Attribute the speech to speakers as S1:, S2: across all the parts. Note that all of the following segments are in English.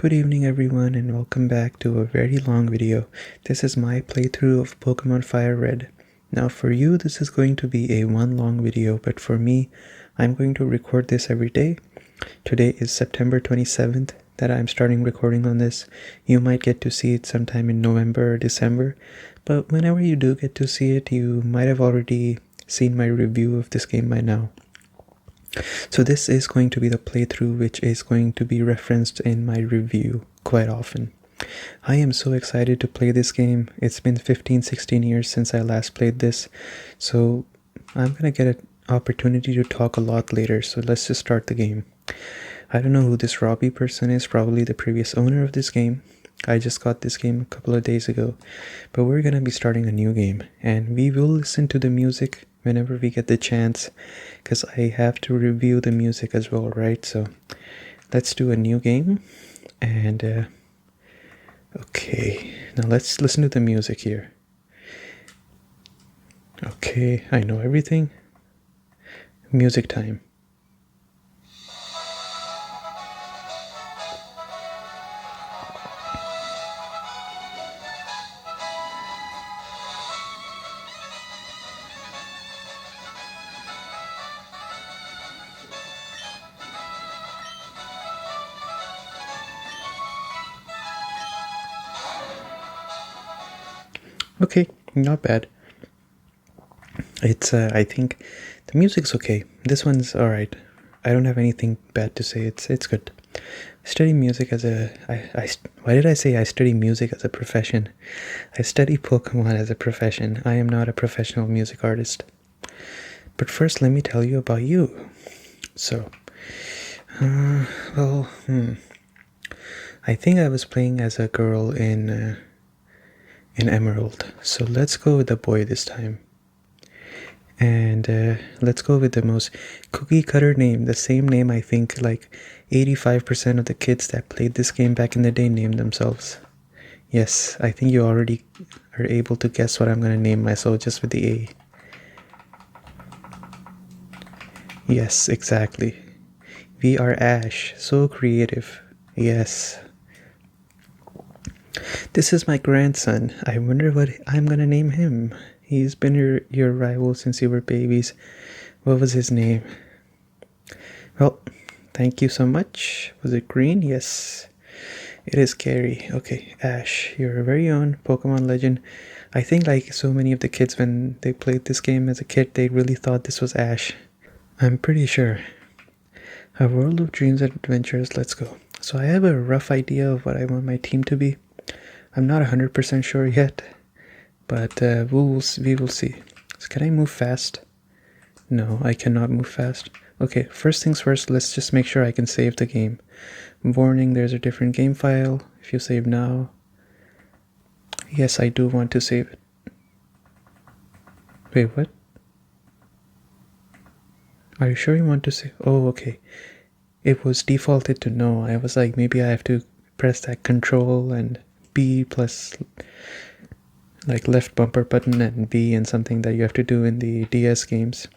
S1: Good evening everyone and welcome back to a very long video. This is my playthrough of Pokemon Fire Red. Now for you this is going to be a one long video, but for me I'm going to record this every day. Today is September 27th that I'm starting recording on this. You might get to see it sometime in November or December, but whenever you do get to see it, you might have already seen my review of this game by now. So this is going to be the playthrough which is going to be referenced in my review quite often. I am so excited to play this game. It's been 15-16 years since I last played this, so I'm gonna get an opportunity to talk a lot later, so let's just start the game. I don't know who this Robbie person is, probably the previous owner of this game. I just got this game a couple of days ago, but we're gonna be starting a new game, and we will listen to the music whenever we get the chance, because I have to review the music as well, right? So let's do a new game, and okay, now let's listen to the music here. Okay, I know everything. Music time. Okay, not bad. It's I think the music's okay. This one's alright. I don't have anything bad to say. It's good. I study music as a why did I say I study music as a profession? I study Pokemon as a profession. I am not a professional music artist. But first, let me tell you about you. So, well, I think I was playing as a girl in Emerald. So let's go with the boy this time. And let's go with the most cookie cutter name, the same name I think like 85% of the kids that played this game back in the day named themselves. Yes, I think you already are able to guess what I'm going to name myself just with the A. Yes, exactly. We are Ash, so creative. Yes. This is my grandson. I wonder what I'm going to name him. He's been your rival since you were babies. What was his name? Well, thank you so much. Was it green? Yes. It is Gary. Okay, Ash, your very own Pokemon legend. I think like so many of the kids when they played this game as a kid, they really thought this was Ash. I'm pretty sure. A world of dreams and adventures, let's go. So I have a rough idea of what I want my team to be. I'm not 100% sure yet, but we will see. So can I move fast? No, I cannot move fast. Okay, first things first, let's just make sure I can save the game. Warning, there's a different game file if you save now. Yes, I do want to save it. Wait, what? Are you sure you want to save? Oh, okay. It was defaulted to no. I was like, maybe I have to press that control and B plus like left bumper button and B and something that you have to do in the DS games.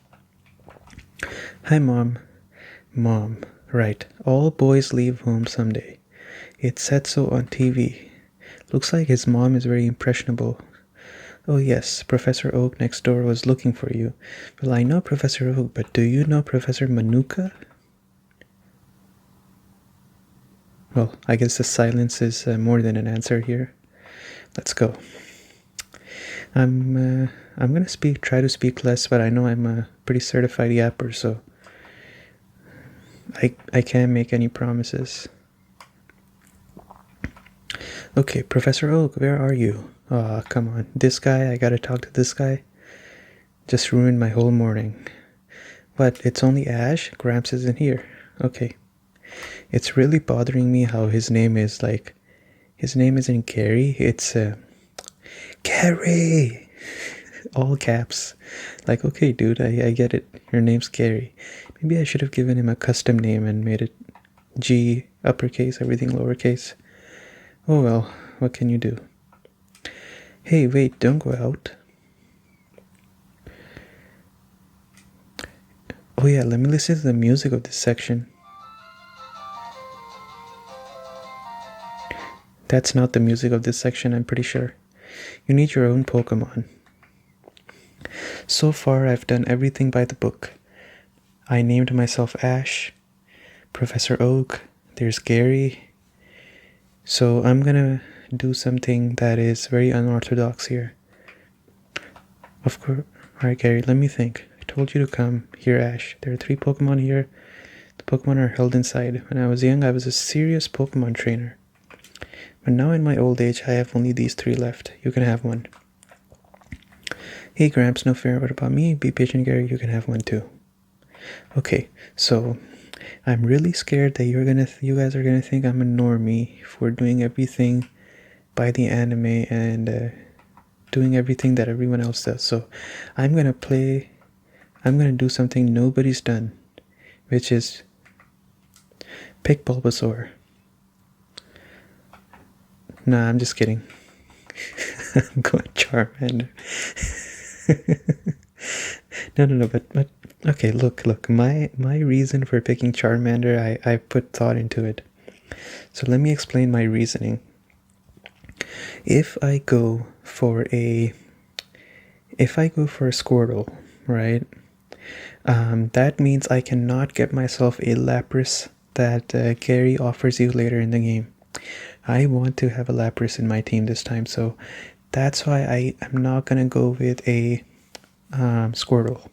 S1: Hi mom. Mom, right. All boys leave home someday. It said so on TV. Looks like his mom is very impressionable. Oh yes, Professor Oak next door was looking for you. Well, I know Professor Oak, but do you know Professor Manuka? Well, I guess the silence is more than an answer here. Let's go. I'm gonna try to speak less, but I know I'm a pretty certified yapper, so I can't make any promises. Okay, Professor Oak, where are you? Aw, come on. This guy, I gotta talk to this guy. Just ruined my whole morning. What, it's only Ash? Gramps isn't here. Okay. It's really bothering me how his name is like... His name isn't Gary, it's... Gary! All caps. Like, okay, dude, I get it. Your name's Gary. Maybe I should have given him a custom name and made it G, uppercase, everything lowercase. Oh well, what can you do? Hey, wait, don't go out. Oh yeah, let me listen to the music of this section. That's not the music of this section, I'm pretty sure. You need your own Pokemon. So far, I've done everything by the book. I named myself Ash, Professor Oak, there's Gary. So I'm gonna do something that is very unorthodox here. Of course. Alright, Gary, let me think. I told you to come. Here, Ash. There are 3 Pokemon here. The Pokemon are held inside. When I was young, I was a serious Pokemon trainer. But now in my old age, I have only these 3 left. You can have one. Hey, Gramps, no fear about me. Be patient, Gary. You can have one too. Okay, so I'm really scared that you guys are gonna think I'm a normie for doing everything by the anime and doing everything that everyone else does. So I'm gonna do something nobody's done, which is pick Bulbasaur. Nah, I'm just kidding. I'm going Charmander. No, but okay, look, my reason for picking Charmander, I put thought into it. So let me explain my reasoning. If I go for a Squirtle, right? That means I cannot get myself a Lapras that Gary offers you later in the game. I want to have a Lapras in my team this time, so that's why I'm not gonna go with a Squirtle.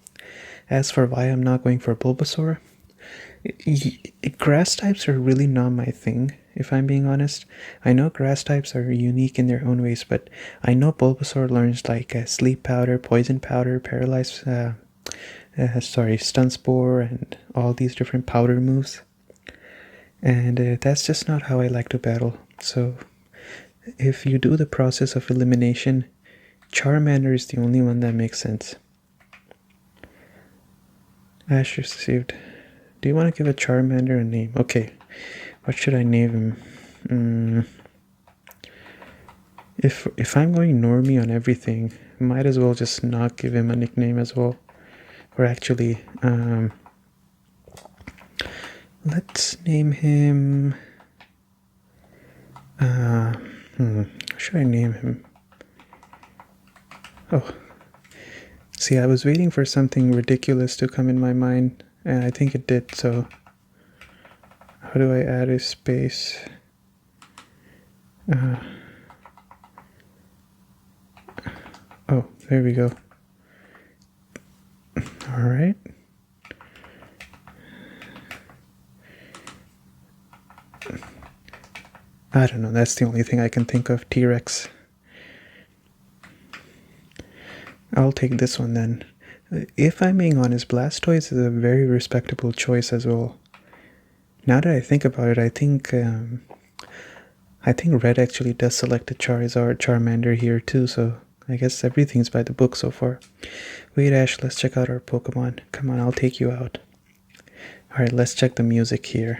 S1: As for why I'm not going for Bulbasaur, grass types are really not my thing, if I'm being honest. I know grass types are unique in their own ways, but I know Bulbasaur learns like Sleep Powder, Poison Powder, Stun Spore, and all these different powder moves. And that's just not how I like to battle. So if you do the process of elimination, Charmander is the only one that makes sense. Ash received. Do you want to give a Charmander a name? Okay. What should I name him? If I'm going normie on everything, might as well just not give him a nickname as well. Or actually, let's name him. Should I name him? Oh. See, I was waiting for something ridiculous to come in my mind, and I think it did, so how do I add a space? Oh, there we go. Alright. I don't know, that's the only thing I can think of. T-Rex. I'll take this one then. If I'm being honest, Blastoise is a very respectable choice as well. Now that I think about it, I think Red actually does select a Charizard, Charmander here too, so I guess everything's by the book so far. Wait, Ash, let's check out our Pokemon. Come on, I'll take you out. Alright, let's check the music here.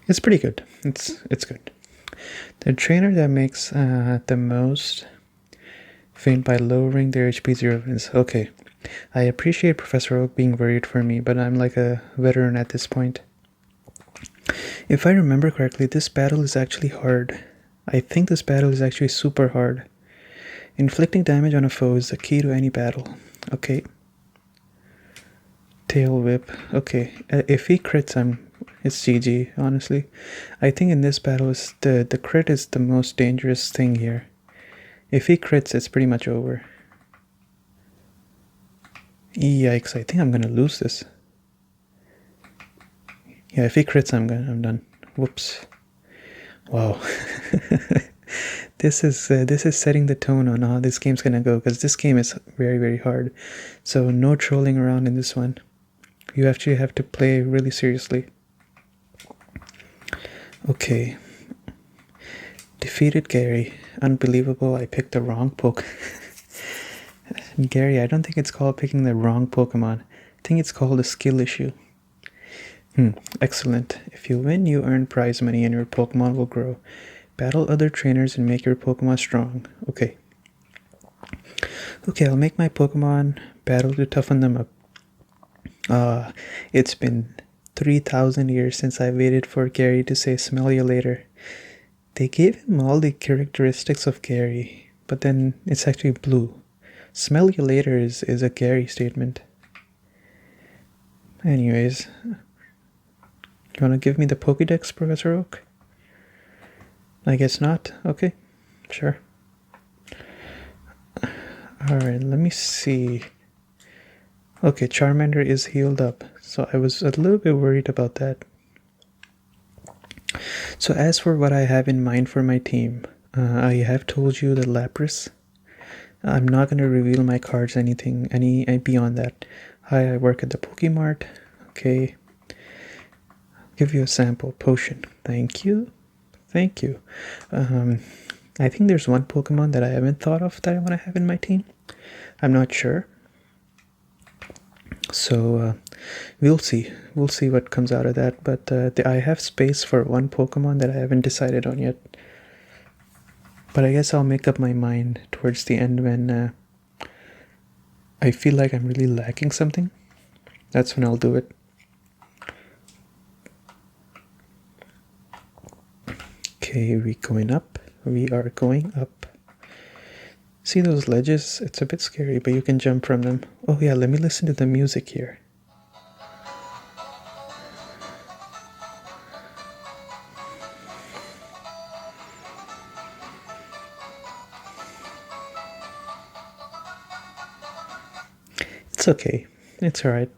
S1: It's pretty good. It's good. The trainer that makes the most faint by lowering their HP 0 wins. Okay. I appreciate Professor Oak being worried for me, but I'm like a veteran at this point. If I remember correctly, this battle is actually hard. I think this battle is actually super hard. Inflicting damage on a foe is the key to any battle. Okay. Tail Whip. Okay. If he crits, it's GG, honestly. I think in this battle, the crit is the most dangerous thing here. If he crits, it's pretty much over. Yikes, I think I'm gonna lose this. Yeah, if he crits, I'm done. Whoops. Wow. This is setting the tone on how this game's gonna go, because this game is very, very hard. So no trolling around in this one. You actually have to play really seriously. Okay. Defeated Gary. Unbelievable, I picked the wrong Poke. Gary, I don't think it's called picking the wrong Pokemon. I think it's called a skill issue. Excellent. If you win, you earn prize money and your Pokemon will grow. Battle other trainers and make your Pokemon strong. Okay. Okay, I'll make my Pokemon battle to toughen them up. It's been 3,000 years since I waited for Gary to say smell you later. They gave him all the characteristics of Gary, but then it's actually blue. Smell you later is a Gary statement. Anyways, you wanna give me the Pokédex, Professor Oak? I guess not. Okay, sure. Alright, let me see. Okay, Charmander is healed up, so I was a little bit worried about that. So as for what I have in mind for my team, I have told you the Lapras. I'm not going to reveal my cards any beyond that. Hi, I work at the Pokemart. Okay. I'll give you a sample. Potion. Thank you. Thank you. I think there's one Pokemon that I haven't thought of that I want to have in my team. I'm not sure. So we'll see. We'll see what comes out of that. But I have space for one Pokemon that I haven't decided on yet. But I guess I'll make up my mind towards the end when I feel like I'm really lacking something. That's when I'll do it. Okay, we going up. We are going up. See those ledges? It's a bit scary, but you can jump from them. Oh yeah, let me listen to the music here. It's okay. It's alright.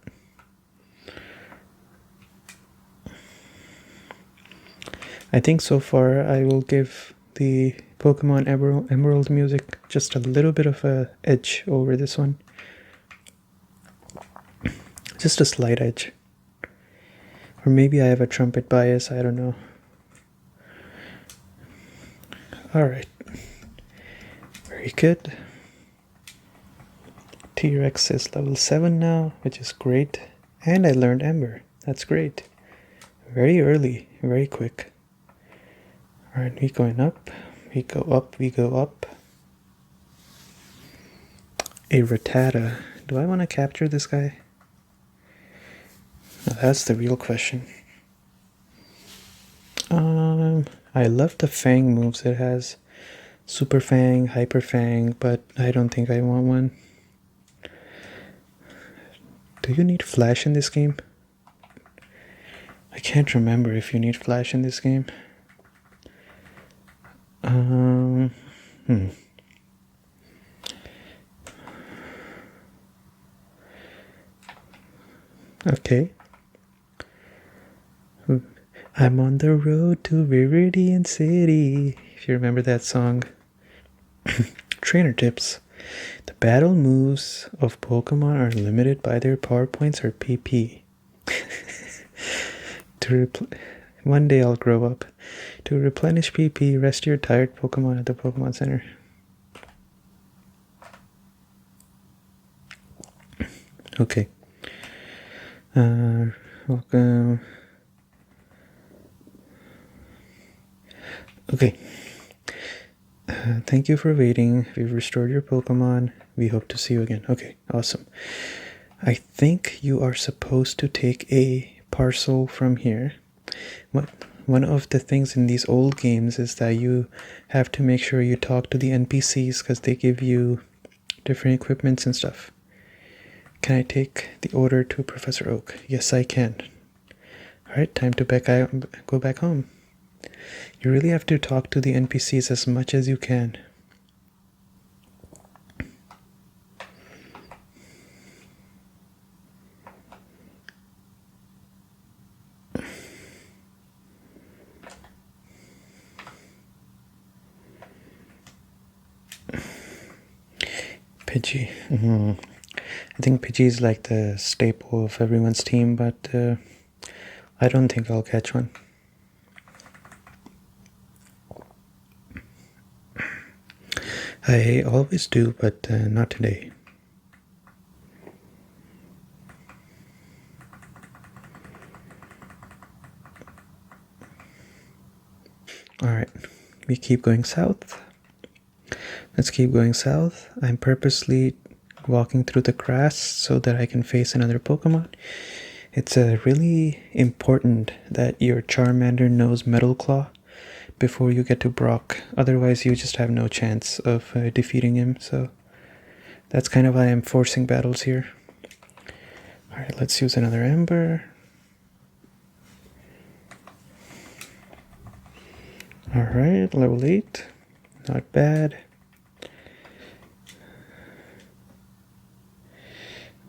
S1: I think so far I will give the Pokemon Emerald music just a little bit of a edge over this one. Just a slight edge. Or maybe I have a trumpet bias, I don't know. Alright. Very good. T-Rex is level 7 now, which is great. And I learned Ember. That's great. Very early, very quick. Alright, we going up. We go up, we go up. A Rattata. Do I want to capture this guy? Now that's the real question. I love the Fang moves it has. Super Fang, Hyper Fang, but I don't think I want one. Do you need Flash in this game? I can't remember if you need Flash in this game. Okay. I'm on the road to Viridian City. If you remember that song. Trainer tips. The battle moves of Pokemon are limited by their power points or PP. One day I'll grow up. To replenish PP, rest your tired Pokemon at the Pokemon Center. Okay. Welcome. Okay. Thank you for waiting. We've restored your Pokemon. We hope to see you again. Okay, awesome. I think you are supposed to take a parcel from here. One of the things in these old games is that you have to make sure you talk to the NPCs because they give you different equipments and stuff. Can I take the order to Professor Oak? Yes, I can. Alright, time to go back home. You really have to talk to the NPCs as much as you can. Pidgey. think Pidgey is like the staple of everyone's team, but I don't think I'll catch one. I always do, but not today. Alright, we keep going south. Let's keep going south. I'm purposely walking through the grass so that I can face another Pokemon. It's really important that your Charmander knows Metal Claw before you get to Brock. Otherwise, you just have no chance of defeating him. So that's kind of why I'm forcing battles here. Alright, let's use another Ember. Alright, level 8. Not bad.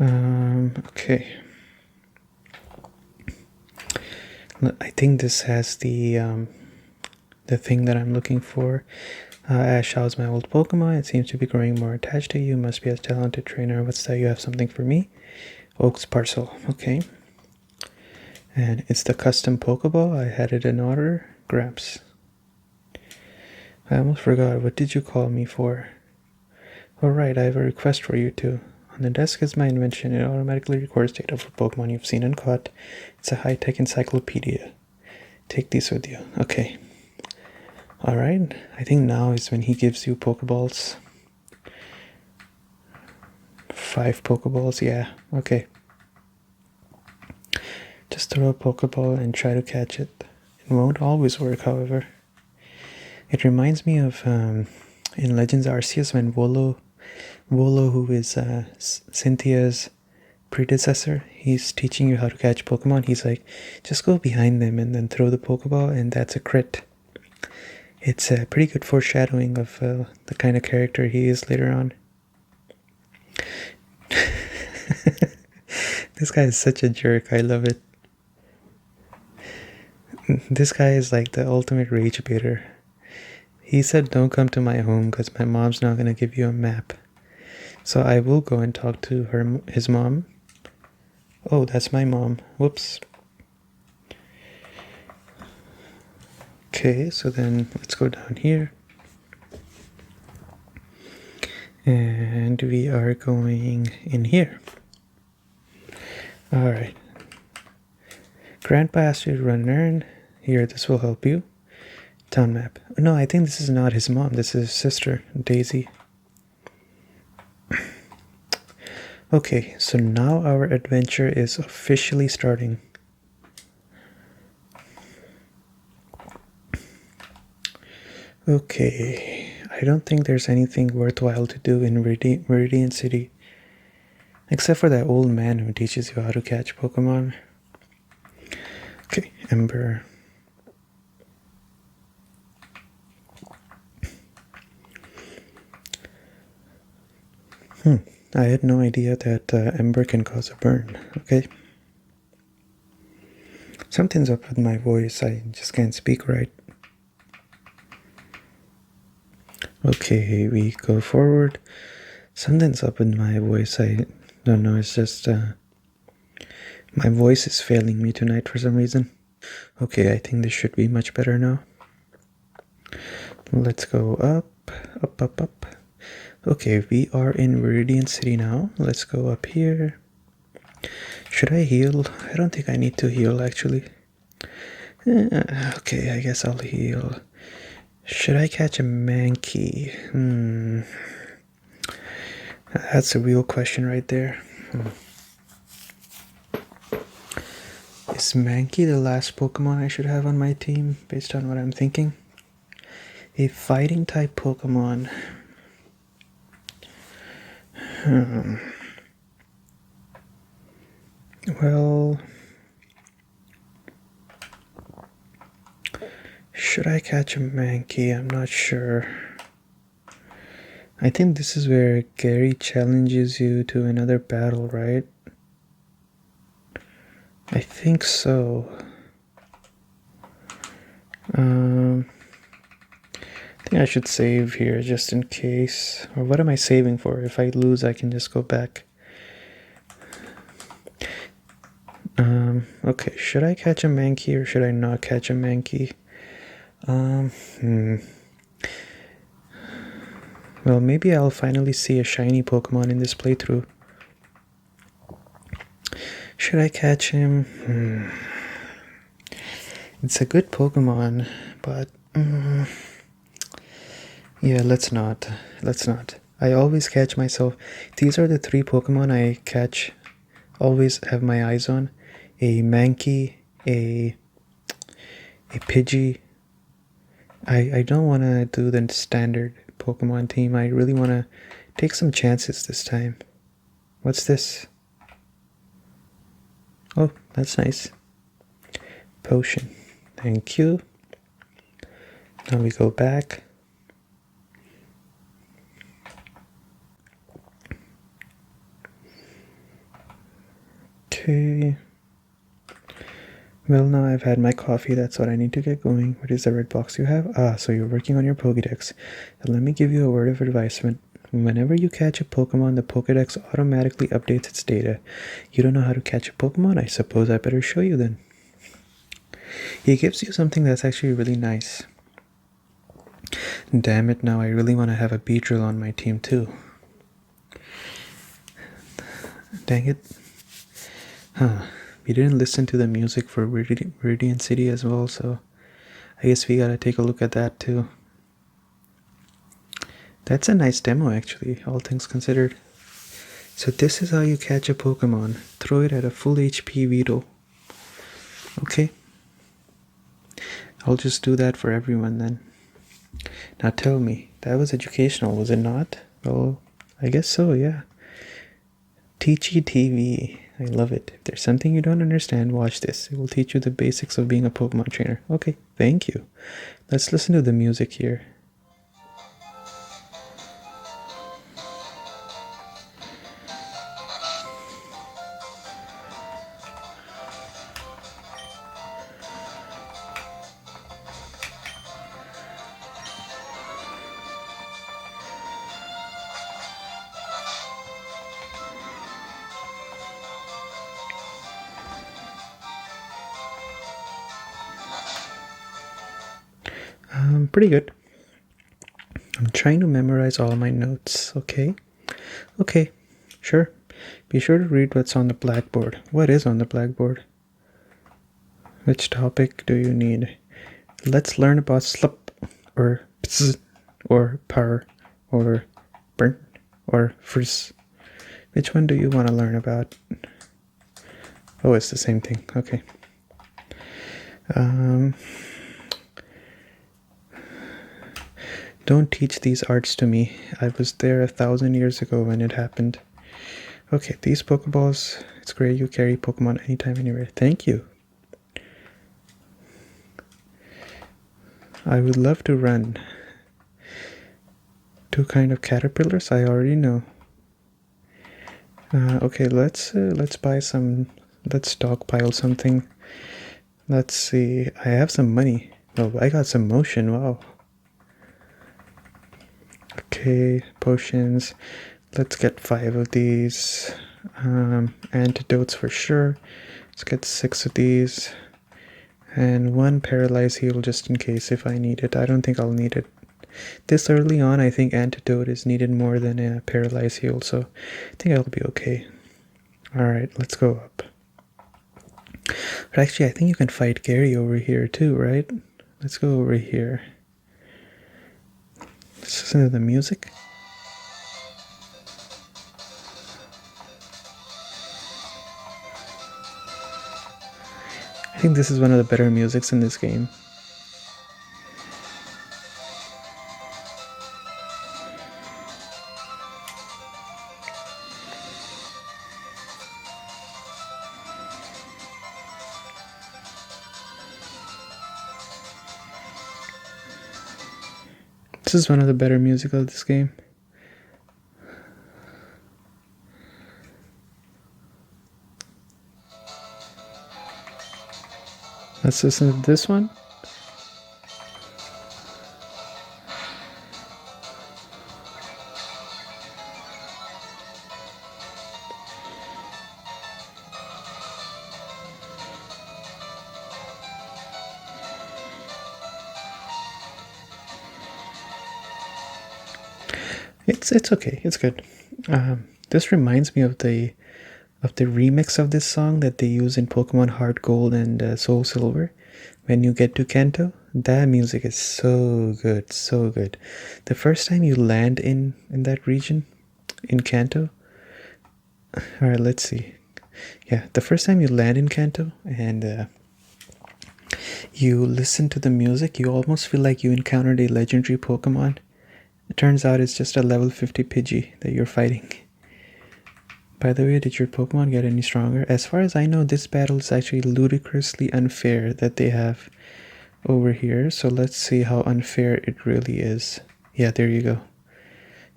S1: Okay. I think this has the thing that I'm looking for. Ash, how's my old Pokemon? It seems to be growing more attached to you. Must be a talented trainer. What's that? You have something for me? Oak's parcel. Okay. And it's the custom Pokeball. I had it in order. Gramps. I almost forgot. What did you call me for? Alright, I have a request for you too. On the desk is my invention. It automatically records data for Pokemon you've seen and caught. It's a high-tech encyclopedia. Take these with you. Okay. Alright, I think now is when he gives you Pokeballs. 5 Pokeballs, yeah, okay. Just throw a Pokeball and try to catch it. It won't always work, however. It reminds me of in Legends Arceus when Volo, who is Cynthia's predecessor, he's teaching you how to catch Pokemon. He's like, just go behind them and then throw the Pokeball, and that's a crit. It's a pretty good foreshadowing of the kind of character he is later on. This guy is such a jerk. I love it. This guy is like the ultimate rage baiter. He said, don't come to my home because my mom's not going to give you a map. So I will go and talk to his mom. Oh, that's my mom. Whoops. Okay, so then let's go down here. And we are going in here. Alright. Grandpa asked you to run an errand. Here, this will help you. Town map. No, I think this is not his mom. This is his sister, Daisy. Okay, so now our adventure is officially starting. Okay, I don't think there's anything worthwhile to do in Meridian City. Except for that old man who teaches you how to catch Pokemon. Okay, Ember. I had no idea that Ember can cause a burn. Okay. Something's up with my voice. I just can't speak right. Okay, we go forward. Something's up with my voice. I don't know. It's just my voice is failing me tonight for some reason. Okay, I think this should be much better now. Let's go up, up, up, up. Okay, we are in Meridian City now. Let's go up here. Should I heal? I don't think I need to heal, actually. Okay, I guess I'll heal. Should I catch a Mankey? That's a real question right there. Is Mankey the last Pokemon I should have on my team, based on what I'm thinking? A fighting type Pokemon. Well, should I catch a Mankey? I'm not sure. I think this is where Gary challenges you to another battle, right? I think so. I think I should save here just in case. Or what am I saving for? If I lose, I can just go back. Okay, should I catch a Mankey or should I not catch a Mankey? Hmm. Well, maybe I'll finally see a shiny Pokemon in this playthrough. Should I catch him? It's a good Pokemon, but yeah, let's not. Let's not. I always catch myself. These are the 3 Pokemon I catch, always have my eyes on. A Mankey, a Pidgey. I don't want to do the standard Pokemon team. I really want to take some chances this time. What's this? Oh, that's nice. Potion. Thank you. Now we go back. Okay. Well, now I've had my coffee. That's what I need to get going. What is the red box you have? Ah, so you're working on your Pokédex. Let me give you a word of advice. Whenever you catch a Pokemon, the Pokédex automatically updates its data. You don't know how to catch a Pokemon? I suppose I better show you then. He gives you something that's actually really nice. Damn it, now I really want to have a Beedrill on my team too. Dang it. Huh. We didn't listen to the music for Viridian City as well, so I guess we gotta take a look at that too. That's a nice demo actually, all things considered. So this is how you catch a Pokemon. Throw it at a full HP Weedle. Okay. I'll just do that for everyone then. Now tell me, that was educational, was it not? Oh, I guess so, yeah. Teachy TV. I love it. If there's something you don't understand, watch this. It will teach you the basics of being a Pokemon trainer. Okay, thank you. Let's listen to the music here. Pretty good. I'm trying to memorize all my notes, okay? Okay, sure. Be sure to read what's on the blackboard. What is on the blackboard? Which topic do you need? Let's learn about slip, or pss, or power, or burn, or frizz. Which one do you want to learn about? Oh, it's the same thing. Okay. Don't teach these arts to me. I was there 1,000 years ago when it happened. Okay, these Pokeballs. It's great you carry Pokemon anytime, anywhere. Thank you. I would love to run. 2 kind of caterpillars. I already know. Okay, let's buy some. Let's stockpile something. Let's see. I have some money. Oh, I got some motion. Wow. Okay, potions. Let's get 5 of these. Antidotes for sure. Let's get 6 of these. And 1 paralyze heal just in case if I need it. I don't think I'll need it. This early on, I think antidote is needed more than a paralyze heal, so I think I'll be okay. Alright, let's go up. But actually, I think you can fight Gary over here too, right? Let's go over here. Let's listen to the music. I think this is one of the better musics in this game. This is one of the better music of this game. Let's listen to this one. It's okay. It's good. This reminds me of the remix of this song that they use in Pokemon Heart Gold and Soul Silver. When you get to Kanto, that music is so good, so good. The first time you land in that region, in Kanto. All right, let's see. Yeah, the first time you land in Kanto and you listen to the music, you almost feel like you encountered a legendary Pokemon. It turns out it's just a level 50 Pidgey that you're fighting. By the way, did your Pokemon get any stronger? As far as I know, this battle is actually ludicrously unfair that they have over here. So let's see how unfair it really is. Yeah, there you go.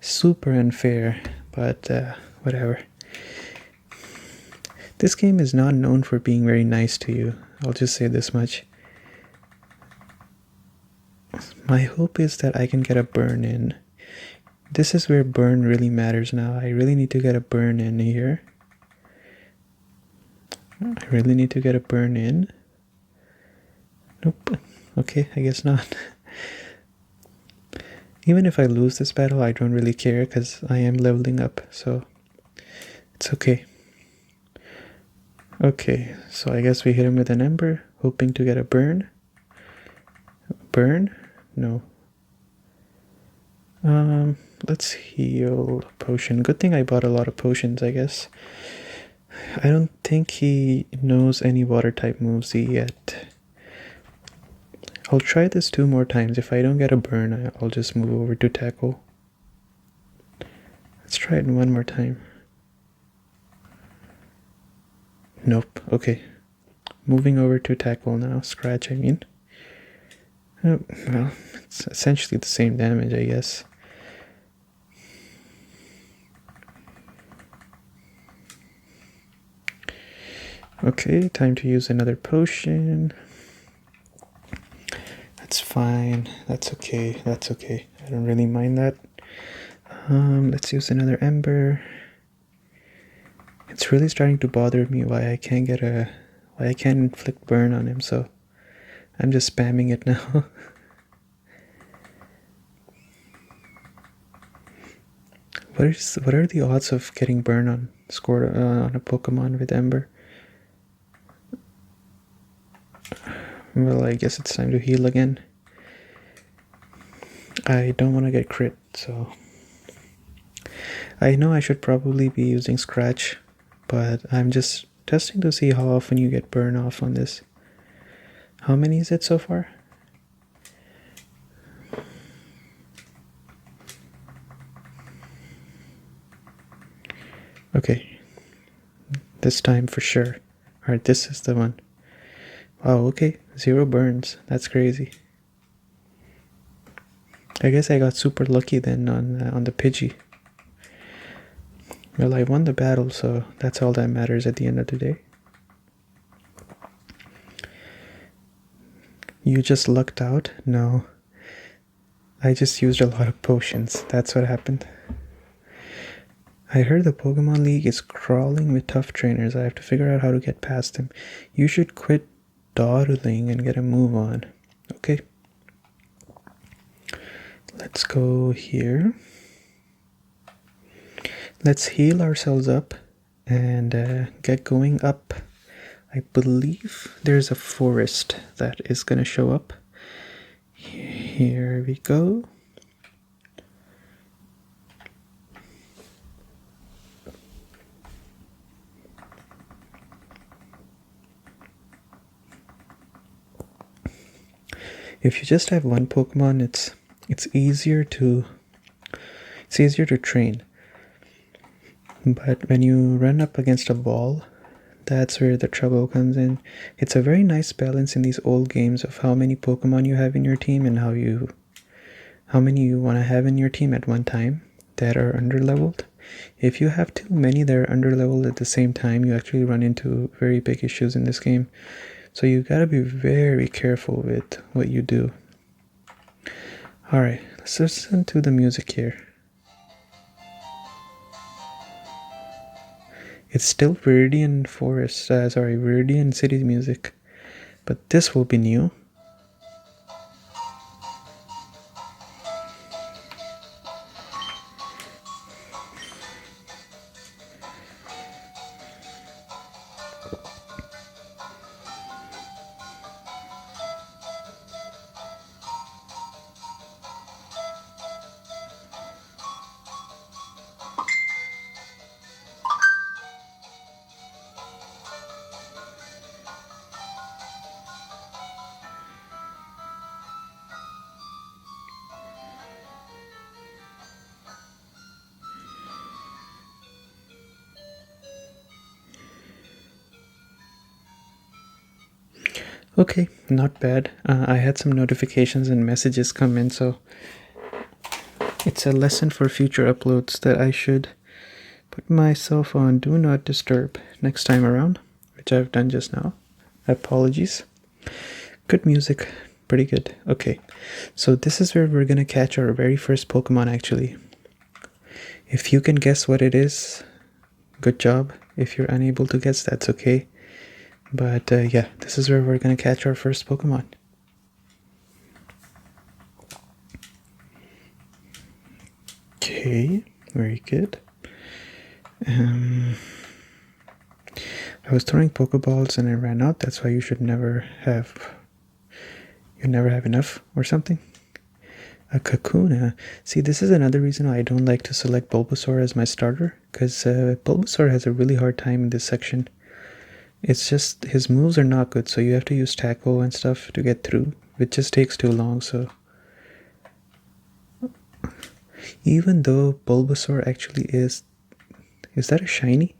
S1: Super unfair, but whatever. This game is not known for being very nice to you. I'll just say this much. My hope is that I can get a burn in. This is where burn really matters now. I really need to get a burn in here. I really need to get a burn in. Nope. Okay, I guess not. Even if I lose this battle, I don't really care because I am leveling up, so it's okay. Okay, so I guess we hit him with an ember, hoping to get a burn. Burn? No. Let's heal potion. Good thing I bought a lot of potions, I guess. I don't think he knows any water type moves yet. I'll try this 2 more times. If I don't get a burn, I'll just move over to tackle. Let's try it 1 more time. Nope. Okay. Moving over to tackle now. Scratch, I mean. Oh, well, it's essentially the same damage, I guess. Okay, time to use another potion. That's fine. That's okay. That's okay. I don't really mind that. Let's use another ember. It's really starting to bother me why I can't inflict burn on him, so I'm just spamming it now. What are the odds of getting burn scored on a Pokemon with Ember? Well, I guess it's time to heal again. I don't want to get crit, so I know I should probably be using Scratch, but I'm just testing to see how often you get burn off on this. How many is it so far? Okay, this time for sure. Alright, this is the one. Wow, okay, 0 burns. That's crazy. I guess I got super lucky then on the Pidgey. Well, I won the battle, so that's all that matters at the end of the day. You just lucked out? No. I just used a lot of potions. That's what happened. I heard the Pokemon League is crawling with tough trainers. I have to figure out how to get past them. You should quit dawdling and get a move on. Okay. Let's go here. Let's heal ourselves up and get going up. I believe there's a forest that is going to show up. Here we go. If you just have one Pokemon, it's easier to train. But when you run up against a wall, that's where the trouble comes in. It's a very nice balance in these old games of how many Pokemon you have in your team and how many you want to have in your team at one time that are underleveled. If you have too many that are underleveled at the same time, you actually run into very big issues in this game. So you gotta be very careful with what you do. Alright, let's listen to the music here. It's still Viridian Viridian City music, but this will be new. Okay, not bad. I had some notifications and messages come in, so it's a lesson for future uploads that I should put myself on Do Not Disturb next time around, which I've done just now. Apologies. Good music. Pretty good. Okay, so this is where we're gonna catch our very first Pokemon actually. If you can guess what it is, good job. If you're unable to guess, that's okay. But yeah, this is where we're gonna catch our first Pokemon. Okay, very good. I was throwing Pokeballs and I ran out. That's why you should never have enough or something. A Kakuna. See, this is another reason why I don't like to select Bulbasaur as my starter, because Bulbasaur has a really hard time in this section. It's just his moves are not good, so you have to use tackle and stuff to get through. It just takes too long, so even though Bulbasaur actually is that a shiny?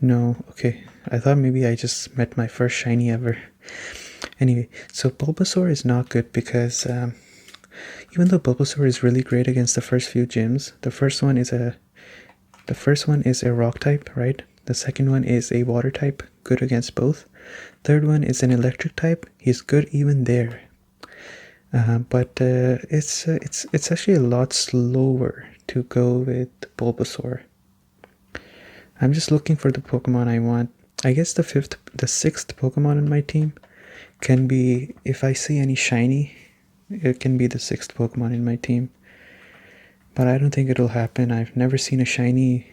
S1: No, okay. I thought maybe I just met my first shiny ever. Anyway, so Bulbasaur is not good because even though Bulbasaur is really great against the first few gyms, the first one is a rock type, right? The second one is a water type, good against both. Third one is an electric type. He's good even there. But it's actually a lot slower to go with Bulbasaur. I'm just looking for the Pokemon I want. I guess the sixth Pokemon in my team can be, if I see any shiny, it can be the sixth Pokemon in my team. But I don't think it'll happen. I've never seen a shiny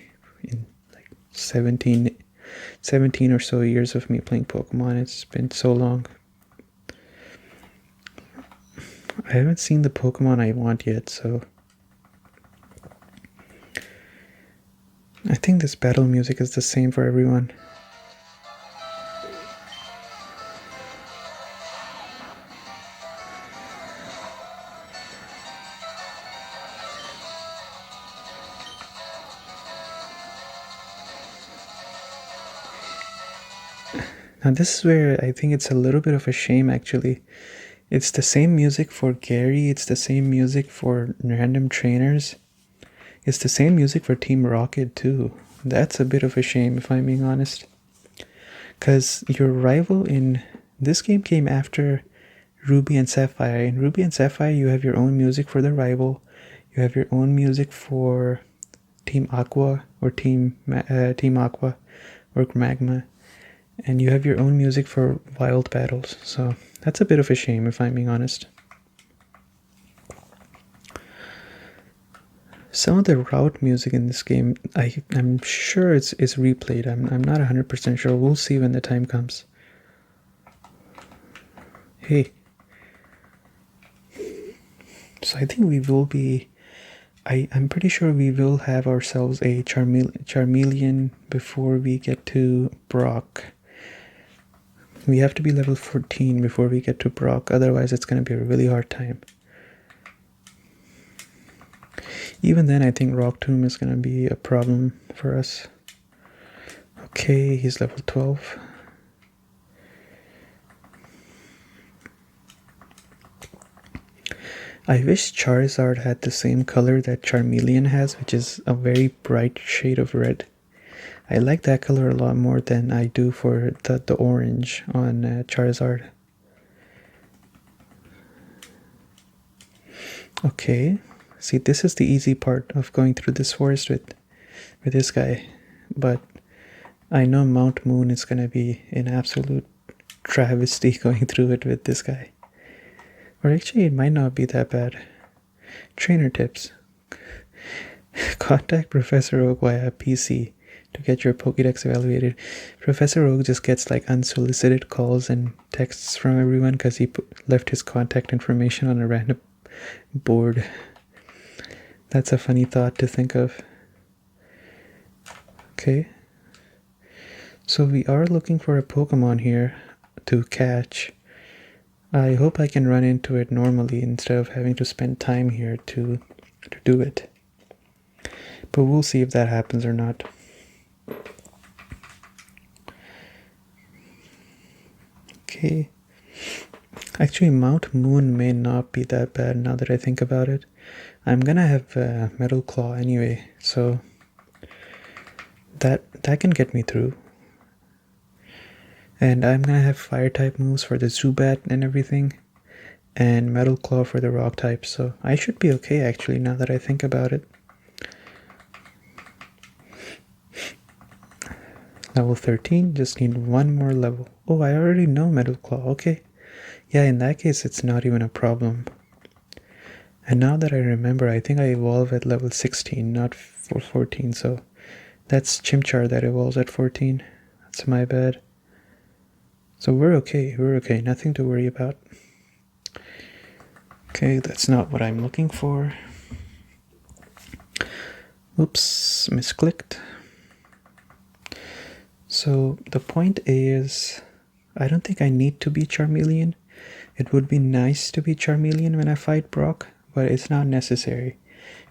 S1: in like 17 or so years of me playing Pokemon. It's been so long. I haven't seen the Pokemon I want yet, so I think this battle music is the same for everyone. Now this is where I think it's a little bit of a shame actually. It's the same music for Gary, it's the same music for random trainers. It's the same music for Team Rocket too. That's a bit of a shame if I'm being honest. Because your rival in this game came after Ruby and Sapphire. In Ruby and Sapphire you have your own music for the rival. You have your own music for Team Aqua or Team Aqua or Magma. And you have your own music for wild battles. So that's a bit of a shame if I'm being honest. Some of the route music in this game, I'm sure it's replayed. I'm not 100% sure. We'll see when the time comes. Hey. So I think we will be... I'm pretty sure we will have ourselves a Charmeleon before we get to Brock. We have to be level 14 before we get to Brock, otherwise it's going to be a really hard time. Even then, I think Rock Tomb is going to be a problem for us. Okay, he's level 12. I wish Charizard had the same color that Charmeleon has, which is a very bright shade of red. I like that color a lot more than I do for the orange on Charizard. Okay, see, this is the easy part of going through this forest with this guy, but I know Mount Moon is gonna be an absolute travesty going through it with this guy. Or actually, it might not be that bad. Trainer tips. Contact Professor Oak via PC to get your Pokédex evaluated. Professor Oak just gets like unsolicited calls and texts from everyone because he left his contact information on a random board. That's a funny thought to think of. Okay. So we are looking for a Pokemon here to catch. I hope I can run into it normally instead of having to spend time here to do it. But we'll see if that happens or not. Okay. Actually, Mount Moon may not be that bad now that I think about it. I'm gonna have Metal Claw anyway, so that can get me through. And I'm gonna have Fire type moves for the Zubat and everything, and Metal Claw for the Rock type, so I should be okay actually now that I think about it. Level 13, just need one more level. Oh, I already know Metal Claw, okay. Yeah, in that case, it's not even a problem. And now that I remember, I think I evolve at level 16, not 14, so that's Chimchar that evolves at 14. That's my bad. So we're okay, nothing to worry about. Okay, that's not what I'm looking for. Oops, misclicked. So the point is, I don't think I need to be Charmeleon. It would be nice to be Charmeleon when I fight Brock, but it's not necessary.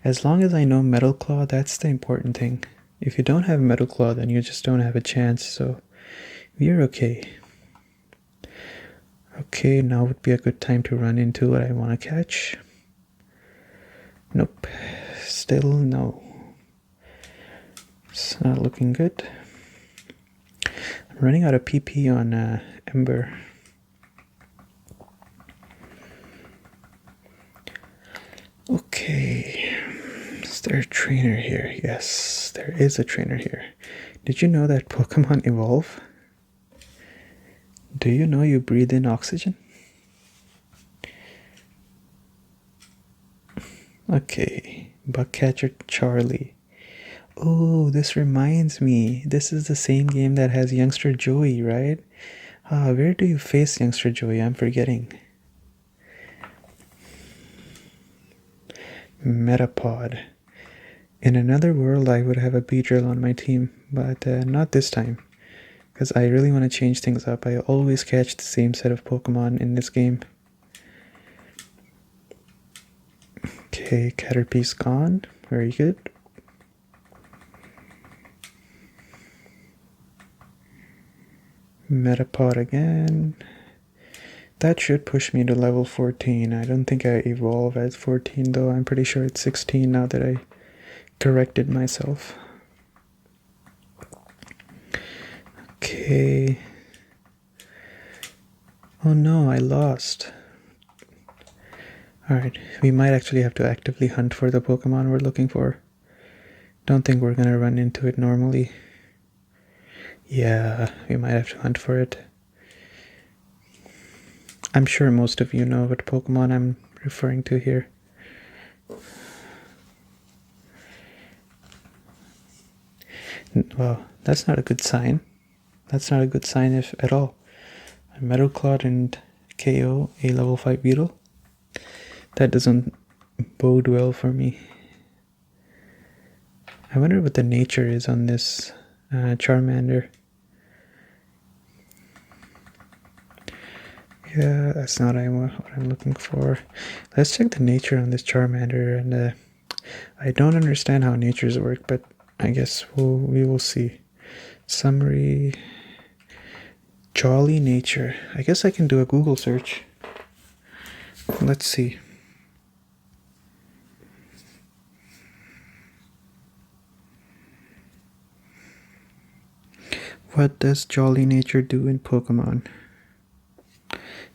S1: As long as I know Metal Claw, that's the important thing. If you don't have Metal Claw, then you just don't have a chance, so we're okay. Okay, now would be a good time to run into what I want to catch. Nope, still no. It's not looking good. I'm running out of PP on Ember. Okay, is there a trainer here? Yes, there is a trainer here. Did you know that Pokemon evolve? Do you know you breathe in oxygen? Okay, Bugcatcher Charlie. Oh, this reminds me. This is the same game that has Youngster Joey, right? Where do you face Youngster Joey? I'm forgetting. Metapod. In another world, I would have a Beedrill on my team, but not this time. Because I really want to change things up. I always catch the same set of Pokemon in this game. Okay, Caterpie's gone. Very good. Metapod again. That should push me to level 14. I don't think I evolve at 14 though. I'm pretty sure it's 16 now that I corrected myself. Okay. Oh no, I lost. Alright, we might actually have to actively hunt for the Pokemon we're looking for. Don't think we're gonna run into it normally. Yeah, we might have to hunt for it. I'm sure most of you know what Pokemon I'm referring to here. Well, that's not a good sign. That's not a good sign if at all. Metal Clawed and KO a level 5 Beetle. That doesn't bode well for me. I wonder what the nature is on this Charmander. Yeah, that's not what I'm looking for. Let's check the nature on this Charmander, and I don't understand how natures work, but I guess we will see. Summary. Jolly nature. I guess I can do a Google search. Let's see. What does jolly nature do in Pokemon?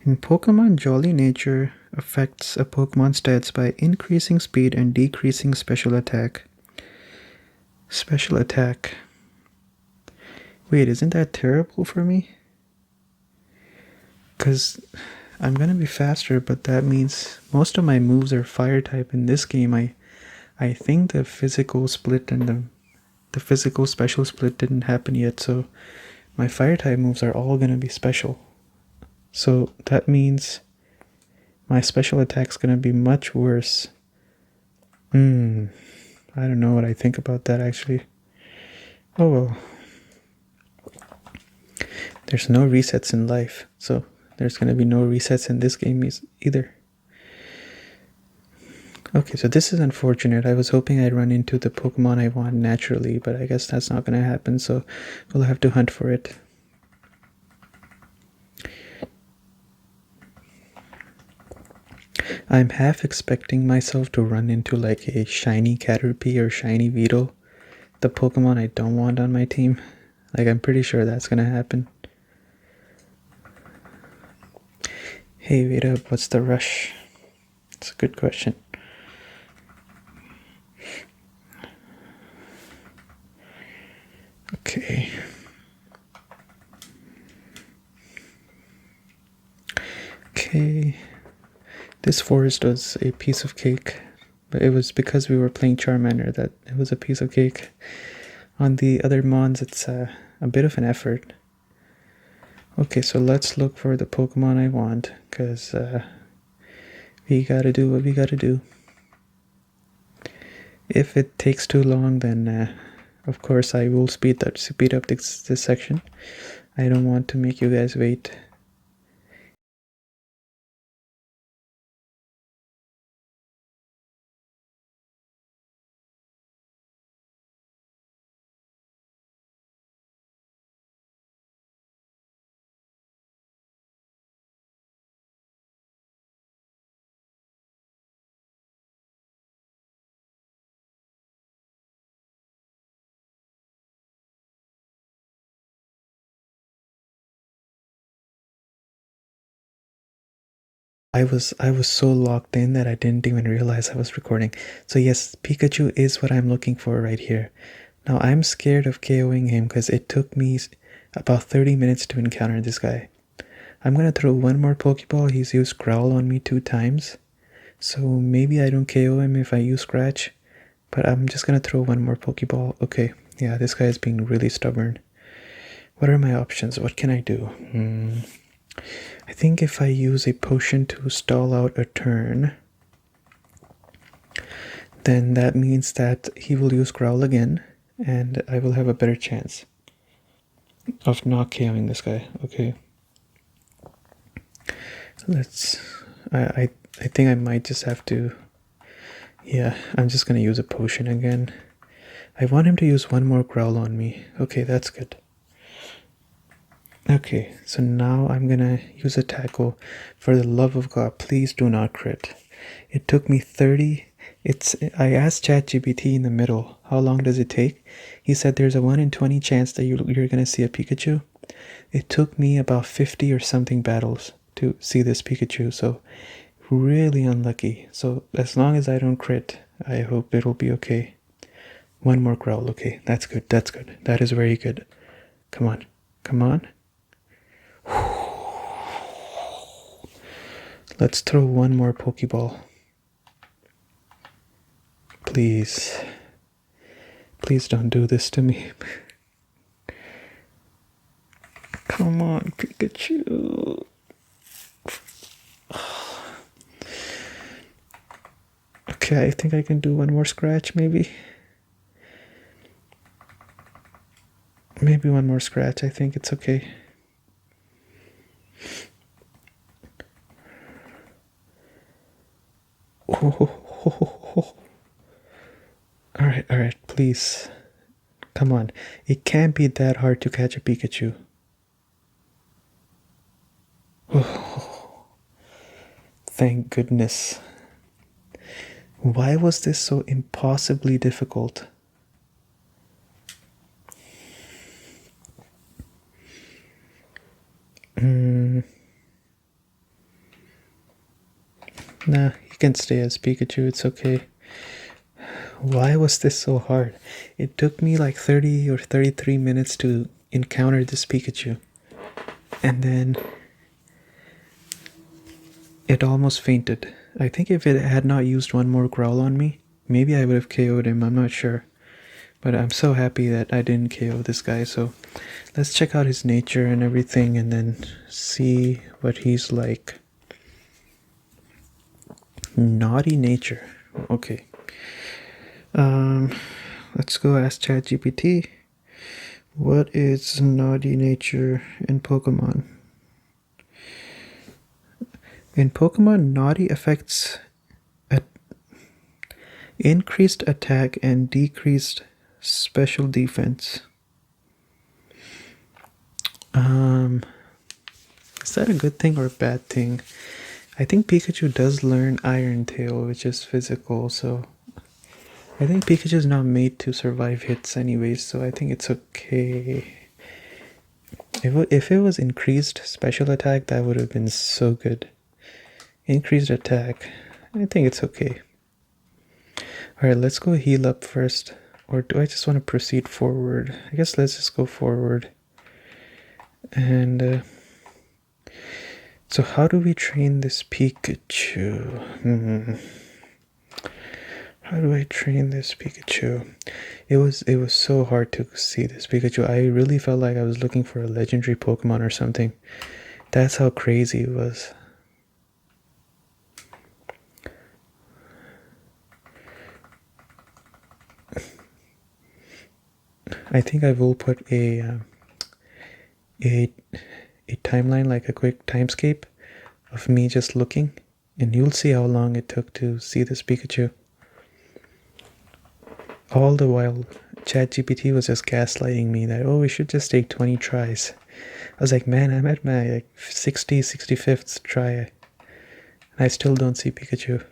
S1: In Pokemon, jolly nature affects a Pokemon's stats by increasing speed and decreasing special attack. Special attack. Wait, isn't that terrible for me? Because I'm gonna be faster, but that means most of my moves are fire type. In this game, I think the physical split and the physical special split didn't happen yet, so my fire type moves are all gonna be special. So that means my special attack's gonna be much worse. I don't know what I think about that actually. Oh well. There's no resets in life, so there's gonna be no resets in this game either. Okay, so this is unfortunate. I was hoping I'd run into the Pokemon I want naturally, but I guess that's not gonna happen, so we'll have to hunt for it. I'm half expecting myself to run into like a shiny Caterpie or shiny Weedle, the Pokemon I don't want on my team. Like, I'm pretty sure that's gonna happen. Hey, wait up, what's the rush? It's a good question. Okay. Okay. This forest was a piece of cake, but it was because we were playing Charmander that it was a piece of cake. On the other mons, it's a bit of an effort. Okay, so let's look for the Pokemon I want, because we gotta do what we gotta do. If it takes too long, then of course I will speed up this section. I don't want to make you guys wait. I was so locked in that I didn't even realize I was recording. So yes, Pikachu is what I'm looking for right here. Now I'm scared of KOing him because it took me about 30 minutes to encounter this guy. I'm gonna throw one more Pokeball. He's used Growl on me 2 times. So maybe I don't KO him if I use Scratch. But I'm just gonna throw one more Pokeball. Okay, yeah, this guy is being really stubborn. What are my options? What can I do? I think if I use a potion to stall out a turn, then that means that he will use Growl again, and I will have a better chance of not KOing this guy. Okay. Let's... I think I might just have to... Yeah, I'm just gonna use a potion again. I want him to use one more Growl on me. Okay, that's good. Okay, so now I'm gonna use a tackle. For the love of God, please do not crit. It took me 30. I asked ChatGPT in the middle, how long does it take? He said there's a 1 in 20 chance that you're gonna see a Pikachu. It took me about 50 or something battles to see this Pikachu, so really unlucky. So as long as I don't crit, I hope it'll be okay. One more Growl. Okay, that's good. That's good. That is very good. Come on. Come on. Let's throw one more Pokeball. Please. Please don't do this to me. Come on, Pikachu. Okay, I think I can do one more scratch, maybe. Maybe one more scratch. I think it's okay. Alright, please. Come on. It can't be that hard to catch a Pikachu. Thank goodness. Why was this so impossibly difficult? Nah, you can stay as Pikachu, it's okay. Why was this so hard? It took me like 30 or 33 minutes to encounter this Pikachu. And then it almost fainted. I think if it had not used one more Growl on me, maybe I would have KO'd him, I'm not sure. But I'm so happy that I didn't KO this guy, so let's check out his nature and everything and then see what he's like. Naughty nature. Okay. Let's go ask ChatGPT. What is naughty nature in Pokemon? In Pokemon, naughty affects increased attack and decreased special defense. Is that a good thing or a bad thing? I think Pikachu does learn Iron Tail, which is physical, so I think Pikachu's not made to survive hits anyways, so I think it's okay. If it was increased special attack, that would have been so good. Increased attack, I think it's okay. Alright, let's go heal up first. Or do I just want to proceed forward? I guess let's just go forward. And so how do we train this Pikachu? How do I train this Pikachu? It was so hard to see this Pikachu. I really felt like I was looking for a legendary Pokemon or something. That's how crazy it was. I think I will put a timeline, like a quick timescape of me just looking, and you'll see how long it took to see this Pikachu. All the while, ChatGPT was just gaslighting me that, oh, we should just take 20 tries. I was like, man, I'm at my 65th try, and I still don't see Pikachu.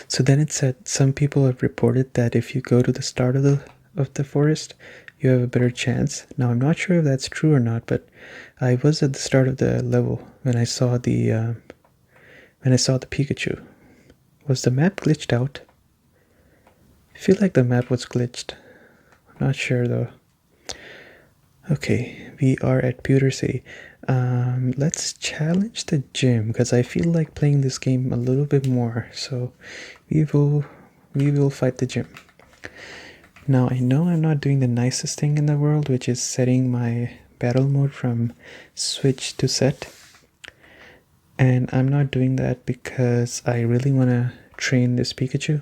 S1: So then it said some people have reported that if you go to the start of the forest, you have a better chance. Now I'm not sure if that's true or not, but I was at the start of the level when I saw the Pikachu. Was the map glitched out? I feel like the map was glitched. I'm not sure though. Okay, we are at Pewter City. Let's challenge the gym because I feel like playing this game a little bit more. So we will fight the gym. Now I know I'm not doing the nicest thing in the world, which is setting my battle mode from switch to set. And I'm not doing that because I really want to train this Pikachu.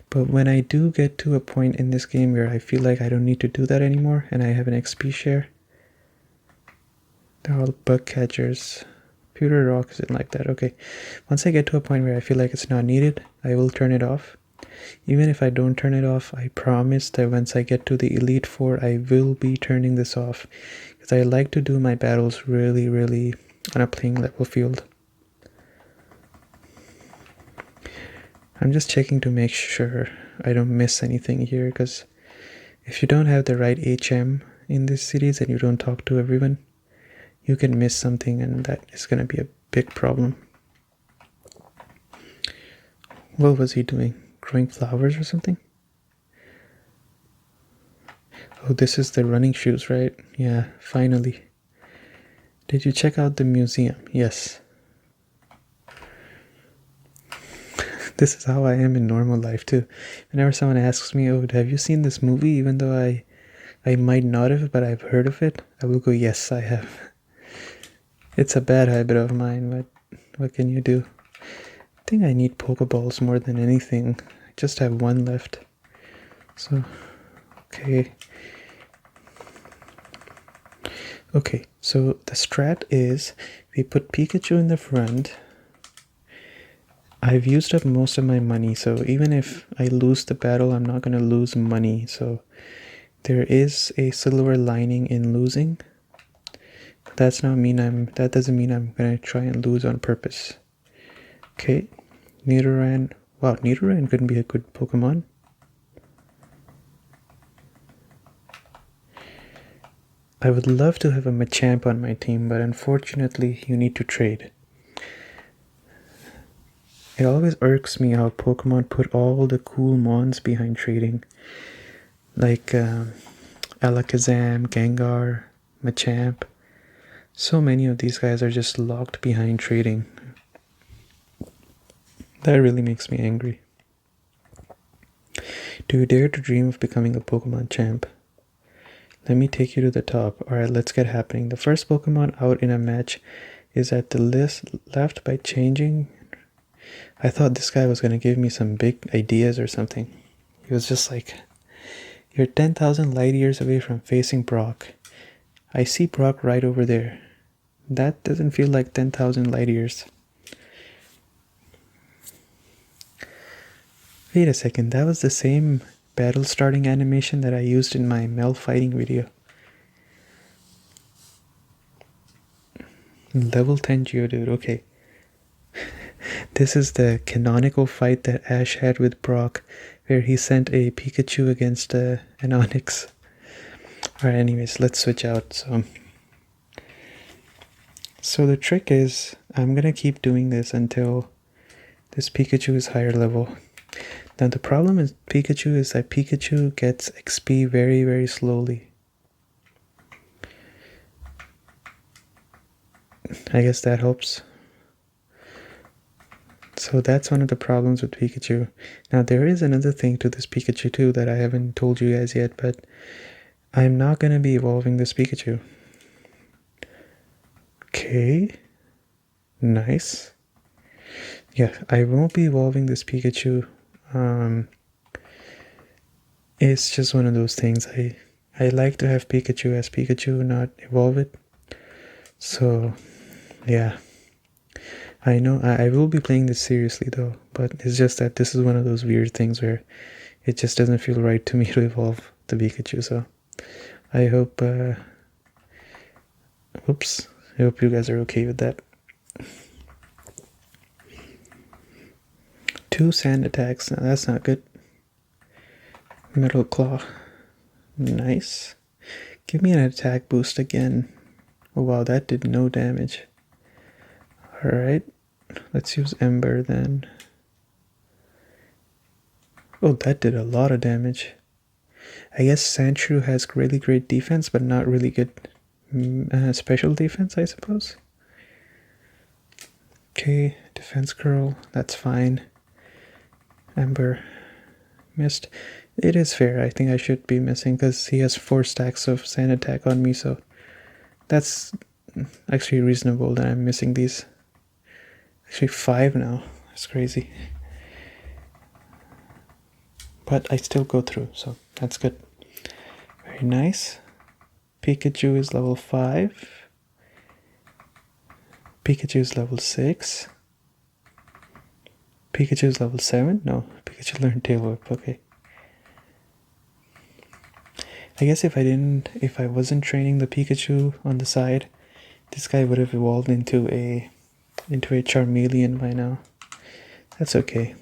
S1: But when I do get to a point in this game where I feel like I don't need to do that anymore and I have an XP share, they're all bug catchers. Pewter Rock isn't like that. Okay, once I get to a point where I feel like it's not needed, I will turn it off. Even if I don't turn it off, I promise that once I get to the Elite Four, I will be turning this off. Because I like to do my battles really, really on a playing level field. I'm just checking to make sure I don't miss anything here, because if you don't have the right HM in this series and you don't talk to everyone, you can miss something and that is going to be a big problem. What was he doing? Growing flowers or something? Oh, this is the running shoes, right? Yeah, finally. Did you check out the museum? Yes. This is how I am in normal life too. Whenever someone asks me, oh, have you seen this movie? Even though I might not have, but I've heard of it, I will go, yes, I have. It's a bad habit of mine, but what can you do? I think I need Pokeballs more than anything. I just have one left. So, okay. Okay, so the strat is we put Pikachu in the front. I've used up most of my money, so even if I lose the battle, I'm not going to lose money. So there is a silver lining in losing. That doesn't mean I'm going to try and lose on purpose. Okay, Nidoran. Wow, Nidoran could be a good Pokemon. I would love to have a Machamp on my team, but unfortunately you need to trade. It always irks me how Pokemon put all the cool mons behind trading. Like Alakazam, Gengar, Machamp. So many of these guys are just locked behind trading. That really makes me angry. Do you dare to dream of becoming a Pokemon champ? Let me take you to the top. Alright, let's get happening. The first Pokemon out in a match is at the left by changing. I thought this guy was going to give me some big ideas or something. He was just like, you're 10,000 light years away from facing Brock. I see Brock right over there. That doesn't feel like 10,000 light years. Wait a second, that was the same battle starting animation that I used in my Mel fighting video. Level 10 Geodude, okay. This is the canonical fight that Ash had with Brock, where he sent a Pikachu against an Onix. Alright, anyways, let's switch out. So the trick is, I'm gonna keep doing this until this Pikachu is higher level. Now the problem with Pikachu is that Pikachu gets XP very, very slowly. I guess that helps. So that's one of the problems with Pikachu. Now there is another thing to this Pikachu too that I haven't told you guys yet, but I'm not gonna be evolving this Pikachu. Okay. Nice. Yeah, I won't be evolving this Pikachu. It's just one of those things. I like to have Pikachu as Pikachu, not evolve it. So, yeah. I know I will be playing this seriously though, but it's just that this is one of those weird things where it just doesn't feel right to me to evolve the Pikachu. So, I hope, oops, I hope you guys are okay with that. 2 sand attacks, now that's not good. Metal Claw, nice. Give me an attack boost again. Oh wow, that did no damage. Alright, let's use Ember then. Oh, that did a lot of damage. I guess Sandshrew has really great defense, but not really good special defense, I suppose. Okay, Defense Curl, that's fine. Ember, missed. It is fair, I think I should be missing because he has 4 stacks of Sand Attack on me, so that's actually reasonable that I'm missing these. Actually 5 now, that's crazy. But I still go through, so that's good. Very nice. Pikachu is level 5. Pikachu is level 6. Pikachu is level 7? No, Pikachu learned Tail Whip, okay. I guess if I wasn't training the Pikachu on the side, this guy would have evolved into a Charmeleon by now. That's okay.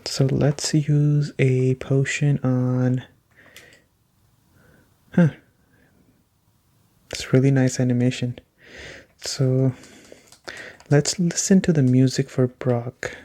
S1: So let's use a potion on... Huh. It's really nice animation. So let's listen to the music for Brock.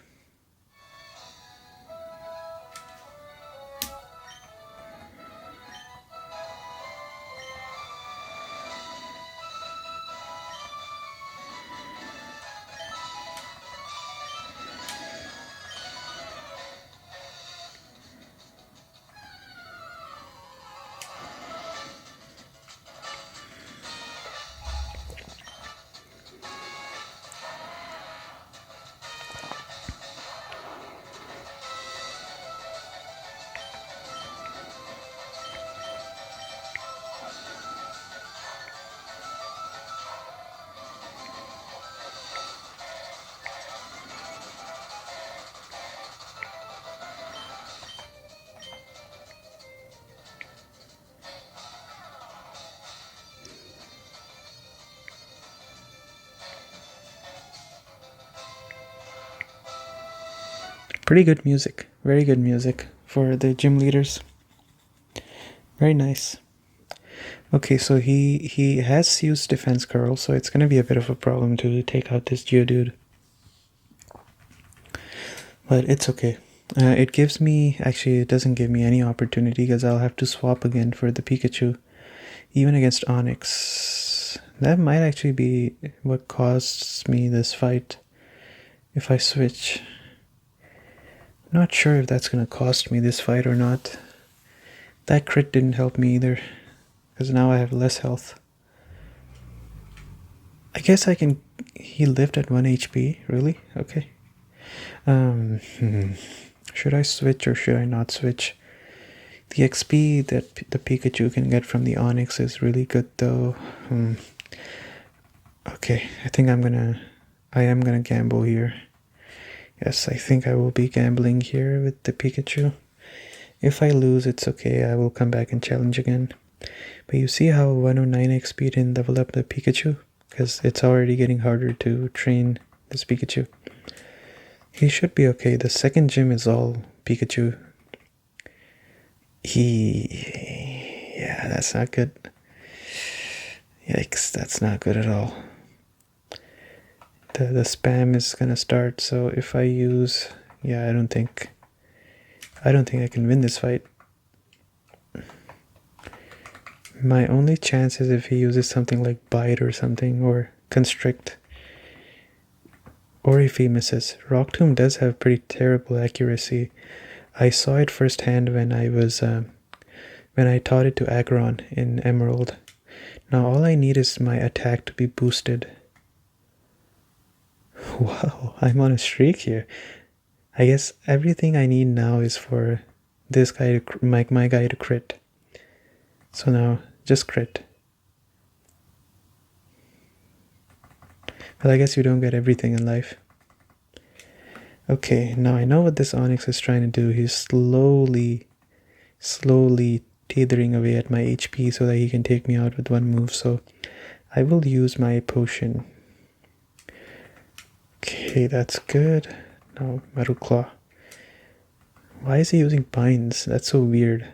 S1: Pretty good music, very good music for the gym leaders. Very nice. Okay, so he has used Defense Curl, so it's gonna be a bit of a problem to take out this Geodude. But it's okay. It gives me, actually it doesn't give me any opportunity because I'll have to swap again for the Pikachu, even against Onix. That might actually be what costs me this fight if I switch. Not sure if that's gonna cost me this fight or not. That crit didn't help me either, because now I have less health. I guess I can... He lived at 1 HP, really? Okay. Should I switch or should I not switch? The XP that the Pikachu can get from the Onix is really good though. Okay, I think I am gonna gamble here. Yes, I think I will be gambling here with the Pikachu. If I lose, it's okay, I will come back and challenge again. But you see how 109 XP didn't level up the Pikachu? Because it's already getting harder to train this Pikachu. He should be okay. The second gym is all Pikachu. Yeah, that's not good. Yikes, that's not good at all. The spam is gonna start, so if I use... Yeah, I don't think I can win this fight. My only chance is if he uses something like Bite or something, or Constrict. Or if he misses. Rock Tomb does have pretty terrible accuracy. I saw it firsthand when I was when I taught it to Aggron in Emerald. Now all I need is my attack to be boosted. Wow, I'm on a streak here. I guess everything I need now is for this guy to my guy to crit. So now just crit. Well, I guess you don't get everything in life. Okay, now I know what this Onyx is trying to do. He's slowly teetering away at my HP so that he can take me out with one move. So I will use my potion. Okay, that's good. Now Metal Claw. Why is he using binds? That's so weird.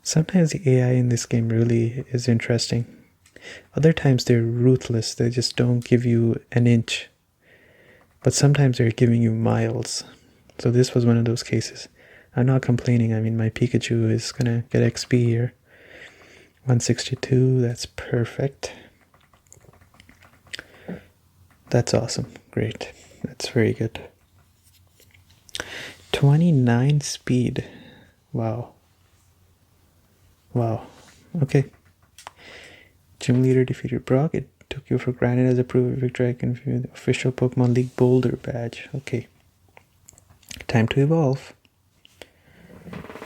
S1: Sometimes the AI in this game really is interesting. Other times they're ruthless. They just don't give you an inch. But sometimes they're giving you miles. So this was one of those cases. I'm not complaining. I mean, my Pikachu is gonna get XP here. 162, that's perfect. That's awesome. Great. That's very good. 29 speed. Wow. Wow. Okay. Gym leader defeated Brock. It took you for granted as a proof of victory. I can view the official Pokemon League Boulder badge. Okay. Time to evolve.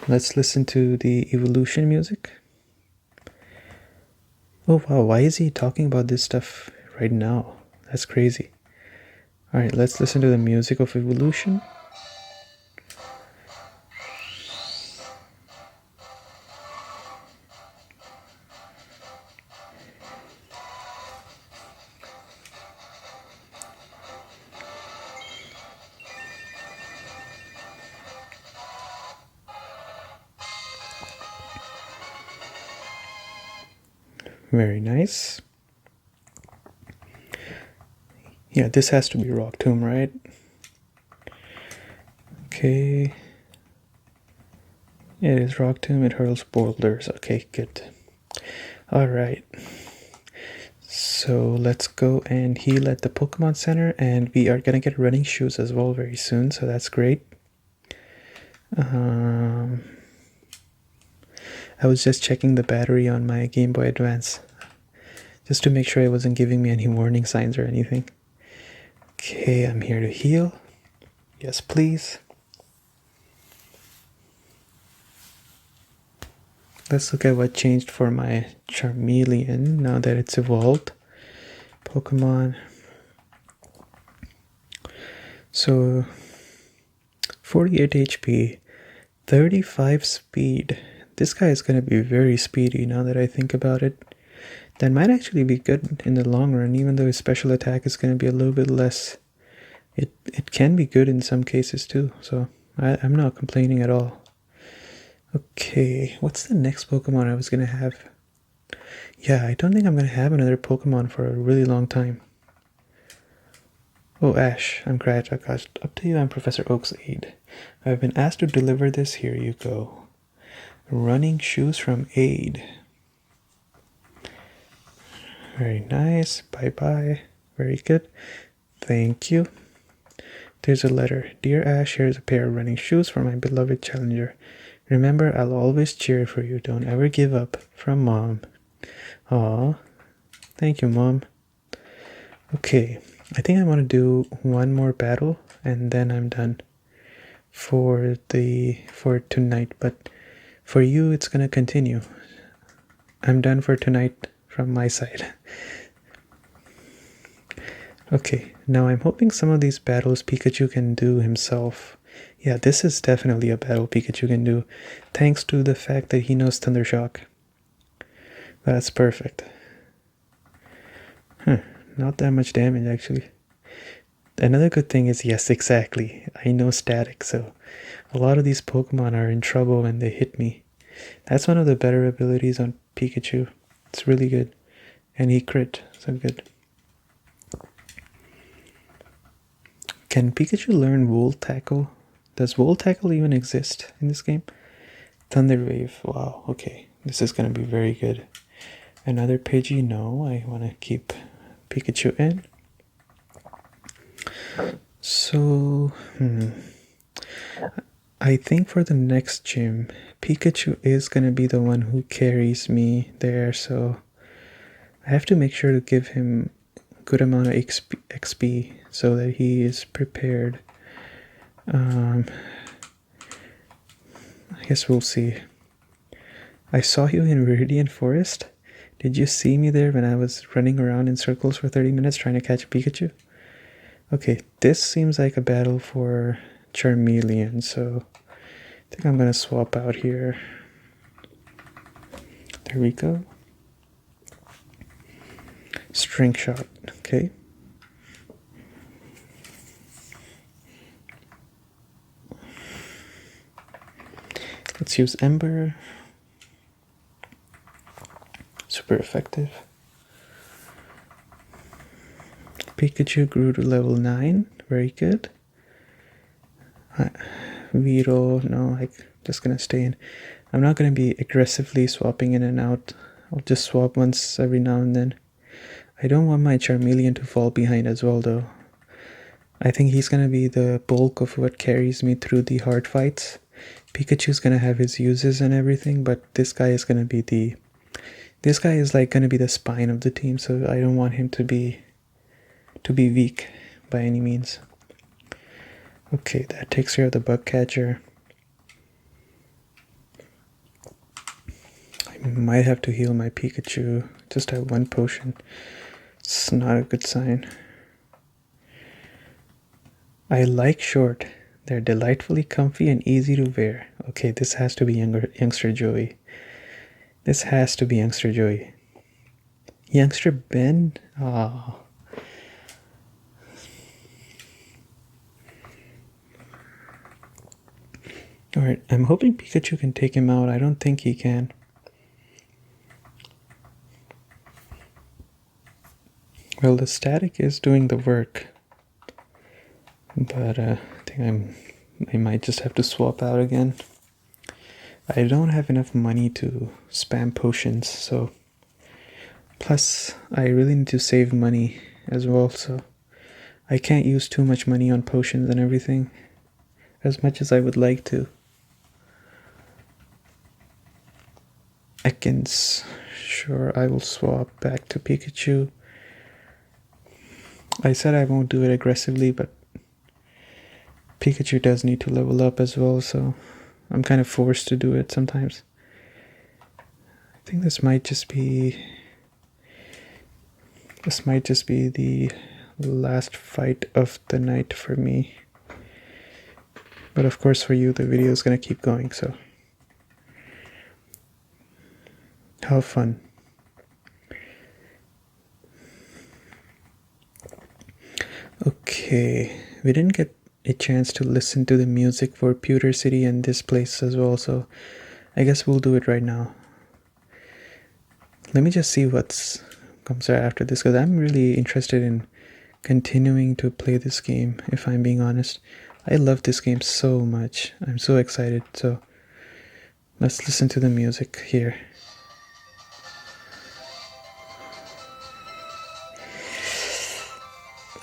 S1: Let's listen to the evolution music. Oh wow, why is he talking about this stuff right now? That's crazy. Alright, let's listen to the music of evolution. Very nice. Yeah, this has to be Rock Tomb, right? Okay. It is Rock Tomb, it hurls boulders. Okay, good. Alright. So let's go and heal at the Pokemon Center, and we are gonna get running shoes as well very soon, so that's great. I was just checking the battery on my Game Boy Advance just to make sure it wasn't giving me any warning signs or anything. Okay, I'm here to heal. Yes, please. Let's look at what changed for my Charmeleon now that it's evolved. Pokemon. So, 48 HP, 35 speed. This guy is going to be very speedy now that I think about it. That might actually be good in the long run, even though his special attack is going to be a little bit less. It can be good in some cases too, so I'm not complaining at all. Okay, what's the next Pokemon I was going to have? Yeah, I don't think I'm going to have another Pokemon for a really long time. Oh, Ash, I'm glad I got up to you. I'm Professor Oak's aide. I've been asked to deliver this. Here you go. Running shoes from Aid. Very nice. Bye-bye. Very good. Thank you. There's a letter. Dear Ash, here's a pair of running shoes for my beloved challenger. Remember, I'll always cheer for you. Don't ever give up. From Mom. Aw. Thank you, Mom. Okay. I think I want to do one more battle and then I'm done for tonight, but for you it's gonna continue. I'm done for tonight from my side. Okay, now I'm hoping some of these battles Pikachu can do himself. Yeah, this is definitely a battle Pikachu can do, thanks to the fact that he knows Thunder Shock. That's perfect. Not that much damage actually. another good thing is, yes, exactly. I know static, so a lot of these Pokemon are in trouble when they hit me. That's one of the better abilities on Pikachu. It's really good. And he crit, so good. Can Pikachu learn Volt Tackle? Does Volt Tackle even exist in this game? Thunder Wave, wow, okay. This is gonna be very good. Another Pidgey, no, I wanna keep Pikachu in. So, I think for the next gym, Pikachu is gonna be the one who carries me there, so I have to make sure to give him a good amount of XP so that he is prepared. I guess we'll see. I saw you in Viridian Forest. Did you see me there when I was running around in circles for 30 minutes trying to catch a Pikachu? Okay, this seems like a battle for Charmeleon, so I think I'm gonna swap out here. There we go. Strength shot, okay. Let's use Ember. Super effective. Pikachu grew to level 9. Very good. Vito, no, I'm just gonna stay in. I'm not gonna be aggressively swapping in and out. I'll just swap once every now and then. I don't want my Charmeleon to fall behind as well, though. I think he's gonna be the bulk of what carries me through the hard fights. Pikachu's gonna have his uses and everything, but this guy is gonna be this guy is like gonna be the spine of the team, so I don't want him to be weak by any means. Okay, that takes care of the bug catcher. I might have to heal my Pikachu. Just have one potion. It's not a good sign. I like short. They're delightfully comfy and easy to wear. Okay, this has to be youngster Joey. This has to be youngster Joey. Youngster Ben? Oh. Alright, I'm hoping Pikachu can take him out. I don't think he can. Well, the static is doing the work. But I think I might just have to swap out again. I don't have enough money to spam potions, so plus I really need to save money as well, so I can't use too much money on potions and everything as much as I would like to. Ekans, sure, I will swap back to Pikachu. I said I won't do it aggressively, but Pikachu does need to level up as well, so I'm kind of forced to do it sometimes. I think this might just be the last fight of the night for me. But of course for you the video is gonna keep going, so have fun. Okay, we didn't get a chance to listen to the music for Pewter City and this place as well, so I guess we'll do it right now. Let me just see what comes right after this, because I'm really interested in continuing to play this game, if I'm being honest. I love this game so much. I'm so excited, so let's listen to the music here.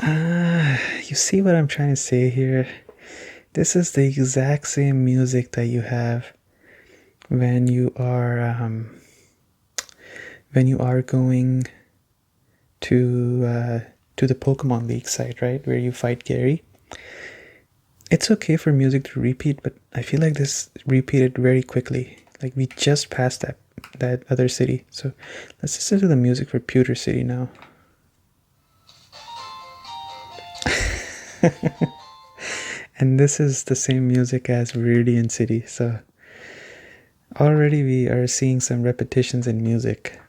S1: You see what I'm trying to say here? This is the exact same music that you have when you are going to the Pokemon League site, right, where you fight Gary. It's okay for music to repeat, but I feel like this repeated very quickly. Like we just passed that other city, so let's listen to the music for Pewter City now. And this is the same music as Viridian City, so already we are seeing some repetitions in music.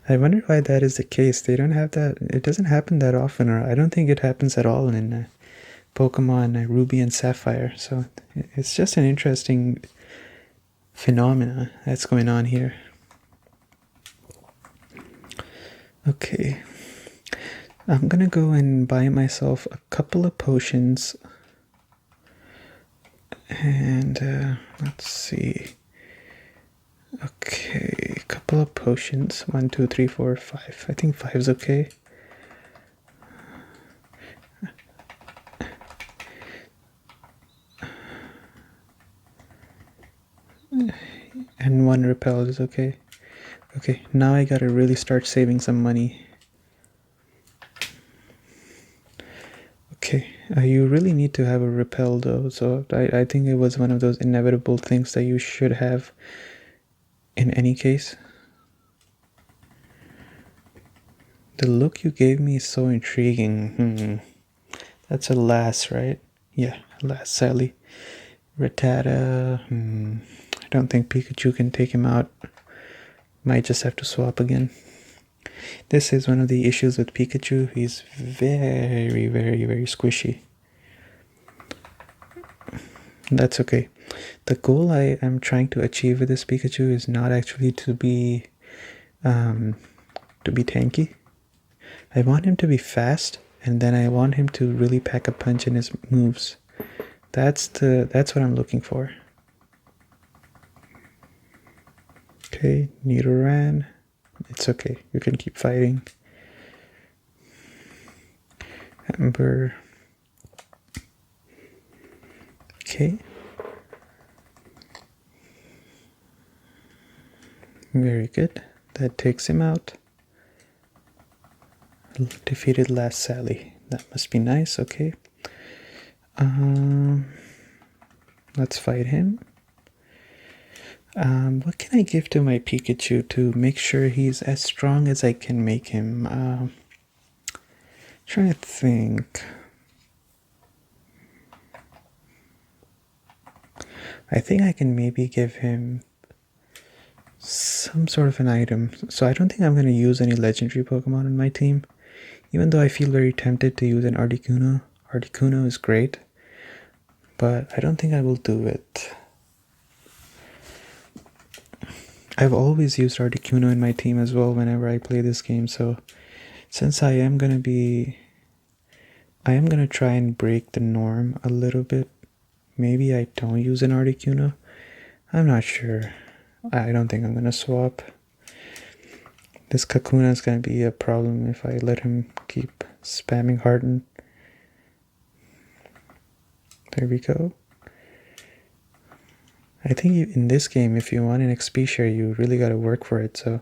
S1: I wonder why that is the case. They don't have that. It doesn't happen that often, or I don't think it happens at all in Pokemon Ruby and Sapphire. So it's just an interesting phenomena that's going on here. Okay, I'm gonna go and buy myself a couple of potions, and let's see. Okay, a couple of potions. 1, 2, 3, 4, 5. I think 5 is okay. And 1 repel is okay. Okay, now I gotta really start saving some money. Okay, you really need to have a repel though, so I think it was one of those inevitable things that you should have in any case. The look you gave me is so intriguing. That's a lass, right? Yeah, lass Sally. Rattata. I don't think Pikachu can take him out. Might just have to swap again. This is one of the issues with Pikachu. He's very, very, very squishy. That's okay. The goal I am trying to achieve with this Pikachu is not actually to be tanky. I want him to be fast, and then I want him to really pack a punch in his moves. That's what I'm looking for. Okay, Nidoran. It's okay. You can keep fighting. Ember. Okay. Very good. That takes him out. Defeated last Sally. That must be nice. Okay. Let's fight him. What can I give to my Pikachu to make sure he's as strong as I can make him? Trying to think. I think I can maybe give him some sort of an item. So I don't think I'm going to use any legendary Pokemon in my team. Even though I feel very tempted to use an Articuno. Articuno is great. But I don't think I will do it. I've always used Articuno in my team as well whenever I play this game. So since I am going to try and break the norm a little bit. Maybe I don't use an Articuno. I'm not sure. I don't think I'm going to swap. This Kakuna is going to be a problem if I let him keep spamming Harden. There we go. I think in this game, if you want an XP share, you really got to work for it. So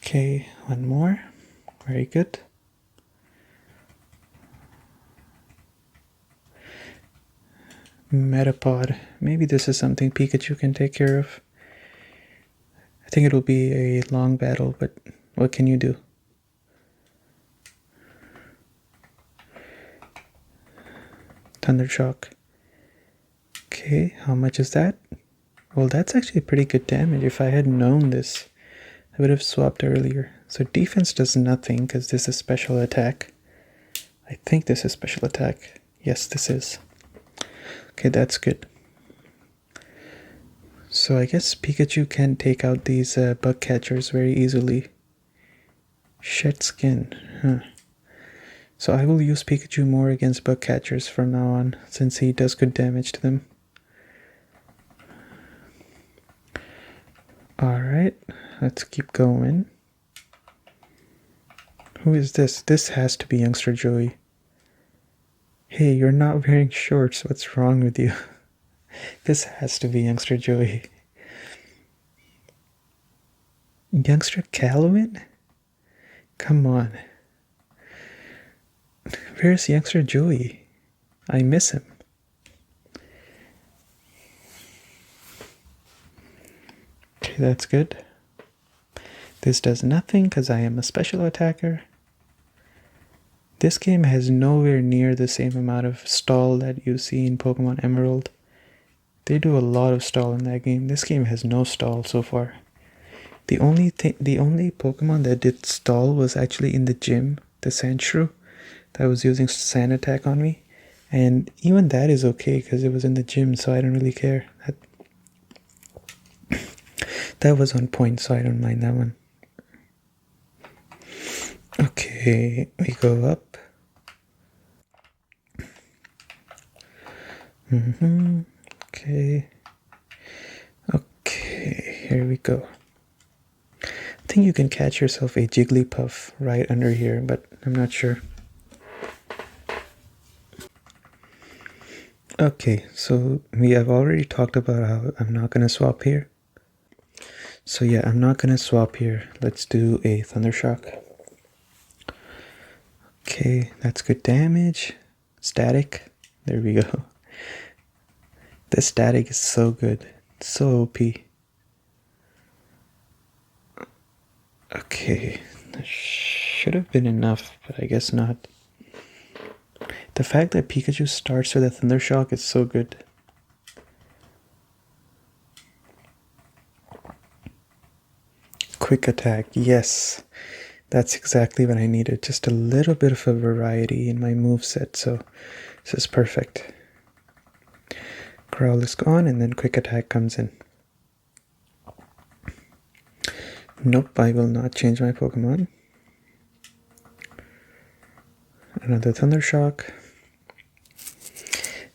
S1: okay, one more. Very good. Metapod. Maybe this is something Pikachu can take care of. I think it'll be a long battle, but what can you do? Thundershock. Okay, how much is that? Well, that's actually pretty good damage. If I had known this, I would have swapped earlier. So defense does nothing because this is special attack. I think this is special attack. Yes, this is. Okay, that's good. So I guess Pikachu can take out these bug catchers very easily. Shed skin. Huh. So I will use Pikachu more against bug catchers from now on, since he does good damage to them. Alright, let's keep going. Who is this? This has to be Youngster Joey. Hey, you're not wearing shorts. What's wrong with you? This has to be Youngster Joey. Youngster Calvin? Come on. Where's Youngster Joey? I miss him. Okay, that's good. This does nothing because I am a special attacker. This game has nowhere near the same amount of stall that you see in Pokemon Emerald. They do a lot of stall in that game. This game has no stall so far. The only Pokemon that did stall was actually in the gym, the Sandshrew, that was using Sand Attack on me. And even that is okay because it was in the gym, so I don't really care. That was on point, so I don't mind that one. Okay, we go up. Okay. Okay, here we go. I think you can catch yourself a Jigglypuff right under here, but I'm not sure. Okay, so we have already talked about how I'm not going to swap here. So yeah, I'm not going to swap here. Let's do a Thundershock. Okay, that's good damage. Static. There we go. The static is so good. So OP. Okay, that should have been enough, but I guess not. The fact that Pikachu starts with a Thundershock is so good. Quick attack, yes. That's exactly what I needed. Just a little bit of a variety in my moveset, so this is perfect. Growl is gone, and then quick attack comes in. Nope, I will not change my Pokemon. Another Thundershock.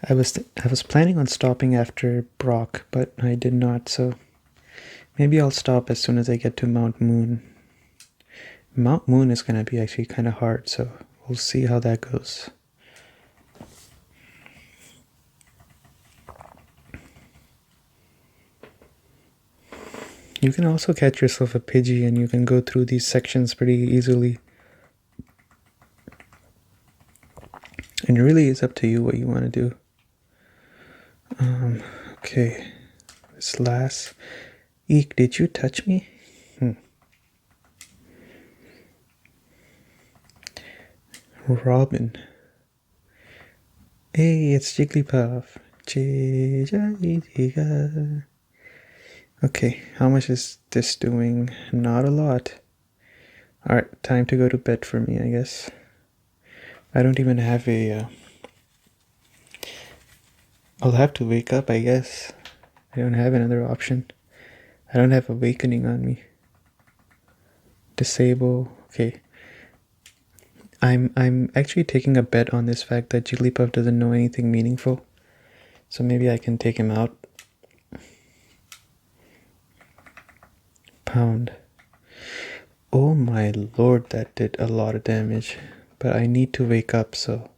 S1: I was planning on stopping after Brock, but I did not, so maybe I'll stop as soon as I get to Mount Moon. Mount Moon is going to be actually kind of hard, so we'll see how that goes. You can also catch yourself a Pidgey and you can go through these sections pretty easily. And it really is up to you what you want to do. Okay, this last... Eek, did you touch me? Robin. Hey, it's Jigglypuff. Okay, how much is this doing? Not a lot. Alright, time to go to bed for me, I guess. I don't even have a... I'll have to wake up, I guess. I don't have another option. I don't have Awakening on me. Disable. Okay. I'm actually taking a bet on this fact that Jigglypuff doesn't know anything meaningful. So maybe I can take him out. Pound. Oh my lord, that did a lot of damage. But I need to wake up, so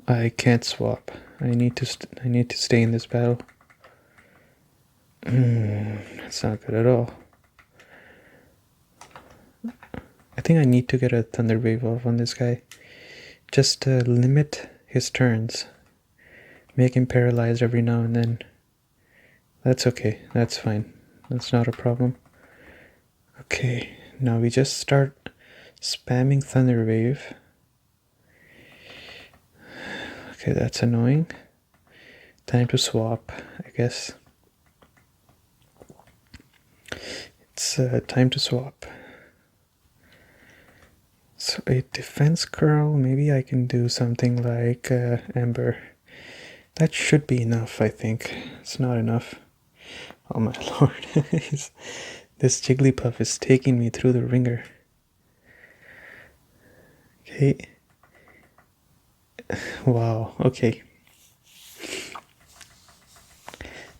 S1: I can't swap. I need to stay in this battle. That's not good at all. I think I need to get a Thunder Wave off on this guy. Just to limit his turns. Make him paralyzed every now and then. That's okay. That's fine. That's not a problem. Okay, now we just start spamming Thunder Wave. Okay, that's annoying. Time to swap, I guess. It's time to swap. So a defense curl, maybe I can do something like Ember. That should be enough, I think. It's not enough. Oh my lord. This Jigglypuff is taking me through the ringer. Okay. Wow, okay.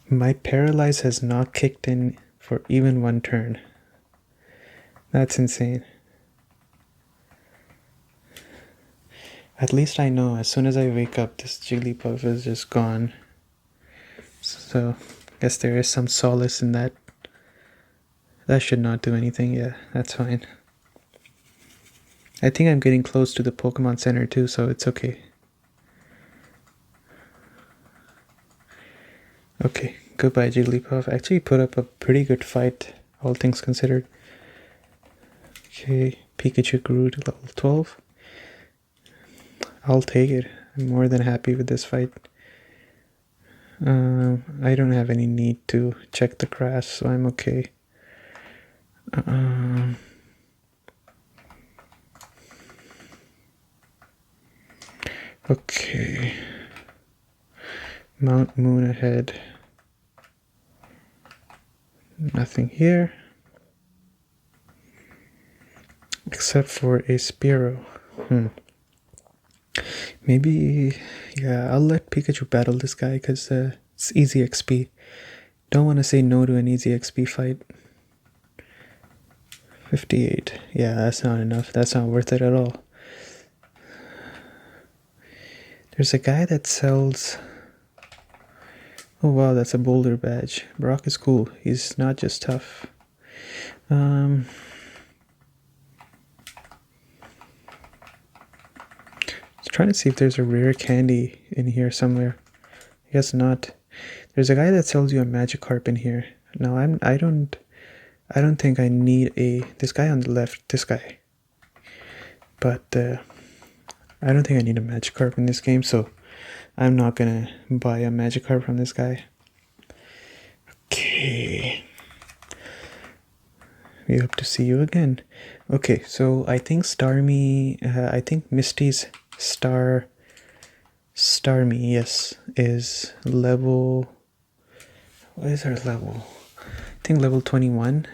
S1: My Paralyze has not kicked in for even one turn. That's insane. At least I know as soon as I wake up, this Jigglypuff is just gone. So, I guess there is some solace in that. That should not do anything. Yeah, that's fine. I think I'm getting close to the Pokemon Center too, so it's okay. Okay, goodbye Jigglypuff. Actually put up a pretty good fight, all things considered. Okay, Pikachu grew to level 12. I'll take it. I'm more than happy with this fight. I don't have any need to check the grass, so I'm okay. Okay. Mount Moon ahead. Nothing here. Except for a Spearow. Maybe, yeah, I'll let Pikachu battle this guy because it's easy XP. Don't want to say no to an easy XP fight. 58. Yeah, that's not enough. That's not worth it at all. There's a guy that sells... Oh wow, that's a boulder badge. Brock is cool. He's not just tough. Trying to see if there's a rare candy in here somewhere. I guess not. There's a guy that sells you a Magikarp in here. Now I don't think I need this guy on the left, this guy. But I don't think I need a Magikarp in this game, so I'm not gonna buy a Magikarp from this guy. Okay. We hope to see you again. Okay, so I think I think Misty's Starmie, yes, is level... What is her level? I think level 21.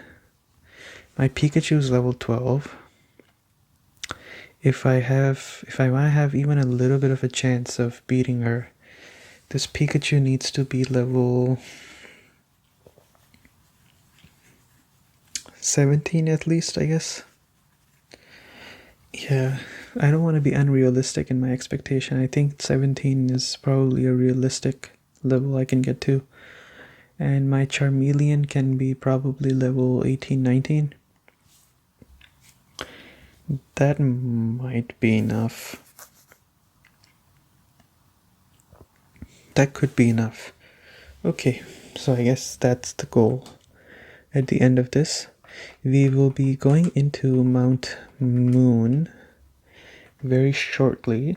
S1: My Pikachu is level 12. If I want to have even a little bit of a chance of beating her, this Pikachu needs to be level 17 at least, I guess. Yeah, I don't want to be unrealistic in my expectation. I think 17 is probably a realistic level I can get to. And my Charmeleon can be probably level 18, 19. That might be enough. That could be enough. Okay, so I guess that's the goal. At the end of this, we will be going into Mount Moon very shortly.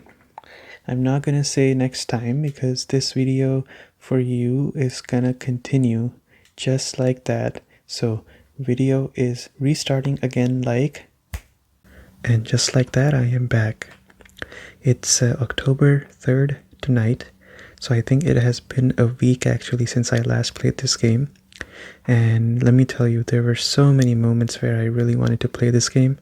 S1: I'm not gonna say next time because this video for you is gonna continue just like that. So video is restarting again, and just like that I am back. It's October 3rd tonight, so I think it has been a week actually since I last played this game. And let me tell you, there were so many moments where I really wanted to play this game,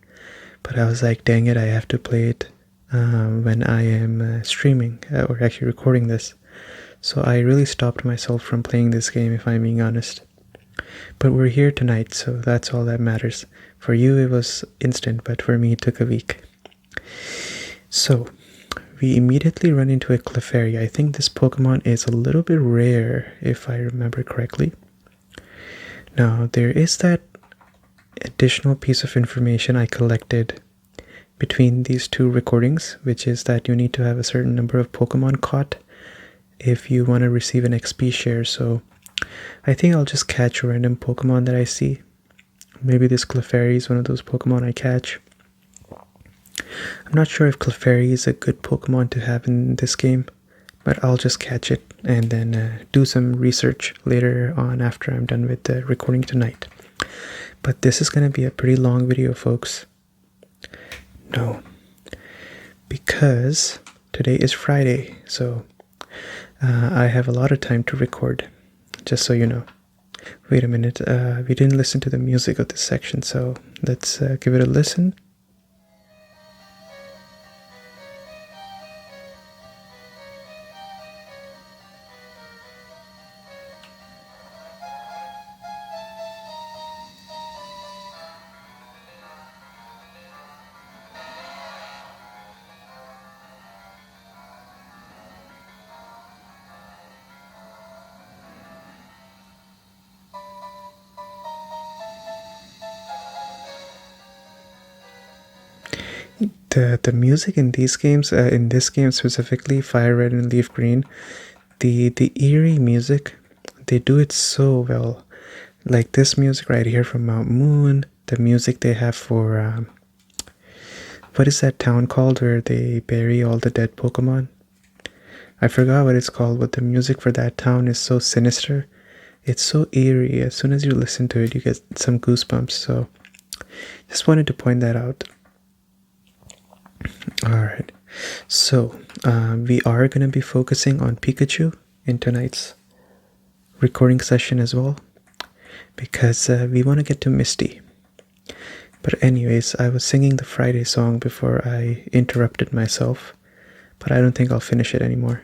S1: but I was like, dang it, I have to play it when I am streaming or actually recording this. So I really stopped myself from playing this game, if I'm being honest. But we're here tonight, so that's all that matters. For you it was instant, but for me it took a week. So we immediately run into a Clefairy. I think this Pokemon is a little bit rare, if I remember correctly. Now there is that additional piece of information I collected between these two recordings, which is that you need to have a certain number of Pokemon caught if you want to receive an XP share. So I think I'll just catch a random Pokemon that I see. Maybe this Clefairy is one of those Pokemon I catch. I'm not sure if Clefairy is a good Pokemon to have in this game, but I'll just catch it and then do some research later on after I'm done with the recording tonight. But this is going to be a pretty long video, folks. No, because today is Friday, so I have a lot of time to record, just so you know. Wait a minute, we didn't listen to the music of this section, so let's give it a listen. The music in these games, in this game specifically, Fire Red and Leaf Green, the eerie music, they do it so well. Like this music right here from Mount Moon, the music they have for what is that town called where they bury all the dead Pokemon? I forgot what it's called, but the music for that town is so sinister. It's so eerie. As soon as you listen to it, you get some goosebumps. So just wanted to point that out. Alright, so we are going to be focusing on Pikachu in tonight's recording session as well, because we want to get to Misty. But anyways, I was singing the Friday song before I interrupted myself, but I don't think I'll finish it anymore.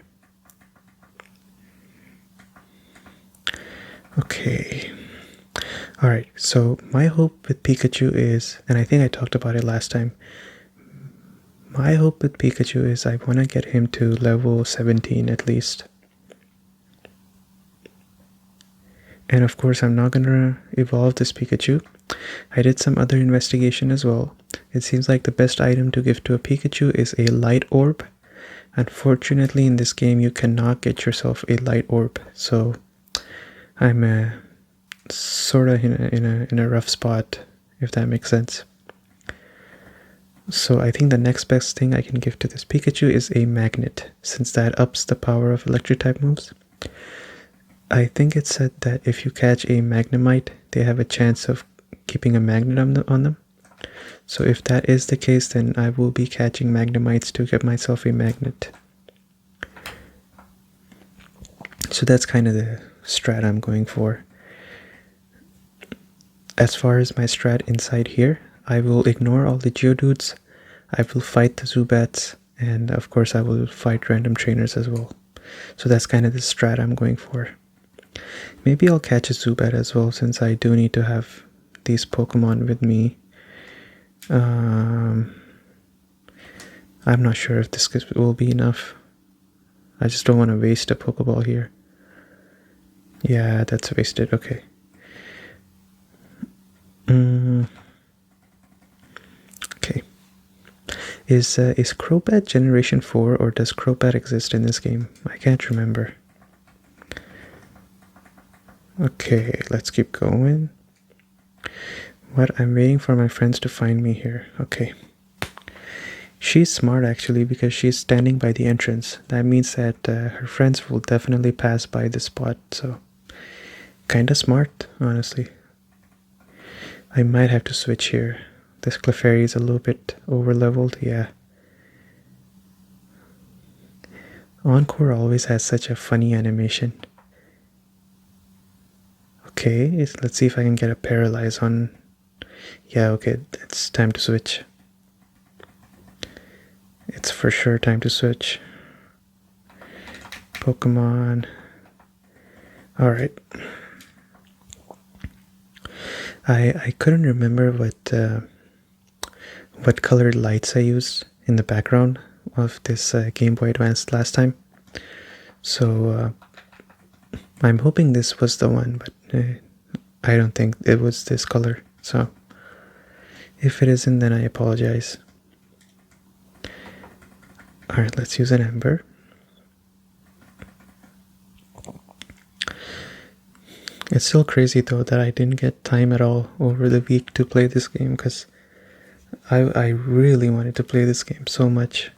S1: Okay. Alright, so my hope with Pikachu is, and I think I talked about it last time, my hope with Pikachu is I want to get him to level 17 at least. And of course, I'm not going to evolve this Pikachu. I did some other investigation as well. It seems like the best item to give to a Pikachu is a light orb. Unfortunately, in this game, you cannot get yourself a light orb. So I'm sort of in a rough spot, if that makes sense. So I think the next best thing I can give to this Pikachu is a magnet, since that ups the power of electric type moves. I think it said that if you catch a Magnemite, they have a chance of keeping a magnet on them. So if that is the case, then I will be catching Magnemites to get myself a magnet. So that's kind of the strat I'm going for. As far as my strat inside here, I will ignore all the Geodudes, I will fight the Zubats, and of course I will fight random trainers as well. So that's kind of the strat I'm going for. Maybe I'll catch a Zubat as well, since I do need to have these Pokemon with me. I'm not sure if this will be enough. I just don't want to waste a Pokeball here. Yeah, that's wasted. Okay. Okay. Is Crobat Generation 4, or does Crobat exist in this game? I can't remember. Okay, let's keep going. What? I'm waiting for my friends to find me here. Okay. She's smart actually, because she's standing by the entrance. That means that her friends will definitely pass by the spot. So, kinda smart, honestly. I might have to switch here. This Clefairy is a little bit over-leveled, yeah. Encore always has such a funny animation. Okay, let's see if I can get a Paralyze on... Yeah, okay, it's time to switch. It's for sure time to switch. Pokemon. Alright. I couldn't remember what colored lights I used in the background of this Game Boy Advance last time. So I'm hoping this was the one, but I don't think it was this color. So if it isn't, then I apologize. Alright, let's use an Ember. It's still crazy though that I didn't get time at all over the week to play this game, because I really wanted to play this game so much.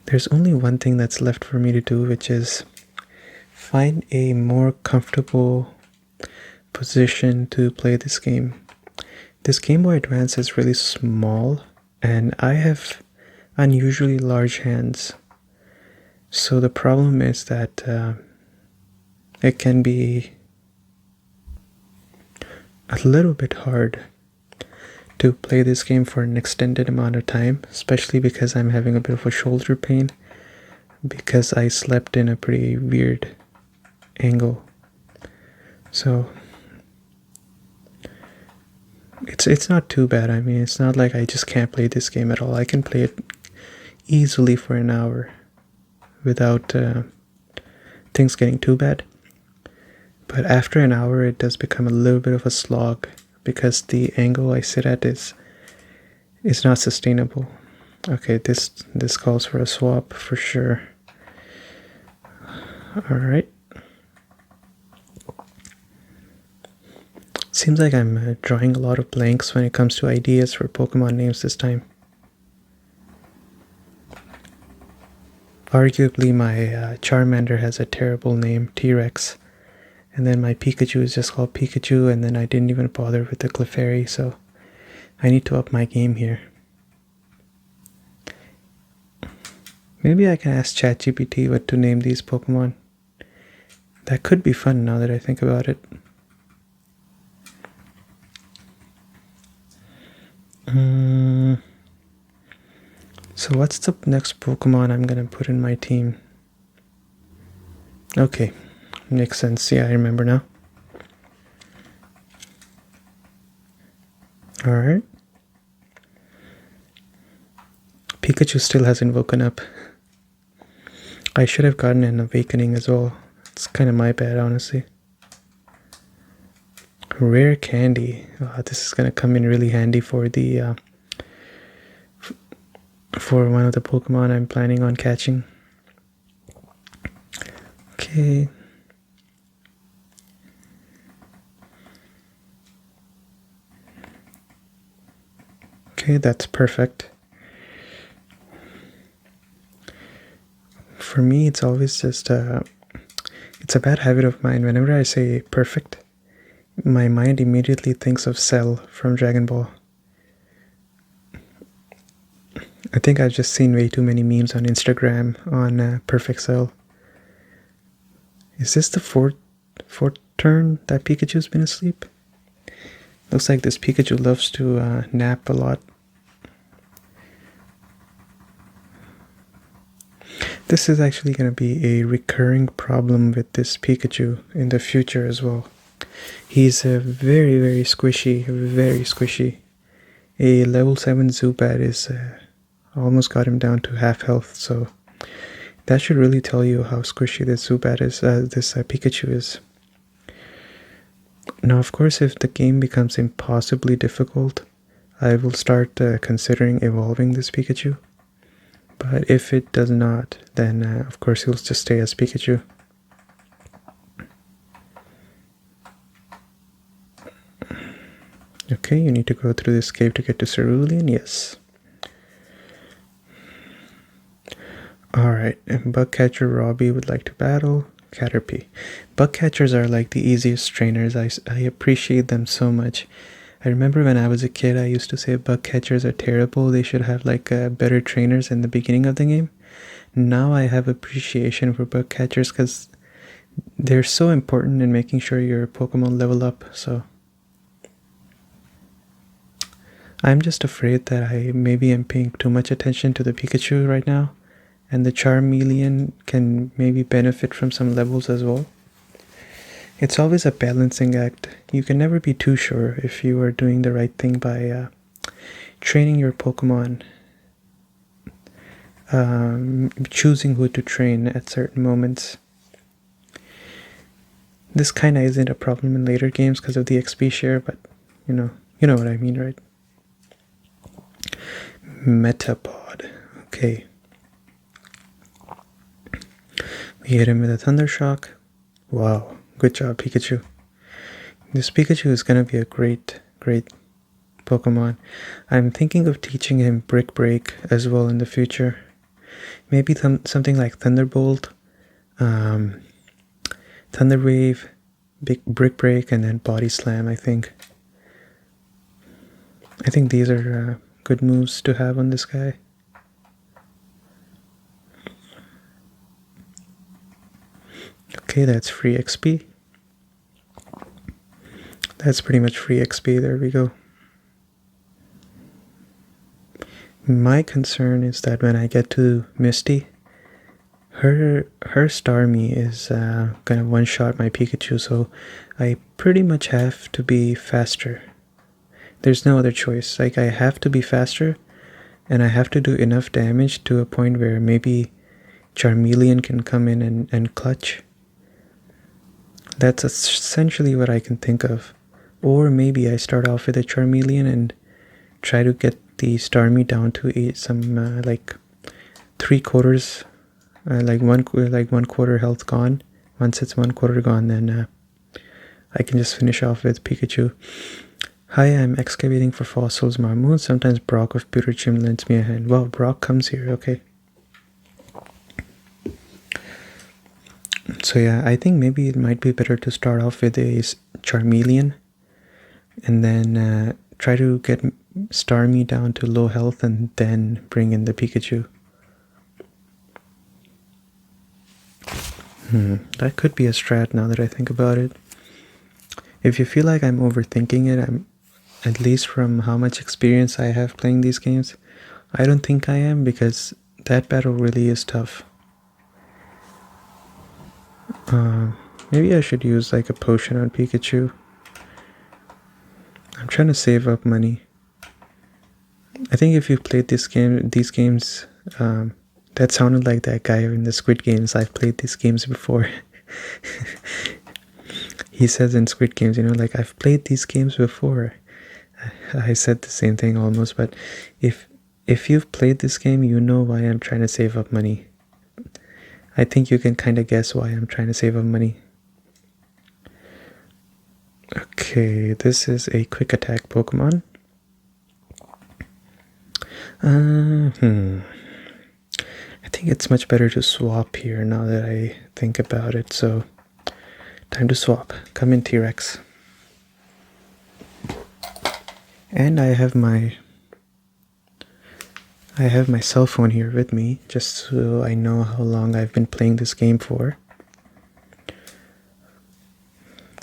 S1: There's only one thing that's left for me to do, which is find a more comfortable position to play this game. This Game Boy Advance is really small, and I have unusually large hands. So the problem is that it can be a little bit hard to play this game for an extended amount of time, especially because I'm having a bit of a shoulder pain because I slept in a pretty weird angle. So it's not too bad. I mean, it's not like I just can't play this game at all. I can play it easily for an hour without things getting too bad. But after an hour, it does become a little bit of a slog, because the angle I sit at is not sustainable. Okay, this calls for a swap for sure. Alright. Seems like I'm drawing a lot of blanks when it comes to ideas for Pokemon names this time. Arguably, my Charmander has a terrible name, T-Rex. And then my Pikachu is just called Pikachu, and then I didn't even bother with the Clefairy, so I need to up my game here. Maybe I can ask ChatGPT what to name these Pokemon. That could be fun now that I think about it. So what's the next Pokemon I'm gonna put in my team? Okay, makes sense. Yeah, I remember now. Alright. Pikachu still hasn't woken up. I should have gotten an awakening as well. It's kind of my bad, honestly. Rare candy. Oh, this is gonna come in really handy for the for one of the Pokemon I'm planning on catching. Okay. Okay, that's perfect. For me, it's always just it's a bad habit of mine. Whenever I say perfect, my mind immediately thinks of Cell from Dragon Ball. I think I've just seen way too many memes on Instagram on Perfect Cell. Is this the fourth turn that Pikachu's been asleep? Looks like this Pikachu loves to nap a lot. This is actually going to be a recurring problem with this Pikachu in the future as well. He's a very, very squishy, very squishy. A level 7 Zubat is almost got him down to half health, so that should really tell you how squishy this Zubat is, this Pikachu is. Now, of course, if the game becomes impossibly difficult, I will start considering evolving this Pikachu. But if it does not, then of course he'll just stay as Pikachu. Okay, you need to go through this cave to get to Cerulean, yes. Alright, and Bugcatcher Robbie would like to battle Caterpie. Bugcatchers are like the easiest trainers. I appreciate them so much. I remember when I was a kid, I used to say Bugcatchers are terrible. They should have like better trainers in the beginning of the game. Now I have appreciation for Bugcatchers because they're so important in making sure your Pokemon level up. So I'm just afraid that I maybe am paying too much attention to the Pikachu right now, and the Charmeleon can maybe benefit from some levels as well. It's always a balancing act. You can never be too sure if you are doing the right thing by training your Pokemon, choosing who to train at certain moments. This kind of isn't a problem in later games because of the XP share, but you know what I mean, right? Metapod. Okay. We hit him with a Thunder Shock. Wow. Good job, Pikachu. This Pikachu is going to be a great Pokemon. I'm thinking of teaching him Brick Break as well in the future. Maybe something like Thunderbolt, Thunder Wave, Brick Break, and then Body Slam, I think. I think these are good moves to have on this guy. Okay, that's free XP. That's pretty much free XP, there we go. My concern is that when I get to Misty, her Starmie is gonna one-shot my Pikachu, so I pretty much have to be faster. There's no other choice. Like, I have to be faster, and I have to do enough damage to a point where maybe Charmeleon can come in and clutch. That's essentially what I can think of. Or maybe I start off with a Charmeleon and try to get the Starmie down to some like 3/4, like one quarter health gone. Once it's 1/4 gone, then I can just finish off with Pikachu. Hi, I'm excavating for fossils, Marmoon. Sometimes Brock of Pewter Gym lends me a hand. Wow, Brock comes here, okay. So yeah, I think maybe it might be better to start off with a Charmeleon and then try to get Starmie down to low health and then bring in the Pikachu. That could be a strat now that I think about it. If you feel like I'm overthinking it, I'm, at least from how much experience I have playing these games, I don't think I am, because that battle really is tough. Maybe I should use like a potion on Pikachu. I'm trying to save up money. I think if you've played these games, that sounded like that guy in the Squid Games. I've played these games before. He says in Squid Games, you know, like, I've played these games before. I said the same thing almost, but if you've played this game, you know why I'm trying to save up money. I think you can kind of guess why I'm trying to save up money. Okay, this is a quick attack Pokemon. I think it's much better to swap here now that I think about it, so time to swap. Come in, T-Rex. And I have my cell phone here with me, just so I know how long I've been playing this game for.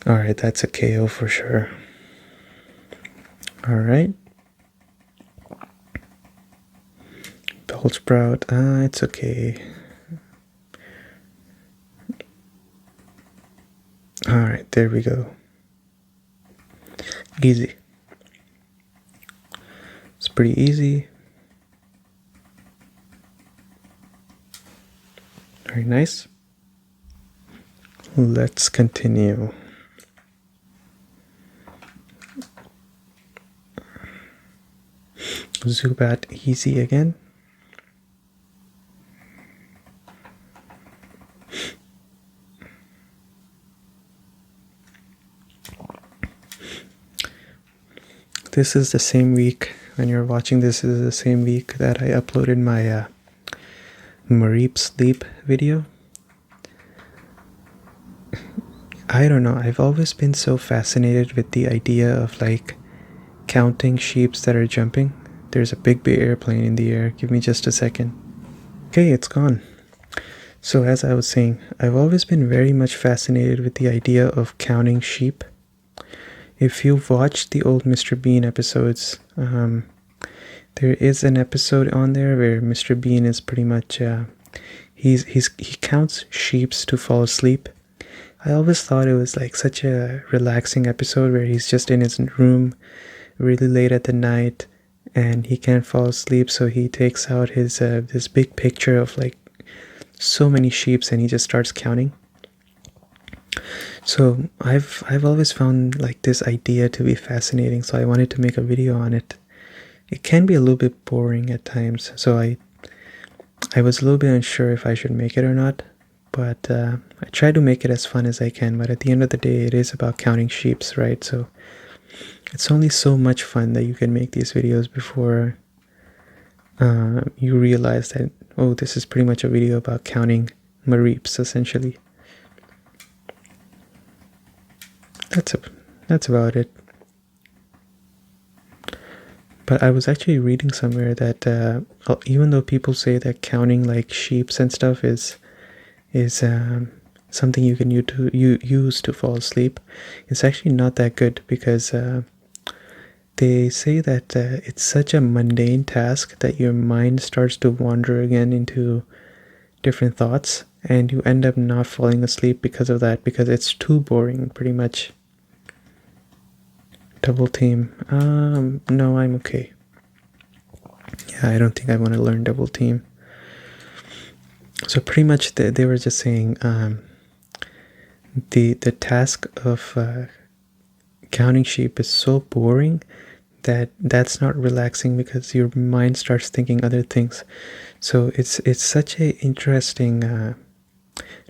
S1: Alright, that's a KO for sure. Alright. Bellsprout, it's okay. Alright, there we go. Easy. It's pretty easy. Very nice. Let's continue. Zubat easy again. This is the same week, when you're watching this is the same week that I uploaded my Mareep sleep video. I don't know, I've always been so fascinated with the idea of like counting sheeps that are jumping. There's a big airplane in the air. Give me just a second. Okay, it's gone. So as I was saying, I've always been very much fascinated with the idea of counting sheep. If you've watched the old Mr. Bean episodes, there is an episode on there where Mr. Bean is pretty much he counts sheeps to fall asleep. I always thought it was like such a relaxing episode where he's just in his room really late at the night and he can't fall asleep, so he takes out his this big picture of like so many sheeps and he just starts counting. So I've always found like this idea to be fascinating, so I wanted to make a video on it. It can be a little bit boring at times, so I was a little bit unsure if I should make it or not, but I try to make it as fun as I can. But at the end of the day, it is about counting sheeps, right? So it's only so much fun that you can make these videos before you realize that, oh, this is pretty much a video about counting Mareeps, essentially. That's about it. But I was actually reading somewhere that even though people say that counting like sheeps and stuff is something you can use to fall asleep, it's actually not that good, because they say that it's such a mundane task that your mind starts to wander again into different thoughts, and you end up not falling asleep because of that, because it's too boring, pretty much. Double team. No, I'm okay. Yeah, I don't think I want to learn double team. So pretty much they were just saying the task of counting sheep is so boring that's not relaxing, because your mind starts thinking other things. So it's such a interesting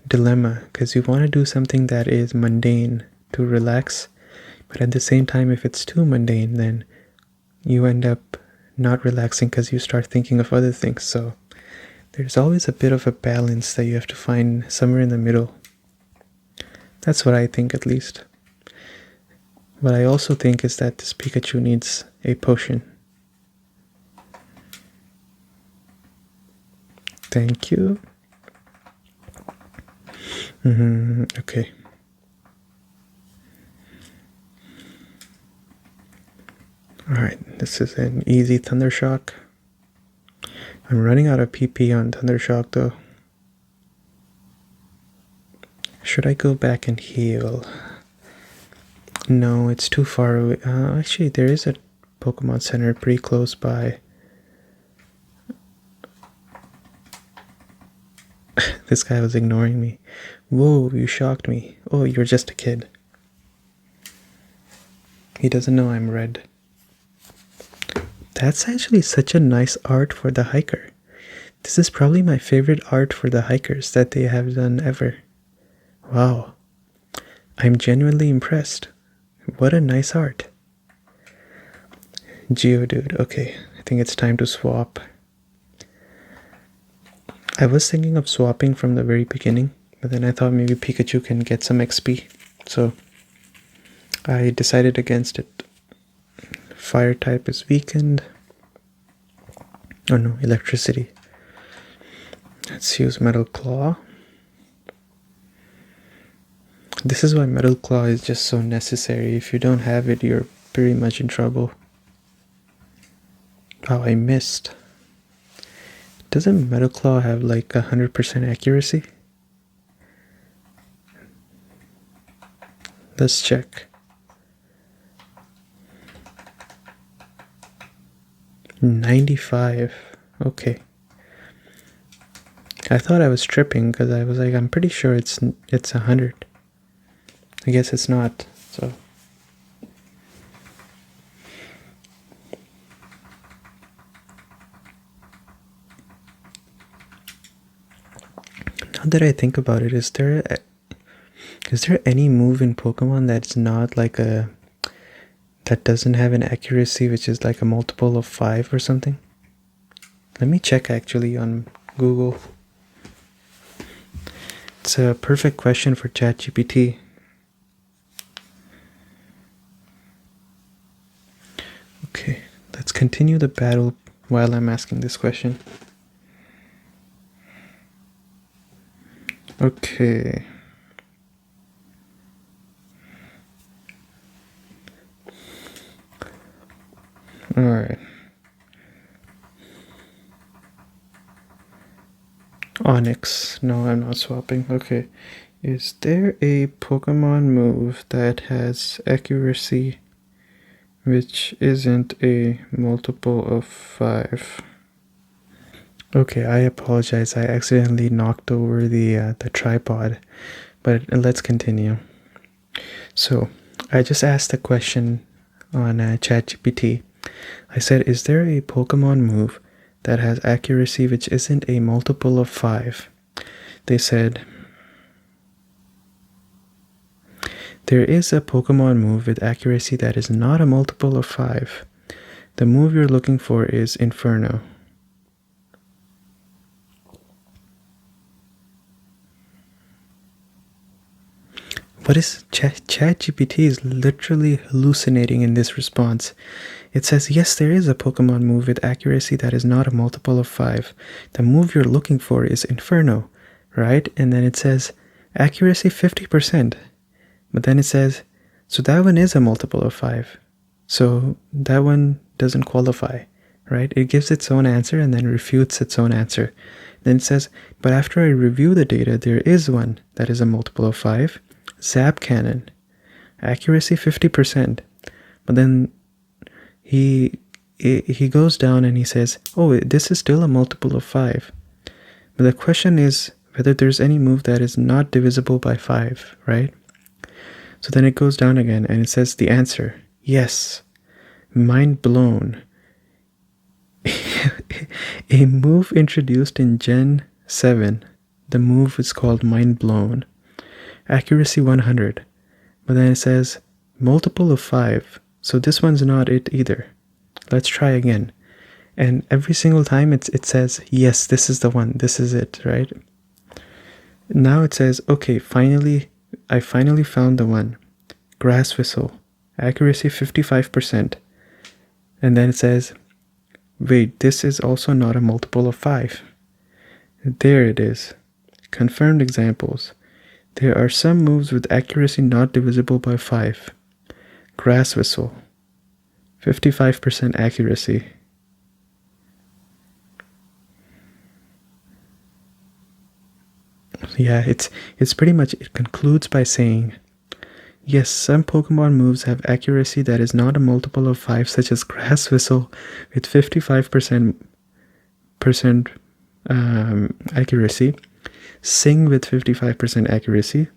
S1: dilemma, because you want to do something that is mundane to relax, but at the same time, if it's too mundane, then you end up not relaxing because you start thinking of other things. So there's always a bit of a balance that you have to find somewhere in the middle. That's what I think, at least. What I also think is that this Pikachu needs a potion. Thank you. Okay. Alright, this is an easy Thunder Shock. I'm running out of PP on Thunder Shock though. Should I go back and heal? No, it's too far away. Actually, there is a Pokemon Center pretty close by. This guy was ignoring me. Whoa, you shocked me. Oh, you're just a kid. He doesn't know I'm red. That's actually such a nice art for the hiker. This is probably my favorite art for the hikers that they have done ever. Wow. I'm genuinely impressed. What a nice art. Geodude. Okay, I think it's time to swap. I was thinking of swapping from the very beginning, but then I thought maybe Pikachu can get some XP. So I decided against it. Fire type is weakened. Oh no, electricity. Let's use Metal Claw. This is why Metal Claw is just so necessary. If you don't have it, you're pretty much in trouble. Oh, I missed. Doesn't Metal Claw have like 100% accuracy? Let's check. 95. Okay. I thought I was tripping because I was like, I'm pretty sure it's 100. I guess it's not. So now that I think about it, is there any move in Pokemon that's not like that doesn't have an accuracy which is like a multiple of 5 or something? Let me check actually on Google. It's a perfect question for ChatGPT. Okay, let's continue the battle while I'm asking this question. Okay. Alright. Onyx. No, I'm not swapping. Okay. Is there a Pokemon move that has accuracy which isn't a multiple of 5? Okay, I apologize. I accidentally knocked over the tripod, but let's continue. So, I just asked a question on ChatGPT. I said, is there a Pokemon move that has accuracy which isn't a multiple of 5? They said, there is a Pokemon move with accuracy that is not a multiple of 5. The move you're looking for is Inferno. What is ChatGPT is literally hallucinating in this response. It says, yes, there is a Pokemon move with accuracy that is not a multiple of 5. The move you're looking for is Inferno, right? And then it says, accuracy 50%. But then it says, so that one is a multiple of 5. So that one doesn't qualify, right? It gives its own answer and then refutes its own answer. Then it says, but after I review the data, there is one that is a multiple of 5. Zap Cannon. Accuracy 50%. But then he goes down and he says, oh, this is still a multiple of 5. But the question is whether there's any move that is not divisible by 5, right? So then it goes down again and it says the answer, yes. Mind blown. A move introduced in Gen 7. The move is called Mind Blown. Accuracy 100. But then it says multiple of 5. So this one's not it either. Let's try again. And every single time it says, yes, this is the one. This is it, right? Now it says, okay, finally, I finally found the one. Grass whistle. Accuracy 55%. And then it says, wait, this is also not a multiple of 5. There it is. Confirmed examples. There are some moves with accuracy not divisible by 5. Grass whistle. 55% accuracy. Yeah, it's pretty much, it concludes by saying, yes, some Pokemon moves have accuracy that is not a multiple of 5, such as Grass Whistle with 55% accuracy, Sing with 55% accuracy.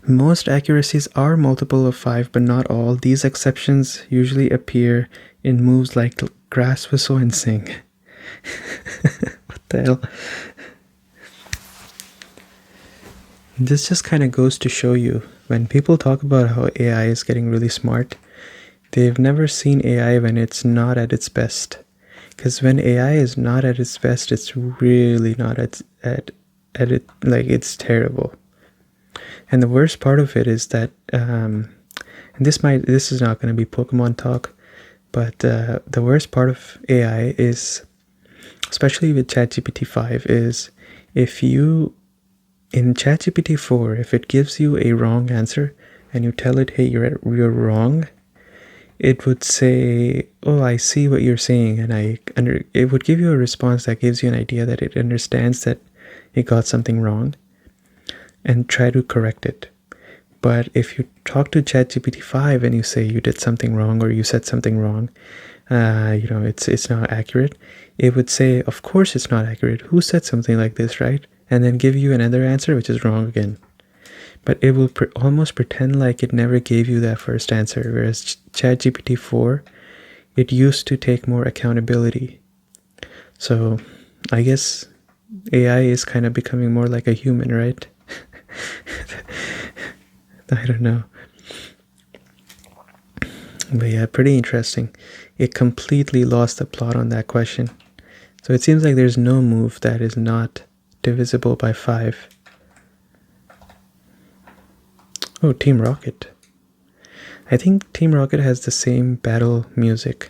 S1: Most accuracies are multiple of 5, but not all. These exceptions usually appear in moves like Grass Whistle and Sing. What the hell? This just kind of goes to show you, when people talk about how AI is getting really smart, they've never seen AI when it's not at its best. Because when AI is not at its best, it's really not at it, like, it's terrible. And the worst part of it is that, and this is not going to be Pokemon talk, but the worst part of AI is, especially with ChatGPT 5, is if you, in ChatGPT 4, if it gives you a wrong answer and you tell it, hey, you're wrong, it would say, oh, I see what you're saying, and it would give you a response that gives you an idea that it understands that it got something wrong and try to correct it. But if you talk to ChatGPT 5 and you say you did something wrong or you said something wrong, it's not accurate, it would say, of course it's not accurate. Who said something like this, right? And then give you another answer which is wrong again. But it will almost pretend like it never gave you that first answer, whereas ChatGPT 4, it used to take more accountability. So I guess AI is kind of becoming more like a human, right? I don't know. But yeah, pretty interesting. It completely lost the plot on that question. So it seems like there's no move that is not divisible by 5. Oh, Team Rocket. I think Team Rocket has the same battle music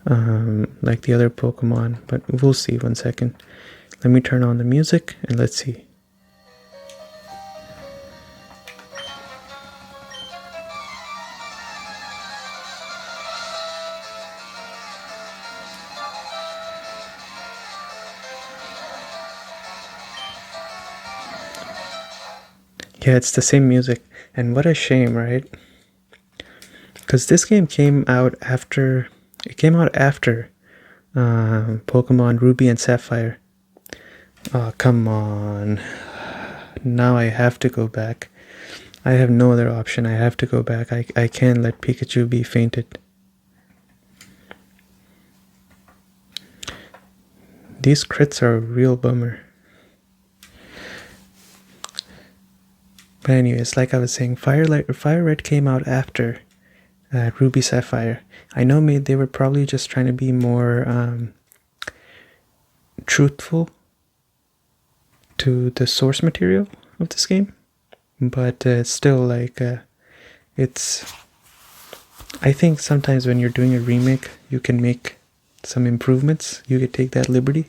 S1: like the other Pokemon, but we'll see. 1 second. Let me turn on the music and let's see. Yeah, it's the same music. And what a shame, right? Because this game came out after... It came out after Pokemon Ruby and Sapphire. Oh, come on. Now I have to go back. I have no other option. I have to go back. I can't let Pikachu be fainted. These crits are a real bummer. But anyways, like I was saying, Fire Red came out after Ruby Sapphire. I know they were probably just trying to be more truthful to the source material of this game, but still, like, it's... I think sometimes when you're doing a remake, you can make some improvements. You could take that liberty.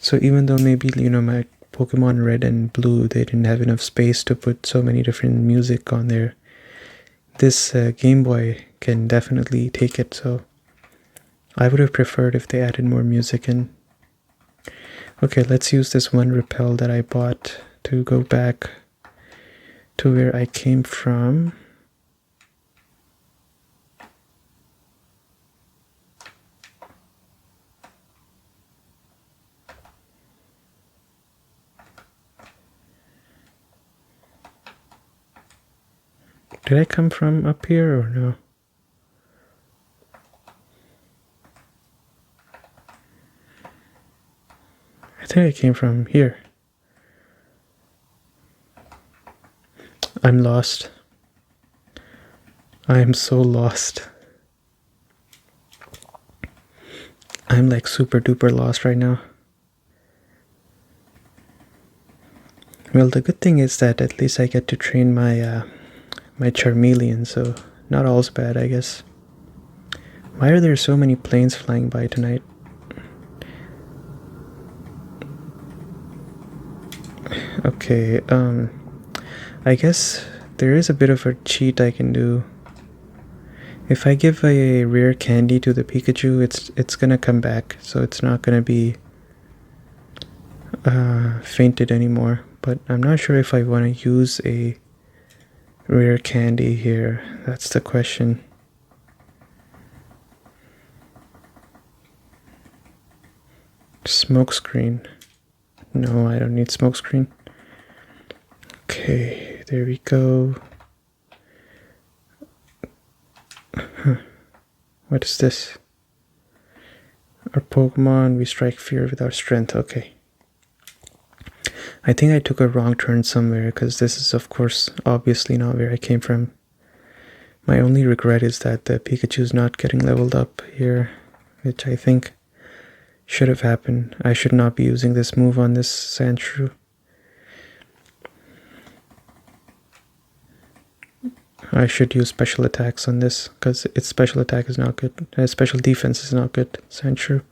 S1: So even though maybe, my Pokemon Red and Blue, they didn't have enough space to put so many different music on there, this Game Boy can definitely take it. So I would have preferred if they added more music in. Okay, let's use this one repel that I bought to go back to where I came from. Did I come from up here or no? I think I came from here. I'm lost. I am so lost. I'm like super duper lost right now. Well, the good thing is that at least I get to train my Charmeleon, so not all's bad, I guess. Why are there so many planes flying by tonight? Okay, I guess there is a bit of a cheat I can do. If I give a rare candy to the Pikachu, it's gonna come back, so it's not gonna be fainted anymore. But I'm not sure if I want to use a rare candy here. That's the question. Smokescreen. No, I don't need smokescreen. Okay, there we go. What is this? Our Pokemon, we strike fear with our strength. Okay. I think I took a wrong turn somewhere because this is, of course, obviously not where I came from. My only regret is that the Pikachu's not getting leveled up here, which I think should have happened. I should not be using this move on this Sandshrew. I should use special attacks on this because its special attack is not good. Special defense is not good. Sandshrew.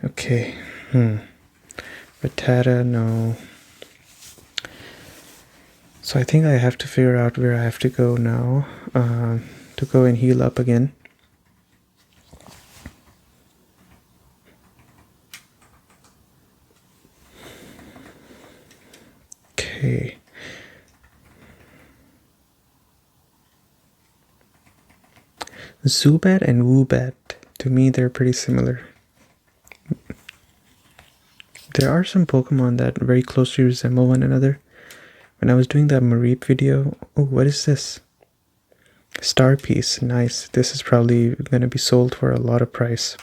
S1: Okay. Rattata, no. So I think I have to figure out where I have to go now to go and heal up again. Okay. Zubat and Woobat, to me they're pretty similar. There are some Pokemon that very closely resemble one another. When I was doing that Mareep video, oh, what is this? Star piece, nice. This is probably going to be sold for a lot of price.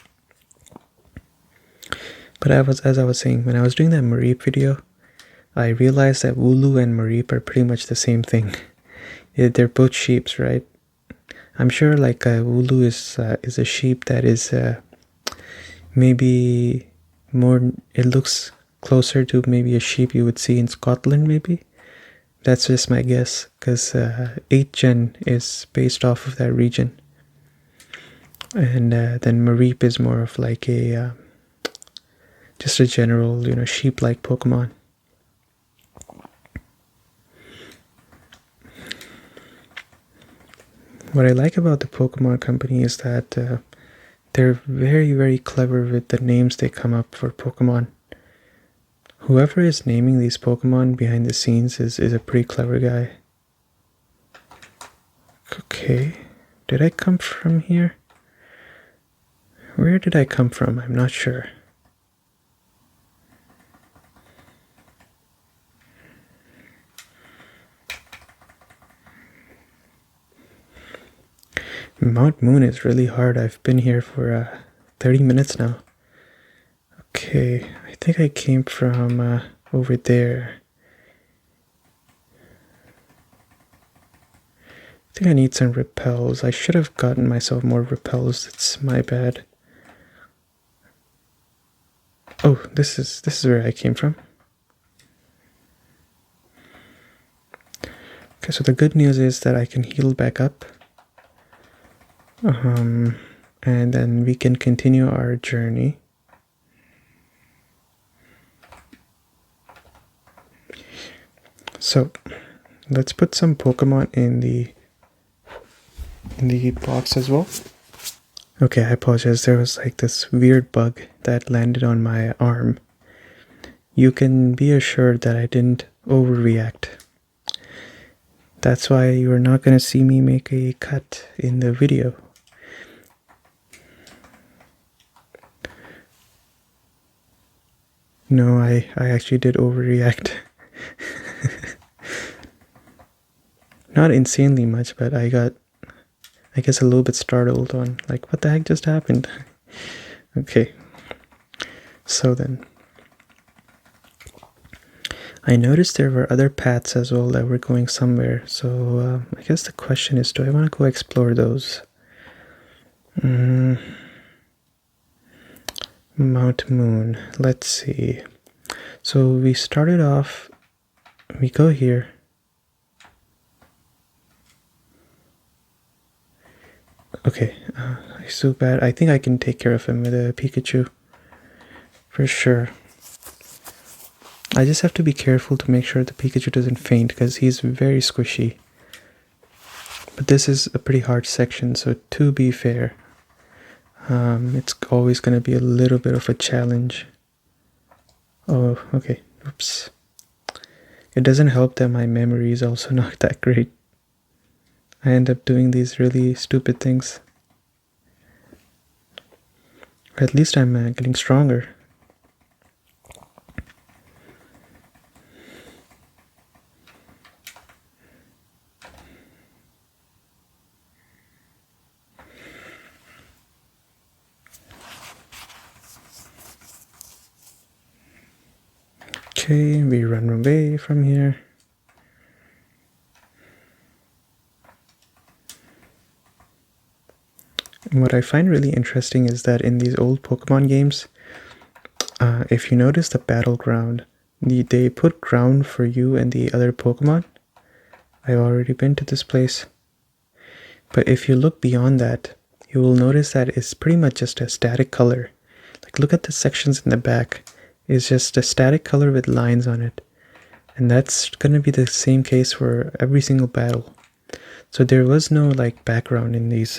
S1: But as I was saying, when I was doing that Mareep video, I realized that Wooloo and Mareep are pretty much the same thing. They're both sheeps, right? I'm sure like Wooloo is a sheep that is maybe more, it looks closer to maybe a sheep you would see in Scotland maybe. That's just my guess, because 8th Gen is based off of that region. And then Mareep is more of like a, just a general, sheep-like Pokemon. What I like about the Pokemon company is that they're very, very clever with the names they come up for Pokemon. Whoever is naming these Pokemon behind the scenes is a pretty clever guy. Okay, did I come from here? Where did I come from? I'm not sure. Mount Moon is really hard. I've been here for 30 minutes now. Okay, I think I came from over there. I think I need some repels. I should have gotten myself more repels. It's my bad. Oh, this is where I came from. Okay, so the good news is that I can heal back up. And then we can continue our journey. So let's put some Pokemon in the box as well. Okay, I apologize. There was like this weird bug that landed on my arm. You can be assured that I didn't overreact. That's why you're not going to see me make a cut in the video. No, I actually did overreact. Not insanely much, but I got, I guess, a little bit startled on like, what the heck just happened? Okay, so then I noticed there were other paths as well that were going somewhere, so I guess the question is, do I want to go explore those? Mount Moon, let's see. So we started off we go here. Okay, Zubat. I think I can take care of him with a Pikachu. For sure. I just have to be careful to make sure the Pikachu doesn't faint because he's very squishy. But this is a pretty hard section, so to be fair, it's always going to be a little bit of a challenge. Oh, okay. Oops. It doesn't help that my memory is also not that great. I end up doing these really stupid things. Or at least I'm getting stronger. Okay, we run away from here. And what I find really interesting is that in these old Pokemon games, if you notice the battleground, they put ground for you and the other Pokemon. I've already been to this place. But if you look beyond that, you will notice that it's pretty much just a static color. Like look at the sections in the back. It's just a static color with lines on it. And that's gonna be the same case for every single battle. So there was no like background in these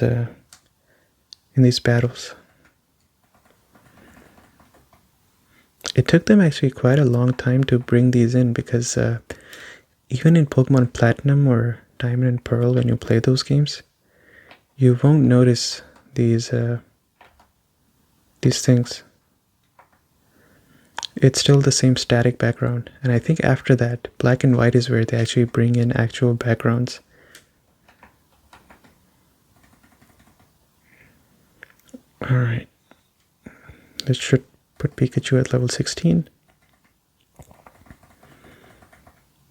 S1: battles. It took them actually quite a long time to bring these in because even in Pokemon Platinum or Diamond and Pearl, when you play those games, you won't notice these things. It's still the same static background, and I think after that, Black and White is where they actually bring in actual backgrounds. Alright, this should put Pikachu at level 16.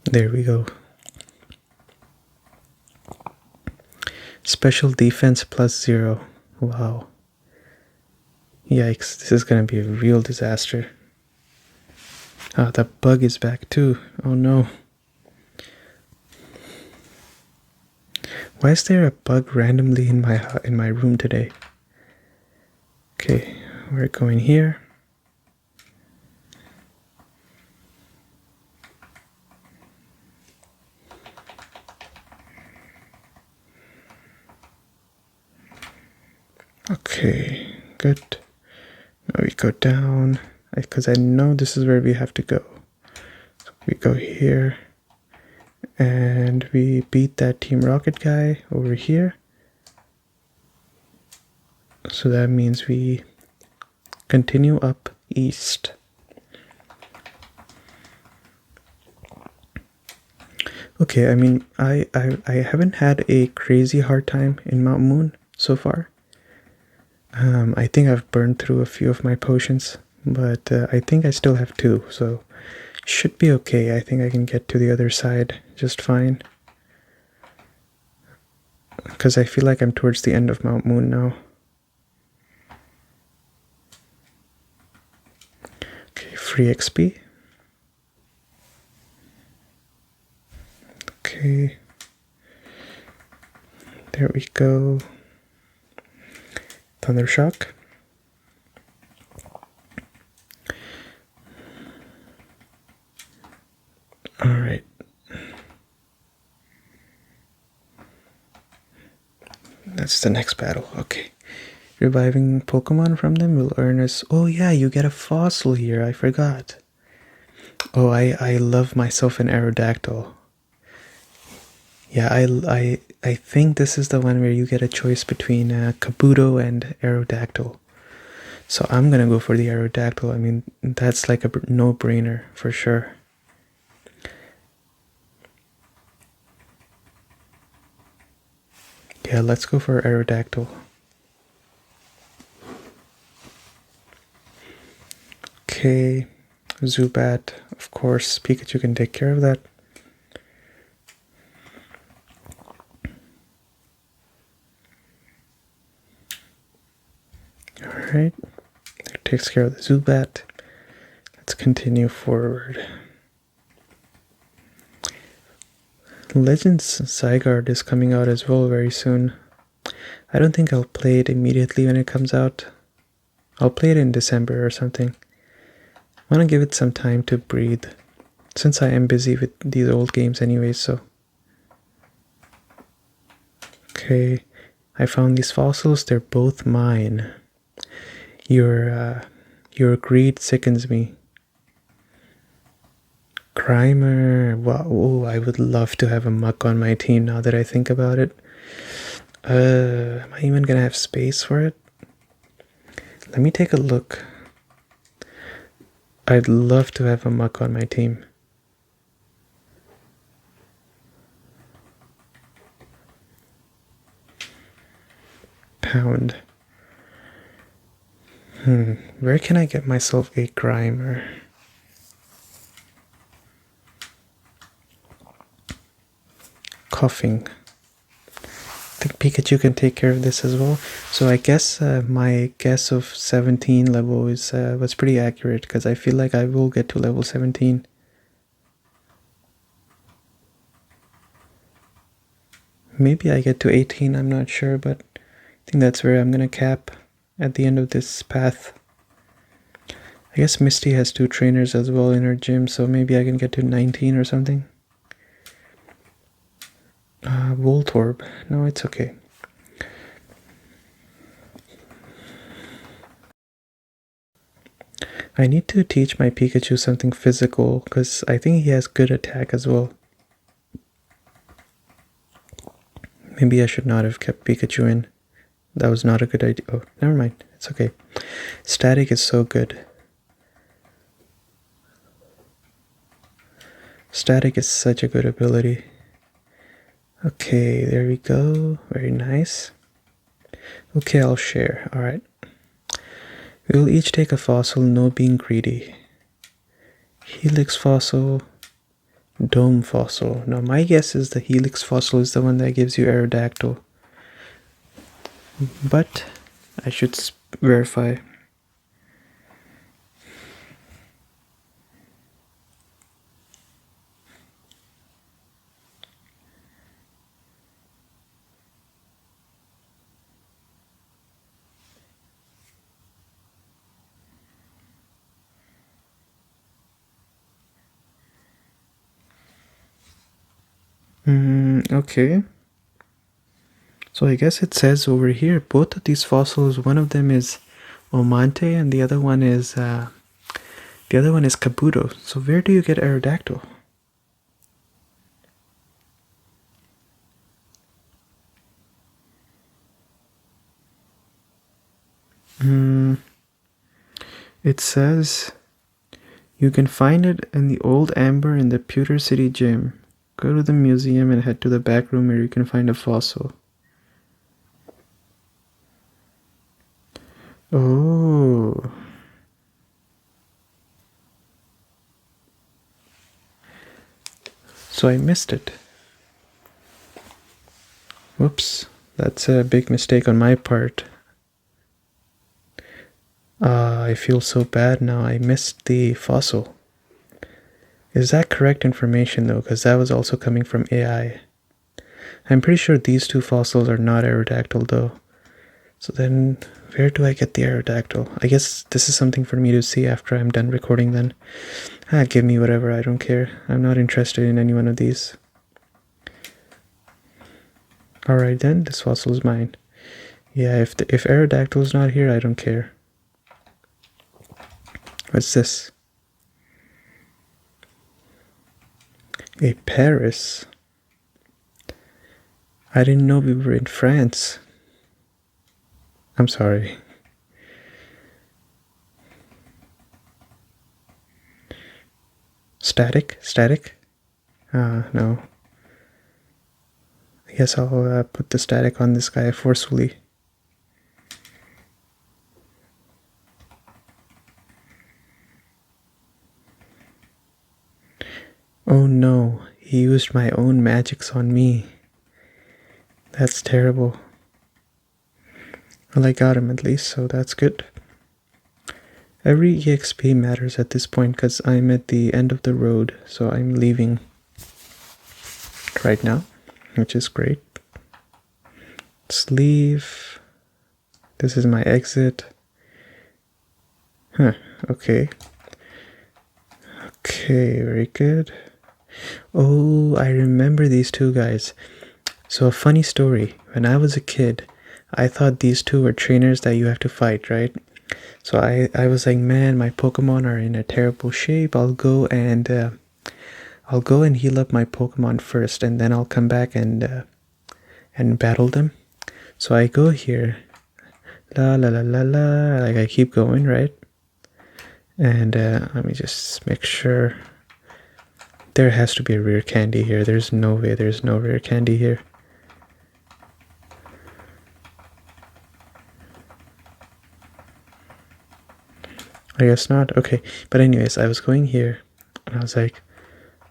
S1: There we go. Special defense +0. Wow. Yikes, this is gonna be a real disaster. Ah, that bug is back too. Oh no. Why is there a bug randomly in my room today? Okay, we're going here. Okay, good. Now we go down, because I know this is where we have to go. So we go here, and we beat that Team Rocket guy over here. So that means we continue up east. Okay, I mean, I haven't had a crazy hard time in Mount Moon so far. I think I've burned through a few of my potions, but I think I still have 2, so should be okay. I think I can get to the other side just fine. Because I feel like I'm towards the end of Mount Moon now. Okay, free XP. Okay. There we go. Thunder Shock. Alright. That's the next battle. Okay. Reviving Pokemon from them will earn us... Oh yeah, you get a fossil here. I forgot. Oh, I love myself an Aerodactyl. Yeah, I think this is the one where you get a choice between Kabuto and Aerodactyl. So I'm gonna go for the Aerodactyl. I mean, that's like a no-brainer for sure. Yeah, let's go for Aerodactyl. Okay, Zubat, of course, Pikachu can take care of that. Alright, that takes care of the Zubat. Let's continue forward. Legends Zygarde is coming out as well very soon. I don't think I'll play it immediately when it comes out. I'll play it in December or something. I want to give it some time to breathe, since I am busy with these old games anyway, so. Okay, I found these fossils, they're both mine. Your greed sickens me. Grimer, wow, oh, I would love to have a muck on my team now that I think about it. Am I even gonna have space for it? Let me take a look. I'd love to have a muck on my team. Pound. Where can I get myself a Grimer? Coughing. I think Pikachu can take care of this as well. So I guess my guess of 17 level was pretty accurate, because I feel like I will get to level 17. Maybe I get to 18, I'm not sure, but I think that's where I'm gonna cap at the end of this path. I guess Misty has 2 trainers as well in her gym, so maybe I can get to 19 or something. Voltorb. No, it's okay. I need to teach my Pikachu something physical, because I think he has good attack as well. Maybe I should not have kept Pikachu in. That was not a good idea. Oh, never mind. It's okay. Static is so good. Static is such a good ability. Okay, there we go. Very nice. Okay, I'll share. Alright. We will each take a fossil, no being greedy. Helix fossil, Dome fossil. Now my guess is the Helix fossil is the one that gives you Aerodactyl. But I should verify. Okay. So I guess it says over here, both of these fossils, one of them is Omante and the other one is Kabuto. So where do you get Aerodactyl? It says you can find it in the old amber in the Pewter City gym. Go to the museum and head to the back room where you can find a fossil. Oh. So I missed it. Whoops. That's a big mistake on my part. I feel so bad now. I missed the fossil. Is that correct information though? Because that was also coming from AI. I'm pretty sure these 2 fossils are not Aerodactyl though. So then, where do I get the Aerodactyl? I guess this is something for me to see after I'm done recording then. Give me whatever, I don't care. I'm not interested in any one of these. Alright then, this fossil is mine. Yeah, if Aerodactyl is not here, I don't care. What's this? A Paris? I didn't know we were in France. I'm sorry. Static? Static? No. I guess I'll put the static on this guy forcefully. Oh no, he used my own magics on me. That's terrible. Well, I got him at least, so that's good. Every EXP matters at this point because I'm at the end of the road, so I'm leaving. right now, which is great. Let's leave. This is my exit. Huh, okay. Okay, very good. Oh, I remember these two guys. So a funny story. When I was a kid, I thought these two were trainers that you have to fight, right? So I was like, man, my Pokemon are in a terrible shape. I'll go and heal up my Pokemon first, and then I'll come back and battle them. So I go here, la la la la la, like I keep going, right? And let me just make sure. There has to be a rare candy here. There's no way there's no rare candy here. I guess not. Okay, but anyways, I was going here, and I was like,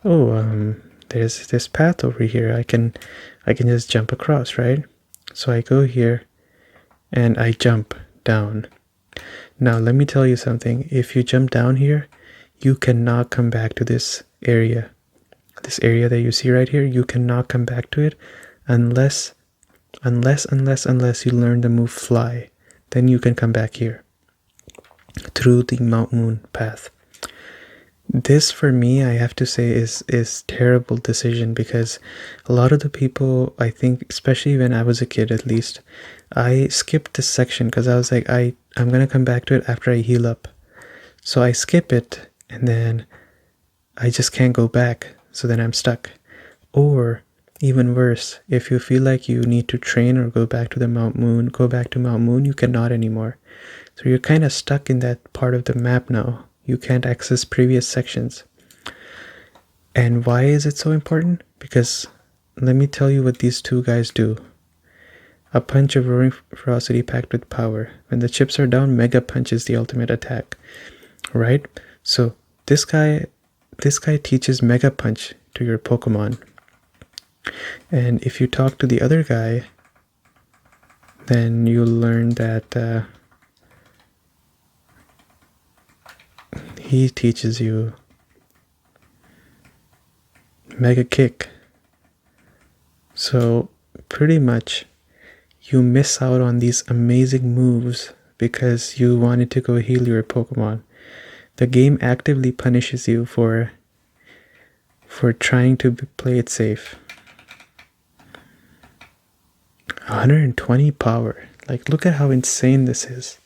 S1: oh, there's this path over here. I can just jump across, right? So I go here, and I jump down. Now let me tell you something. If you jump down here, you cannot come back to this area. This area that you see right here, you cannot come back to it unless you learn the move Fly. Then you can come back here through the Mount Moon path. This, for me, I have to say is terrible decision, because a lot of the people, I think, especially when I was a kid at least, I skipped this section because I was like, I'm gonna come back to it after I heal up. So I skip it, and then I just can't go back, so then I'm stuck. Or even worse, if you feel like you need to train or go back to Mount Moon, you cannot anymore. So you're kind of stuck in that part of the map now. You can't access previous sections. And why is it so important? Because let me tell you what these two guys do. A punch of roaring ferocity packed with power. When the chips are down, Mega Punch is the ultimate attack. Right? So this guy teaches Mega Punch to your Pokemon. And if you talk to the other guy, then you'll learn that he teaches you Mega Kick. So pretty much you miss out on these amazing moves because you wanted to go heal your Pokemon. The game actively punishes you for trying to play it safe. 120 power. Like, look at how insane this is.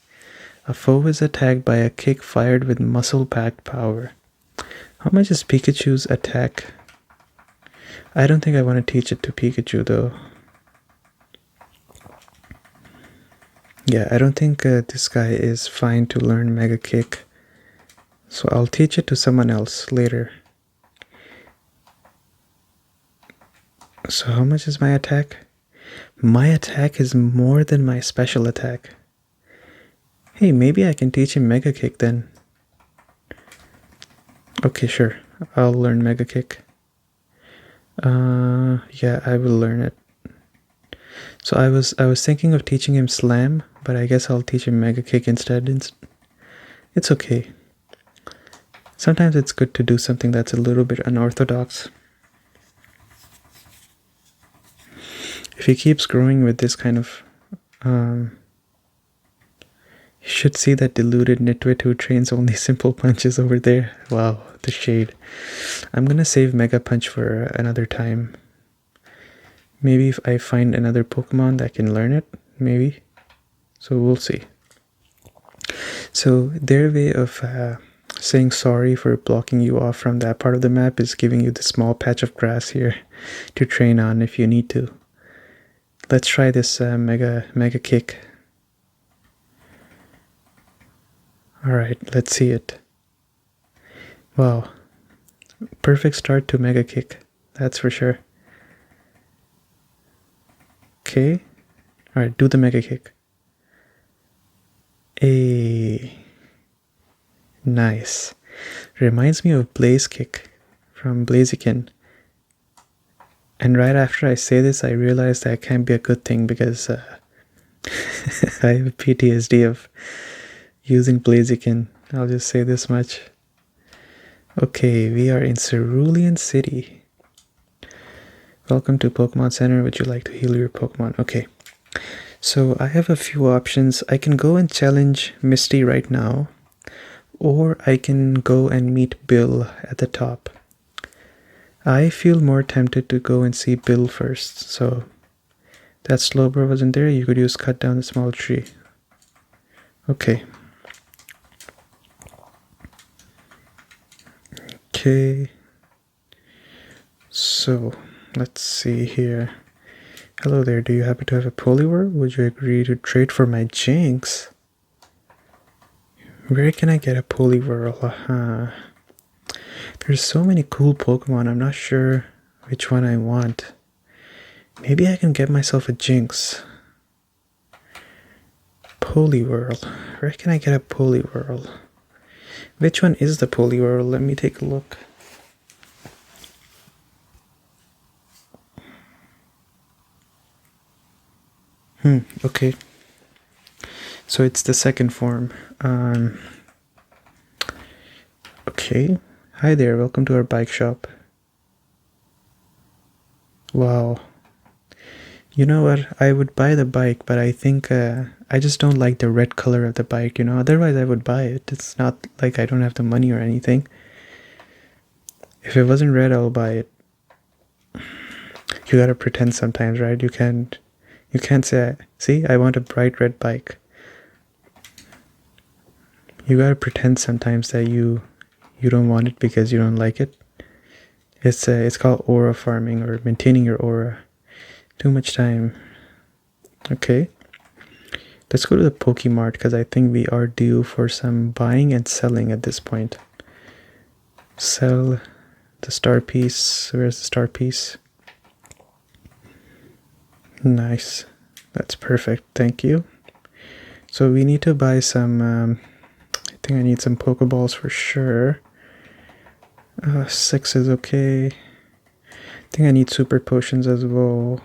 S1: A foe is attacked by a kick fired with muscle-packed power. How much is Pikachu's attack? I don't think I want to teach it to Pikachu though. Yeah, I don't think this guy is fine to learn Mega Kick. So I'll teach it to someone else later. So how much is my attack? My attack is more than my special attack. Hey, maybe I can teach him Mega Kick then. Okay, sure. I'll learn Mega Kick. Yeah, I will learn it. So I was thinking of teaching him Slam, but I guess I'll teach him Mega Kick instead. It's okay. Sometimes it's good to do something that's a little bit unorthodox. If he keeps growing with this kind of you should see that deluded nitwit who trains only simple punches over there. Wow, the shade. I'm gonna save Mega Punch for another time. Maybe if I find another Pokemon that can learn it, maybe. So we'll see. So their way of saying sorry for blocking you off from that part of the map is giving you the small patch of grass here to train on if you need to. Let's try this Mega Kick. Alright, let's see it. Wow. Perfect start to Mega Kick. That's for sure. Okay. Alright, do the Mega Kick. Nice. Reminds me of Blaze Kick from Blaziken. And right after I say this, I realize that can't be a good thing because I have PTSD of using Blaziken. I'll just say this much. Okay, we are in Cerulean City. Welcome to Pokemon Center. Would you like to heal your Pokemon? Okay. So I have a few options. I can go and challenge Misty right now, or I can go and meet Bill at the top. I feel more tempted to go and see Bill first, so that Slowbro wasn't there. You could use cut down the small tree. Okay. Okay. So let's see here. Hello there, do you happen to have a Poliwhirl? Would you agree to trade for my Jinx? Where can I get a Poliwhirl? There's so many cool Pokemon, I'm not sure which one I want. Maybe I can get myself a Jinx. Poliwhirl. Where can I get a Poliwhirl? Which one is the Poliwhirl? Let me take a look. Okay. So it's the second form. Okay. Hi there, welcome to our bike shop. Wow. You know what? I would buy the bike, but I think I just don't like the red color of the bike, you know? Otherwise I would buy it. It's not like I don't have the money or anything. If it wasn't red, I'll buy it. You gotta pretend sometimes, right? You can't say, see, I want a bright red bike. You gotta pretend sometimes that you don't want it because you don't like it. It's called aura farming, or maintaining your aura. Too much time. Okay. Let's go to the Pokemart because I think we are due for some buying and selling at this point. Sell the star piece. Where's the star piece? Nice. That's perfect. Thank you. So we need to buy some, I think I need some Pokeballs for sure. 6 is okay. I think I need super potions as well.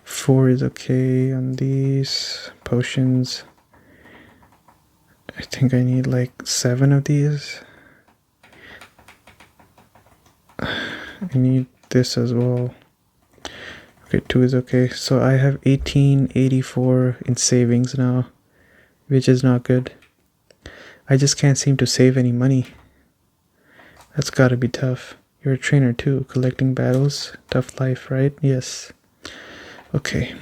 S1: 4 is okay on these potions. I think I need like 7 of these. I need this as well. Okay, 2 is okay. So I have 1884 in savings now, which is not good. I just can't seem to save any money. That's gotta be tough. You're a trainer too, collecting battles, tough life, right? Yes. Okay,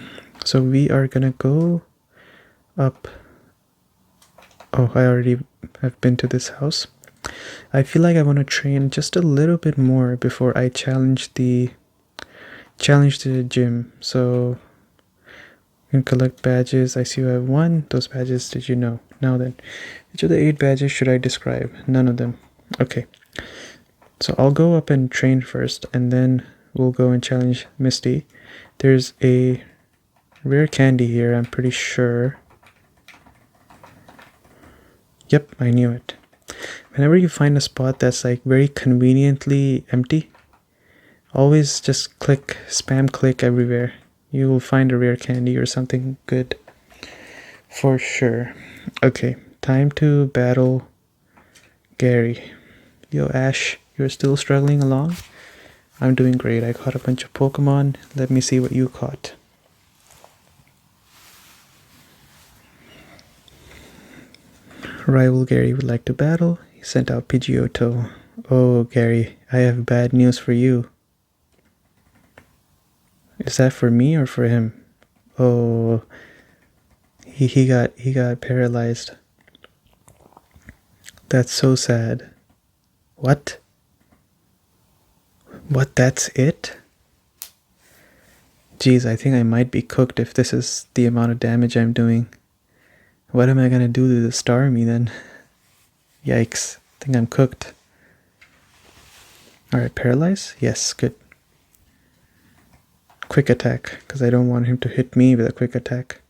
S1: so we are gonna go up. Oh, I already have been to this house. I feel like I want to train just a little bit more before I challenge the gym. So you can collect badges. I see you have 1. Those badges, did you know? Now then, which of the 8 badges should I describe? None of them. Okay. So I'll go up and train first, and then we'll go and challenge Misty. There's a rare candy here, I'm pretty sure. Yep, I knew it. Whenever you find a spot that's like very conveniently empty, always just spam click everywhere. You will find a rare candy or something good. For sure. Okay, time to battle Gary. Yo, Ash, you're still struggling along? I'm doing great. I caught a bunch of Pokemon. Let me see what you caught. Rival Gary would like to battle. He sent out Pidgeotto. Oh, Gary, I have bad news for you. Is that for me or for him? Oh, he got paralyzed. That's so sad. What? What, that's it? Geez, I think I might be cooked if this is the amount of damage I'm doing. What am I gonna do to the Starmie then? Yikes, I think I'm cooked. Alright, paralyze? Yes, good. Quick attack, because I don't want him to hit me with a quick attack.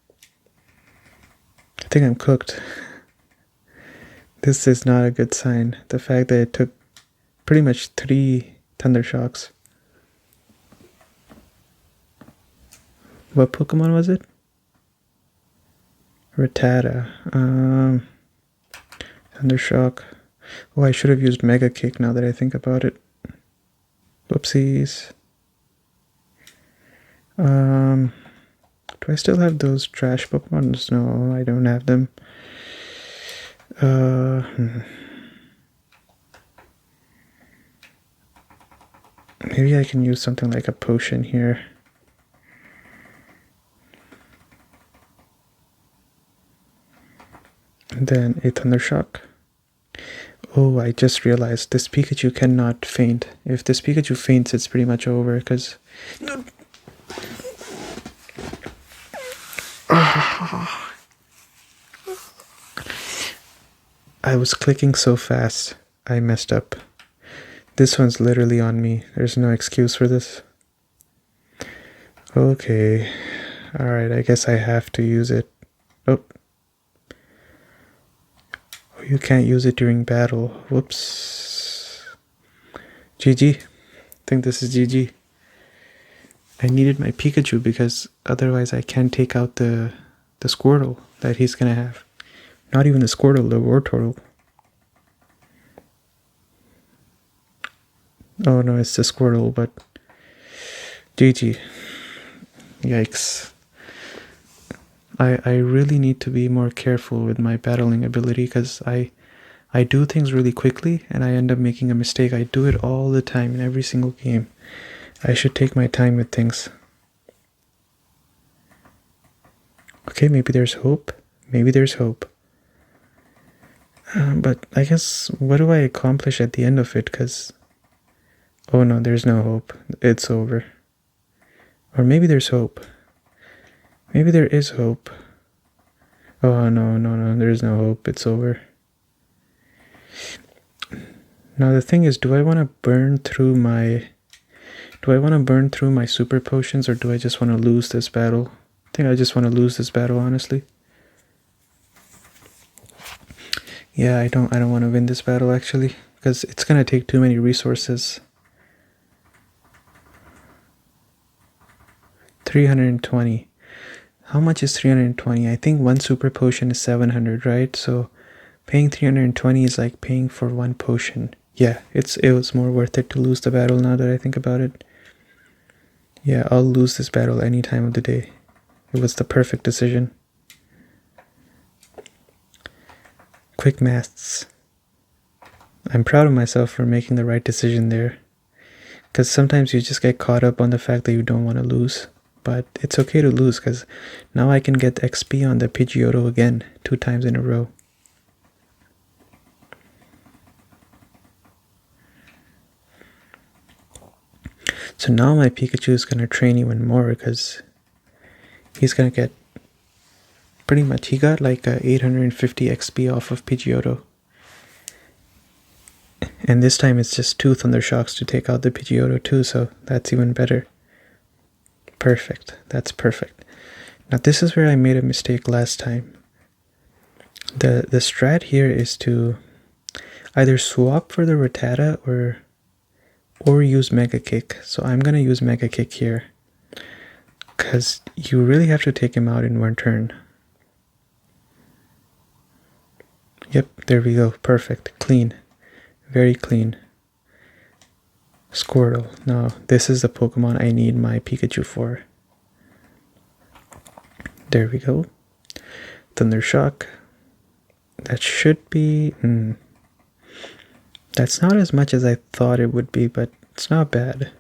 S1: I think I'm cooked. This is not a good sign. The fact that it took pretty much 3 Thunder Shocks. What Pokemon was it? Rattata. Thundershock. Oh, I should have used Mega Kick now that I think about it. Whoopsies. Do I still have those trash Pokemons? No, I don't have them. Maybe I can use something like a potion here. And then a Thunder Shock. Oh, I just realized this Pikachu cannot faint. If this Pikachu faints, it's pretty much over, because... I was clicking so fast, I messed up. This one's literally on me. There's no excuse for this. Okay. Alright, I guess I have to use it. Oh. You can't use it during battle. Whoops. GG. I think this is GG. I needed my Pikachu because otherwise I can't take out the Squirtle that he's gonna have. Not even the Squirtle, the Wartortle. Oh no, it's the Squirtle, but GG. Yikes. I really need to be more careful with my battling ability because I do things really quickly and I end up making a mistake. I do it all the time in every single game. I should take my time with things. Okay, maybe there's hope. Maybe there's hope. But I guess, what do I accomplish at the end of it? Because, oh no, there's no hope. It's over. Or maybe there's hope. Maybe there is hope. Oh no, there's no hope. It's over. Now the thing is, do I want to burn through my super potions, or do I just want to lose this battle? I think I just want to lose this battle, honestly. Yeah, I don't want to win this battle actually, because it's gonna take too many resources. 320. How much is 320? I think one super potion is 700, right? So paying 320 is like paying for one potion. Yeah, it was more worth it to lose the battle now that I think about it. Yeah, I'll lose this battle any time of the day. It was the perfect decision. Quick maths. I'm proud of myself for making the right decision there. Because sometimes you just get caught up on the fact that you don't want to lose. But it's okay to lose because now I can get XP on the Pidgeotto again 2 times in a row. So now my Pikachu is going to train even more because he's going to get pretty much, he got like 850 XP off of Pidgeotto. And this time it's just 2 Thunder Shocks to take out the Pidgeotto too, so that's even better. Perfect. That's perfect. Now this is where I made a mistake last time. The strat here is to either swap for the Rattata or use Mega Kick. So I'm gonna use Mega Kick here, because you really have to take him out in one turn. Yep, there we go. Perfect. Clean. Very clean. Squirtle. Now, this is the Pokemon I need my Pikachu for. There we go. Thunder Shock. That should be... That's not as much as I thought it would be, but it's not bad.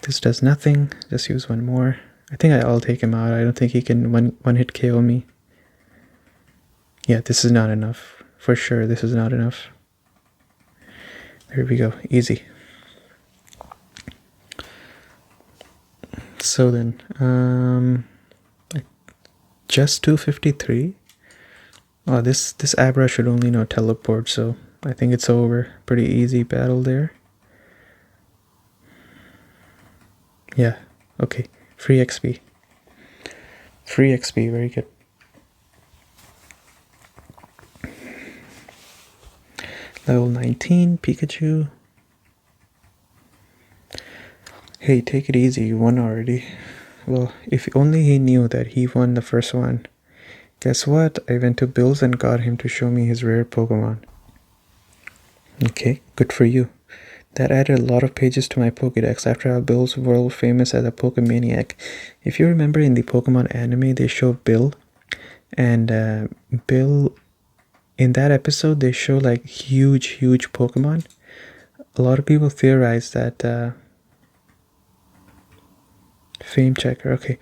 S1: This does nothing. Just use one more. I think I'll take him out. I don't think he can one-hit KO me. Yeah, this is not enough. For sure, this is not enough. There we go. Easy. So then, just 253. Oh, this Abra should only know teleport, so I think it's over. Pretty easy battle there. Yeah, okay. Free XP. Free XP, very good. Level 19, Pikachu. Hey, take it easy, you won already. Well, if only he knew that he won the first one. Guess what? I went to Bill's and got him to show me his rare Pokemon. Okay, good for you. That added a lot of pages to my Pokédex after Bill's world famous as a Pokemaniac. If you remember in the Pokemon anime, they show Bill, and Bill, in that episode, they show like huge Pokemon. A lot of people theorize that Fame Checker, okay.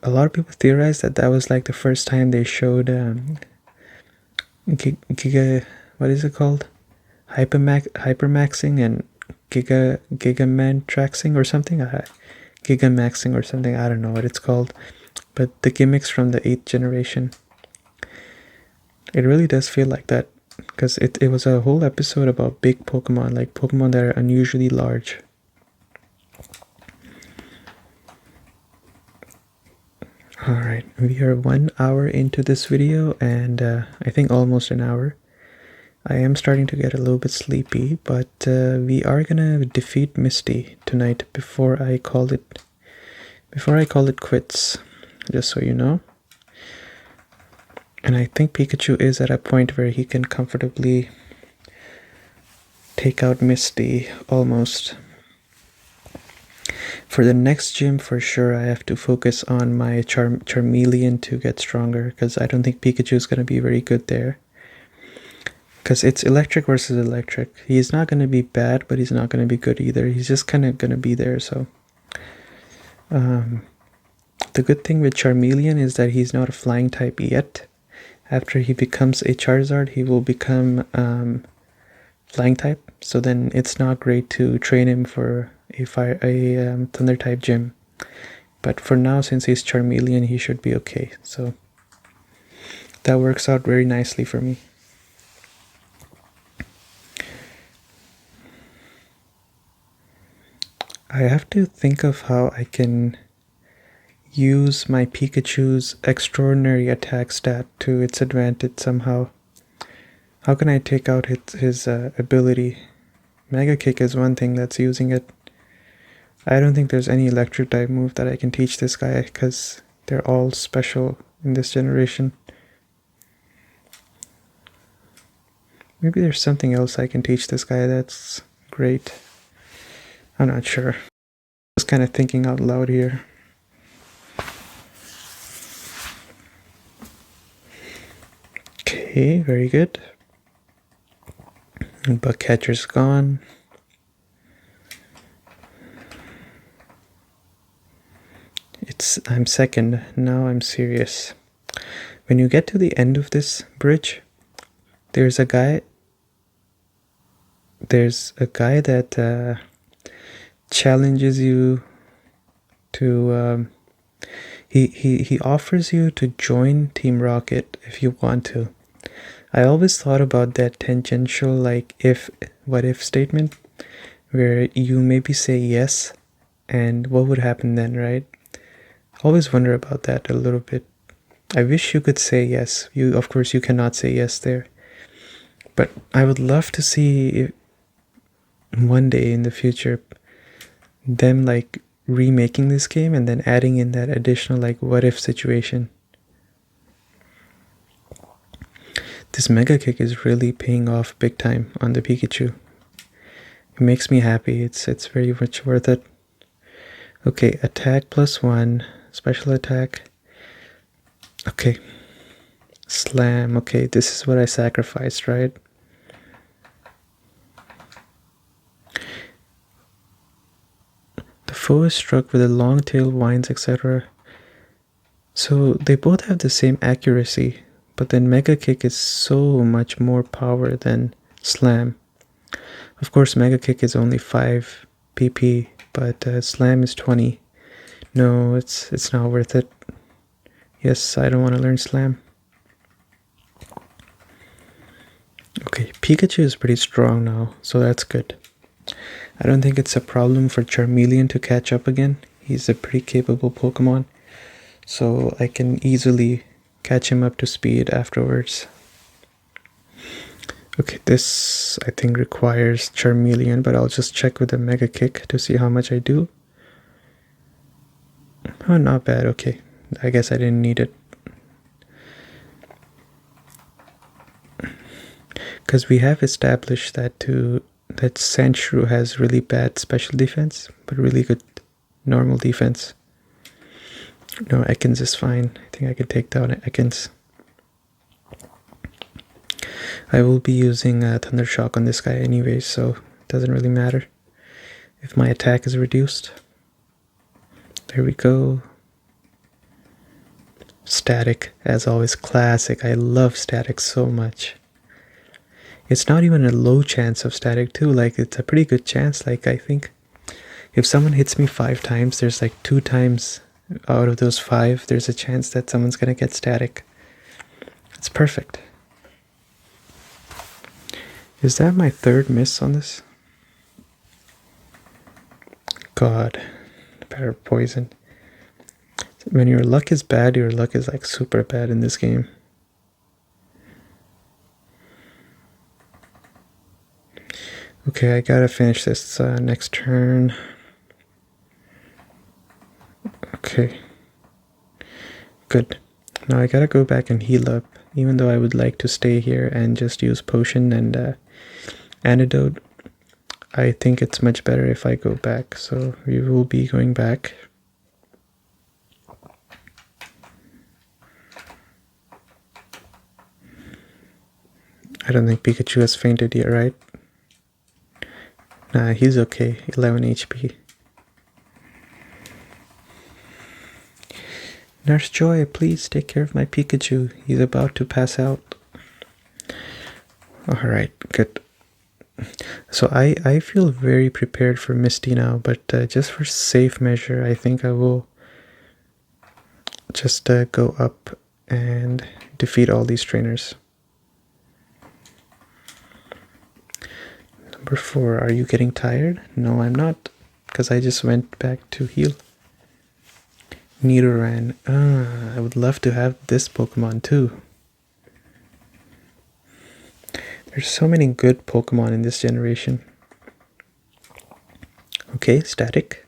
S1: A lot of people theorize that that was like the first time they showed Giga, what is it called? Hypermaxing and Gigamantraxing or something. Gigamaxing or something. I don't know what it's called. But the gimmicks from the 8th generation. It really does feel like that. Because it was a whole episode about big Pokemon. Like Pokemon that are unusually large. Alright, we are 1 hour into this video. And I think almost an hour. I am starting to get a little bit sleepy, but we are gonna defeat Misty tonight before I call it quits, just so you know. And I think Pikachu is at a point where he can comfortably take out Misty almost. For the next gym, for sure, I have to focus on my Charmeleon to get stronger, because I don't think Pikachu is gonna be very good there. Because it's electric versus electric. He's not going to be bad, but he's not going to be good either. He's just kind of going to be there, so. The good thing with Charmeleon is that he's not a flying type yet. After he becomes a Charizard, he will become flying type. So then it's not great to train him for a thunder type gym. But for now, since he's Charmeleon, he should be okay. So that works out very nicely for me. I have to think of how I can use my Pikachu's extraordinary attack stat to its advantage somehow. How can I take out his ability? Mega Kick is one thing that's using it. I don't think there's any electric type move that I can teach this guy because they're all special in this generation. Maybe there's something else I can teach this guy that's great. I'm not sure. Just kind of thinking out loud here. Okay, very good. Bug catcher's gone. I'm second. Now I'm serious. When you get to the end of this bridge, there's a guy that challenges you to he offers you to join Team Rocket if you want to. I always thought about that tangential what if statement where you maybe say yes and what would happen then, right? Always wonder about that a little bit. I wish you could say yes. Of course you cannot say yes there. But I would love to see if one day in the future them remaking this game and then adding in that additional what if situation. This Mega Kick is really paying off big time on the Pikachu. It makes me happy. It's very much worth it. Okay, attack +1, special attack. Okay. Slam. Okay, this is what I sacrificed, right? The foe is struck with a long tail, winds, etc. So they both have the same accuracy, but then Mega Kick is so much more power than Slam. Of course, Mega Kick is only 5 PP, but Slam is 20. No, it's not worth it. Yes, I don't want to learn Slam. Okay, Pikachu is pretty strong now, so that's good. I don't think it's a problem for Charmeleon to catch up again. He's a pretty capable Pokemon, so I can easily catch him up to speed afterwards. Okay, this I think requires Charmeleon, but I'll just check with the Mega Kick to see how much I do. Oh, not bad. Okay, I guess I didn't need it. Because we have established that that Sandshrew has really bad special defense, but really good normal defense. No, Ekans is fine. I think I can take down Ekans. I will be using Thunder Shock on this guy anyway, so it doesn't really matter if my attack is reduced. There we go. Static, as always, classic. I love static so much. It's not even a low chance of static too, like it's a pretty good chance. Like I think if someone hits me 5 times, there's like 2 times out of those 5, there's a chance that someone's gonna get static. It's perfect. Is that my 3rd miss on this? God, better poison. When your luck is bad, your luck is like super bad in this game. Okay, I gotta finish this next turn. Okay. Good. Now I gotta go back and heal up, even though I would like to stay here and just use potion and antidote. I think it's much better if I go back, so we will be going back. I don't think Pikachu has fainted yet, right? Nah, he's okay. 11 HP. Nurse Joy, please take care of my Pikachu. He's about to pass out. Alright, good. So I feel very prepared for Misty now, but just for safe measure, I think I will just go up and defeat all these trainers. Number 4, are you getting tired? No, I'm not, because I just went back to heal. Nidoran. I would love to have this Pokemon too. There's so many good Pokemon in this generation. Okay, static.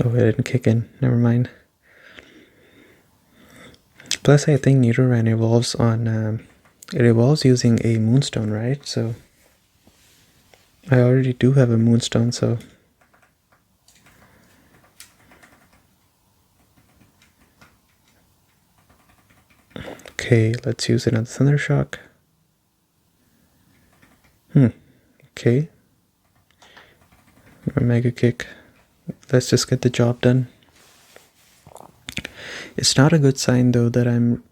S1: Oh, it didn't kick in. Never mind. Plus, I think Nidoran evolves on... it evolves using a Moonstone, right? So... I already do have a Moonstone, so... Okay, let's use another Thunder Shock. Okay. A Mega Kick. Let's just get the job done. It's not a good sign though that I'm...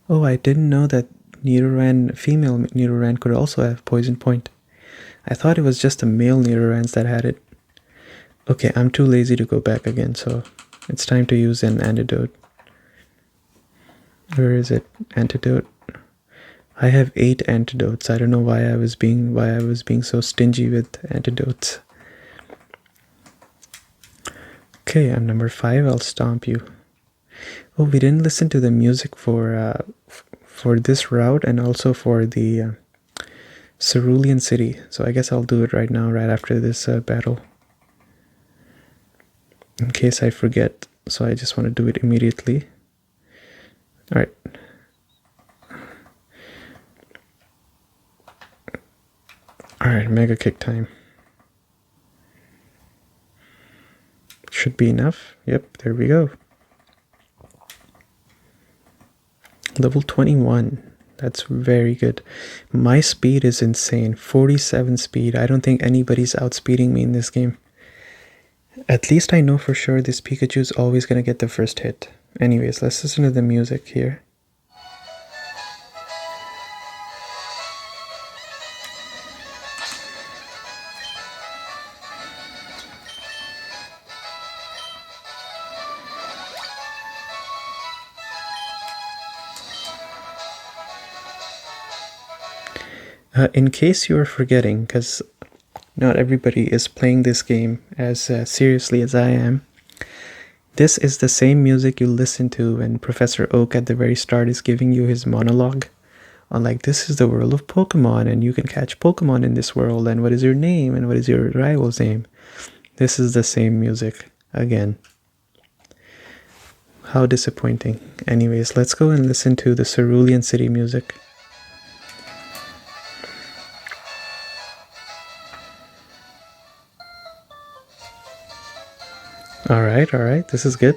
S1: Oh, I didn't know that Nidoran, female Nidoran could also have Poison Point. I thought it was just the male Nidorans that had it. Okay, I'm too lazy to go back again, so it's time to use an antidote. Where is it? Antidote. I have 8 antidotes. I don't know why I was being so stingy with antidotes. Okay, I'm number 5. I'll stomp you. Oh, we didn't listen to the music for this route and also for the Cerulean City. So I guess I'll do it right now, right after this battle. In case I forget. So I just want to do it immediately. Alright. Alright, Mega Kick time. Should be enough. Yep, there we go. Level 21. That's very good. My speed is insane. 47 speed. I don't think anybody's outspeeding me in this game. At least I know for sure this Pikachu is always going to get the first hit. Anyways, let's listen to the music here. In case you are forgetting, because not everybody is playing this game as seriously as I am, this is the same music you listen to when Professor Oak at the very start is giving you his monologue on like, this is the world of Pokemon and you can catch Pokemon in this world and what is your name and what is your rival's name. This is the same music again. How disappointing. Anyways, let's go and listen to the Cerulean City music. Alright, this is good.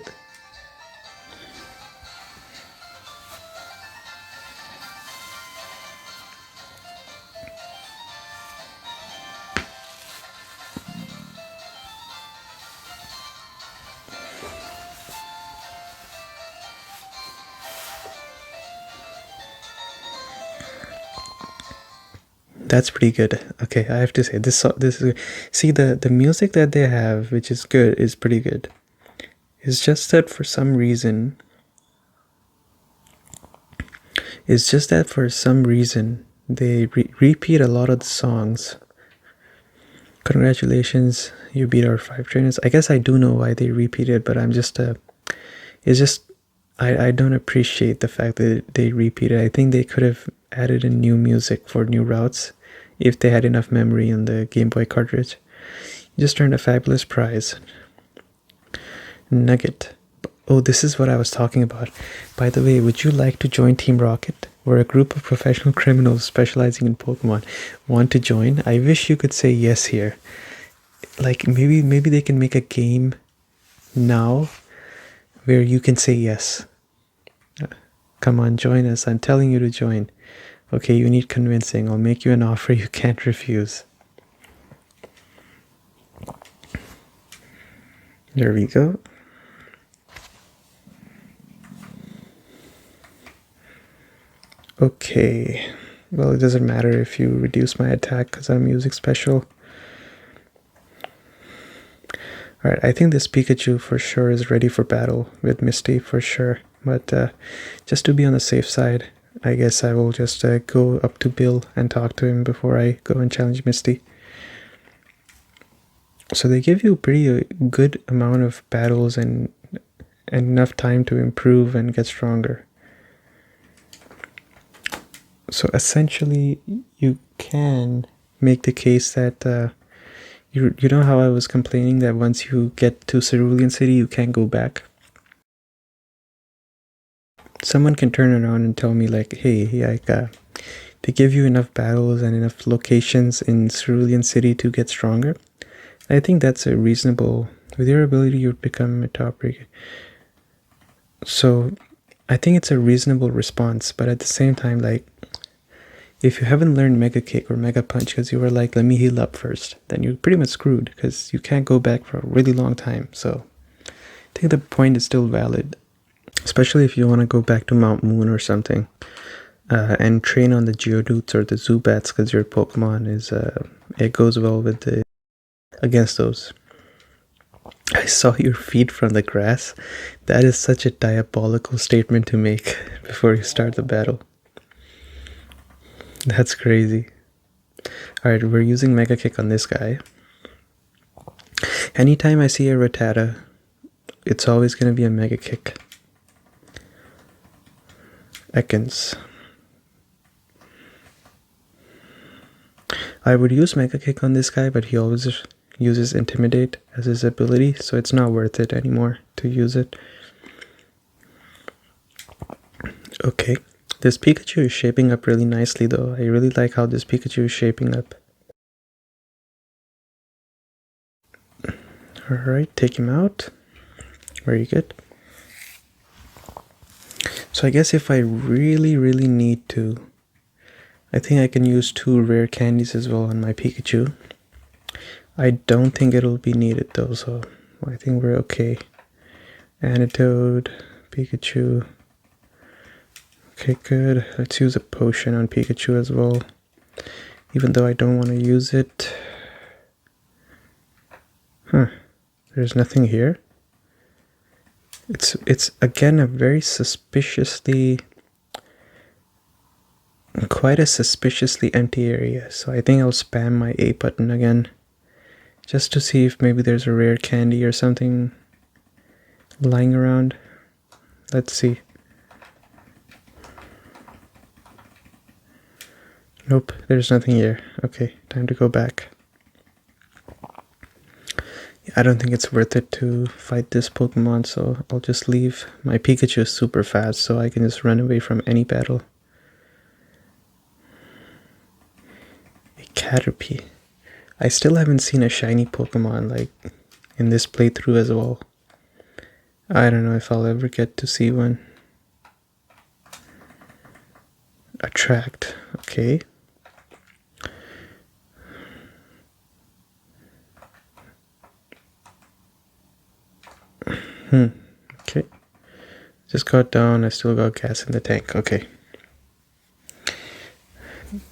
S1: That's pretty good. Okay, I have to say this is see the music that they have, which is good, is pretty good. It's just that for some reason, they repeat a lot of the songs. Congratulations, you beat our 5 trainers. I guess I do know why they repeat it, but I'm just it's just I don't appreciate the fact that they repeat it. I think they could have added in new music for new routes if they had enough memory on the Game Boy cartridge. You just earned a fabulous prize. Nugget. Oh, this is what I was talking about. By the way, would you like to join Team Rocket? We're a group of professional criminals specializing in Pokemon. Want to join? I wish you could say yes here. Like maybe they can make a game now where you can say yes. Come on, join us. I'm telling you to join. Okay, you need convincing. I'll make you an offer you can't refuse. There we go. Okay. Well, it doesn't matter if you reduce my attack because I'm using special. Alright, I think this Pikachu for sure is ready for battle with Misty for sure. But just to be on the safe side, I guess I will just go up to Bill and talk to him before I go and challenge Misty. So they give you a pretty good amount of battles and enough time to improve and get stronger. So essentially, you can make the case that you know how I was complaining that once you get to Cerulean City, you can't go back. Someone can turn around and tell me like, hey, they give you enough battles and enough locations in Cerulean City to get stronger. I think that's a reasonable. With your ability, you become a top rank. So I think it's a reasonable response, but at the same time, like, if you haven't learned Mega Kick or Mega Punch because you were like, let me heal up first, then you're pretty much screwed because you can't go back for a really long time. So I think the point is still valid, especially if you want to go back to Mount Moon or something and train on the Geodudes or the Zubats because your Pokemon is, it goes well with the against those. I saw your feet from the grass. That is such a diabolical statement to make before you start the battle. That's crazy. Alright, we're using Mega Kick on this guy. Anytime I see a Rattata, it's always going to be a Mega Kick. Ekans. I would use Mega Kick on this guy, but he always uses Intimidate as his ability, so it's not worth it anymore to use it. Okay, this Pikachu is shaping up really nicely though. I really like how this Pikachu is shaping up. Alright, take him out. Very good. So I guess if I really need to, I think I can use 2 rare candies as well on my Pikachu. I don't think it'll be needed though, so I think we're okay. Antidote, Pikachu. Okay, good. Let's use a potion on Pikachu as well, even though I don't want to use it. Huh. There's nothing here. It's again a very quite a suspiciously empty area, so I think I'll spam my A button again just to see if maybe there's a rare candy or something lying around. Let's see. Nope, there's nothing here. Okay, time to go back. I don't think it's worth it to fight this Pokemon, so I'll just leave. My Pikachu is super fast, so I can just run away from any battle. A Caterpie. I still haven't seen a shiny Pokemon like in this playthrough as well. I don't know if I'll ever get to see one. Attract, okay. Okay. Just got down, I still got gas in the tank, okay.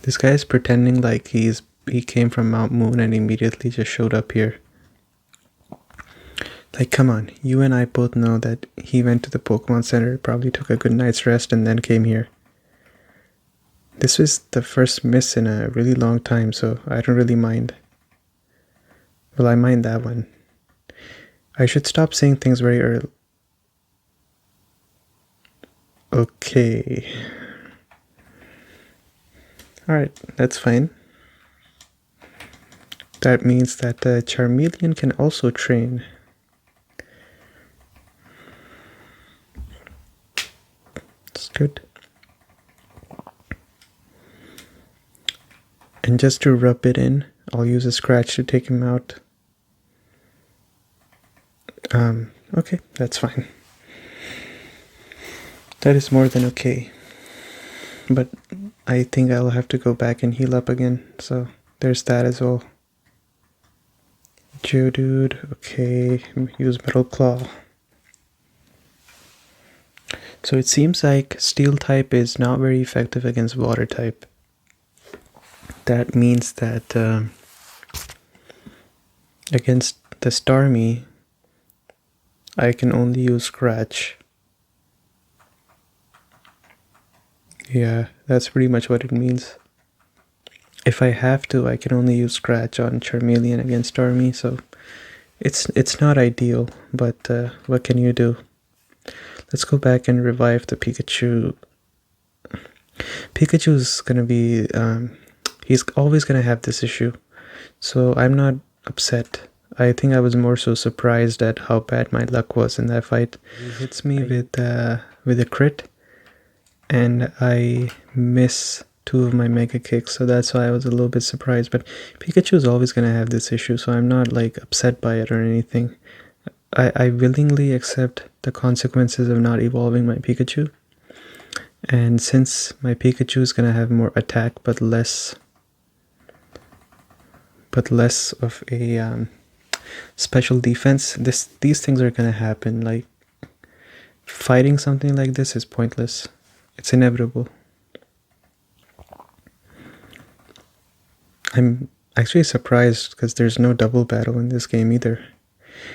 S1: This guy is pretending like he came from Mount Moon and immediately just showed up here. Like, come on, you and I both know that he went to the Pokemon Center, probably took a good night's rest, and then came here. This was the first miss in a really long time, so I don't really mind. Well, I mind that one. I should stop saying things very early. Okay. Alright, that's fine. That means that the Charmeleon can also train. That's good. And just to rub it in, I'll use a scratch to take him out. Okay, that's fine. That is more than okay. But I think I'll have to go back and heal up again, so there's that as well. Geodude, okay, use Metal Claw. So it seems like Steel type is not very effective against Water type. That means that against the Starmie, I can only use Scratch. Yeah, that's pretty much what it means. If I have to, I can only use Scratch on Charmeleon against Starmie, so it's not ideal, but what can you do? Let's go back and revive the Pikachu. Pikachu's gonna be, he's always gonna have this issue, so I'm not upset. I think I was more so surprised at how bad my luck was in that fight. He hits me with a crit, and I miss 2 of my Mega Kicks, so that's why I was a little bit surprised. But Pikachu is always gonna have this issue, so I'm not like upset by it or anything. I willingly accept the consequences of not evolving my Pikachu. And since my Pikachu is gonna have more attack but less of a special defense, these things are gonna happen. Like, fighting something like this is pointless. It's inevitable. I'm actually surprised because there's no double battle in this game either.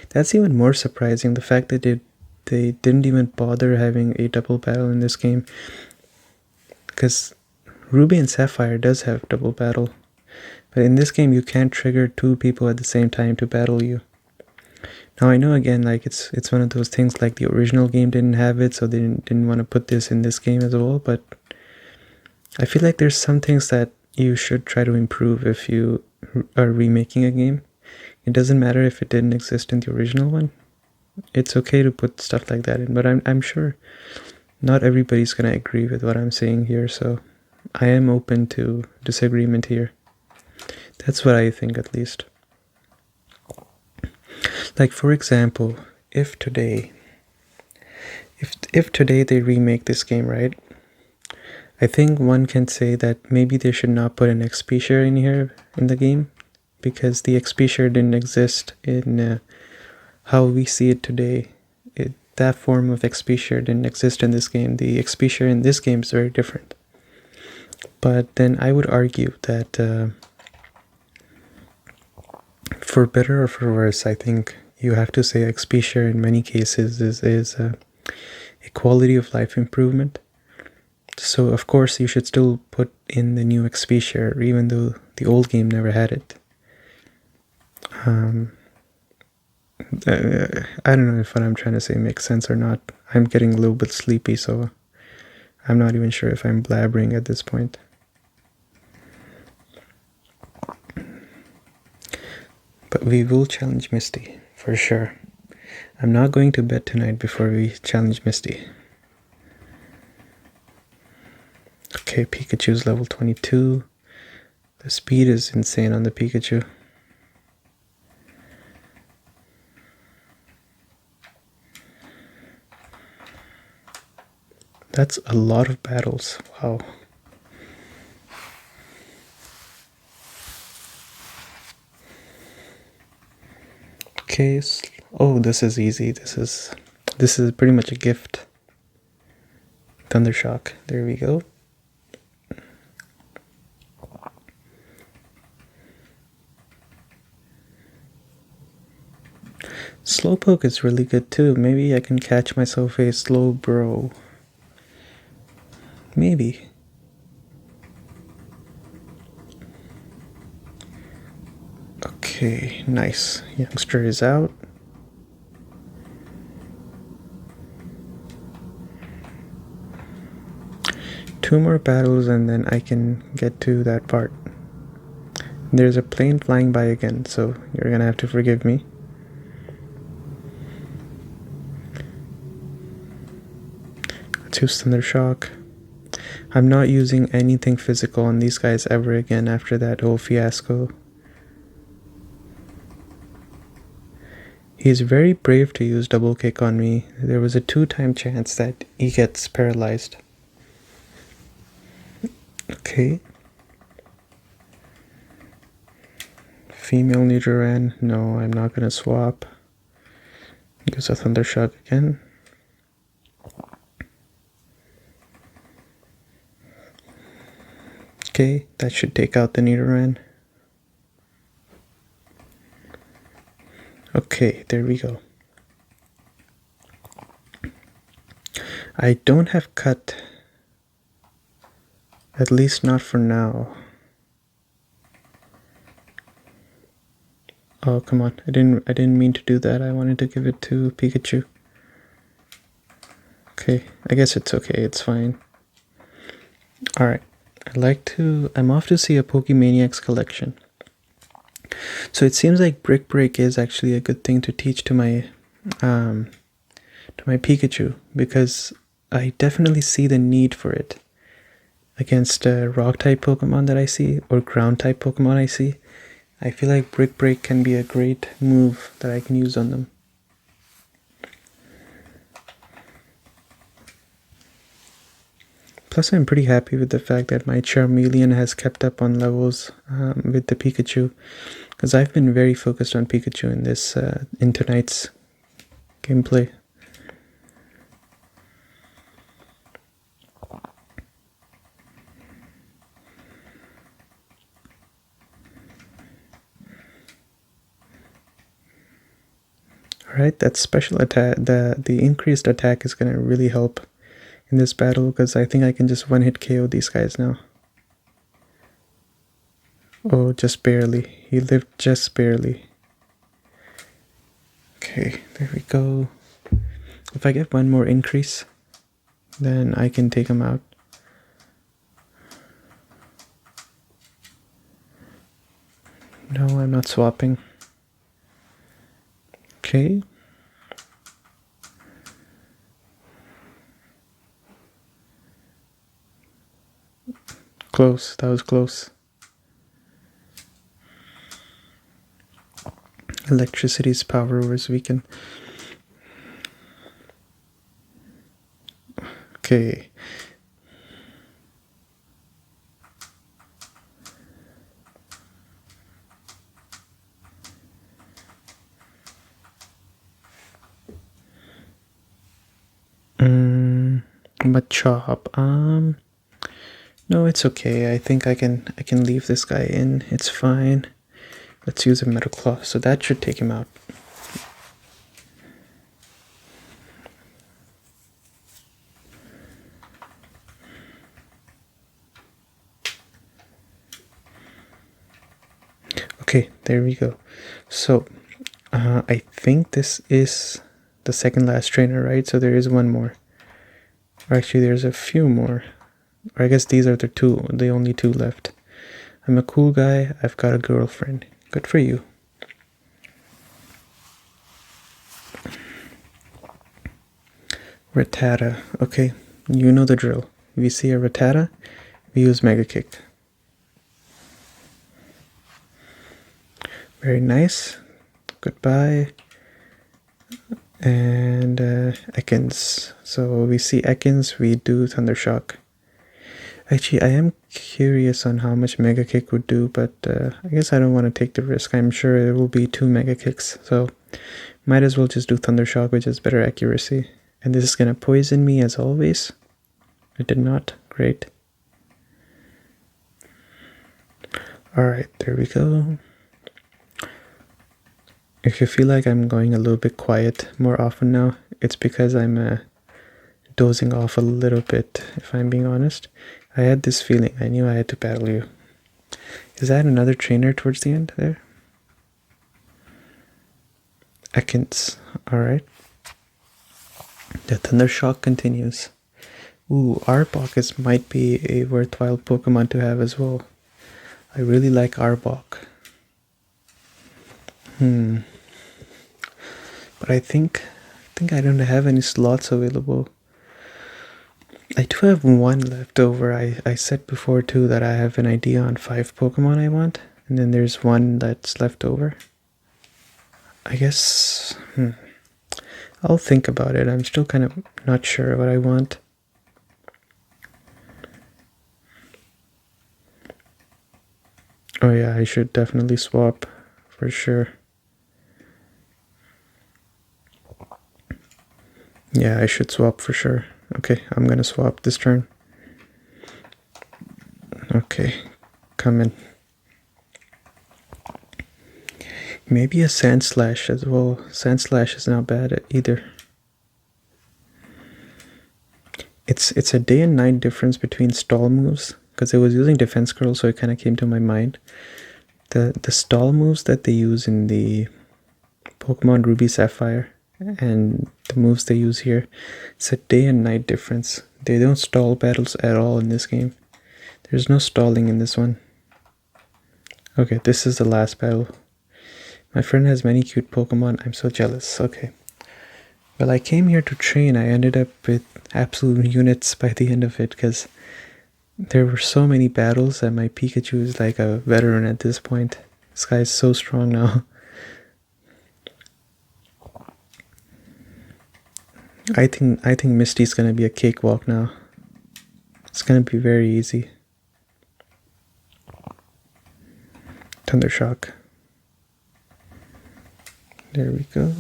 S1: That's even more surprising, the fact that they didn't even bother having a double battle in this game. Because Ruby and Sapphire does have double battle. But in this game you can't trigger 2 people at the same time to battle you. Now I know, again, like it's one of those things, like the original game didn't have it, so they didn't want to put this in this game as well, but I feel like there's some things that you should try to improve if you are remaking a game. It doesn't matter if it didn't exist in the original one. It's okay to put stuff like that in, but I'm sure not everybody's gonna agree with what I'm saying here, so I am open to disagreement here. That's what I think, at least. Like, for example, if today they remake this game, right? I think one can say that maybe they should not put an XP share in here in the game, because the XP share didn't exist in how we see it today. That form of XP share didn't exist in this game. The XP share in this game is very different. But then I would argue that for better or for worse, I think you have to say XP share in many cases is a quality of life improvement. So of course you should still put in the new XP share, even though the old game never had it. I don't know if what I'm trying to say makes sense or not. I'm getting a little bit sleepy, so I'm not even sure if I'm blabbering at this point. But we will challenge Misty, for sure. I'm not going to bed tonight before we challenge Misty. Okay, Pikachu's level 22. The speed is insane on the Pikachu. That's a lot of battles. Wow. Okay. Oh, this is easy. This is pretty much a gift. Thundershock. There we go. Slowpoke is really good too. Maybe I can catch myself a slow bro. Maybe. Okay, nice. Youngster is out. Two more battles and then I can get to that part. There's a plane flying by again, so you're gonna have to forgive me. Let's use Thundershock. I'm not using anything physical on these guys ever again after that whole fiasco. He's very brave to use double kick on me. There was a 2-time chance that he gets paralyzed. Okay. Female Nidoran. No, I'm not gonna swap. Use a Thundershock again. Okay, that should take out the Nidoran. Okay, there we go. I don't have cut. At least not for now. Oh, come on. I didn't mean to do that. I wanted to give it to Pikachu. Okay, I guess it's okay. It's fine. Alright. I'm off to see a Pokemaniacs collection. So it seems like Brick Break is actually a good thing to teach to my Pikachu, because I definitely see the need for it against rock type Pokemon that I see, or ground type Pokemon I see. I feel like Brick Break can be a great move that I can use on them. Plus, I'm pretty happy with the fact that my Charmeleon has kept up on levels with the Pikachu, because I've been very focused on Pikachu in this in tonight's gameplay. Alright, that special attack, the increased attack is gonna really help in this battle, because I think I can just one-hit KO these guys now. Oh, just barely. He lived just barely. Okay, there we go. If I get one more increase, then I can take him out. No, I'm not swapping. Okay. Close, that was close. Electricity's power was weakened. Okay. Machop. No, it's okay. I think I can leave this guy in. It's fine. Let's use a Metal Claw. So that should take him out. Okay, there we go. So I think this is the second last trainer, right? So there is one more. Or actually, there's a few more. Or I guess these are the only two left. I'm a cool guy. I've got a girlfriend. Good for you. Rattata. Okay, you know the drill. If you see a Rattata, we use Mega Kick. Very nice. Goodbye. And Ekans. So we see Ekans, we do Thundershock. Actually, I am curious on how much Mega Kick would do, but I guess I don't want to take the risk. I'm sure it will be 2 Mega Kicks, so might as well just do Thundershock, which is better accuracy. And this is gonna poison me as always. It did not. Great. Alright, there we go. If you feel like I'm going a little bit quiet more often now, it's because I'm dozing off a little bit, if I'm being honest. I had this feeling. I knew I had to battle you. Is that another trainer towards the end there? Ekans. Alright. The Thundershock continues. Ooh, Arbok might be a worthwhile Pokemon to have as well. I really like Arbok. But I think I don't have any slots available. I do have one left over. I said before too that I have an idea on 5 Pokemon I want, and then there's one that's left over. I guess I'll think about it. I'm still kind of not sure what I want. Oh yeah, I should definitely swap for sure. Yeah, I should swap for sure. Okay, I'm gonna swap this turn. Okay, come in. Maybe a Sand Slash as well. Sand Slash is not bad either. It's a day and night difference between stall moves, because it was using Defense Curl, so it kind of came to my mind. The stall moves that they use in the Pokemon Ruby Sapphire and the moves they use here, it's a day and night difference. They don't stall battles at all in this game. There's no stalling in this one. Okay, this is the last battle. My friend has many cute Pokemon. I'm so jealous. Okay. Well, I came here to train. I ended up with absolute units by the end of it because there were so many battles that my Pikachu is like a veteran at this point. This guy is so strong now. I think Misty's gonna be a cakewalk now. It's gonna be very easy. Thundershock. There we go.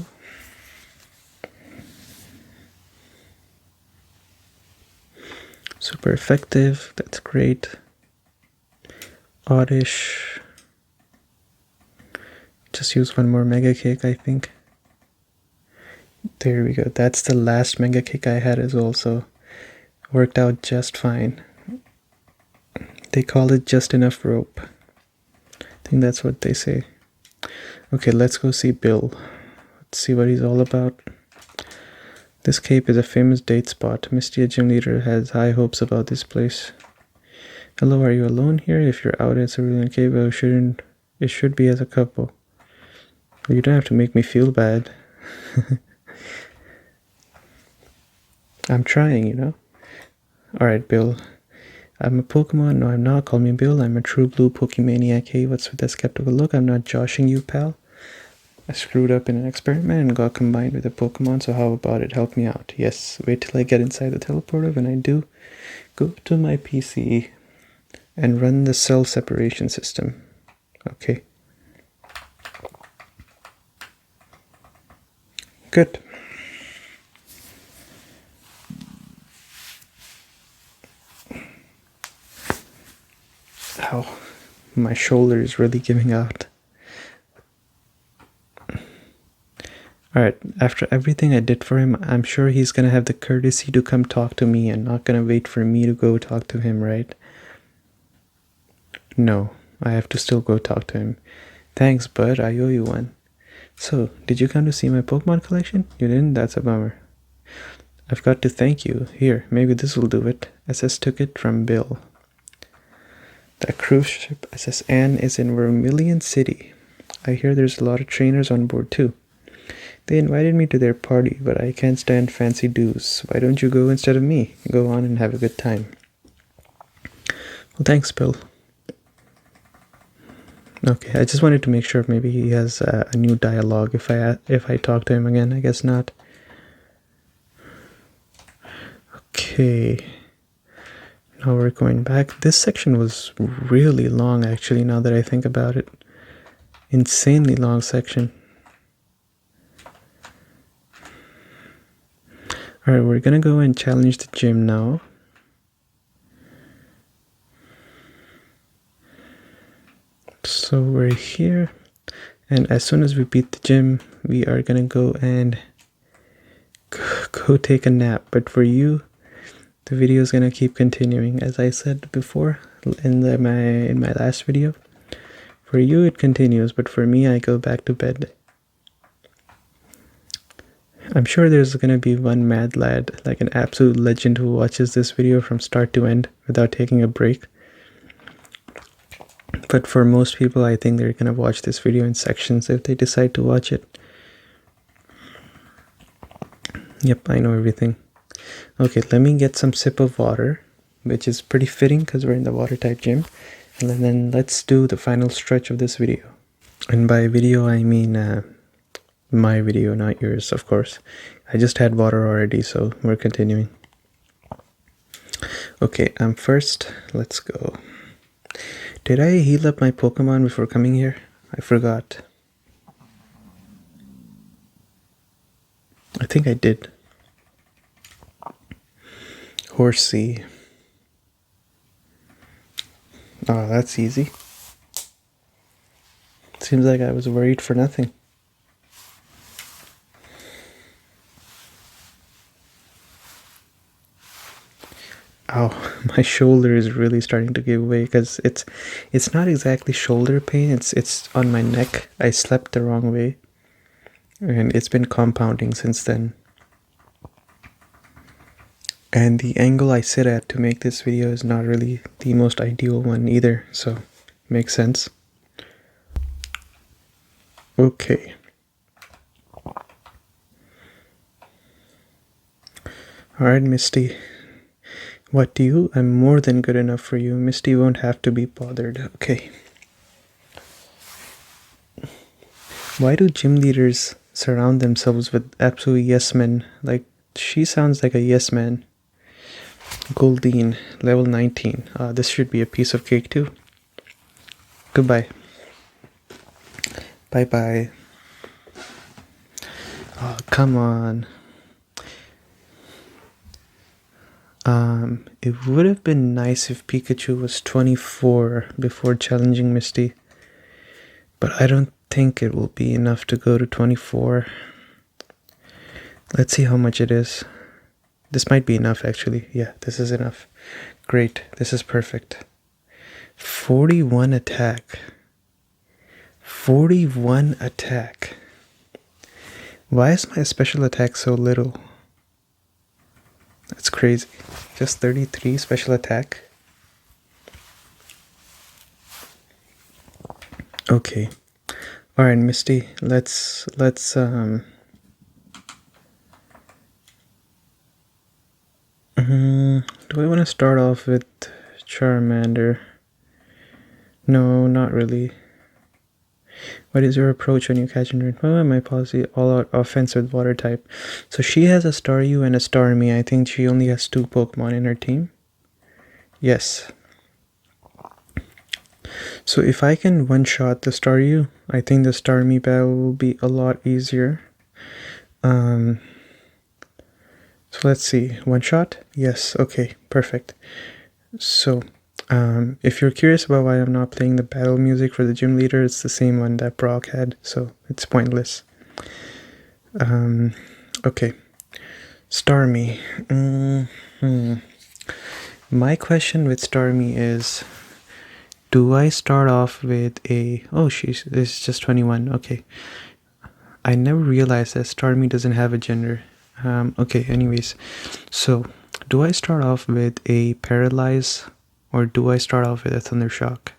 S1: Super effective. That's great. Oddish. Just use one more Mega Kick, I think. There we go. That's the last Mega Kick I had as well, so worked out just fine. They call it just enough rope. I think that's what they say. Okay, let's go see Bill. Let's see what he's all about. This cape is a famous date spot. Misty, a gym leader, has high hopes about this place. Hello, are you alone here? If you're out at Cerulean Cave, it should be as a couple. You don't have to make me feel bad. I'm trying, you know. Alright, Bill. I'm a Pokemon. No, I'm not. Call me Bill. I'm a true blue Pokemaniac. Hey, what's with that skeptical look? I'm not joshing you, pal. I screwed up in an experiment and got combined with a Pokemon, so how about it? Help me out. Yes, wait till I get inside the teleporter. When I do, go to my PC and run the cell separation system. Okay. Good. Ow, my shoulder is really giving out. Alright, after everything I did for him, I'm sure he's gonna have the courtesy to come talk to me and not gonna wait for me to go talk to him, right? No, I have to still go talk to him. Thanks, bud, I owe you one. So, did you come to see my Pokemon collection? You didn't? That's a bummer. I've got to thank you. Here, maybe this will do it. SS took it from Bill. The cruise ship SS Anne is in Vermilion City. I hear there's a lot of trainers on board too. They invited me to their party, but I can't stand fancy dues. Why don't you go instead of me? Go on and have a good time. Well, thanks, Bill. Okay, I just wanted to make sure maybe he has a new dialogue if I talk to him again. I guess not. Okay. Now we're going back. This section was really long, actually, now that I think about it. Insanely long section. Alright, we're gonna go and challenge the gym now. So we're here, and as soon as we beat the gym, we are gonna go and go take a nap. But for you, the video is gonna keep continuing. As I said before in my last video, for you it continues, but for me I go back to bed. I'm sure there's gonna be one mad lad, like an absolute legend, who watches this video from start to end without taking a break. But for most people, I think they're gonna watch this video in sections if they decide to watch it. Yep, I know everything. Okay, let me get some sip of water, which is pretty fitting because we're in the water type gym. And then let's do the final stretch of this video. And by video, I mean my video, not yours, of course. I just had water already, so we're continuing. Okay, first, let's go. Did I heal up my Pokemon before coming here? I forgot. I think I did. Horsey. Oh, that's easy. Seems like I was worried for nothing. Ow, my shoulder is really starting to give way because it's not exactly shoulder pain, it's on my neck. I slept the wrong way and it's been compounding since then. And the angle I sit at to make this video is not really the most ideal one either, so makes sense. Okay. Alright, Misty. What do you? I'm more than good enough for you. Misty won't have to be bothered. Okay. Why do gym leaders surround themselves with absolute yes men? Like, she sounds like a yes man. Goldine, level 19. This should be a piece of cake too. Goodbye. Bye-bye. Oh, come on. It would have been nice if Pikachu was 24 before challenging Misty. But I don't think it will be enough to go to 24. Let's see how much it is. This might be enough, actually. Yeah, this is enough. Great. This is perfect. 41 attack. 41 attack. Why is my special attack so little? That's crazy. Just 33 special attack. Okay. Alright, Misty, let's do I want to start off with Charmander? No, not really. What is your approach when you catch and run? Well, my policy, all out offense with water type. So she has a Staryu and a Starmie. I think she only has 2 Pokemon in her team. Yes. So if I can one-shot the Staryu, I think the Starmie battle will be a lot easier. So let's see. One shot? Yes. Okay. Perfect. So if you're curious about why I'm not playing the battle music for the gym leader, it's the same one that Brock had, so it's pointless. Okay. Starmie. My question with Starmie is, do I start off with a... Oh, it's just 21. Okay. I never realized that Starmie doesn't have a gender. Okay, anyways. So, do I start off with a Paralyze, or do I start off with a Thunder Shock?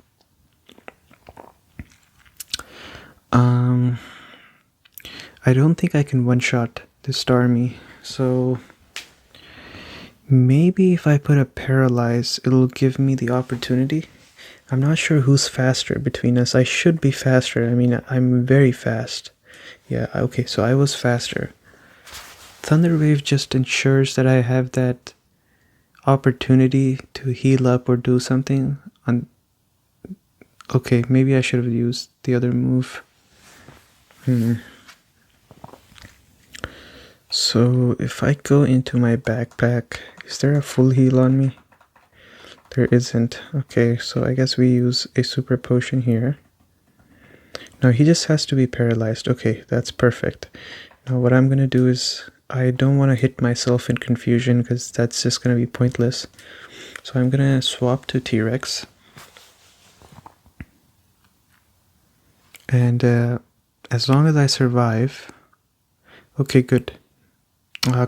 S1: I don't think I can one-shot the Starmie, so maybe if I put a Paralyze, it'll give me the opportunity. I'm not sure who's faster between us. I should be faster. I mean, I'm very fast. Yeah, okay, so I was faster. Thunder Wave just ensures that I have that opportunity to heal up or do something on. Okay, maybe I should have used the other move. So if I go into my backpack, is there a full heal on me? There isn't. Okay, so I guess we use a super potion here. Now he just has to be paralyzed. Okay, that's perfect. Now what I'm gonna do is, I don't want to hit myself in confusion because that's just gonna be pointless. So I'm gonna swap to T-Rex. And as long as I survive. Okay, good.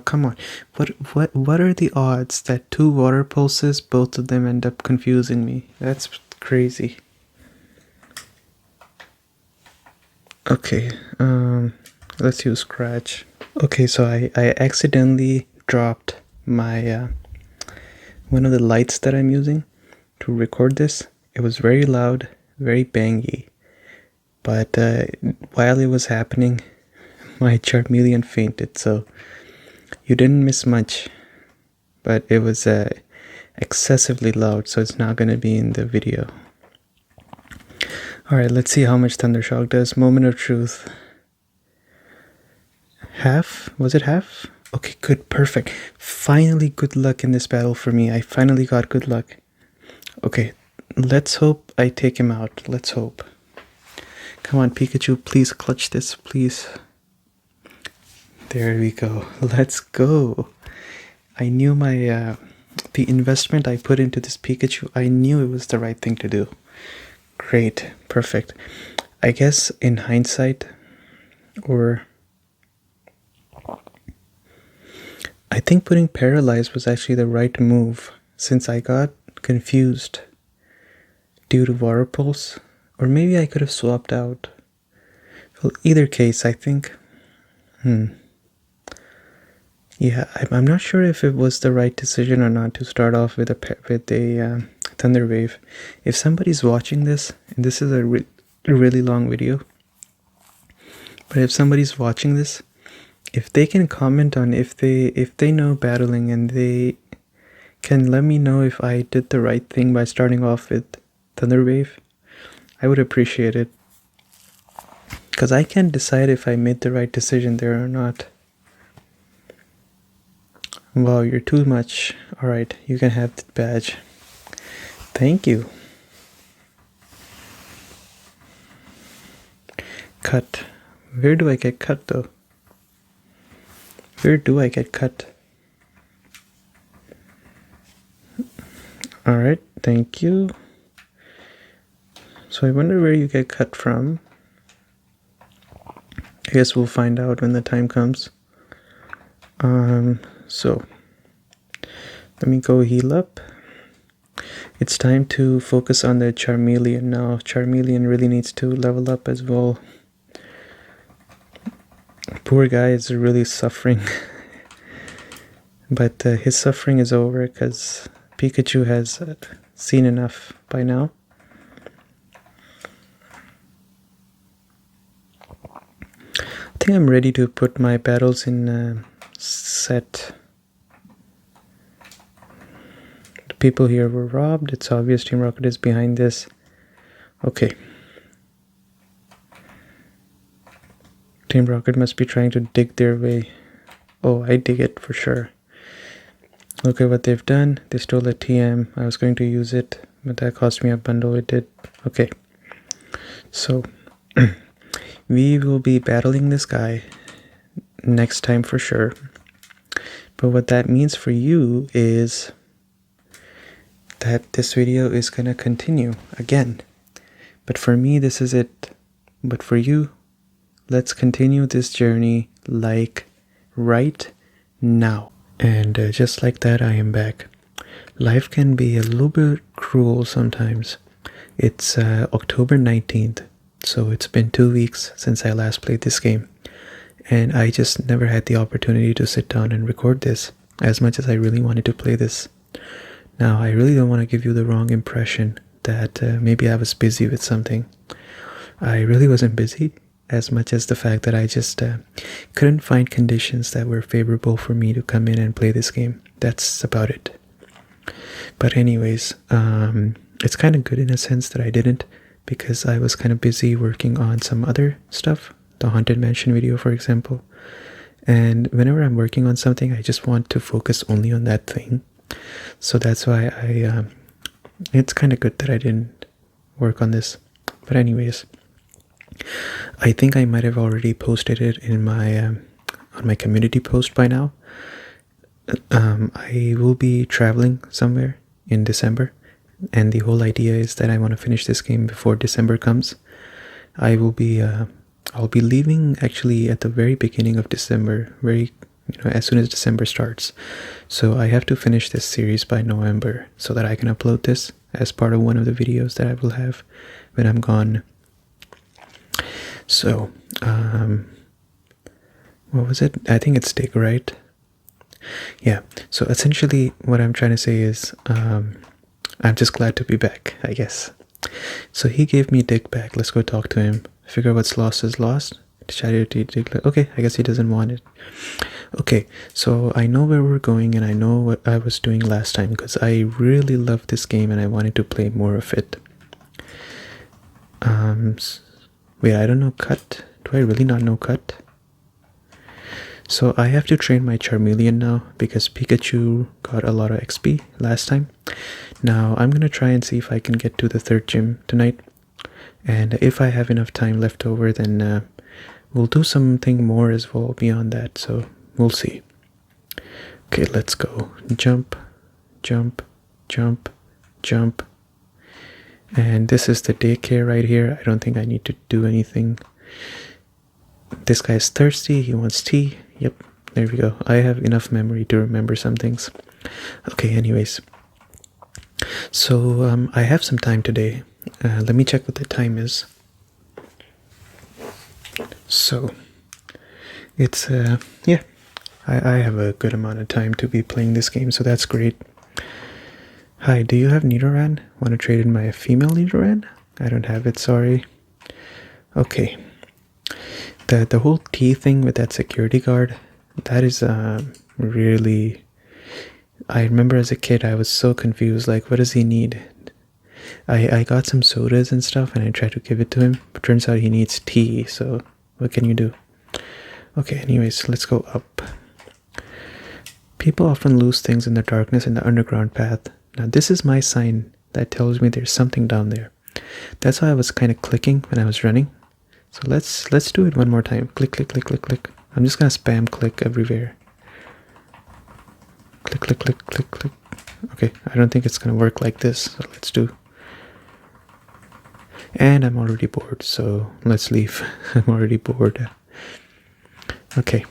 S1: Come on. What are the odds that 2 water pulses, both of them end up confusing me? That's crazy. Okay, let's use Scratch. Okay, so I accidentally dropped my one of the lights that I'm using to record this. It was very loud, very bangy. But while it was happening, my Charmeleon fainted, so you didn't miss much. But it was excessively loud, so it's not going to be in the video. Alright, let's see how much Thundershock does. Moment of truth. Half? Was it half? Okay, good, perfect. Finally good luck in this battle for me. I finally got good luck. Okay, let's hope I take him out. Let's hope. Come on, Pikachu, please clutch this, please. There we go. Let's go. I knew my the investment I put into this Pikachu, I knew it was the right thing to do. Great, perfect. I guess in hindsight, or I think putting Paralyzed was actually the right move, since I got confused due to Water Pulse, or maybe I could have swapped out. Well, either case, I think, yeah, I'm not sure if it was the right decision or not to start off with a Thunder Wave. If somebody's watching this, and this is a really long video, but if somebody's watching this, if they can comment on if they know battling, and they can let me know if I did the right thing by starting off with Thunder Wave, I would appreciate it. Because I can't decide if I made the right decision there or not. Wow, you're too much. Alright, you can have the badge. Thank you. Cut. Where do I get cut though? Where do I get cut? Alright, thank you. So I wonder where you get cut from. I guess we'll find out when the time comes. So let me go heal up. It's time to focus on the Charmeleon now. Charmeleon really needs to level up as well. Poor guy is really suffering. But his suffering is over because Pikachu has seen enough by now. I think I'm ready to put my battles in set. The people here were robbed. It's obvious Team Rocket is behind this. Okay. Team Rocket must be trying to dig their way. Oh, I dig it for sure. Look at what they've done. They stole a TM. I was going to use it, but that cost me a bundle. It did. Okay. So we will be battling this guy next time for sure. But what that means for you is that this video is gonna continue again. But for me, this is it. But for you, let's continue this journey like right now. And just like that, I am back. Life can be a little bit cruel sometimes. It's October 19th, so it's been 2 weeks since I last played this game. And I just never had the opportunity to sit down and record this, as much as I really wanted to play this. Now, I really don't want to give you the wrong impression that maybe I was busy with something. I really wasn't busy, as much as the fact that I just couldn't find conditions that were favorable for me to come in and play this game. That's about it. But anyways, it's kind of good in a sense that I didn't, because I was kind of busy working on some other stuff, the Haunted Mansion video, for example. And whenever I'm working on something, I just want to focus only on that thing. So that's why it's kind of good that I didn't work on this. But anyways, I think I might have already posted it in my on my community post by now. I will be traveling somewhere in December, and the whole idea is that I want to finish this game before December comes. I'll be leaving actually at the very beginning of December, as soon as December starts. So I have to finish this series by November so that I can upload this as part of one of the videos that I will have when I'm gone. So, what was it? I think it's Dig, right? Yeah, so essentially what I'm trying to say is I'm just glad to be back, I guess. So he gave me Dig back. Let's go talk to him. Figure what's lost is lost. Okay, I guess he doesn't want it. Okay, so I know where we're going, and I know what I was doing last time, because I really loved this game and I wanted to play more of it. Wait, I don't know Cut. Do I really not know Cut? So I have to train my Charmeleon now because Pikachu got a lot of XP last time. Now I'm gonna try and see if I can get to the 3rd gym tonight. And if I have enough time left over, then we'll do something more as well beyond that. So we'll see. Okay, let's go. Jump, jump, jump, jump. And this is the daycare right here. I don't think I need to do anything. This guy's thirsty. He wants tea. Yep, there we go. I have enough memory to remember some things. Okay, anyways. So I have some time today. Let me check what the time is. So it's yeah, I have a good amount of time to be playing this game, so that's great. Hi, do you have Nidoran? Want to trade in my female Nidoran? I don't have it, sorry. Okay. The whole tea thing with that security guard, that is really... I remember as a kid I was so confused, like, what does he need? I got some sodas and stuff and I tried to give it to him, but turns out he needs tea, so what can you do? Okay, anyways, let's go up. People often lose things in the darkness in the underground path. Now this is my sign that tells me there's something down there. That's why I was kind of clicking when I was running. So let's do it one more time. Click, click, click, click, click. I'm just gonna spam click everywhere. Click, click, click, click, click. Okay, I don't think it's gonna work like this, so let's do. And I'm already bored, so let's leave. I'm already bored. Okay.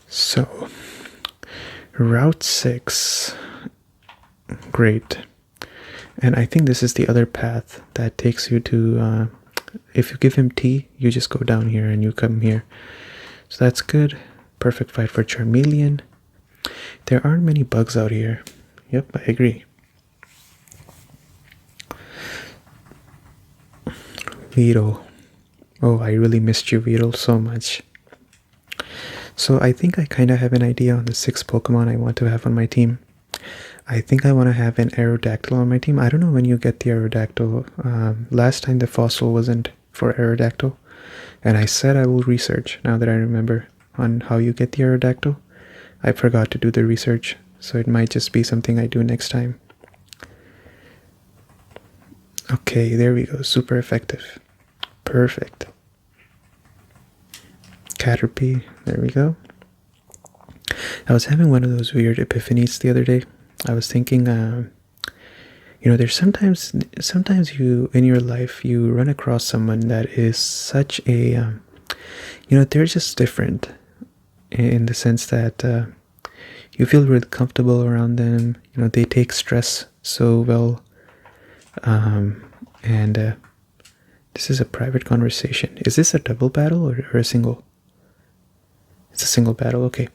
S1: So, Route 6. Great. And I think this is the other path that takes you to... if you give him tea, you just go down here and you come here. So that's good. Perfect fight for Charmeleon. There aren't many bugs out here. Yep, I agree. Weedle. Oh, I really missed you, Weedle, so much. So I think I kind of have an idea on the 6 Pokemon I want to have on my team. I think I want to have an Aerodactyl on my team. I don't know when you get the Aerodactyl. Last time the fossil wasn't for Aerodactyl. And I said I will research, now that I remember, on how you get the Aerodactyl. I forgot to do the research, so it might just be something I do next time. Okay, there we go. Super effective. Perfect. Caterpie, there we go. I was having one of those weird epiphanies the other day. I was thinking, there's sometimes you, in your life, you run across someone that is such a, they're just different in the sense that you feel really comfortable around them. They take stress so well. And this is a private conversation. Is this a double battle or a single? It's a single battle, okay.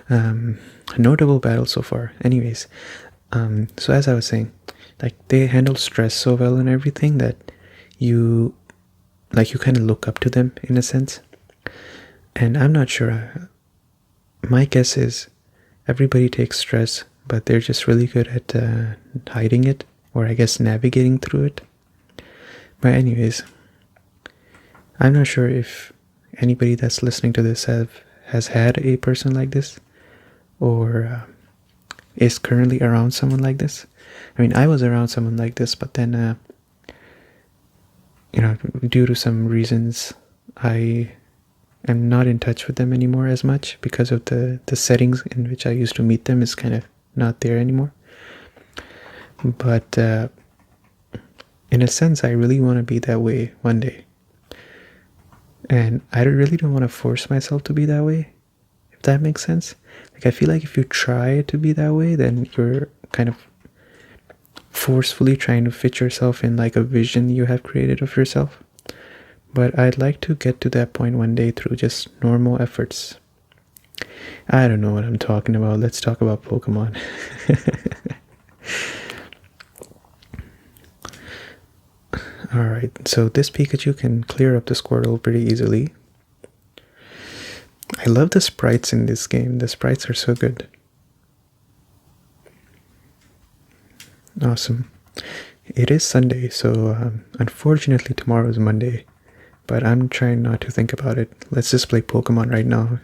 S1: No double battle so far. Anyways, so as I was saying, like, they handle stress so well and everything that you kind of look up to them in a sense. And I'm not sure. My guess is everybody takes stress, but they're just really good at hiding it, or I guess navigating through it. But anyways, I'm not sure if anybody that's listening to this has had a person like this, or is currently around someone like this. I mean, I was around someone like this, but then, due to some reasons, I am not in touch with them anymore as much because of the settings in which I used to meet them is kind of not there anymore. But in a sense, I really want to be that way one day. And I really don't want to force myself to be that way, if that makes sense. Like, I feel like if you try to be that way, then you're kind of forcefully trying to fit yourself in like a vision you have created of yourself. But I'd like to get to that point one day through just normal efforts. I don't know what I'm talking about. Let's talk about Pokemon. Alright, so this Pikachu can clear up the Squirtle pretty easily. I love the sprites in this game. The sprites are so good. Awesome. It is Sunday, so unfortunately tomorrow is Monday. But I'm trying not to think about it. Let's just play Pokemon right now.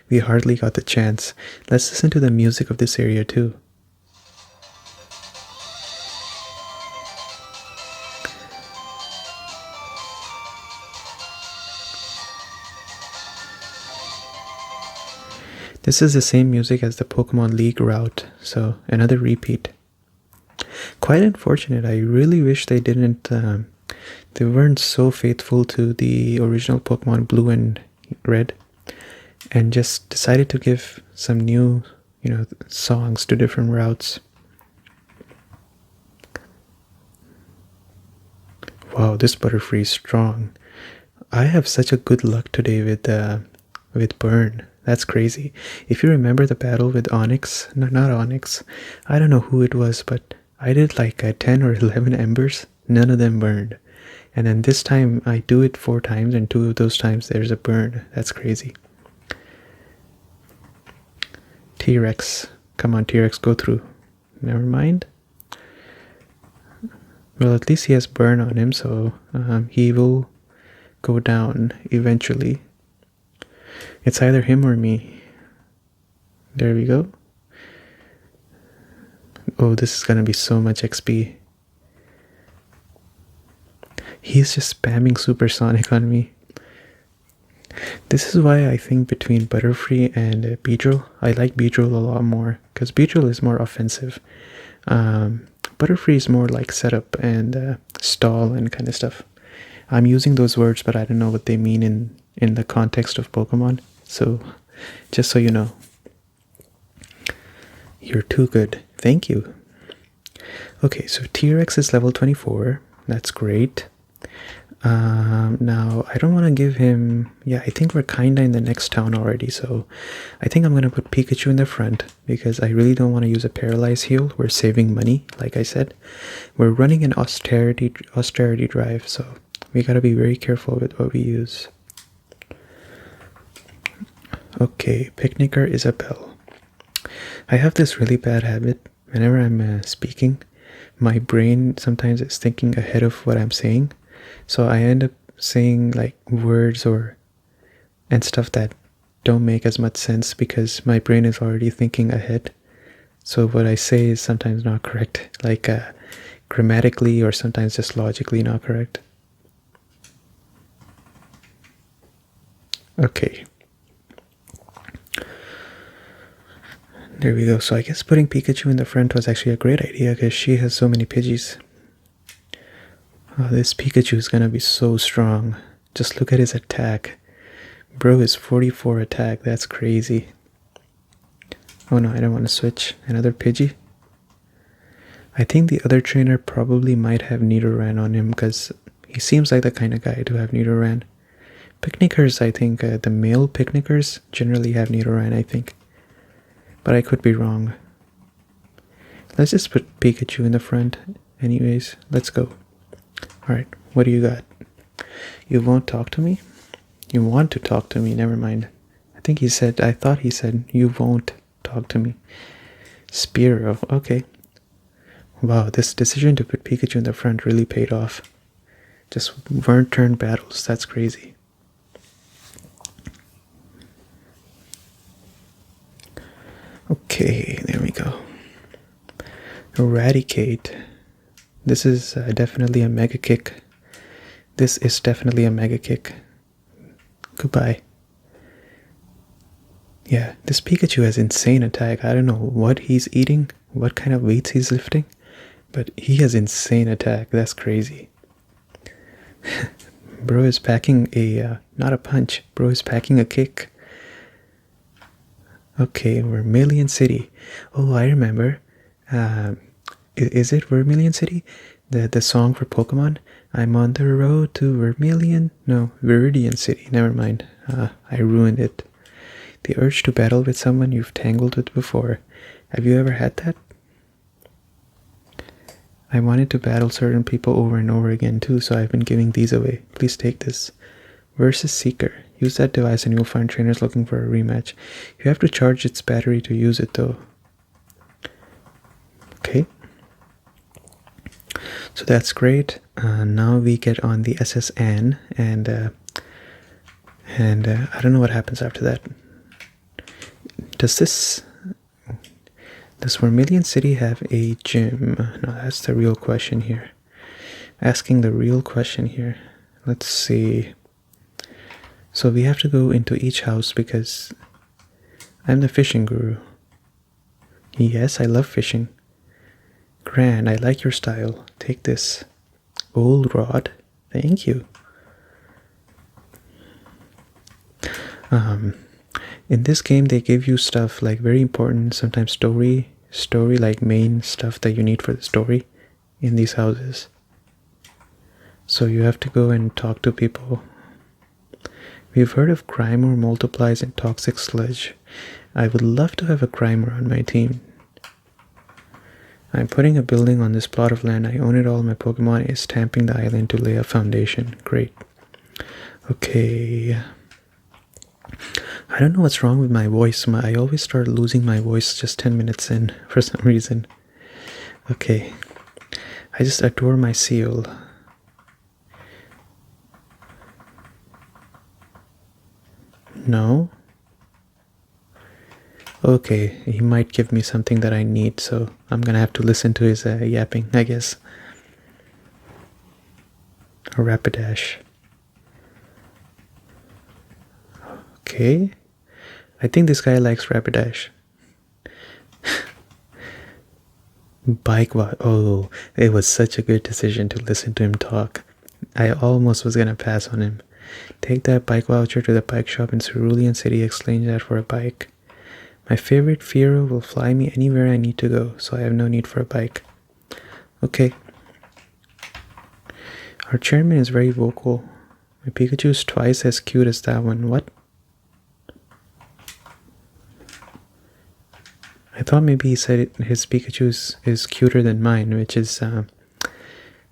S1: We hardly got the chance. Let's listen to the music of this area too. This is the same music as the Pokemon League route, so another repeat. Quite unfortunate. I really wish they didn't. They weren't so faithful to the original Pokemon Blue and Red, and just decided to give some new, songs to different routes. Wow, this Butterfree is strong. I have such a good luck today with Burn. That's crazy. If you remember the battle with Onyx, no, not Onyx, I don't know who it was, but I did like 10 or 11 embers. None of them burned. And then this time I do it 4 times, and 2 of those times there's a burn. That's crazy. T-Rex. Come on, T-Rex, go through. Never mind. Well, at least he has burn on him, so he will go down eventually. It's either him or me. There we go. Oh, this is gonna be so much XP. He's just spamming Supersonic on me. This is why I think between Butterfree and Beedrill, I like Beedrill a lot more, because Beedrill is more offensive. Butterfree is more like setup and stall and kind of stuff. I'm using those words, but I don't know what they mean in the context of Pokemon. So, just so you know. You're too good. Thank you. Okay, so T-Rex is level 24. That's great. Now, I don't want to give him... Yeah, I think we're kinda in the next town already, so I think I'm going to put Pikachu in the front, because I really don't want to use a Paralyze heal. We're saving money, like I said. We're running an austerity drive, so we gotta be very careful with what we use. Okay, Picnicker Isabelle. I have this really bad habit. Whenever I'm speaking, my brain sometimes is thinking ahead of what I'm saying. So I end up saying like words and stuff that don't make as much sense because my brain is already thinking ahead. So what I say is sometimes not correct, like grammatically or sometimes just logically not correct. Okay. There we go. So I guess putting Pikachu in the front was actually a great idea because she has so many Pidgeys. Oh, this Pikachu is gonna be so strong. Just look at his attack. Bro is 44 attack. That's crazy. Oh no, I don't want to switch. Another Pidgey? I think the other trainer probably might have Nidoran on him because he seems like the kind of guy to have Nidoran. Picnickers, I think the male Picnickers generally have Nidoran, I think. But I could be wrong. Let's just put Pikachu in the front. Anyways, let's go. Alright, what do you got? You won't talk to me? You want to talk to me, never mind. I thought he said, you won't talk to me. Spearow, okay. Wow, this decision to put Pikachu in the front really paid off. Just weren't turn battles, that's crazy. Okay, there we go. Eradicate. This is definitely a Mega Kick. This is definitely a Mega Kick. Goodbye. Yeah, this Pikachu has insane attack. I don't know what he's eating, what kind of weights he's lifting, but he has insane attack. That's crazy. Bro is packing a, not a punch, bro is packing a kick. Okay, Vermilion City. Oh, I remember. Is it Vermilion City? The song for Pokemon? I'm on the road to Vermilion. No, Viridian City. Never mind. I ruined it. The urge to battle with someone you've tangled with before. Have you ever had that? I wanted to battle certain people over and over again too, so I've been giving these away. Please take this. Versus Seeker. Use that device and you'll find trainers looking for a rematch. You have to charge its battery to use it though. Okay. So that's great. Now we get on the SSN and I don't know what happens after that. Does Vermilion City have a gym? No, that's the real question here. Asking the real question here. Let's see. So we have to go into each house because I'm the fishing guru. Yes, I love fishing. Gran, I like your style. Take this. Old rod. Thank you. In this game, they give you stuff like very important, sometimes story like main stuff that you need for the story in these houses. So you have to go and talk to people. We've heard of Grimer multiplies and toxic sludge. I would love to have a Grimer on my team. I'm putting a building on this plot of land. I own it all. My Pokemon is stamping the island to lay a foundation. Great. Okay. I don't know what's wrong with my voice. I always start losing my voice just 10 minutes in for some reason. Okay. I just adore my seal. No? Okay, he might give me something that I need, so I'm gonna have to listen to his yapping, I guess. A Rapidash. Okay. I think this guy likes Rapidash. Bike voucher. Oh, it was such a good decision to listen to him talk. I almost was gonna pass on him. Take that bike voucher to the bike shop in Cerulean City. Exchange that for a bike. My favorite Fearow will fly me anywhere I need to go, so I have no need for a bike. Okay. Our chairman is very vocal. My Pikachu is twice as cute as that one. What? I thought maybe he said his Pikachu is cuter than mine, which is,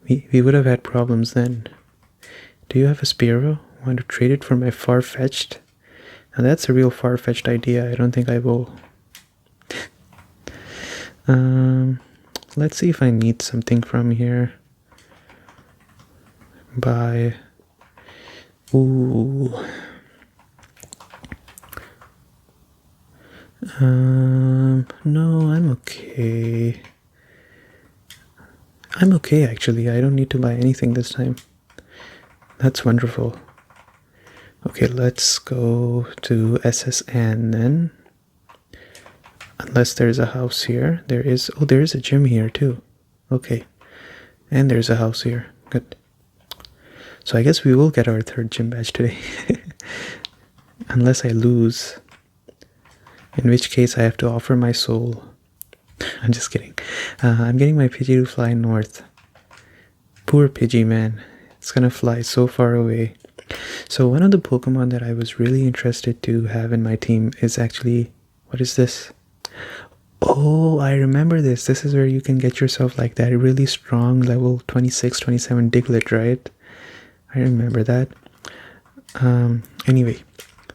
S1: we would have had problems then. Do you have a Spearow? Want to trade it for my Farfetch'd? Now that's a real far-fetched idea. I don't think I will. Let's see if I need something from here. Buy. Ooh. No, I'm okay. I'm okay actually. I don't need to buy anything this time. That's wonderful. Okay, let's go to SSN then. Unless there's a house here. There is. Oh, there is a gym here too. Okay. And there's a house here. Good. So I guess we will get our third gym badge today. Unless I lose. In which case I have to offer my soul. I'm just kidding. I'm getting my Pidgey to fly north. Poor Pidgey, man. It's gonna fly so far away. So one of the Pokemon that I was really interested to have in my team is actually, what is this? Oh, I remember this. This is where you can get yourself like that really strong level 26, 27 Diglett, right? I remember that. Anyway,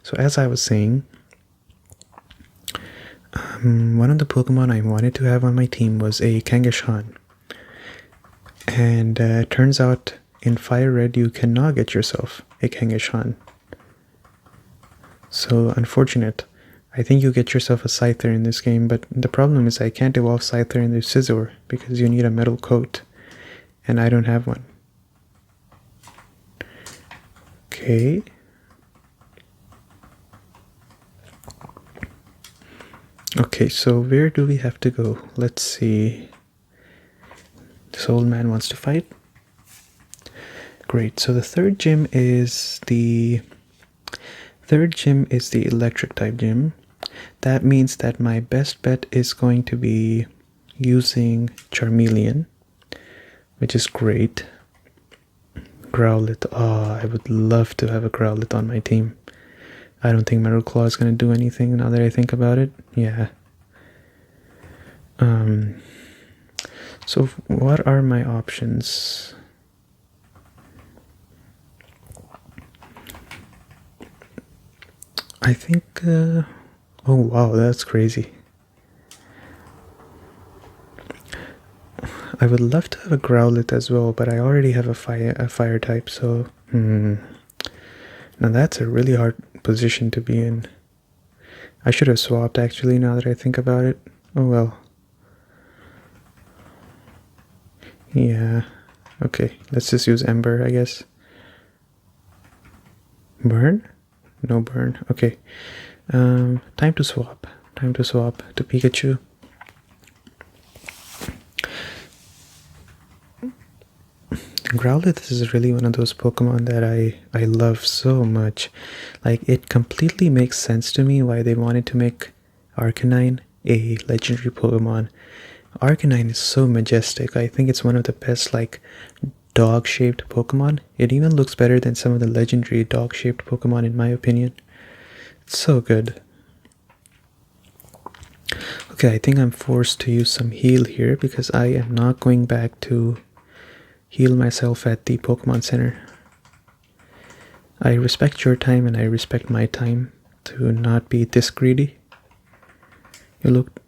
S1: so as I was saying, One of the Pokemon I wanted to have on my team was a Kangaskhan. And turns out in Fire Red you cannot get yourself a Kangaskhan. So unfortunate. I think you get yourself a Scyther in this game, but the problem is I can't evolve Scyther into Scizor because you need a metal coat. And I don't have one. Okay. Okay, so where do we have to go? Let's see. This old man wants to fight. Great, so the third gym is the electric type gym. That means that my best bet is going to be using Charmeleon, which is great. Growlithe. Oh, I would love to have a Growlithe on my team. I don't think Metal Claw is going to do anything now that I think about it. Yeah. So what are my options? I think, oh wow, that's crazy. I would love to have a Growlithe as well, but I already have a fire type, so now that's a really hard position to be in. I should have swapped actually now that I think about it. Oh well. Yeah. Okay, let's just use Ember, I guess. Burn? No burn. Okay. Time to swap. Time to swap to Pikachu. Growlithe is really one of those Pokemon that I love so much. Like, it completely makes sense to me why they wanted to make Arcanine a legendary Pokemon. Arcanine is so majestic. I think it's one of the best, like, dog-shaped Pokemon. It even looks better than some of the legendary dog-shaped Pokemon in my opinion. It's so good. Okay, I think I'm forced to use some heal here because I am not going back to heal myself at the Pokemon Center. I respect your time and I respect my time to not be this greedy. You look...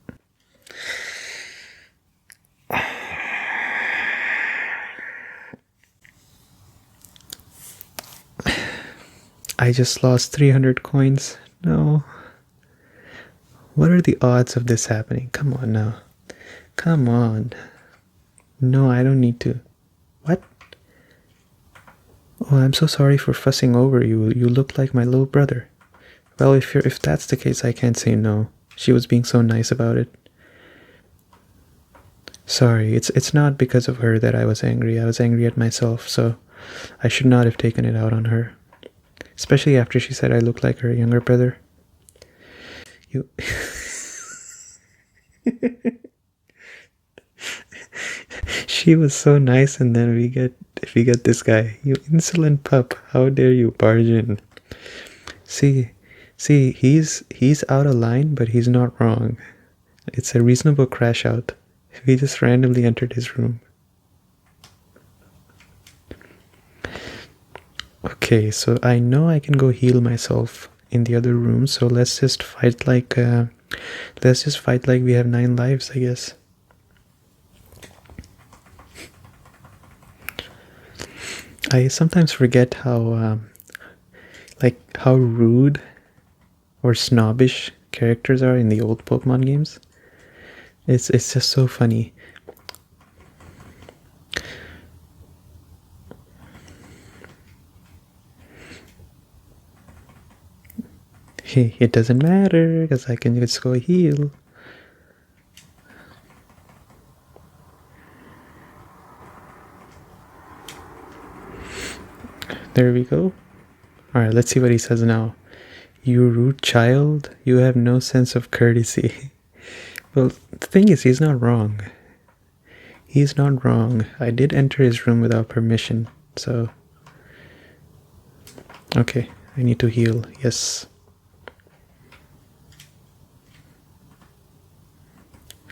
S1: I just lost 300 coins. No. What are the odds of this happening? Come on now. Come on. No, I don't need to. What? Oh, I'm so sorry for fussing over you. You look like my little brother. Well, if that's the case, I can't say no. She was being so nice about it. Sorry, it's not because of her that I was angry. I was angry at myself, so I should not have taken it out on her. Especially after she said I look like her younger brother. You... She was so nice, and then we get this guy. You insolent pup! How dare you barge in? See, he's out of line, but he's not wrong. It's a reasonable crash out. We just randomly entered his room. Okay, so I know I can go heal myself in the other room. So let's just fight like we have 9 lives, I guess. I sometimes forget how rude or snobbish characters are in the old Pokemon games. It's just so funny. Hey, it doesn't matter because I can just go heal. There we go. Alright, let's see what he says now. You rude child, you have no sense of courtesy. Well, the thing is, he's not wrong. He's not wrong. I did enter his room without permission, so... Okay, I need to heal, yes.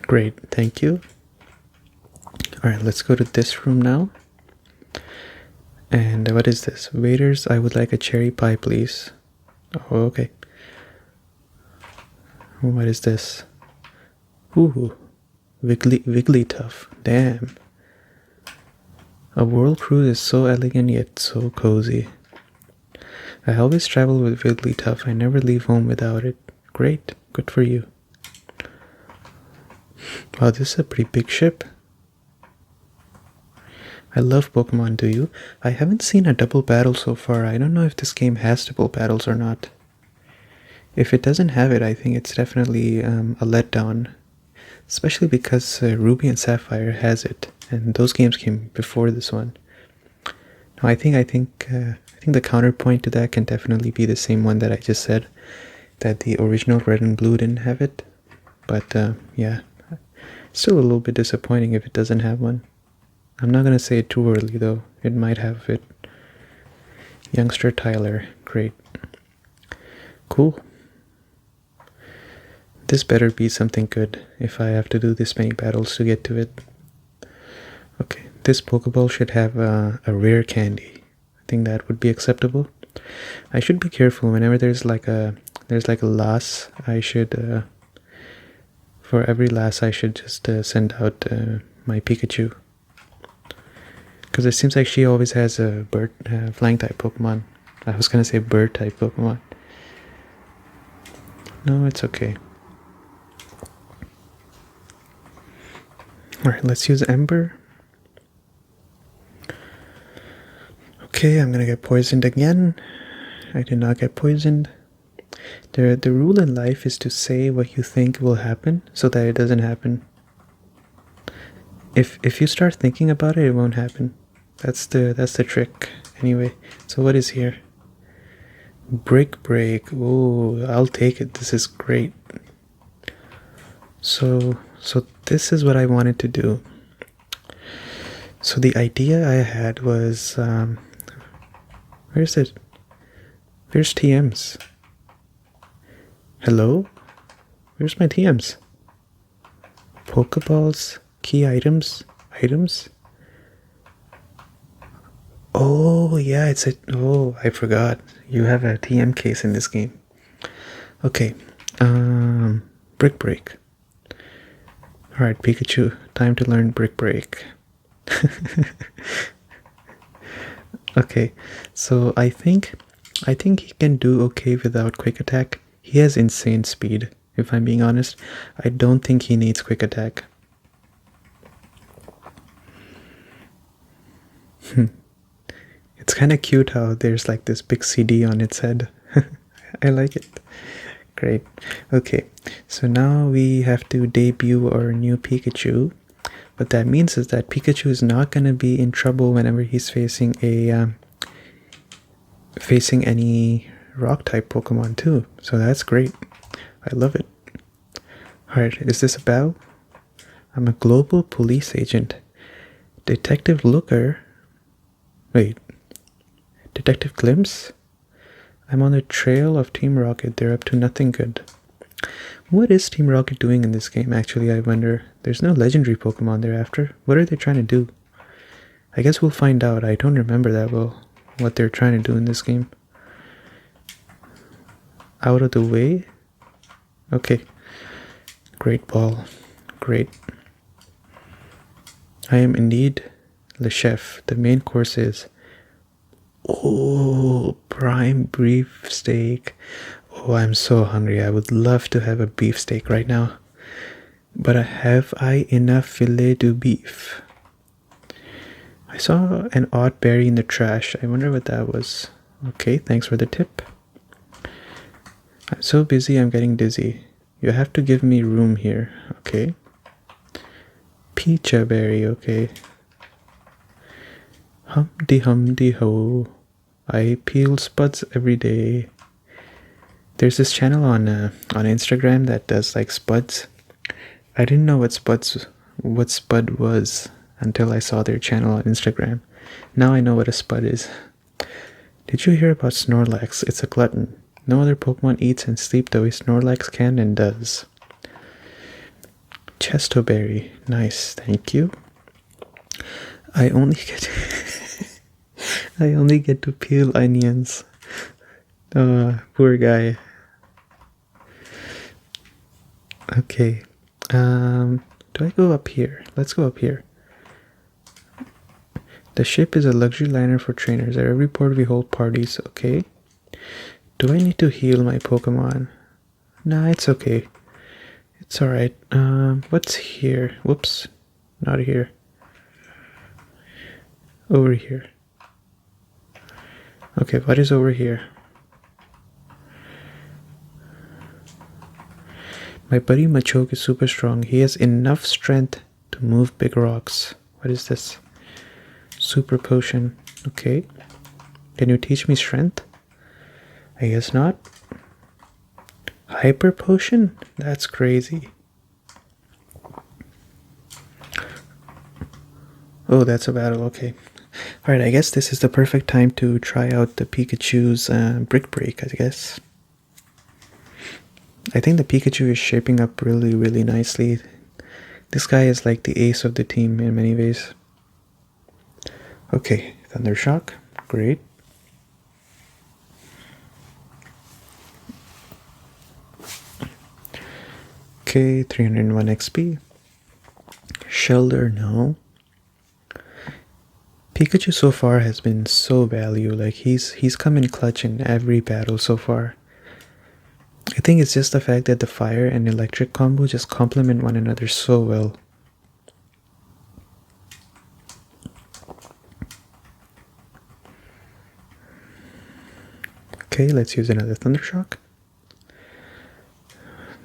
S1: Great, thank you. Alright, let's go to this room now. And what is this? Waiters, I would like a cherry pie, please. Oh, okay. What is this? Ooh, Wigglytuff. Damn. A world cruise is so elegant yet so cozy. I always travel with Wigglytuff. I never leave home without it. Great. Good for you. Wow, this is a pretty big ship. I love Pokemon, do you? I haven't seen a double battle so far. I don't know if this game has double battles or not. If it doesn't have it, I think it's definitely a letdown. Especially because Ruby and Sapphire has it, and those games came before this one. Now, I think the counterpoint to that can definitely be the same one that I just said, that the original Red and Blue didn't have it. But yeah, still a little bit disappointing if it doesn't have one. I'm not gonna say it too early though. It might have it. Youngster Tyler, great, cool. This better be something good if I have to do this many battles to get to it. Okay, this Pokeball should have a rare candy. I think that would be acceptable. I should be careful whenever there's like a loss. I should for every loss I should just send out my Pikachu, because it seems like she always has a bird flying type Pokemon. I was gonna say bird type Pokemon. No, it's okay. Alright, let's use Ember. Okay, I'm gonna get poisoned again. I did not get poisoned. The rule in life is to say what you think will happen so that it doesn't happen. If you start thinking about it, it won't happen. That's the trick. Anyway, so what is here? Brick Break. Oh, I'll take it. This is great. So this is what I wanted to do. So the idea I had was, where's it? Where's TMs? Hello? Where's my TMs? Pokeballs, key items, Oh yeah, it's a. Oh, I forgot. You have a TM case in this game. Okay, Brick Break. Alright, Pikachu, time to learn Brick Break. Okay, so I think he can do okay without Quick Attack. He has insane speed, if I'm being honest. I don't think he needs Quick Attack. It's kind of cute how there's like this big CD on its head. I like it. Great. Okay, so now we have to debut our new Pikachu. What that means is that Pikachu is not going to be in trouble whenever he's facing any rock type Pokemon too. So that's great. I love it. Alright, is this a battle? I'm a global police agent. Detective Looker. Wait. Detective Glimpse? I'm on the trail of Team Rocket. They're up to nothing good. What is Team Rocket doing in this game, actually, I wonder? There's no legendary Pokemon thereafter. What are they trying to do? I guess we'll find out. I don't remember that well what they're trying to do in this game. Out of the way? Okay. Great ball. Great. I am indeed the chef. The main course is... Oh, prime beef steak. Oh, I'm so hungry. I would love to have a beefsteak right now. But have I enough filet de beef? I saw an odd berry in the trash. I wonder what that was. Okay, thanks for the tip. I'm so busy, I'm getting dizzy. You have to give me room here. Okay. Pecha berry, okay. Humdy ho. I peel spuds every day. There's this channel on Instagram that does like spuds. I didn't know what spud was until I saw their channel on Instagram. Now I know what a spud is. Did you hear about Snorlax? It's a glutton. No other Pokemon eats and sleeps the way Snorlax can and does. Chestoberry. Nice, thank you. I only get to peel onions. Poor guy. Okay. Do I go up here? Let's go up here. The ship is a luxury liner for trainers. At every port we hold parties. Okay. Do I need to heal my Pokemon? Nah, it's okay. It's alright. What's here? Whoops. Not here. Over here. Okay, what is over here? My buddy Machoke is super strong. He has enough strength to move big rocks. What is this? Super potion. Okay. Can you teach me strength? I guess not. Hyper potion? That's crazy. Oh, that's a battle. Okay. Alright, I guess this is the perfect time to try out the Pikachu's Brick Break, I guess. I think the Pikachu is shaping up really, really nicely. This guy is like the ace of the team in many ways. Okay, Thunder Shock. Great. Okay, 301 XP. Shelter, no. Pikachu so far has been so value. Like he's come in clutch in every battle so far. I think it's just the fact that the fire and electric combo just complement one another so well. Okay, let's use another Thunder Shock.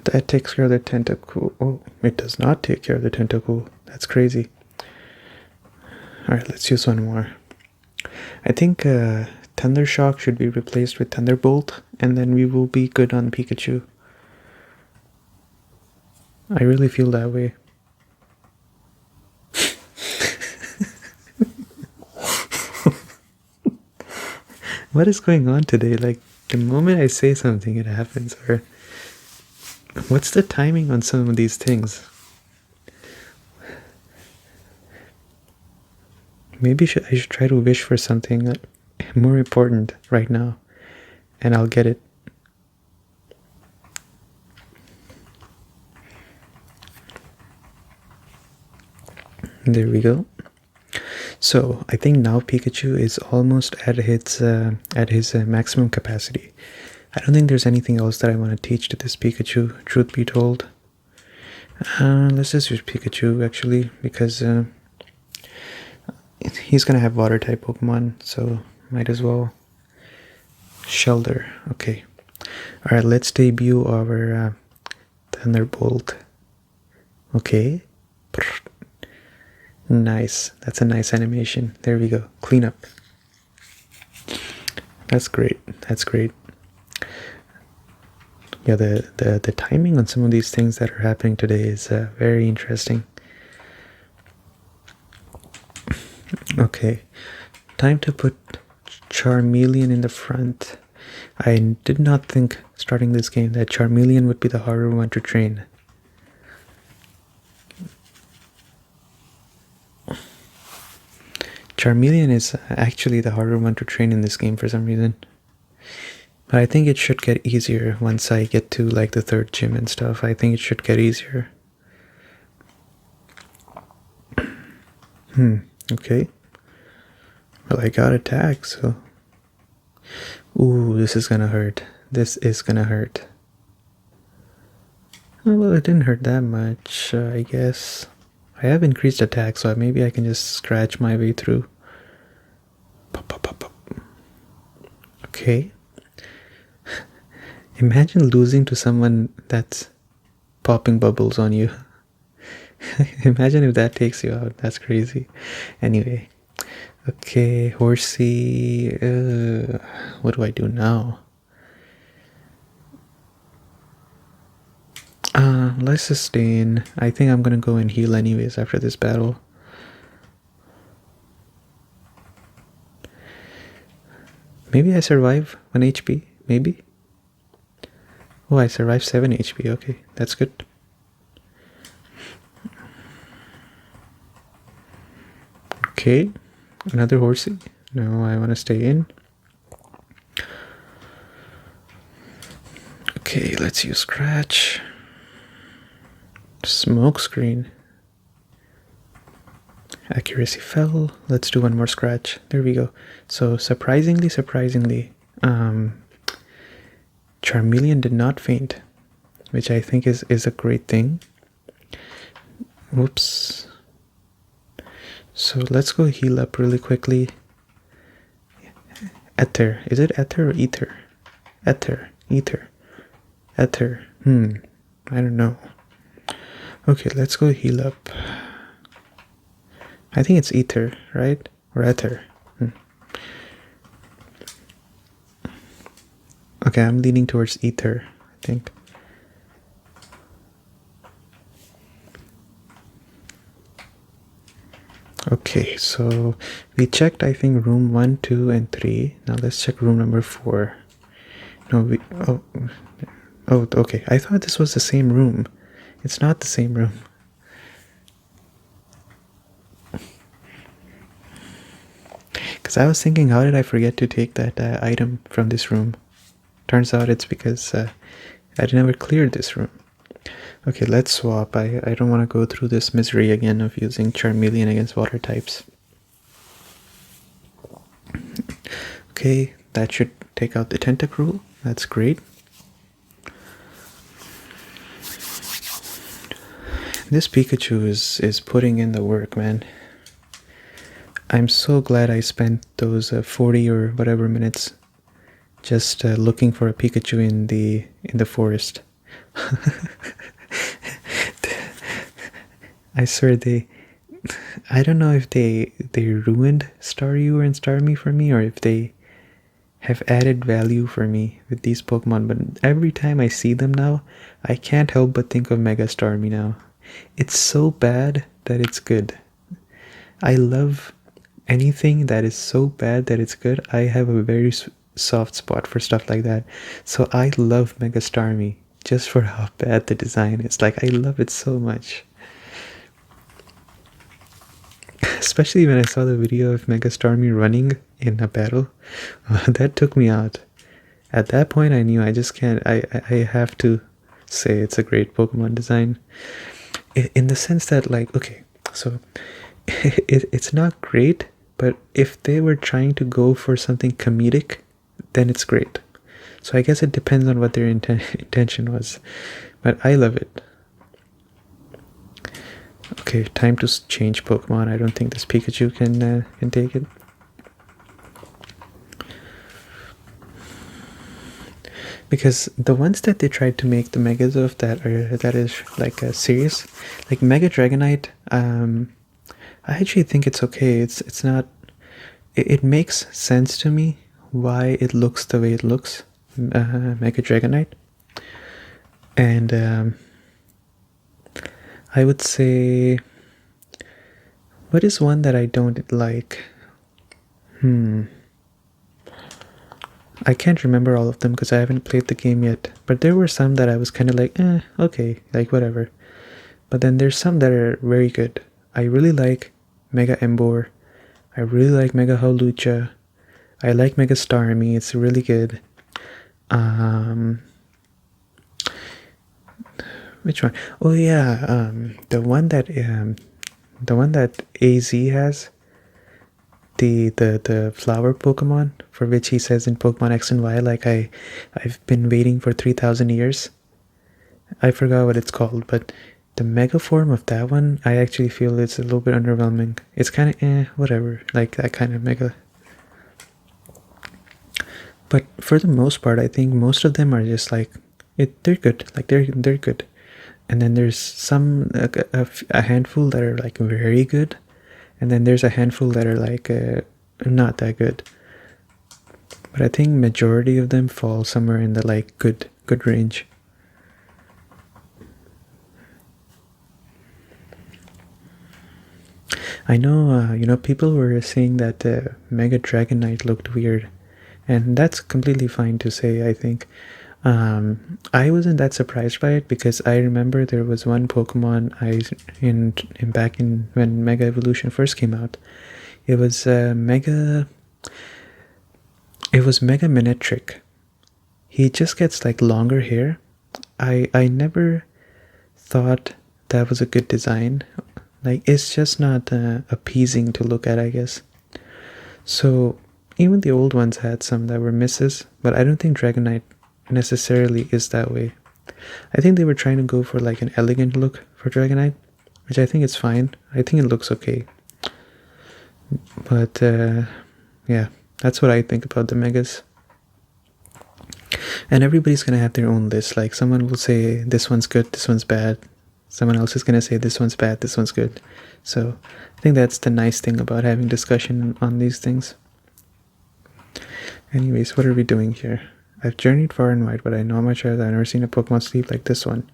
S1: That takes care of the Tentacool. Oh, it does not take care of the Tentacool. That's crazy. Alright, let's use one more. I think Thunder Shock should be replaced with Thunderbolt, and then we will be good on Pikachu. I really feel that way. What is going on today? Like, the moment I say something, it happens. Or what's the timing on some of these things? Maybe I should try to wish for something more important right now, and I'll get it. There we go. So I think now Pikachu is almost at his maximum capacity. I don't think there's anything else that I want to teach to this Pikachu, truth be told. Let's just use Pikachu actually, because he's gonna have water type Pokemon, so might as well. Shelter. Okay. Alright, let's debut our Thunderbolt. Okay. Nice. That's a nice animation. There we go. Clean up. That's great. That's great. Yeah, the timing on some of these things that are happening today is very interesting. Okay. Time to put Charmeleon in the front. I did not think starting this game that Charmeleon would be the harder one to train. Charmeleon is actually the harder one to train in this game for some reason. But I think it should get easier once I get to like the third gym and stuff. I think it should get easier. Okay. Well, I got attack, so... Ooh, this is gonna hurt. This is gonna hurt. Oh, well, it didn't hurt that much, I guess. I have increased attack, so maybe I can just scratch my way through. Pop, pop, pop, pop. Okay. Imagine losing to someone that's popping bubbles on you. Imagine if that takes you out. That's crazy. Anyway. Okay, Horsey. What do I do now? Let's sustain. I think I'm gonna go and heal anyways after this battle. Maybe I survive 1 HP. Maybe. Oh, I survived 7 HP. Okay, that's good. Okay, another Horsey. No, I want to stay in. Okay, let's use Scratch. Smoke screen. Accuracy fell. Let's do one more scratch. There we go. So surprisingly, Charmeleon did not faint, which I think is a great thing. Whoops. So let's go heal up really quickly. Ether. Is it ether or ether? Ether. Ether. Ether. I don't know. Okay, let's go heal up. I think it's ether, right? Or ether. Okay, I'm leaning towards ether, I think. Okay, so we checked, I think, room 1, 2, and 3. Now let's check room number 4. No, oh, okay. I thought this was the same room. It's not the same room. Because I was thinking, how did I forget to take that item from this room? Turns out it's because I never cleared this room. Okay, let's swap. I don't want to go through this misery again of using Charmeleon against water types. Okay, that should take out the Tentacruel. That's great. This Pikachu is putting in the work, man. I'm so glad I spent those 40 or whatever minutes just looking for a Pikachu in the forest. I swear I don't know if they ruined Staryu and Starmie for me, or if they have added value for me with these Pokemon, but every time I see them now, I can't help but think of Mega Starmie now. It's so bad that it's good. I love anything that is so bad that it's good. I have a very soft spot for stuff like that. So I love Mega Starmie just for how bad the design is. Like, I love it so much. Especially when I saw the video of Mega Starmie running in a battle. That took me out. At that point I knew I just can't, I have to say it's a great Pokemon design. In the sense that, like, okay, so it's not great, but if they were trying to go for something comedic, then it's great. So I guess it depends on what their intention was, but I love it. Okay, time to change Pokemon. I don't think this Pikachu can take it. Because the ones that they tried to make the Megas of that is like a serious, like Mega Dragonite. I actually think it's okay. It's not. It makes sense to me why it looks the way it looks, Mega Dragonite, and I would say, what is one that I don't like? I can't remember all of them because I haven't played the game yet, but there were some that I was kind of like, okay, like whatever. But then there's some that are very good. I really like Mega Emboar. I really like Mega Hawlucha. I like Mega Starmie. It's really good. Which one? Oh yeah, the one that AZ has, the flower Pokemon, for which he says in Pokemon X and Y, like I've been waiting for 3,000 years. I forgot what it's called, but the mega form of that one, I actually feel it's a little bit underwhelming. It's kind of whatever, like that kind of mega. But for the most part, I think most of them are just like they're good. Like they're good. And then there's some a handful that are like very good, and then there's a handful that are like not that good. But I think majority of them fall somewhere in the like good range. I know, people were saying that Mega Dragonite looked weird, and that's completely fine to say, I think. I wasn't that surprised by it because I remember there was one Pokemon back in when Mega Evolution first came out. It was Mega Manectric. He just gets like longer hair. I never thought that was a good design. Like, it's just not appeasing to look at, I guess. So even the old ones had some that were misses, but I don't think Dragonite necessarily is that way. I think they were trying to go for like an elegant look for Dragonite, which I think is fine. I think it looks okay. But yeah, that's what I think about the megas. And everybody's gonna have their own list. Like, someone will say this one's good, this one's bad. Someone else is gonna say this one's bad, this one's good. So I think that's the nice thing about having discussion on these things. Anyways, what are we doing here? I've journeyed far and wide, but I know much I've never seen a Pokemon sleep like this one.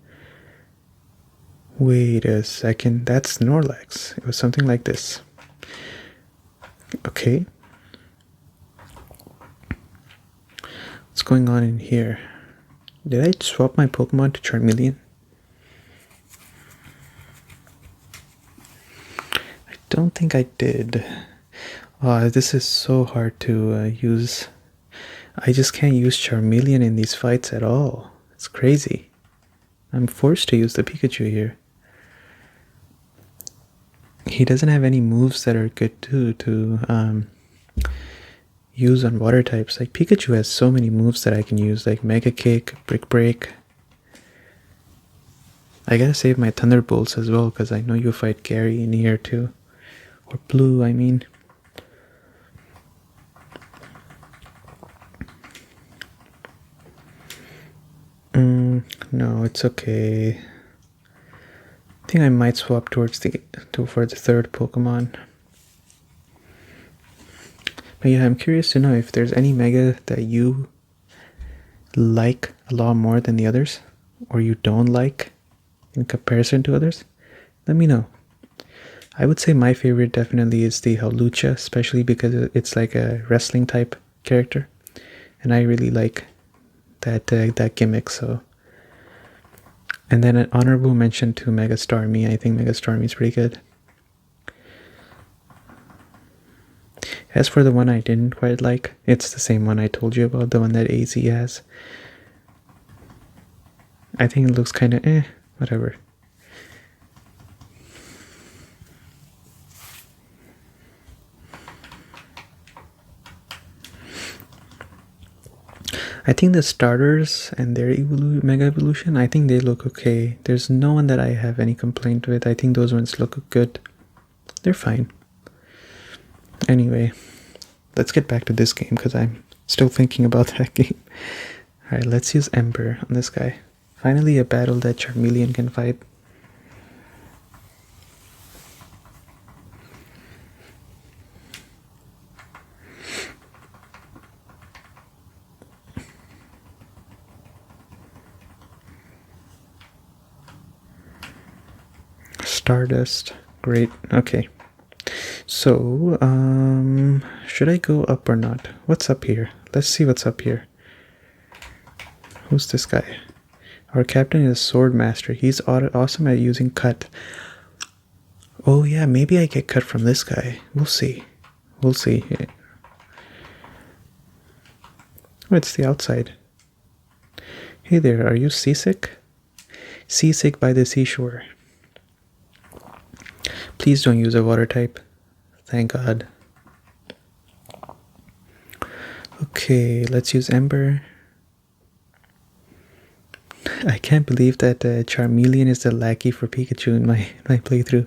S1: Wait a second, that's Snorlax. It was something like this. Okay. What's going on in here? Did I swap my Pokemon to Charmeleon? I don't think I did. Oh, this is so hard to use. I just can't use Charmeleon in these fights at all. It's crazy. I'm forced to use the Pikachu here. He doesn't have any moves that are good to use on water types. Like, Pikachu has so many moves that I can use, like Mega Kick, Brick Break. I gotta save my Thunderbolts as well, because I know you fight Gary in here too. Or Blue, I mean. No, it's okay. I think I might swap towards for the third Pokemon. But yeah, I'm curious to know if there's any Mega that you like a lot more than the others, or you don't like in comparison to others. Let me know. I would say my favorite definitely is the Hawlucha, especially because it's like a wrestling type character, and I really like that gimmick. So, and then an honorable mention to Mega Starmie. I think Mega Starmie is pretty good. As for the one I didn't quite like, it's the same one I told you about, the one that AZ has. I think it looks kind of whatever. I think the starters and their Mega Evolution, I think they look okay. There's no one that I have any complaint with. I think those ones look good. They're fine. Anyway, let's get back to this game because I'm still thinking about that game. Alright, let's use Ember on this guy. Finally a battle that Charmeleon can fight. Stardust. Great. Okay. So, should I go up or not? What's up here? Let's see what's up here. Who's this guy? Our captain is Sword Master. He's awesome at using cut. Oh yeah, maybe I get cut from this guy. We'll see. We'll see. Oh, it's the outside. Hey there, are you seasick? Seasick by the seashore. Please don't use a water type. Thank God. Okay, let's use Ember. I can't believe that Charmeleon is the lackey for Pikachu in my playthrough.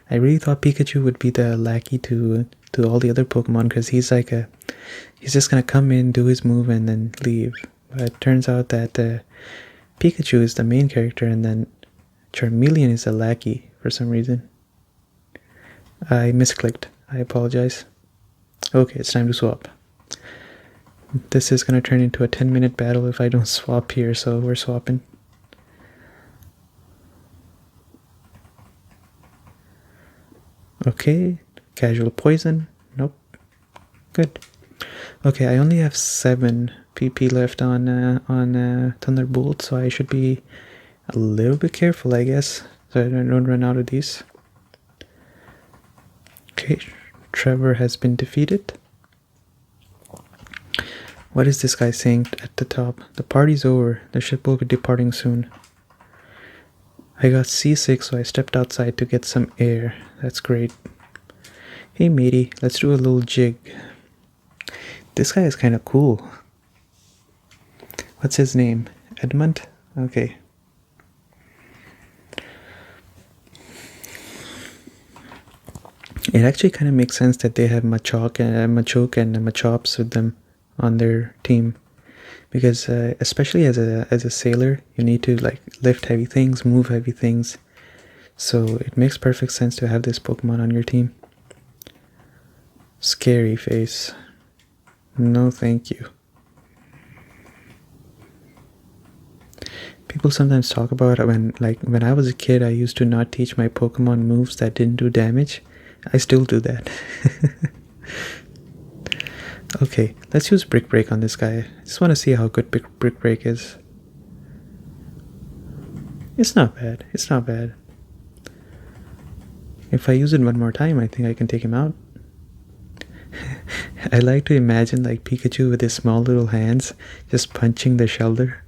S1: I really thought Pikachu would be the lackey to all the other Pokemon, because he's like he's just gonna come in, do his move, and then leave. But it turns out that Pikachu is the main character, and then Charmeleon is the lackey for some reason. I misclicked. I apologize. Okay, it's time to swap. This is gonna turn into a 10-minute battle if I don't swap here, so we're swapping. Okay, casual poison. Nope. Good. Okay, I only have 7 PP left on Thunderbolt, so I should be a little bit careful, I guess, so I don't run out of these. Okay, Trevor has been defeated. What is this guy saying at the top? The party's over. The ship will be departing soon. I got seasick, so I stepped outside to get some air. That's great. Hey matey, let's do a little jig. This guy is kind of cool. What's his name? Edmund? Okay. It actually kind of makes sense that they have Machoke and Machops with them on their team, because especially as a sailor, you need to like lift heavy things, move heavy things. So it makes perfect sense to have this Pokemon on your team. Scary face. No, thank you. People sometimes talk about when I was a kid, I used to not teach my Pokemon moves that didn't do damage. I still do that. Okay, let's use Brick Break on this guy. I just want to see how good Brick Break is. It's not bad. It's not bad. If I use it one more time, I think I can take him out. I like to imagine like Pikachu with his small little hands just punching the shoulder.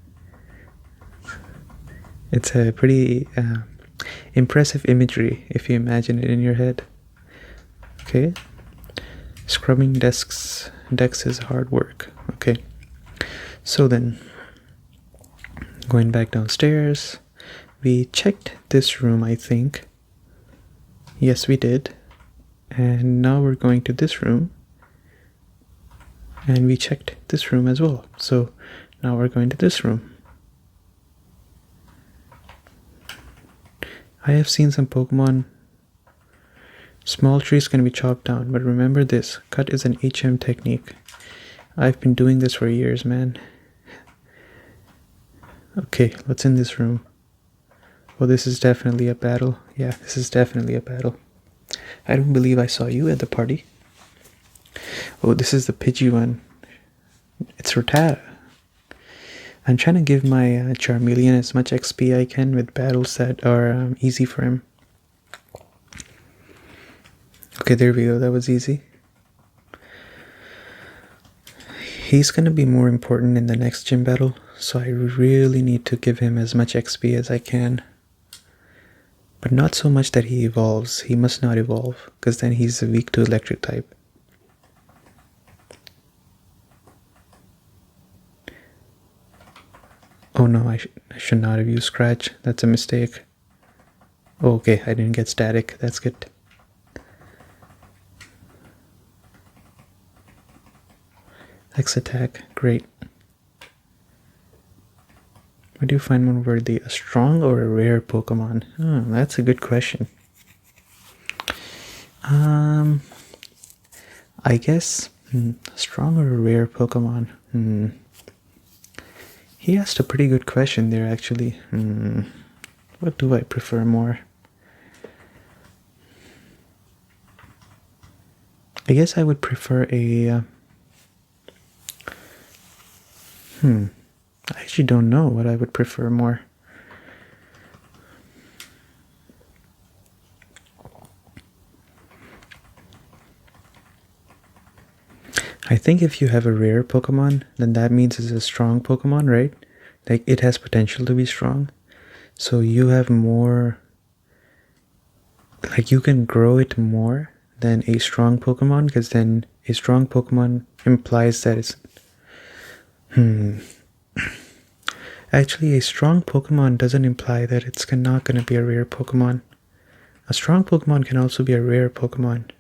S1: It's a pretty impressive imagery if you imagine it in your head. Okay. Scrubbing decks is hard work. Okay. So then, going back downstairs, we checked this room, I think. Yes, we did. And now we're going to this room. And we checked this room as well. So now we're going to this room. I have seen some Pokemon. Small trees can be chopped down, but remember this, cut is an HM technique. I've been doing this for years, man. Okay, what's in this room? Oh, this is definitely a battle. Yeah, this is definitely a battle. I don't believe I saw you at the party. Oh, this is the Pidgey one. It's Rattata. I'm trying to give my Charmeleon as much XP I can with battles that are easy for him. Okay, there we go. That was easy. He's going to be more important in the next gym battle, so I really need to give him as much XP as I can. But not so much that he evolves. He must not evolve, because then he's weak to electric type. Oh no, I should not have used Scratch. That's a mistake. Oh, okay, I didn't get static. That's good. X attack, great. What do you find more worthy, a strong or a rare Pokemon? Oh, that's a good question. I guess strong or a rare Pokemon. He asked a pretty good question there, actually. What do I prefer more? I guess I would prefer a... I actually don't know what I would prefer more. I think if you have a rare Pokemon, then that means it's a strong Pokemon, right? Like, it has potential to be strong. So you have more... Like, you can grow it more than a strong Pokemon, because then a strong Pokemon implies that it's... Actually, a strong Pokemon doesn't imply that it's not going to be a rare Pokemon. A strong Pokemon can also be a rare Pokemon.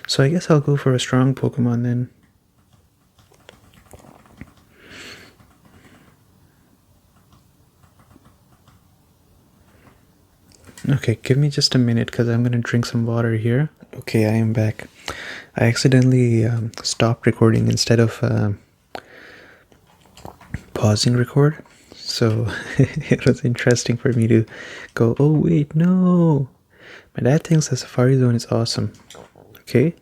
S1: So I guess I'll go for a strong Pokemon then. Okay, give me just a minute because I'm going to drink some water here. Okay, I am back. I accidentally stopped recording instead of pausing record. So it was interesting for me to go, oh wait, no. My dad thinks the Safari Zone is awesome. Okay?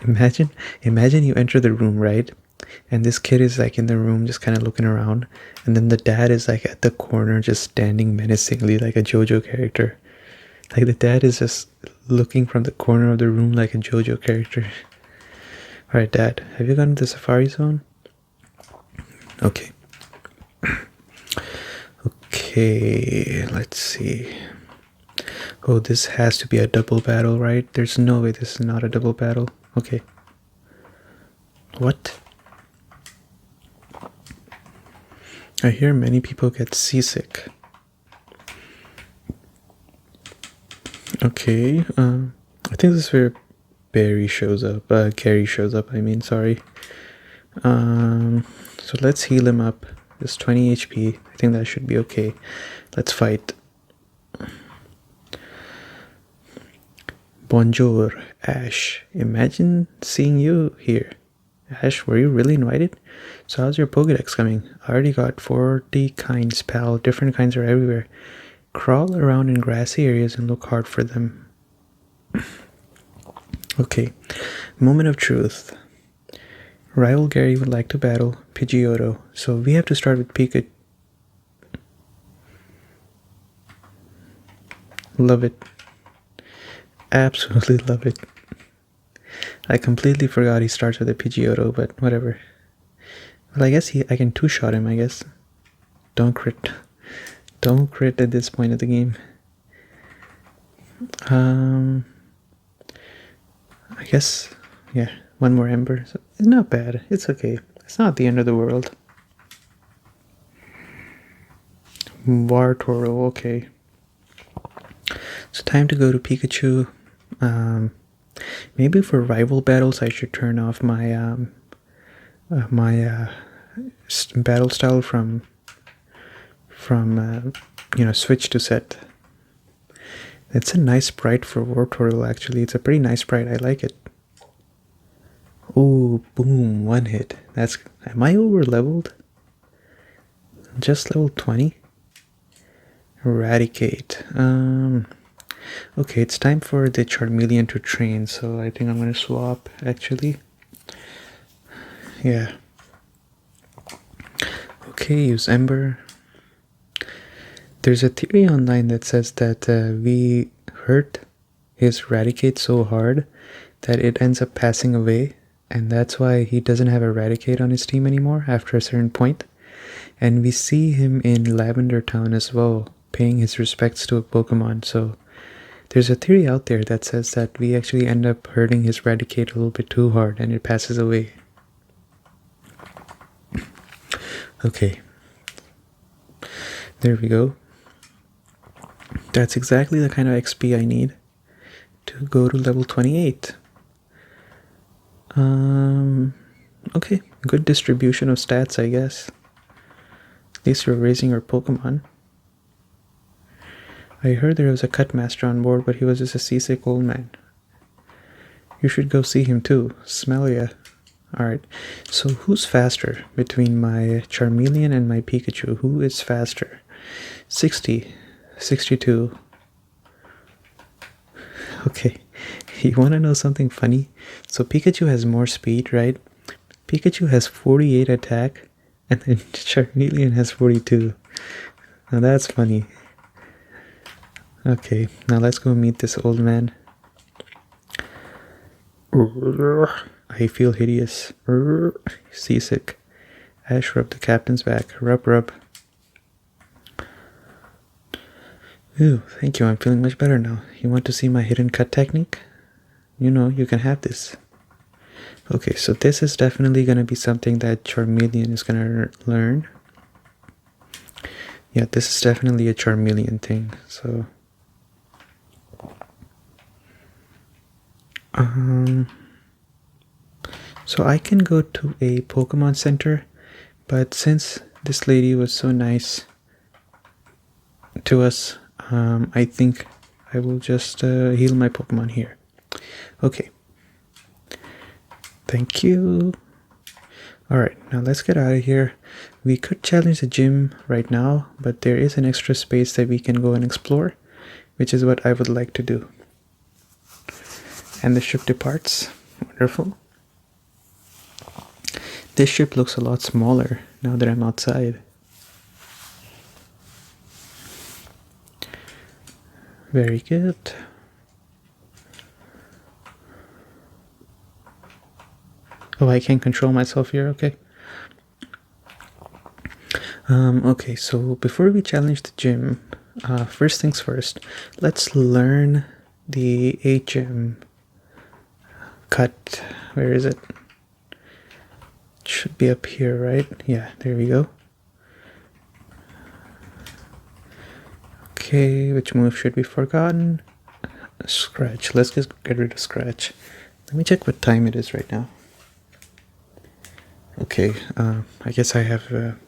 S1: Imagine you enter the room, right? And this kid is like in the room just kind of looking around, and then the dad is like at the corner just standing menacingly like a JoJo character. Like the dad is just looking from the corner of the room like a JoJo character. Alright, Dad, have you gone to the Safari Zone? Okay. Okay, let's see. Oh, this has to be a double battle, right? There's no way this is not a double battle. Okay. What? I hear many people get seasick. Okay, I think this is where Gary shows up, I mean, sorry. So let's heal him up. It's 20 HP. I think that should be okay. Let's fight. Bonjour, Ash. Imagine seeing you here. Ash, were you really invited? So how's your Pokédex coming? I already got 40 kinds, pal. Different kinds are everywhere. Crawl around in grassy areas and look hard for them. Okay, moment of truth. Rival Gary would like to battle Pidgeotto, so we have to start with Pikachu. Love it. Absolutely love it. I completely forgot he starts with a Pidgeotto, but whatever. Well, I guess I can two-shot him, I guess. Don't crit. Don't crit at this point of the game. I guess, yeah, one more Ember. So it's not bad. It's okay. It's not the end of the world. Wartortle, okay. So time to go to Pikachu. Maybe for rival battles I should turn off my battle style from switch to set. It's a nice sprite for Wartortle, actually. It's a pretty nice sprite. I like it. Oh, boom, one hit. Am I over leveled? Just level 20? Eradicate. Okay, it's time for the Charmeleon to train, so I think I'm gonna swap, actually. Yeah. Okay, use Ember. There's a theory online that says that we hurt his Eradicate so hard that it ends up passing away, and that's why he doesn't have Eradicate on his team anymore after a certain point. And we see him in Lavender Town as well, paying his respects to a Pokemon. So there's a theory out there that says that we actually end up hurting his Eradicate a little bit too hard and it passes away. Okay. There we go. That's exactly the kind of XP I need to go to level 28. Okay, good distribution of stats, I guess. At least you're raising your Pokemon. I heard there was a cut master on board, but he was just a seasick old man. You should go see him too. Smell ya. Alright, so who's faster between my Charmeleon and my Pikachu? Who is faster? 60, 62. Okay, you want to know something funny? So Pikachu has more speed, right? Pikachu has 48 attack, and then Charmeleon has 42. Now that's funny. Okay, now let's go meet this old man. I feel hideous. Seasick. Ash rubbed the captain's back. Rub, rub. Ooh, thank you. I'm feeling much better now. You want to see my hidden cut technique? You know, you can have this. Okay, so this is definitely going to be something that Charmeleon is going to learn. Yeah, this is definitely a Charmeleon thing, so... So I can go to a Pokemon Center, but since this lady was so nice to us, I think I will just heal my Pokemon here. Okay. Thank you. Alright, now let's get out of here. We could challenge the gym right now, but there is an extra space that we can go and explore, which is what I would like to do. And the ship departs. Wonderful. This ship looks a lot smaller now that I'm outside. Very good. Oh, I can't control myself here, okay. Okay, so before we challenge the gym, first things first, let's learn the HM cut. Where is it? It should be up here, right? Yeah, there we go. Okay, which move should be forgotten? Scratch. Let's just get rid of Scratch. Let me check what time it is right now. Okay, I guess I have a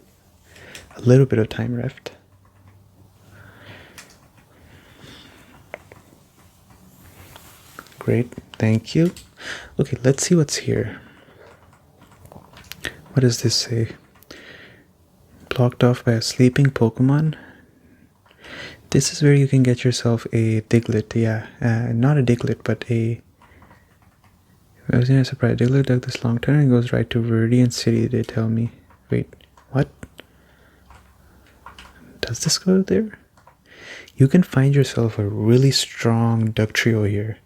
S1: little bit of time left. Great, thank you. Okay, let's see what's here. What does this say? Blocked off by a sleeping Pokemon. This is where you can get yourself a Diglett. Yeah, not a Diglett, but a... I was in a surprise. Diglett dug this long turn and goes right to Viridian City, they tell me. Wait, what? Does this go there? You can find yourself a really strong Duck Trio here.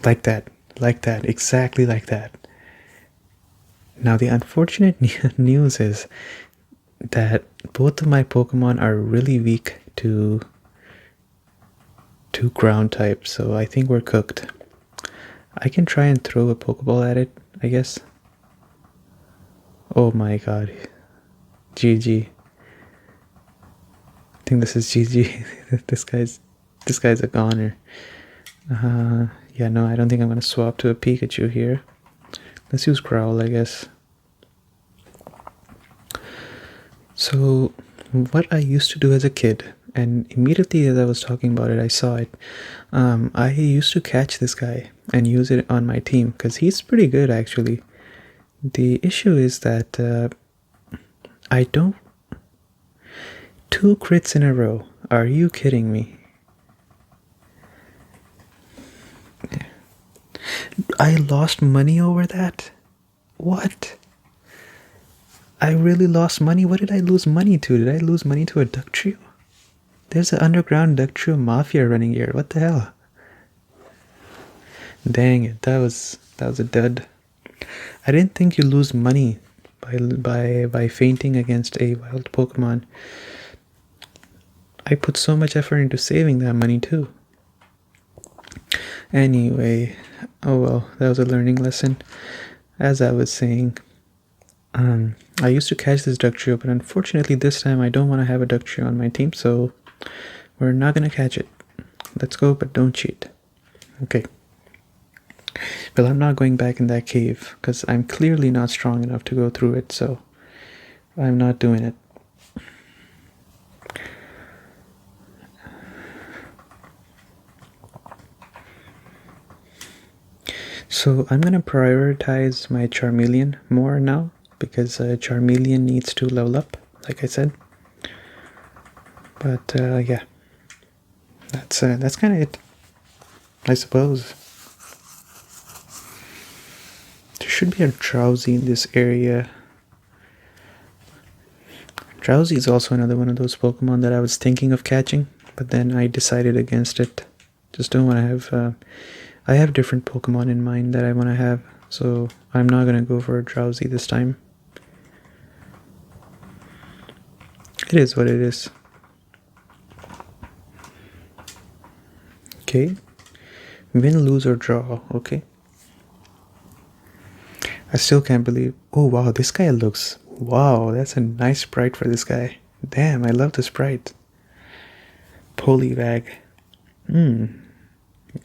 S1: Like that, exactly like that. Now the unfortunate news is that both of my Pokemon are really weak to ground type, so I think we're cooked. I can try and throw a Pokeball at it, I guess. Oh my god. GG. I think this is GG. this guy's a goner. Yeah, no, I don't think I'm gonna swap to a Pikachu here. Let's use Growl, I guess. So, what I used to do as a kid, and immediately as I was talking about it, I saw it. I used to catch this guy and use it on my team, because he's pretty good, actually. The issue is that I don't... 2 crits in a row. Are you kidding me? I lost money over that? What? I really lost money? What did I lose money to? Did I lose money to a Duck Trio? There's an underground Duck Trio Mafia running here. What the hell? Dang it, that was a dud. I didn't think you lose money by fainting against a wild Pokemon. I put so much effort into saving that money too. Anyway, oh well, that was a learning lesson. As I was saying, I used to catch this Duck Trio, but unfortunately this time I don't want to have a Duck Trio on my team, so we're not going to catch it. Let's go, but don't cheat. Okay. Well, I'm not going back in that cave, because I'm clearly not strong enough to go through it, so I'm not doing it. So I'm going to prioritize my Charmeleon more now, because Charmeleon needs to level up, like I said. But yeah, that's kind of it, I suppose. There should be a Drowsy in this area. Drowsy is also another one of those Pokemon that I was thinking of catching, but then I decided against it. Just don't want to have... I have different Pokemon in mind that I want to have, so I'm not going to go for a Drowsy this time. It is what it is. Okay. Win, lose, or draw. Okay. I still can't believe... Oh, wow, this guy looks... Wow, that's a nice sprite for this guy. Damn, I love the sprite. Poliwag.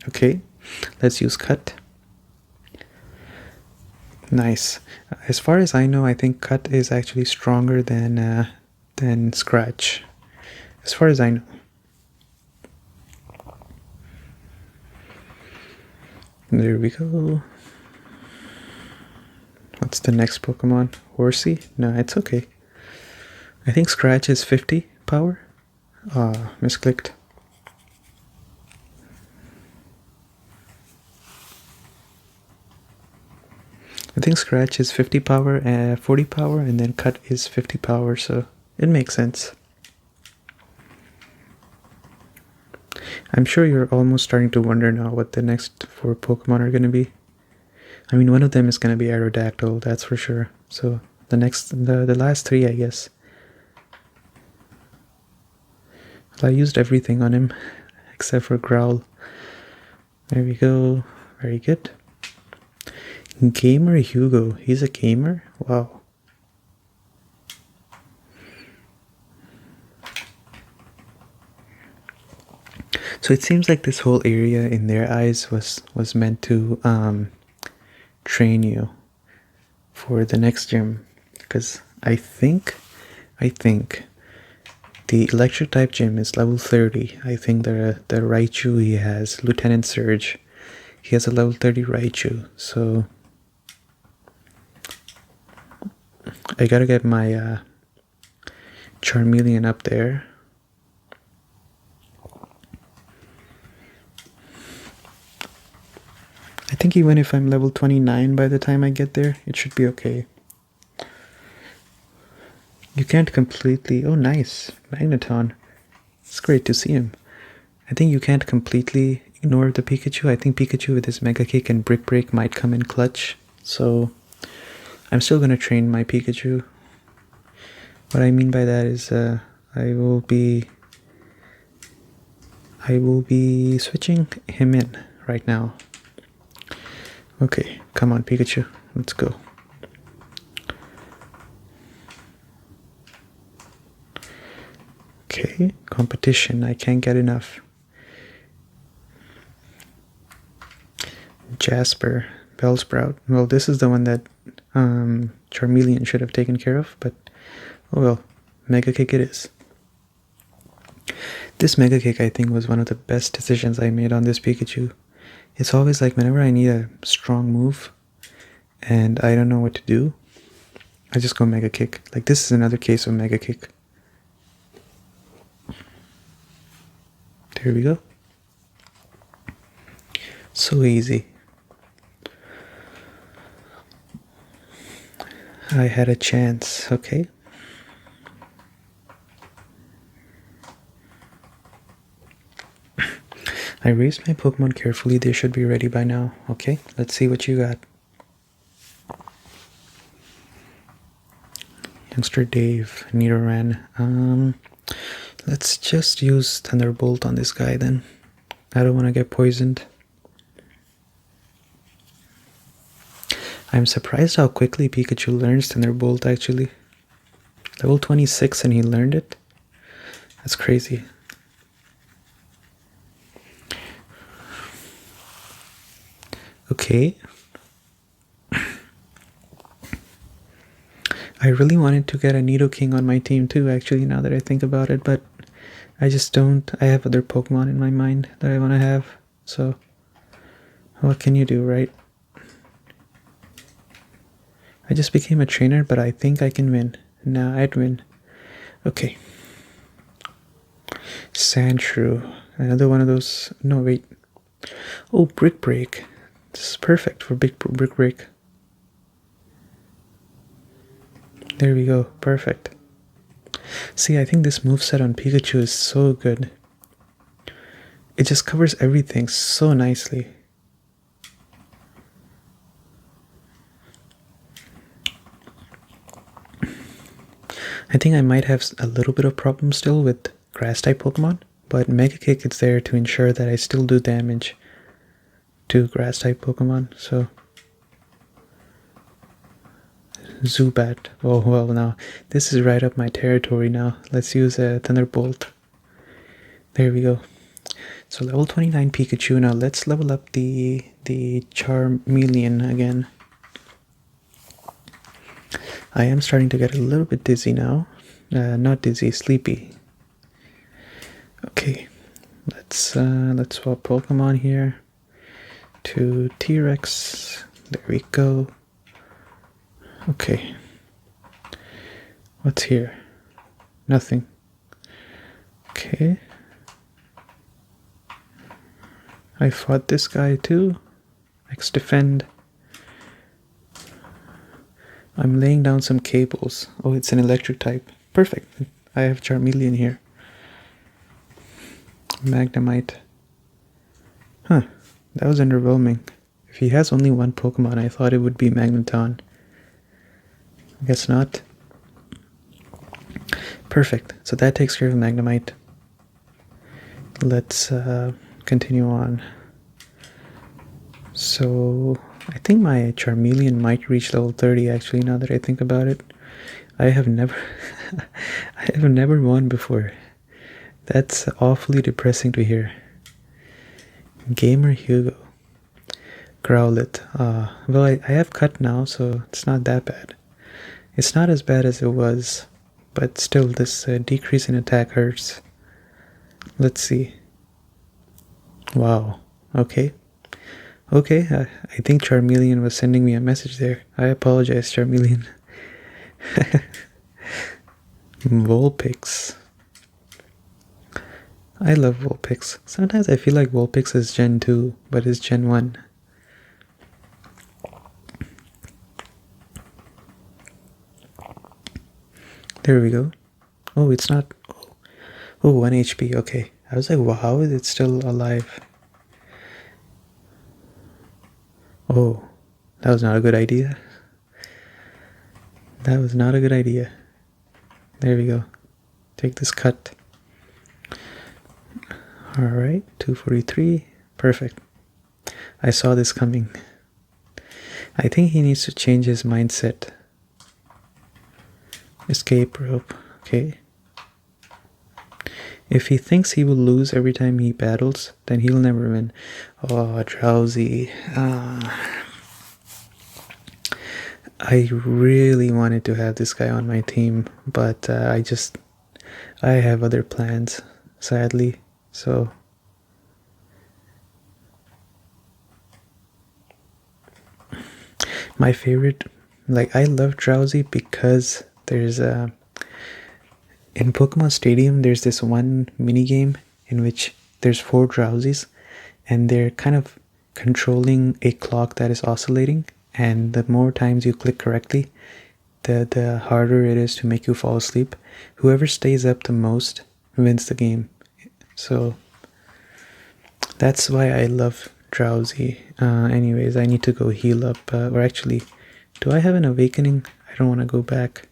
S1: Okay. Let's use Cut. Nice. As far as I know, I think Cut is actually stronger than Scratch. As far as I know. There we go. What's the next Pokemon? Horsey? No, it's okay. I think Scratch is 50 power. Misclicked. I think Scratch is 50 power, 40 power, and then Cut is 50 power, so it makes sense. I'm sure you're almost starting to wonder now what the next 4 Pokemon are going to be. I mean, one of them is going to be Aerodactyl, that's for sure. So the last 3, I guess. I used everything on him except for Growl. There we go. Very good. Gamer Hugo. He's a gamer? Wow. So it seems like this whole area in their eyes was meant to train you for the next gym, because I think the electric type gym is level 30. I think the Raichu he has, Lieutenant Surge, he has a level 30 Raichu, so I gotta get my Charmeleon up there. I think even if I'm level 29 by the time I get there, it should be okay. You can't completely... Oh, nice. Magneton. It's great to see him. I think you can't completely ignore the Pikachu. I think Pikachu with his Mega Kick and Brick Break might come in clutch. So, I'm still gonna train my Pikachu. What I mean by that is, I will be switching him in right now. Okay, come on Pikachu, let's go. Okay, competition, I can't get enough. Jasper, Bellsprout. Well, this is the one that Charmeleon should have taken care of, but oh well, Mega Kick it is. This Mega Kick I think was one of the best decisions I made on this Pikachu. It's always like whenever I need a strong move and I don't know what to do, I just go Mega Kick. Like this is another case of Mega Kick. There we go. So easy. I had a chance, okay? I raised my Pokemon carefully, they should be ready by now. Okay, let's see what you got. Youngster Dave, Nidoran. Let's just use Thunderbolt on this guy then. I don't want to get poisoned. I'm surprised how quickly Pikachu learns Thunderbolt actually. Level 26 and he learned it? That's crazy. Okay. I really wanted to get a Nidoking on my team too, actually, now that I think about it, but I just don't. I have other Pokemon in my mind that I want to have, so what can you do, right? I just became a trainer, but I think I can win. Nah, I'd win. Okay. Sandshrew. Another one of those. No, wait. Oh, Brick Break. This is perfect for Brick Break. There we go. Perfect. See, I think this moveset on Pikachu is so good. It just covers everything so nicely. I think I might have a little bit of problem still with grass-type Pokemon, but Mega Kick is there to ensure that I still do damage to grass-type Pokemon, so... Zubat. Oh, well, now, this is right up my territory now. Let's use a Thunderbolt. There we go. So level 29 Pikachu. Now let's level up the Charmeleon again. I am starting to get a little bit dizzy now. Not dizzy, sleepy. Okay, let's swap Pokemon here to T-Rex. There we go. Okay. What's here? Nothing. Okay. I fought this guy too. X defend. I'm laying down some cables. Oh, it's an electric type. Perfect. I have Charmeleon here. Magnemite. Huh. That was underwhelming. If he has only one Pokemon, I thought it would be Magneton. I guess not. Perfect. So that takes care of Magnemite. let's continue on. So I think my Charmeleon might reach level 30 actually, now that I think about it. I have never I have never won before. That's awfully depressing to hear. Gamer Hugo. Growlithe. Well, I have cut now, so it's not that bad. It's not as bad as it was, but still this decrease in attack hurts. Let's see. Wow. Okay. Okay, I think Charmeleon was sending me a message there. I apologize, Charmeleon. Vulpix. I love Vulpix. Sometimes I feel like Vulpix is Gen 2, but it's Gen 1. There we go. Oh, it's not... Oh, 1 HP, okay. I was like, wow, how is it still alive? Oh, that was not a good idea. That was not a good idea. There we go. Take this cut. Alright, 243. Perfect. I saw this coming. I think he needs to change his mindset. Escape rope. Okay. If he thinks he will lose every time he battles, then he'll never win. Oh, Drowsy. I really wanted to have this guy on my team, but I have other plans, sadly. So my favorite, like, I love Drowsy because there's in Pokemon Stadium there's this one mini game in which there's 4 Drowsies and they're kind of controlling a clock that is oscillating, and the more times you click correctly, the harder it is to make you fall asleep. Whoever stays up the most wins the game. So that's why I love Drowsy. Anyways, I need to go heal up, or actually, do I have an awakening? I don't want to go back.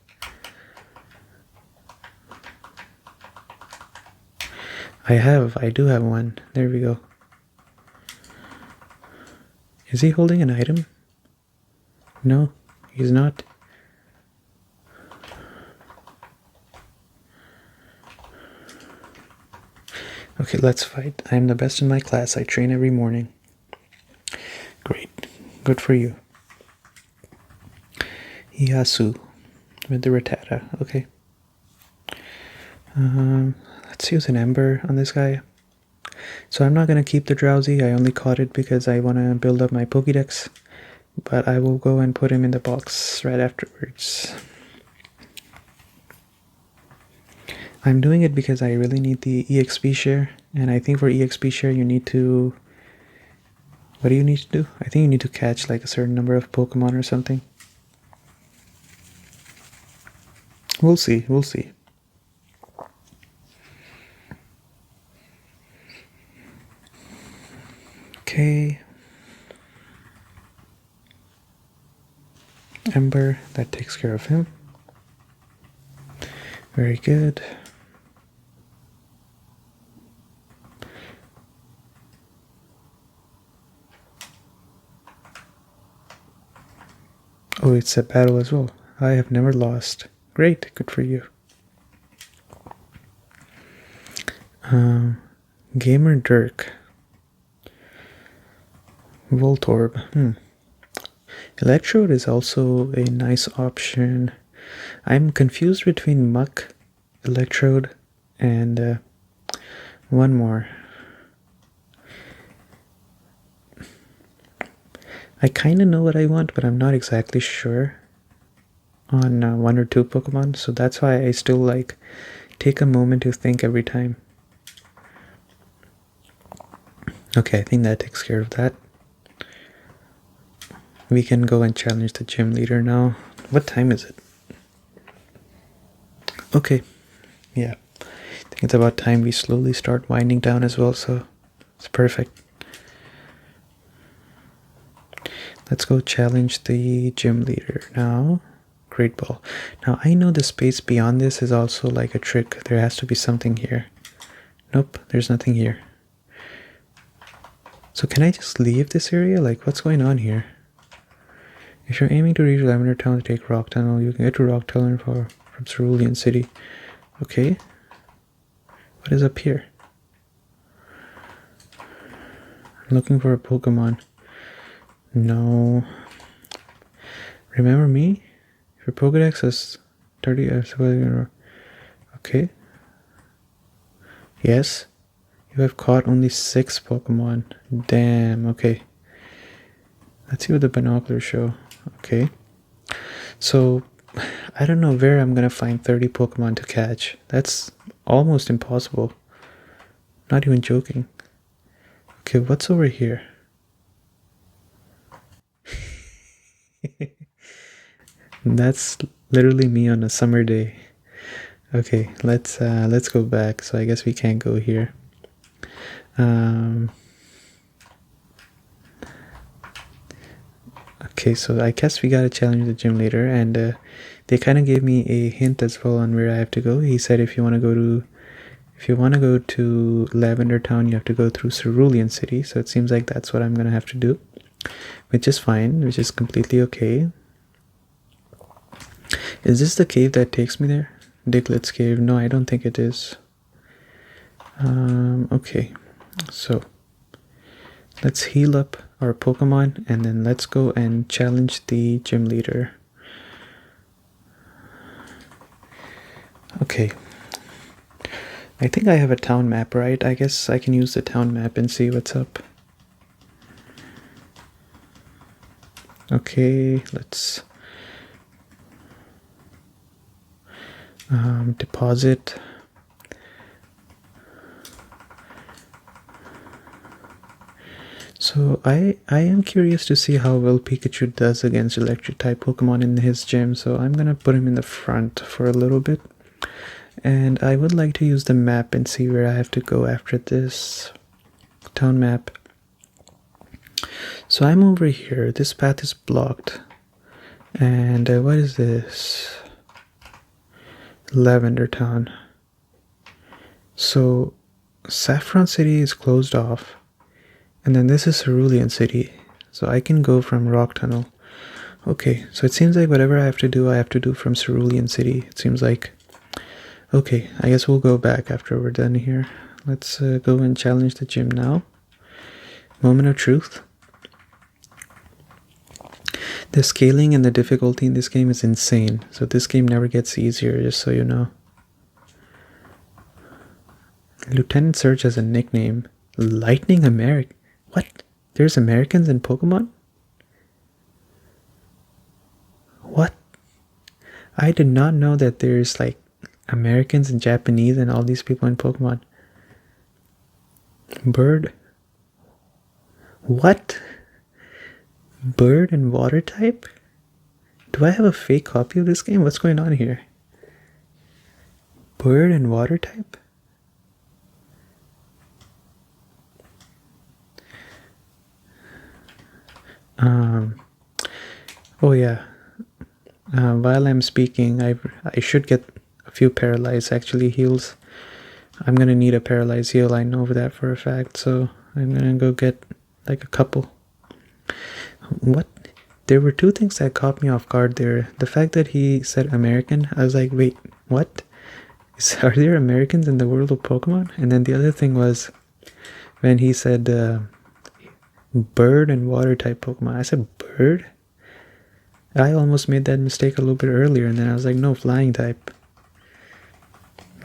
S1: I do have one. There we go. Is he holding an item? No, he's not. Okay, let's fight. I am the best in my class. I train every morning. Great. Good for you. Yasu with the Rattata. Okay. Let's use an Ember on this guy. So I'm not going to keep the Drowsy. I only caught it because I want to build up my Pokédex. But I will go and put him in the box right afterwards. I'm doing it because I really need the EXP share. And I think for EXP share you need to... What do you need to do? I think you need to catch like a certain number of Pokemon or something. We'll see, we'll see. Okay. Ember, that takes care of him. Very good. Oh, it's a battle as well. I have never lost. Great, good for you. Gamer Dirk. Voltorb. Electrode is also a nice option. I'm confused between Muck, Electrode, and one more. I kind of know what I want, but I'm not exactly sure on 1 or 2 Pokemon, so that's why I still like take a moment to think every time. Okay, I think that takes care of that. We can go and challenge the gym leader now. What time is it? Okay, yeah. I think it's about time we slowly start winding down as well, so it's perfect. Let's go challenge the gym leader now. Great ball. Now I know the space beyond this is also like a trick. There has to be something here. Nope, there's nothing here. So can I just leave this area? Like, what's going on here? If you're aiming to reach Lavender Town to take Rock Tunnel, you can get to Rock Tunnel from Cerulean City. Okay. What is up here? I'm looking for a Pokemon. No. Remember me? If your Pokedex is 30, okay. Yes. You have caught only 6 Pokemon. Damn, okay. Let's see what the binoculars show. Okay. So, I don't know where I'm gonna find 30 Pokemon to catch. That's almost impossible. Not even joking. Okay, what's over here? That's literally me on a summer day. Okay, let's go back. So I guess we can't go here. Okay, so I guess we gotta challenge the gym leader, and they kind of gave me a hint as well on where I have to go. He said if you want to go to Lavender Town, you have to go through Cerulean City. So it seems like that's what I'm gonna have to do, which is fine, which is completely okay. Is this the cave that takes me there? Diglett's cave? No, I don't think it is. Okay, so let's heal up our Pokemon and then let's go and challenge the gym leader. Okay. I think I have a town map, right? I guess I can use the town map and see what's up. Okay, let's deposit. So I am curious to see how well Pikachu does against electric type Pokemon in his gym, so I'm gonna put him in the front for a little bit. And I would like to use the map and see where I have to go after this. Town map. So I'm over here. This path is blocked. And what is this? Lavender Town. So Saffron City is closed off. And then this is Cerulean City. So I can go from Rock Tunnel. Okay, so it seems like whatever I have to do from Cerulean City. It seems like... Okay, I guess we'll go back after we're done here. Let's go and challenge the gym now. Moment of truth. The scaling and the difficulty in this game is insane. So this game never gets easier, just so you know. Lieutenant Surge has a nickname. Lightning American. What? There's Americans in Pokemon? What? I did not know that there's like Americans and Japanese and all these people in Pokemon. Bird? What? Bird and water type? Do I have a fake copy of this game? What's going on here? Bird and water type? Oh yeah. While I'm speaking, I should get a few paralyzed actually heals. I'm gonna need a paralyzed heal. I know that for a fact. So I'm gonna go get like a couple. What? There were two things that caught me off guard there. The fact that he said American, I was like, wait, what? Are there Americans in the world of Pokemon? And then the other thing was when he said bird and water type Pokemon. I said bird? I almost made that mistake a little bit earlier, and then I was like, no, flying type.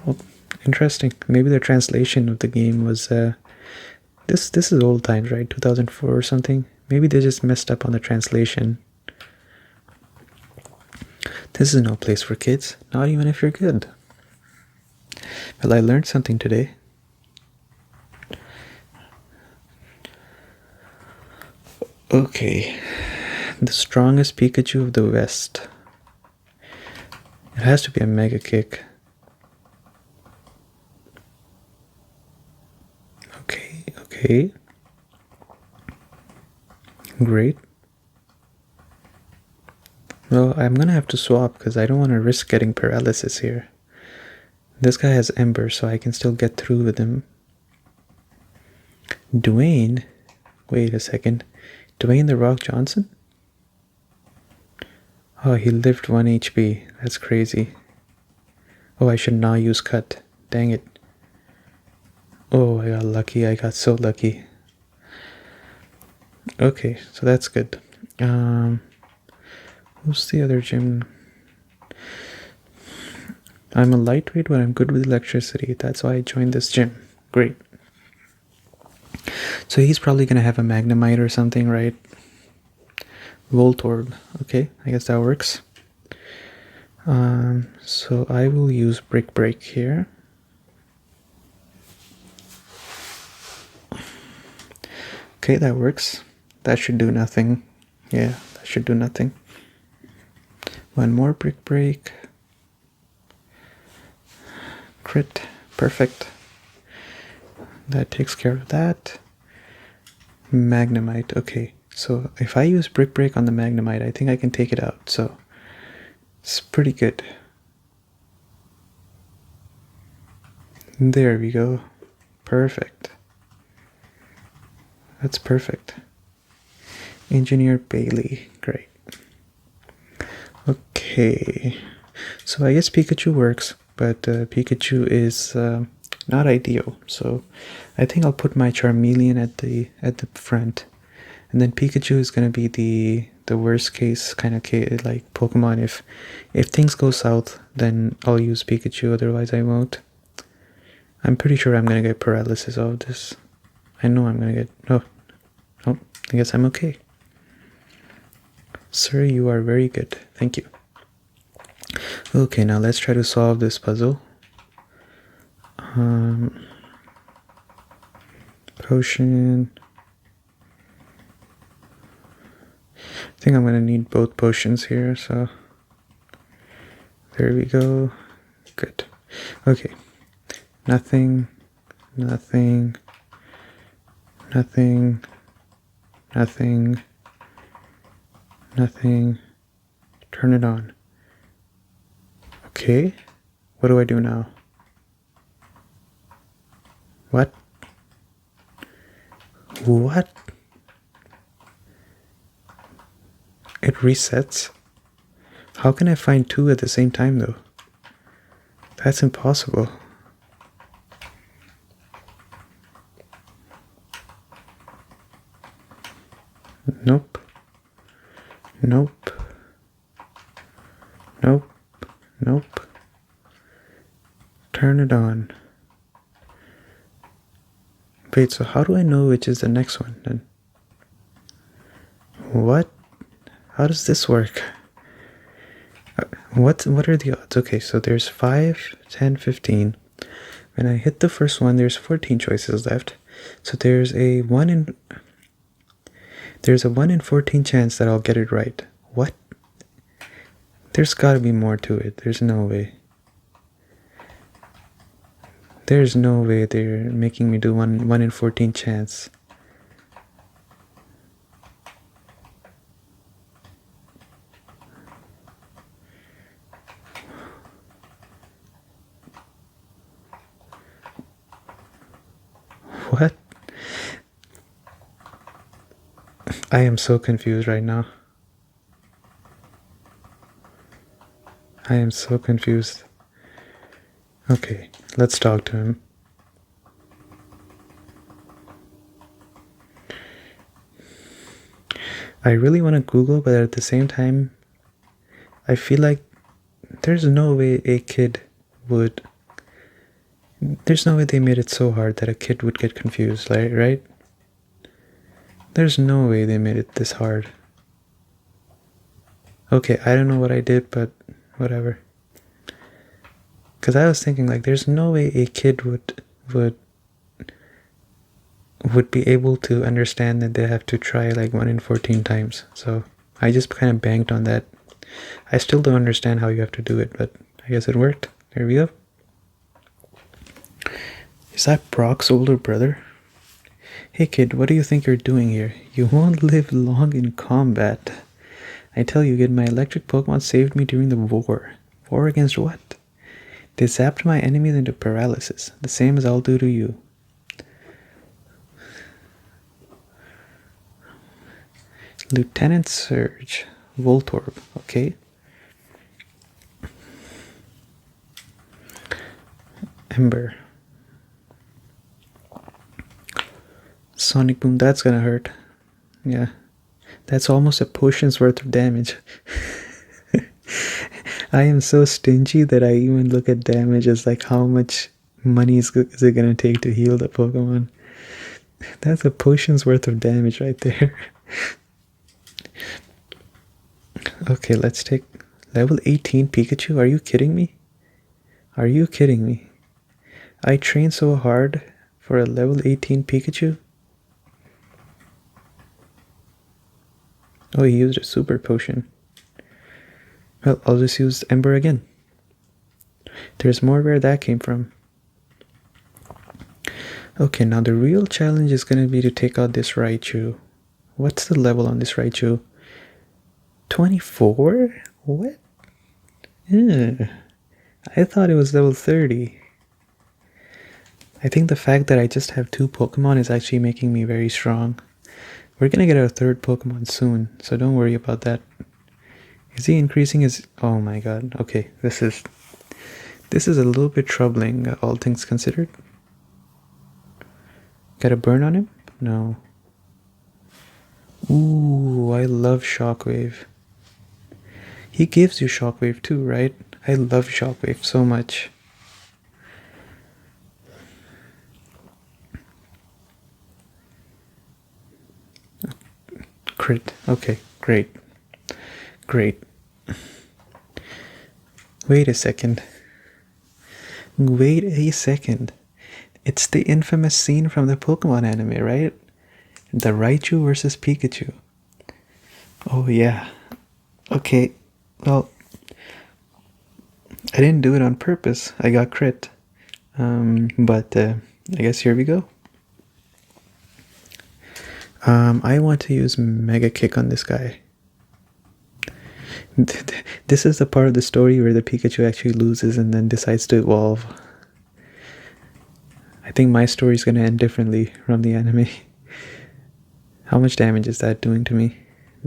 S1: Well, interesting. Maybe the translation of the game was this is old times, right? 2004 or something. Maybe they just messed up on the translation. This is no place for kids, not even if you're good. Well, I learned something today. Okay, the strongest Pikachu of the West. It has to be a Mega Kick. Okay. Great. Well, I'm gonna have to swap because I don't want to risk getting paralysis here. This guy has Ember, so I can still get through with him. Dwayne? Wait a second. Dwayne The Rock Johnson? Oh, he lived 1 HP. That's crazy. Oh, I should not use cut. Dang it. Oh, I got lucky. I got so lucky. Okay, so that's good. Who's the other gym? I'm a lightweight, but I'm good with electricity. That's why I joined this gym. Great. So he's probably gonna have a Magnemite or something, right? Voltorb. Okay, I guess that works. So I will use Brick Break here. Okay, that works. That should do nothing. Yeah, that should do nothing. One more Brick Break. Crit. Perfect. That takes care of that. Magnemite. Okay, so if I use Brick Break on the Magnemite, I think I can take it out. So it's pretty good. There we go. Perfect. That's perfect. Engineer Bailey. Great. Okay. So I guess Pikachu works, but Pikachu is not ideal. So I think I'll put my Charmeleon at the front, and then Pikachu is gonna be the worst case kind of like Pokemon. If things go south, then I'll use Pikachu. Otherwise, I won't. I'm pretty sure I'm gonna get paralysis out of this. I know I'm gonna get. Oh, I guess I'm okay. Sir, you are very good. Thank you. Okay, now let's try to solve this puzzle. Potion. I think I'm gonna need both potions here, so there we go. Good. Okay. Nothing. Nothing. Nothing. Nothing. Nothing. Turn it on. Okay. What do I do now? What? What? It resets? How can I find two at the same time though? That's impossible. Nope. Nope. Nope. Nope. Turn it on. Wait, so how do I know which is the next one then? What? How does this work? What are the odds? Okay, so there's 5, 10, 15. When I hit the first one, there's 14 choices left. So there's a 1 in 14 chance that I'll get it right. What? There's gotta be more to it. There's no way. There's no way they're making me do 1 in 14 chance. What? I am so confused right now. I am so confused. Okay, let's talk to him. I really want to Google, but at the same time, I feel like there's no way a kid would... There's no way they made it so hard that a kid would get confused, right? There's no way they made it this hard. Okay, I don't know what I did, but whatever. Because I was thinking, like, there's no way a kid would be able to understand that they have to try like 1 in 14 times. So I just kind of banked on that. I still don't understand how you have to do it, but I guess it worked. There we go. Is that Brock's older brother? Hey kid, what do you think you're doing here? You won't live long in combat. I tell you, kid, my electric Pokemon saved me during the war. War against what? They zapped my enemies into paralysis, the same as I'll do to you. Lieutenant Surge. Voltorb. Okay. Ember. Sonic Boom. That's gonna hurt. Yeah. That's almost a potion's worth of damage. I am so stingy that I even look at damage as like how much money is it gonna take to heal the Pokemon. That's a potion's worth of damage right there. Okay, let's take level 18 Pikachu. Are you kidding me? Are you kidding me? I trained so hard for a level 18 Pikachu. Oh, he used a super potion. Well, I'll just use Ember again. There's more where that came from. Okay, now the real challenge is going to be to take out this Raichu. What's the level on this Raichu? 24? What? Ugh. I thought it was level 30. I think the fact that I just have 2 Pokemon is actually making me very strong. We're gonna get our 3rd Pokemon soon, so don't worry about that. Is he increasing his... Oh my god, okay, this is a little bit troubling, all things considered. Got a burn on him? No. Ooh, I love Shockwave. He gives you Shockwave too, right? I love Shockwave so much. Crit. Okay, great. Great. Wait a second. Wait a second. It's the infamous scene from the Pokemon anime, right? The Raichu versus Pikachu. Oh yeah. Okay, well, I didn't do it on purpose. I got crit. But I guess here we go. I want to use Mega Kick on this guy. This is the part of the story where the Pikachu actually loses and then decides to evolve. I think my story is going to end differently from the anime. How much damage is that doing to me?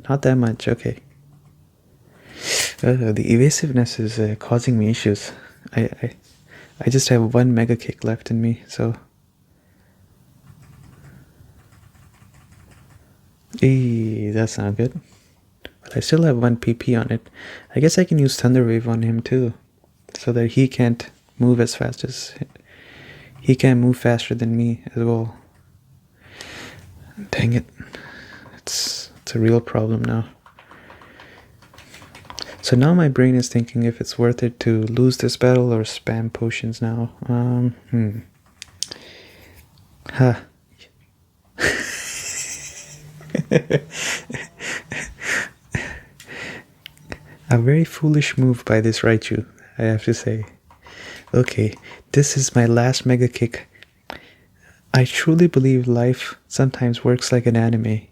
S1: Not that much, okay. The evasiveness is causing me issues. I just have 1 Mega Kick left in me, so... that's not good. But I still have 1 PP on it. I guess I can use Thunder Wave on him too, so that he can't move as fast as... He can't move faster than me as well. Dang it. It's a real problem now. So now my brain is thinking if it's worth it to lose this battle or spam potions now. Huh. A very foolish move by this Raichu, I have to say. Okay, this is my last Mega Kick. I truly believe life sometimes works like an anime.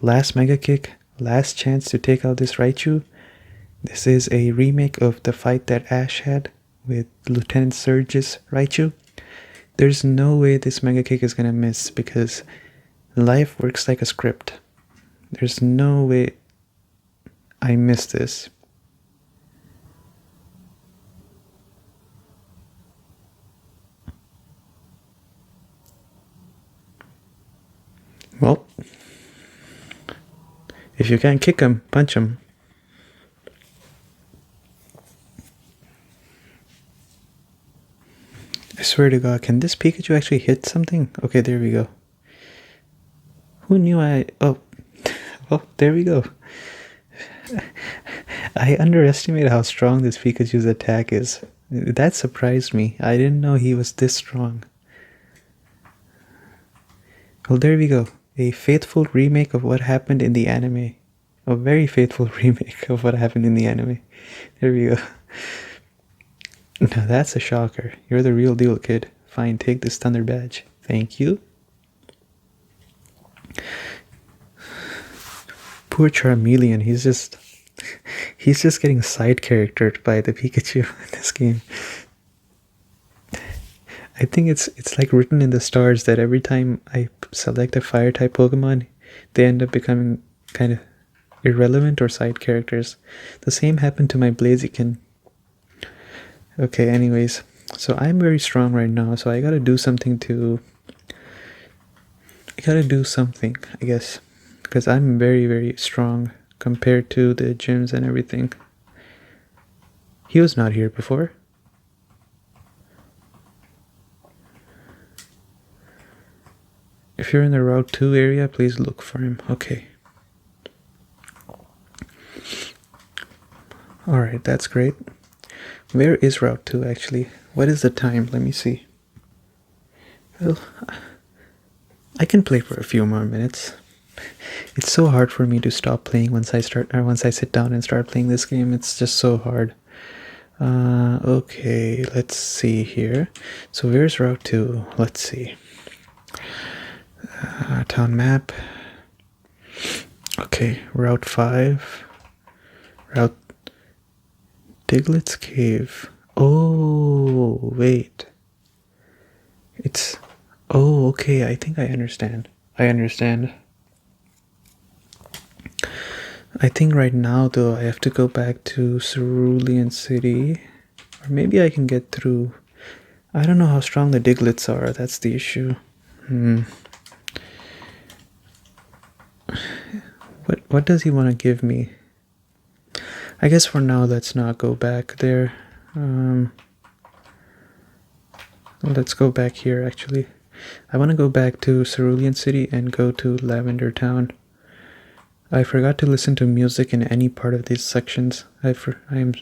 S1: Last Mega Kick, last chance to take out this Raichu. This is a remake of the fight that Ash had with Lieutenant Surge's Raichu. There's no way this Mega Kick is gonna miss because life works like a script. There's no way I miss this. Well, if you can't kick him, punch him. I swear to God, can this Pikachu actually hit something? Okay, there we go. Who knew oh, well, there we go. I underestimated how strong this Pikachu's attack is. That surprised me. I didn't know he was this strong. Well, there we go. A faithful remake of what happened in the anime. A very faithful remake of what happened in the anime. There we go. Now that's a shocker. You're the real deal, kid. Fine, take this Thunder Badge. Thank you. Poor Charmeleon, he's just getting side charactered by the Pikachu in this game. I think it's like written in the stars that every time I select a fire type Pokemon, they end up becoming kind of irrelevant or side characters. The same happened to my Blaziken. Okay, anyways, so I'm very strong right now, so I gotta do something I guess, because I'm very, very strong compared to the gyms and everything. He was not here before. If you're in the Route 2 area, please look for him. Okay. Alright, that's great. Where is Route 2 actually? What is the time? Let me see. Well, I can play for a few more minutes. It's so hard for me to stop playing once I sit down and start playing this game. It's just so hard. Okay, let's see here. So where's Route 2? Let's see. Town map. Okay, Route 5. Route Diglett's Cave. Oh, wait. Oh, okay, I think I understand. I think right now, though, I have to go back to Cerulean City. Or maybe I can get through. I don't know how strong the Diglets are. That's the issue. What does he want to give me? I guess for now, let's not go back there. Let's go back here, actually. I want to go back to Cerulean City and go to Lavender Town. I forgot to listen to music in any part of these sections. I'm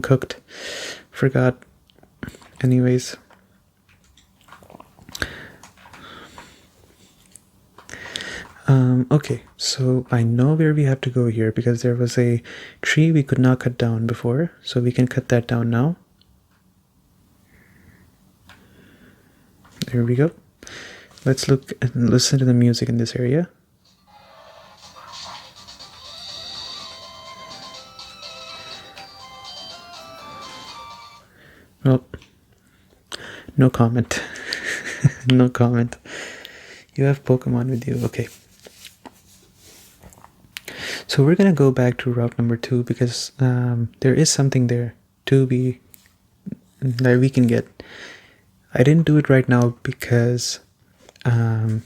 S1: cooked. Forgot. Anyways. Okay, so I know where we have to go here because there was a tree we could not cut down before, so we can cut that down now. There we go. Let's look and listen to the music in this area. Well, no comment. No comment. You have Pokemon with you. Okay. So we're gonna go back to route number 2 because there is something there that we can get. I didn't do it right now because I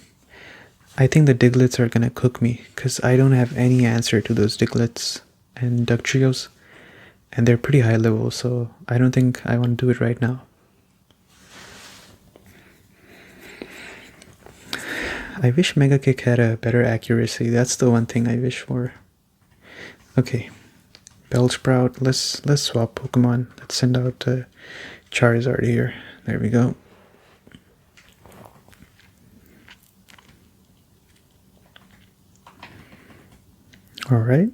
S1: think the Diglets are gonna cook me because I don't have any answer to those Diglets and Dugtrios, and they're pretty high level, so I don't think I want to do it right now. I wish Mega Kick had a better accuracy. That's the one thing I wish for. Okay, Bellsprout. Let's swap Pokemon. Let's send out Charizard here. There we go. All right.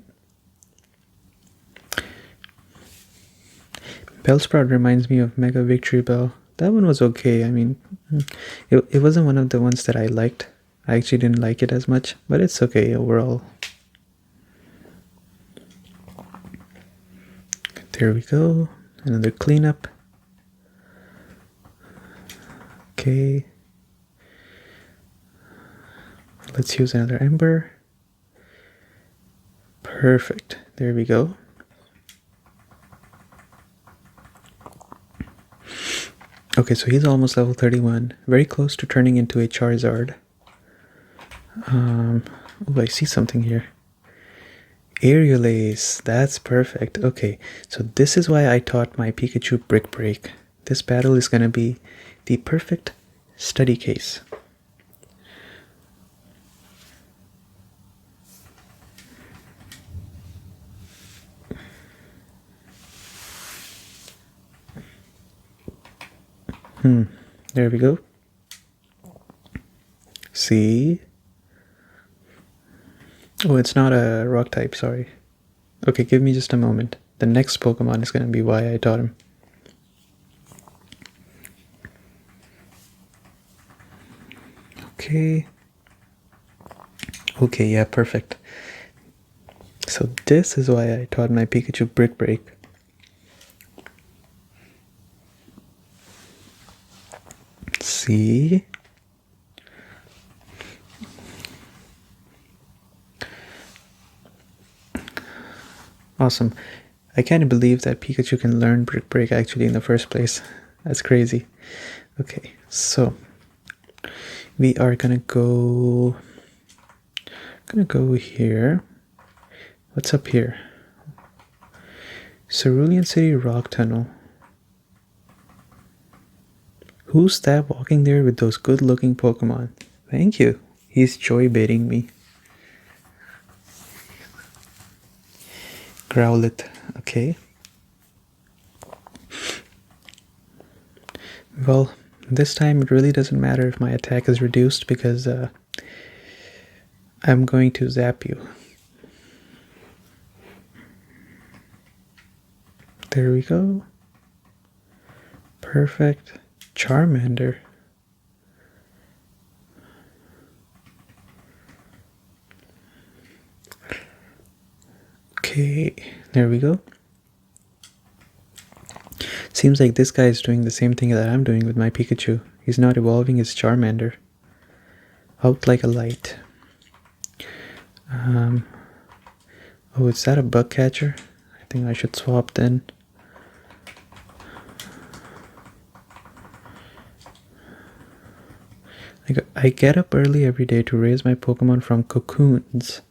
S1: Bellsprout reminds me of Mega Victory Bell. That one was okay. I mean, it wasn't one of the ones that I liked. I actually didn't like it as much, but it's okay overall. There we go. Another cleanup. Okay. Let's use another Ember. Perfect. There we go. Okay, so he's almost level 31. Very close to turning into a Charizard. Oh, I see something here. Aerial Ace. That's perfect. Okay, so this is why I taught my Pikachu Brick Break. This battle is going to be the perfect study case. There we go. See? Oh, it's not a rock type, sorry. Okay, give me just a moment. The next Pokemon is going to be why I taught him. Okay. Okay, yeah, perfect. So this is why I taught my Pikachu Brick Break. See? Awesome. I can't believe that Pikachu can learn Brick Break actually in the first place. That's crazy. Okay, so we are gonna go here. What's up here? Cerulean City Rock Tunnel. Who's that walking there with those good-looking Pokemon? Thank you. He's joy baiting me. Growlithe. Okay. Well, this time it really doesn't matter if my attack is reduced because I'm going to zap you. There we go. Perfect. Charmander. Okay, there we go. Seems like this guy is doing the same thing that I'm doing with my Pikachu. He's not evolving his Charmander. Out like a light. Oh, is that a bug catcher? I think I should swap then. I get up early every day to raise my Pokemon from cocoons.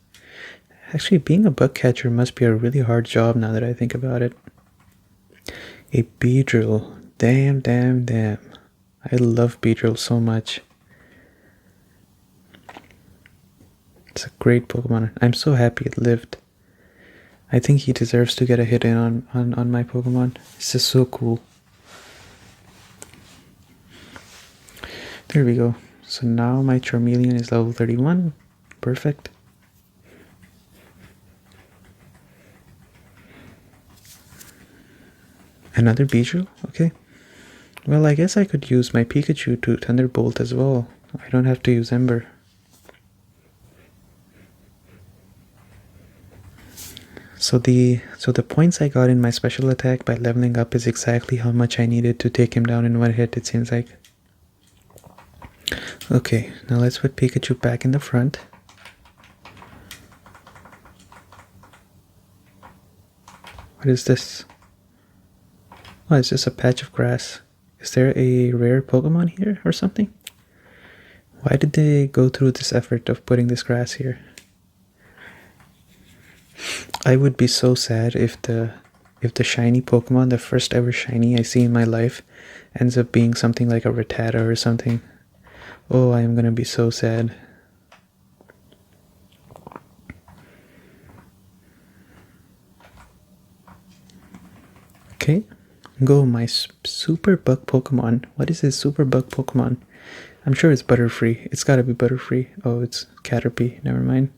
S1: Actually, being a bug catcher must be a really hard job now that I think about it. A Beedrill. Damn, damn, damn. I love Beedrill so much. It's a great Pokemon. I'm so happy it lived. I think he deserves to get a hit in on my Pokemon. It's just so cool. There we go. So now my Charmeleon is level 31. Perfect. Another Beedrill? Okay. Well, I guess I could use my Pikachu to Thunderbolt as well. I don't have to use Ember. So the points I got in my special attack by leveling up is exactly how much I needed to take him down in one hit, it seems like. Okay, now let's put Pikachu back in the front. What is this? Oh, it's just a patch of grass. Is there a rare Pokemon here or something? Why did they go through this effort of putting this grass here? I would be so sad if the shiny Pokemon, the first ever shiny I see in my life, ends up being something like a Rattata or something. Oh, I am gonna be so sad. Okay, go my super bug Pokemon. What is this super bug Pokemon? I'm sure it's Butterfree. It's gotta be Butterfree. Oh, it's Caterpie. Never mind.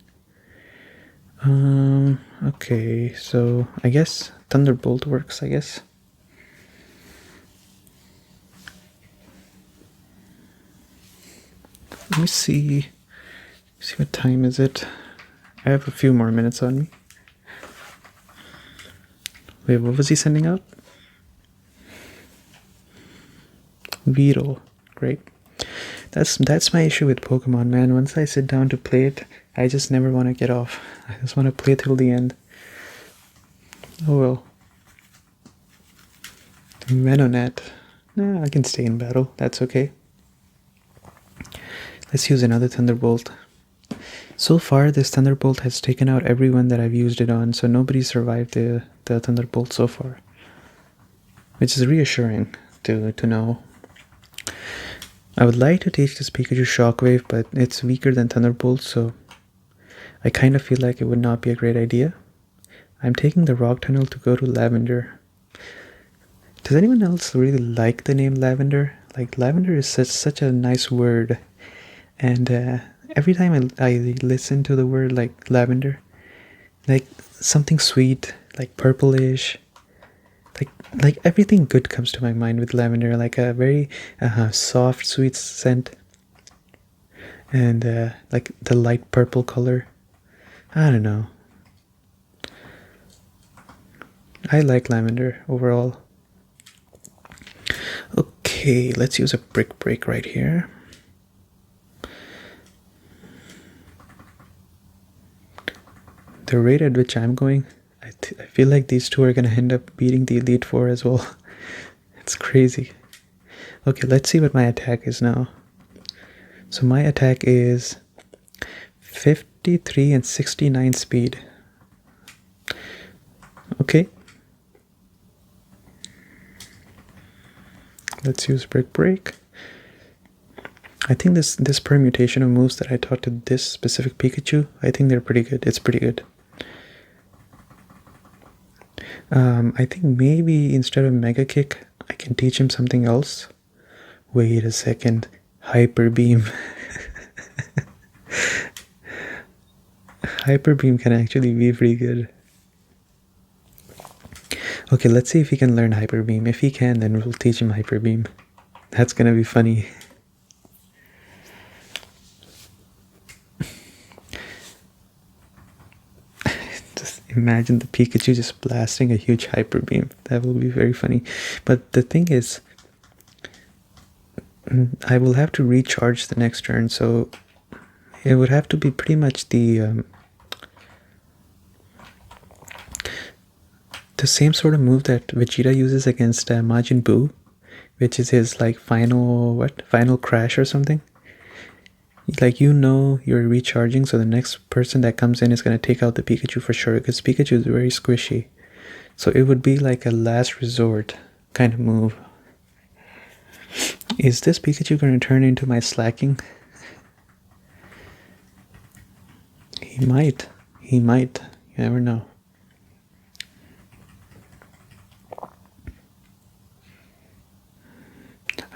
S1: Okay, so I guess Thunderbolt works, I guess. Let me see what time is it. I have a few more minutes on me. Wait, what was he sending out? Weedle. Great. That's my issue with Pokemon, man. Once I sit down to play it, I just never want to get off. I just want to play till the end. Oh well. Venonat. Nah, I can stay in battle. That's okay. Let's use another Thunderbolt. So far, this Thunderbolt has taken out everyone that I've used it on, so nobody survived the Thunderbolt so far. Which is reassuring to know. I would like to teach this Pikachu Shockwave, but it's weaker than Thunderbolt, so I kind of feel like it would not be a great idea. I'm taking the Rock Tunnel to go to Lavender. Does anyone else really like the name Lavender? Like, lavender is such a nice word. And every time I listen to the word like lavender, like something sweet, like purplish, like everything good comes to my mind with lavender, like a very soft, sweet scent, and like the light purple color. I don't know. I like lavender overall. Okay, let's use a Brick Break right here. The rate at which I'm going, I I feel like these two are gonna end up beating the Elite Four as well. It's crazy. Okay, let's see what my attack is now. So my attack is 53 and 69 speed. Okay. Let's use Brick Break. I think this permutation of moves that I taught to this specific Pikachu, I think they're pretty good. It's pretty good. I think maybe instead of Mega Kick, I can teach him something else. Wait a second. Hyper Beam. Hyper Beam can actually be pretty good. Okay, let's see if he can learn Hyper Beam. If he can, then we'll teach him Hyper Beam. That's gonna be funny. Just imagine the Pikachu just blasting a huge Hyper Beam. That will be very funny. But the thing is, I will have to recharge the next turn, so it would have to be pretty much the same sort of move that Vegeta uses against Majin Buu, which is his like final crash or something. Like, you know, you're recharging, so the next person that comes in is going to take out the Pikachu for sure, because Pikachu is very squishy. So it would be like a last resort kind of move. Is this Pikachu going to turn into my Slacking? He might. He might. You never know.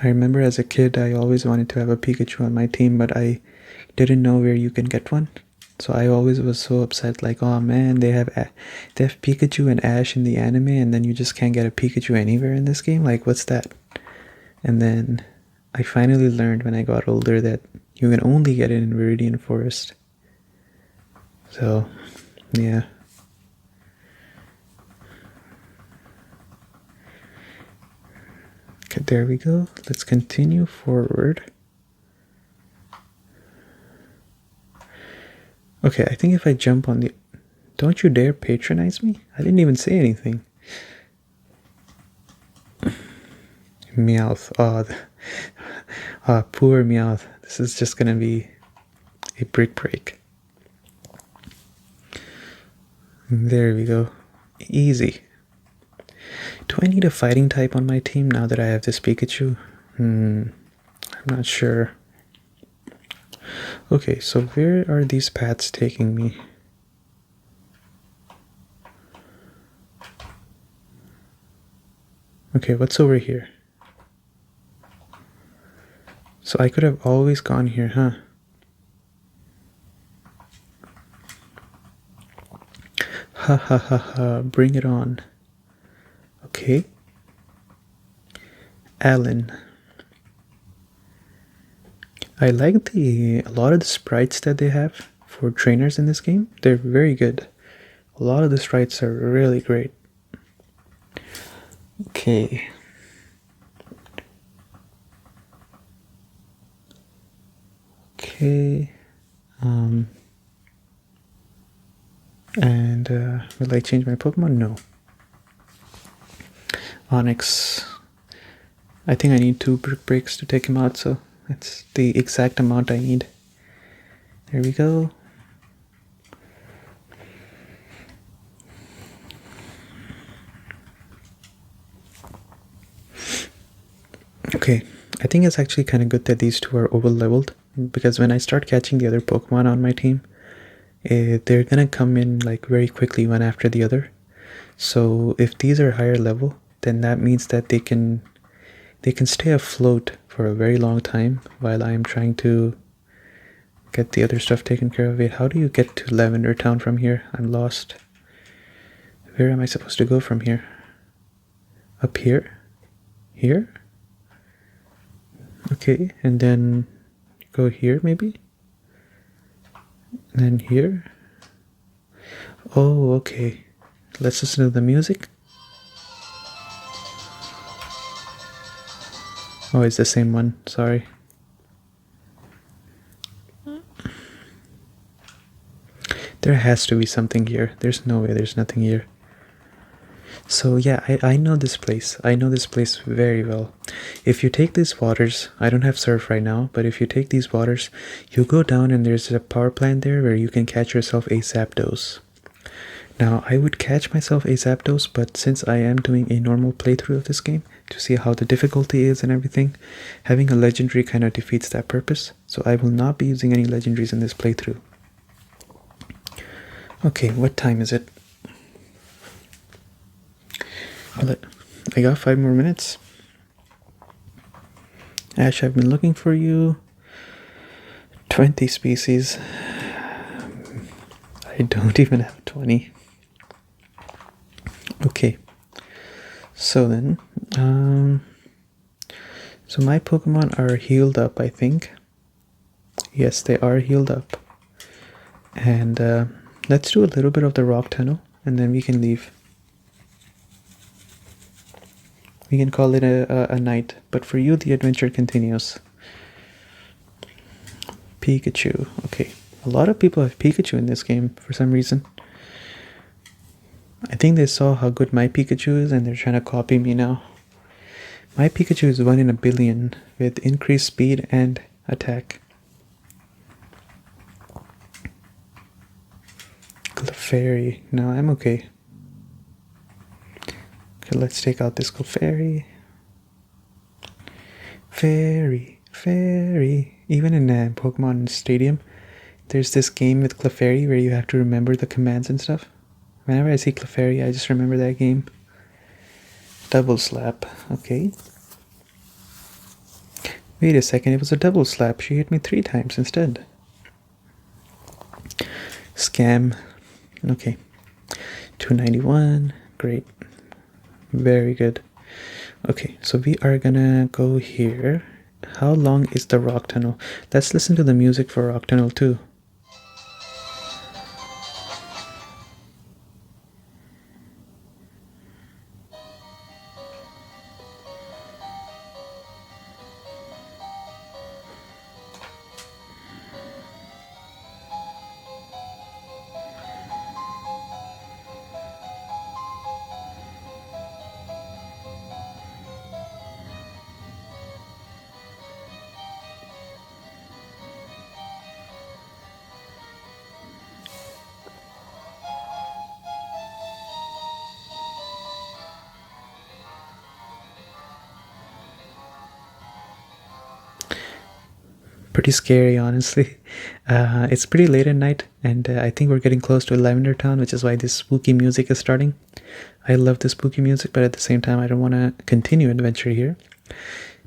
S1: I remember as a kid, I always wanted to have a Pikachu on my team, but I didn't know where you can get one. So I always was so upset, like, oh man, they have Pikachu and Ash in the anime, and then you just can't get a Pikachu anywhere in this game? Like, what's that? And then I finally learned when I got older that you can only get it in Viridian Forest. So, yeah. Okay, there we go. Let's continue forward. Okay, I think if I jump on the... Don't you dare patronize me? I didn't even say anything. Meowth. Oh, poor Meowth. This is just gonna be a Brick Break. There we go. Easy. Do I need a fighting type on my team now that I have this Pikachu? I'm not sure. Okay, so where are these paths taking me? Okay, what's over here? So I could have always gone here, huh? Ha ha ha ha, bring it on. Okay. Alan. I like a lot of the sprites that they have for trainers in this game. They're very good. A lot of the sprites are really great. Okay. Okay. And will I change my Pokemon? No. Onyx. I think I need 2 Brick Breaks to take him out, so that's the exact amount I need. There we go. Okay, I think it's actually kind of good that these two are over leveled, because when I start catching the other Pokemon on my team, they're gonna come in like very quickly one after the other. So if these are higher level, then that means that they can stay afloat for a very long time while I am trying to get the other stuff taken care of. Wait, how do you get to Lavender Town from here? I'm lost. Where am I supposed to go from here? Up here? Here? Okay, and then go here maybe? And then here? Oh, okay. Let's listen to the music. Oh, it's the same one. Sorry. There has to be something here. There's no way there's nothing here. So yeah, I know this place. I know this place very well. If you take these waters, I don't have surf right now, but if you take these waters, you go down and there's a power plant there where you can catch yourself a Zapdos. Now, I would catch myself a Zapdos, but since I am doing a normal playthrough of this game to see how the difficulty is and everything, having a legendary kind of defeats that purpose, so I will not be using any legendaries in this playthrough. Okay, what time is it? I got 5 more minutes. Ash, I've been looking for you. 20 species. I don't even have 20. Okay. So then, so my Pokemon are healed up, I think. Yes, they are healed up. And let's do a little bit of the rock tunnel, and then we can leave. We can call it a night, but for you, the adventure continues. Pikachu. Okay, a lot of people have Pikachu in this game for some reason. I think they saw how good my Pikachu is and they're trying to copy me now. My Pikachu is 1 in a billion with increased speed and attack. Clefairy. No, I'm okay. Okay, let's take out this Clefairy. Fairy. Even in Pokemon Stadium, there's this game with Clefairy where you have to remember the commands and stuff. Whenever I see Clefairy, I just remember that game. Double slap. Okay. Wait a second, it was a double slap. She hit me 3 times instead. Scam. Okay. 291. Great. Very good. Okay, so we are gonna go here. How long is the rock tunnel? Let's listen to the music for rock tunnel 2. Pretty scary, honestly. It's pretty late at night, and I think we're getting close to Lavender Town, which is why this spooky music is starting. I love the spooky music, but at the same time, I don't want to continue adventure here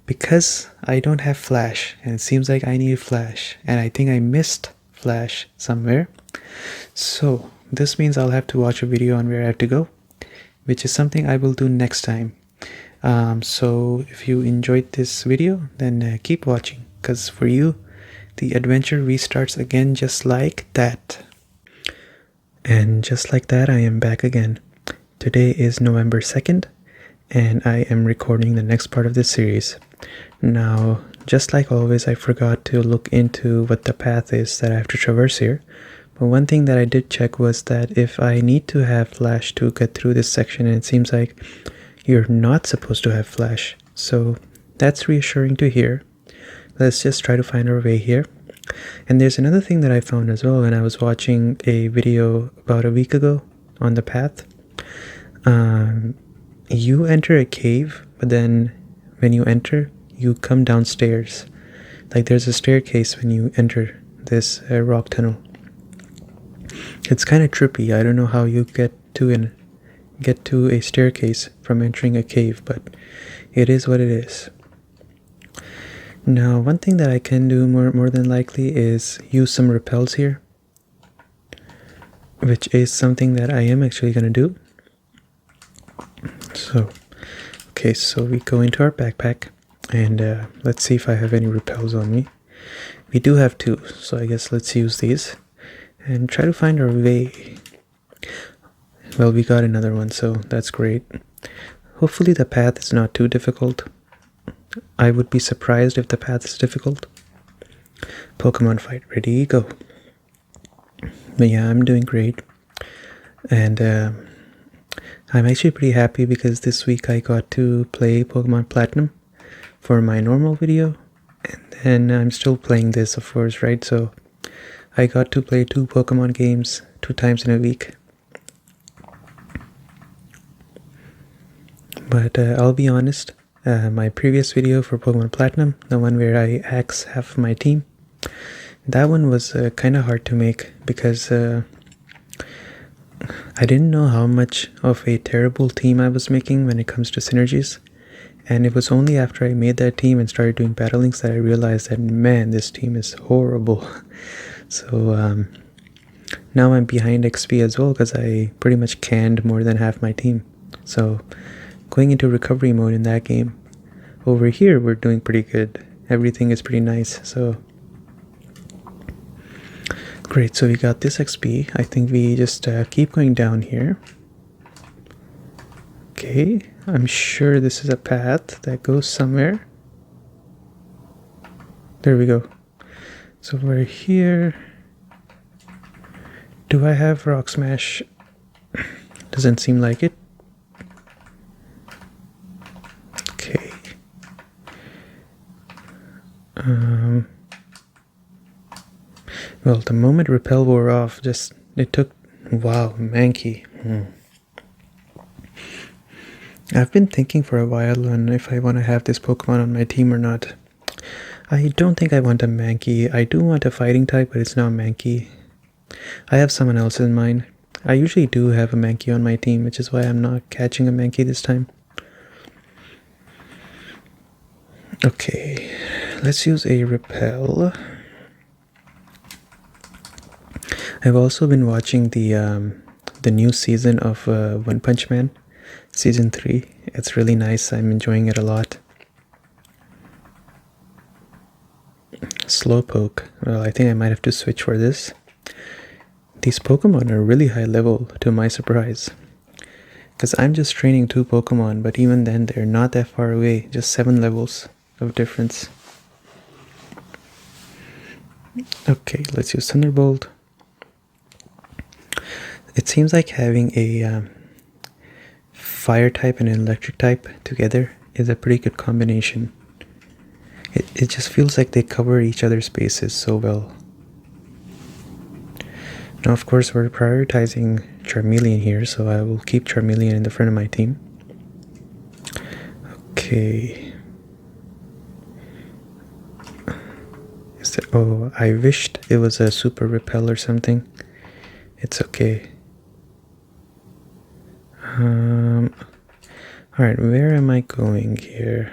S1: because I don't have Flash, and it seems like I need Flash, and I think I missed Flash somewhere. So this means I'll have to watch a video on where I have to go, which is something I will do next time. So if you enjoyed this video, then keep watching, because for you, the adventure restarts again just like that. And just like that, I am back again. Today is November 2nd, and I am recording the next part of this series. Now, just like always, I forgot to look into what the path is that I have to traverse here. But one thing that I did check was that if I need to have Flash to get through this section, and it seems like you're not supposed to have Flash. So that's reassuring to hear. Let's just try to find our way here. And there's another thing that I found as well when I was watching a video about a week ago on the path. You enter a cave, but then when you enter, you come downstairs. Like there's a staircase when you enter this rock tunnel. It's kind of trippy. I don't know how you get to a staircase from entering a cave, but it is what it is. Now, one thing that I can do more than likely is use some repels here, which is something that I am actually going to do. So, okay, so we go into our backpack, and let's see if I have any repels on me. We do have 2, so I guess let's use these and try to find our way. Well, we got another one, so that's great. Hopefully the path is not too difficult. I would be surprised if the path is difficult. Pokemon fight, ready, go. But yeah, I'm doing great. And I'm actually pretty happy because this week I got to play Pokemon Platinum for my normal video, and then I'm still playing this, of course, right? So I got to play 2 Pokemon games 2 times in a week. But I'll be honest, my previous video for Pokemon Platinum, the one where I axe half of my team, that one was kind of hard to make because I didn't know how much of a terrible team I was making when it comes to synergies. And it was only after I made that team and started doing battle links that I realized that, man, this team is horrible. So now I'm behind XP as well because I pretty much canned more than half my team. So going into recovery mode in that game. Over here we're doing pretty good. Everything is pretty nice. So great, so we got this XP. I think we just keep going down here. Okay, I'm sure this is a path that goes somewhere. There we go. So we're here. Do I have Rock Smash? Doesn't seem like it. Okay. Well, the moment Repel wore off, it took... Wow, Mankey. I've been thinking for a while on if I want to have this Pokemon on my team or not. I don't think I want a Mankey. I do want a fighting type, but it's not Mankey. I have someone else in mind. I usually do have a Mankey on my team, which is why I'm not catching a Mankey this time. Okay, let's use a Repel. I've also been watching the new season of One Punch Man, season 3. It's really nice. I'm enjoying it a lot. Slowpoke. Well, I think I might have to switch for this. These Pokemon are really high level, to my surprise. Because I'm just training 2 Pokemon, but even then they're not that far away. Just 7 levels of difference. Okay, let's use Thunderbolt. It seems like having a fire type and an electric type together is a pretty good combination. It just feels like they cover each other's spaces so well. Now, of course, we're prioritizing Charmeleon here, so I will keep Charmeleon in the front of my team. Okay. Oh, I wished it was a Super Repel or something. It's okay. Alright, where am I going here?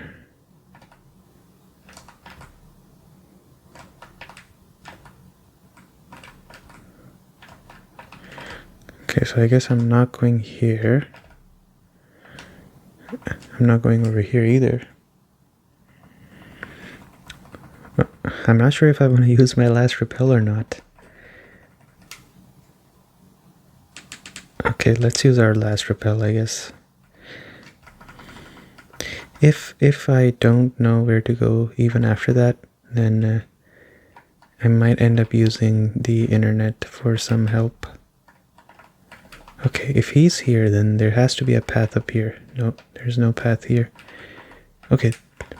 S1: Okay, so I guess I'm not going here. I'm not going over here either. I'm not sure if I want to use my last Repel or not. Okay, let's use our last Repel, I guess. If I don't know where to go even after that, then I might end up using the internet for some help. Okay, if he's here, then there has to be a path up here. No, there's no path here. Okay,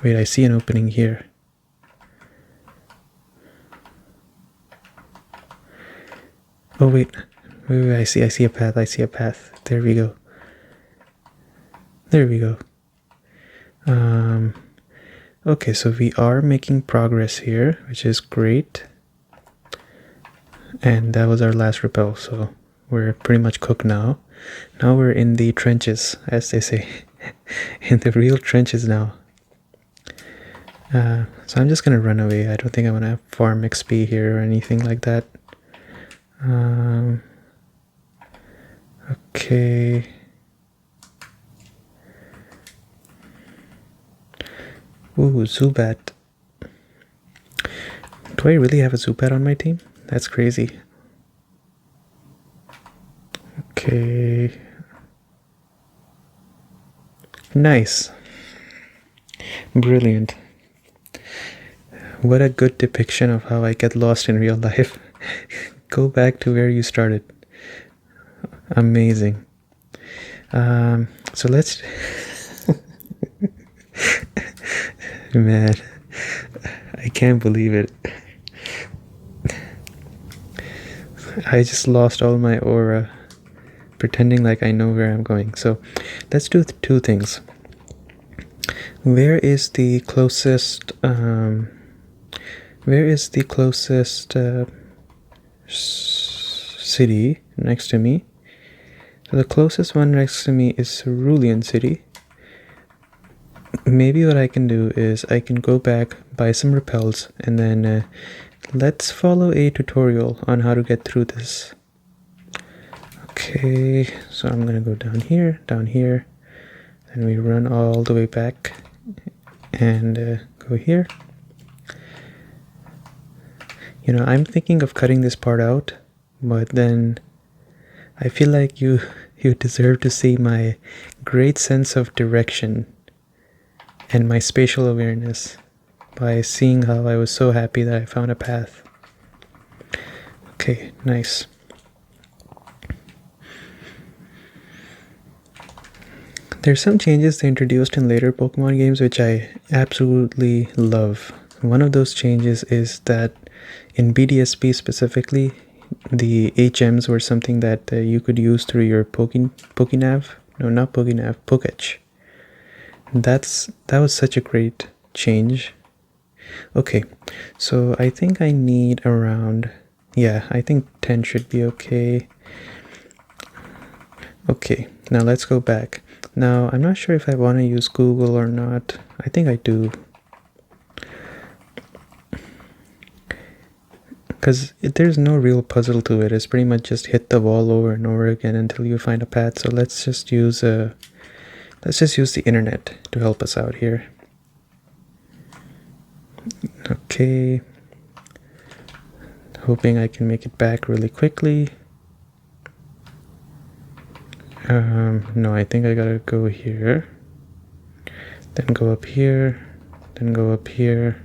S1: wait, I see an opening here. Oh wait, I see a path, I see a path. There we go. There we go. Okay, so we are making progress here, which is great. And that was our last Repel, so we're pretty much cooked now. Now we're in the trenches, as they say. In the real trenches now. So I'm just gonna run away. I don't think I want to farm XP here or anything like that. Okay. Ooh, Zubat. Do I really have a Zubat on my team? That's crazy. Okay. Nice. Brilliant. What a good depiction of how I get lost in real life. Go back to where you started. Amazing. So let's... Man, I can't believe it. I just lost all my aura pretending like I know where I'm going. So let's do two things. Where is the closest city next to me? So the closest one next to me is Cerulean City. Maybe what I can do is I can go back, buy some repels, and then let's follow a tutorial on how to get through this. Okay, so I'm gonna go down here, and we run all the way back and go here. You know, I'm thinking of cutting this part out, but then I feel like you deserve to see my great sense of direction and my spatial awareness by seeing how I was so happy that I found a path. Okay, nice. There's some changes they introduced in later Pokemon games which I absolutely love. One of those changes is that in BDSP specifically, the HMs were something that you could use through your Pokénav. No, not Pokénav, Poketch. That was such a great change. Okay, so I think I need around... Yeah, I think 10 should be okay. Okay, now let's go back. Now, I'm not sure if I want to use Google or not. I think I do. Because there's no real puzzle to it. It's pretty much just hit the wall over and over again until you find a path. So let's just use the internet to help us out here. Okay. Hoping I can make it back really quickly. No, I think I gotta go here, then go up here, then go up here.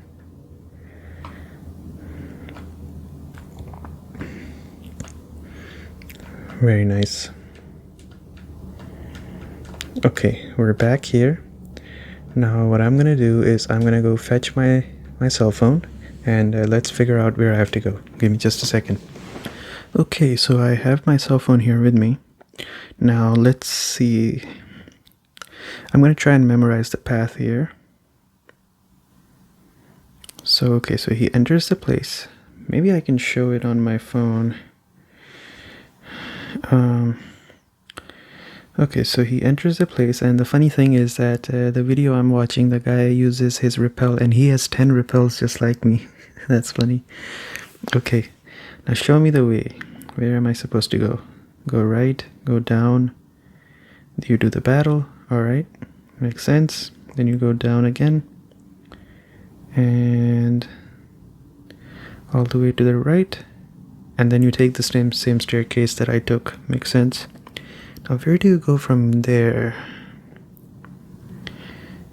S1: Very nice. Okay, we're back here. Now what I'm gonna do is I'm gonna go fetch my cell phone and let's figure out where I have to go. Give me just a second. Okay, so I have my cell phone here with me. Now let's see. I'm going to try and memorize the path here. So okay, so he enters the place. Maybe I can show it on my phone. Okay, so he enters the place, and the funny thing is that the video I'm watching, the guy uses his repel and he has 10 repels just like me. That's funny. Okay, now show me the way. Where am I supposed to go? Go right, go down. You do the battle, alright, makes sense. Then you go down again, and all the way to the right, and then you take the same staircase that I took, makes sense. Now where do you go from there?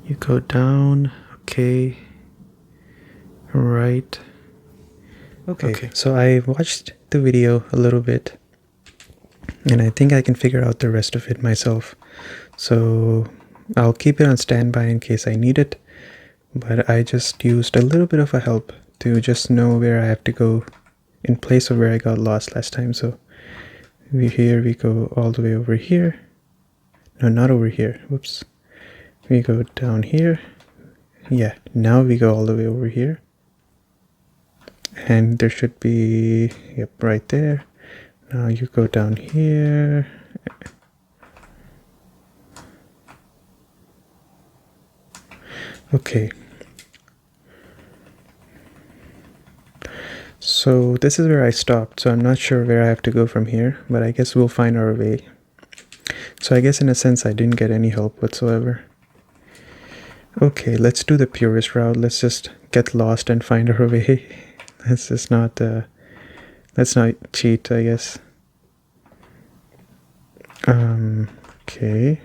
S1: You go down, okay, right. Okay, so I watched the video a little bit, and I think I can figure out the rest of it myself. So I'll keep it on standby in case I need it. But I just used a little bit of a help to just know where I have to go in place of where I got lost last time. So we go all the way over here. No, not over here. Whoops. We go down here. Yeah, now we go all the way over here. And there should be, yep, right there. Now you go down here. Okay. So this is where I stopped, so I'm not sure where I have to go from here, but I guess we'll find our way. So I guess in a sense I didn't get any help whatsoever. Okay, let's do the purest route. Let's just get lost and find our way. Let's just not let's not cheat, I guess. Okay.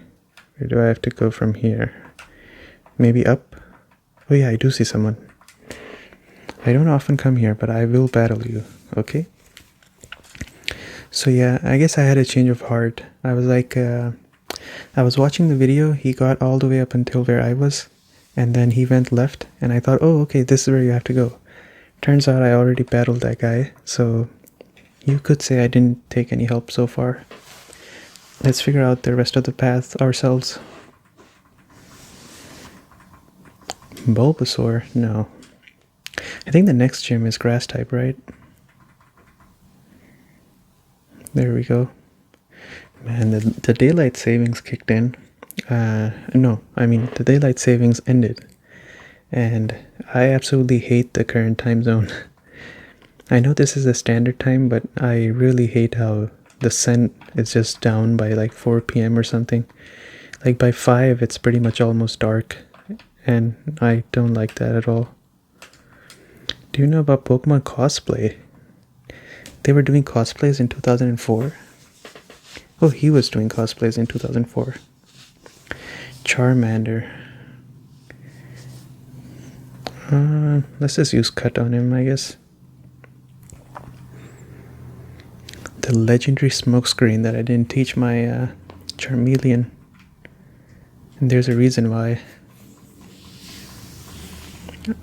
S1: Where do I have to go from here? Maybe up? Oh yeah, I do see someone. I don't often come here, but I will battle you, okay? So yeah, I guess I had a change of heart. I was like, I was watching the video, he got all the way up until where I was, and then he went left, and I thought, oh, okay, this is where you have to go. Turns out I already battled that guy, so you could say I didn't take any help so far. Let's figure out the rest of the path ourselves. Bulbasaur? No. I think the next gym is grass type, right? There we go. Man, the daylight savings kicked in. No, I mean the daylight savings ended. And I absolutely hate the current time zone. I know this is the standard time, but I really hate how the sun is just down by like 4 p.m. or something. Like by 5, it's pretty much almost dark. And I don't like that at all. Do you know about Pokemon cosplay? They were doing cosplays in 2004. Oh, he was doing cosplays in 2004. Charmander. Let's just use cut on him, I guess. The legendary smokescreen that I didn't teach my Charmeleon. And there's a reason why.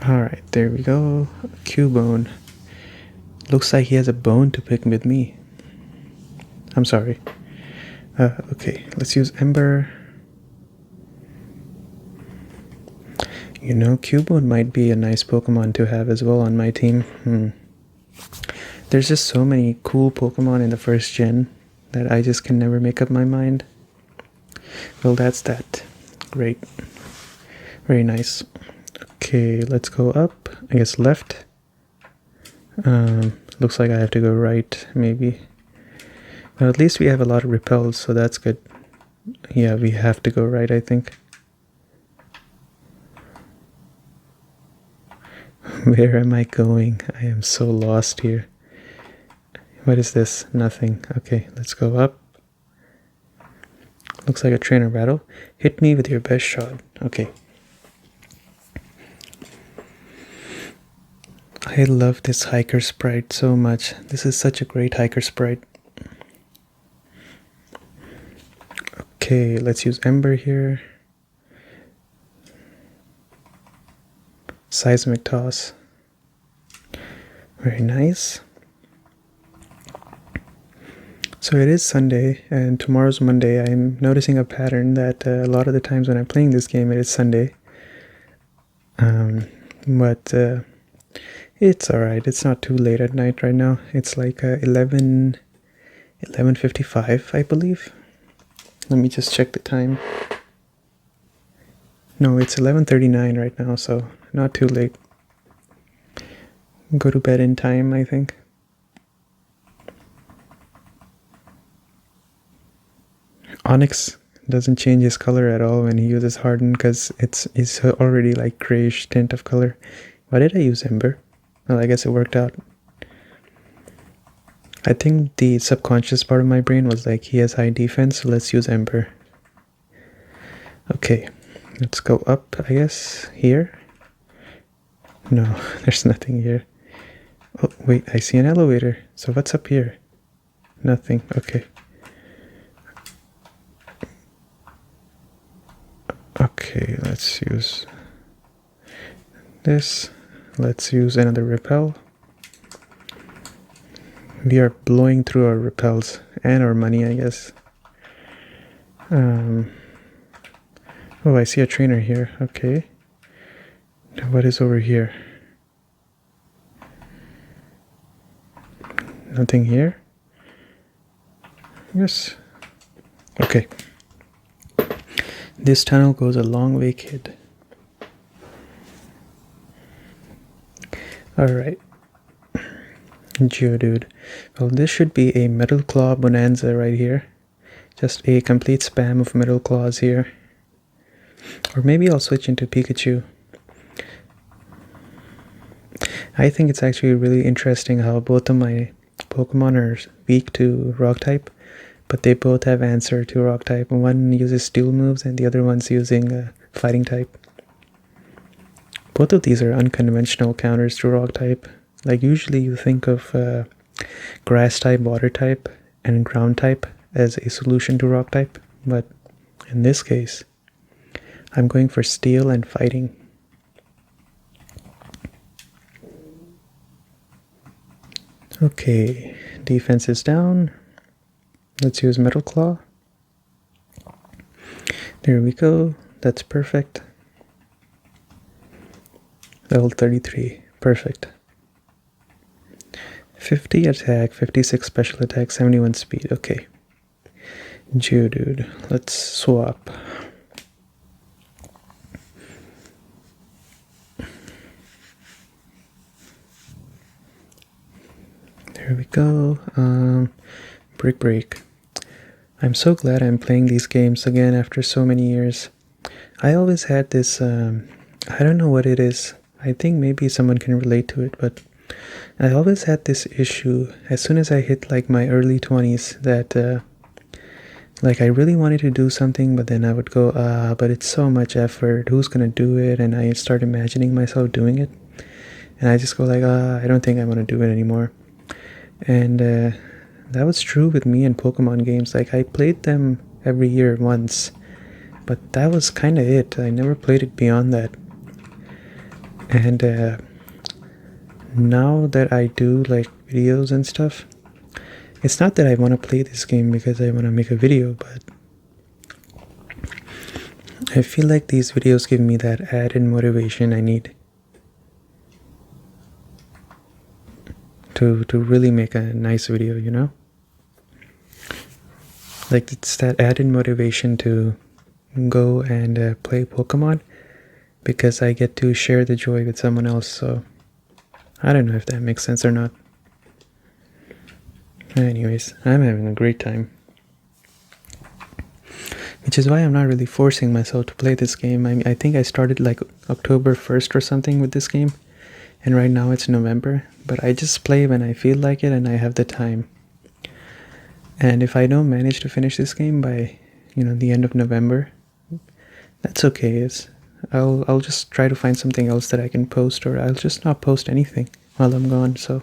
S1: Alright, there we go. Cubone. Looks like he has a bone to pick with me. I'm sorry. Okay, let's use Ember. You know, Cubone might be a nice Pokemon to have as well on my team. There's just so many cool Pokemon in the first gen that I just can never make up my mind. Well, that's that. Great. Very nice. Okay, let's go up. I guess left. Looks like I have to go right, maybe. But at least we have a lot of repels, so that's good. Yeah, we have to go right, I think. Where am I going? I am so lost here. What is this? Nothing. Okay, let's go up. Looks like a trainer battle. Hit me with your best shot. Okay. I love this hiker sprite so much. This is such a great hiker sprite. Okay, let's use Ember here. Seismic Toss. Very nice. So it is Sunday and tomorrow's Monday. I'm noticing a pattern that a lot of the times when I'm playing this game it is Sunday. But it's alright. It's not too late at night right now. It's like 11:55, I believe. Let me just check the time. No, it's 11:39 right now, so not too late. Go to bed in time, I think. Onyx doesn't change his color at all when he uses Harden because it's already like grayish tint of color. Why did I use Ember? Well, I guess it worked out. I think the subconscious part of my brain was like, he has high defense, so let's use Ember. Okay, let's go up, I guess, here. No, there's nothing here. Oh, wait, I see an elevator. So what's up here? Nothing, okay. Okay, let's use this. Let's use another repel. We are blowing through our repels and our money, I guess. Oh, I see a trainer here. Okay. What is over here? Nothing here? Yes. Okay. This tunnel goes a long way, kid. Alright. Geodude. Well, this should be a Metal Claw bonanza right here. Just a complete spam of Metal Claws here. Or maybe I'll switch into Pikachu. I think it's actually really interesting how both of my Pokemon are weak to Rock type, but they both have answer to Rock type. One uses Steel moves and the other one's using Fighting type. Both of these are unconventional counters to Rock type. Like usually you think of Grass type, Water type, and Ground type as a solution to Rock type, but In this case, I'm going for steel and fighting. Okay, defense is down. Let's use Metal Claw. There we go. That's perfect. Level 33. Perfect. 50 attack, 56 special attack, 71 speed. Okay. Geodude. Let's swap. There we go. Break. I'm so glad I'm playing these games again after so many years. I always had this, I don't know what it is. I think maybe someone can relate to it, but I always had this issue as soon as I hit like my early 20s that like I really wanted to do something, but then I would go, but it's so much effort. Who's gonna do it? And I start imagining myself doing it. And I just go like, I don't think I want to do it anymore. And that was true with me and Pokemon games. Like I played them every year once, but that was kind of it. I never played it beyond that. And now that I do like videos and stuff, it's not that I want to play this game because I want to make a video, but I feel like these videos give me that added motivation I need to really make a nice video, you know? Like it's that added motivation to go and play Pokemon because I get to share the joy with someone else. So I don't know if that makes sense or not. Anyways, I'm having a great time, which is why I'm not really forcing myself to play this game. I think I started like October 1st or something with this game, and right now it's November, but I just play when I feel like it and I have the time. And if I don't manage to finish this game by, the end of November, that's okay. I'll just try to find something else that I can post, or I'll just not post anything while I'm gone. So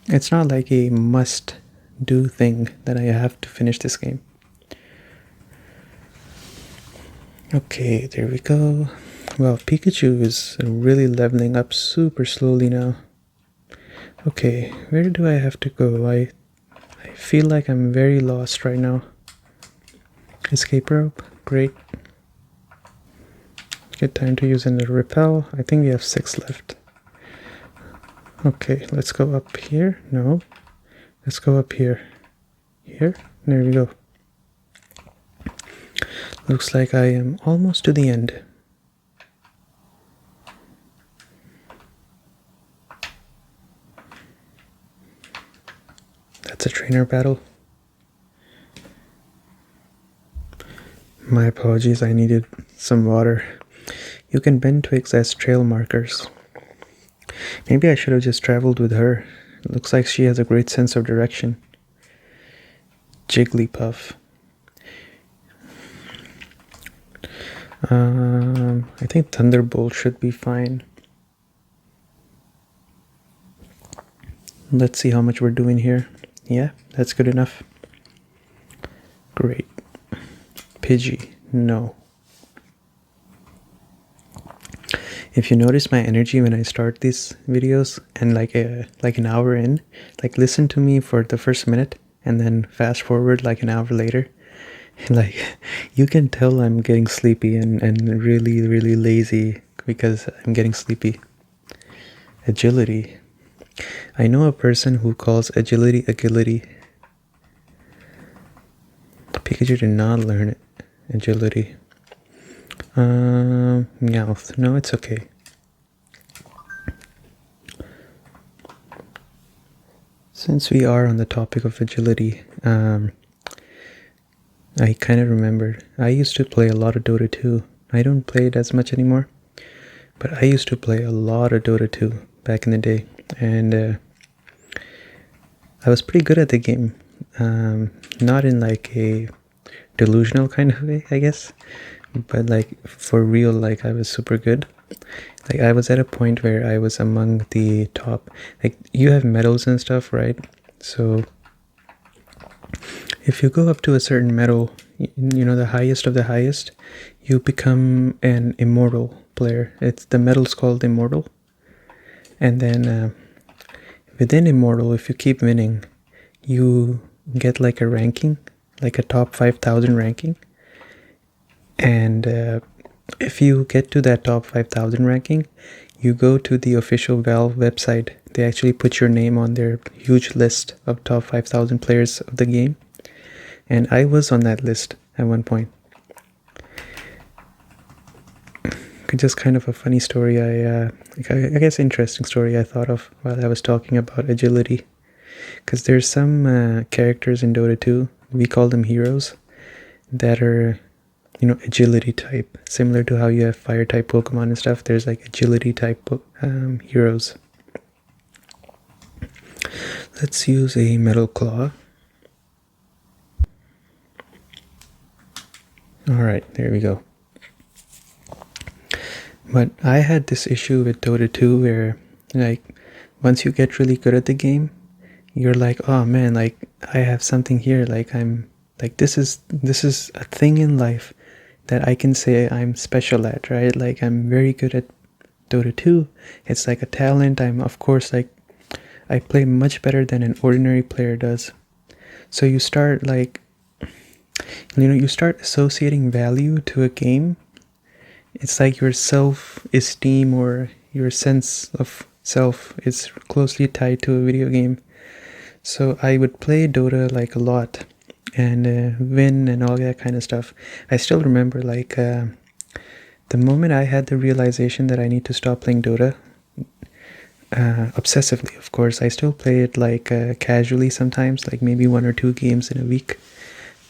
S1: it's not like a must do thing that I have to finish this game. Okay, there we go. Well, Pikachu is really leveling up super slowly now. Okay, where do I have to go? I feel like I'm very lost right now. Escape rope, great. Good time to use another repel. I think we have 6 left. Okay, let's go up here. No, let's go up here. Here, there we go. Looks like I am almost to the end. That's a trainer battle. My apologies, I needed some water. You can bend twigs as trail markers. Maybe I should have just traveled with her. It looks like she has a great sense of direction. Jigglypuff. I think Thunderbolt should be fine. Let's see how much we're doing here. Yeah, that's good enough. Great. Pidgey, no. If you notice my energy when I start these videos and like an hour in, like listen to me for the first minute and then fast forward like an hour later, like you can tell I'm getting sleepy and really, really lazy because I'm getting sleepy. Agility. I know a person who calls agility agility. Pikachu did not learn it. Agility. Meowth. No, it's okay. Since we are on the topic of agility, I kind of remembered. I used to play a lot of Dota 2. I don't play it as much anymore, but I used to play a lot of Dota 2 back in the day, and I was pretty good at the game. Not in like a delusional kind of way, I guess, but like for real, like I was super good. Like I was at a point where I was among the top. Like you have medals and stuff, right? So if you go up to a certain medal, the highest of the highest, you become an immortal player. The medal's called immortal. And then within immortal, if you keep winning, you get like a ranking, like a top 5,000 ranking. And if you get to that top 5,000 ranking, you go to the official Valve website. They actually put your name on their huge list of top 5,000 players of the game. And I was on that list at one point. Just kind of a funny story, I guess interesting story I thought of while I was talking about agility. Because there's some characters in Dota 2, we call them heroes, that are, agility type. Similar to how you have fire type Pokemon and stuff, there's like agility type heroes. Let's use a Metal Claw. Alright, there we go. But I had this issue with Dota 2 where, like, once you get really good at the game, you're like, oh man, like, I have something here, like, this is a thing in life that I can say I'm special at, right? Like, I'm very good at Dota 2. It's like a talent. Of course, like, I play much better than an ordinary player does. So you start, like, you start associating value to a game. It's like your self-esteem or your sense of self is closely tied to a video game. So I would play Dota like a lot and win and all that kind of stuff. I still remember like the moment I had the realization that I need to stop playing Dota, obsessively of course. I still play it like casually sometimes, like maybe 1 or 2 games in a week.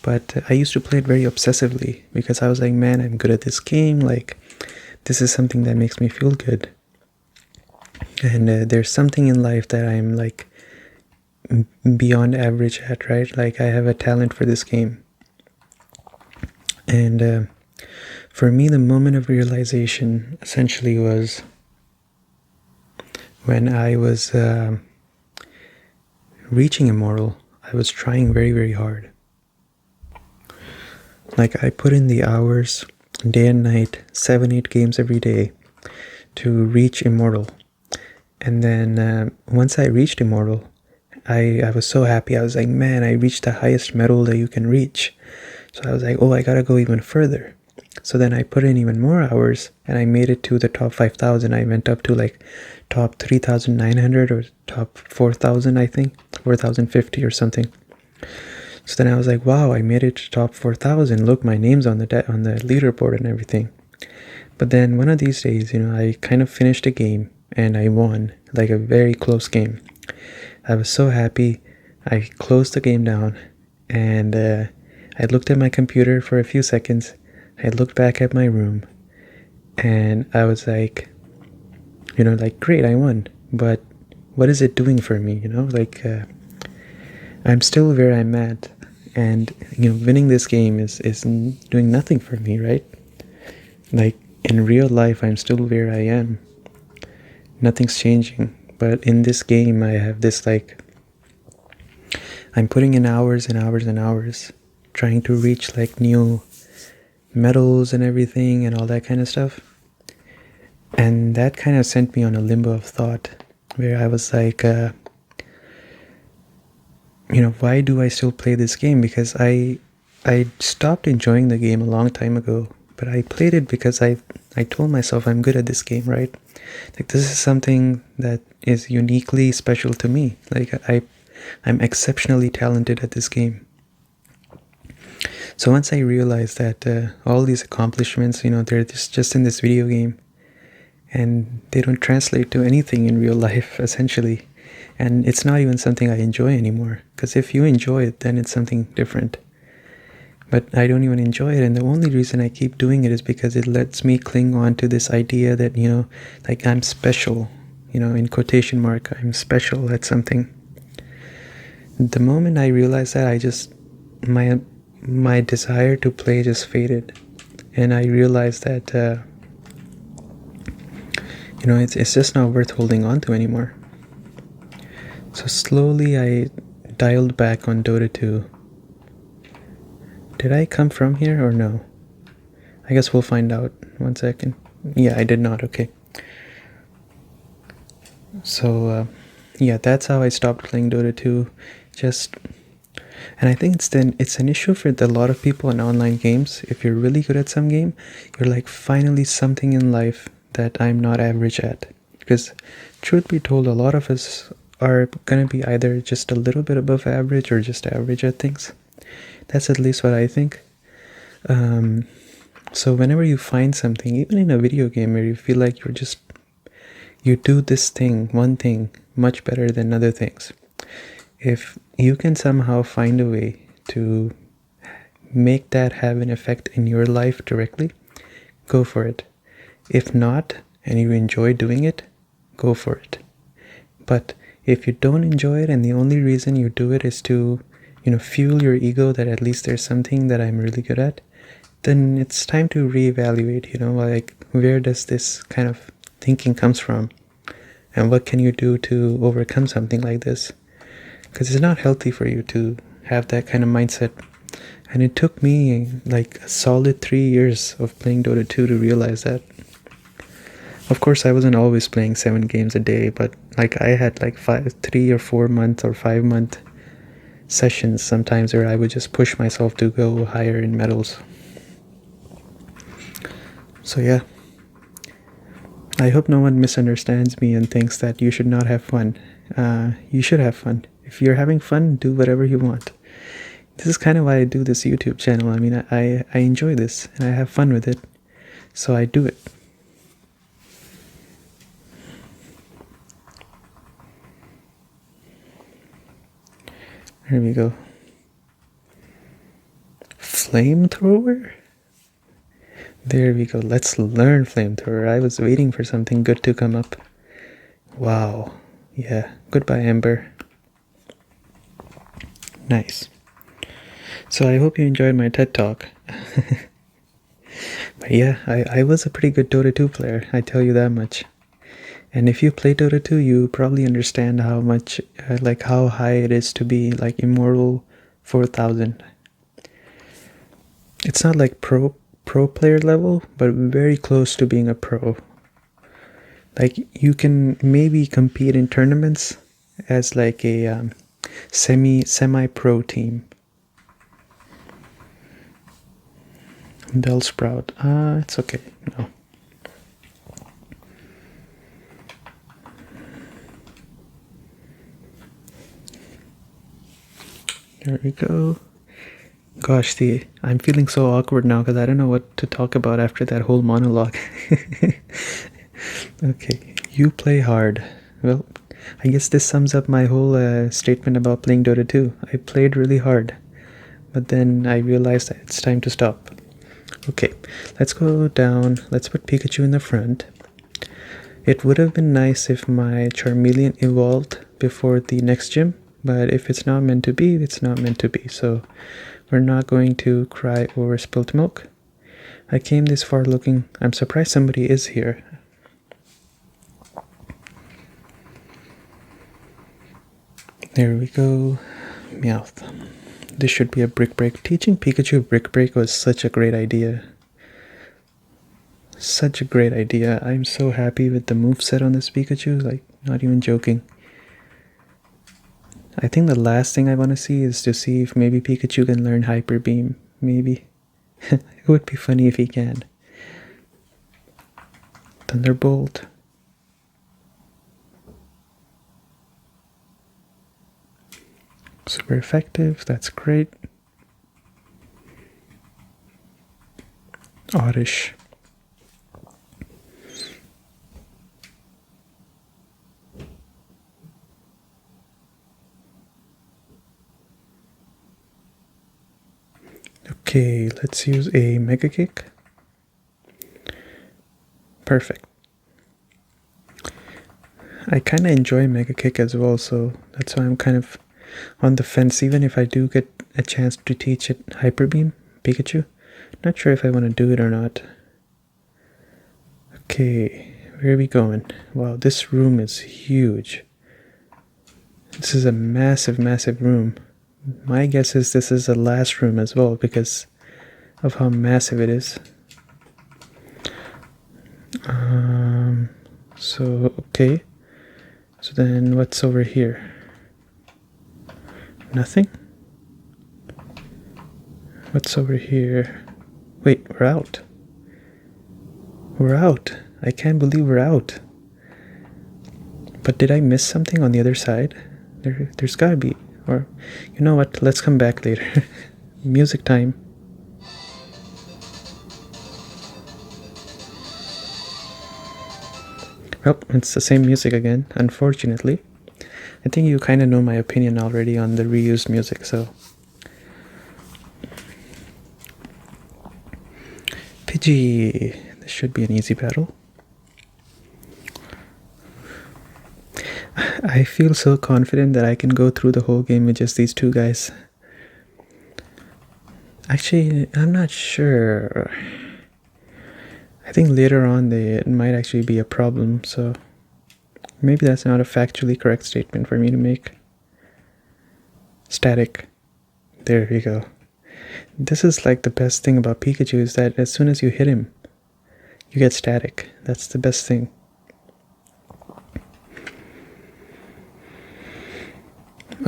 S1: But I used to play it very obsessively because I was like, man, I'm good at this game. Like, this is something that makes me feel good. And there's something in life that I'm like beyond average at, right? Like, I have a talent for this game. And for me, the moment of realization essentially was when I was reaching Immortal. I was trying very, very hard. Like, I put in the hours, day and night, 7-8 games every day to reach Immortal. And then once I reached Immortal, I was so happy. I was like, man, I reached the highest medal that you can reach. So I was like, oh, I gotta go even further. So then I put in even more hours and I made it to the top 5,000. I went up to like top 3,900 or top 4,000, I think, 4,050 or something. So then I was like, wow, I made it to top 4,000. Look, my name's on the leaderboard and everything. But then one of these days, I kind of finished a game and I won, like a very close game. I was so happy. I closed the game down and I looked at my computer for a few seconds. I looked back at my room and I was like, like, great, I won. But what is it doing for me? I'm still where I'm at, and winning this game is doing nothing for me, right? Like, in real life, I'm still where I am. Nothing's changing. But in this game, I have this, like, I'm putting in hours and hours and hours trying to reach like new medals and everything and all that kind of stuff. And that kind of sent me on a limbo of thought where I was like, why do I still play this game? Because I stopped enjoying the game a long time ago, but I played it because I told myself I'm good at this game, right? Like, this is something that is uniquely special to me. Like, I'm exceptionally talented at this game. So once I realized that all these accomplishments, they're just in this video game and they don't translate to anything in real life, essentially. And it's not even something I enjoy anymore. Because if you enjoy it, then it's something different. But I don't even enjoy it. And the only reason I keep doing it is because it lets me cling on to this idea that, like, I'm special. In quotation mark, I'm special at something. The moment I realized that, my desire to play just faded. And I realized that, it's just not worth holding on to anymore. So slowly I dialed back on Dota 2 Did I come from here or no? I guess we'll find out. 1 second. Yeah, I did not. Okay. So, yeah, that's how I stopped playing Dota 2. Just, and I think it's an issue for a lot of people in online games. If you're really good at some game, you're like finally something in life that I'm not average at. Because, truth be told, a lot of us are gonna be either just a little bit above average or just average at things. That's at least what I think. So whenever you find something, even in a video game where you feel like you do this thing, one thing, much better than other things. If you can somehow find a way to make that have an effect in your life directly, go for it. If not, and you enjoy doing it, go for it. But if you don't enjoy it and the only reason you do it is to, fuel your ego that at least there's something that I'm really good at, then it's time to reevaluate, like where does this kind of thinking comes from? And what can you do to overcome something like this? Because it's not healthy for you to have that kind of mindset. And it took me like a solid 3 years of playing Dota 2 to realize that. Of course, I wasn't always playing 7 games a day, but like I had like 3 or 4 month or 5 month sessions sometimes where I would just push myself to go higher in medals. So yeah, I hope no one misunderstands me and thinks that you should not have fun. You should have fun. If you're having fun, do whatever you want. This is kind of why I do this YouTube channel. I mean, I enjoy this and I have fun with it, so I do it. There we go. Flamethrower? There we go. Let's learn Flamethrower. I was waiting for something good to come up. Wow. Yeah. Goodbye, Amber. Nice. So I hope you enjoyed my TED Talk. But yeah, I was a pretty good Dota 2 player. I tell you that much. And if you play Dota 2, you probably understand how much, how high it is to be like Immortal 4000. It's not like pro player level, but very close to being a pro. Like you can maybe compete in tournaments as like a semi-pro team. Bellsprout. It's okay. No. There we go. Gosh, I'm feeling so awkward now because I don't know what to talk about after that whole monologue. Okay, you play hard. Well, I guess this sums up my whole statement about playing Dota 2. I played really hard, but then I realized that it's time to stop. Okay, let's go down. Let's put Pikachu in the front. It would have been nice if my Charmeleon evolved before the next gym, but if it's not meant to be, it's not meant to be. So we're not going to cry over spilt milk. I came this far looking. I'm surprised somebody is here. There we go. Meowth. This should be a brick break. Teaching Pikachu brick break was such a great idea. Such a great idea. I'm so happy with the moveset on this Pikachu. Like, not even joking. I think the last thing I want to see is to see if maybe Pikachu can learn Hyper Beam. Maybe. It would be funny if he can. Thunderbolt. Super effective. That's great. Oddish. Okay, let's use a Mega Kick. Perfect. I kind of enjoy Mega Kick as well, so that's why I'm kind of on the fence, even if I do get a chance to teach it Hyper Beam, Pikachu. Not sure if I want to do it or not. Okay, where are we going? Wow, this room is huge. This is a massive, massive room. My guess is this is the last room as well, because of how massive it is. So, okay. So then what's over here? Nothing? What's over here? Wait, we're out. We're out. I can't believe we're out. But did I miss something on the other side? There's gotta be. Or, you know what? Let's come back later. Music time. Well, it's the same music again, unfortunately. I think you kind of know my opinion already on the reused music, so... Pidgey! This should be an easy battle. I feel so confident that I can go through the whole game with just these two guys. Actually, I'm not sure. I think later on it might actually be a problem, so maybe that's not a factually correct statement for me to make. Static. There you go. This is like the best thing about Pikachu, is that as soon as you hit him, you get static. That's the best thing.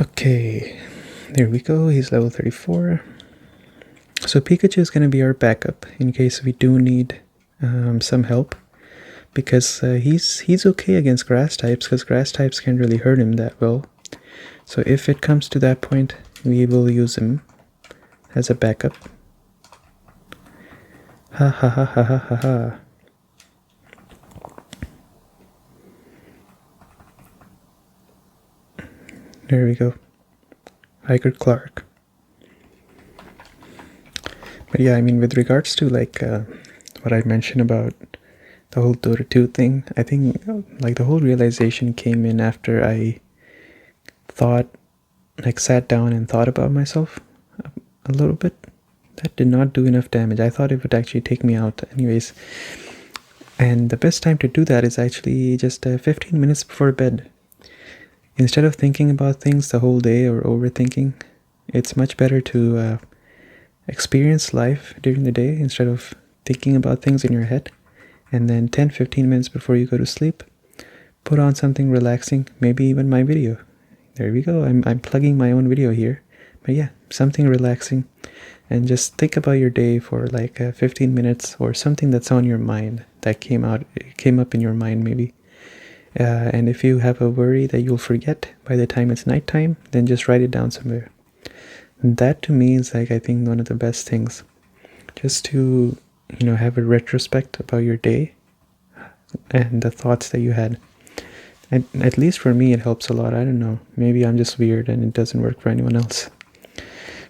S1: Okay, there we go. He's level 34. So Pikachu is going to be our backup in case we do need some help, because he's okay against grass types, because grass types can't really hurt him that well. So if it comes to that point, we will use him as a backup. Ha ha ha ha ha ha ha. There we go. Iger Clark. But yeah, I mean, with regards to like what I mentioned about the whole Dota 2 thing, I think like the whole realization came in after I sat down and thought about myself a little bit. That did not do enough damage. I thought it would actually take me out anyways. And the best time to do that is actually just 15 minutes before bed. Instead of thinking about things the whole day or overthinking, it's much better to experience life during the day instead of thinking about things in your head. And then 10-15 minutes before you go to sleep, put on something relaxing, maybe even my video. There we go. I'm plugging my own video here. But yeah, something relaxing. And just think about your day for like 15 minutes, or something that's on your mind that came up in your mind maybe. And if you have a worry that you'll forget by the time it's nighttime, then just write it down somewhere. And that to me is like, I think, one of the best things. Just to, have a retrospect about your day and the thoughts that you had. And at least for me, it helps a lot. I don't know. Maybe I'm just weird and it doesn't work for anyone else.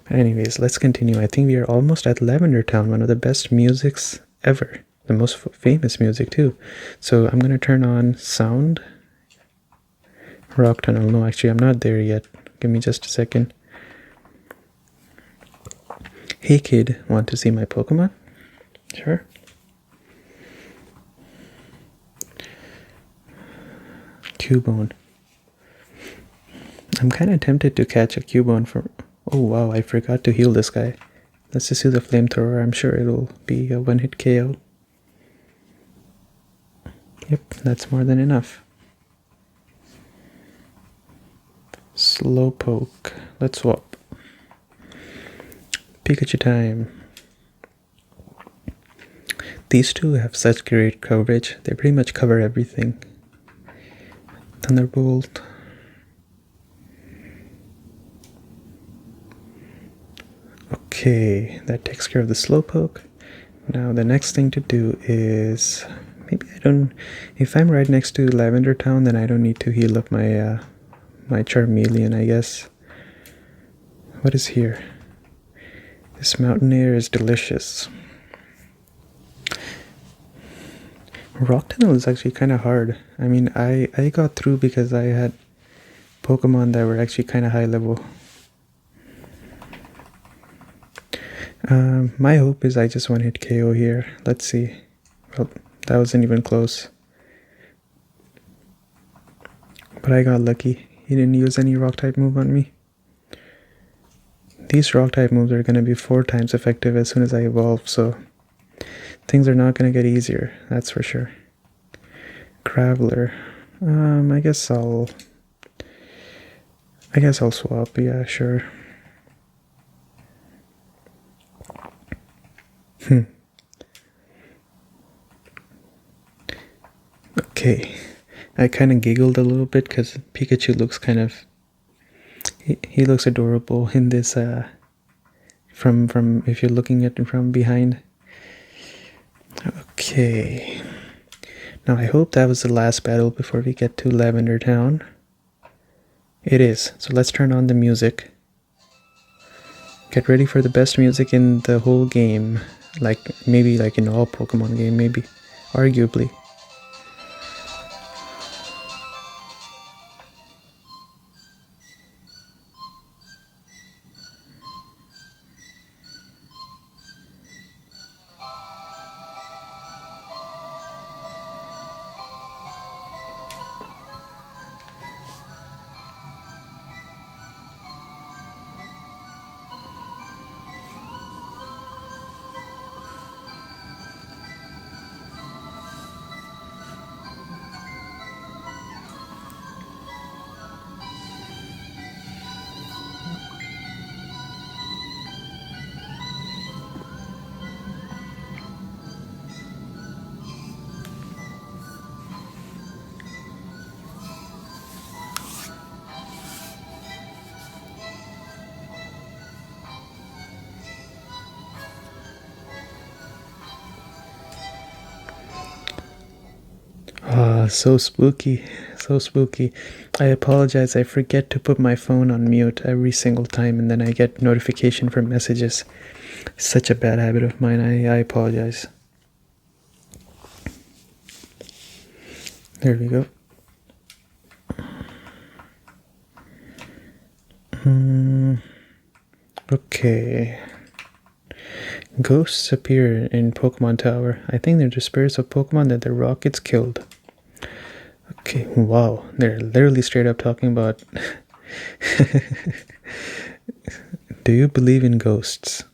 S1: But anyways, let's continue. I think we are almost at Lavender Town, one of the best musics ever. The most famous music too. So I'm going to turn on sound. Rock Tunnel. No, actually, I'm not there yet. Give me just a second. Hey kid, want to see my Pokemon? Sure. Cubone. I'm kind of tempted to catch a Cubone for... Oh wow, I forgot to heal this guy. Let's just use a flamethrower. I'm sure it'll be a one-hit KO. Yep, that's more than enough. Slowpoke. Let's swap. Pikachu time. These two have such great coverage. They pretty much cover everything. Thunderbolt. Okay, that takes care of the Slowpoke. Now the next thing to do is... Maybe I don't... If I'm right next to Lavender Town, then I don't need to heal up my my Charmeleon, I guess. What is here? This mountain air is delicious. Rock Tunnel is actually kind of hard. I mean, I got through because I had Pokemon that were actually kind of high level. My hope is I just one-hit KO here. Let's see. Well, that wasn't even close. But I got lucky. He didn't use any rock type move on me. these rock type moves are going to be 4 times effective as soon as I evolve, so things are not going to get easier, that's for sure. Graveler. I guess I'll swap, yeah, sure. Okay. I kind of giggled a little bit because Pikachu looks kind of... He looks adorable in this, from if you're looking at it from behind. Okay. Now I hope that was the last battle before we get to Lavender Town. It is. So let's turn on the music. Get ready for the best music in the whole game. Like, maybe like in all Pokemon game, maybe. Arguably. Ah, so spooky, so spooky. I apologize, I forget to put my phone on mute every single time and then I get notification for messages. Such a bad habit of mine, I apologize. There we go. Okay. Ghosts appear in Pokemon Tower. I think they're the spirits of Pokemon that the rockets killed. Okay, wow. They're literally straight up talking about... Do you believe in ghosts?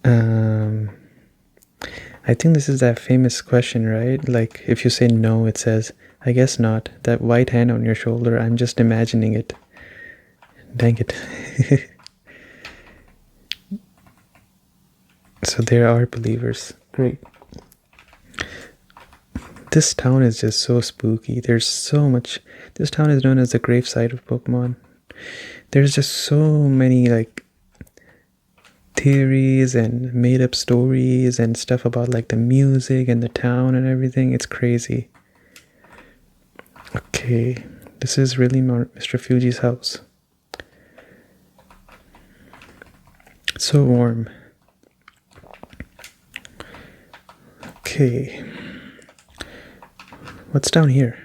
S1: I think this is that famous question, right? Like, if you say no, it says, I guess not. That white hand on your shoulder, I'm just imagining it. Dang it. So there are believers. Great. This town is just so spooky. There's so much. This town is known as the gravesite of Pokemon. There's just so many, like, theories and made up stories and stuff about, like, the music and the town and everything. It's crazy. Okay. This is really Mr. Fuji's house. It's so warm. Okay. What's down here?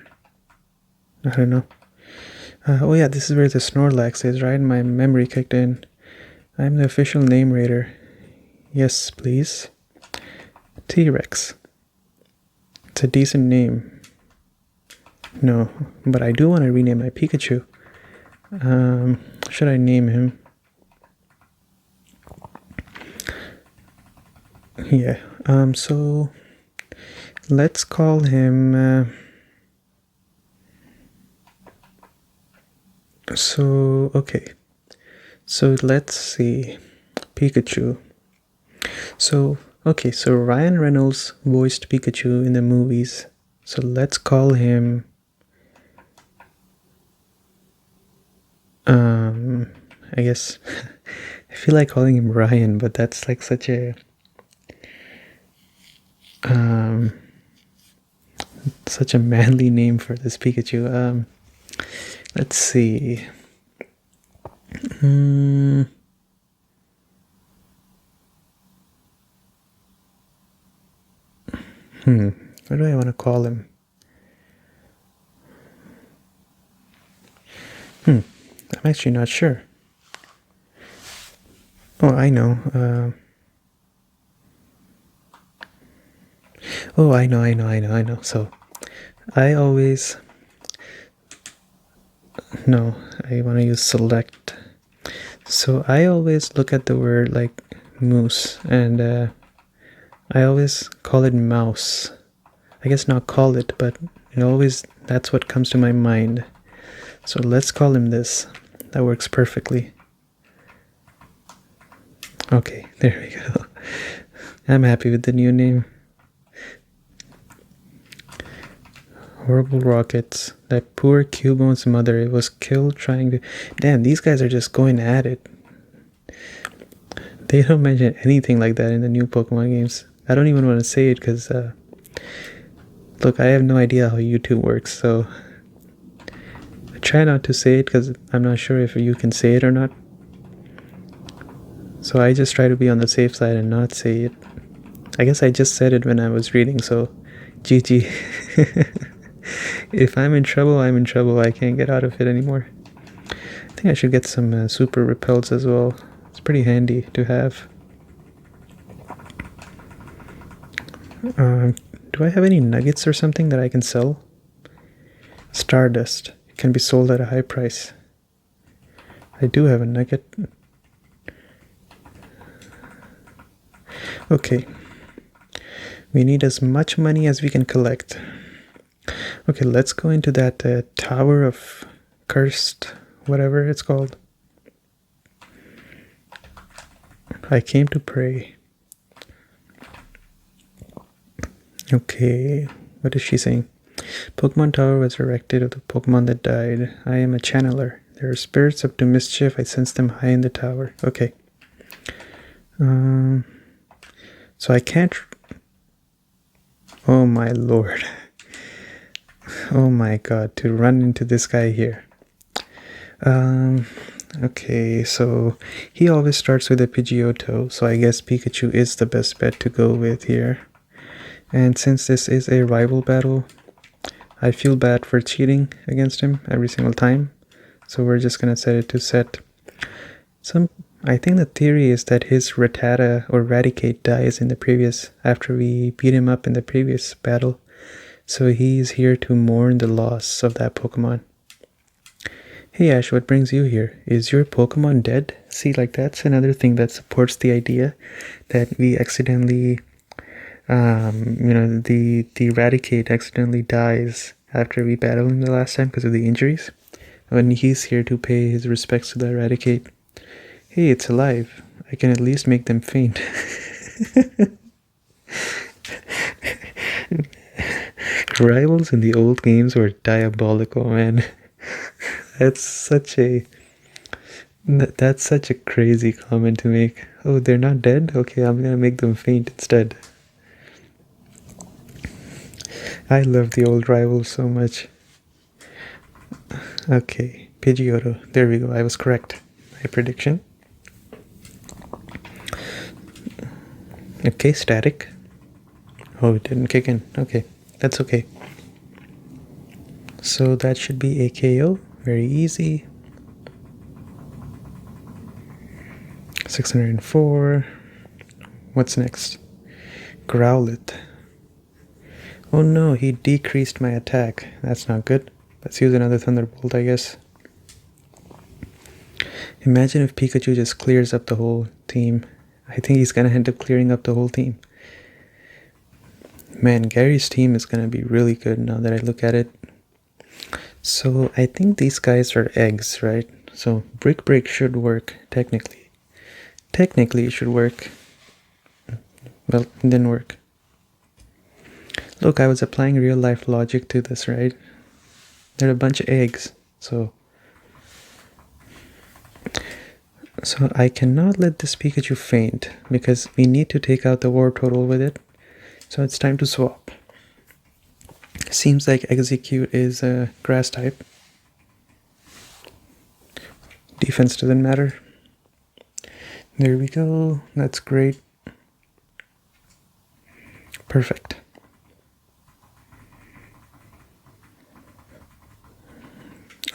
S1: I don't know. Oh yeah, this is where the Snorlax is, right? My memory kicked in. I'm the official name raider. Yes, please. T-Rex. It's a decent name. No, but I do want to rename my Pikachu. Should I name him? Yeah. So let's call him. Okay. So let's see. Pikachu. So Ryan Reynolds voiced Pikachu in the movies. So let's call him. I guess I feel like calling him Ryan, but that's like such a manly name for this Pikachu. Let's see. What do I want to call him? I'm actually not sure. Oh, I know. I know. So, I always... No, I want to use select. So I always look at the word like moose, and I always call it mouse. I guess not call it, but it always, that's what comes to my mind. So let's call him this. That works perfectly. Okay, there we go. I'm happy with the new name. Horrible rockets. That poor Cubone's mother was killed trying to... Damn, these guys are just going at it. They don't mention anything like that in the new Pokemon games. I don't even want to say it because... look, I have no idea how YouTube works, so... I try not to say it because I'm not sure if you can say it or not. So I just try to be on the safe side and not say it. I guess I just said it when I was reading, so... GG. If I'm in trouble, I'm in trouble. I can't get out of it anymore. I think I should get some super repels as well. It's pretty handy to have. Do I have any nuggets or something that I can sell? Stardust. It can be sold at a high price. I do have a nugget. Okay. We need as much money as we can collect. Okay, let's go into that Tower of Cursed, whatever it's called. I came to pray. Okay, what is she saying? Pokemon Tower was erected of the Pokemon that died. I am a channeler. There are spirits up to mischief. I sense them high in the tower. Okay. So I can't... Oh my lord. Oh my god, to run into this guy here. Okay, so he always starts with a Pidgeotto, so I guess Pikachu is the best bet to go with here. And since this is a rival battle, I feel bad for cheating against him every single time. So we're just gonna set it to set some... I think the theory is that his Rattata or Raticate dies in the previous... after we beat him up in the previous battle. So he's here to mourn the loss of that Pokemon. Hey Ash, what brings you here? Is your Pokemon dead? See, like that's another thing that supports the idea that we accidentally, the Raticate accidentally dies after we battled him the last time because of the injuries. When he's here to pay his respects to the Raticate. Hey, it's alive. I can at least make them faint. Rivals in the old games were diabolical, man. That's such a crazy comment to make. Oh, they're not dead? Okay, I'm gonna make them faint instead. I love the old rivals so much. Okay, Pidgeotto. There we go. I was correct. My prediction. Okay, static. Oh, it didn't kick in. Okay, that's okay. So that should be a KO. Very easy. 604. What's next? Growlithe. Oh no, he decreased my attack. That's not good. Let's use another Thunderbolt, I guess. Imagine if Pikachu just clears up the whole team. I think he's gonna end up clearing up the whole team. Man, Gary's team is gonna be really good now that I look at it. So I think these guys are eggs, right? So Brick Break should work, technically. Technically it should work. Well, it didn't work. Look, I was applying real life logic to this, right? They're a bunch of eggs, so I cannot let this Pikachu faint because we need to take out the war total with it. So it's time to swap. Seems like Execute is a grass type. Defense doesn't matter. There we go. That's great. Perfect.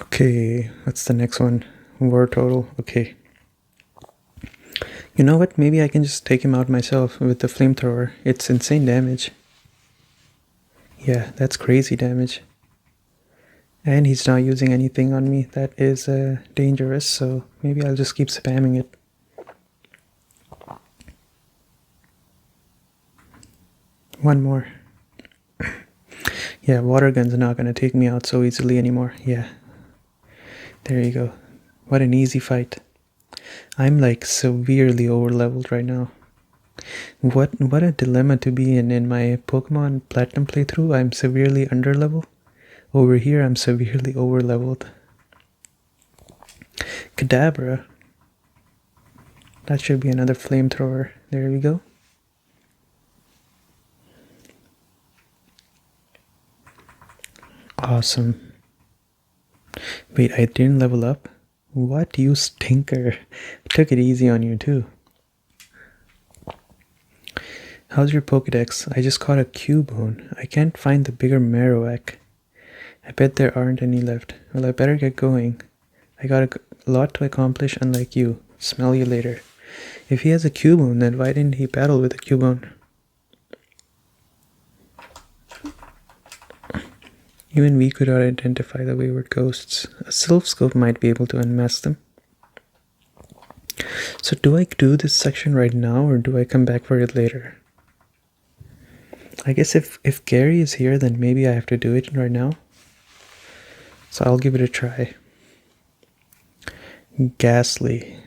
S1: Okay, what's the next one? War total. Okay. You know what? Maybe I can just take him out myself with the flamethrower. It's insane damage. Yeah, that's crazy damage. And he's not using anything on me that is dangerous, so maybe I'll just keep spamming it. One more. Yeah, water gun's not gonna take me out so easily anymore. Yeah. There you go. What an easy fight. I'm like severely over leveled right now. What a dilemma to be in my Pokemon Platinum playthrough. I'm severely under level. Over here I'm severely over leveled. Kadabra. That should be another flamethrower. There we go. Awesome. Wait, I didn't level up? What, you stinker. Took it easy on you too. How's your Pokedex? I just caught a Cubone. I can't find the bigger Marowak. I bet there aren't any left. Well, I better get going. I got a lot to accomplish, unlike you. Smell you later. If he has a Cubone, then why didn't he battle with a Cubone? Even we could not identify the wayward ghosts. A Sylph Scope might be able to unmask them. So do I do this section right now, or do I come back for it later? I guess if Gary is here, then maybe I have to do it right now. So I'll give it a try. Ghastly.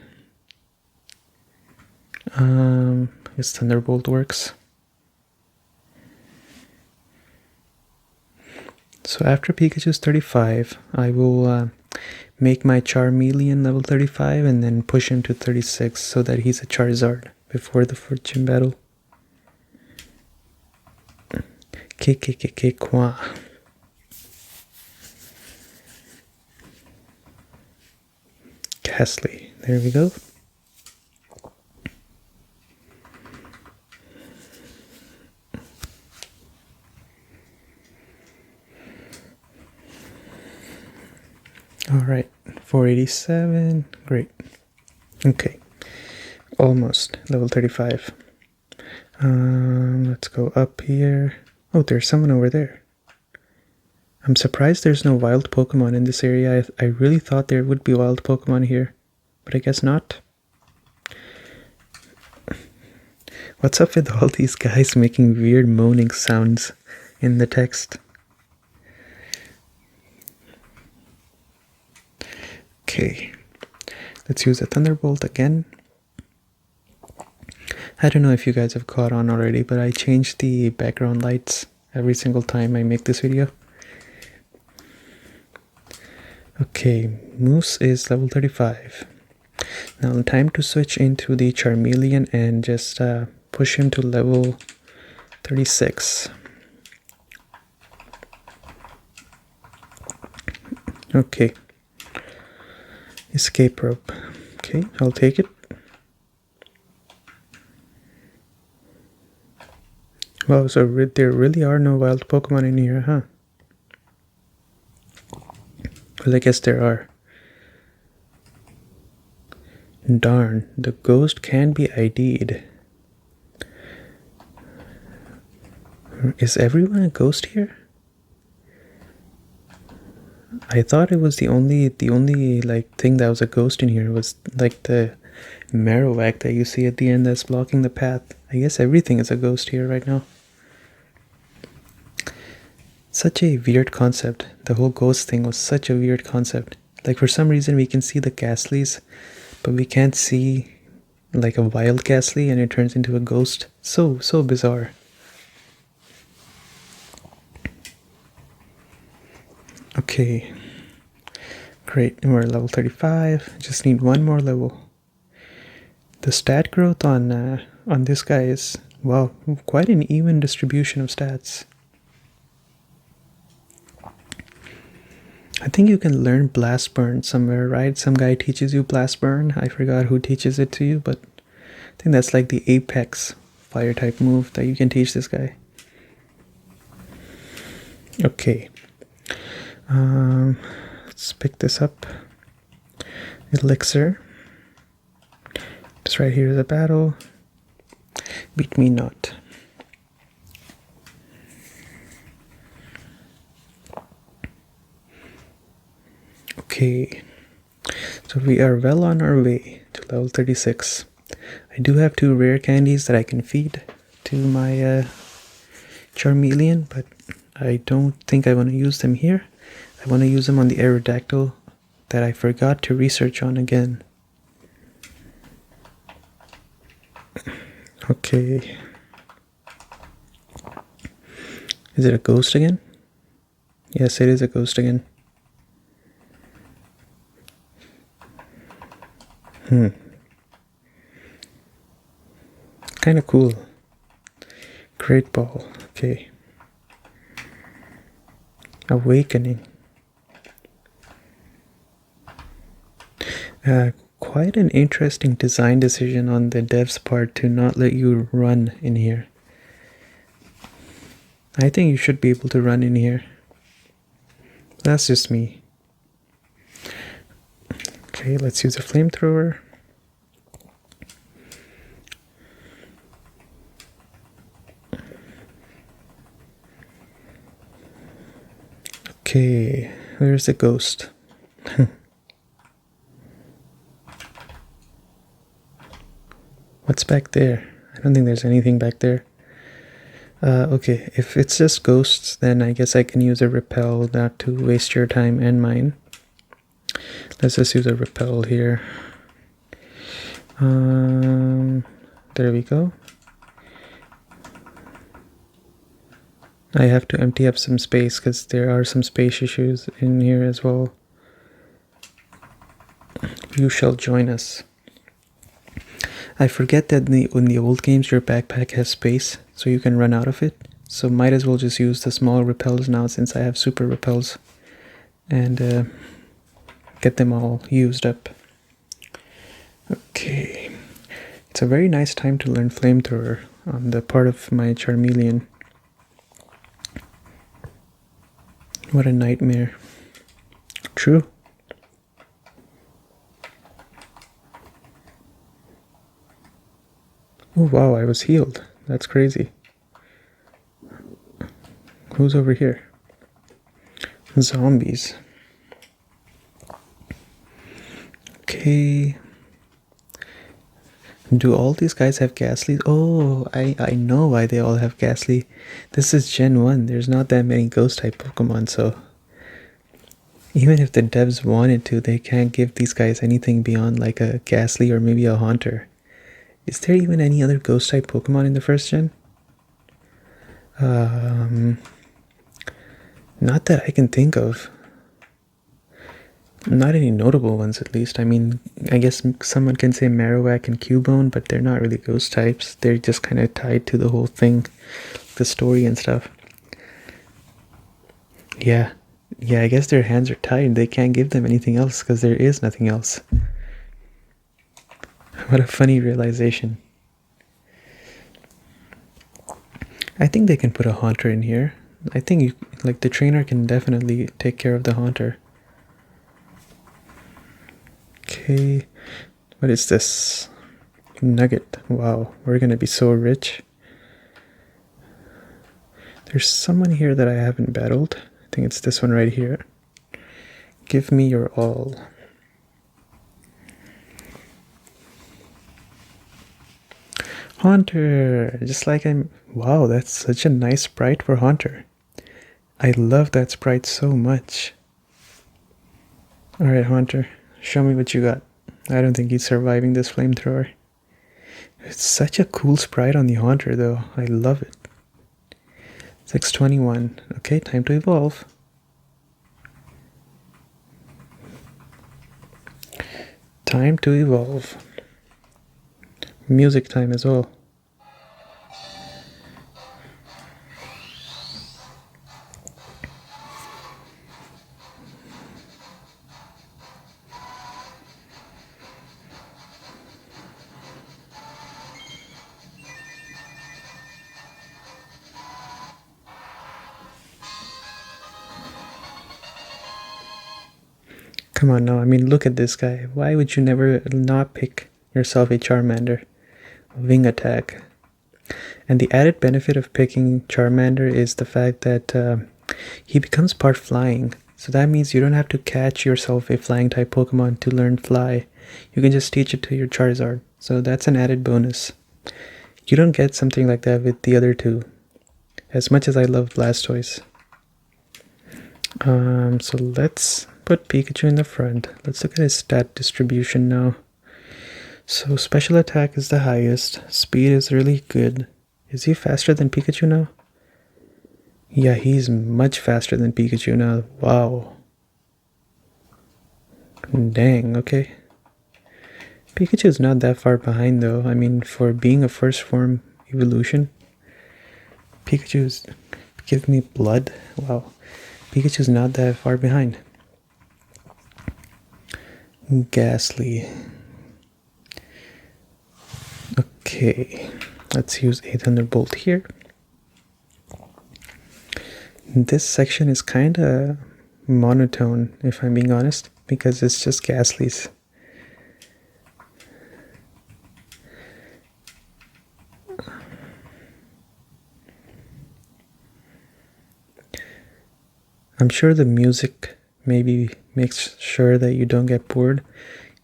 S1: His Thunderbolt works. So after Pikachu's 35, I will make my Charmeleon level 35 and then push him to 36 so that he's a Charizard before the fourth gym battle. Kwa. Ghastly. There we go. Alright, 487, great. Okay, almost level 35. Let's go up here. Oh, there's someone over there. I'm surprised there's no wild Pokemon in this area. I really thought there would be wild Pokemon here, but I guess not. What's up with all these guys making weird moaning sounds in the text? Okay, let's use a Thunderbolt again. I don't know if you guys have caught on already, but I change the background lights every single time I make this video. Okay, Moose is level 35. Now time to switch into the Charmeleon and just push him to level 36. Okay. Escape rope. Okay, I'll take it. Wow, so there really are no wild Pokemon in here, huh? Well, I guess there are. Darn, the ghost can be ID'd. Is everyone a ghost here? I thought it was the only like thing that was a ghost in here was like the Marowak that you see at the end that's blocking the path. I guess everything is a ghost here right now. Such a weird concept. The whole ghost thing was such a weird concept. Like for some reason we can see the Ghastlies, but we can't see like a wild Ghastly and it turns into a ghost. So bizarre. Okay. Great, we're level 35. Just need one more level. The stat growth on this guy is, wow, quite an even distribution of stats. I think you can learn Blast Burn somewhere, right? Some guy teaches you Blast Burn. I forgot who teaches it to you, but I think that's like the apex fire type move that you can teach this guy. Okay. Let's pick this up. Elixir. Just right here is a battle. Beat me not. Okay, so we are well on our way to level 36. I do have 2 rare candies that I can feed to my Charmeleon, but I don't think I want to use them here. I want to use them on the Aerodactyl that I forgot to research on again. Okay. Is it a ghost again? Yes, it is a ghost again. Kind of cool. Great ball. Okay. Awakening. Quite an interesting design decision on the dev's part to not let you run in here. I think you should be able to run in here. That's just me. Okay, let's use a flamethrower. Okay, where's the ghost? What's back there? I don't think there's anything back there. Okay, if it's just ghosts, then I guess I can use a repel not to waste your time and mine. Let's just use a repel here. There we go. I have to empty up some space because there are some space issues in here as well. You shall join us. I forget that in the old games your backpack has space, so you can run out of it. So might as well just use the small repels now since I have super repels. And get them all used up. Okay. It's a very nice time to learn flamethrower on the part of my Charmeleon. What a nightmare. True. Oh wow, I was healed. That's crazy. Who's over here? Zombies. Okay. Do all these guys have Ghastly? Oh, I know why they all have Ghastly. This is Gen 1. There's not that many ghost type Pokemon, so even if the devs wanted to, they can't give these guys anything beyond like a Ghastly or maybe a Haunter. Is there even any other ghost type Pokemon in the first gen? Not that I can think of. Not any notable ones, at least. I mean, I guess someone can say Marowak and Cubone, but they're not really ghost types. They're just kind of tied to the whole thing, the story and stuff. Yeah, I guess their hands are tied. They can't give them anything else because there is nothing else. What a funny realization. I think they can put a Haunter in here. I think like the trainer can definitely take care of the Haunter. Okay, what is this? Nugget. Wow, we're gonna be so rich. There's someone here that I haven't battled. I think it's this one right here. Give me your all. Haunter! Just like I'm... Wow, that's such a nice sprite for Haunter. I love that sprite so much. Alright, Haunter. Show me what you got. I don't think he's surviving this flamethrower. It's such a cool sprite on the Haunter though. I love it. 621. Okay, time to evolve. Time to evolve. Music time as well. Come on now, I mean, look at this guy. Why would you never not pick yourself a Charmander? Wing attack. And the added benefit of picking Charmander is the fact that he becomes part flying. So that means you don't have to catch yourself a flying type Pokemon to learn fly. You can just teach it to your Charizard. So that's an added bonus. You don't get something like that with the other two. As much as I love Blastoise. So let's put Pikachu in the front. Let's look at his stat distribution now. So special attack is the highest. Speed is really good. Is he faster than Pikachu now? Yeah, he's much faster than Pikachu now. Wow. Dang, okay. Pikachu's not that far behind though. I mean, for being a first form evolution, Pikachu's... Give me blood. Wow. Pikachu's not that far behind. Ghastly. Okay. Let's use a Thunderbolt here. This section is kinda monotone, if I'm being honest, because it's just Ghastlies. I'm sure the music maybe makes sure that you don't get bored,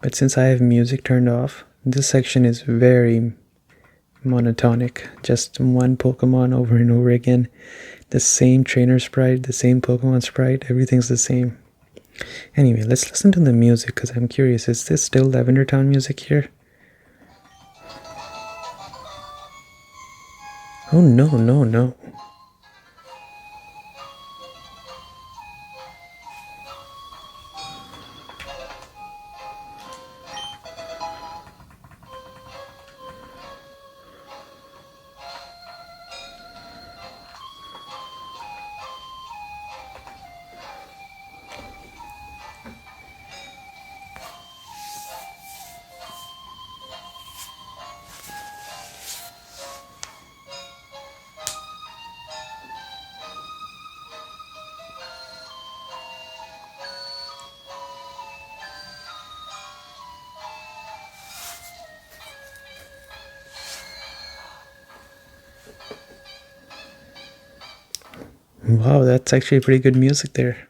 S1: but since I have music turned off, this section is very monotonic. Just one Pokemon over and over again. The same trainer sprite, the same Pokemon sprite, everything's the same. Anyway, let's listen to the music because I'm curious. Is this still Lavender Town music here? Oh no, no, no. Wow, that's actually pretty good music there.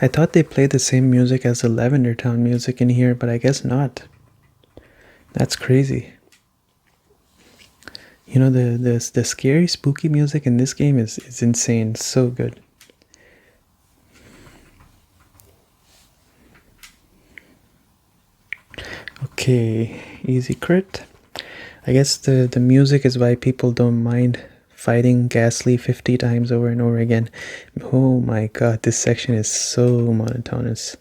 S1: I thought they played the same music as the Lavender Town music in here, but I guess not. That's crazy. You know, the scary, spooky music in this game is insane. It's so good. Okay, easy crit. I guess the music is why people don't mind fighting Ghastly 50 times over and over again. Oh my god, this section is so monotonous.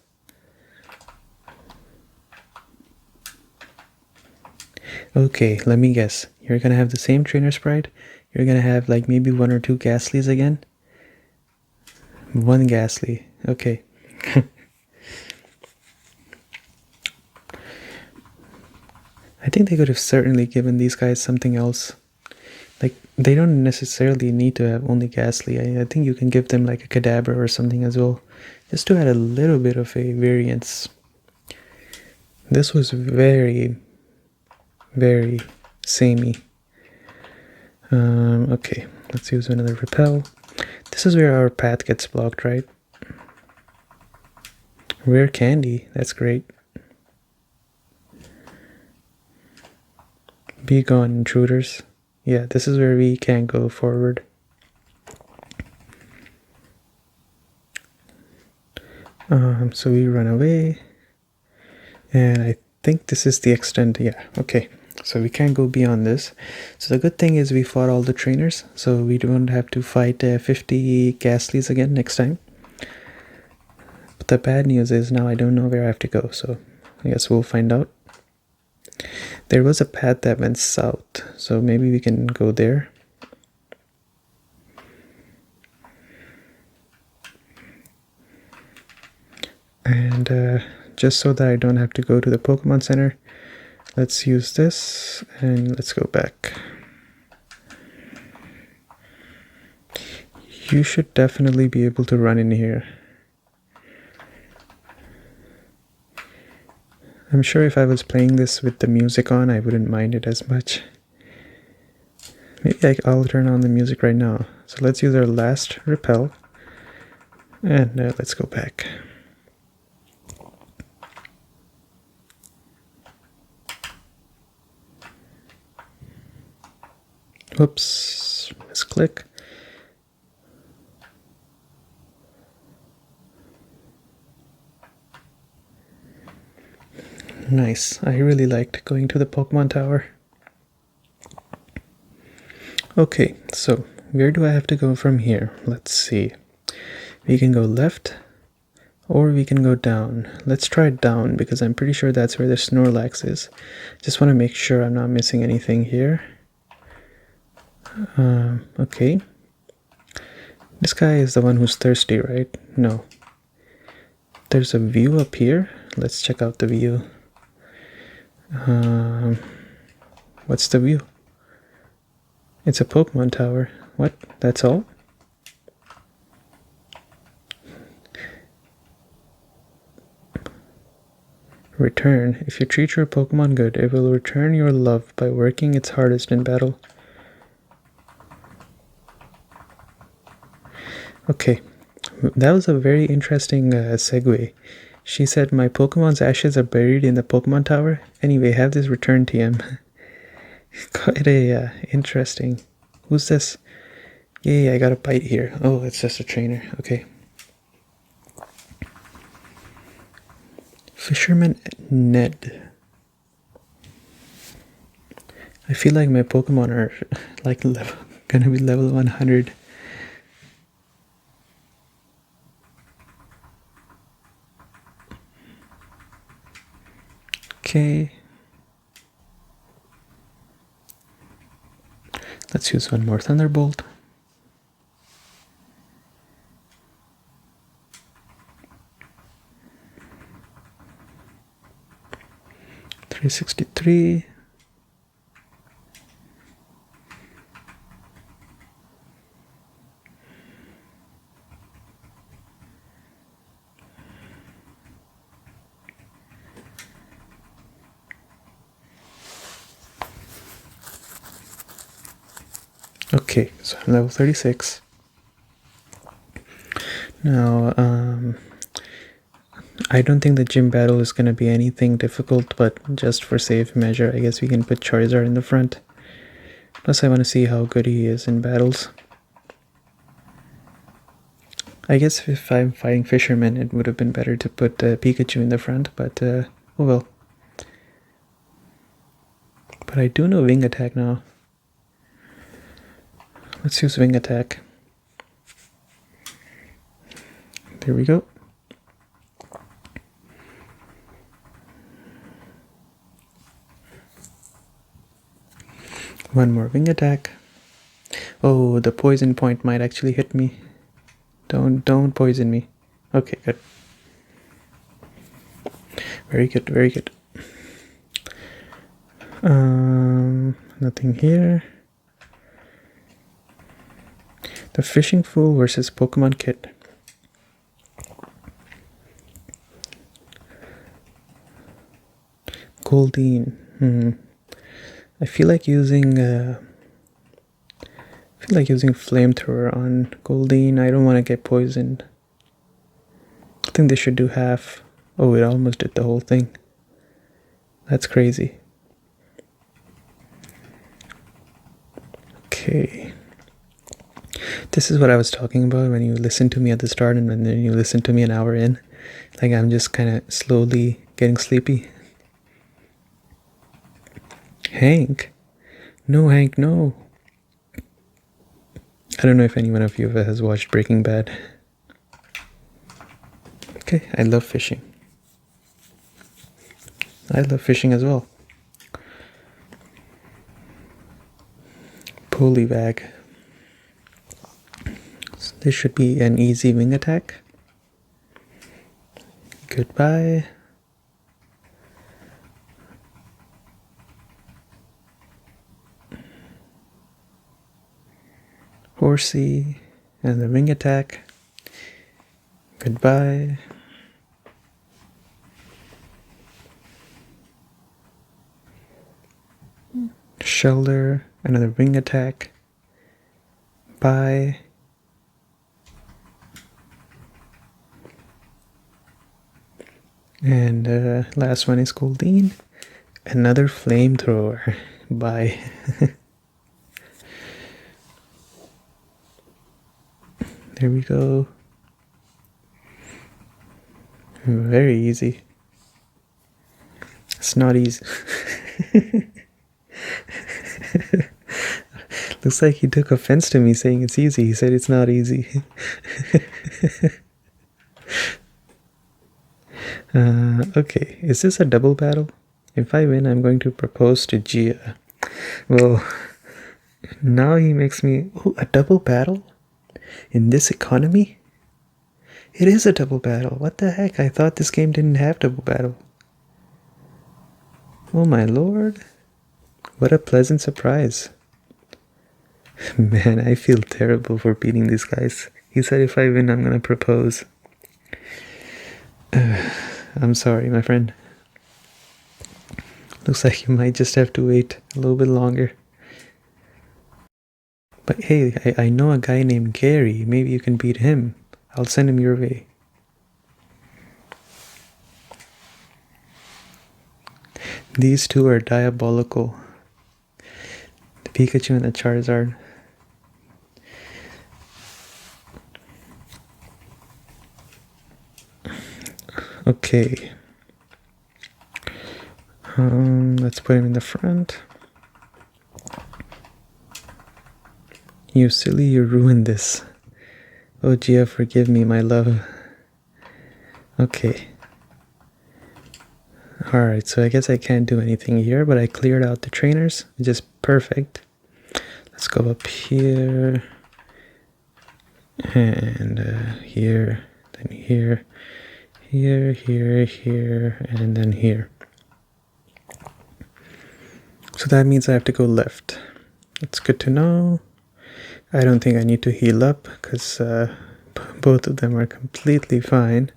S1: Okay, let me guess. You're gonna have the same trainer sprite. You're gonna have like maybe one or two Ghastlies again. One Ghastly. Okay. I think they could have certainly given these guys something else. Like, they don't necessarily need to have only Ghastly. I think you can give them like a Kadabra or something as well. Just to add a little bit of a variance. This was very, very samey. Okay, let's use another Repel. This is where our path gets blocked, right? Rare Candy, that's great. Be gone, intruders. Yeah, this is where we can't go forward. So we run away. And I think this is the extent. Yeah, okay. So we can't go beyond this. So the good thing is we fought all the trainers. So we don't have to fight 50 Ghastlies again next time. But the bad news is now I don't know where I have to go. So I guess we'll find out. There was a path that went south, so maybe we can go there. And just so that I don't have to go to the Pokemon Center, let's use this and let's go back. You should definitely be able to run in here. I'm sure if I was playing this with the music on, I wouldn't mind it as much. Maybe I'll turn on the music right now. So let's use our last Repel. And let's go back. Whoops, let's click. Nice, I really liked going to the Pokemon Tower. Okay, so where do I have to go from here? Let's see. We can go left, or we can go down. Let's try down, because I'm pretty sure that's where the Snorlax is. Just want to make sure I'm not missing anything here. Okay. This guy is the one who's thirsty, right? No. There's a view up here. Let's check out the view. What's the view? It's a Pokemon Tower. What? That's all? Return. If you treat your Pokemon good, it will return your love by working its hardest in battle. Okay, that was a very interesting segue. She said, my Pokemon's ashes are buried in the Pokemon Tower. Anyway, have this returned to him. Quite a interesting. Who's this? Yay, I got a bite here. Oh, it's just a trainer. Okay. Fisherman Ned. I feel like my Pokemon are like gonna be level 100. Okay. Let's use one more Thunderbolt. $363. Okay, so I'm level 36. Now, I don't think the gym battle is going to be anything difficult, but just for safe measure, I guess we can put Charizard in the front. Plus, I want to see how good he is in battles. I guess if I'm fighting Fisherman, it would have been better to put Pikachu in the front, but oh well. But I do know Wing Attack now. Let's use Wing Attack. There we go. One more Wing Attack. Oh, the poison point might actually hit me. Don't poison me. Okay, good. Very good, very good. Nothing here. The Fishing Fool versus Pokemon Kit. Goldeen. I feel like using Flamethrower on Goldeen. I don't want to get poisoned. I think they should do half. Oh, it almost did the whole thing. That's crazy. Okay. This is what I was talking about when you listened to me at the start and then you listen to me an hour in. Like I'm just kind of slowly getting sleepy. Hank? No, Hank, no. I don't know if anyone of you has watched Breaking Bad. Okay, I love fishing. I love fishing as well. Polybag. So this should be an easy Wing Attack. Goodbye. Horsey and the Wing Attack. Goodbye. Shelter, another Wing Attack. Bye. And last one is Goldeen. Another flamethrower. Bye. There we go. Very easy. It's not easy. Looks like he took offense to me saying it's easy. He said it's not easy. Okay, is this a double battle? If I win, I'm going to propose to Gia. Well, now he makes me... Oh, a double battle? In this economy? It is a double battle. What the heck? I thought this game didn't have double battle. Oh my lord. What a pleasant surprise. Man, I feel terrible for beating these guys. He said if I win, I'm gonna propose. I'm sorry, my friend. Looks like you might just have to wait a little bit longer. But hey, I know a guy named Gary. Maybe you can beat him. I'll send him your way. These two are diabolical. The Pikachu and the Charizard. Okay. Let's put him in the front. You silly, you ruined this. Oh Gia, forgive me, my love. Okay. Alright, so I guess I can't do anything here, but I cleared out the trainers, which is perfect. Let's go up here. And here, then here, here, here, here, and then here. So that means I have to go left. That's good to know. I don't think I need to heal up because both of them are completely fine.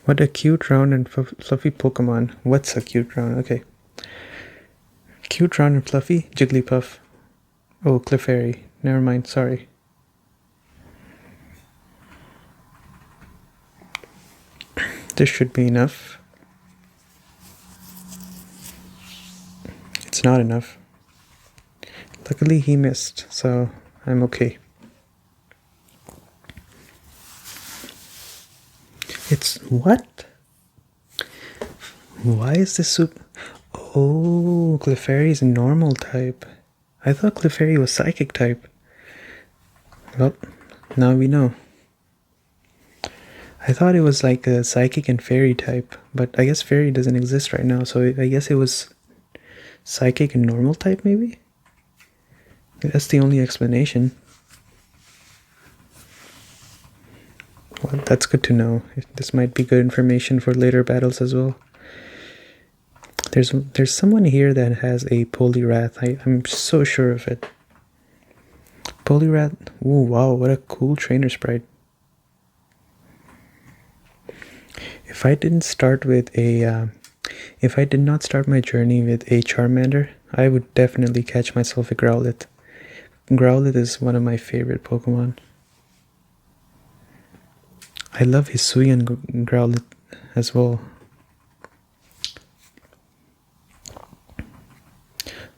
S1: What a cute, round and fluffy Pokemon. What's a cute, round? Okay. Cute, round and fluffy? Jigglypuff. Oh, Clefairy. Never mind, sorry. This should be enough. It's not enough. Luckily he missed, so I'm okay. It's what? Why is this soup? Oh, Clefairy is normal type. I thought Clefairy was psychic type. Well, now we know. I thought it was like a psychic and fairy type, but I guess fairy doesn't exist right now, so I guess it was psychic and normal type maybe? That's the only explanation. Well, that's good to know. This might be good information for later battles as well. There's someone here that has a Poliwrath. I'm so sure of it. Poliwrath. Ooh, wow, what a cool trainer sprite. If I didn't start with a, if I did not start my journey with a Charmander, I would definitely catch myself a Growlithe. Growlithe is one of my favorite Pokemon. I love Hisuian Growlithe as well.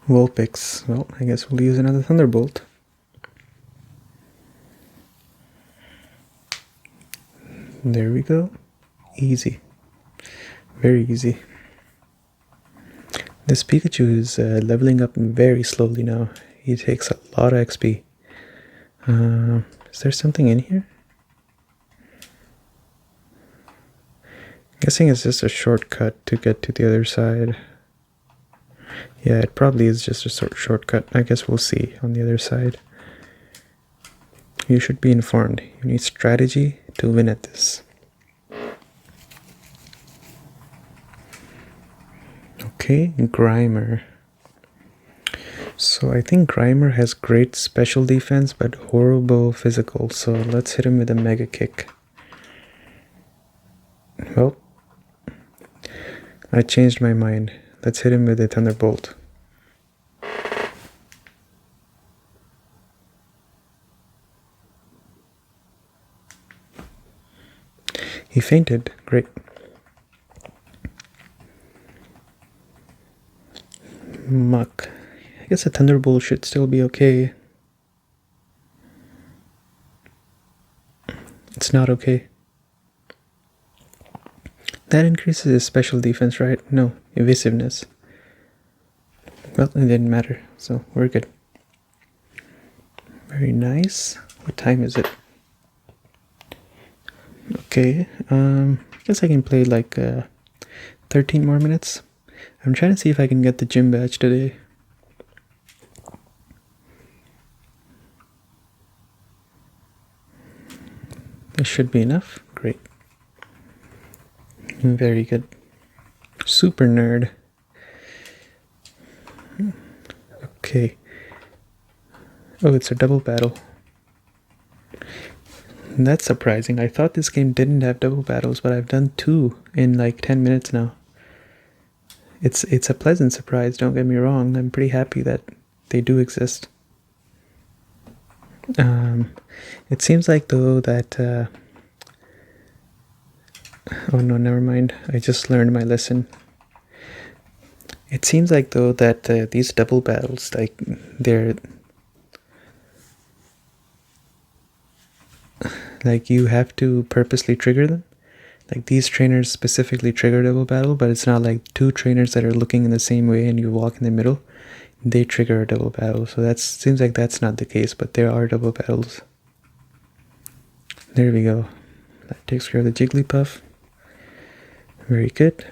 S1: Vulpix. Well, I guess we'll use another Thunderbolt. There we go. Easy. Very easy. This Pikachu is leveling up very slowly now. He takes a lot of XP. Is there something in here? Guessing it's just a shortcut to get to the other side. Yeah, it probably is just a shortcut. I guess we'll see on the other side. You should be informed. You need strategy to win at this. Okay, Grimer. So I think Grimer has great special defense but horrible physical. So let's hit him with a Mega Kick. Well, I changed my mind. Let's hit him with a Thunderbolt. He fainted. Great. Muck. I guess a Thunderbolt should still be okay. It's not okay. That increases his special defense, right? No, evasiveness. Well, it didn't matter, so we're good. Very nice. What time is it? Okay, I guess I can play like 13 more minutes. I'm trying to see if I can get the gym badge today. This should be enough. Great. Very good. Super nerd. Okay. Oh, it's a double battle. That's surprising. I thought this game didn't have double battles, but I've done 2 in like 10 minutes now. It's a pleasant surprise, don't get me wrong. I'm pretty happy that they do exist. It seems like though that oh no, never mind. I just learned my lesson. It seems like though that these double battles, like they're like you have to purposely trigger them. Like these trainers specifically trigger double battle, but it's not like 2 trainers that are looking in the same way and you walk in the middle. They trigger a double battle. So that seems like that's not the case, but there are double battles. There we go. That takes care of the Jigglypuff. Very good.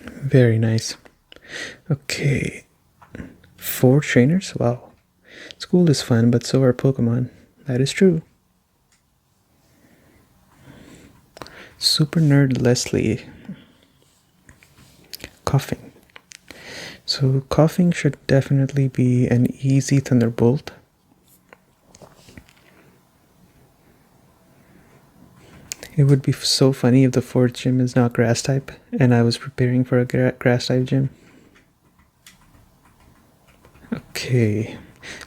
S1: Very nice. Okay. 4 trainers? Wow. School is fun, but so are Pokemon. That is true. Super Nerd Leslie. Coughing. So coughing should definitely be an easy Thunderbolt. It would be so funny if the 4th gym is not grass type and I was preparing for a grass type gym. Okay,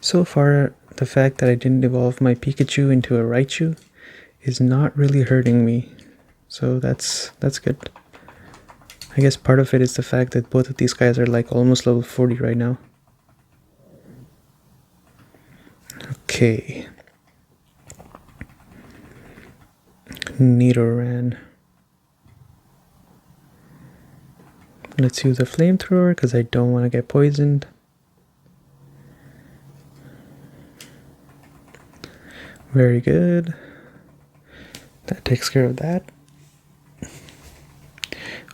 S1: so far the fact that I didn't evolve my Pikachu into a Raichu is not really hurting me, so that's good. I guess part of it is the fact that both of these guys are like almost level 40 right now. Okay. Nidoran. Let's use a flamethrower because I don't want to get poisoned. Very good. That takes care of that.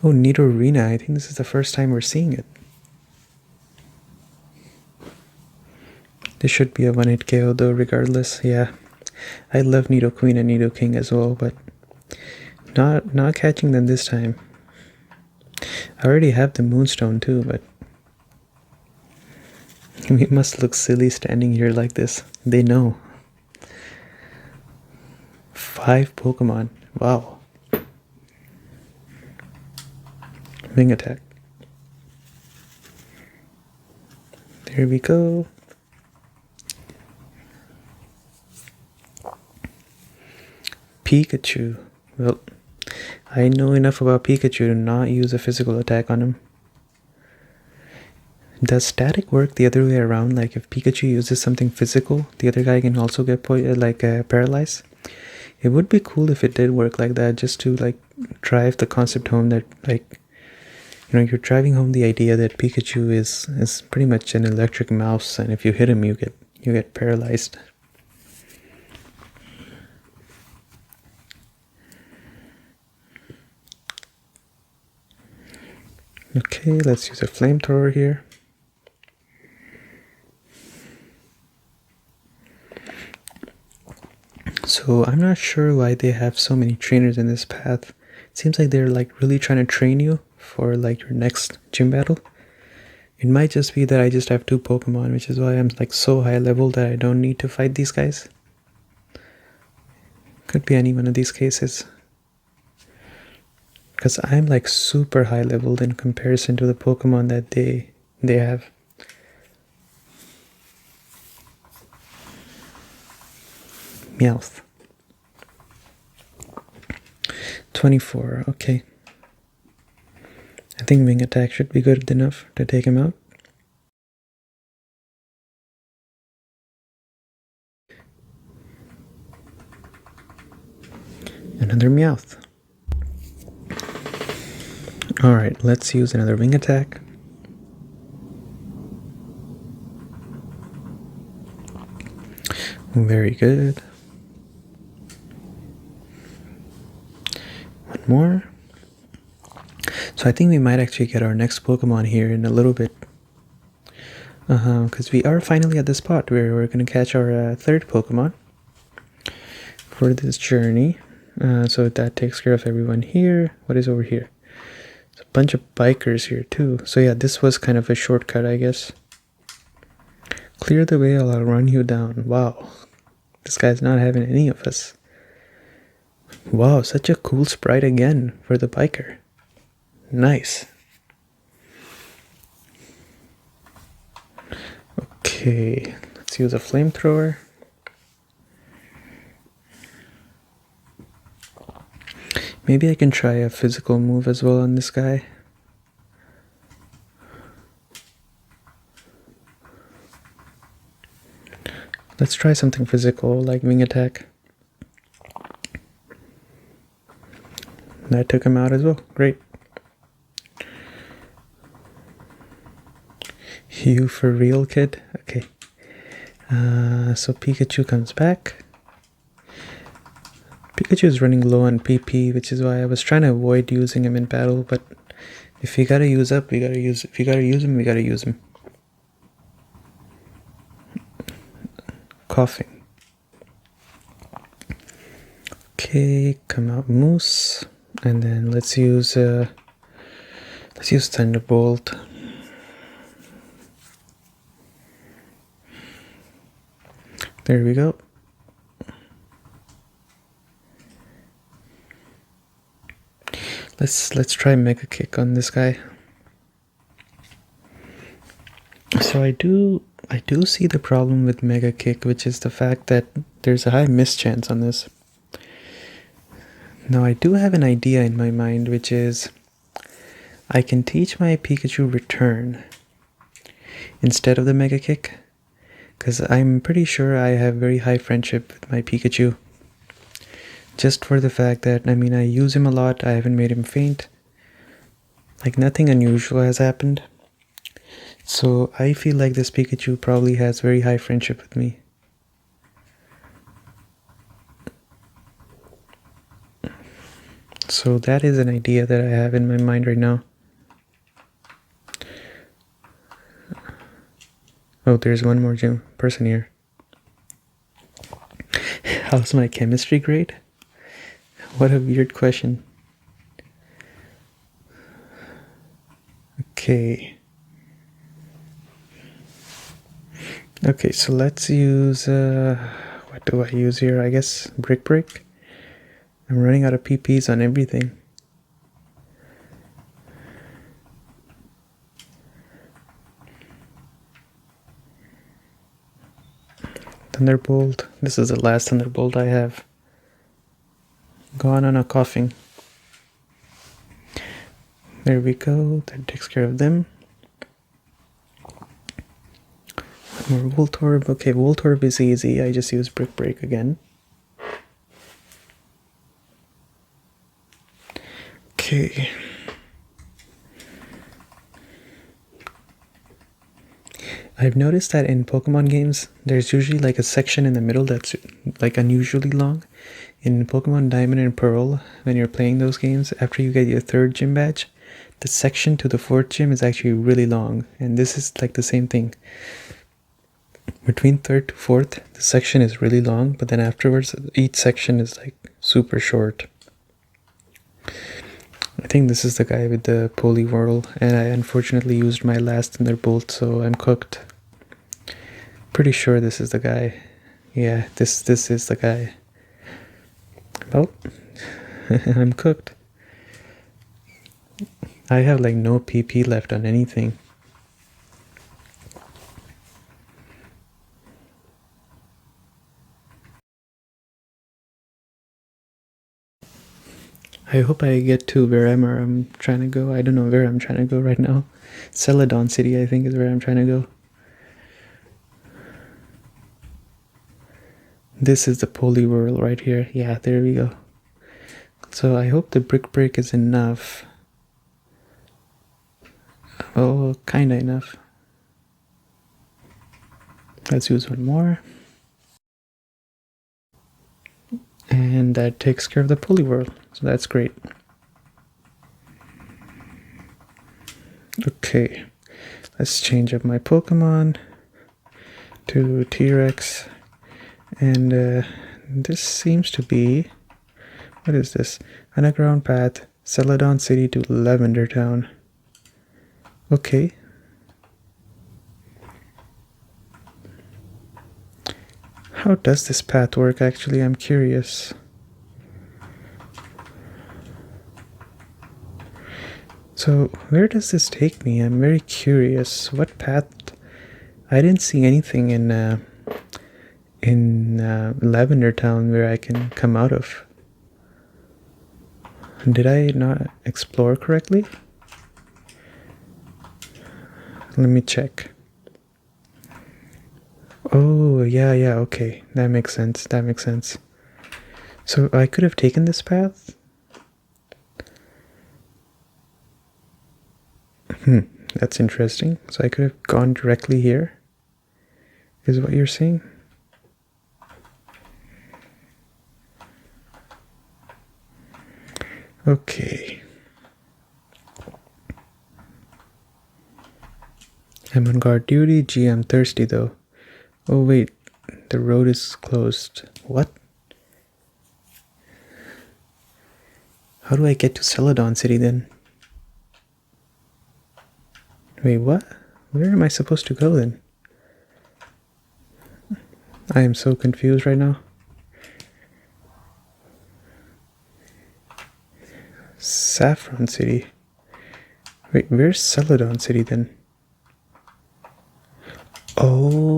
S1: Oh, Nidorina. I think this is the first time we're seeing it. This should be a 1-hit KO though, regardless. Yeah. I love Nidoqueen and Nidoking as well, but not catching them this time. I already have the Moonstone too, but we must look silly standing here like this. They know. 5 Pokemon. Wow. Wing attack. There we go. Pikachu. Well, I know enough about Pikachu to not use a physical attack on him. Does static work the other way around? Like if Pikachu uses something physical, the other guy can also get paralyzed? It would be cool if it did work like that, just to like drive the concept home that like, you know, you're driving home the idea that Pikachu is pretty much an electric mouse, and if you hit him, you get paralyzed. Okay, let's use a flamethrower here. So I'm not sure why they have so many trainers in this path. It seems like they're like really trying to train you for like your next gym battle. It might just be that I just have 2 Pokemon, which is why I'm like so high level that I don't need to fight these guys. Could be any one of these cases. Because I'm like super high leveled in comparison to the Pokemon that they have. Meowth. 24, okay. I think wing attack should be good enough to take him out. Another Meowth. Alright, let's use another wing attack. Very good. One more. So I think we might actually get our next Pokemon here in a little bit. Because we are finally at the spot where we're going to catch our third Pokemon for this journey. So that takes care of everyone here. What is over here? There's a bunch of bikers here too. So yeah, this was kind of a shortcut, I guess. Clear the way, I'll run you down. Wow. This guy's not having any of us. Wow, such a cool sprite again for the biker. Nice. Okay, let's use a flamethrower. Maybe I can try a physical move as well on this guy. Let's try something physical like wing attack. That took him out as well. Great. You for real, kid? Okay. So Pikachu comes back. Pikachu is running low on PP, which is why I was trying to avoid using him in battle, but if you gotta use up, we gotta use. If you gotta use him, we gotta use him. Coughing. Okay, come out Moose, and then let's use Thunderbolt. There we go. Let's try Mega Kick on this guy. So I do see the problem with Mega Kick, which is the fact that there's a high miss chance on this. Now I do have an idea in my mind, which is I can teach my Pikachu Return instead of the Mega Kick, because I'm pretty sure I have very high friendship with my Pikachu. Just for the fact that, I mean, I use him a lot, I haven't made him faint. Like, nothing unusual has happened. So I feel like this Pikachu probably has very high friendship with me. So that is an idea that I have in my mind right now. Oh, there's one more gym person here. How's my chemistry grade? What a weird question. Okay. Okay, so let's use, what do I use here? I guess Brick Break. I'm running out of PPs on everything. Thunderbolt. This is the last Thunderbolt I have. Gone on a coughing. There we go. That takes care of them. More Voltorb. Okay, Voltorb is easy. I just use Brick Break again. Okay. I've noticed that in Pokemon games, there's usually like a section in the middle that's like unusually long. In Pokemon Diamond and Pearl, when you're playing those games, after you get your 3rd gym badge, the section to the 4th gym is actually really long. And this is like the same thing. Between 3rd to 4th, the section is really long, but then afterwards, each section is like super short. I think this is the guy with the Poliwhirl, and I unfortunately used my last Thunderbolt, so I'm cooked. Pretty sure this is the guy. Yeah, this is the guy. Oh, I'm cooked. I have like no PP left on anything. I hope I get to wherever I'm trying to go. I don't know where I'm trying to go right now. Celadon City, I think, is where I'm trying to go. This is the Poly World right here. Yeah, there we go. So I hope the brick break is enough. Oh, kinda enough. Let's use one more. And that takes care of the Poly World. So that's great. Okay, let's change up my Pokemon to T-Rex. And this seems to be, what is this? Underground path, Celadon City to Lavender Town. Okay. How does this path work actually? I'm curious. So where does this take me? I'm very curious. What path? I didn't see anything in Lavender Town where I can come out of. Did I not explore correctly? Let me check. Oh, yeah, okay. That makes sense. So I could have taken this path? That's interesting. So I could have gone directly here, is what you're saying? Okay. I'm on guard duty. Gee, I'm thirsty though. Oh wait, the road is closed. What? How do I get to Celadon City then? Wait, what? Where am I supposed to go then? I am so confused right now. Saffron City. Wait, where's Celadon City then? Oh.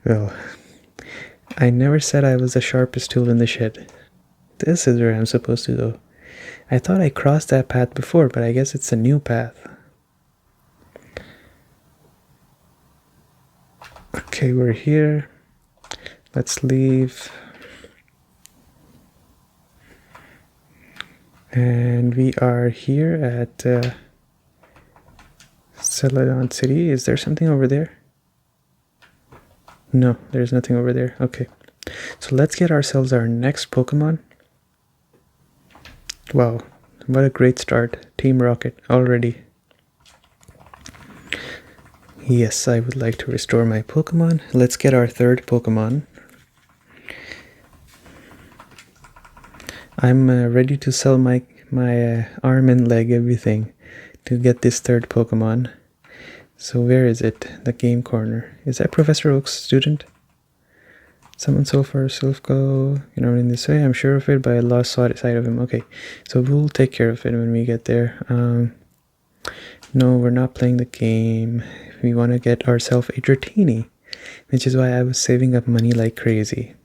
S1: Well, I never said I was the sharpest tool in the shed. This is where I'm supposed to go. I thought I crossed that path before, but I guess it's a new path. Okay, we're here. Let's leave. And we are here at Celadon City. Is there something over there? No, there's nothing over there. Okay. So let's get ourselves our next Pokemon. Wow, what a great start. Team Rocket already. Yes, I would like to restore my Pokemon. Let's get our third Pokemon. I'm ready to sell my arm and leg, everything, to get this third Pokemon. So where is it? The game corner. Is that Professor Oak's student? Summon so far, Silphco, in this way, I'm sure of it, but I lost sight of him. Okay, so we'll take care of it when we get there. No, we're not playing the game. We want to get ourselves a Dratini, which is why I was saving up money like crazy.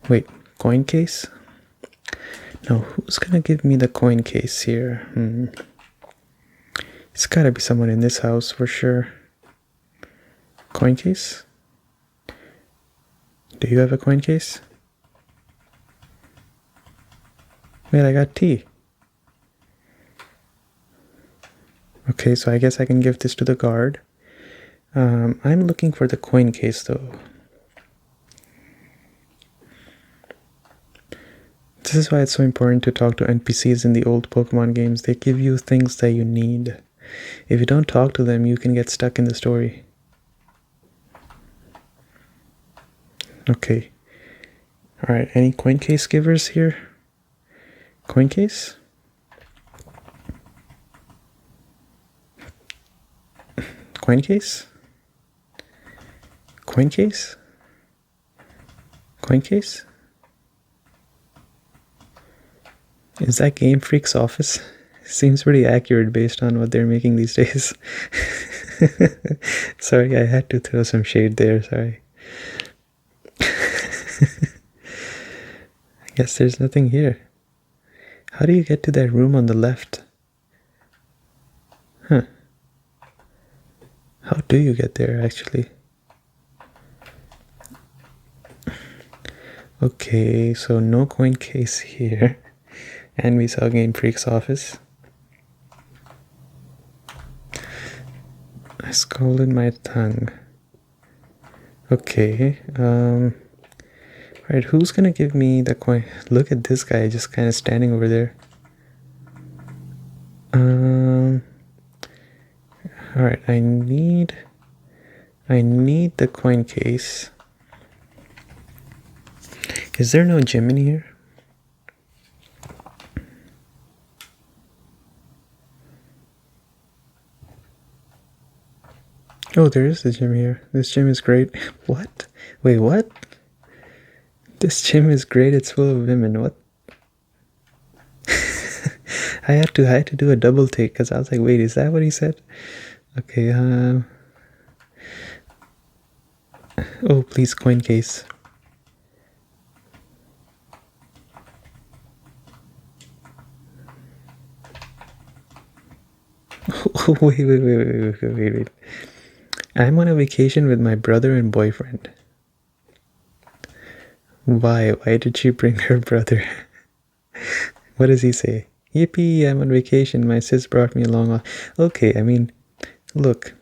S1: Wait, coin case? Now, who's gonna give me the coin case here? It's gotta be someone in this house for sure. Coin case? Do you have a coin case? Wait, I got tea. Okay, so I guess I can give this to the guard. I'm looking for the coin case though. This is why it's so important to talk to NPCs in the old Pokemon games. They give you things that you need. If you don't talk to them, you can get stuck in the story. Okay. Alright, any coin case givers here? Coin case? Coin case? Coin case? Coin case? Is that Game Freak's office? Seems pretty accurate based on what they're making these days. Sorry, I had to throw some shade there, sorry. Yes, there's nothing here. How do you get to that room on the left? Huh. How do you get there, actually? Okay, so no coin case here. And we saw Game Freak's office. I scalded my tongue. Okay, right, who's gonna give me the coin? Look at this guy just kind of standing over there. Alright, I need the coin case. Is there no gym in here? Oh, there is a gym here. This gym is great. What? Wait, what? This gym is great. It's full of women. What? I had to do a double take because I was like, wait, is that what he said? Okay, oh, please, coin case. Oh, wait. I'm on a vacation with my brother and boyfriend. Why? Why did she bring her brother? What does he say? Yippee, I'm on vacation. My sis brought me along. Okay, I mean, look,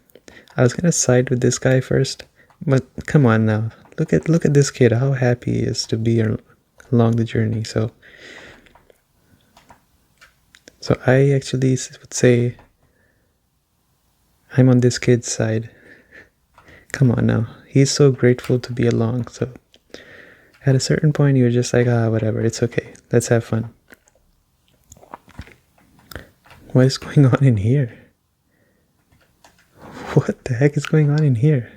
S1: I was gonna side with this guy first, but come on now. Look at this kid, how happy he is to be along the journey. So I actually would say I'm on this kid's side. Come on now. He's so grateful to be along. So at a certain point, you're just like, whatever. It's okay. Let's have fun. What is going on in here? What the heck is going on in here?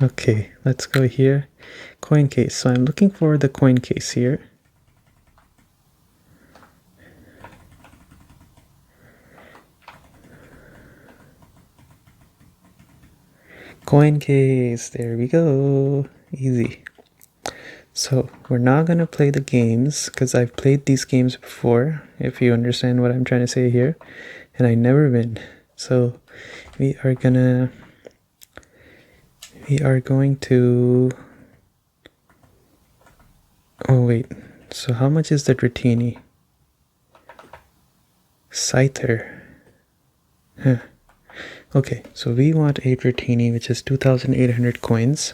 S1: Okay, let's go here. Coin case. So I'm looking for the coin case here. Coin case. There we go. Easy. So we're not gonna play the games because I've played these games before, if you understand what I'm trying to say here, and I never win. So we are going to, oh wait, so how much is the Dratini? Scyther. Huh. Okay, so we want a Dratini, which is 2,800 coins.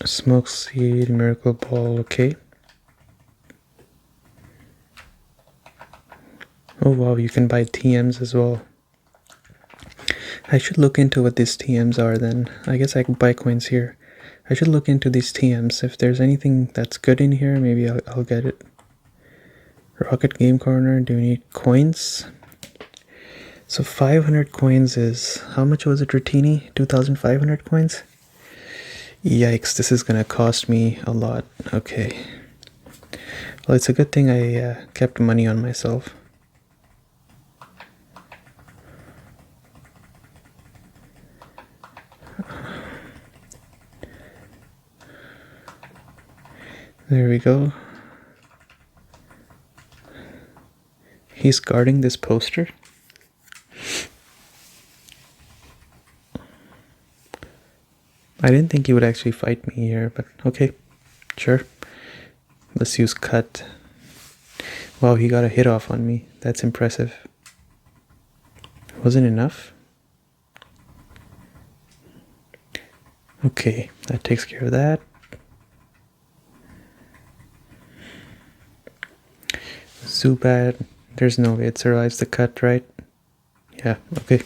S1: Smoke Seed, Miracle Ball, okay. Oh wow, you can buy TMs as well. I should look into what these TMs are then. I guess I can buy coins here. I should look into these TMs. If there's anything that's good in here, maybe I'll get it. Rocket Game Corner, do we need coins? So 500 coins is, how much was it, Dratini? 2,500 coins? Yikes, this is gonna cost me a lot. Okay. Well, it's a good thing I kept money on myself. There we go. He's guarding this poster. I didn't think he would actually fight me here, but okay, sure. Let's use cut. Wow, he got a hit off on me. That's impressive. Wasn't enough? Okay, that takes care of that. Zubat, there's no way it survives the cut, right? Yeah, okay.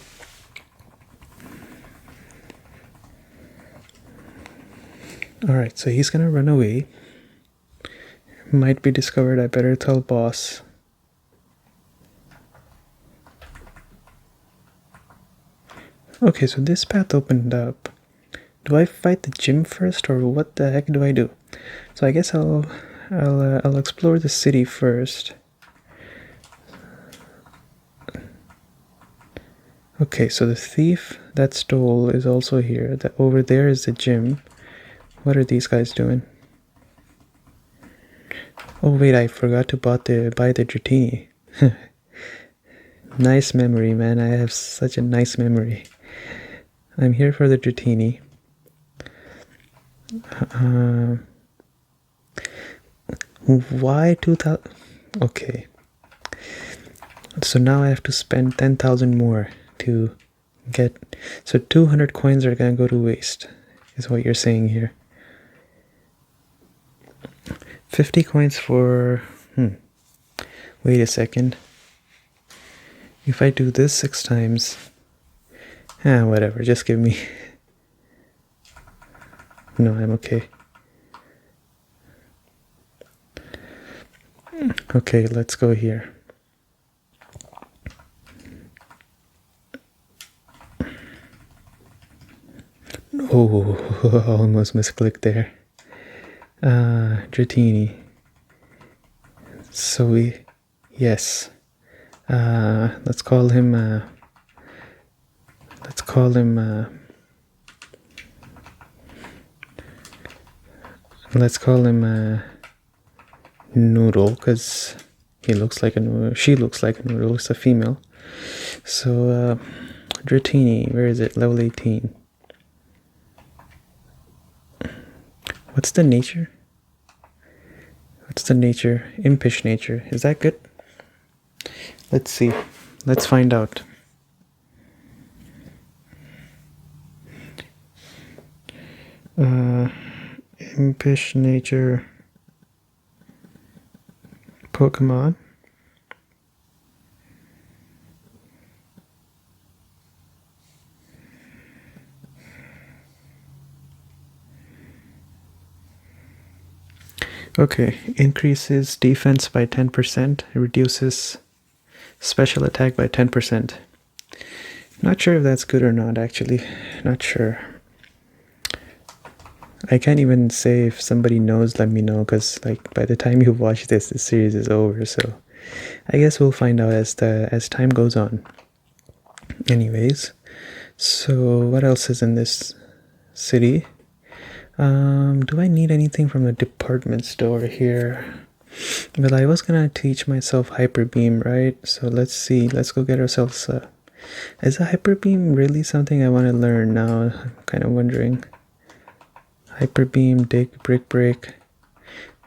S1: Alright, so he's gonna run away. Might be discovered, I better tell boss. Okay, so this path opened up. Do I fight the gym first, or what the heck do I do? So I guess I'll explore the city first. Okay, so the thief that stole is also here. Over there is the gym. What are these guys doing? Oh wait, I forgot to buy the Dratini. Nice memory, man. I have such a nice memory. I'm here for the Dratini. Why 2,000? Okay. So now I have to spend 10,000 more to get... So 200 coins are gonna go to waste, is what you're saying here. 50 coins for... Wait a second. If I do this 6 times... whatever, just give me... No, I'm okay. Okay, let's go here. Oh, almost misclicked there. Dratini. So yes. Let's call him Noodle, because he looks like a noodle. She looks like a noodle. It's a female. So Dratini, where is it? Level 18. What's the nature? What's the nature? Impish nature. Is that good? Let's see. Let's find out. Impish nature Pokemon. Okay, increases defense by 10%, reduces special attack by 10%. Not sure if that's good or not, actually. Not sure. I can't even say if somebody knows, let me know, because like by the time you watch this, the series is over, so I guess we'll find out as time goes on. Anyways, so what else is in this city? Do I need anything from the department store here? Well, I was gonna teach myself Hyper Beam, right? So let's see. Let's go get ourselves is a Hyper Beam really something I want to learn now? I'm kind of wondering. Hyper Beam, Dig, Brick Break.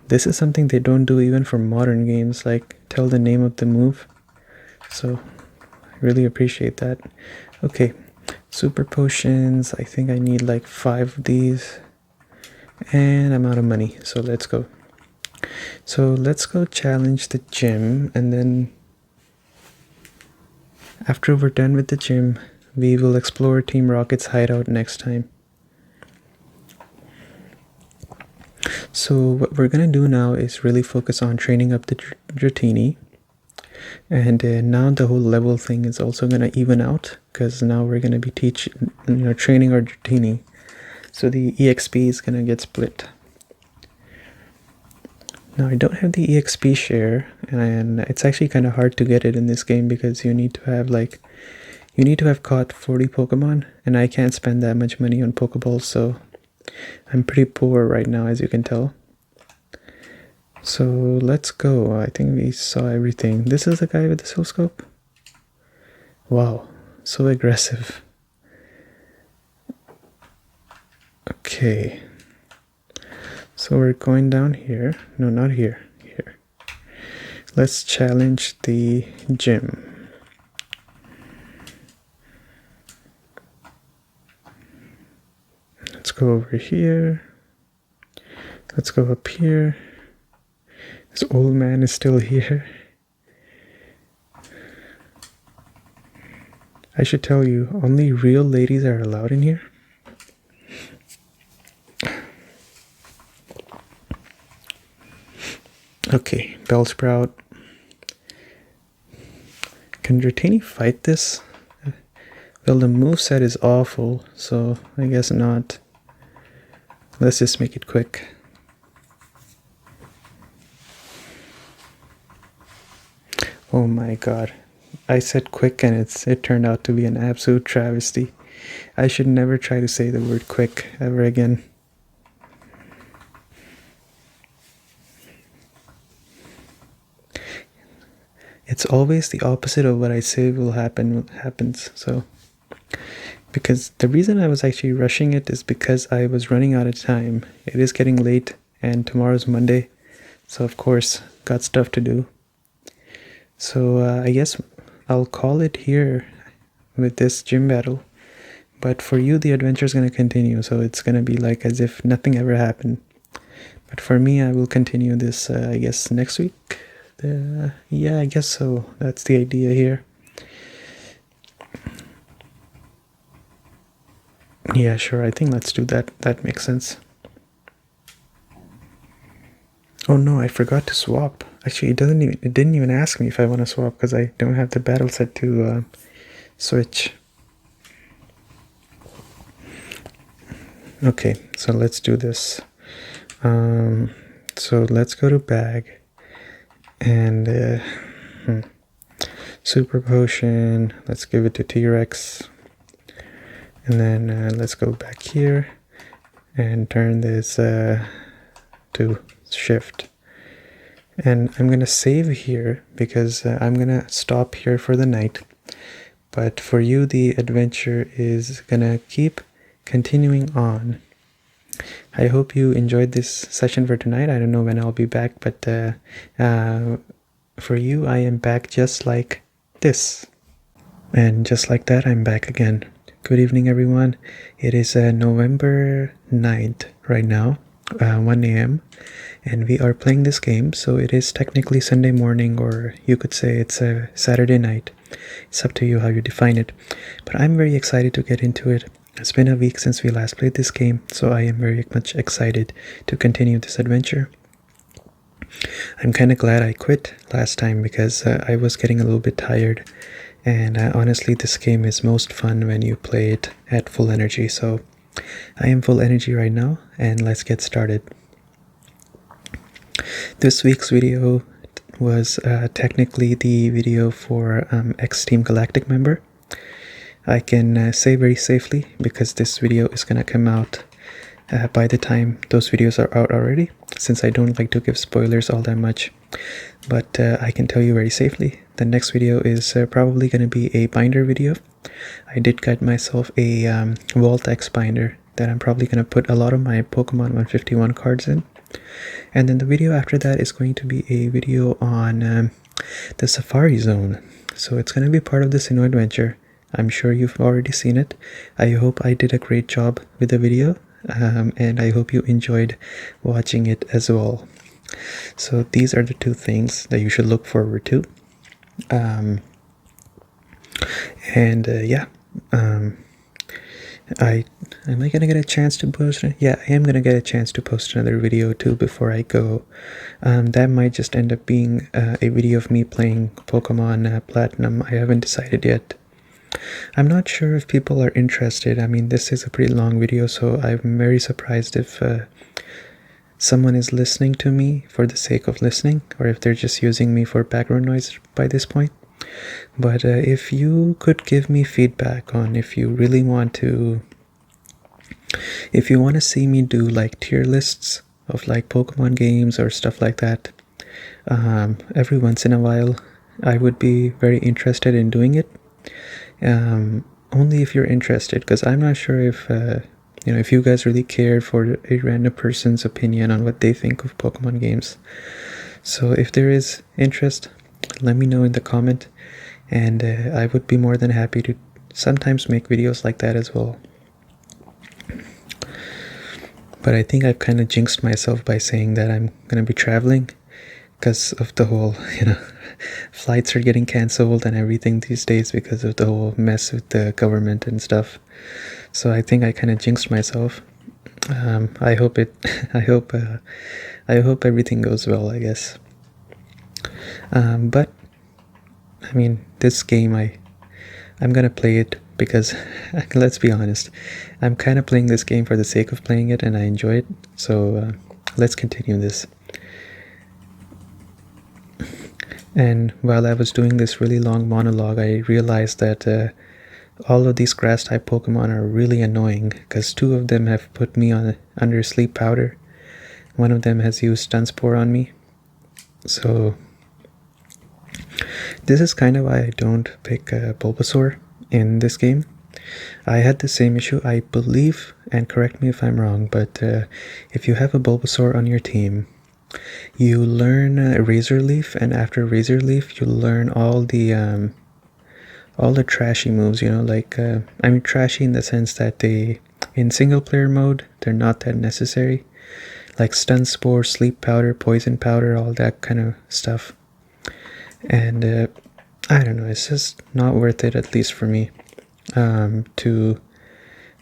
S1: This is something they don't do even for modern games, like tell the name of the move. So I really appreciate that. Okay, Super Potions. I think I need like 5 of these. And I'm out of money, so let's go. So let's go challenge the gym, and then after we're done with the gym, we will explore Team Rocket's hideout next time. So what we're gonna do now is really focus on training up the Dratini, and now the whole level thing is also gonna even out, because now we're gonna be training our Dratini. So the EXP is gonna get split. Now I don't have the EXP share, and it's actually kind of hard to get it in this game because you need to have caught 40 Pokemon, and I can't spend that much money on Pokeballs, so I'm pretty poor right now, as you can tell. So let's go. I think we saw everything. This is the guy with the Soul Scope. Wow, so aggressive. Okay, so we're going down here. No, not here. Here. Let's challenge the gym. Let's go over here. Let's go up here. This old man is still here. I should tell you, only real ladies are allowed in here. Okay, Bellsprout. Can Dratini fight this? Well, the moveset is awful, so I guess not. Let's just make it quick. Oh my god. I said quick and it turned out to be an absolute travesty. I should never try to say the word quick ever again. It's always the opposite of what I say will happen happens. So because the reason I was actually rushing it is because I was running out of time. It is getting late and tomorrow's Monday, so of course got stuff to do. So I guess I'll call it here with this gym battle. But for you, the adventure is going to continue, so it's going to be like as if nothing ever happened. But for me, I will continue this, I guess, next week. Yeah, I guess so. That's the idea here. Yeah, sure. I think let's do that. That makes sense. Oh no, I forgot to swap. Actually, it didn't even ask me if I want to swap because I don't have the battle set to switch. Okay, so let's do this. So let's go to bag and super potion. Let's give it to T-Rex, and then let's go back here and turn this to shift. And I'm gonna save here because I'm gonna stop here for the night. But for you, the adventure is gonna keep continuing on. I hope you enjoyed this session for tonight. I don't know when I'll be back, but for you, I am back just like this. And just like that, I'm back again. Good evening, everyone. It is November 9th right now, 1 a.m. And we are playing this game, so it is technically Sunday morning, or you could say it's a Saturday night. It's up to you how you define it. But I'm very excited to get into it. It's been a week since we last played this game, so I am very much excited to continue this adventure. I'm kind of glad I quit last time because I was getting a little bit tired, and honestly this game is most fun when you play it at full energy. So I am full energy right now, and let's get started. This week's video was technically the video for ex-Team Galactic member. I can say very safely because this video is going to come out by the time those videos are out already, since I don't like to give spoilers all that much. But I can tell you very safely, the next video is probably going to be a binder video. I did get myself a Vault X binder that I'm probably going to put a lot of my Pokemon 151 cards in. And then the video after that is going to be a video on the Safari Zone. So it's going to be part of the Sinnoh adventure. I'm sure you've already seen it. I hope I did a great job with the video, and I hope you enjoyed watching it as well. So these are the two things that you should look forward to. Am I gonna get a chance to post it? Yeah, I am gonna get a chance to post another video too before I go. That might just end up being a video of me playing Pokemon Platinum. I haven't decided yet. I'm not sure if people are interested. I mean, this is a pretty long video, so I'm very surprised if someone is listening to me for the sake of listening, or if they're just using me for background noise by this point. But if you could give me feedback on if you really want to, if you want to see me do like tier lists of like Pokemon games or stuff like that, every once in a while, I would be very interested in doing it. Only if you're interested, because I'm not sure if if you guys really care for a random person's opinion on what they think of Pokemon games. So if there is interest, let me know in the comment, and I would be more than happy to sometimes make videos like that as well. But I think I've kind of jinxed myself by saying that I'm gonna be traveling because of the whole, flights are getting cancelled and everything these days because of the whole mess with the government and stuff. So I think I kind of jinxed myself. I hope everything goes well, I guess. But I mean, this game, I'm gonna play it because let's be honest, I'm kind of playing this game for the sake of playing it, and I enjoy it. So let's continue this. And while I was doing this really long monologue, I realized that all of these grass type Pokemon are really annoying because two of them have put me on under sleep powder. One of them has used Dunspore on me. So this is kind of why I don't pick Bulbasaur in this game. I had the same issue, I believe, and correct me if I'm wrong, but if you have a Bulbasaur on your team, you learn Razor Leaf, and after Razor Leaf, you learn all the trashy moves. You know, like I mean, trashy in the sense that in single player mode, they're not that necessary, like Stun Spore, Sleep Powder, Poison Powder, all that kind of stuff. And I don't know, it's just not worth it, at least for me, to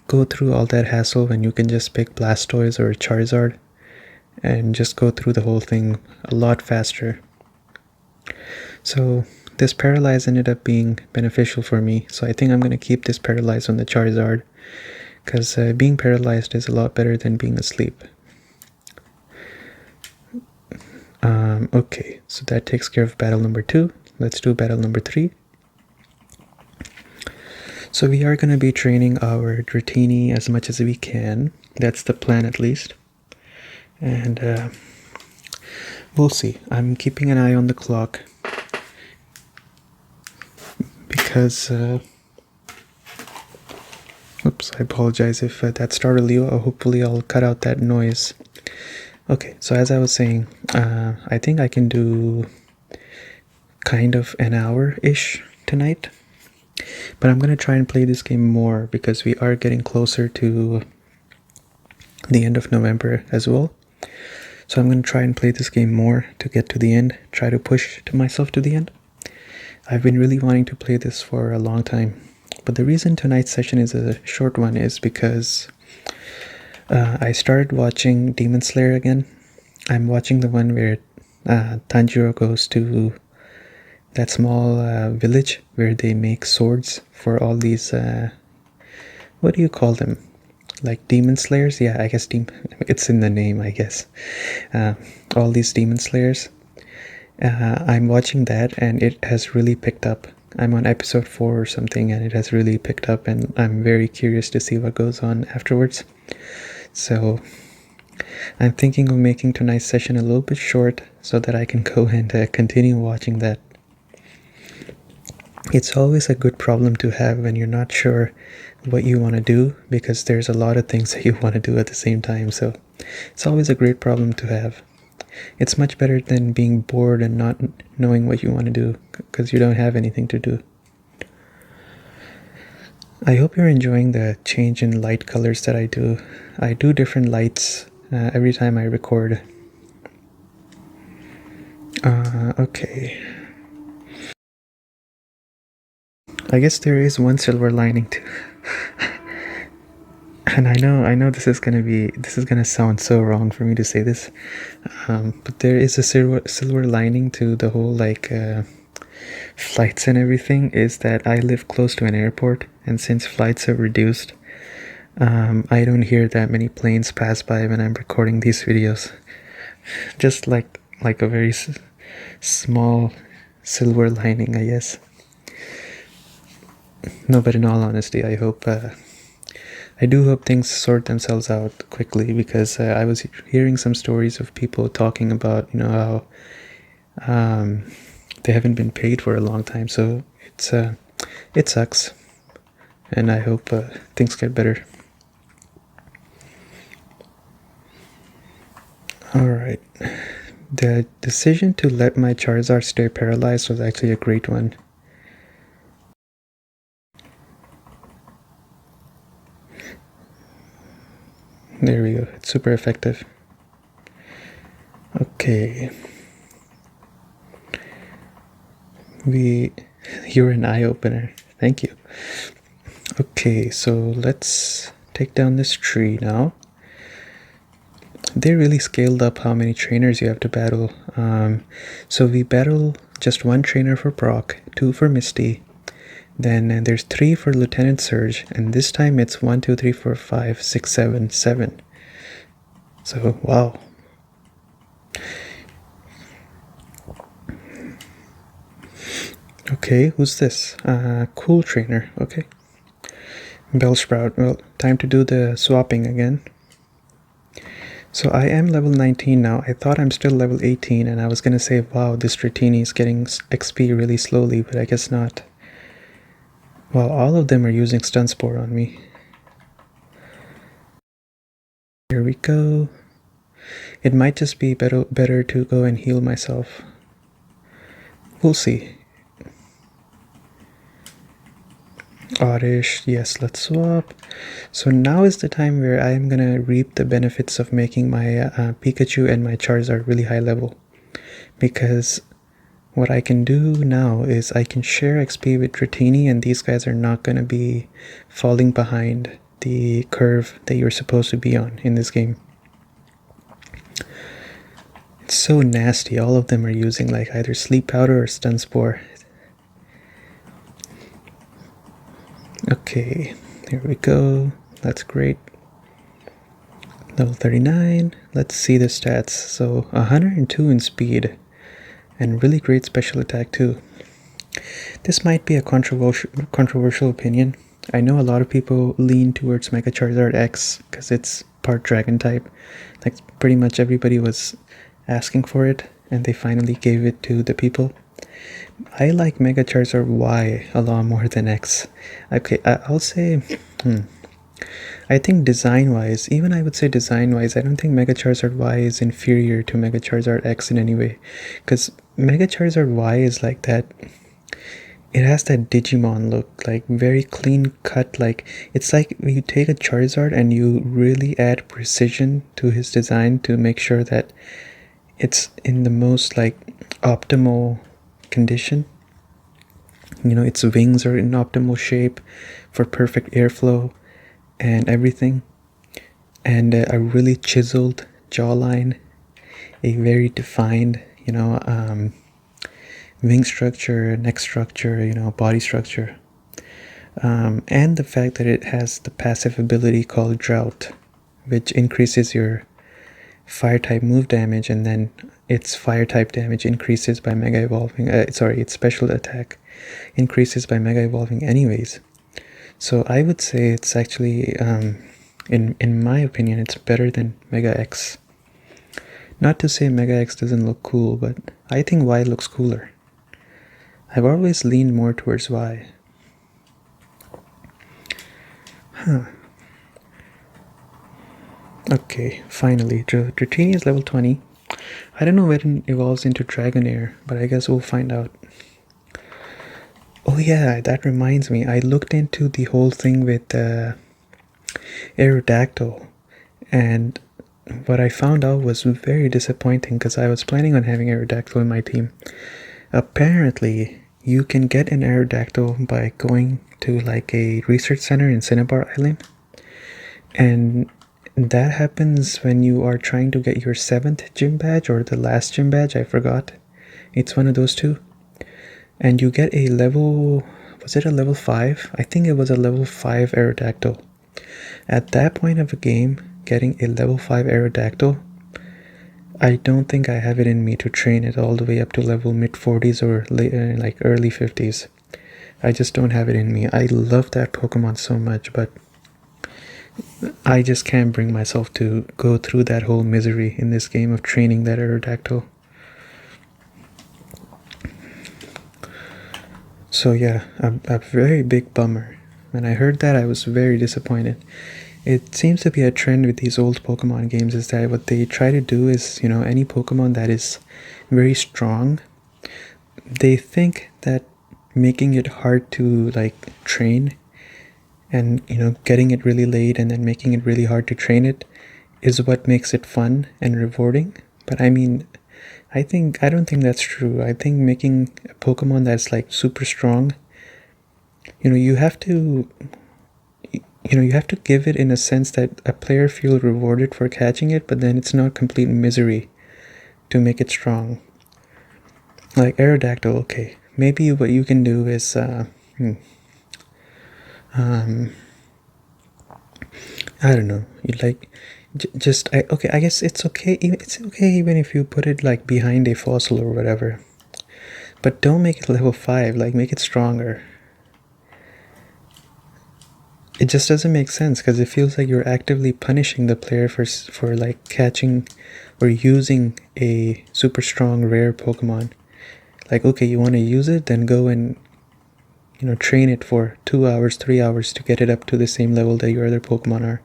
S1: go through all that hassle when you can just pick Blastoise or Charizard and just go through the whole thing a lot faster. So this Paralyze ended up being beneficial for me, so I think I'm going to keep this Paralyze on the Charizard, because being paralyzed is a lot better than being asleep. Okay, so that takes care of battle number 2. Let's do battle number 3. So we are going to be training our Dratini as much as we can. That's the plan, at least. And we'll see. I'm keeping an eye on the clock because oops, I apologize if that startled you. Hopefully I'll cut out that noise. Okay, so as I was saying, I think I can do kind of an hour-ish tonight. But I'm going to try and play this game more because we are getting closer to the end of November as well. So I'm going to try and play this game more to get to the end, try to push myself to the end. I've been really wanting to play this for a long time. But the reason tonight's session is a short one is because I started watching Demon Slayer again. I'm watching the one where Tanjiro goes to that small village where they make swords for all these, what do you call them? Like demon slayers? Yeah, I guess it's in the name, I guess. All these demon slayers. I'm watching that and it has really picked up. I'm on episode 4 or something and it has really picked up, and I'm very curious to see what goes on afterwards. So I'm thinking of making tonight's session a little bit short so that I can go and continue watching that. It's always a good problem to have when you're not sure what you want to do, because there's a lot of things that you want to do at the same time. So it's always a great problem to have. It's much better than being bored and not knowing what you want to do because you don't have anything to do. I hope you're enjoying the change in light colors that I do. I do different lights every time I record. Okay. I guess there is one silver lining too. And I know this is gonna sound so wrong for me to say this, but there is a silver lining to the whole flights and everything, is that I live close to an airport, and since flights have reduced, I don't hear that many planes pass by when I'm recording these videos. Just like a very small silver lining, I guess. No, but in all honesty, I do hope things sort themselves out quickly, because I was hearing some stories of people talking about, how they haven't been paid for a long time. So it sucks, and I hope things get better. Alright, the decision to let my Charizard stay paralyzed was actually a great one. There we go, it's super effective. Okay. You're an eye-opener. Thank you. Okay, so let's take down this tree now. They really scaled up how many trainers you have to battle. So we battle just one trainer for Brock, 2 for Misty. Then there's 3 for Lieutenant Surge, and this time it's 1, 2, 3, 4, 5, 6, 7, 7. So, wow. Okay, who's this? Cool Trainer. Okay. Bellsprout. Well, time to do the swapping again. So I am level 19 now. I thought I'm still level 18, and I was gonna say, wow, this Dratini is getting XP really slowly, but I guess not. Well, all of them are using Stun Spore on me. Here we go. It might just be better to go and heal myself. We'll see. Oddish, yes, let's swap. So now is the time where I am gonna reap the benefits of making my Pikachu and my Charizard really high level. Because what I can do now is I can share XP with Dratini, and these guys are not gonna be falling behind the curve that you're supposed to be on in this game. It's so nasty. All of them are using like either Sleep Powder or Stun Spore. Okay, here we go. That's great. Level 39. Let's see the stats. So 102 in speed and really great special attack too. This might be a controversial opinion. I know a lot of people lean towards Mega Charizard X because it's part Dragon type. Like pretty much everybody was asking for it, and they finally gave it to the people. I like Mega Charizard Y a lot more than X. Okay, I'll say, I think design-wise, even I would say design-wise, I don't think Mega Charizard Y is inferior to Mega Charizard X in any way. Because Mega Charizard Y is like that, it has that Digimon look, like very clean cut, like, it's like you take a Charizard and you really add precision to his design to make sure that it's in the most, like, optimal condition. You know, its wings are in optimal shape for perfect airflow and everything, and a really chiseled jawline, a very defined, you know, wing structure, neck structure, you know, body structure, and the fact that it has the passive ability called Drought, which increases your fire type move damage, and then its fire type damage increases by mega evolving. Its special attack increases by mega evolving anyways. So I would say it's actually, in my opinion, it's better than Mega X. Not to say Mega X doesn't look cool, but I think Y looks cooler. I've always leaned more towards Y. Huh. Okay, finally, Dratini is level 20. I don't know when it evolves into Dragonair, but I guess we'll find out. Oh yeah, that reminds me, I looked into the whole thing with Aerodactyl, and what I found out was very disappointing because I was planning on having Aerodactyl in my team. Apparently, you can get an Aerodactyl by going to like a research center in Cinnabar Island, and that happens when you are trying to get your 7th gym badge or the last gym badge, I forgot. It's one of those two. And you get a level, was it a level 5? I think it was a level 5 Aerodactyl. At that point of the game, getting a level 5 Aerodactyl, I don't think I have it in me to train it all the way up to level mid 40s or like early 50s. I just don't have it in me. I love that Pokemon so much, but I just can't bring myself to go through that whole misery in this game of training that Aerodactyl. So yeah, a very big bummer. When I heard that, I was very disappointed. It seems to be a trend with these old Pokemon games is that what they try to do is, you know, any Pokemon that is very strong, they think that making it hard to like train and, you know, getting it really late and then making it really hard to train it is what makes it fun and rewarding. But I mean, I don't think that's true. I think making a Pokemon that's like super strong, you know, you have to give it in a sense that a player feels rewarded for catching it, but then it's not complete misery to make it strong. Like Aerodactyl, okay, maybe what you can do is I don't know, you like okay, I guess it's okay even if you put it like behind a fossil or whatever. But don't make it level 5, like make it stronger. It just doesn't make sense because it feels like you're actively punishing the player for like catching or using a super strong rare Pokemon. Like, okay, you want to use it, then go and train it for 2 hours, 3 hours to get it up to the same level that your other Pokemon are.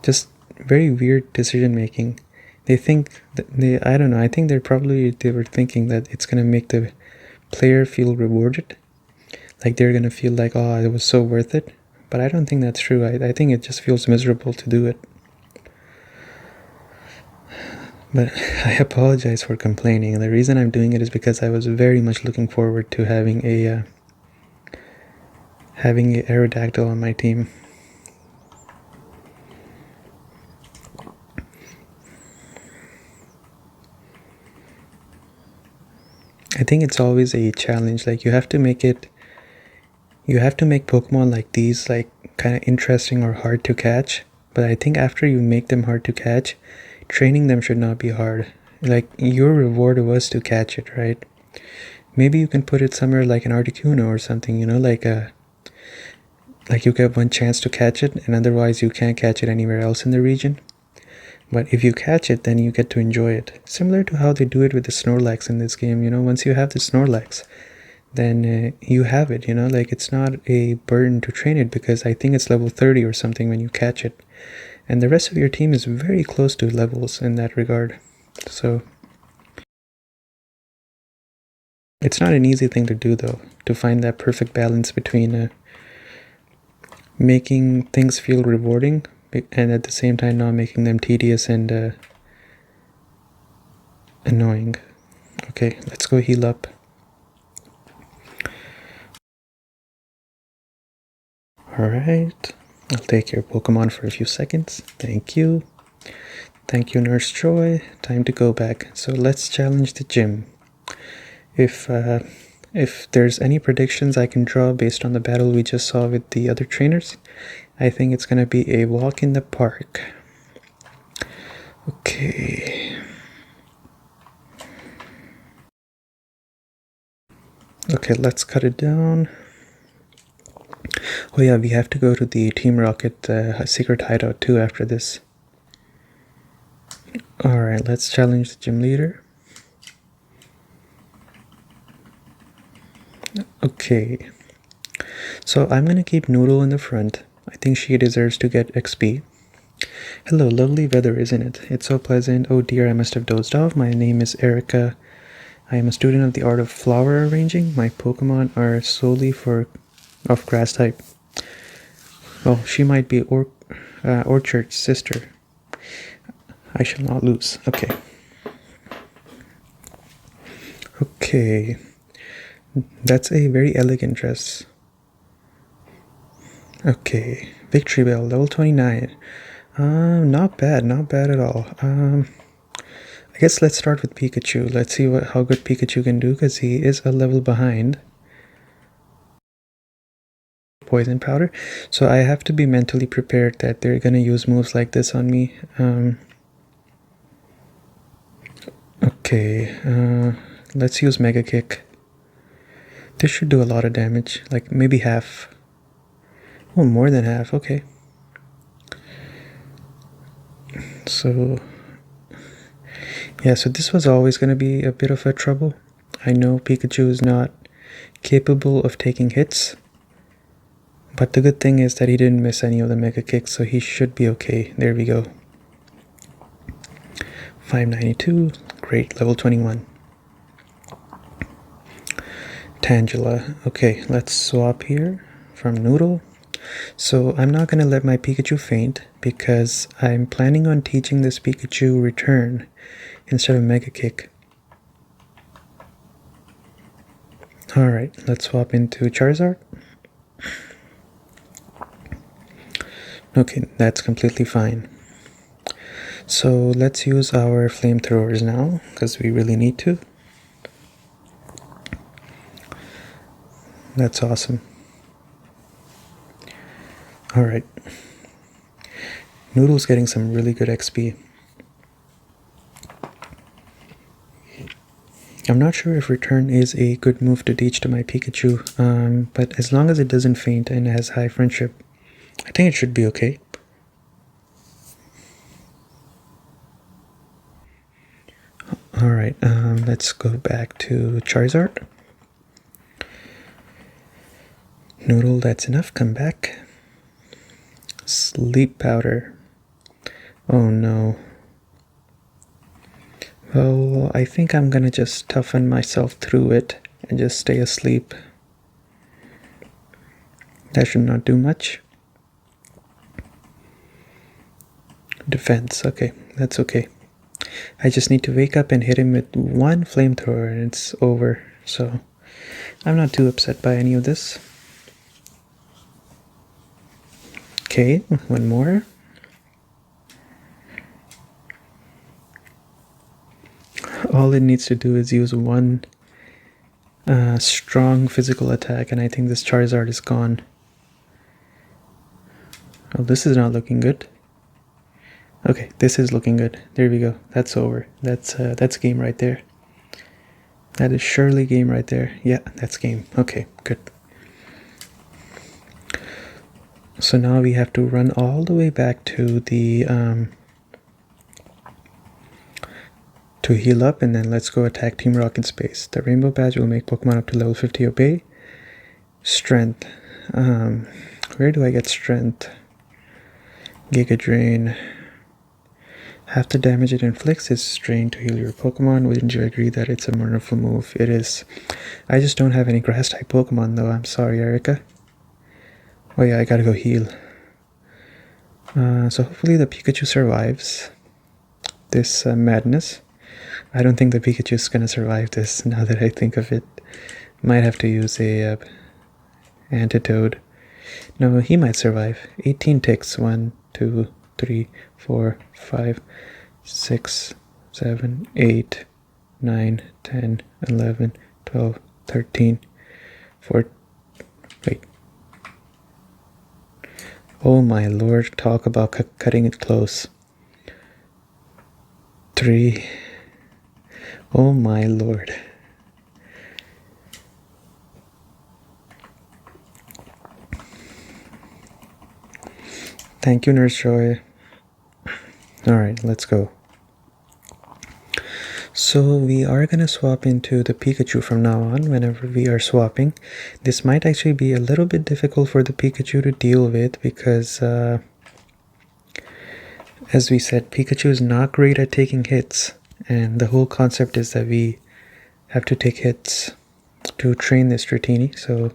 S1: Just very weird decision making. They think that I don't know, I think they were thinking that it's gonna make the player feel rewarded. Like they're gonna feel like, oh, it was so worth it. But I don't think that's true. I think it just feels miserable to do it. But I apologize for complaining. The reason I'm doing it is because I was very much looking forward to having a Aerodactyl on my team. I think it's always a challenge. Like you have to make Pokemon like these like kind of interesting or hard to catch. But I think after you make them hard to catch, training them should not be hard. Like your reward was to catch it, right? Maybe you can put it somewhere like an Articuno or something, like you get one chance to catch it and otherwise you can't catch it anywhere else in the region. But if you catch it, then you get to enjoy it. Similar to how they do it with the Snorlax in this game, once you have the Snorlax, then you have it, like it's not a burden to train it because I think it's level 30 or something when you catch it. And the rest of your team is very close to levels in that regard. So it's not an easy thing to do though, to find that perfect balance between making things feel rewarding and at the same time not making them tedious and annoying. Okay, let's go heal up. Alright, I'll take your Pokemon for a few seconds. Thank you. Thank you, Nurse Joy. Time to go back. So let's challenge the gym. If there's any predictions I can draw based on the battle we just saw with the other trainers, I think it's gonna be a walk in the park. Okay. Okay, let's cut it down. Oh yeah, we have to go to the Team Rocket secret hideout too after this. Alright, let's challenge the gym leader. Okay. So I'm gonna keep Noodle in the front. I think she deserves to get XP. Hello, lovely weather, isn't it? It's so pleasant. Oh dear, I must have dozed off. My name is Erica. I am a student of the art of flower arranging. My Pokemon are solely of grass type. Well, she might be Orchard's sister. I shall not lose. Okay. Okay. That's a very elegant dress. Okay. Victory Bell, level 29. Not bad at all. I guess let's start with Pikachu. Let's see how good Pikachu can do because he is a level behind. Poison powder. So I have to be mentally prepared that they're gonna use moves like this on me. Okay, let's use Mega Kick. This should do a lot of damage, like maybe half. Oh, more than half, okay. So, yeah, so this was always going to be a bit of a trouble. I know Pikachu is not capable of taking hits, but the good thing is that he didn't miss any of the Mega Kicks, so he should be okay. There we go. 592, great, level 21. Tangela. Okay, let's swap here from Noodle. So I'm not going to let my Pikachu faint because I'm planning on teaching this Pikachu Return instead of Mega Kick. Alright, let's swap into Charizard. Okay, that's completely fine. So let's use our flamethrowers now because we really need to. That's awesome. Alright. Noodle's getting some really good XP. I'm not sure if return is a good move to teach to my Pikachu, but as long as it doesn't faint and has high friendship, I think it should be okay. Alright, let's go back to Charizard. Noodle, that's enough, come back. Sleep powder. Oh no. Well, I think I'm gonna just toughen myself through it and just stay asleep. That should not do much. Defense, okay, that's okay. I just need to wake up and hit him with one flamethrower and it's over. So I'm not too upset by any of this. Okay, one more. All it needs to do is use one strong physical attack, and I think this Charizard is gone. Oh, this is not looking good. Okay, this is looking good. There we go. That's over. That's game right there. That is surely game right there. Yeah, that's game. Okay, good. So now we have to run all the way back to the to heal up, and then let's go attack Team Rocket Space. The Rainbow Badge will make Pokemon up to level 50 obey. Strength. Where do I get strength? Giga Drain. Half the damage it inflicts is drained to heal your Pokemon. Wouldn't you agree that it's a wonderful move? It is. I just don't have any grass type Pokemon though. I'm sorry, Erica. Oh yeah, I gotta go heal. So hopefully the Pikachu survives this madness. I don't think the Pikachu is gonna survive this now that I think of it. Might have to use a antidote. No, he might survive. 18 ticks. 1, 2, 3, 4, 5, 6, 7, 8, 9, 10, 11, 12, 13, 14. Wait. Oh my lord, talk about cutting it close. 3. Oh my lord. Thank you, Nurse Joy. Alright, let's go. So we are going to swap into the Pikachu from now on whenever we are swapping. This might actually be a little bit difficult for the Pikachu to deal with because, as we said, Pikachu is not great at taking hits. And the whole concept is that we have to take hits to train this Dratini. So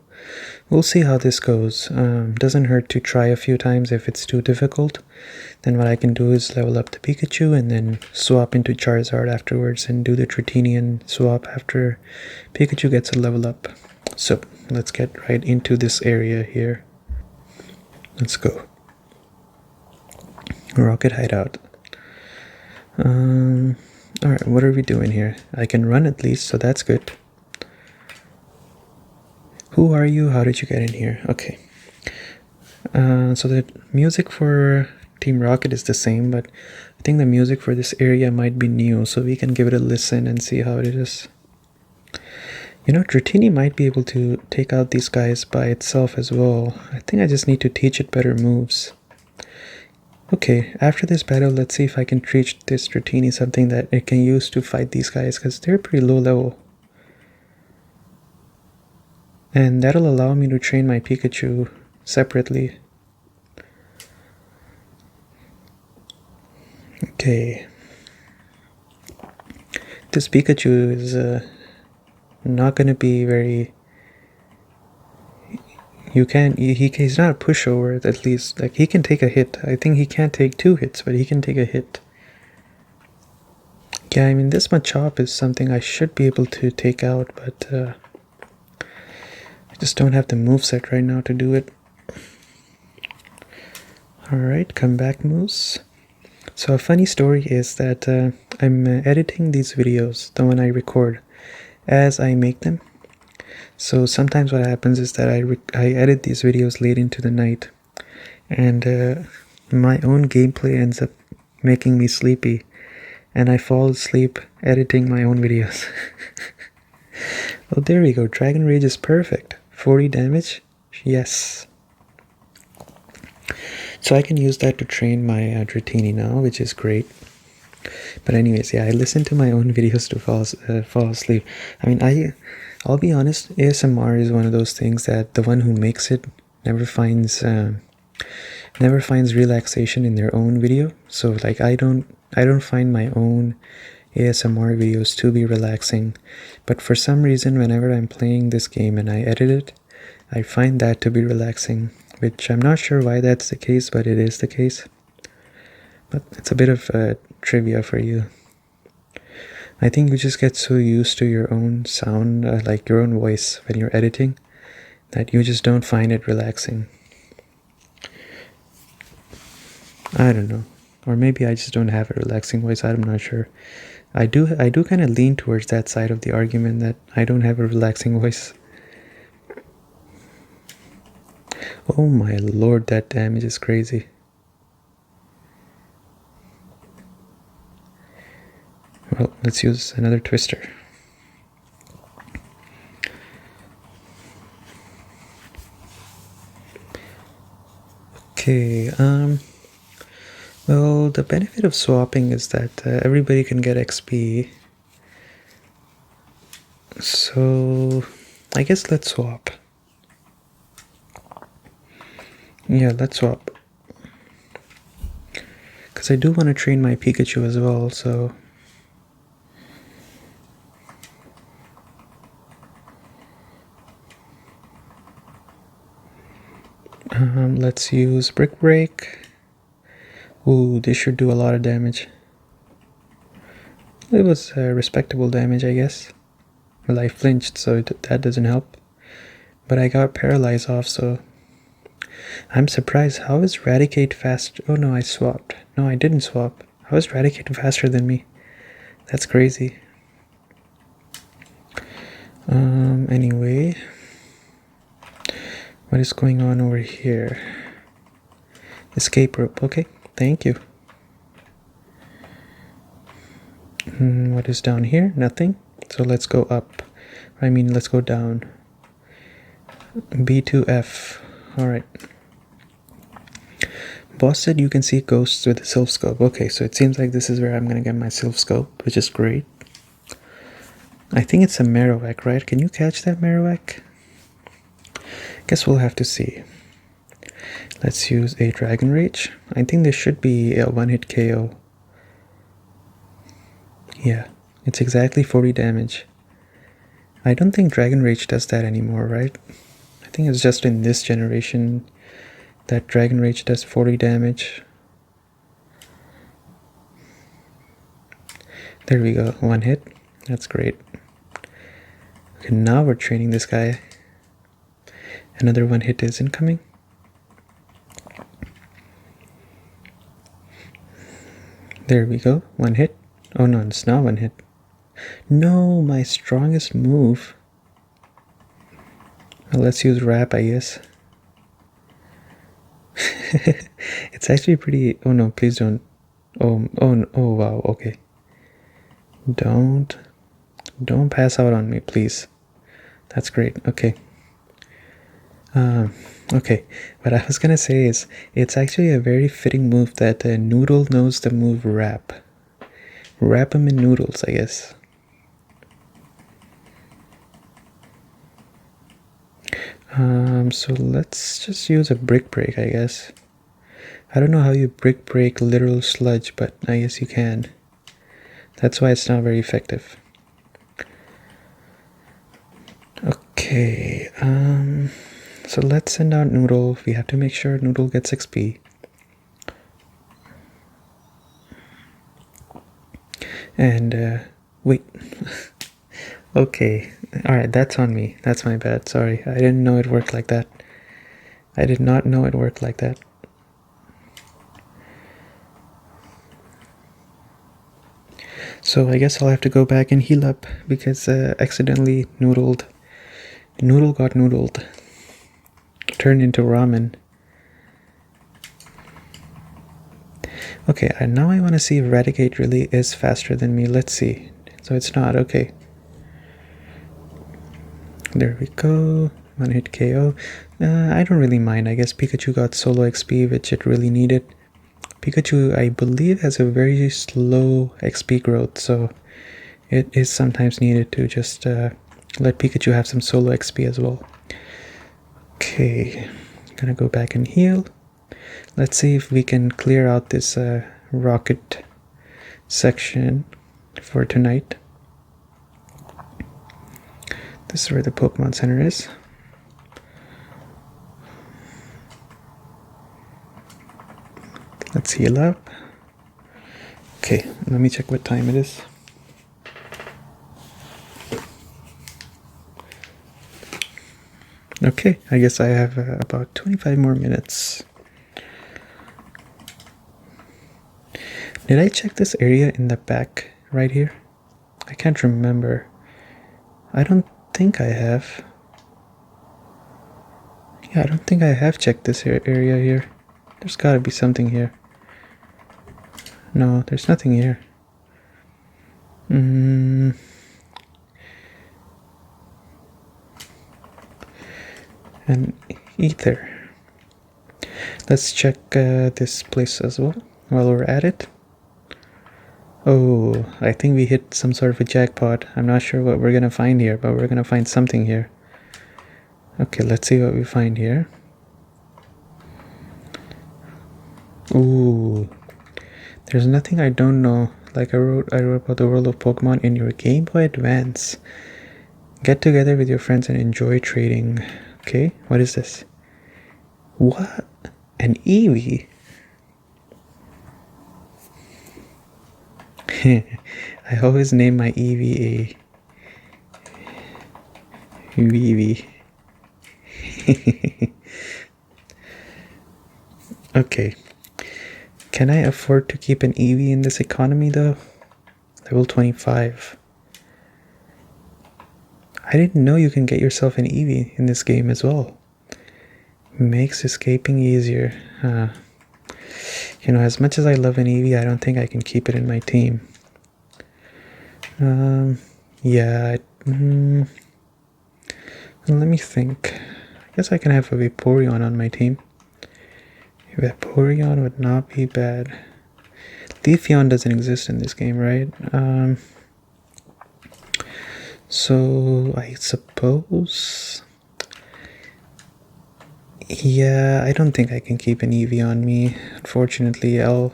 S1: we'll see how this goes. Doesn't hurt to try a few times if it's too difficult. Then what I can do is level up the Pikachu and then swap into Charizard afterwards and do the Dratinian swap after Pikachu gets a level up. So let's get right into this area here. Let's go. Rocket Hideout. Alright, what are we doing here? I can run at least, so that's good. Who are you? How did you get in here? Okay. So the music for Team Rocket is the same, but I think the music for this area might be new, so we can give it a listen and see how it is. You know, Dratini might be able to take out these guys by itself as well. I think I just need to teach it better moves. Okay, after this battle, let's see if I can teach this Dratini something that it can use to fight these guys, because they're pretty low level. And that'll allow me to train my Pikachu separately. Okay. This Pikachu is not going to be very... he's not a pushover, at least. Like, he can take a hit. I think he can't take 2 hits, but he can take a hit. Yeah, I mean, this Machop is something I should be able to take out, but I just don't have the moveset right now to do it. Alright, come back, Moose. So a funny story is that I'm editing these videos, the one I record, as I make them. So sometimes what happens is that I edit these videos late into the night, and my own gameplay ends up making me sleepy. and I fall asleep editing my own videos. Well, there we go. Dragon Rage is perfect. 40 damage? Yes. So I can use that to train my Dratini now, which is great. But anyways, yeah, I listen to my own videos to fall asleep. I mean, I'll be honest, ASMR is one of those things that the one who makes it never finds relaxation in their own video. So like I don't find my own ASMR videos to be relaxing, but for some reason whenever I'm playing this game and I edit it, I find that to be relaxing, which I'm not sure why that's the case, but it is the case. But it's a bit of trivia for you. I think you just get so used to your own sound, like your own voice when you're editing, that you just don't find it relaxing. I don't know. Or maybe I just don't have a relaxing voice, I'm not sure. I do kind of lean towards that side of the argument that I don't have a relaxing voice. Oh my lord, that damage is crazy. Well, let's use another twister. Okay, well, the benefit of swapping is that everybody can get XP. So, I guess let's swap. Yeah, let's swap. Because I do want to train my Pikachu as well, so... let's use Brick Break. Ooh, this should do a lot of damage. It was respectable damage, I guess. Well, I flinched, so that doesn't help. But I got paralyzed off, so... I'm surprised. How is Raticate fast? Oh no, I swapped. No, I didn't swap. How is Raticate faster than me? That's crazy. Anyway... What is going on over here? Escape rope. Okay, thank you. What is down here? Nothing. So let's go up. I mean, let's go down. B2F. Alright. Boss said you can see ghosts with the Sylph Scope. Okay, so it seems like this is where I'm gonna get my Sylph Scope, which is great. I think it's a Marowak, right? Can you catch that Marowak? Guess we'll have to see. Let's use a Dragon Rage. I think this should be a one-hit KO. Yeah, it's exactly 40 damage. I don't think Dragon Rage does that anymore, right? I think it's just in this generation that Dragon Rage does 40 damage. There we go, one hit. That's great. Okay, now we're training this guy. Another one hit is incoming. There we go, one hit. Oh no, it's not one hit. No, my strongest move. Well, let's use Wrap, I guess. It's actually pretty... Oh no, please don't. Oh wow, okay. Don't pass out on me, please. That's great, okay. Okay, what I was gonna say is, it's actually a very fitting move that Noodle knows the move Wrap. Wrap him in noodles, I guess. So let's just use a Brick Break, I guess. I don't know how you Brick Break literal sludge, but I guess you can. That's why it's not very effective. Okay, so let's send out Noodle. We have to make sure Noodle gets XP. And, wait. Okay, alright, that's on me. That's my bad, sorry. I didn't know it worked like that. I did not know it worked like that. So I guess I'll have to go back and heal up because accidentally Noodle got noodled. Turned into ramen. Okay, and now I want to see if Eradicate really is faster than me. Let's see. So it's not. Okay. There we go. One hit KO. I don't really mind. I guess Pikachu got solo XP, which it really needed. Pikachu, I believe, has a very slow XP growth, so it is sometimes needed to just let Pikachu have some solo XP as well. Okay, gonna go back and heal. Let's see if we can clear out this rocket section for tonight. This is where the Pokemon Center is. Let's heal up. Okay, let me check what time it is. Okay, I guess I have about 25 more minutes. Did I check this area in the back right here? I can't remember. I don't think I have. Yeah, I don't think I have checked this area here. There's gotta be something here. No, there's nothing here. An ether. Let's check this place as well while we're at it. Oh, I think we hit some sort of a jackpot. I'm not sure what we're gonna find here, but we're gonna find something here. Okay, let's see what we find here. Ooh, there's nothing I don't know. Like I wrote about the world of Pokemon in your Game Boy Advance. Get together with your friends and enjoy trading. Okay, what is this? What? An Eevee? I always name my Eevee a Eevee. Okay. Can I afford to keep an Eevee in this economy though? Level 25. I didn't know you can get yourself an Eevee in this game as well. Makes escaping easier. You know, as much as I love an Eevee, I don't think I can keep it in my team. Yeah. Let me think. I guess I can have a Vaporeon on my team. Vaporeon would not be bad. Leafeon doesn't exist in this game, right? So I suppose... Yeah, I don't think I can keep an Eevee on me. Unfortunately, I'll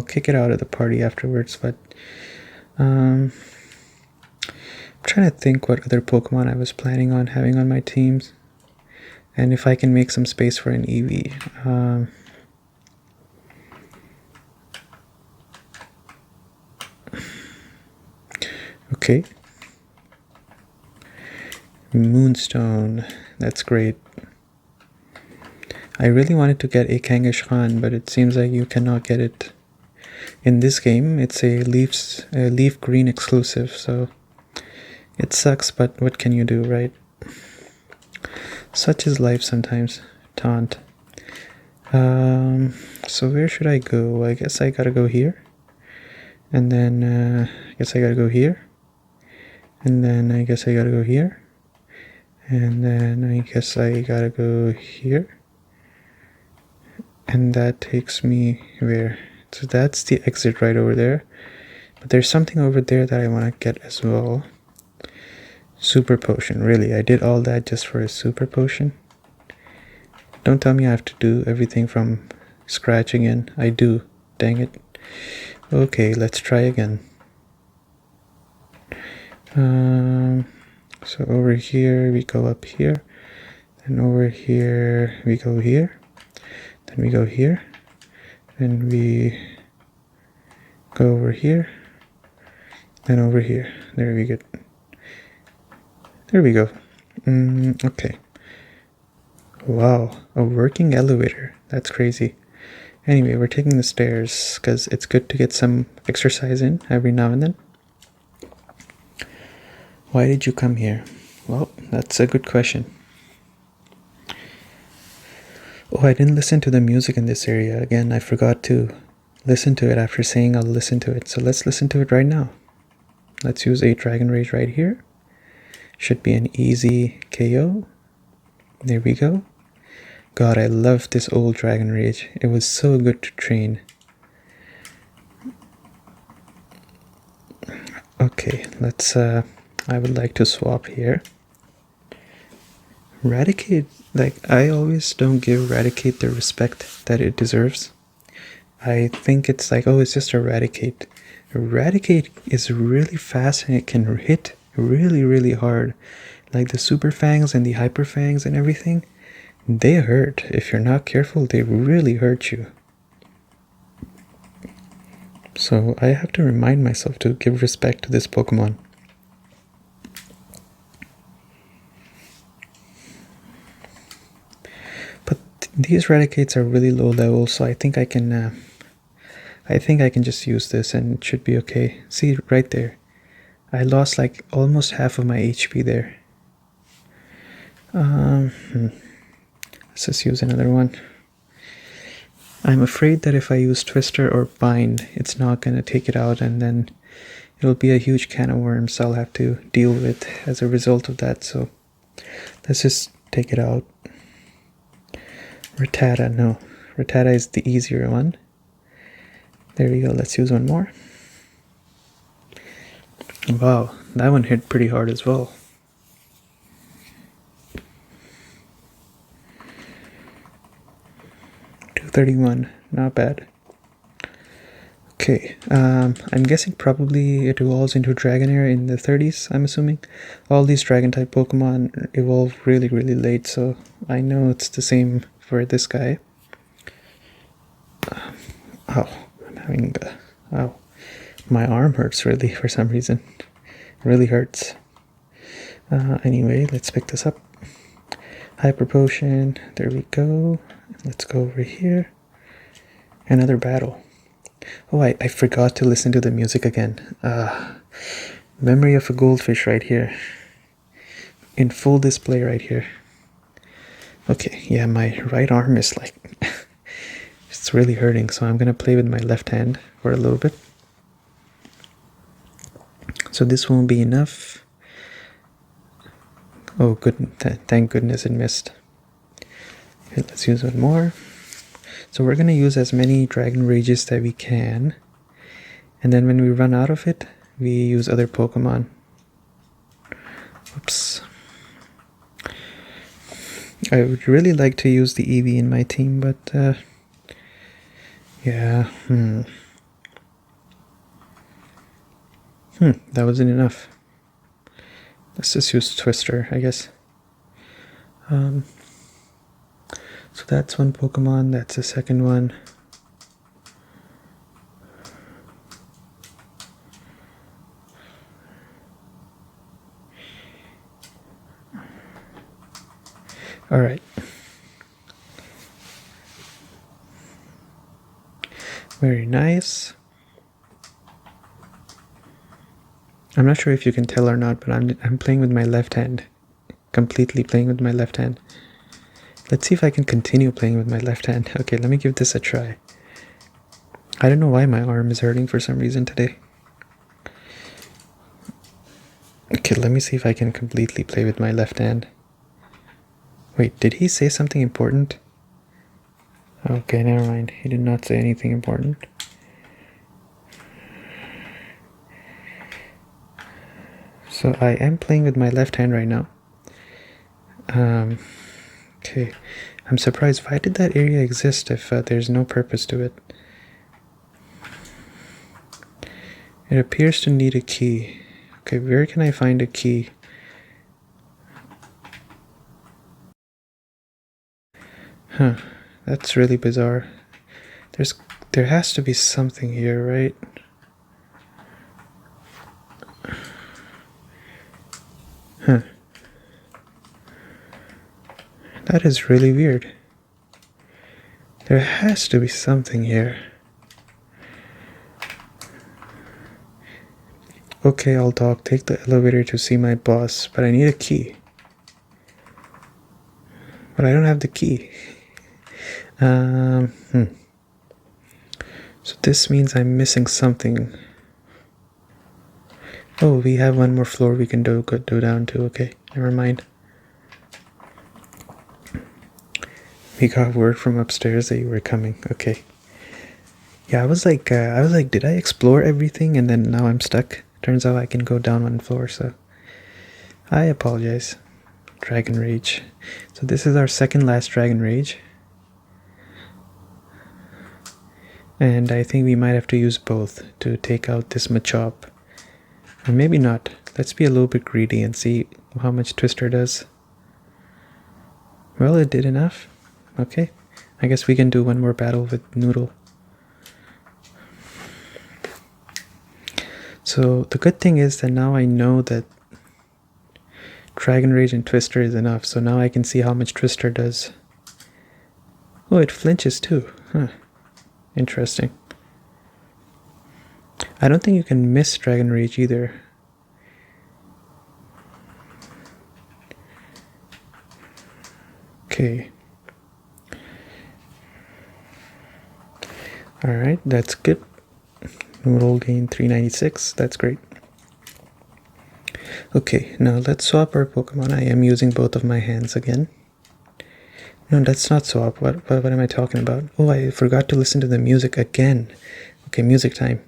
S1: kick it out of the party afterwards, but I'm trying to think what other Pokemon I was planning on having on my teams, and if I can make some space for an Eevee. Okay. Moonstone, that's great. I really wanted to get a Kangaskhan, but it seems like you cannot get it in this game. It's a leaf green exclusive, so it sucks, but what can you do, right? Such is life sometimes. Taunt. So where should I go? I guess I gotta go here. And then I guess I gotta go here. And then I guess I gotta go here. And then I guess I gotta go here. And that takes me where? So that's the exit right over there. But there's something over there that I want to get as well. Super potion, really? I did all that just for a super potion? Don't tell me I have to do everything from scratch again. I do. Dang it. Okay, let's try again. So over here we go up here. And over here we go here. Then we go here, then we go over here, then over here. There we go. There we go. Okay. Wow, a working elevator. That's crazy. Anyway, we're taking the stairs because it's good to get some exercise in every now and then. Why did you come here? Well, that's a good question. Oh, I didn't listen to the music in this area. Again, I forgot to. listen to it after saying I'll listen to it. So let's listen to it right now. Let's use a Dragon Rage right here. Should be an easy KO. There we go. God, I love this old Dragon Rage. It was so good to train. Okay, let's I would like to swap here. Raticate, like, I always don't give Raticate the respect that it deserves. I think it's like, oh, it's just Eradicate. Eradicate is really fast and it can hit really hard. Like the Super Fangs and the Hyper Fangs and everything, they hurt. If you're not careful, they really hurt you. So I have to remind myself to give respect to this Pokemon. But these Raticates are really low level, so I think I can just use this and it should be okay. See, right there. I lost like almost half of my HP there. Let's just use another one. I'm afraid that if I use Twister or Bind, it's not going to take it out, and then it'll be a huge can of worms I'll have to deal with as a result of that. So let's just take it out. Rattata, no. Rattata is the easier one. There we go, let's use one more. Wow, that one hit pretty hard as well. $231, not bad. Okay, I'm guessing probably it evolves into Dragonair in the 30s, I'm assuming. All these Dragon-type Pokemon evolve really late, so I know it's the same for this guy. Ow, I'm having... ow. My arm hurts really for some reason. It really hurts. Anyway, let's pick this up. Hyper Potion, there we go. Let's go over here. Another battle. Oh, I forgot to listen to the music again. Memory of a Goldfish right here. In full display right here. Okay, yeah, my right arm is like... it's really hurting, so I'm gonna play with my left hand for a little bit. So this won't be enough. Oh, good. Thank goodness it missed. Okay, let's use one more. So we're going to use as many Dragon Rages that we can. And then when we run out of it, we use other Pokemon. Oops. I would really like to use the Eevee in my team, but... yeah, that wasn't enough. Let's just use Twister, I guess. So that's one Pokemon, that's the second one. Alright. Very nice. I'm not sure if you can tell or not, but I'm playing with my left hand. Completely playing with my left hand. Let's see if I can continue playing with my left hand. Okay, let me give this a try. I don't know why my arm is hurting for some reason today. Okay, let me see if I can completely play with my left hand. Wait, did he say something important? Okay, never mind. He did not say anything important. So I am playing with my left hand right now. Okay, I'm surprised. Why did that area exist if there's no purpose to it? It appears to need a key. Okay, where can I find a key? Huh, that's really bizarre. There has to be something here, right? Huh. That is really weird. There has to be something here. Okay, I'll talk. Take the elevator to see my boss, but I need a key. But I don't have the key. So this means I'm missing something. Oh, we have one more floor we can do down to. Okay, never mind. We got word from upstairs that you were coming. Okay. Yeah, I was like, did I explore everything? And then now I'm stuck. Turns out I can go down one floor, so I apologize. Dragon Rage. So this is our second last Dragon Rage. And I think we might have to use both to take out this Machop. Or maybe not. Let's be a little bit greedy and see how much Twister does. Well, it did enough. Okay. I guess we can do one more battle with Noodle. So the good thing is that now I know that Dragon Rage and Twister is enough. So now I can see how much Twister does. Oh, it flinches too. Huh. Interesting. I don't think you can miss Dragon Rage either. Okay. Alright, that's good. Noodle gain 396. That's great. Okay, now let's swap our Pokemon. I am using both of my hands again. No, that's not swap. What am I talking about? Oh, I forgot to listen to the music again. Okay, music time.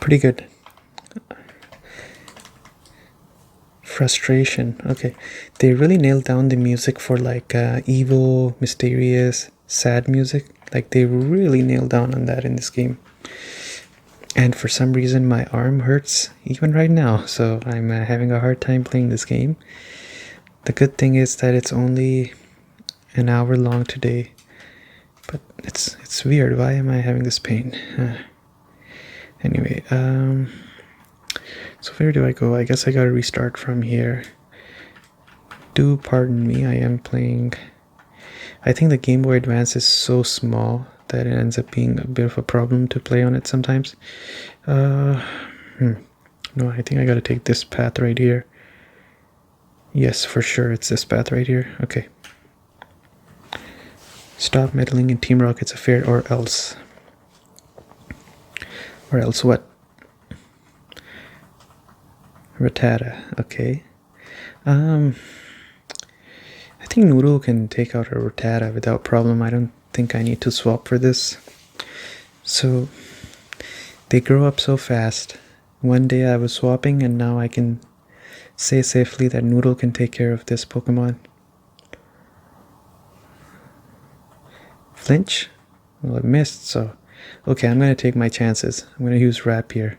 S1: Pretty good. Frustration. Okay, they really nailed down the music for like evil, mysterious, sad music. Like they really nailed down on that in this game. And for some reason my arm hurts even right now, so I'm having a hard time playing this game. The good thing is that it's only an hour long today, but it's weird. Why am I having this pain? Anyway, so where do I go? I guess I gotta restart from here. Do pardon me, I am playing... I think the Game Boy Advance is so small that it ends up being a bit of a problem to play on it sometimes. No, I think I gotta take this path right here. Yes, for sure, it's this path right here. Okay. Stop meddling in Team Rocket's affair or else. Or else what? Rattata, okay. I think Noodle can take out a Rattata without problem. I don't think I need to swap for this. So, they grow up so fast. One day I was swapping and now I can say safely that Noodle can take care of this Pokemon. Flinch? Well, it missed, so... Okay, I'm going to take my chances. I'm going to use Rapier.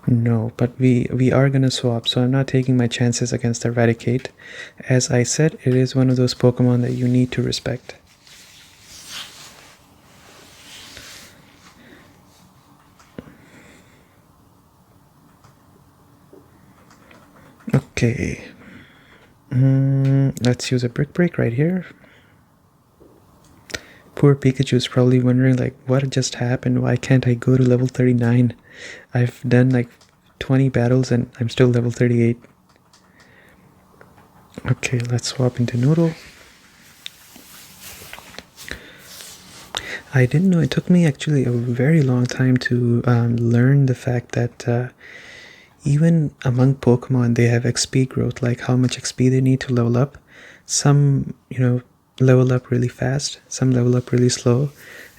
S1: No, but we are going to swap, so I'm not taking my chances against Eradicate. As I said, it is one of those Pokemon that you need to respect. Okay. Let's use a Brick Break right here. Poor Pikachu is probably wondering like, what just happened? Why can't I go to level 39? I've done like 20 battles and I'm still level 38. Okay, let's swap into Noodle. I didn't know, it took me actually a very long time to learn the fact that even among Pokemon they have XP growth, like how much XP they need to level up. Some, level up really fast, some level up really slow.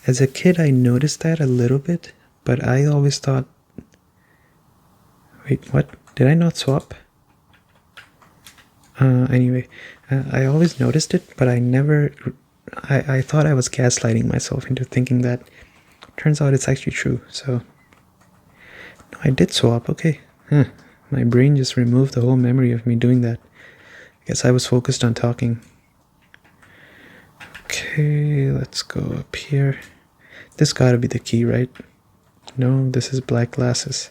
S1: As a kid I noticed that a little bit, but I always thought... Wait, what? Did I not swap? Anyway, I always noticed it, but I never... I thought I was gaslighting myself into thinking that. Turns out it's actually true, so... No, I did swap, okay. My brain just removed the whole memory of me doing that. I guess I was focused on talking. Okay, let's go up here. This gotta be the key, right? No, this is black glasses.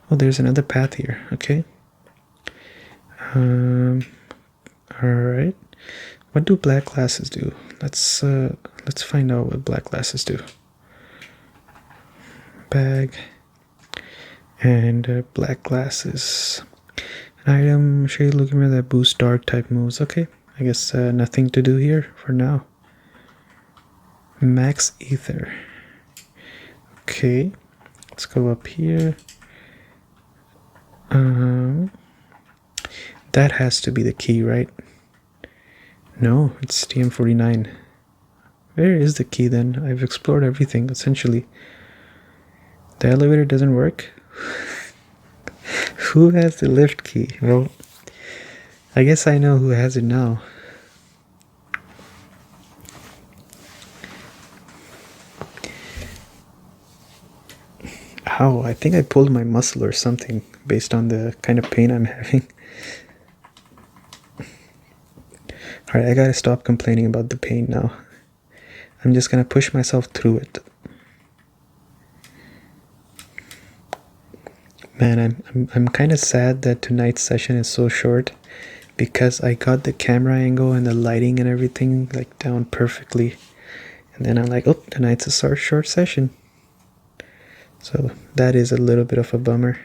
S1: Oh, there's another path here. Okay. Alright. What do black glasses do? Let's find out what black glasses do. Bag and black glasses. An item, shade looking at that boost dark type moves. Okay, I guess nothing to do here for now. Max ether. Okay, let's go up here. That has to be the key, right? No, it's TM49. Where is the key then? I've explored everything, essentially. The elevator doesn't work? Who has the lift key? Well, I guess I know who has it now. Ow, I think I pulled my muscle or something based on the kind of pain I'm having. Alright, I gotta stop complaining about the pain now. I'm just gonna push myself through it. Man, I'm kind of sad that tonight's session is so short because I got the camera angle and the lighting and everything like down perfectly. And then I'm like, oh, tonight's a short session. So that is a little bit of a bummer.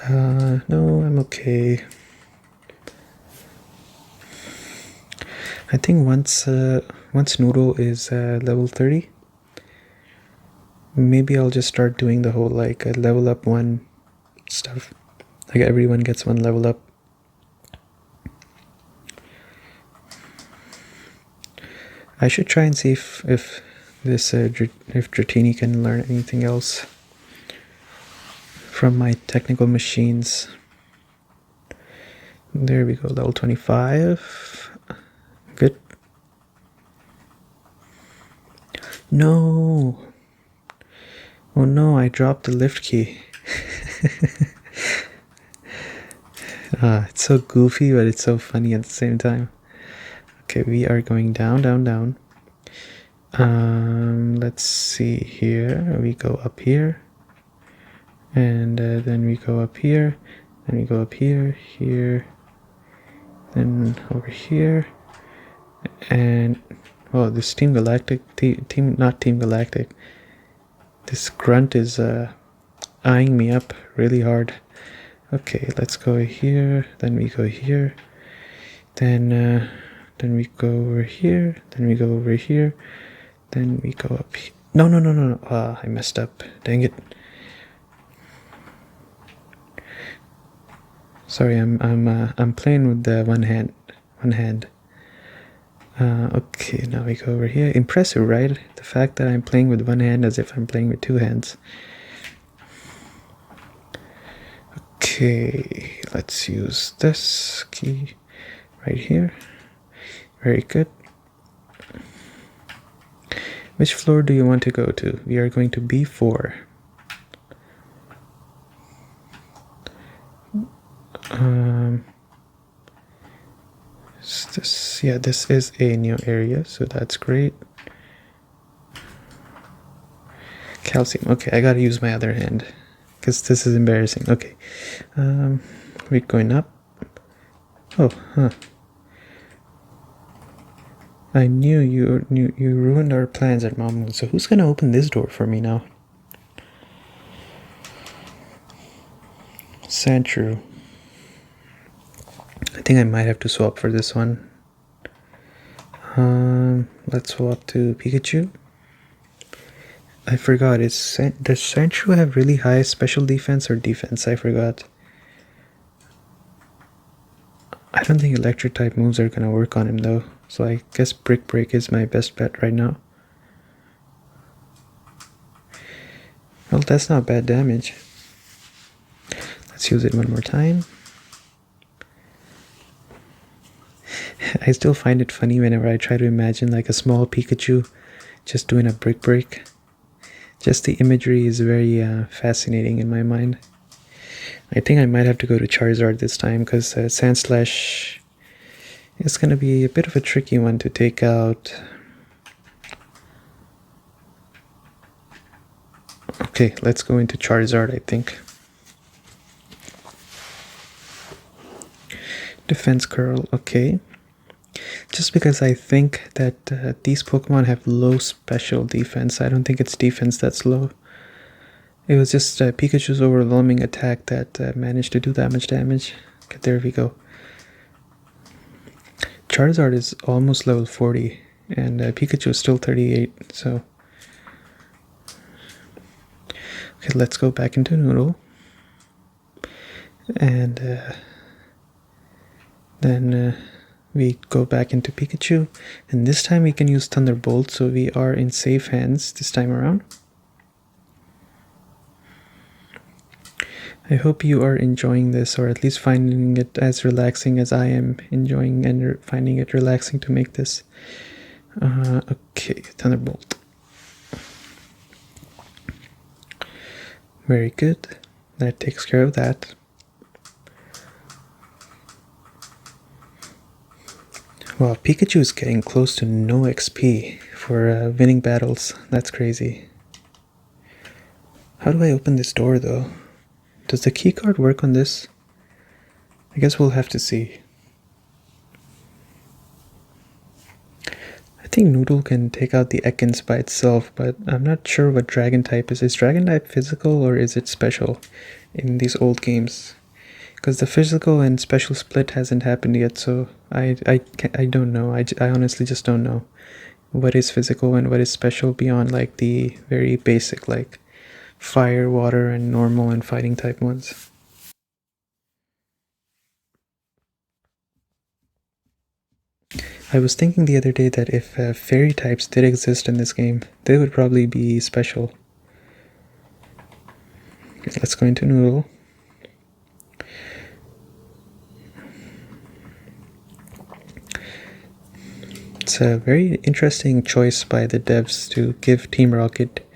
S1: No, I'm okay. I think once Noodle is level 30, maybe I'll just start doing the whole like level up one stuff. Like everyone gets one level up. I should try and see if this if Dratini can learn anything else from my technical machines. There we go, level 25. Good. No. Oh no, I dropped the lift key. It's so goofy, but it's so funny at the same time. Okay, we are going down, down, down. Let's see here. We go up here. And then we go up here. Then we go up here, here. Then over here. And, oh, this Team Galactic, not Team Galactic. This grunt is eyeing me up really hard. Okay, let's go here, then we go here, then we go over here, then we go over here, then we go up here. No, no, no, no, no. I messed up. Dang it. Sorry, I'm playing with the one hand. Okay, now we go over here. Impressive, right? The fact that I'm playing with one hand as if I'm playing with two hands. Okay, let's use this key right here. Very good. Which floor do you want to go to? We are going to B4. This is a new area, so that's great. Calcium. Okay, I gotta use my other hand because this is embarrassing. Okay, we're going up. Oh, huh. I knew you ruined our plans at Mom. So who's gonna open this door for me now? Sandshrew. I think I might have to swap for this one. Let's swap to Pikachu. I forgot. Does Sandshrew have really high special defense or defense? I forgot. I don't think electric type moves are gonna work on him though. So I guess Brick Break is my best bet right now. Well, that's not bad damage. Let's use it one more time. I still find it funny whenever I try to imagine like a small Pikachu just doing a Brick Break. Just the imagery is very fascinating in my mind. I think I might have to go to Charizard this time because Sandslash is going to be a bit of a tricky one to take out. Okay, let's go into Charizard, I think. Defense Curl, okay. Just because I think that these Pokemon have low special defense. I don't think it's defense that's low. It was just Pikachu's overwhelming attack that managed to do that much damage. Okay, there we go. Charizard is almost level 40, and Pikachu is still 38, so... Okay, let's go back into Noodle. And then we go back into Pikachu. And this time we can use Thunderbolt, so we are in safe hands this time around. I hope you are enjoying this, or at least finding it as relaxing as I am enjoying and finding it relaxing to make this. Okay, Thunderbolt. Very good. That takes care of that. Wow, Pikachu is getting close to no XP for winning battles. That's crazy. How do I open this door though? Does the keycard work on this? I guess we'll have to see. I think Noodle can take out the Ekans by itself, but I'm not sure what Dragon type is. Is Dragon type physical or is it special in these old games? Because the physical and special split hasn't happened yet, so I don't know. I honestly just don't know what is physical and what is special beyond like the very basic like fire, water, and normal and fighting type ones. I was thinking the other day that if fairy types did exist in this game, they would probably be special. Okay, let's go into Noodle. It's a very interesting choice by the devs to give Team Rocket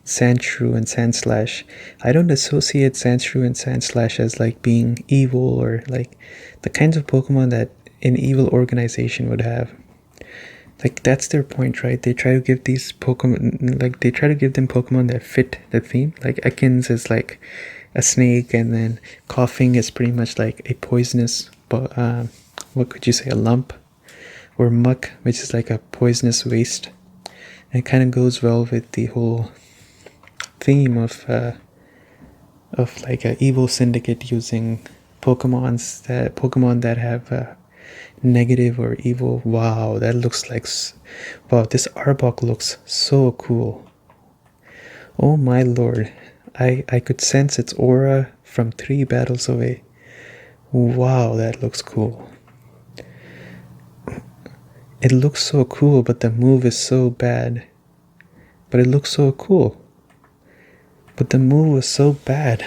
S1: Sandshrew and Sandslash. I don't associate Sandshrew and Sandslash as like being evil or like the kinds of Pokemon that an evil organization would have. Like that's their point, right? They try to give these Pokemon, like they try to give them Pokemon that fit the theme. Like Ekans is like a snake, and then Coughing is pretty much like a poisonous, what could you say, a lump, or Muck, which is like a poisonous waste. And it kind of goes well with the whole theme of like an evil syndicate using Pokemon that have negative or evil. Wow, that looks like... Wow, this Arbok looks so cool. Oh my lord. I could sense its aura from 3 battles away. Wow, that looks cool. It looks so cool, but the move is so bad. But it looks so cool. But the move was so bad.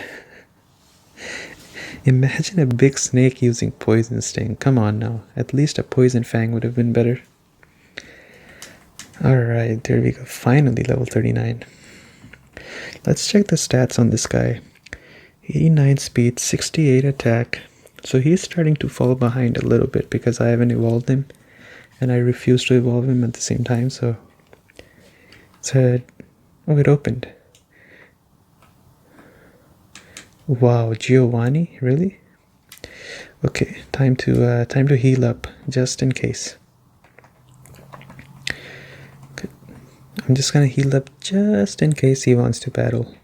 S1: Imagine a big snake using Poison Sting. Come on now. At least a Poison Fang would have been better. Alright, there we go. Finally level 39. Let's check the stats on this guy. 89 speed, 68 attack. So he's starting to fall behind a little bit because I haven't evolved him. And I refuse to evolve him at the same time, so... Oh, it opened. Wow, Giovanni? Really? Okay, time to heal up, just in case. Okay. I'm just gonna heal up just in case he wants to battle.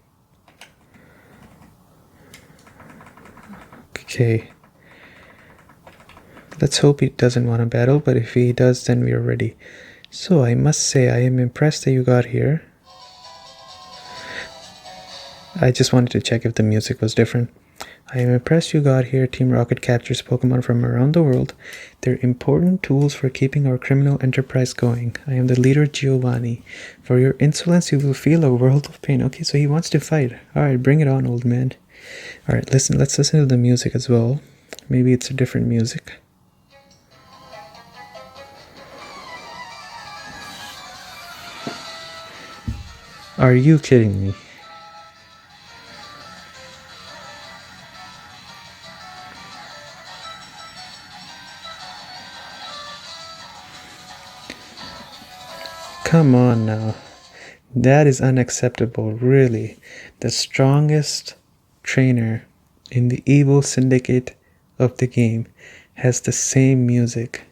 S1: Okay. Let's hope he doesn't want to battle, but if he does, then we are ready. So I must say I am impressed that you got here. I just wanted to check if the music was different. I am impressed you got here. Team Rocket captures Pokemon from around the world. They're important tools for keeping our criminal enterprise going. I am the leader, Giovanni. For your insolence, you will feel a world of pain. Okay, so he wants to fight. Alright, bring it on, old man. Alright, let's listen to the music as well. Maybe it's a different music. Are you kidding me? Come on now. That is unacceptable, really. The strongest trainer in the evil syndicate of the game has the same music.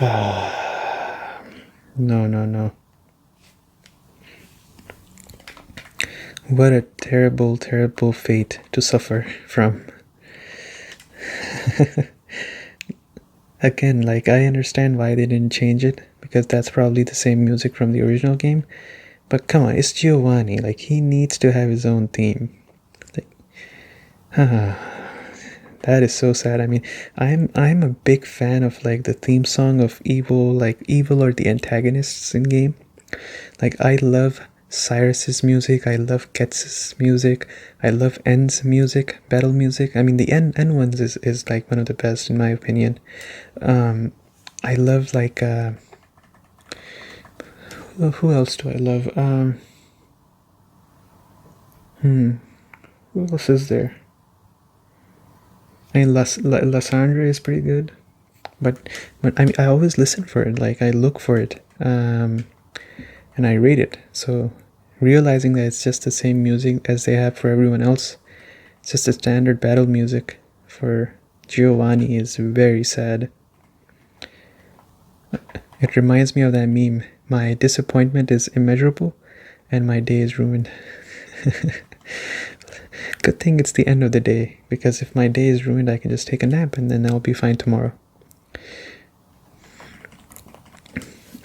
S1: No, no, no. What a terrible, terrible fate to suffer from. Again, like, I understand why they didn't change it, because that's probably the same music from the original game. But come on, it's Giovanni. Like, he needs to have his own theme. Like, that is so sad. I mean, I'm a big fan of like the theme song of Evil, like Evil or the antagonists in game. Like, I love Cyrus's music, I love Ketz's music, I love N's music, battle music. I mean, the N ones is like one of the best in my opinion. I love like who else do I love? Who else is there? I mean, Lysandra is pretty good, but I mean, I always listen for it. Like, I look for it, and I rate it. So realizing that it's just the same music as they have for everyone else, it's just a standard battle music for Giovanni, is very sad. It reminds me of that meme. My disappointment is immeasurable, and my day is ruined. Good thing it's the end of the day, because if my day is ruined, I can just take a nap and then I'll be fine tomorrow.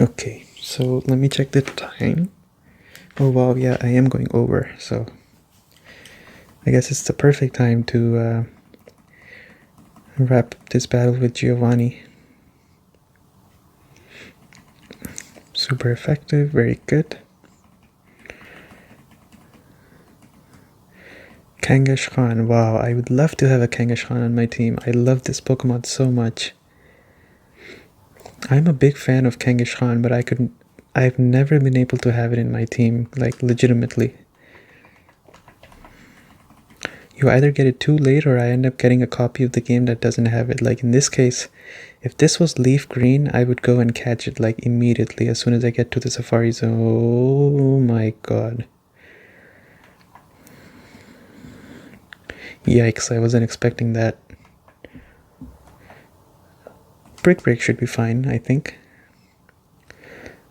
S1: Okay, so let me check the time. Oh wow, yeah, I am going over, so I guess it's the perfect time to wrap this battle with Giovanni. Super effective, very good. Kangash Khan, wow, I would love to have a Kangash Khan on my team. I love this Pokemon so much. I'm a big fan of Kangash Khan, but I've never been able to have it in my team, like legitimately. You either get it too late or I end up getting a copy of the game that doesn't have it. Like in this case, if this was Leaf Green, I would go and catch it like immediately as soon as I get to the Safari Zone. Oh my god. Yikes, I wasn't expecting that. Brick Break should be fine, I think.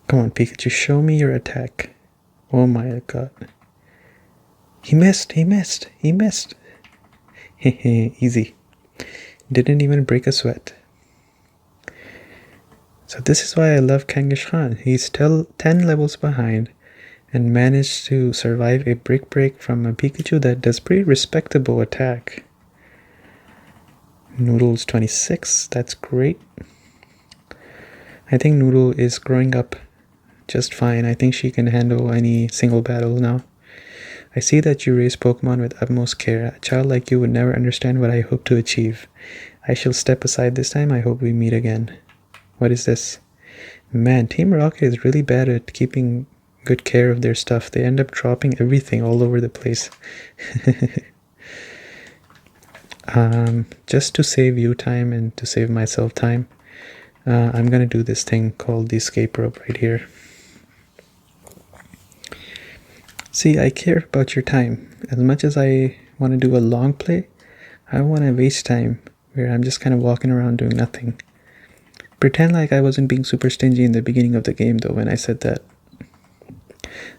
S1: Come on, Pikachu, show me your attack. Oh my god. He missed, he missed, he missed. Hehe, easy. Didn't even break a sweat. So this is why I love Kangash Khan. He's still 10 levels behind and managed to survive a Brick Break from a Pikachu that does pretty respectable attack. Noodle's 26, that's great. I think Noodle is growing up just fine. I think she can handle any single battle now. I see that you raise Pokemon with utmost care. A child like you would never understand what I hope to achieve. I shall step aside this time. I hope we meet again. What is this? Man, Team Rocket is really bad at keeping good care of their stuff. They end up dropping everything all over the place. Just to save you time and to save myself time, I'm gonna do this thing called the escape rope right here. See, I care about your time. As much as I want to do a long play, I don't want to waste time where I'm just kind of walking around doing nothing. Pretend like I wasn't being super stingy in the beginning of the game though when I said that.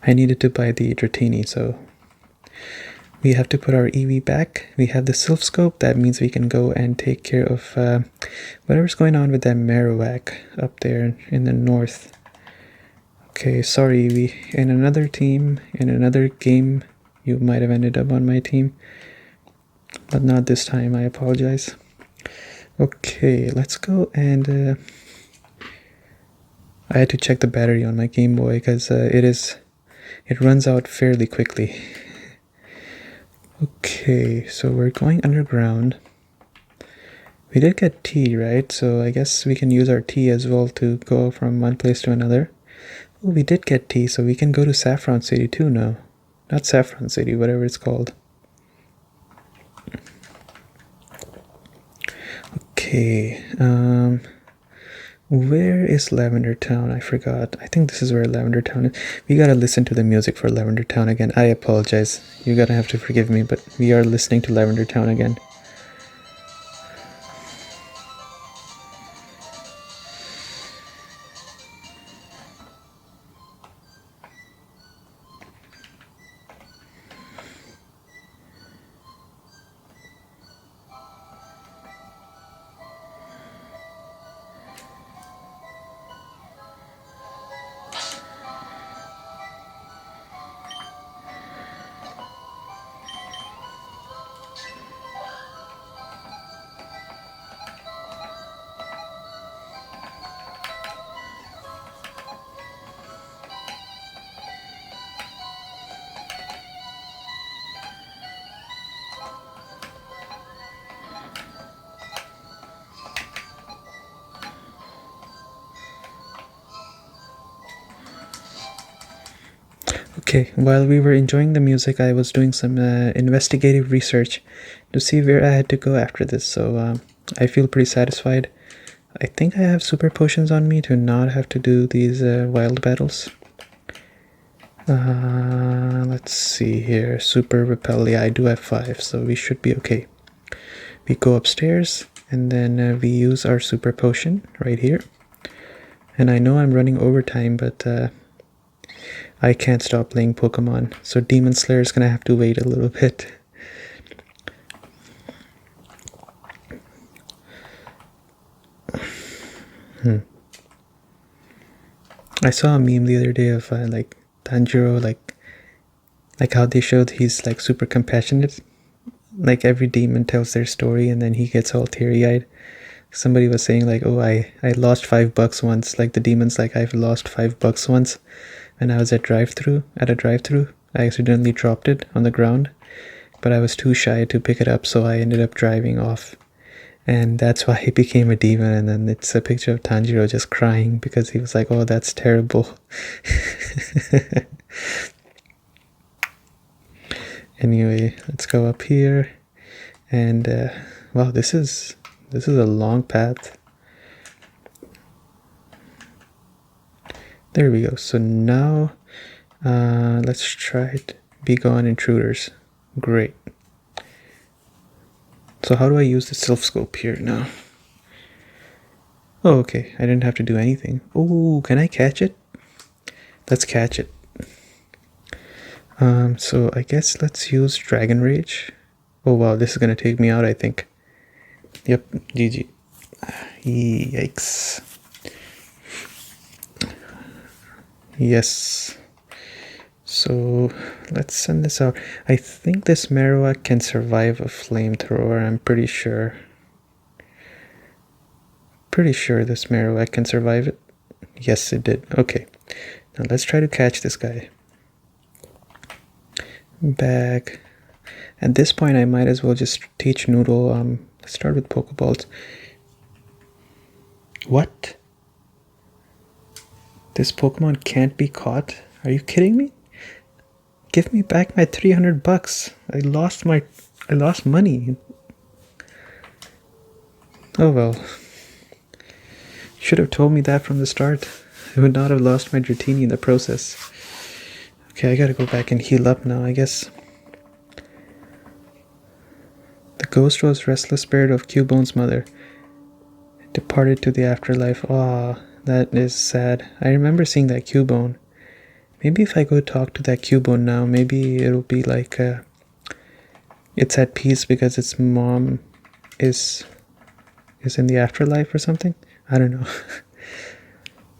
S1: I needed to buy the Dratini, so we have to put our EV back. We have the Sylph Scope. That means we can go and take care of whatever's going on with that Marowak up there in the north. Okay, sorry, in another team, in another game, you might have ended up on my team. But not this time, I apologize. Okay, let's go and I had to check the battery on my Game Boy because it runs out fairly quickly. Okay, so we're going underground. We did get tea, right? So I guess we can use our tea as well to go from one place to another. Oh, we did get tea, so we can go to Saffron City too now. Not Saffron City, whatever it's called. Okay, where is Lavender Town? I forgot. I think this is where Lavender Town is. We gotta listen to the music for Lavender Town again. I apologize. You're gonna have to forgive me, but we are listening to Lavender Town again. Okay, while we were enjoying the music, I was doing some investigative research to see where I had to go after this, so I feel pretty satisfied. I think I have super potions on me to not have to do these wild battles. Let's see here. Super repel. Yeah, I do have 5, so we should be okay. We go upstairs, and then we use our super potion right here. And I know I'm running overtime, but I can't stop playing Pokemon, so Demon Slayer is gonna have to wait a little bit. I saw a meme the other day of like Tanjiro, like how they showed he's like super compassionate. Like every demon tells their story, and then he gets all teary-eyed. Somebody was saying like, oh, I lost $5 once. Like the demon's like, I've lost $5 once. When I was at a drive-through, I accidentally dropped it on the ground, but I was too shy to pick it up, so I ended up driving off. And that's why he became a demon, and then it's a picture of Tanjiro just crying because he was like, oh, that's terrible. Anyway, let's go up here. And, wow, this is a long path. There we go. So now, let's try it. Be gone, intruders. Great. So how do I use the Sylph Scope here now? Oh, okay. I didn't have to do anything. Oh, can I catch it? Let's catch it. So I guess let's use Dragon Rage. Oh wow, this is gonna take me out, I think. Yep, GG. Yikes. Yes. So let's send this out. I think this Marowak can survive a flamethrower, I'm pretty sure. Pretty sure this Marowak can survive it. Yes, it did. Okay. Now let's try to catch this guy. Back. At this point, I might as well just teach Noodle. Let's start with Pokeballs. What? This Pokemon can't be caught? Are you kidding me? Give me back my $300. I lost money. Oh well. Should have told me that from the start. I would not have lost my Dratini in the process. Okay, I gotta go back and heal up now, I guess. The ghost was restless spirit of Cubone's mother. It departed to the afterlife. Ah, that is sad. I remember seeing that Cubone. Maybe if I go talk to that Cubone now, maybe it'll be like it's at peace because its mom is in the afterlife or something. I don't know.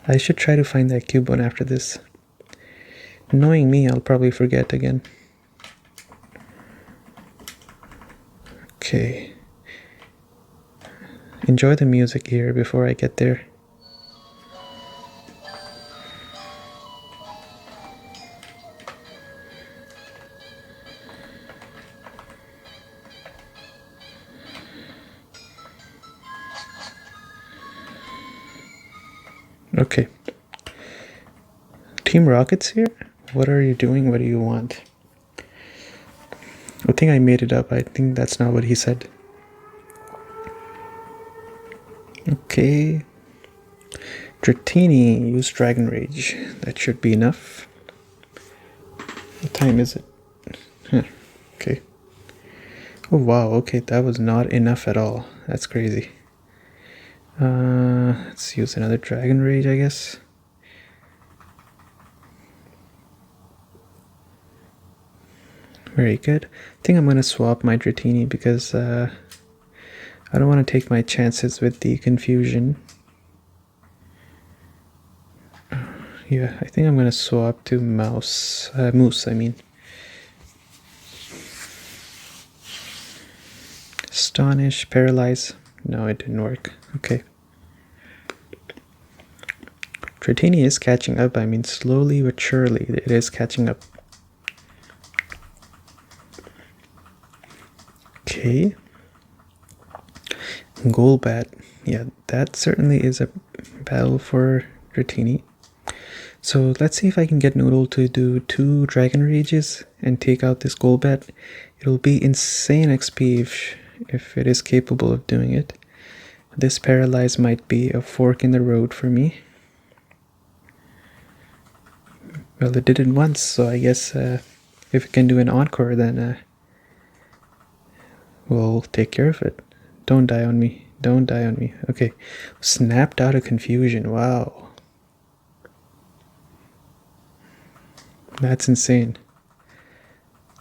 S1: I should try to find that Cubone after this. Knowing me, I'll probably forget again. Okay. Enjoy the music here before I get there. Okay. Team Rocket's here? What are you doing? What do you want? I think I made it up. I think that's not what he said. Okay. Dratini, use Dragon Rage. That should be enough. What time is it? Huh. Okay. Oh wow, okay, that was not enough at all. That's crazy. Let's use another Dragon Rage, I guess. Very good. I think I'm gonna swap my Dratini because I don't want to take my chances with the confusion. Yeah, I think I'm gonna swap to Moose, I mean. Astonish, Paralyze. No, it didn't work. Okay. Dratini is catching up. I mean, slowly but surely, it is catching up. Okay. Golbat. Yeah, that certainly is a battle for Dratini. So let's see if I can get Noodle to do 2 Dragon Rages and take out this Golbat. It'll be insane XP if it is capable of doing it. This Paralyze might be a fork in the road for me. Well, it did it once, so I guess if it can do an encore, then we'll take care of it. Don't die on me. Don't die on me. Okay. Snapped out of confusion. Wow. That's insane.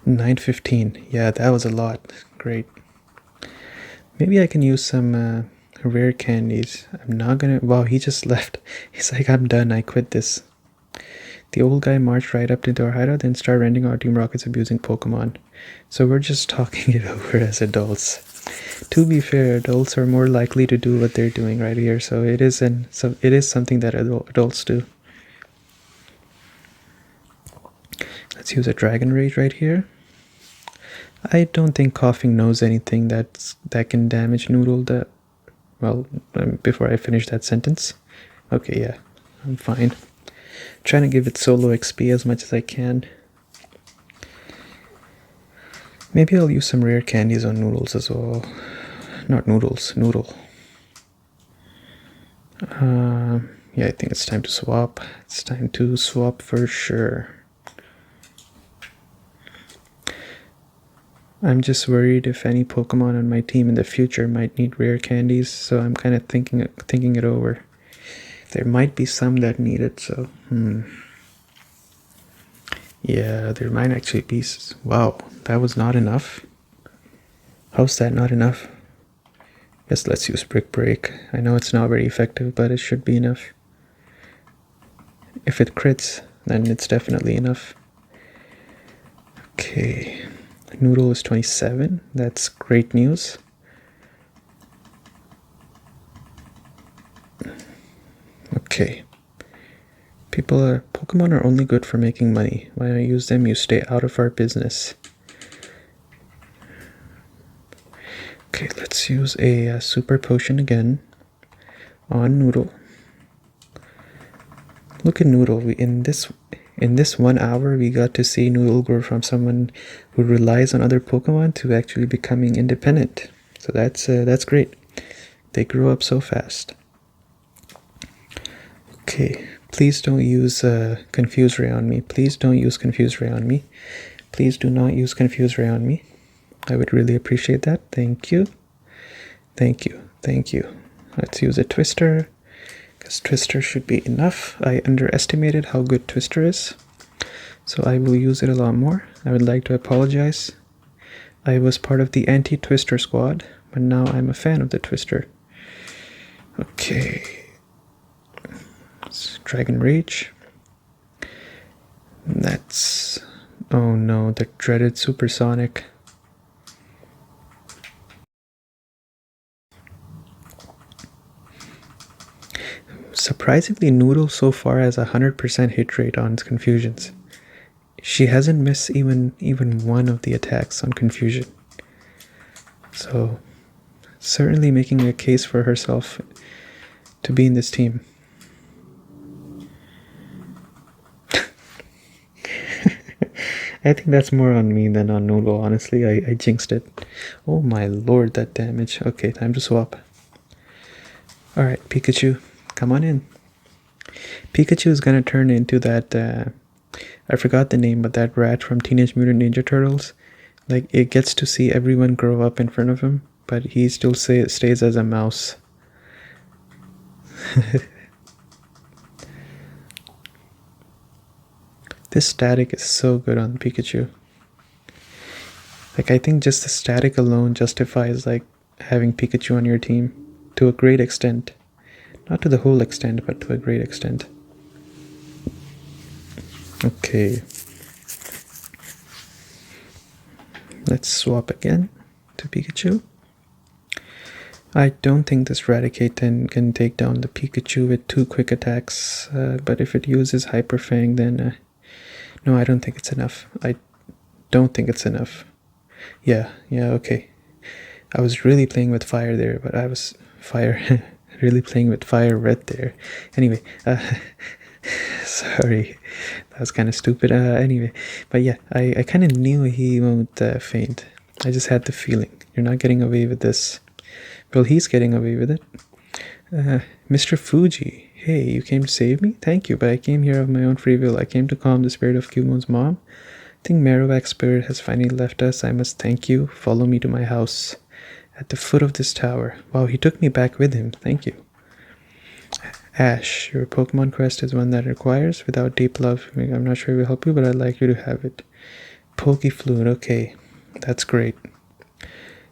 S1: 915. Yeah, that was a lot. Great. Maybe I can use some rare candies. I'm not gonna... Wow, he just left. He's like, I'm done. I quit this. The old guy marched right up into our hideout and started renting our Team Rocket's abusing Pokemon. So we're just talking it over as adults. To be fair, adults are more likely to do what they're doing right here. So it is something that adults do. Let's use a Dragon Rage right here. I don't think Coughing knows anything that can damage Noodle. Before I finish that sentence. Okay, yeah, I'm fine. Trying to give it solo XP as much as I can. Maybe I'll use some rare candies on Noodles as well. Not Noodles, Noodle. Yeah, I think it's time to swap. It's time to swap for sure. I'm just worried if any Pokemon on my team in the future might need rare candies, so I'm kind of thinking it over. There might be some that need it, so yeah, there might actually be. Wow, that was not enough. How's that not enough? Guess let's use Brick Break. I know it's not very effective, but it should be enough. If it crits, then it's definitely enough. Okay. Noodle is 27. That's great news. Okay. Pokemon are only good for making money. When I use them, you stay out of our business. Okay, let's use a super potion again on Noodle. Look at Noodle. In this 1 hour, we got to see Noodle grow from someone who relies on other Pokemon to actually becoming independent. So that's great. They grew up so fast. Okay, please don't use Confuse Ray on me. Please don't use Confuse Ray on me. Please do not use Confuse Ray on me. I would really appreciate that. Thank you. Thank you. Thank you. Let's use a Twister. Because Twister should be enough. I underestimated how good Twister is. So I will use it a lot more. I would like to apologize. I was part of the anti-Twister squad, but now I'm a fan of the Twister. Okay. It's Dragon Rage. That's... Oh no, the dreaded Supersonic. Surprisingly, Noodle so far has 100% hit rate on confusions. She hasn't missed even one of the attacks on confusion. So, certainly making a case for herself to be in this team. I think that's more on me than on Noodle, honestly. I jinxed it. Oh my lord, that damage. Okay, time to swap. Alright, Pikachu, come on in. Pikachu is gonna turn into that, I forgot the name, but that rat from Teenage Mutant Ninja Turtles. Like, it gets to see everyone grow up in front of him, but he still stays as a mouse. This static is so good on Pikachu. Like, I think just the static alone justifies, like, having Pikachu on your team to a great extent. Not to the whole extent, but to a great extent. Okay. Let's swap again to Pikachu. I don't think this Raticate can take down the Pikachu with 2 quick attacks, but if it uses Hyper Fang, then... no, I don't think it's enough. I don't think it's enough. Yeah, okay. I was really playing with fire there, but I was really playing with fire red there. Anyway, sorry, that was kind of stupid. Anyway, but yeah, I kind of knew he won't faint. I just had the feeling. You're not getting away with this. Well, he's getting away with it. Mr. Fuji, hey, you came to save me? Thank you, but I came here of my own free will. I came to calm the spirit of Cubone's mom. I think Marowak's spirit has finally left us. I must thank you. Follow me to my house at the foot of this tower. Wow, he took me back with him. Thank you. Ash, your Pokemon quest is one that requires. Without deep love, I'm not sure it will help you, but I'd like you to have it. Pokefluid, okay. That's great.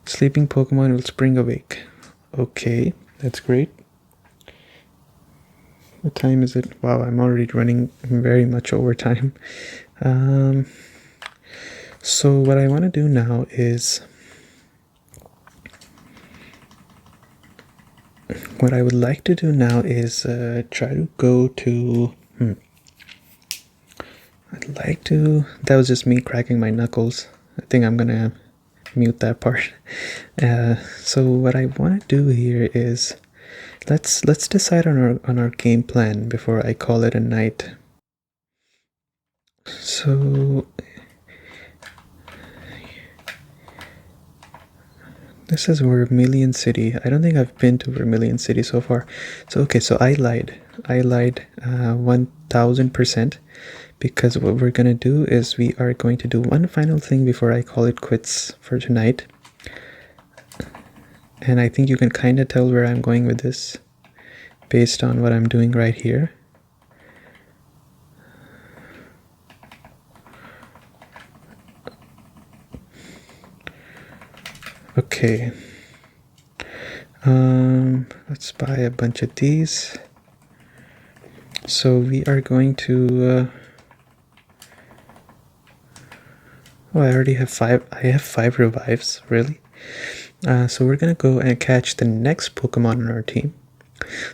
S1: Sleeping Pokemon will spring awake. Okay, that's great. What time is it? Wow, I'm already running very much over time. So what I want to do now is... what I would like to do now is try to go to... I'd like to... that was just me cracking my knuckles. I think I'm gonna mute that part. So what I want to do here is... let's decide on our game plan before I call it a night. So... this is Vermilion City. I don't think I've been to Vermilion City so far. So okay, so I lied 1000%, because what we're gonna do is we are going to do one final thing before I call it quits for tonight. And I think you can kind of tell where I'm going with this based on what I'm doing right here. Okay, let's buy a bunch of these. So we are going to, oh, I already have 5, I have 5 revives, really? So we're gonna go and catch the next Pokemon on our team.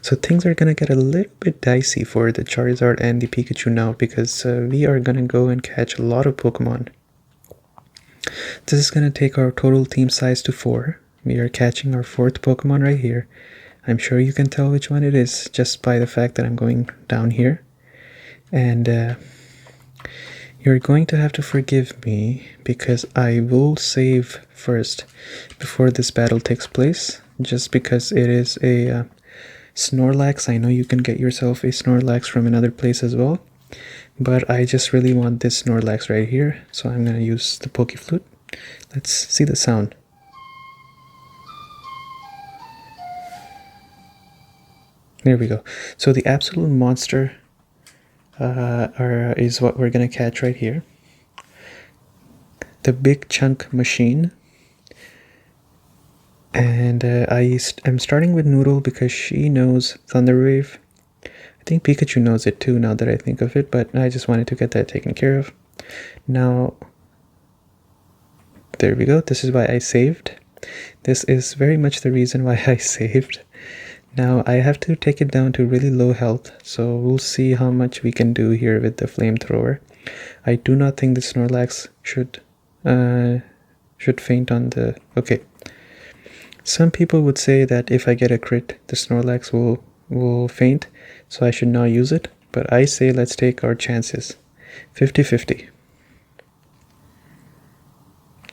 S1: So things are gonna get a little bit dicey for the Charizard and the Pikachu now, because we are gonna go and catch a lot of Pokemon. This is going to take our total team size to 4. We are catching our 4th Pokemon right here. I'm sure you can tell which one it is just by the fact that I'm going down here. And you're going to have to forgive me because I will save first before this battle takes place. Just because it is a Snorlax. I know you can get yourself a Snorlax from another place as well. But I just really want this Snorlax right here, so I'm going to use the Pokeflute. Let's see the sound. There we go. So the absolute monster is what we're going to catch right here. The big chunk machine. And I'm starting with Noodle because she knows Thunder Wave. I think Pikachu knows it too now that I think of it, but I just wanted to get that taken care of. Now, there we go. This is why I saved. This is very much the reason why I saved. Now, I have to take it down to really low health, so we'll see how much we can do here with the flamethrower. I do not think the Snorlax should faint on the... okay. Some people would say that if I get a crit, the Snorlax will faint, so I should not use it, but I say let's take our chances. 50-50.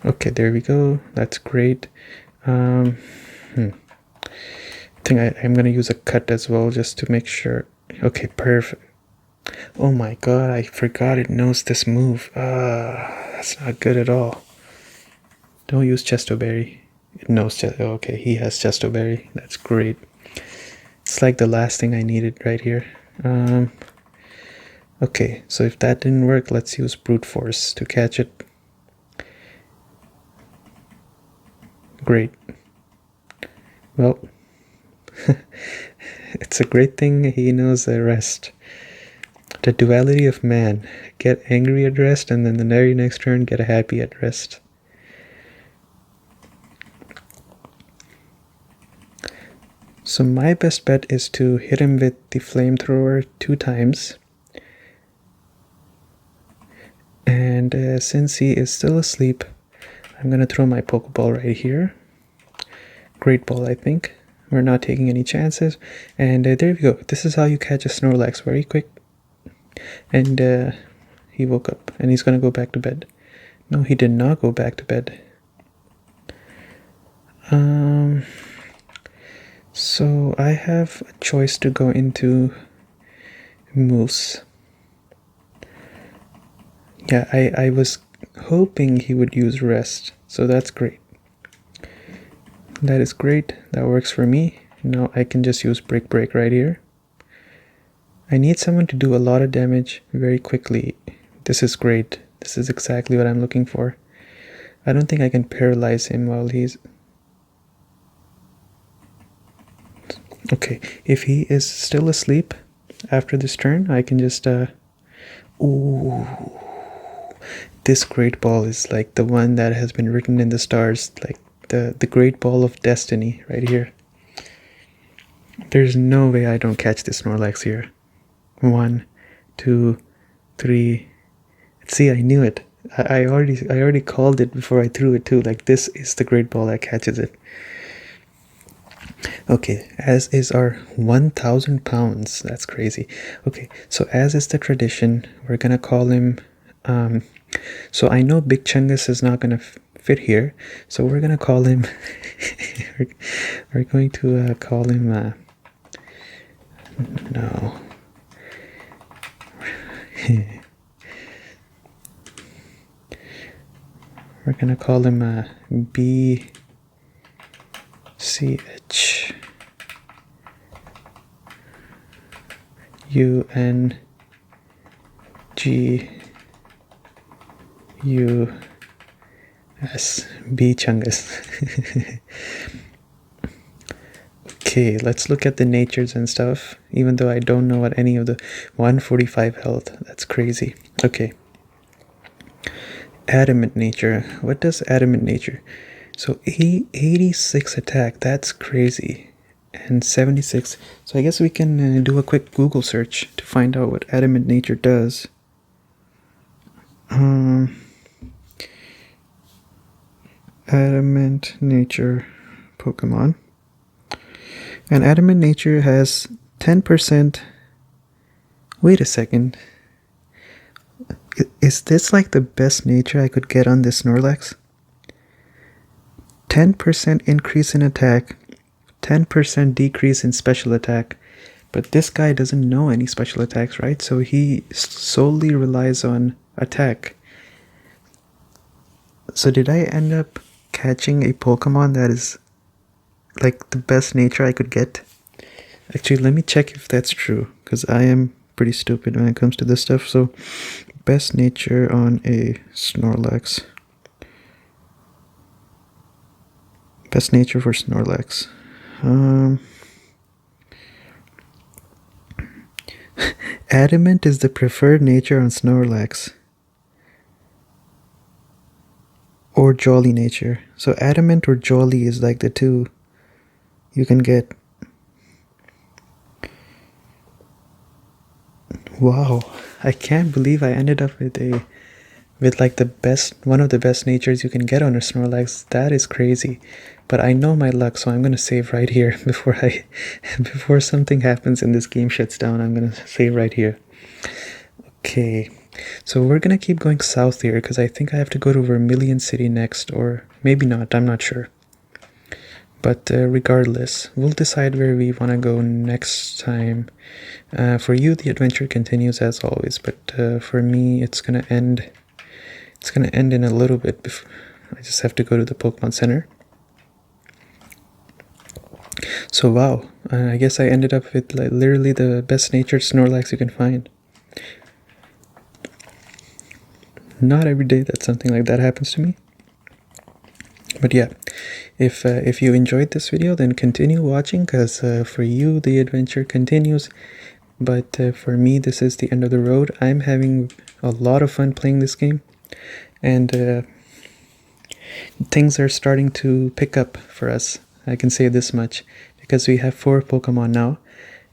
S1: Okay, there we go. That's great. I think I'm gonna use a cut as well just to make sure. Okay, perfect. Oh my god, I forgot it knows this move. That's not good at all. Don't use Chestoberry. It knows okay, he has Chestoberry. That's great. It's like the last thing I needed right here. Okay, so if that didn't work, let's use Brute Force to catch it. Great. Well, it's a great thing he knows the rest. The duality of man. Get angry at rest, and then the very next turn get happy at rest. So my best bet is to hit him with the flamethrower 2 times. And since he is still asleep, I'm going to throw my Pokeball right here. Great ball, I think. We're not taking any chances. And there we go. This is how you catch a Snorlax very quick. And he woke up and he's going to go back to bed. No, he did not go back to bed. So I have a choice to go into Moose. Yeah, I was hoping he would use Rest, so that's great. That is great. That works for me. Now I can just use Break right here. I need someone to do a lot of damage very quickly. This is great. This is exactly what I'm looking for. I don't think I can paralyze him while he's... Okay, if he is still asleep after this turn, I can just... Ooh. This Great Ball is like the one that has been written in the stars, like the Great Ball of Destiny right here. There's no way I don't catch this Snorlax here. 1, 2, 3. See, I knew it. I already called it before I threw it too. Like, this is the Great Ball that catches it. Okay, as is our 1,000 pounds. That's crazy. Okay, so as is the tradition, we're gonna call him... so I know Big Chungus is not gonna fit here, so we're gonna call him... we're going to call him... no... we're gonna call him BCH UNG US B Chungus. Okay, let's look at the natures and stuff, even though I don't know what any of the 145 health. That's crazy. Okay. Adamant nature. What does adamant nature? So 86 attack. That's crazy. And 76. So I guess we can do a quick Google search to find out what adamant nature does. Adamant nature Pokemon. And adamant nature has 10%. Wait a second. Is this like the best nature I could get on this Snorlax? 10% increase in attack, 10% decrease in special attack. But this guy doesn't know any special attacks, right? So he solely relies on attack. So did I end up catching a Pokemon that is like the best nature I could get? Actually, let me check if that's true, because I am pretty stupid when it comes to this stuff. So best nature on a Snorlax. Best nature for Snorlax. Adamant is the preferred nature on Snorlax. Or Jolly nature. So Adamant or Jolly is like the two you can get. Wow, I can't believe I ended up with like the best, one of the best natures you can get on a Snorlax. That is crazy. But I know my luck, so I'm gonna save right here before something happens and this game shuts down. I'm gonna save right here. Okay, So we're gonna keep going south here because I think I have to go to Vermilion City next, or maybe not, I'm not sure. But regardless, we'll decide where we want to go next time. For you, the adventure continues as always, but for me, it's gonna end. It's gonna end in a little bit. I just have to go to the Pokemon Center. So wow, I guess I ended up with like literally the best natured Snorlax you can find. Not every day that something like that happens to me. But yeah, if you enjoyed this video, then continue watching, because for you the adventure continues. But for me, this is the end of the road. I'm having a lot of fun playing this game, and things are starting to pick up for us. I can say this much, because we have 4 Pokemon now,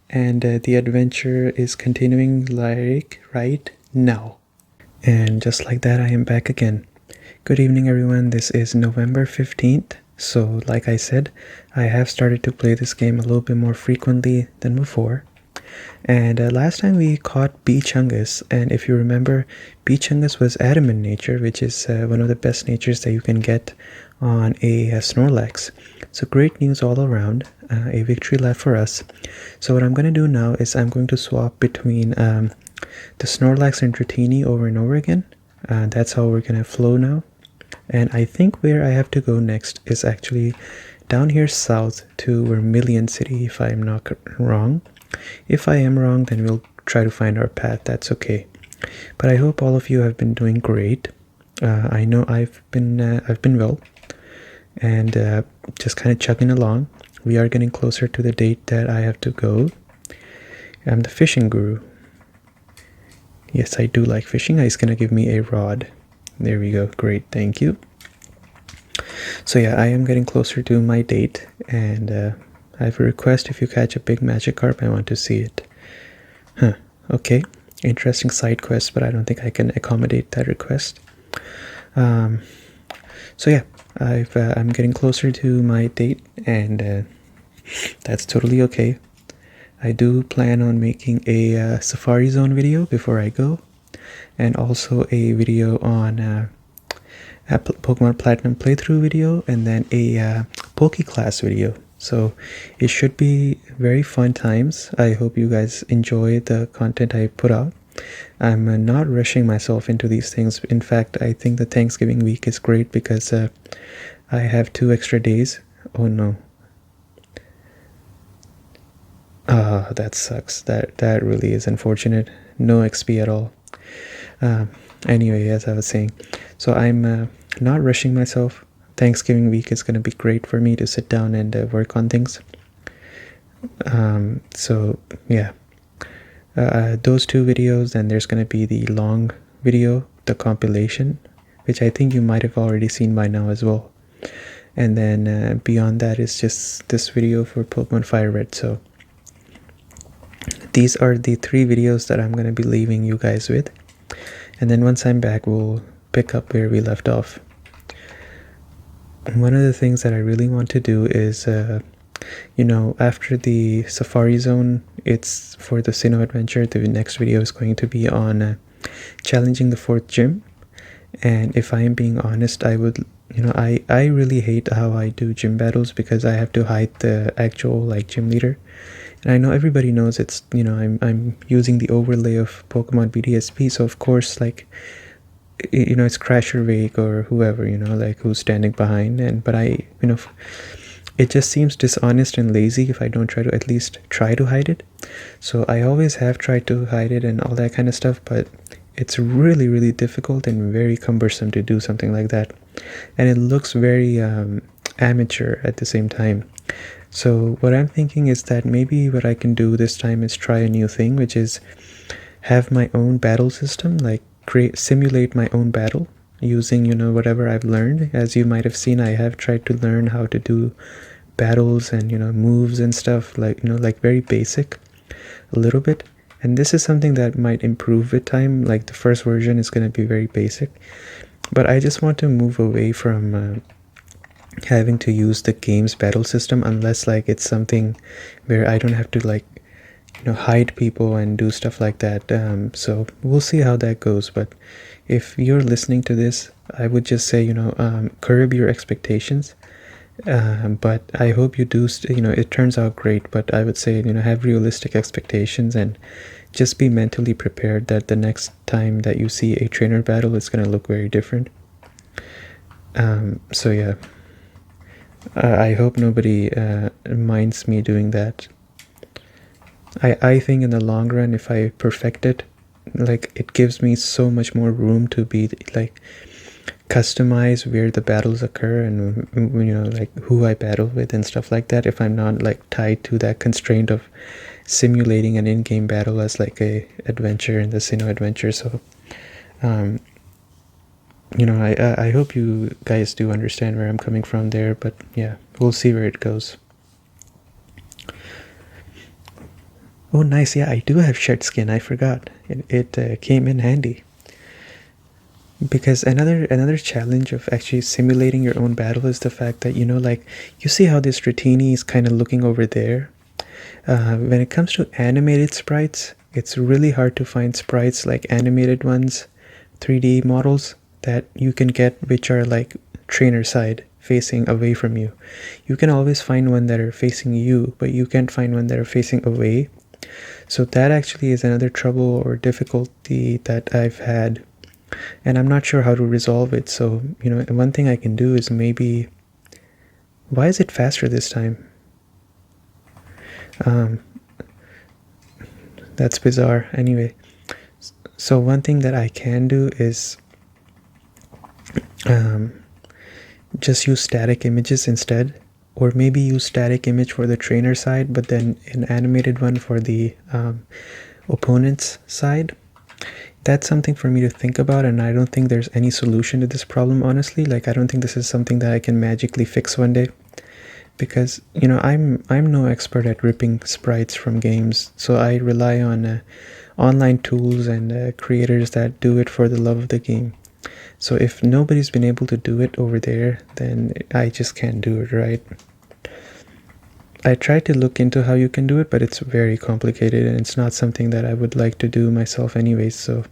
S1: and the adventure is continuing like right now. And just like that, I am back again. Good evening, everyone. This is November 15th. So like I said, I have started to play this game a little bit more frequently than before. And last time we caught B. Chungus, and if you remember, B. Chungus was adamant nature, which is one of the best natures that you can get on a Snorlax. So great news all around, a victory lap for us. So what I'm going to do now is I'm going to swap between the Snorlax and Dratini over and over again. That's how we're going to flow now. And I think where I have to go next is actually down here south to Vermilion City, if I'm not wrong. If I am wrong, then we'll try to find our path. That's okay. But I hope all of you have been doing great. I know I've been well, and just kind of chugging along. We are getting closer to the date that I have to go. I'm the fishing guru. Yes, I do like fishing. He's gonna give me a rod. There we go. Great, thank you. So yeah, I am getting closer to my date, and I have a request. If you catch a big Magikarp, I want to see it. Huh, okay. Interesting side quest, but I don't think I can accommodate that request. So yeah, I'm getting closer to my date, and that's totally okay. I do plan on making a Safari Zone video before I go, and also a video on Pokemon Platinum playthrough video, and then a Pokéclass video. So it should be very fun times. I hope you guys enjoy the content I put out. I'm not rushing myself into these things. In fact, I think the Thanksgiving week is great because I have 2 extra days. Oh no. That sucks. That really is unfortunate. No XP at all. Anyway, as I was saying, so I'm not rushing myself. Thanksgiving week is going to be great for me to sit down and work on things. So yeah, those 2 videos, and there's going to be the long video, the compilation, which I think you might have already seen by now as well. And then beyond that is just this video for Pokemon Fire Red. So these are the 3 videos that I'm going to be leaving you guys with. And then once I'm back, we'll pick up where we left off. One of the things that I really want to do is, after the Safari Zone, it's for the Sinnoh Adventure. The next video is going to be on challenging the 4th gym. And if I am being honest, I would, I really hate how I do gym battles, because I have to hide the actual gym leader. And I know everybody knows it's, I'm using the overlay of Pokemon BDSP, so of course, it's Crasher Wake or whoever, who's standing behind. But it just seems dishonest and lazy if I don't try to at least try to hide it. So I always have tried to hide it and all that kind of stuff, but it's really, really difficult and very cumbersome to do something like that. And it looks very amateur at the same time. So what I'm thinking is that maybe what I can do this time is try a new thing, which is have my own battle system, simulate my own battle using, whatever I've learned. As you might have seen, I have tried to learn how to do battles and, moves and stuff, very basic a little bit. And this is something that might improve with time. The first version is going to be very basic, but I just want to move away from having to use the game's battle system, unless it's something where I don't have to hide people and do stuff like that. So we'll see how that goes. But if you're listening to this, I would just say, curb your expectations. But I hope you do, it turns out great. But I would say, have realistic expectations and just be mentally prepared that the next time that you see a trainer battle, it's going to look very different. So yeah, I hope nobody minds me doing that. I think in the long run, if I perfect it, like, it gives me so much more room to be like customize where the battles occur and like who I battle with and stuff like that, if I'm not like tied to that constraint of simulating an in-game battle as like a adventure in the Sinnoh adventure. So I hope you guys do understand where I'm coming from there, but yeah, we'll see where it goes. Oh, nice. Yeah, I do have shed skin. I forgot. It came in handy. Because another challenge of actually simulating your own battle is the fact that, like, you see how this Dratini is kind of looking over there? When it comes to animated sprites, it's really hard to find sprites like animated ones, 3D models that you can get which are like trainer side, facing away from you. You can always find one that are facing you, but you can't find one that are facing away. So that actually is another trouble or difficulty that I've had, and I'm not sure how to resolve it. So, one thing I can do is maybe... Why is it faster this time? That's bizarre. Anyway, so one thing that I can do is just use static images instead, or maybe use static image for the trainer side, but then an animated one for the opponent's side. That's something for me to think about, and I don't think there's any solution to this problem, honestly. Like, I don't think this is something that I can magically fix one day, because I'm no expert at ripping sprites from games, so I rely on online tools and creators that do it for the love of the game. So if nobody's been able to do it over there, then I just can't do it, right? I tried to look into how you can do it, but it's very complicated and it's not something that I would like to do myself anyways, so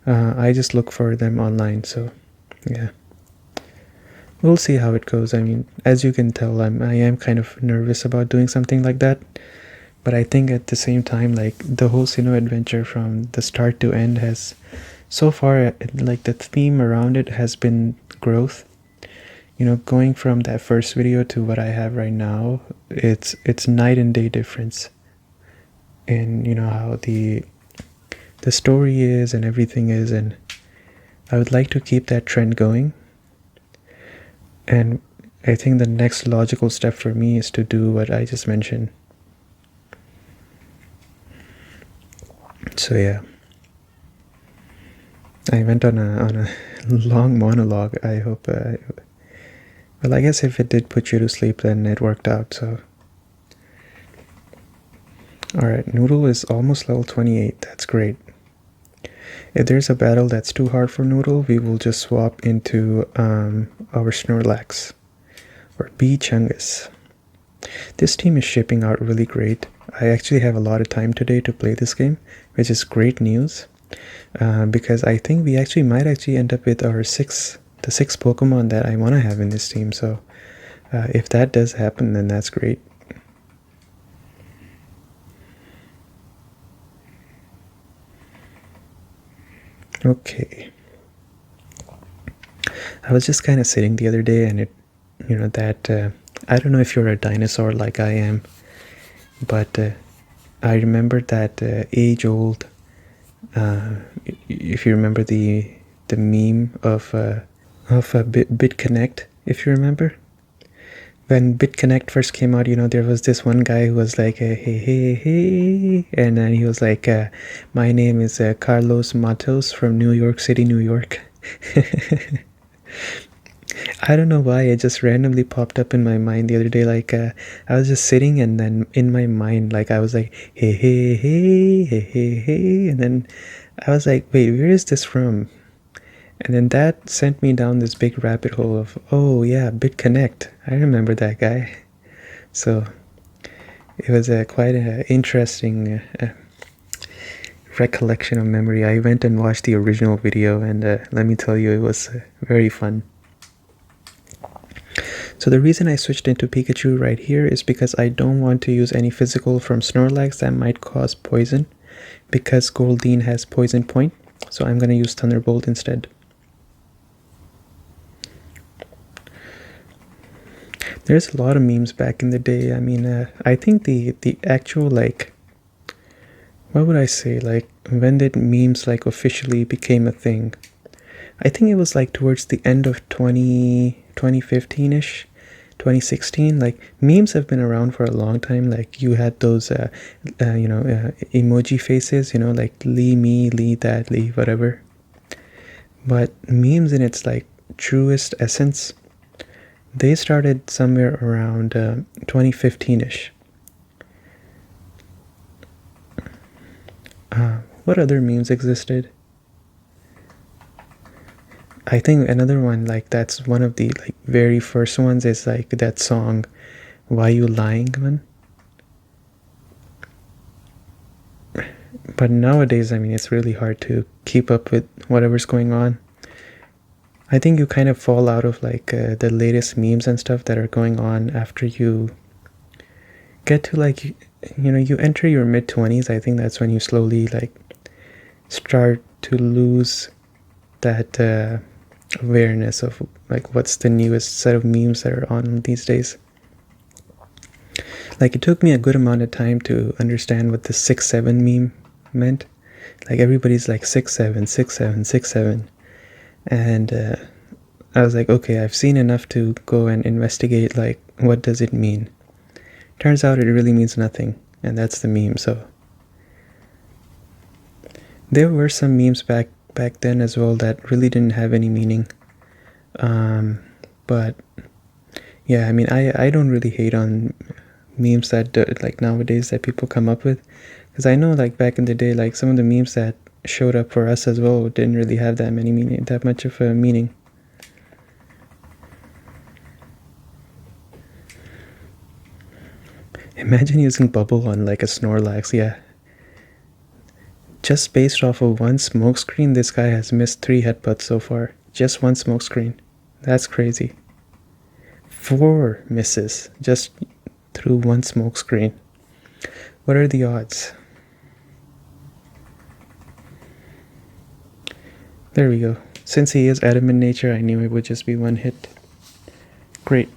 S1: I just look for them online. So yeah, we'll see how it goes. I mean, as you can tell, I am kind of nervous about doing something like that, but I think at the same time, like, the whole Sinnoh adventure from the start to end has, so far, like, the theme around it has been growth. Going from that first video to what I have right now, it's night and day difference. And how the story is and everything is, and I would like to keep that trend going. And I think the next logical step for me is to do what I just mentioned. So yeah, I went on a long monologue. I hope well, I guess if it did put you to sleep, then it worked out. So alright, Noodle is almost level 28. That's great. If there's a battle that's too hard for Noodle, we will just swap into our Snorlax, or B Chungus. This team is shaping out really great. I actually have a lot of time today to play this game, which is great news, because I think we might end up with the 6 Pokemon that I want to have in this team. So if that does happen, then that's great. Okay. I was just kind of sitting the other day, and I don't know if you're a dinosaur like I am, but I remembered that age-old, if you remember the meme of BitConnect, if you remember. When BitConnect first came out, there was this one guy who was like, hey, hey, hey, and then he was like, my name is Carlos Matos from New York City, New York. I don't know why, it just randomly popped up in my mind the other day. Like, I was just sitting, and then in my mind, like, I was like, hey, hey, hey, hey, hey, hey, and then I was like, wait, where is this from? And then that sent me down this big rabbit hole of, oh yeah, BitConnect. I remember that guy. So It was quite an interesting recollection of memory. I went and watched the original video, and let me tell you, it was very fun. So the reason I switched into Pikachu right here is because I don't want to use any physical from Snorlax that might cause poison, because Goldeen has poison point, so I'm going to use Thunderbolt instead. There's a lot of memes back in the day. I mean, I think the actual, like, what would I say, like, when did memes like officially became a thing? I think it was like towards the end of 2015-ish, 2016. Like, memes have been around for a long time. Like, you had those emoji faces, you know, like Lee me, Lee that, Lee whatever. But memes in its like truest essence, they started somewhere around 2015-ish. What other memes existed? I think another one, like, that's one of the like very first ones, is like that song "Why You Lying," man. But nowadays, I mean, it's really hard to keep up with whatever's going on. I think you kind of fall out of like the latest memes and stuff that are going on after you get to, like, you know, you enter your mid-20s. I think that's when you slowly like start to lose that awareness of like what's the newest set of memes that are on these days. Like, it took me a good amount of time to understand what the 6'7" meme meant. Like, everybody's like 6'7", 6'7", 6'7", and I was like, okay, I've seen enough to go and investigate, like, what does it mean? Turns out it really means nothing, and that's the meme. So there were some memes back then as well that really didn't have any meaning. But yeah, I mean, I don't really hate on memes that like nowadays that people come up with, because I know, like, back in the day, like, some of the memes that showed up for us as well didn't really have that much of a meaning. Imagine using bubble on like a Snorlax. Yeah, just based off of one smokescreen, this guy has missed 3 headbutts so far. Just one smokescreen. That's crazy. 4 misses just through one smokescreen. What are the odds? There we go. Since he is adamant nature, I knew it would just be one hit. Great.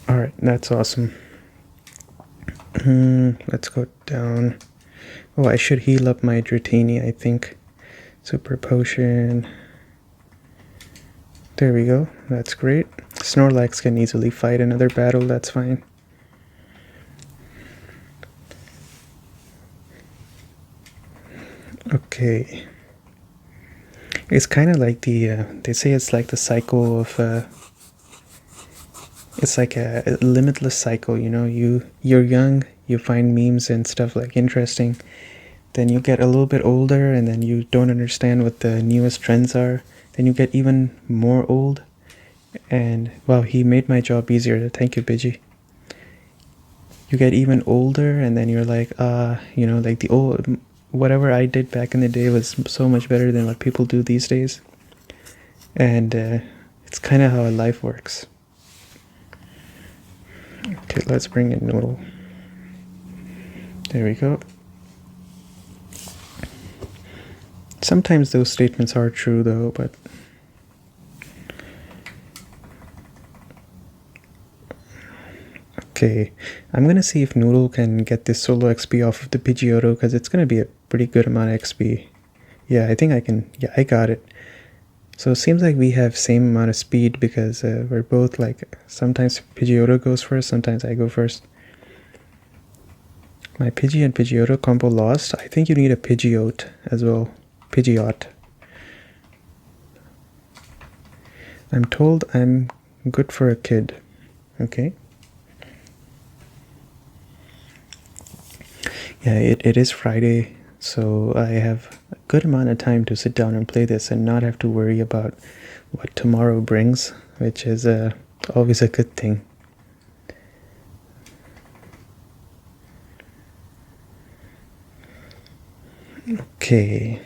S1: Alright, that's awesome. Let's go down. Oh, I should heal up my Dratini, I think. Super potion. There we go. That's great. Snorlax can easily fight another battle, that's fine. Okay. It's kind of like the, they say it's like the cycle of, it's like a limitless cycle, you know. You're young, you find memes and stuff like interesting. Then you get a little bit older, and then you don't understand what the newest trends are. Then you get even more old. And, wow, he made my job easier. Thank you, Pidgey. You get even older, and then you're like, you know, like the old, whatever I did back in the day was so much better than what people do these days. And it's kind of how life works. Okay, let's bring in Noodle. There we go. Sometimes those statements are true though, but okay, I'm gonna see if Noodle can get this solo XP off of the Pidgeotto, because it's gonna be a pretty good amount of XP. Yeah, I think I can. Yeah, I got it. So it seems like we have same amount of speed, because we're both like, sometimes Pidgeotto goes first, sometimes I go first. My Pidgey and Pidgeotto combo lost. I think you need a Pidgeot as well. Pidgeot. I'm told I'm good for a kid. Okay. Yeah, it is Friday, so I have a good amount of time to sit down and play this and not have to worry about what tomorrow brings, which is always a good thing. Okay.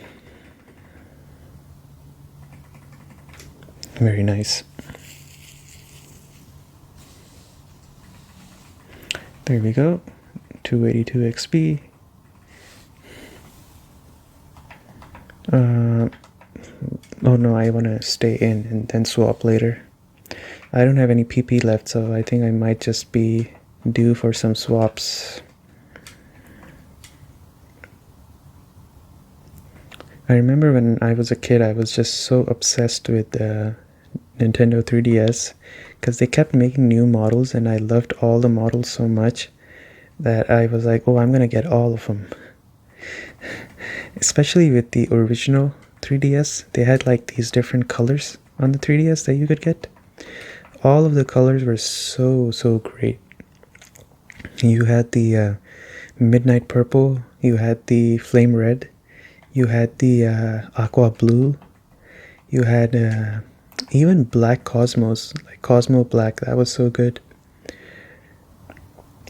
S1: Very nice. There we go. 282 XP. Oh no, I want to stay in and then swap later. I don't have any PP left, so I think I might just be due for some swaps. I remember when I was a kid, I was just so obsessed with the Nintendo 3DS because they kept making new models and I loved all the models so much that I was like, oh, I'm gonna get all of them. Especially with the original 3DS, they had like these different colors on the 3DS that you could get. All of the colors were so great. You had the midnight purple, you had the flame red, you had the aqua blue, you had even black Cosmos, like Cosmo Black. That was so good.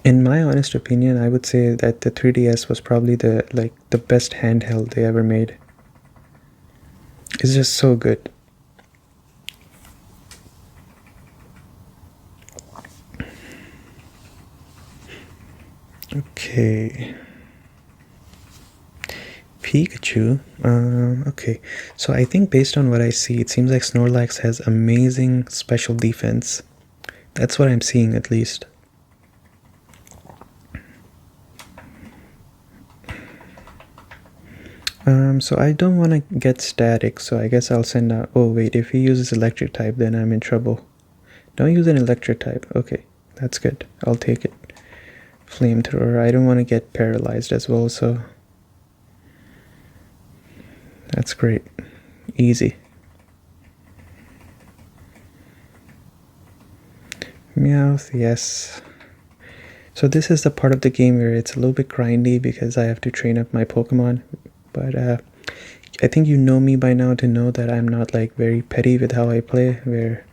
S1: In my honest opinion, I would say that the 3DS was probably the best handheld they ever made. It's just so good. Okay. Pikachu. Okay. So I think based on what I see, it seems like Snorlax has amazing special defense. That's what I'm seeing at least. So I don't want to get static, so I guess I'll send out... Oh wait, if he uses electric type, then I'm in trouble. Don't use an electric type. Okay, that's good. I'll take it. Flamethrower. I don't want to get paralyzed as well, so... That's great. Easy. Meowth, yes. So this is the part of the game where it's a little bit grindy because I have to train up my Pokemon. But I think you know me by now to know that I'm not like very petty with how I play, where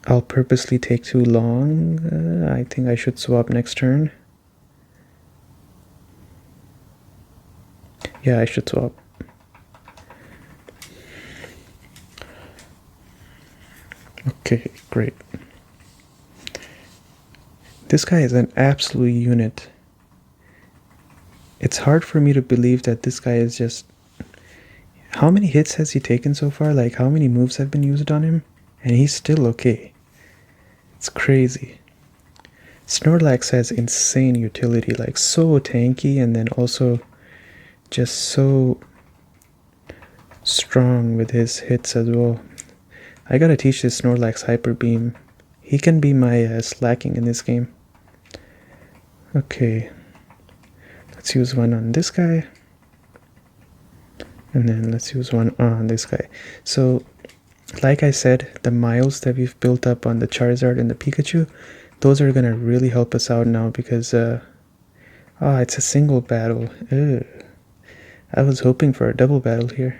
S1: I'll purposely take too long. I think I should swap next turn. Yeah, I should swap. Okay, great. This guy is an absolute unit. It's hard for me to believe that this guy is just... How many hits has he taken so far? Like, how many moves have been used on him? And he's still okay. It's crazy. Snorlax has insane utility, like so tanky and then also just so strong with his hits as well. I gotta teach this Snorlax Hyper Beam. He can be my slacking in this game. Okay. Let's use one on this guy. And then let's use one on this guy. So, like I said, the miles that we've built up on the Charizard and the Pikachu, those are gonna really help us out now because, it's a single battle. Ugh. I was hoping for a double battle here.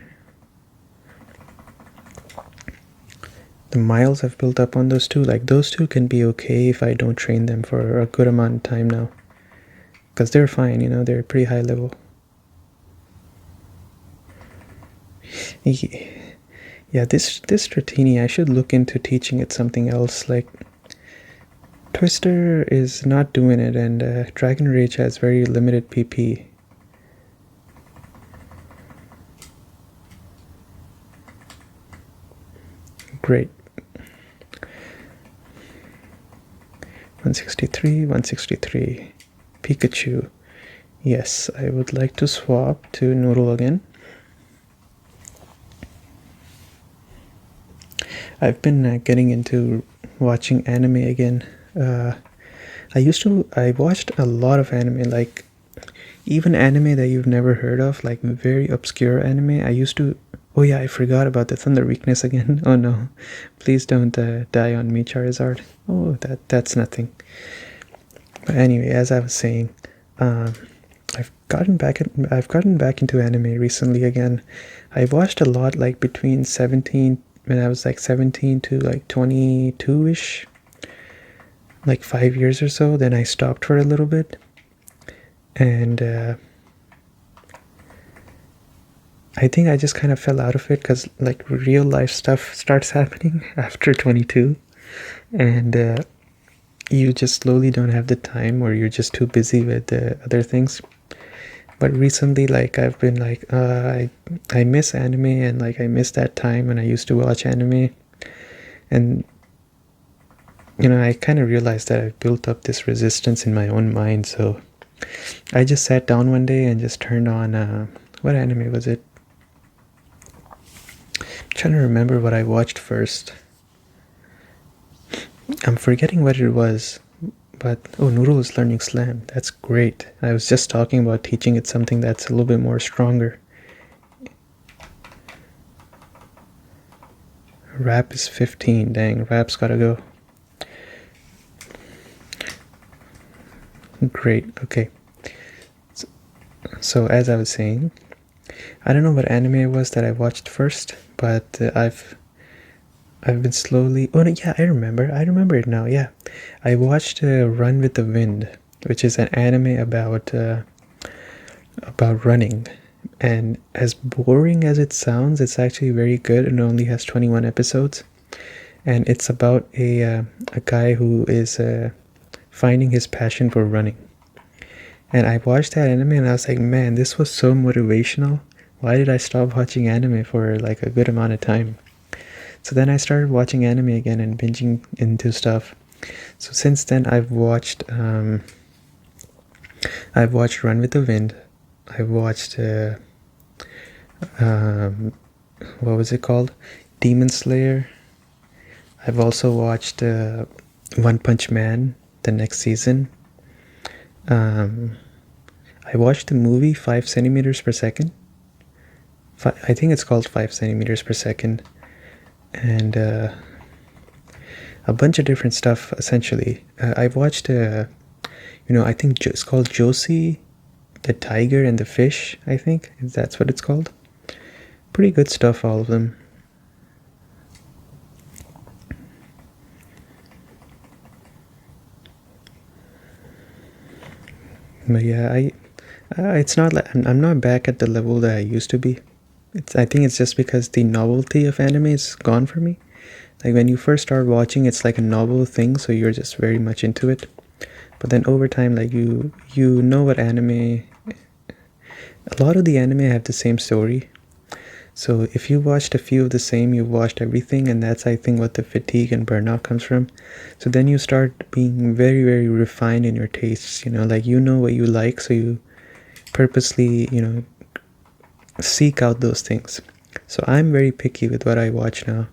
S1: The miles I've built up on those two, like those two can be okay if I don't train them for a good amount of time now. Because they're fine, you know, they're pretty high level. Yeah, this Dratini, I should look into teaching it something else. Like, Twister is not doing it, and Dragon Rage has very limited PP. Great. 163, 163. Pikachu. Yes, I would like to swap to Noodle again. I've been getting into watching anime again. I watched a lot of anime, like even anime that you've never heard of, like very obscure anime. Oh yeah, I forgot about the Thunder Weakness again. Oh no, please don't die on me, Charizard. Oh, that's nothing. But anyway, as I was saying, I've gotten back into anime recently again. I've watched a lot, like between 17 when I was like 17 to like 22ish, like 5 years or so. Then I stopped for a little bit, and I think I just kind of fell out of it because like real life stuff starts happening after 22, and you just slowly don't have the time, or you're just too busy with other things. But recently, like I've been like, I miss anime, and like I miss that time when I used to watch anime, and I kind of realized that I've built up this resistance in my own mind. So I just sat down one day and just turned on what anime was it? I'm trying to remember what I watched first. I'm forgetting what it was. But oh, Noodle is learning slam. That's great. I was just talking about teaching it something that's a little bit more stronger. Rap is 15. Dang, rap's gotta go. Great. Okay. So as I was saying, I don't know what anime it was that I watched first, but I've been slowly. Oh no, yeah, I remember it now. Yeah, I watched Run with the Wind, which is an anime about running. And as boring as it sounds, it's actually very good. It only has 21 episodes, and it's about a guy who is finding his passion for running. And I watched that anime, and I was like, man, this was so motivational. Why did I stop watching anime for like a good amount of time? So then I started watching anime again and binging into stuff. So since then, I've watched Run with the Wind. I've watched what was it called? Demon Slayer. I've also watched One Punch Man, the next season. I watched the movie 5 centimeters per second. I think it's called 5 centimeters per second. And a bunch of different stuff, essentially. I've watched, I think it's called Josie, the Tiger and the Fish, I think. That's what it's called. Pretty good stuff, all of them. But yeah, it's not like I'm not back at the level that I used to be. I think it's just because the novelty of anime is gone for me. Like when you first start watching, it's like a novel thing, so you're just very much into it. But then over time, like you know what anime. A lot of the anime have the same story. So if you watched a few of the same, you've watched everything, and that's I think what the fatigue and burnout comes from. So then you start being very, very refined in your tastes, like you know what you like, so you purposely, seek out those things. So I'm very picky with what I watch now.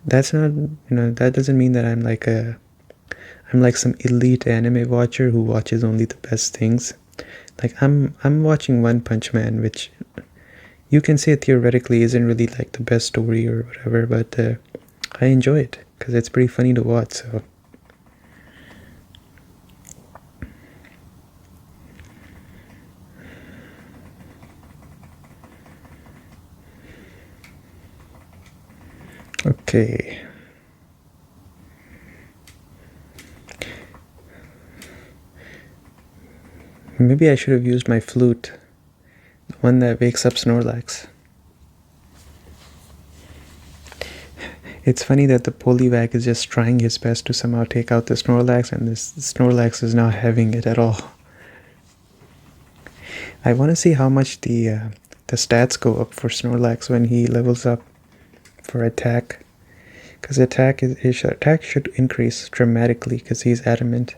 S1: That's not, that doesn't mean that I'm like some elite anime watcher who watches only the best things. Like I'm watching One Punch Man, which you can say theoretically isn't really like the best story or whatever, but I enjoy it because it's pretty funny to watch. So okay. Maybe I should have used my flute, the one that wakes up Snorlax. It's funny that the Poliwag is just trying his best to somehow take out the Snorlax, and this Snorlax is not having it at all. I want to see how much the stats go up for Snorlax when he levels up for attack, because his attack should increase dramatically because he's adamant.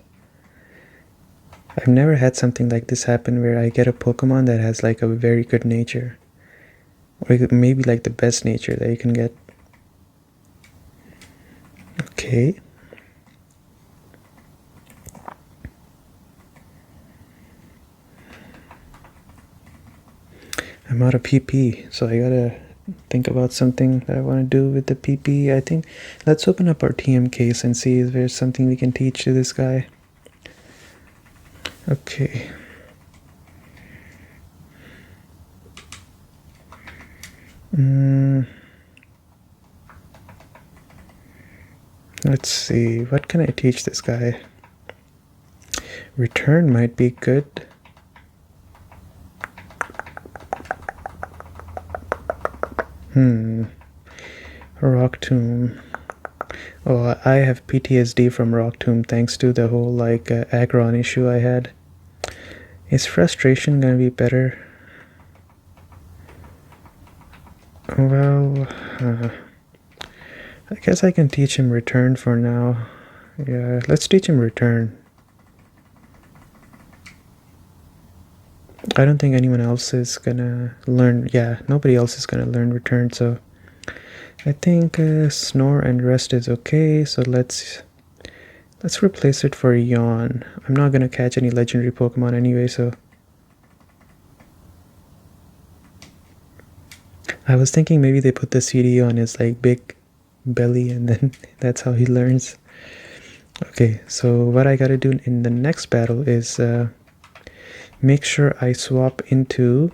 S1: I've never had something like this happen where I get a Pokemon that has like a very good nature, or maybe like the best nature that you can get. Okay. I'm out of PP, so I gotta think about something that I want to do with the PP. I think let's open up our TM case and see if there's something we can teach to this guy. Okay. Let's see, what can I teach this guy? Return might be good. Rock Tomb. Oh, I have PTSD from Rock Tomb thanks to the whole like Aggron issue I had. Is Frustration gonna be better? Well, I guess I can teach him Return for now. Yeah, let's teach him Return. I don't think anyone else is gonna learn. Yeah, nobody else is gonna learn Return, so I think Snore and Rest is okay. So let's replace it for Yawn. I'm not gonna catch any legendary Pokemon anyway, so I was thinking maybe they put the CD on his like big belly and then that's how he learns. Okay, so what I gotta do in the next battle is make sure I swap into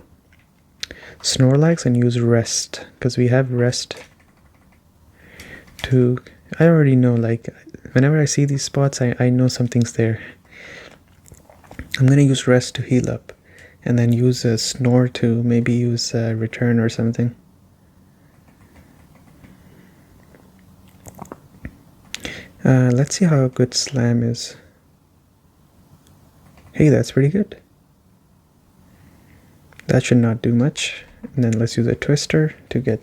S1: Snorlax and use Rest, because we have Rest to... I already know, like, whenever I see these spots, I know something's there. I'm gonna use Rest to heal up, and then use a Snore to maybe use Return or something. Let's see how good Slam is. Hey, that's pretty good. That should not do much. And then let's use a Twister to get...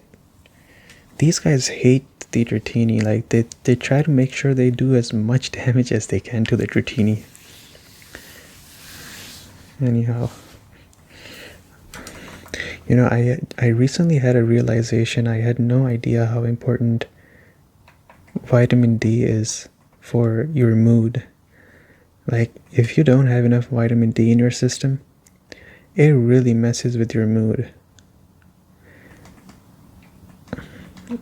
S1: These guys hate the Dratini. Like, they try to make sure they do as much damage as they can to the Dratini. Anyhow. You know, I recently had a realization. I had no idea how important vitamin D is for your mood. Like, if you don't have enough vitamin D in your system, it really messes with your mood.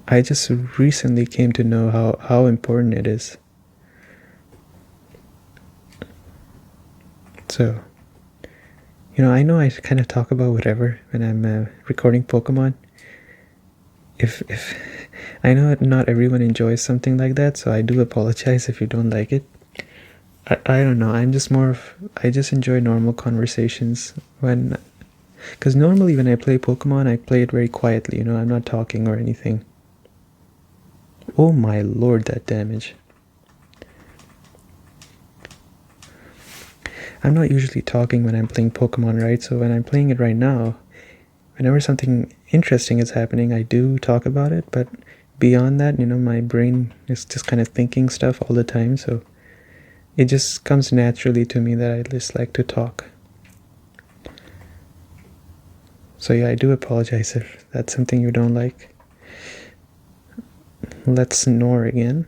S1: I just recently came to know how important it is. So, you know, I know I kind of talk about whatever when I'm recording Pokemon. If I know not everyone enjoys something like that, so I do apologize if you don't like it. I don't know. I'm just more of... I just enjoy normal conversations when... Because normally when I play Pokemon, I play it very quietly, you know, I'm not talking or anything. Oh my lord, that damage. I'm not usually talking when I'm playing Pokemon, right? So when I'm playing it right now, whenever something interesting is happening, I do talk about it, but beyond that, you know, my brain is just kind of thinking stuff all the time, so it just comes naturally to me that I just like to talk. So yeah, I do apologize if that's something you don't like. Let's Snore again.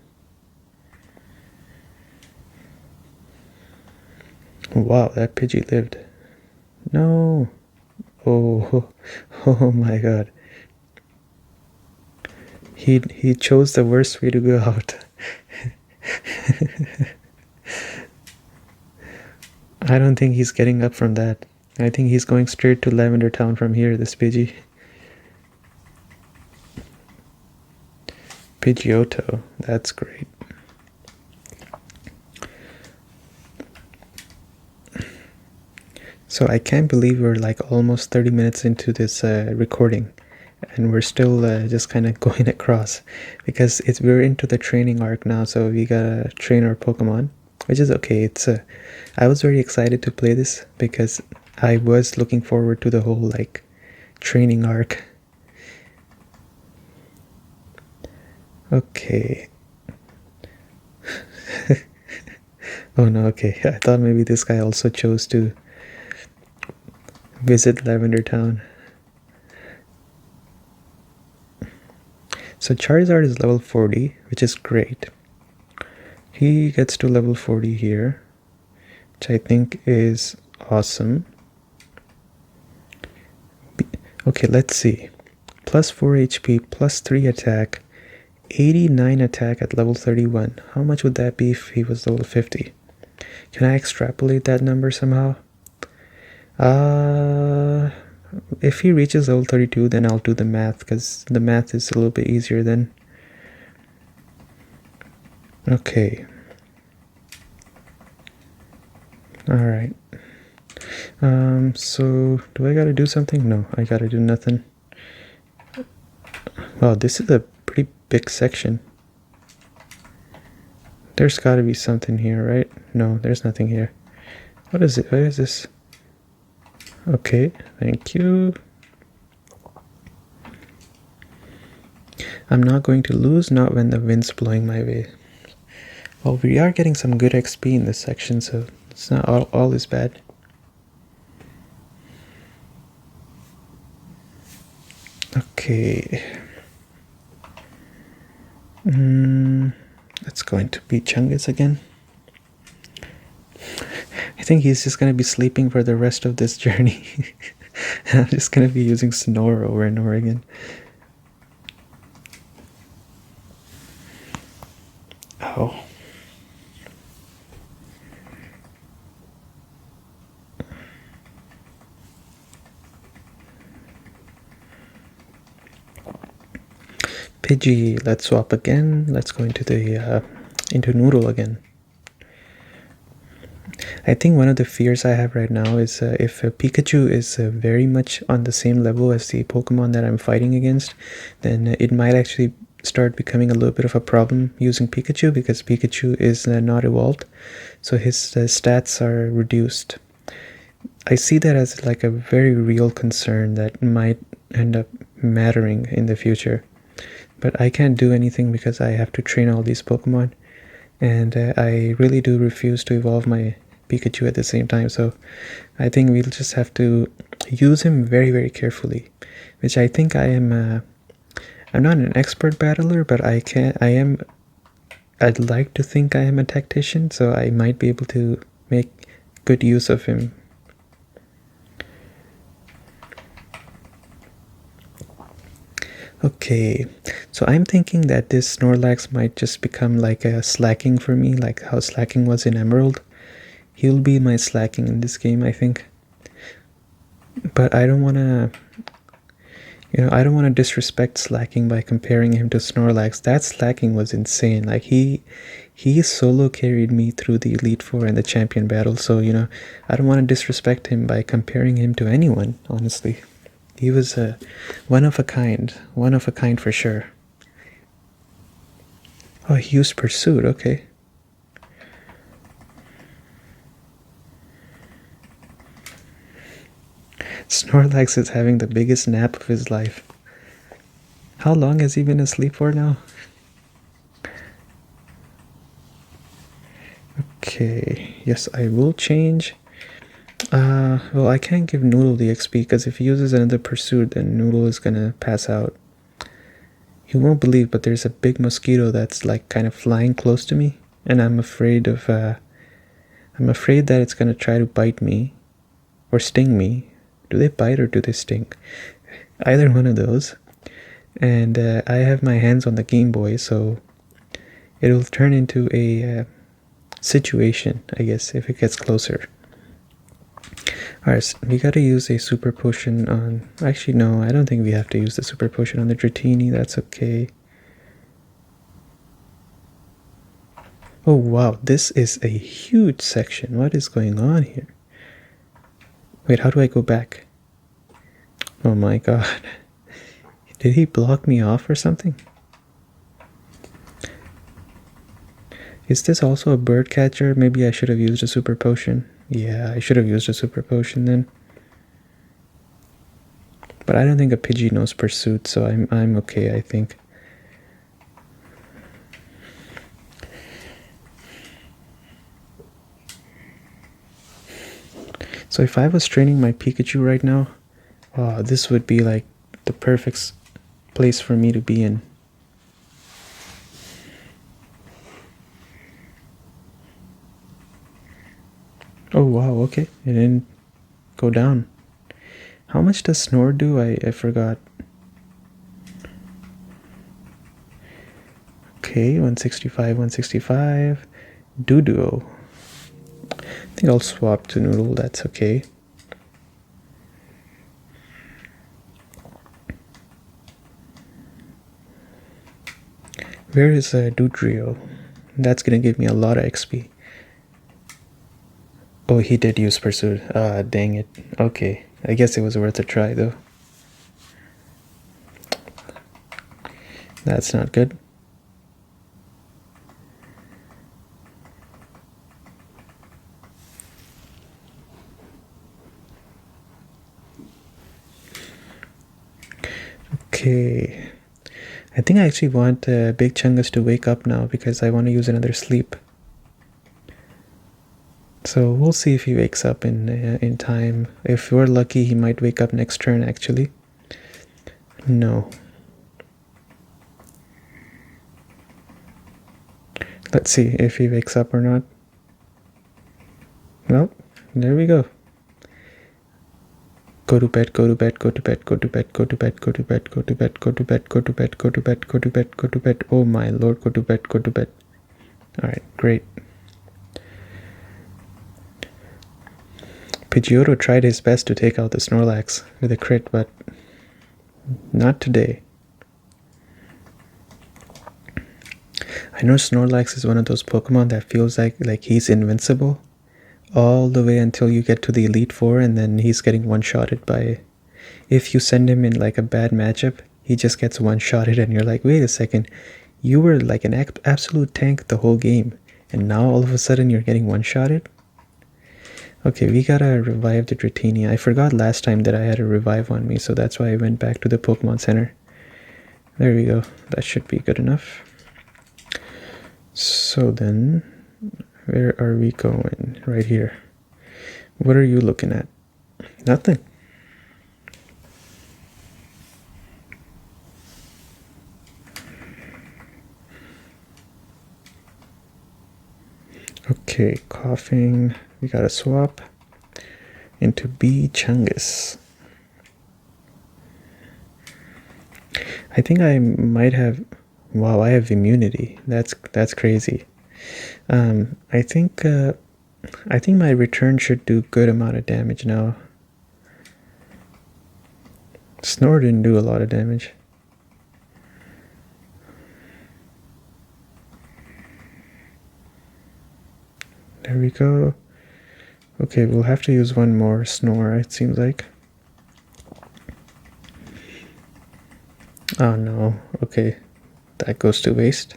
S1: Wow, that Pidgey lived. No. Oh my god. He chose the worst way to go out. I don't think he's getting up from that. I think he's going straight to Lavender Town from here, this Pidgey. Pidgeotto, that's great. So I can't believe we're like almost 30 minutes into this recording, and we're still just kind of going across, because we're into the training arc now, so we gotta train our Pokemon, which is okay. It's I was very excited to play this because I was looking forward to the whole like training arc. Okay. Oh no, okay. I thought maybe this guy also chose to visit Lavender Town. So Charizard is level 40, which is great. He gets to level 40 here, which I think is awesome. Okay, let's see. Plus 4 HP, plus 3 attack, 89 attack at level 31. How much would that be if he was level 50? Can I extrapolate that number somehow? If he reaches level 32, then I'll do the math, because the math is a little bit easier then. Okay. Alright. So, do I gotta do something? No, I gotta do nothing. Wow, this is a pretty big section. There's gotta be something here, right? No, there's nothing here. What is it? What is this? Okay, thank you. I'm not going to lose, not when the wind's blowing my way. Well, we are getting some good XP in this section, so it's not all is bad. Okay. It's going to be Chungus again. I think he's just going to be sleeping for the rest of this journey. I'm just going to be using Snore over and over again. Oh. Pidgey, let's swap again. Let's go into the into Noodle again. I think one of the fears I have right now is if Pikachu is very much on the same level as the Pokemon that I'm fighting against, then it might actually start becoming a little bit of a problem using Pikachu, because Pikachu is not evolved, so his stats are reduced. I see that as like a very real concern that might end up mattering in the future. But I can't do anything because I have to train all these Pokemon, and I really do refuse to evolve my Pikachu at the same time, so I think we'll just have to use him very, very carefully, which I think I am. I'm not an expert battler, but I'd like to think I am a tactician, so I might be able to make good use of him. Okay, so I'm thinking that this Snorlax might just become like a Slacking for me, like how Slacking was in Emerald. He'll be my Slacking in this game, I think. But I don't want to, I don't want to disrespect Slacking by comparing him to Snorlax. That Slacking was insane. Like he solo carried me through the Elite Four and the Champion battle. So I don't want to disrespect him by comparing him to anyone. Honestly, he was one of a kind for sure. Oh, he used Pursuit. Okay. Snorlax is having the biggest nap of his life. How long has he been asleep for now? Okay, yes, I will change. Well, I can't give Noodle the XP because if he uses another Pursuit, then Noodle is gonna pass out. You won't believe, but there's a big mosquito that's like kind of flying close to me, and I'm afraid that it's gonna try to bite me or sting me. Do they bite or do they sting? Either one of those. And I have my hands on the Game Boy, so it'll turn into a situation, I guess, if it gets closer. Alright, so we gotta use a Super Potion on... Actually, no, I don't think we have to use the Super Potion on the Dratini. That's okay. Oh wow, this is a huge section. What is going on here? Wait, how do I go back? Oh my god. Did he block me off or something? Is this also a bird catcher? Maybe I should have used a Super Potion. Yeah, I should have used a Super Potion then. But I don't think a Pidgey knows Pursuit, so I'm okay, I think. So if I was training my Pikachu right now, this would be like the perfect place for me to be in. Oh wow, okay, it didn't go down. How much does Snore do? I forgot. Okay, 165, 165. Duo. I think I'll swap to Noodle, that's okay. Where is Dudrio? That's gonna give me a lot of XP. Oh, he did use Pursuit. Ah, dang it. Okay, I guess it was worth a try though. That's not good. Okay. I think I actually want Big Chungus to wake up now because I want to use another sleep. So we'll see if he wakes up in time. If we're lucky, he might wake up next turn actually. No. Let's see if he wakes up or not. Well, there we go. Go to bed, go to bed, go to bed, go to bed, go to bed, go to bed, go to bed, go to bed, go to bed, go to bed, go to bed, go to bed. Oh my lord, go to bed, go to bed. Alright, great. Pidgeotto tried his best to take out the Snorlax with a crit, but not today. I know Snorlax is one of those Pokemon that feels like he's invincible all the way until you get to the Elite Four, and then he's getting one-shotted by... If you send him in like a bad matchup, he just gets one-shotted and you're like, wait a second, you were like an absolute tank the whole game, and now all of a sudden you're getting one-shotted? Okay, we gotta revive the Dratini. I forgot last time that I had a revive on me, so that's why I went back to the Pokemon Center. There we go. That should be good enough. So then, where are we going? Right here. What are you looking at? Nothing. Okay, coughing. We gotta swap into B Chungus. I think I might have... Wow, I have immunity. That's crazy. I think my return should do good amount of damage now. Snore didn't do a lot of damage. There we go. Okay, we'll have to use one more Snore, it seems like. Oh no, okay. That goes to waste.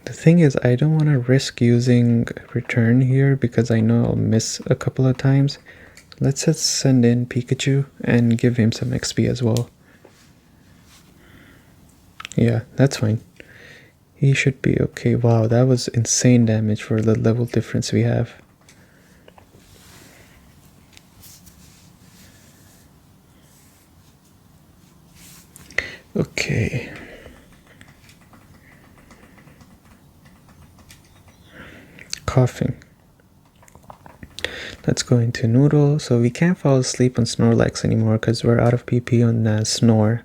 S1: The thing is, I don't want to risk using return here because I know I'll miss a couple of times. Let's just send in Pikachu and give him some XP as well. Yeah, that's fine. He should be okay. Wow, that was insane damage for the level difference we have. Okay. Coughing. Let's go into Noodle. So we can't fall asleep on Snorlax anymore because we're out of PP on Snore.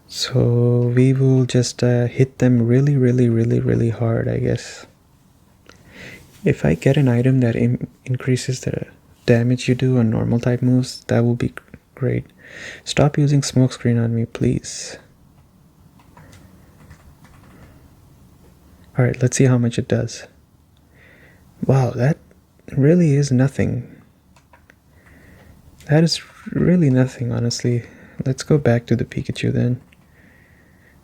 S1: So we will just hit them really hard, I guess. If I get an item that increases the damage you do on normal type moves, that will be great. Stop using smokescreen on me, please. Alright, let's see how much it does. Wow, that really is nothing. That is really nothing, honestly. Let's go back to the Pikachu then.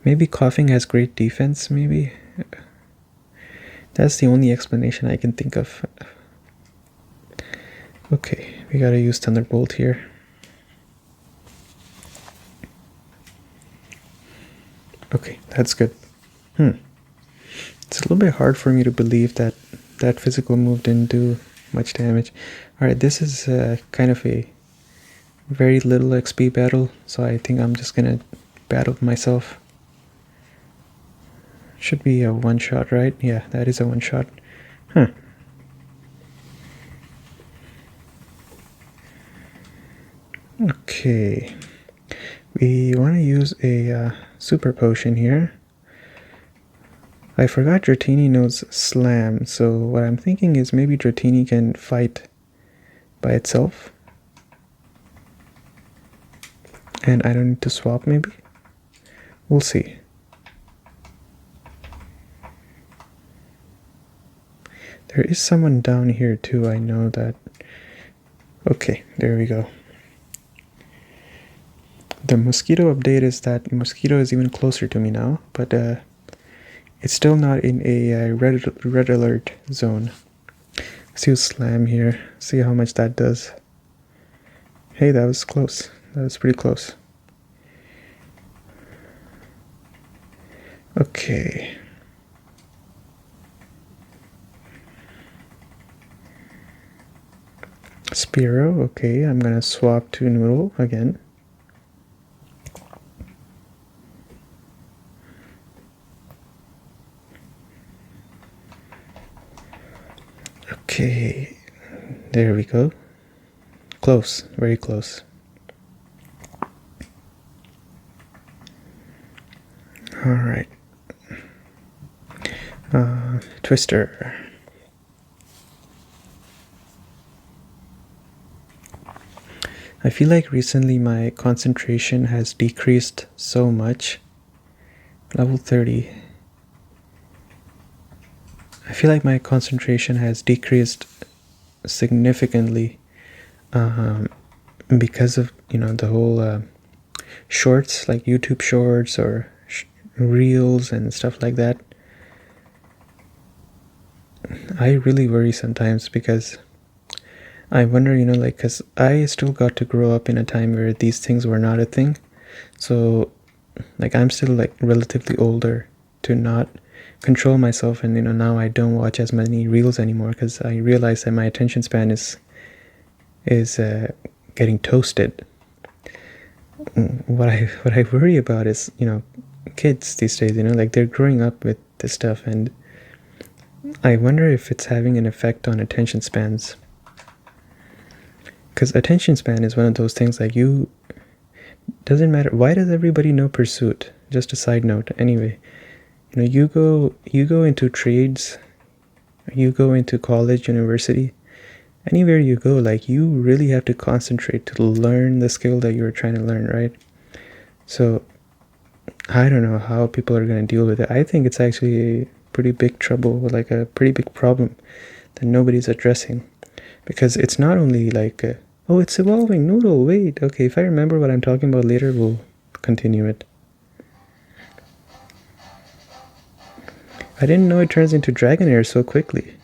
S1: Maybe coughing has great defense, maybe? That's the only explanation I can think of. Okay, we gotta use Thunderbolt here. Okay, that's good. It's a little bit hard for me to believe that that physical move didn't do much damage. Alright, this is kind of a very little XP battle, so I think I'm just gonna battle myself. Should be a one-shot, right? Yeah, that is a one-shot. Huh. Okay. We want to use a super potion here. I forgot Dratini knows Slam, so what I'm thinking is maybe Dratini can fight by itself. And I don't need to swap, maybe? We'll see. There is someone down here too, I know that. Okay, there we go. The mosquito update is that mosquito is even closer to me now, but it's still not in a red alert zone. Let's use slam here, see how much that does. Hey, that was close. That was pretty close. Okay. Spiro, okay, I'm gonna swap to Noodle again. Okay, there we go. Close, very close. Alright. Twister. I feel like recently my concentration has decreased so much. Level 30. I feel like my concentration has decreased significantly because of, the whole shorts, like YouTube shorts or reels and stuff like that. I really worry sometimes because I wonder, because I still got to grow up in a time where these things were not a thing. So, I'm still, relatively older to not control myself. And, now I don't watch as many reels anymore because I realize that my attention span is getting toasted. What I worry about is, kids these days, they're growing up with this stuff. And I wonder if it's having an effect on attention spans. Because attention span is one of those things doesn't matter. Why does everybody know Pursuit? Just a side note. Anyway, you go into trades, you go into college, university, anywhere you go, you really have to concentrate to learn the skill that you're trying to learn, right? So I don't know how people are going to deal with it. I think it's actually a pretty big trouble, a pretty big problem that nobody's addressing. Because it's not only oh, it's evolving, Noodle, wait. Okay, if I remember what I'm talking about later, we'll continue it. I didn't know it turns into Dragonair so quickly.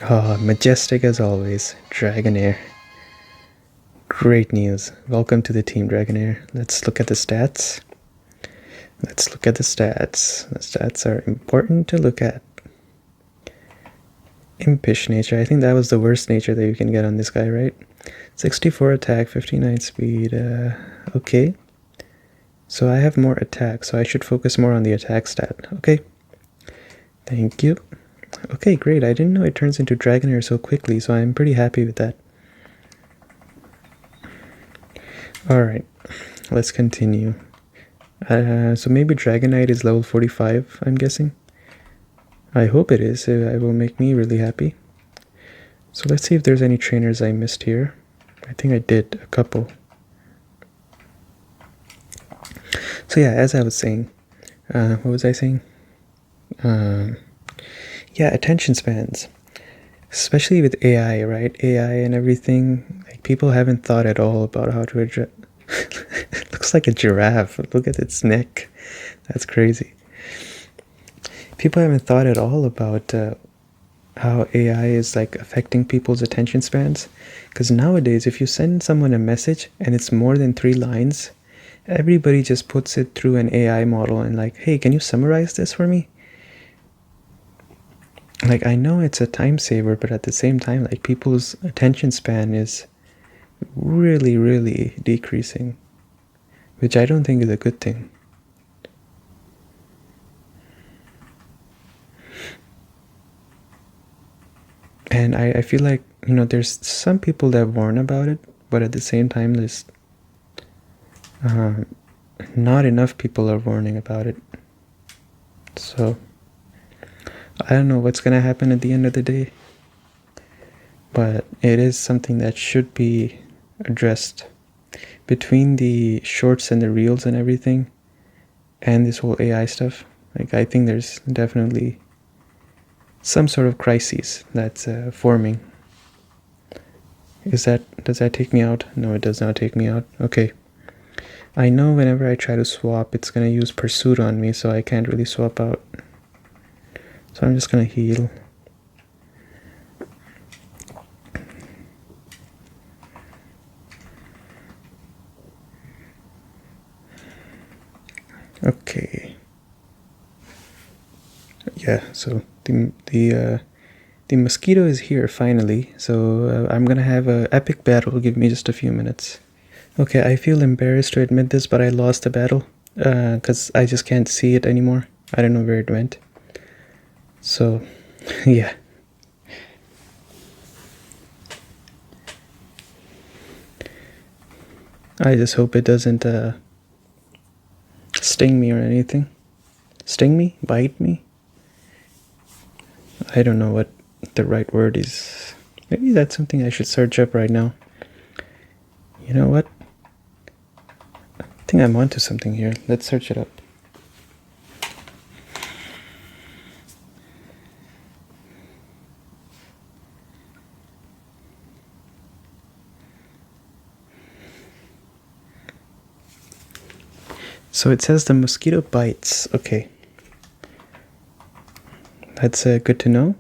S1: Oh, majestic as always, Dragonair. Great news. Welcome to the team, Dragonair. Let's look at the stats. The stats are important to look at. Impish nature. I think that was the worst nature that you can get on this guy, right? 64 attack, 59 speed. Okay. So I have more attack, so I should focus more on the attack stat. Okay. Thank you. Okay, great. I didn't know it turns into Dragonair so quickly, so I'm pretty happy with that. Alright, let's continue. So maybe Dragonite is level 45, I'm guessing. I hope it is. It will make me really happy. So let's see if there's any trainers I missed here. I think I did a couple. So yeah, as I was saying, what was I saying? Yeah, attention spans. Especially with AI, right? AI and everything. People haven't thought at all about how to address... It looks like a giraffe. Look at its neck. That's crazy. People haven't thought at all about how AI is affecting people's attention spans. Because nowadays, if you send someone a message and it's more than 3 lines, everybody just puts it through an AI model and hey, can you summarize this for me? I know it's a time saver, but at the same time, people's attention span is really, really decreasing, which I don't think is a good thing. And I feel there's some people that warn about it, but at the same time, there's not enough people are warning about it. So I don't know what's gonna happen at the end of the day, but it is something that should be addressed between the shorts and the reels and everything, and this whole AI stuff. I think there's definitely some sort of crisis that's forming. Does that take me out? No, it does not take me out. Okay. I know whenever I try to swap, it's gonna use Pursuit on me, so I can't really swap out. So I'm just gonna heal. Okay. Yeah, so the mosquito is here finally, so I'm gonna have an epic battle. Give me just a few minutes. Okay, I feel embarrassed to admit this, but I lost the battle because I just can't see it anymore. I don't know where it went. So, yeah. I just hope it doesn't sting me or anything. Sting me? Bite me? I don't know what the right word is. Maybe that's something I should search up right now. You know what? I think I'm onto something here. Let's search it up. So it says the mosquito bites. Okay. That's good to know.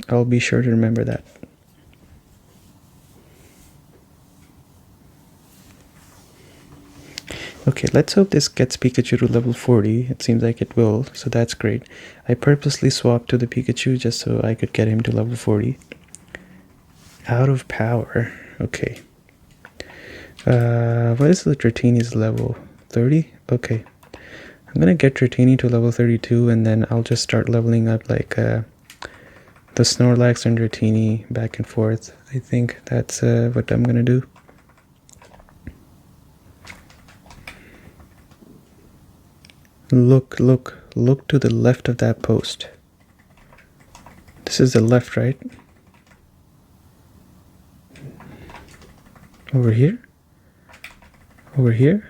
S1: I'll be sure to remember that. Okay, let's hope this gets Pikachu to level 40. It seems like it will, so that's great. I purposely swapped to the Pikachu just so I could get him to level 40. Out of power. Okay. What is the Dratini's level? 30? Okay. I'm gonna get Dratini to level 32 and then I'll just start leveling up like the Snorlax and Dratini back and forth. I think that's what I'm gonna do. Look to the left of that post. This is the left, right? Over here? Over here?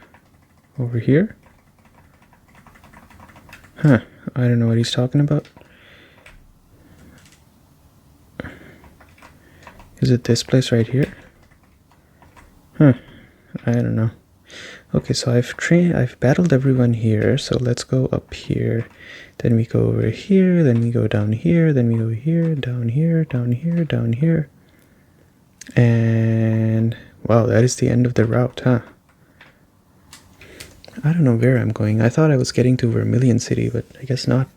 S1: Over here? Huh, I don't know what he's talking about. Is it this place right here? Huh, I don't know. Okay, so I've battled everyone here, so let's go up here. Then we go over here, then we go down here, then we go here, down here, down here, down here. And wow, that is the end of the route, huh? I don't know where I'm going. I thought I was getting to Vermilion City, but I guess not.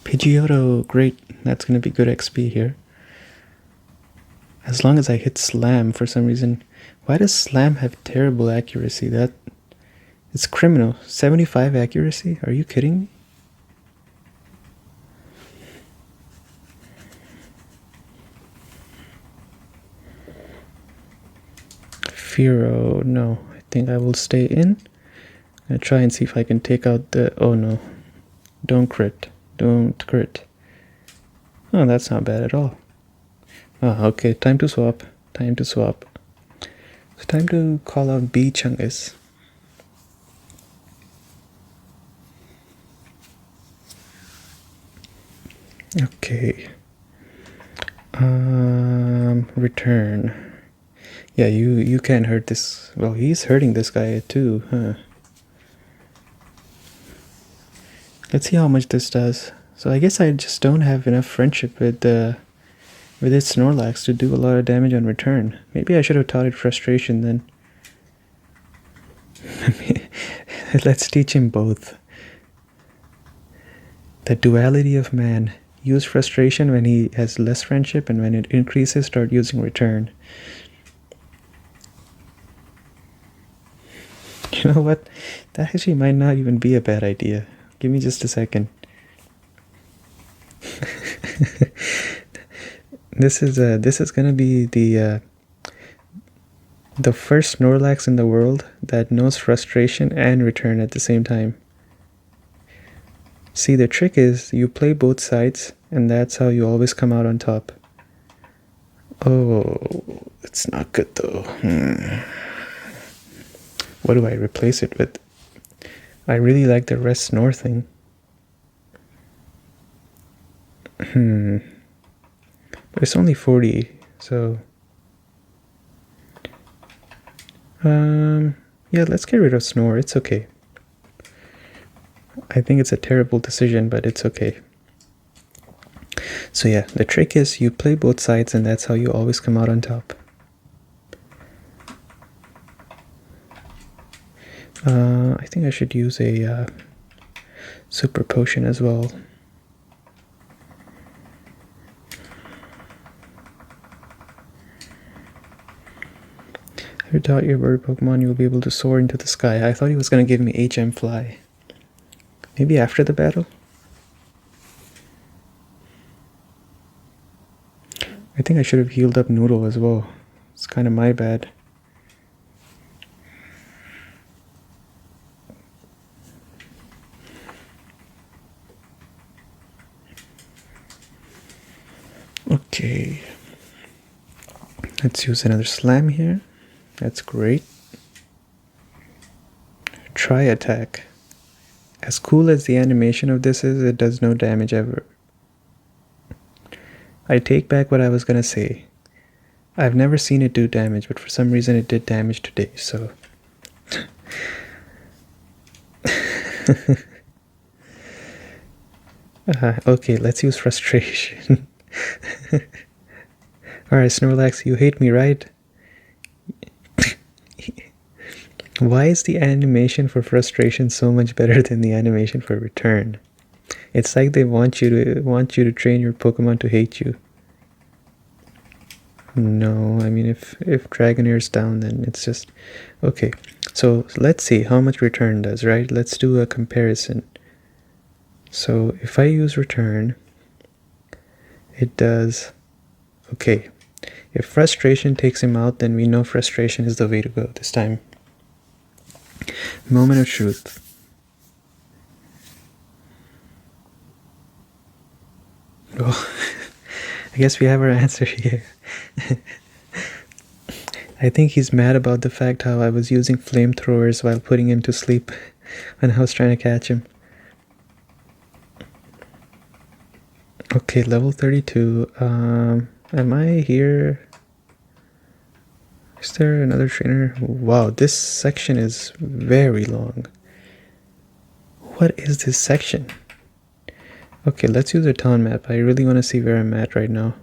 S1: Pidgeotto, great. That's gonna be good XP here. As long as I hit Slam for some reason. Why does Slam have terrible accuracy? It's criminal. 75 accuracy? Are you kidding me? Fearow, no. I think I will stay in. I'm gonna try and see if I can take out the... Oh no. Don't crit. Don't crit. Oh, that's not bad at all. Oh, okay. Time to swap. Time to swap. It's time to call out B Chungus. Okay. Return. Yeah, you can't hurt this. Well, he's hurting this guy too, huh? Let's see how much this does. So I guess I just don't have enough friendship with its Snorlax to do a lot of damage on return. Maybe I should have taught it Frustration then. Let's teach him both. The duality of man. Use Frustration when he has less friendship, and when it increases, start using Return. You know what? That actually might not even be a bad idea. Give me just a second. This is gonna be the first Snorlax in the world that knows Frustration and Return at the same time. See, the trick is you play both sides, and that's how you always come out on top. Oh, it's not good though. What do I replace it with? I really like the rest snore thing. But it's only 40, so yeah, let's get rid of snore. It's okay. I think it's a terrible decision, but it's okay. So yeah, the trick is you play both sides, and that's how you always come out on top. I think I should use a super potion as well. If you taught your bird Pokemon, you will be able to soar into the sky. I thought he was going to give me HM Fly. Maybe after the battle? I think I should have healed up Noodle as well. It's kind of my bad. Okay. Let's use another Slam here. That's great. Try attack. As cool as the animation of this is, it does no damage ever. I take back what I was gonna say. I've never seen it do damage, but for some reason it did damage today, so... Okay, let's use frustration. Alright, Snorlax, you hate me, right? Why is the animation for frustration so much better than the animation for return? It's like they want you to train your Pokemon to hate you. No, I mean if Dragonair's down, then it's just okay. So let's see how much return does, right? Let's do a comparison. So if I use return, it does okay. If frustration takes him out, then we know frustration is the way to go this time. Moment of truth. Oh, I guess we have our answer here. I think he's mad about the fact how I was using flamethrowers while putting him to sleep when I was trying to catch him. Okay, level 32. Am I here? Is there another trainer? Wow, this section is very long. What is this section? Okay, let's use a town map. I really want to see where I'm at right now.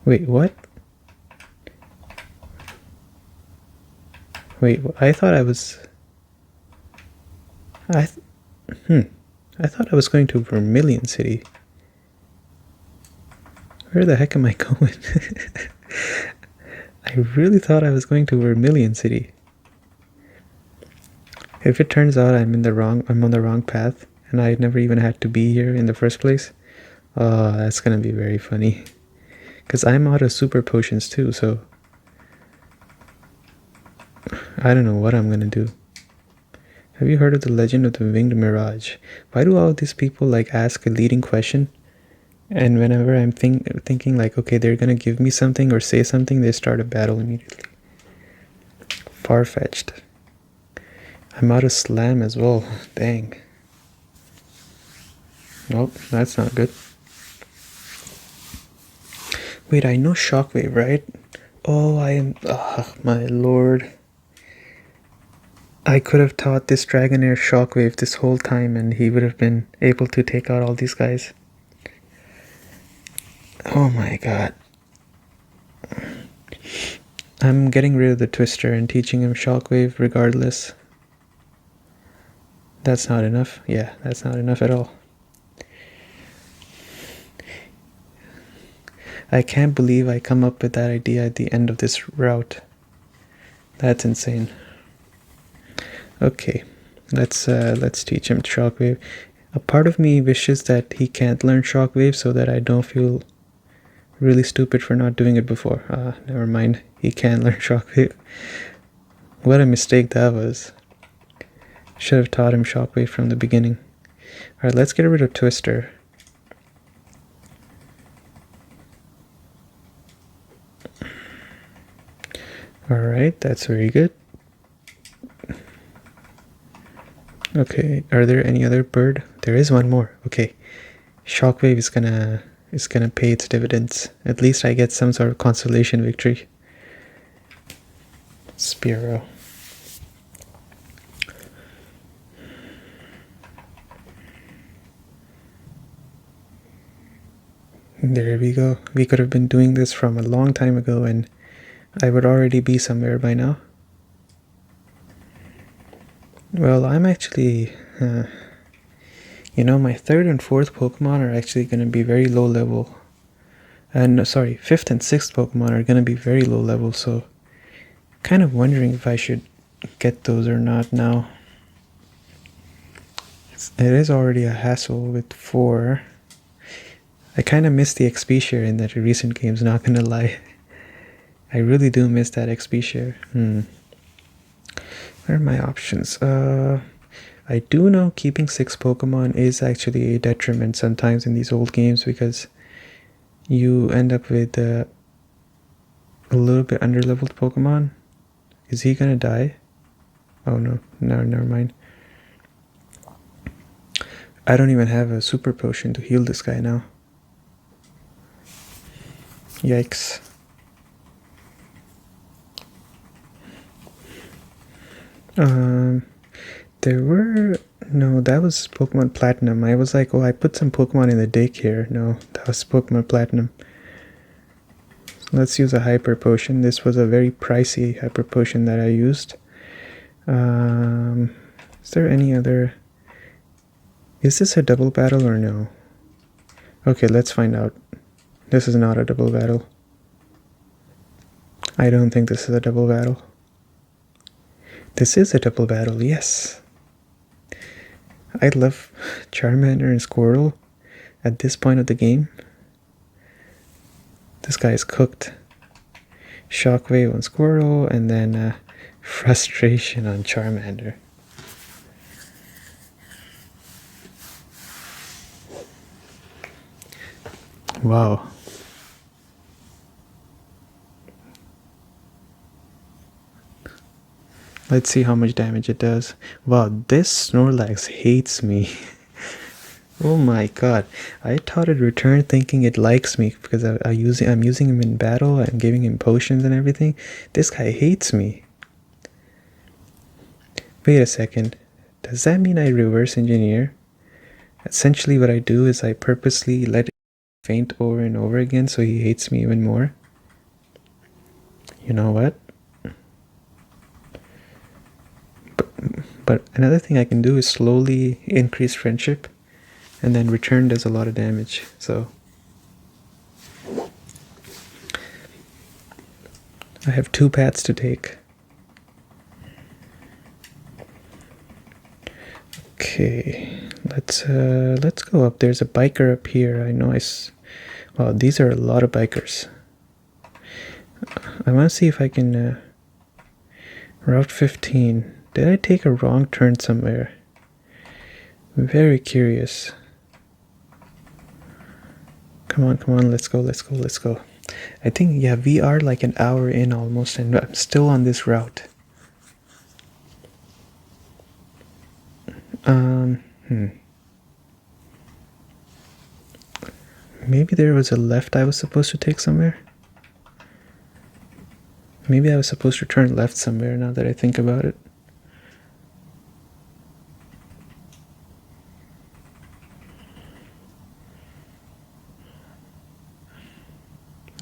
S1: Wait, what? Wait, I thought I was... I thought I was going to Vermilion City. Where the heck am I going? I really thought I was going to Vermilion City. If it turns out I'm on the wrong path, and I never even had to be here in the first place, oh, that's gonna be very funny. Because I'm out of super potions too, so I don't know what I'm gonna do. Have you heard of the legend of the winged mirage? Why do all these people like ask a leading question? And whenever I'm thinking like, okay, they're gonna give me something or say something, they start a battle immediately. Far-fetched. I'm out of Slam as well. Dang. Nope, that's not good. Wait, I know Shockwave, right? Oh, I am... Oh, my lord. I could have taught this Dragonair Shockwave this whole time and he would have been able to take out all these guys. Oh my god. I'm getting rid of the Twister and teaching him Shockwave regardless. That's not enough. Yeah, that's not enough at all. I can't believe I come up with that idea at the end of this route. That's insane. Okay, let's teach him Shockwave. A part of me wishes that he can't learn Shockwave so that I don't feel really stupid for not doing it before. Never mind. He can learn Shockwave. What a mistake that was. Should have taught him Shockwave from the beginning. Alright, let's get rid of Twister. Alright, that's very good. Okay, are there any other bird? There is one more. Okay, Shockwave is gonna pay its dividends. At least I get some sort of consolation victory. Spearow. There we go. We could have been doing this from a long time ago and I would already be somewhere by now. Well, I'm actually... my third and fourth Pokemon are actually going to be very low level. And sorry, fifth and sixth Pokemon are going to be very low level, so kind of wondering if I should get those or not now. It is already a hassle with 4. I kind of miss the XP share in the recent games, not gonna lie. I really do miss that XP share. What are my options? I do know keeping 6 Pokemon is actually a detriment sometimes in these old games because you end up with a little bit underleveled Pokemon. Is he gonna die? Oh no, never mind. I don't even have a super potion to heal this guy now. Yikes. There were... No, that was Pokemon Platinum. I was like, oh, I put some Pokemon in the daycare. No, that was Pokemon Platinum. Let's use a Hyper Potion. This was a very pricey Hyper Potion that I used. Is there any other... Is this a double battle or no? Okay, let's find out. This is not a double battle. I don't think this is a double battle. This is a double battle, yes. I love Charmander and Squirtle at this point of the game. This guy is cooked. Shockwave on Squirtle and then Frustration on Charmander. Wow. Let's see how much damage it does. Wow, this Snorlax hates me. Oh my god. I taught it return thinking it likes me because I'm using him in battle. I'm giving him potions and everything. This guy hates me. Wait a second. Does that mean I reverse engineer? Essentially what I do is I purposely let it faint over and over again so he hates me even more. You know what? But another thing I can do is slowly increase friendship, and then return does a lot of damage, so... I have 2 paths to take. Okay, let's go up. There's a biker up here. I know wow, these are a lot of bikers. I want to see if I can... Route 15. Did I take a wrong turn somewhere? I'm very curious. Come on, let's go. I think, yeah, we are like an hour in almost, and I'm still on this route. Maybe there was a left I was supposed to take somewhere? Maybe I was supposed to turn left somewhere now that I think about it.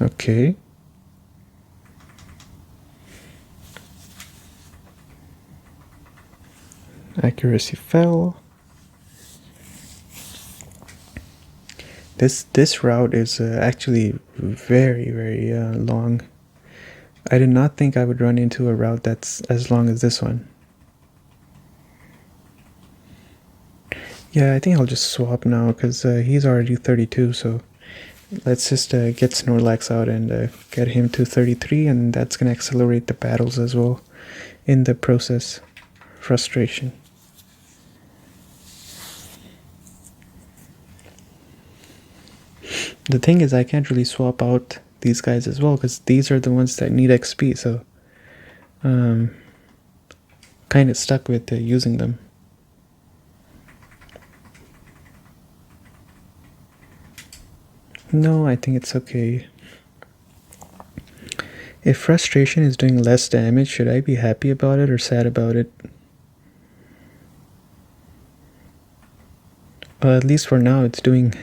S1: Okay. Accuracy fell. This route is actually very long. I did not think I would run into a route that's as long as this one. Yeah, I think I'll just swap now because he's already 32, so let's just get Snorlax out and get him to 33, and that's going to accelerate the battles as well in the process. Frustration. The thing is, I can't really swap out these guys as well because these are the ones that need XP, so kind of stuck with using them. No, I think it's okay. If frustration is doing less damage, should I be happy about it or sad about it? Well, at least for now it's doing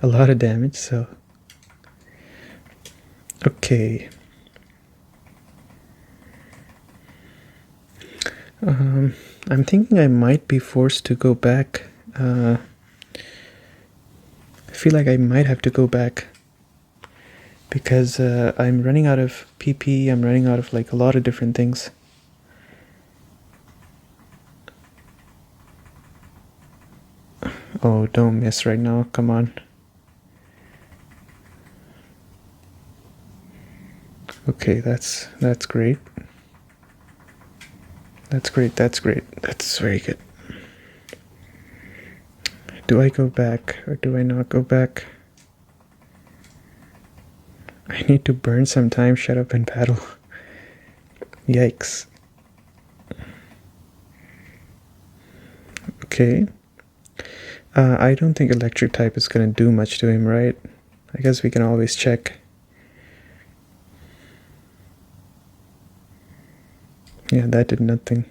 S1: a lot of damage, so... Okay. I'm thinking I might be forced to go back. I feel like I might have to go back. Because I'm running out of PP, I'm running out of like a lot of different things. Oh, don't miss right now, come on. Okay, that's great. That's great, that's very good. Do I go back or do I not go back? I need to burn some time, shut up and paddle. Yikes. Okay. I don't think electric type is gonna do much to him, right? I guess we can always check. Yeah, that did nothing.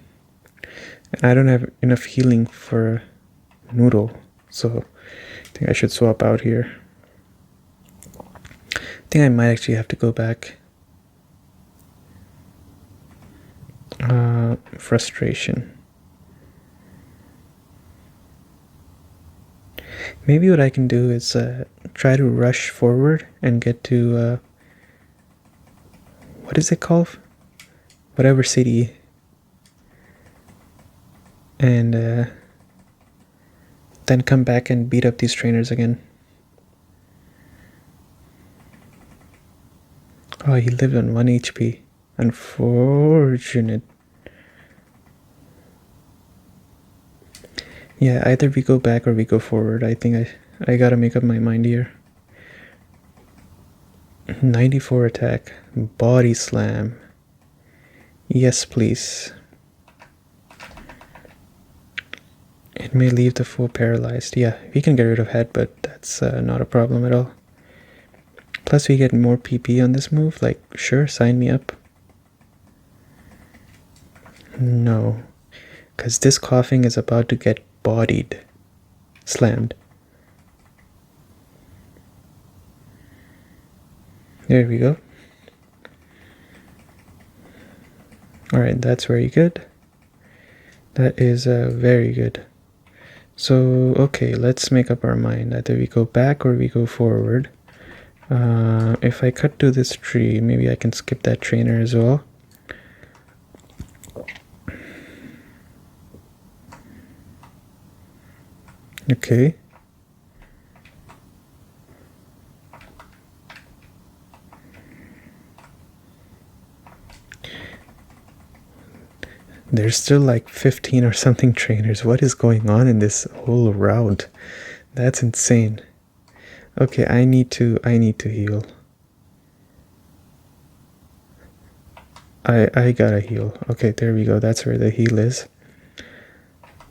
S1: I don't have enough healing for a noodle, so I think I should swap out here. I think I might actually have to go back. Frustration. Maybe what I can do is try to rush forward and get to what is it called? Whatever city. And then come back and beat up these trainers again. Oh, he lived on 1 HP. Unfortunate. Yeah, either we go back or we go forward. I think I gotta make up my mind here. 94 attack. Body slam. Yes, please. It may leave the foe paralyzed. Yeah, we can get rid of head, but that's not a problem at all. Plus we get more PP on this move. Like, sure, sign me up. No. Because this coughing is about to get bodied. Slammed. There we go. Alright, that's very good. That is very good. So, okay, let's make up our mind. Either we go back or we go forward. If I cut to this tree, maybe I can skip that trainer as well. Okay. There's still like 15 or something trainers. What is going on in this whole route? That's insane. Okay, I need to heal. I gotta heal. Okay, there we go. That's where the heal is.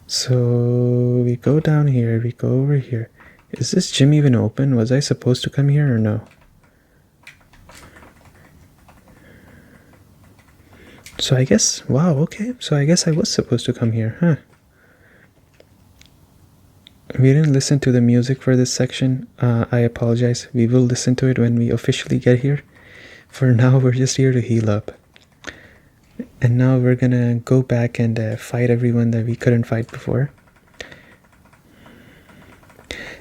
S1: So we go down here, we go over here. Is this gym even open? Was I supposed to come here or no? So I guess, wow, okay. So I guess I was supposed to come here, huh? We didn't listen to the music for this section. I apologize. We will listen to it when we officially get here. For now, we're just here to heal up. And now we're gonna go back and fight everyone that we couldn't fight before.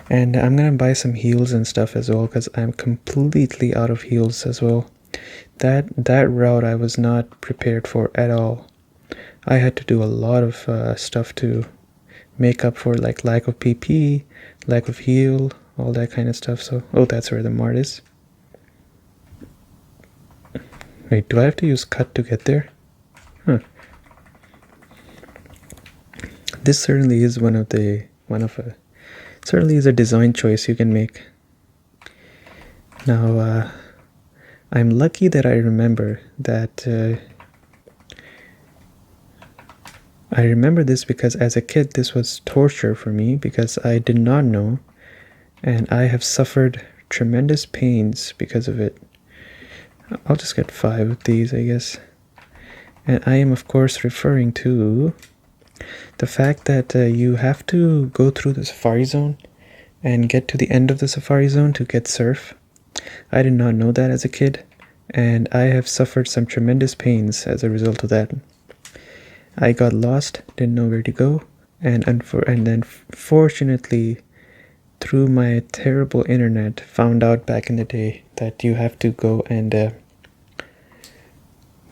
S1: And I'm gonna buy some heals and stuff as well, because I'm completely out of heals as well. That route I was not prepared for at all. I had to do a lot of stuff to make up for like lack of PP, lack of heal, all that kind of stuff. So, oh, that's where the mart is. Wait, do I have to use cut to get there? Huh. This certainly is certainly is a design choice you can make. Now, I'm lucky that I remember that. I remember this because as a kid this was torture for me because I did not know, and I have suffered tremendous pains because of it. I'll just get 5 of these, I guess. And I am, of course, referring to the fact that you have to go through the Safari Zone and get to the end of the Safari Zone to get surf. I did not know that as a kid, and I have suffered some tremendous pains as a result of that. I got lost, didn't know where to go, and then fortunately, through my terrible internet, found out back in the day that you have to go and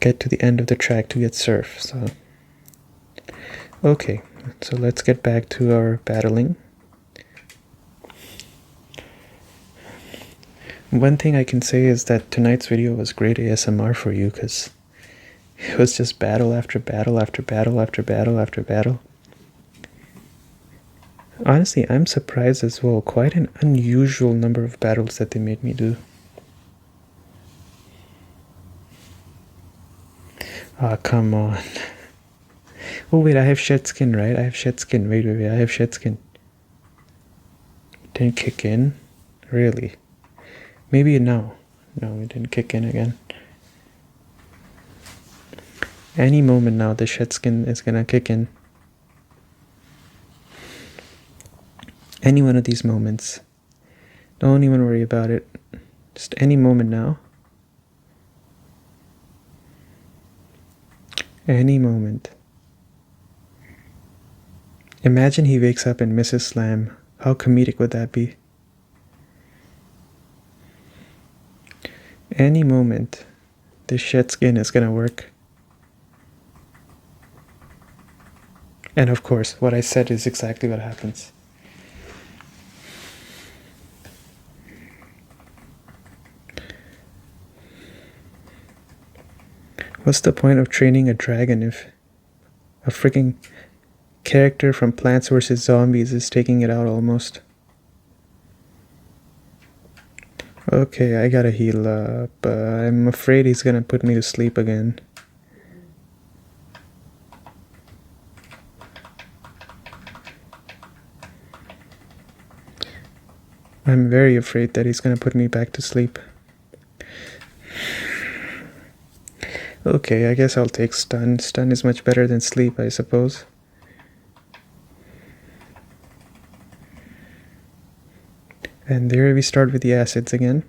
S1: get to the end of the track to get surf. So, okay, so let's get back to our battling. One thing I can say is that tonight's video was great ASMR for you, because it was just battle after battle after battle after battle after battle. Honestly, I'm surprised as well. Quite an unusual number of battles that they made me do. Ah, come on. Oh wait, I have shed skin, right? I have shed skin. Wait, I have shed skin. Didn't kick in? Really? Maybe now. No, it didn't kick in again. Any moment now, the shed skin is gonna kick in. Any one of these moments. Don't even worry about it. Just any moment now. Any moment. Imagine he wakes up and misses slam. How comedic would that be? Any moment, this shed skin is gonna work. And of course, what I said is exactly what happens. What's the point of training a dragon if a freaking character from Plants vs. Zombies is taking it out almost? Okay, I gotta heal up. I'm afraid he's gonna put me to sleep again. I'm very afraid that he's gonna put me back to sleep. Okay, I guess I'll take stun. Stun is much better than sleep, I suppose. And there we start with the acids again.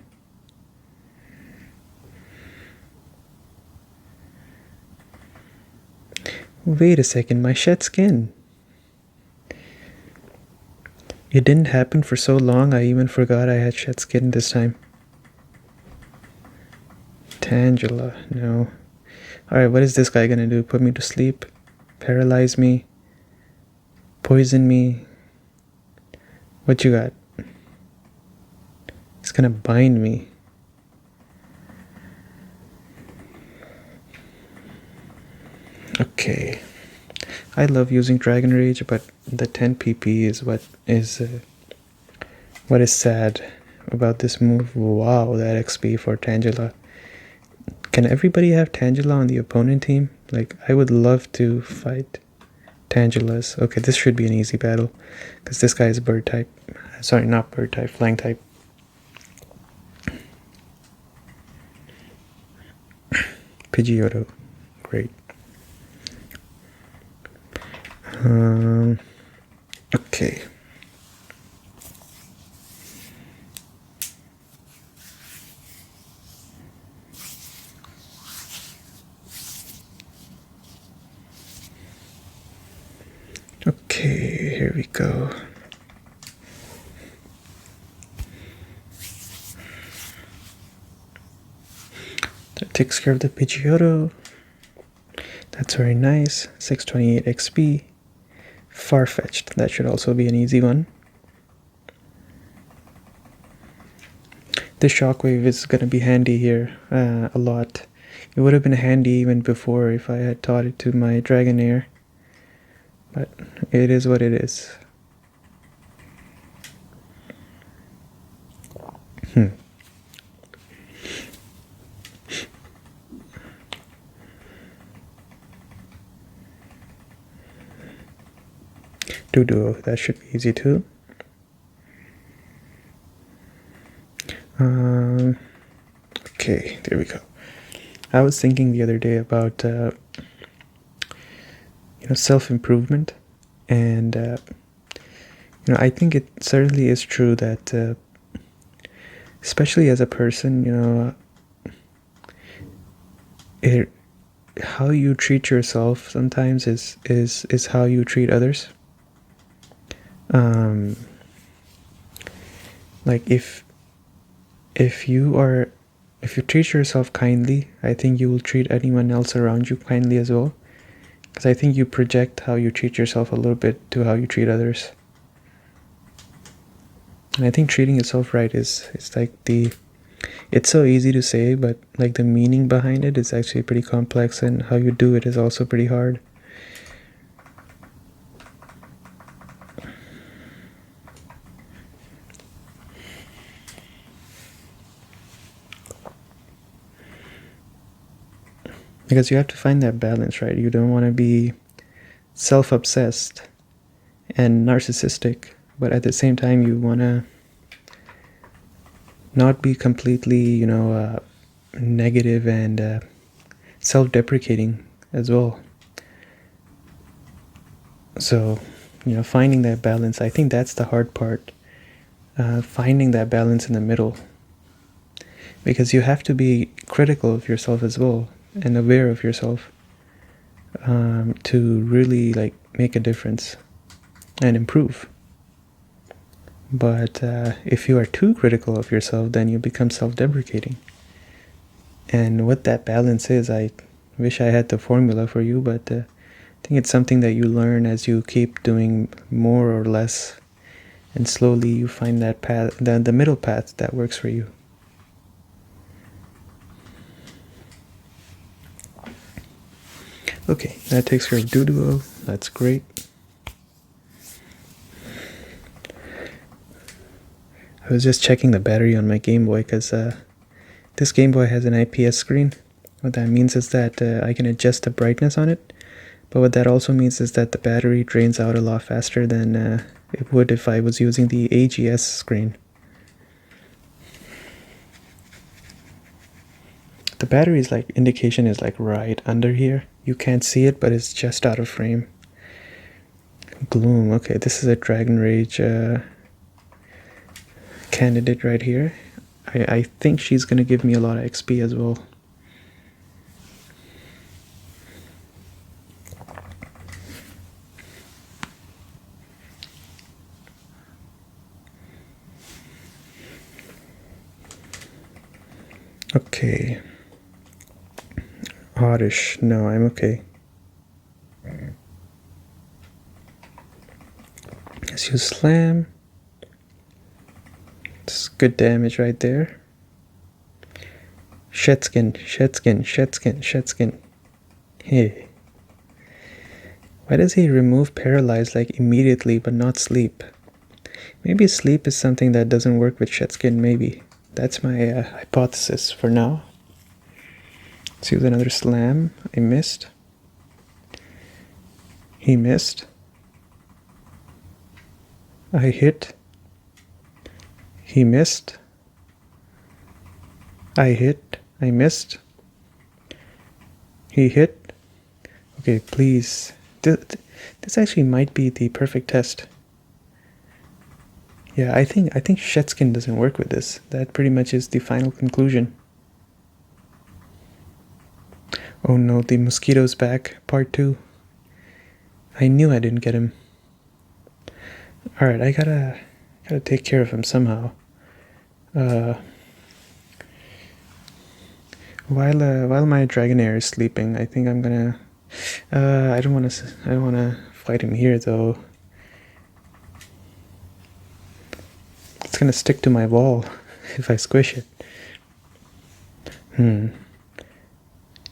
S1: Wait a second, my shed skin. It didn't happen for so long, I even forgot I had shed skin this time. Tangela, no. Alright, what is this guy gonna do? Put me to sleep? Paralyze me? Poison me? What you got? It's gonna bind me. Okay. I love using Dragon Rage, but the 10 PP is what is sad about this move. Wow, that XP for Tangela. Can everybody have Tangela on the opponent team? Like, I would love to fight Tangelas. Okay, this should be an easy battle, because this guy is bird type. Sorry, not bird type, flying type. Pidgeotto. Great. Okay. Okay, here we go. That takes care of the Pidgeotto. That's very nice. 628 XP. Far-fetched. That should also be an easy one. The shockwave is going to be handy here a lot. It would have been handy even before if I had taught it to my Dragonair. But it is what it is. Dodo, that should be easy too. Okay, there we go. I was thinking the other day about self-improvement, and I think it certainly is true that especially as a person, it how you treat yourself sometimes is how you treat others. um like if you treat yourself kindly, I think you will treat anyone else around you kindly as well, because I think you project how you treat yourself a little bit to how you treat others. And I think treating yourself right is like it's so easy to say, but like the meaning behind it is actually pretty complex, and how you do it is also pretty hard. Because you have to find that balance, right? You don't want to be self-obsessed and narcissistic, but at the same time you want to not be completely negative and self-deprecating as well. So finding that balance, I think that's the hard part. Finding that balance in the middle, because you have to be critical of yourself as well and aware of yourself, to really like make a difference and improve. But if you are too critical of yourself, then you become self-deprecating. And what that balance is, I wish I had the formula for you, but I think it's something that you learn as you keep doing more or less, and slowly you find that path, the middle path that works for you. Okay, that takes care of Duduo. That's great. I was just checking the battery on my Game Boy, because this Game Boy has an IPS screen. What that means is that I can adjust the brightness on it, but what that also means is that the battery drains out a lot faster than it would if I was using the AGS screen. The battery's like indication is like right under here. You can't see it, but it's just out of frame. Gloom. Okay, this is a Dragon Rage candidate right here. I think she's gonna give me a lot of XP as well. Okay. Oddish. No, I'm okay. Let's use Slam. It's good damage right there. Shetskin, Shetskin, Shetskin, Shetskin. Hey. Why does he remove Paralyze like immediately but not Sleep? Maybe Sleep is something that doesn't work with Shetskin, maybe. That's my hypothesis for now. Let's use another Slam. I missed. He missed. I hit. He missed. I hit. I missed. He hit. Okay, please. This actually might be the perfect test. Yeah, I think Shetskin doesn't work with this. That pretty much is the final conclusion. Oh no, the mosquito's back. Part 2. I knew I didn't get him. Alright, I gotta take care of him somehow. While my Dragonair is sleeping, I think I'm gonna. I don't wanna fight him here though. It's gonna stick to my wall if I squish it.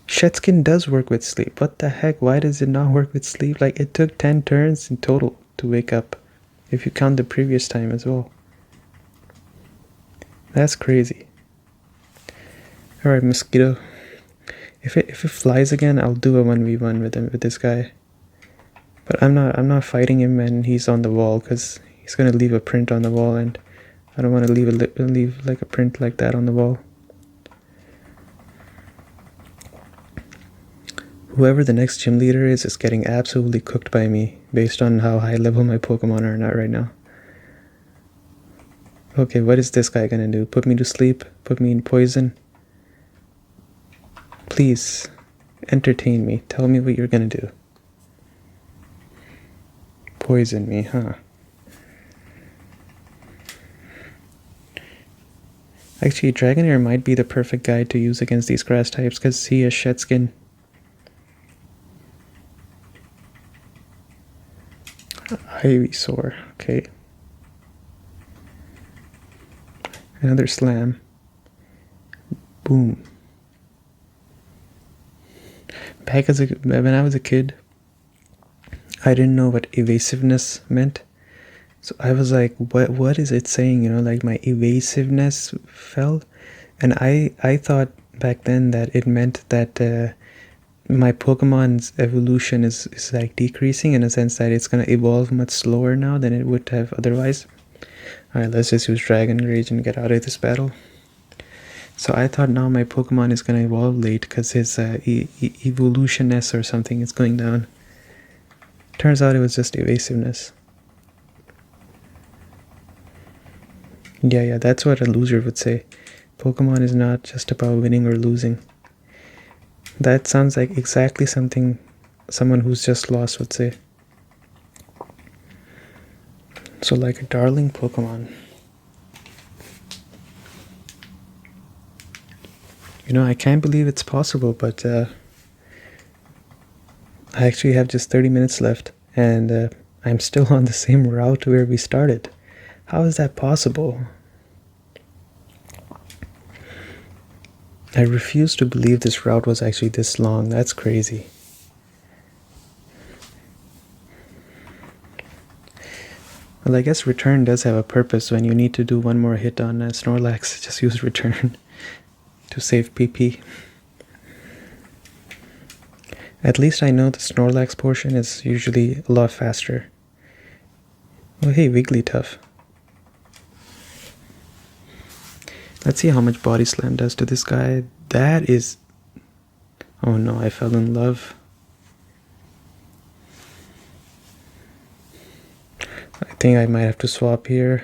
S1: Shetskin does work with sleep. What the heck? Why does it not work with sleep? Like, it took 10 turns in total to wake up, if you count the previous time as well. That's crazy. Alright, mosquito. If it flies again, I'll do a 1v1 with this guy. But I'm not fighting him and he's on the wall, because he's gonna leave a print on the wall, and I don't want to leave like a print like that on the wall. Whoever the next gym leader is getting absolutely cooked by me based on how high level my Pokemon are not right now. Okay, what is this guy gonna do? Put me to sleep? Put me in poison? Please, entertain me. Tell me what you're gonna do. Poison me, huh? Actually, Dragonair might be the perfect guy to use against these grass types because he has shed skin. Ivysaur, okay. Another slam. Boom. When I was a kid, I didn't know what evasiveness meant. So I was like, what is it saying? You know, like my evasiveness fell. And I thought back then that it meant that my Pokemon's evolution is like decreasing in a sense that it's going to evolve much slower now than it would have otherwise. Alright, let's just use Dragon Rage and get out of this battle. So I thought now my Pokemon is going to evolve late because his evolutionness or something is going down. Turns out it was just evasiveness. Yeah, that's what a loser would say. Pokemon is not just about winning or losing. That sounds like exactly something someone who's just lost would say. So like a darling Pokemon. You know, I can't believe it's possible, but I actually have just 30 minutes left, and I'm still on the same route where we started. How is that possible? I refuse to believe this route was actually this long. That's crazy. Well, I guess return does have a purpose. When you need to do one more hit on Snorlax, just use return to save PP. At least I know the Snorlax portion is usually a lot faster. Oh hey, Wigglytuff. Let's see how much Body Slam does to this guy. That is... Oh no, I fell in love. I think I might have to swap here.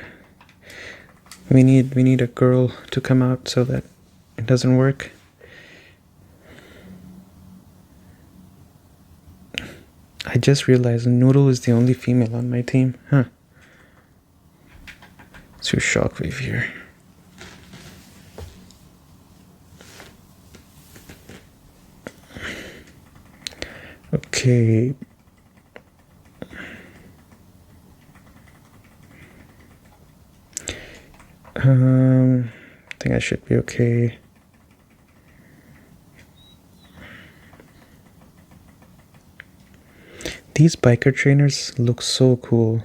S1: We need a girl to come out so that it doesn't work. I just realized Noodle is the only female on my team. Huh. Let's use Shockwave here. Okay. I think I should be okay. These biker trainers look so cool.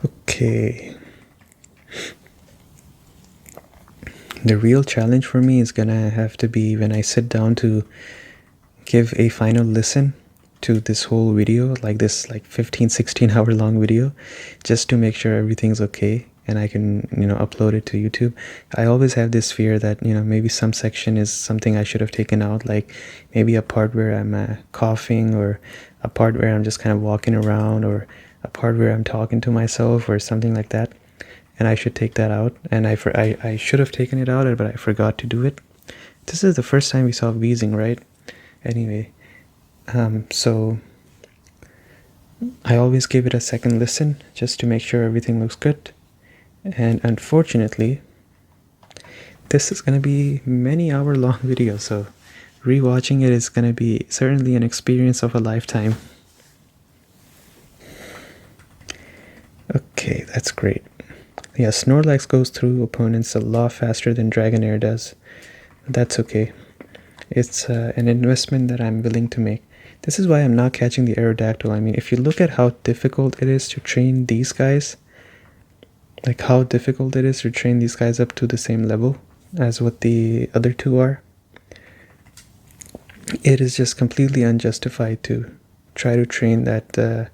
S1: Okay. The real challenge for me is gonna have to be when I sit down to give a final listen to this whole video, like this 15-16 hour long video, just to make sure everything's okay and I can, upload it to YouTube. I always have this fear that, maybe some section is something I should have taken out, like maybe a part where I'm coughing, or a part where I'm just kind of walking around, or a part where I'm talking to myself or something like that. And I should take that out, and I should have taken it out, but I forgot to do it. This is the first time we saw wheezing, right? Anyway, so I always give it a second listen just to make sure everything looks good. And unfortunately, this is going to be many hour long video, so rewatching it is going to be certainly an experience of a lifetime. Okay, that's great. Yeah, Snorlax goes through opponents a lot faster than Dragonair does. That's okay. It's an investment that I'm willing to make. This is why I'm not catching the Aerodactyl. I mean, if you look at how difficult it is to train these guys, up to the same level as what the other two are, it is just completely unjustified to try to train that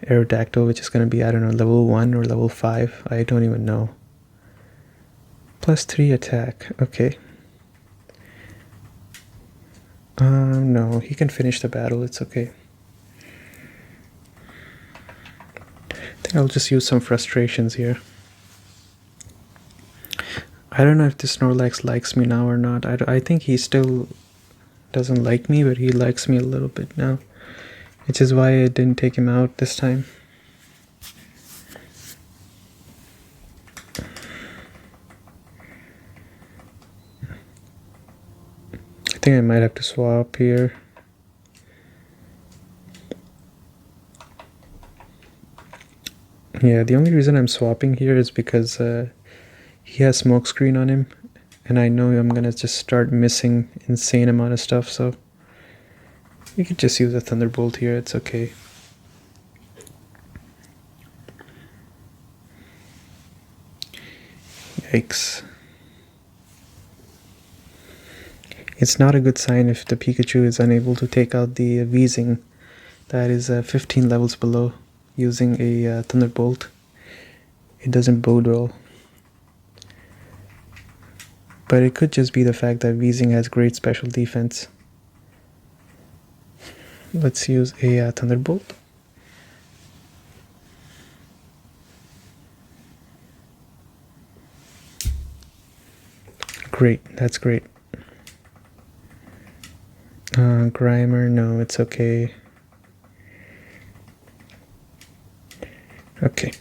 S1: Aerodactyl, which is going to be, I don't know, level 1 or level 5. I don't even know. Plus 3 attack. Okay. No, he can finish the battle. It's okay. I think I'll just use some frustrations here. I don't know if the Snorlax likes me now or not. I think he still doesn't like me, but he likes me a little bit now. Which is why I didn't take him out this time. I think I might have to swap here. Yeah, the only reason I'm swapping here is because he has smokescreen on him, and I know I'm gonna just start missing insane amount of stuff, so we could just use a Thunderbolt here, it's okay. Yikes. It's not a good sign if the Pikachu is unable to take out the Weezing that is 15 levels below using a Thunderbolt. It doesn't bode well. But it could just be the fact that Weezing has great special defense. Let's use a Thunderbolt. Great, that's great. Grimer, no, it's okay. Okay.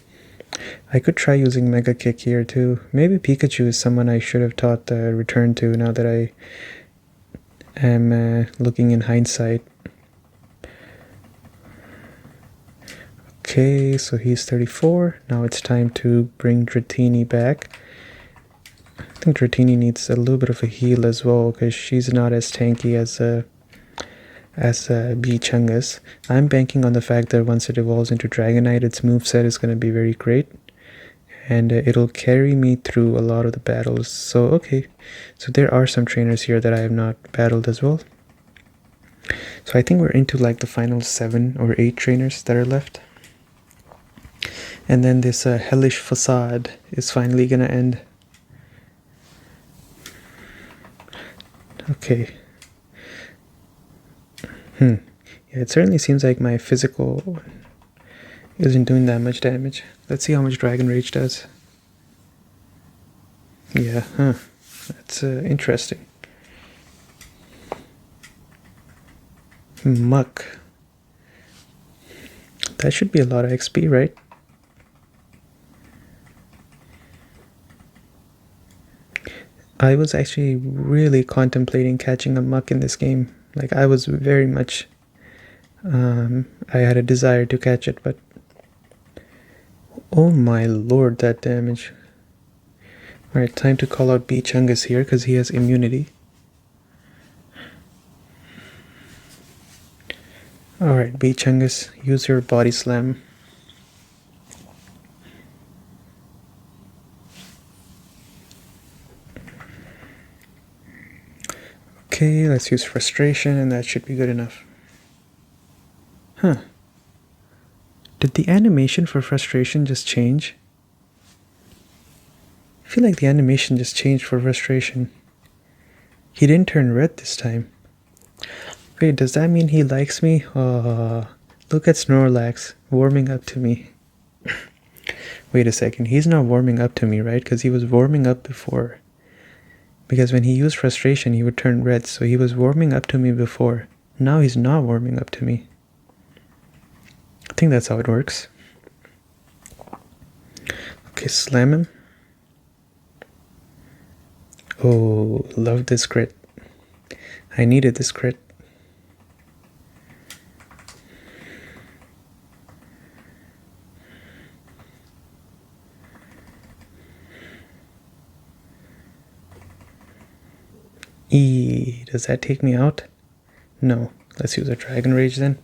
S1: I could try using Mega Kick here too. Maybe Pikachu is someone I should have taught Return to now that I am looking in hindsight. Okay, so he's 34. Now it's time to bring Dratini back. I think Dratini needs a little bit of a heal as well because she's not as tanky as Chungus. I'm banking on the fact that once it evolves into Dragonite, its moveset is going to be very great. And it'll carry me through a lot of the battles. So, okay. So there are some trainers here that I have not battled as well. So I think we're into like the final 7 or 8 trainers that are left. And then this hellish facade is finally gonna end. Okay. Yeah, it certainly seems like my physical isn't doing that much damage. Let's see how much Dragon Rage does. Yeah, that's interesting. Muck. That should be a lot of XP, right? I was actually really contemplating catching a Muck in this game. Like, I was very much... I had a desire to catch it, but... Oh my lord, that damage. Alright, time to call out Chungus here, because he has immunity. Alright, Chungus, use your Body Slam. Okay, let's use Frustration, and that should be good enough. Huh. Did the animation for Frustration just change? I feel like the animation just changed for Frustration. He didn't turn red this time. Wait, does that mean he likes me? Look at Snorlax warming up to me. Wait a second, he's not warming up to me, right? Because he was warming up before. Because when he used Frustration, he would turn red, so he was warming up to me before. Now he's not warming up to me. I think that's how it works. Okay, slam him. Oh, love this crit. I needed this crit. Does that take me out? No. Let's use a Dragon Rage then.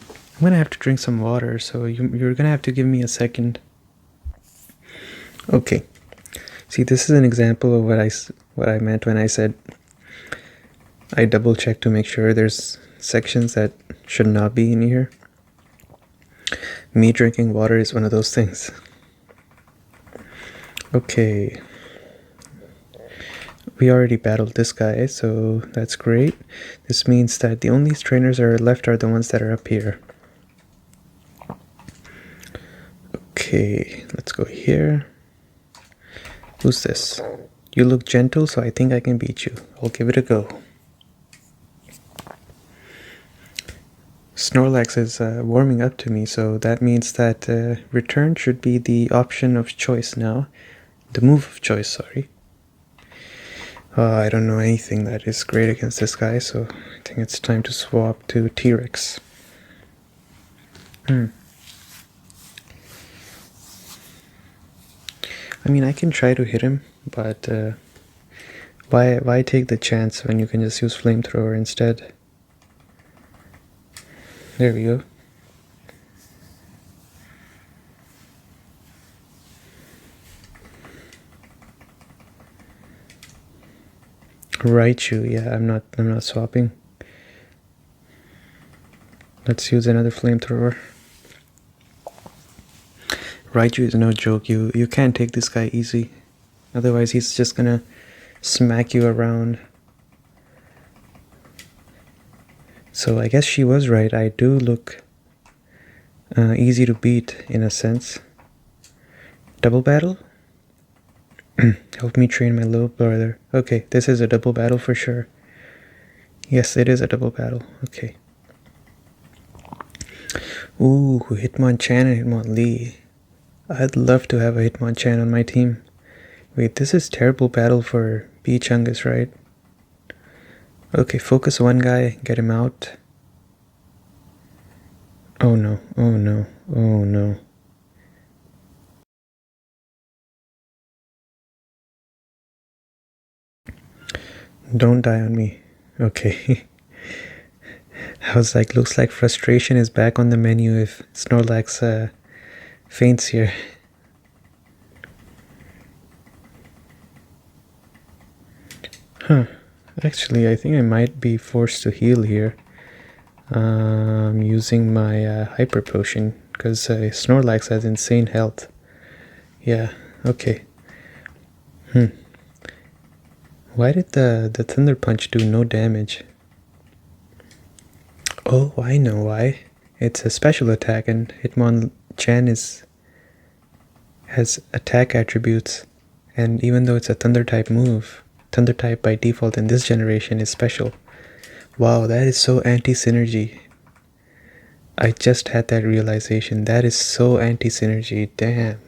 S1: I'm gonna have to drink some water, so you're gonna have to give me a second. Okay. See, this is an example of what I meant when I said I double check to make sure there's sections that should not be in here. Me drinking water is one of those things. Okay. We already battled this guy, so that's great. This means that the only trainers that are left are the ones that are up here. Okay, let's go here. Who's this? You look gentle, so I think I can beat you. I'll give it a go. Snorlax is warming up to me, so that means that return should be the option of choice now. The move of choice, sorry. I don't know anything that is great against this guy, so I think it's time to swap to T-Rex. I mean, I can try to hit him, but why take the chance when you can just use Flamethrower instead? There we go. Raichu, yeah, I'm not swapping. Let's use another Flamethrower. Raichu is no joke. You can't take this guy easy. Otherwise he's just gonna smack you around. So I guess she was right. I do look easy to beat in a sense. Double battle? Help me train my little brother. Okay, this is a double battle for sure. Yes, it is a double battle. Okay. Ooh, Hitmonchan and Hitmonlee. I'd love to have a Hitmonchan on my team. Wait, this is terrible battle for B-Chungus, right? Okay, focus one guy, get him out. Oh no, oh no, oh no. Don't die on me. Okay. I was like, looks like frustration is back on the menu if Snorlax faints here. Huh. Actually, I think I might be forced to heal here. Using my Hyper Potion, because Snorlax has insane health. Yeah, okay. Why did the Thunder Punch do no damage? Oh, I know why. It's a special attack, and Hitmonchan has attack attributes, and even though it's a Thunder type move, Thunder type by default in this generation is special. Wow, that is so anti-synergy. I just had that realization. That is so anti-synergy. Damn.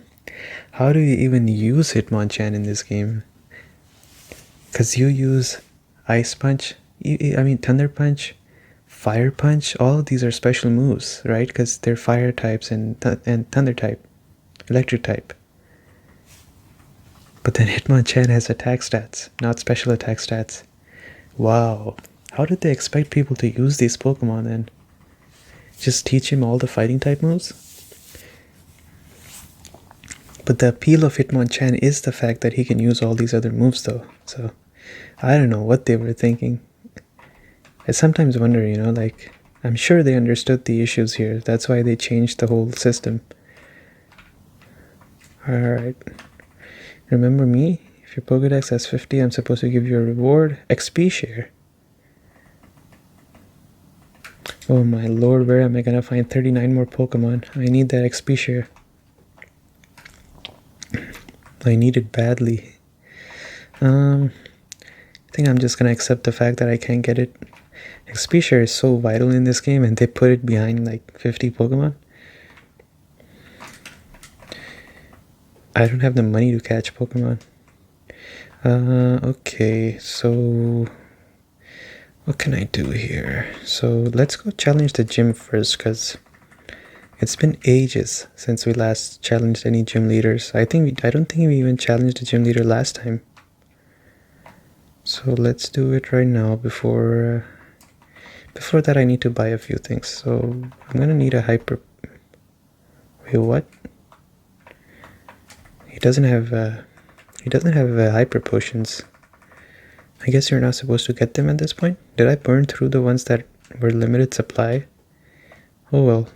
S1: How do you even use Hitmonchan in this game? Because you use Ice Punch, I mean Thunder Punch, Fire Punch, all of these are special moves, right? Because they're fire types and Thunder type, electric type. But then Hitmonchan has attack stats, not special attack stats. Wow. How did they expect people to use these Pokemon then? Just teach him all the fighting type moves? But the appeal of Hitmonchan is the fact that he can use all these other moves though. So, I don't know what they were thinking. I sometimes wonder, you know, like, I'm sure they understood the issues here. That's why they changed the whole system. Alright. Remember me? If your Pokédex has 50, I'm supposed to give you a reward. XP share. Oh my lord, where am I gonna find 39 more Pokemon? I need that XP share. I need it badly. I think I'm just gonna accept the fact that I can't get it. XP share is so vital in this game, and they put it behind like 50 Pokemon. I don't have the money to catch Pokemon. Okay, so what can I do here? So let's go challenge the gym first, because it's been ages since we last challenged any gym leaders. I don't think we even challenged the gym leader last time. So let's do it right now. Before that, I need to buy a few things. So I'm gonna need a hyper. Wait, what? He doesn't have hyper potions. I guess you're not supposed to get them at this point. Did I burn through the ones that were limited supply? Oh well.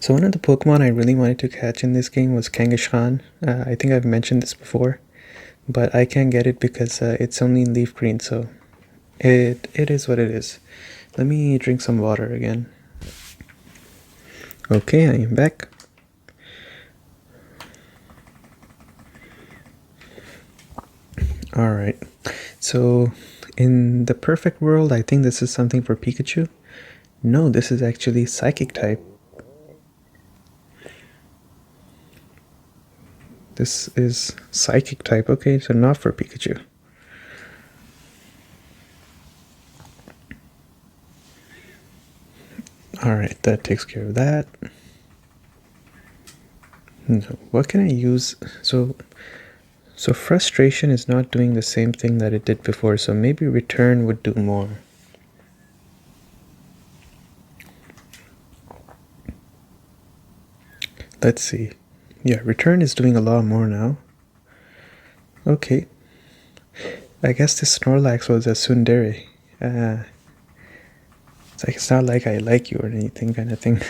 S1: So one of the Pokemon I really wanted to catch in this game was Kangaskhan. I think I've mentioned this before, but I can't get it because it's only in leaf green, so it is what it is. Let me drink some water again. Okay, I am back. Alright, so in the perfect world, I think this is something for Pikachu. No, this is actually Psychic type. This is Psychic type, okay, so not for Pikachu. Alright, that takes care of that. No, what can I use? So Frustration is not doing the same thing that it did before, so maybe Return would do more. Let's see. Yeah, Return is doing a lot more now. Okay. I guess this Snorlax was a tsundere. It's not like I like you or anything kind of thing.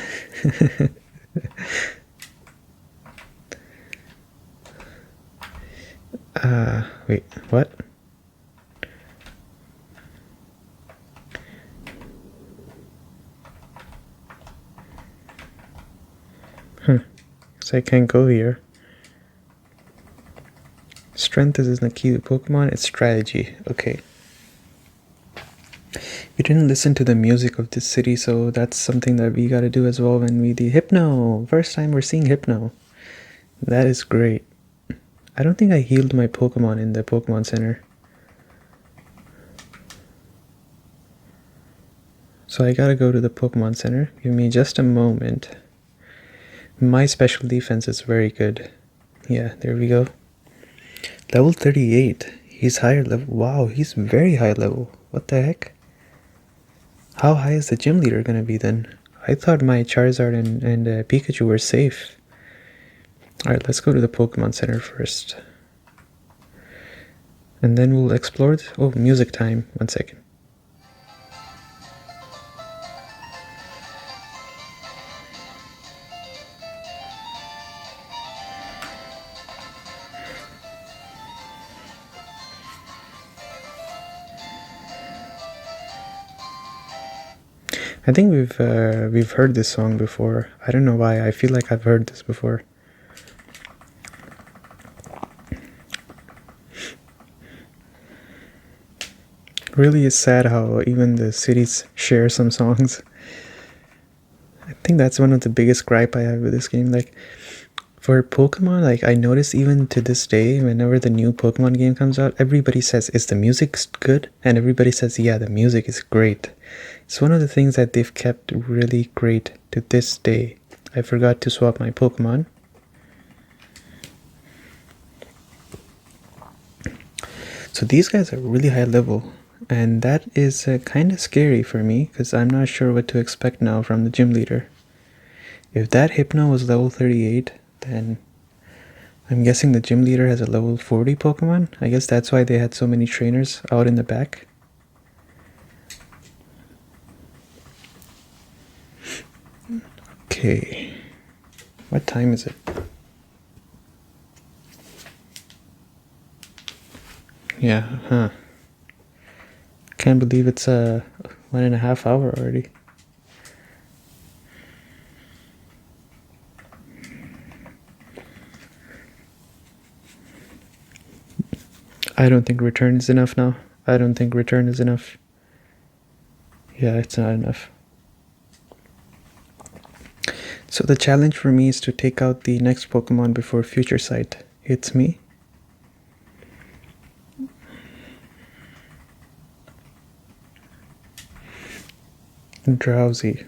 S1: Wait, what? So I can't go here. Strength isn't the key to Pokemon, it's strategy. Okay. We didn't listen to the music of this city, so that's something that we gotta do as well when we do Hypno. First time we're seeing Hypno. That is great. I don't think I healed my Pokemon in the Pokemon Center. So I gotta go to the Pokemon Center. Give me just a moment. My special defense is very good. Yeah, there we go. Level 38. He's higher level. Wow, he's very high level. What the heck? How high is the gym leader gonna be then? I thought my Charizard and Pikachu were safe. Alright, let's go to the Pokemon Center first. And then we'll explore it. Oh, music time. 1 second. I think we've heard this song before. I don't know why. I feel like I've heard this before. Really is sad how even the cities share some songs. I think that's one of the biggest gripe I have with this game. Like for Pokemon, like I notice even to this day, whenever the new Pokemon game comes out, everybody says, "Is the music good?" And everybody says, "Yeah, the music is great." It's one of the things that they've kept really great to this day. I forgot to swap my Pokemon. So these guys are really high level, and that is kind of scary for me because I'm not sure what to expect now from the gym leader. If that Hypno was level 38, then I'm guessing the gym leader has a level 40 Pokemon. I guess that's why they had so many trainers out in the back. Okay, what time is it? Yeah, can't believe it's 1.5 hours already. I don't think return is enough now. I don't think return is enough. Yeah, it's not enough. So the challenge for me is to take out the next Pokemon before Future Sight hits me. Drowsy.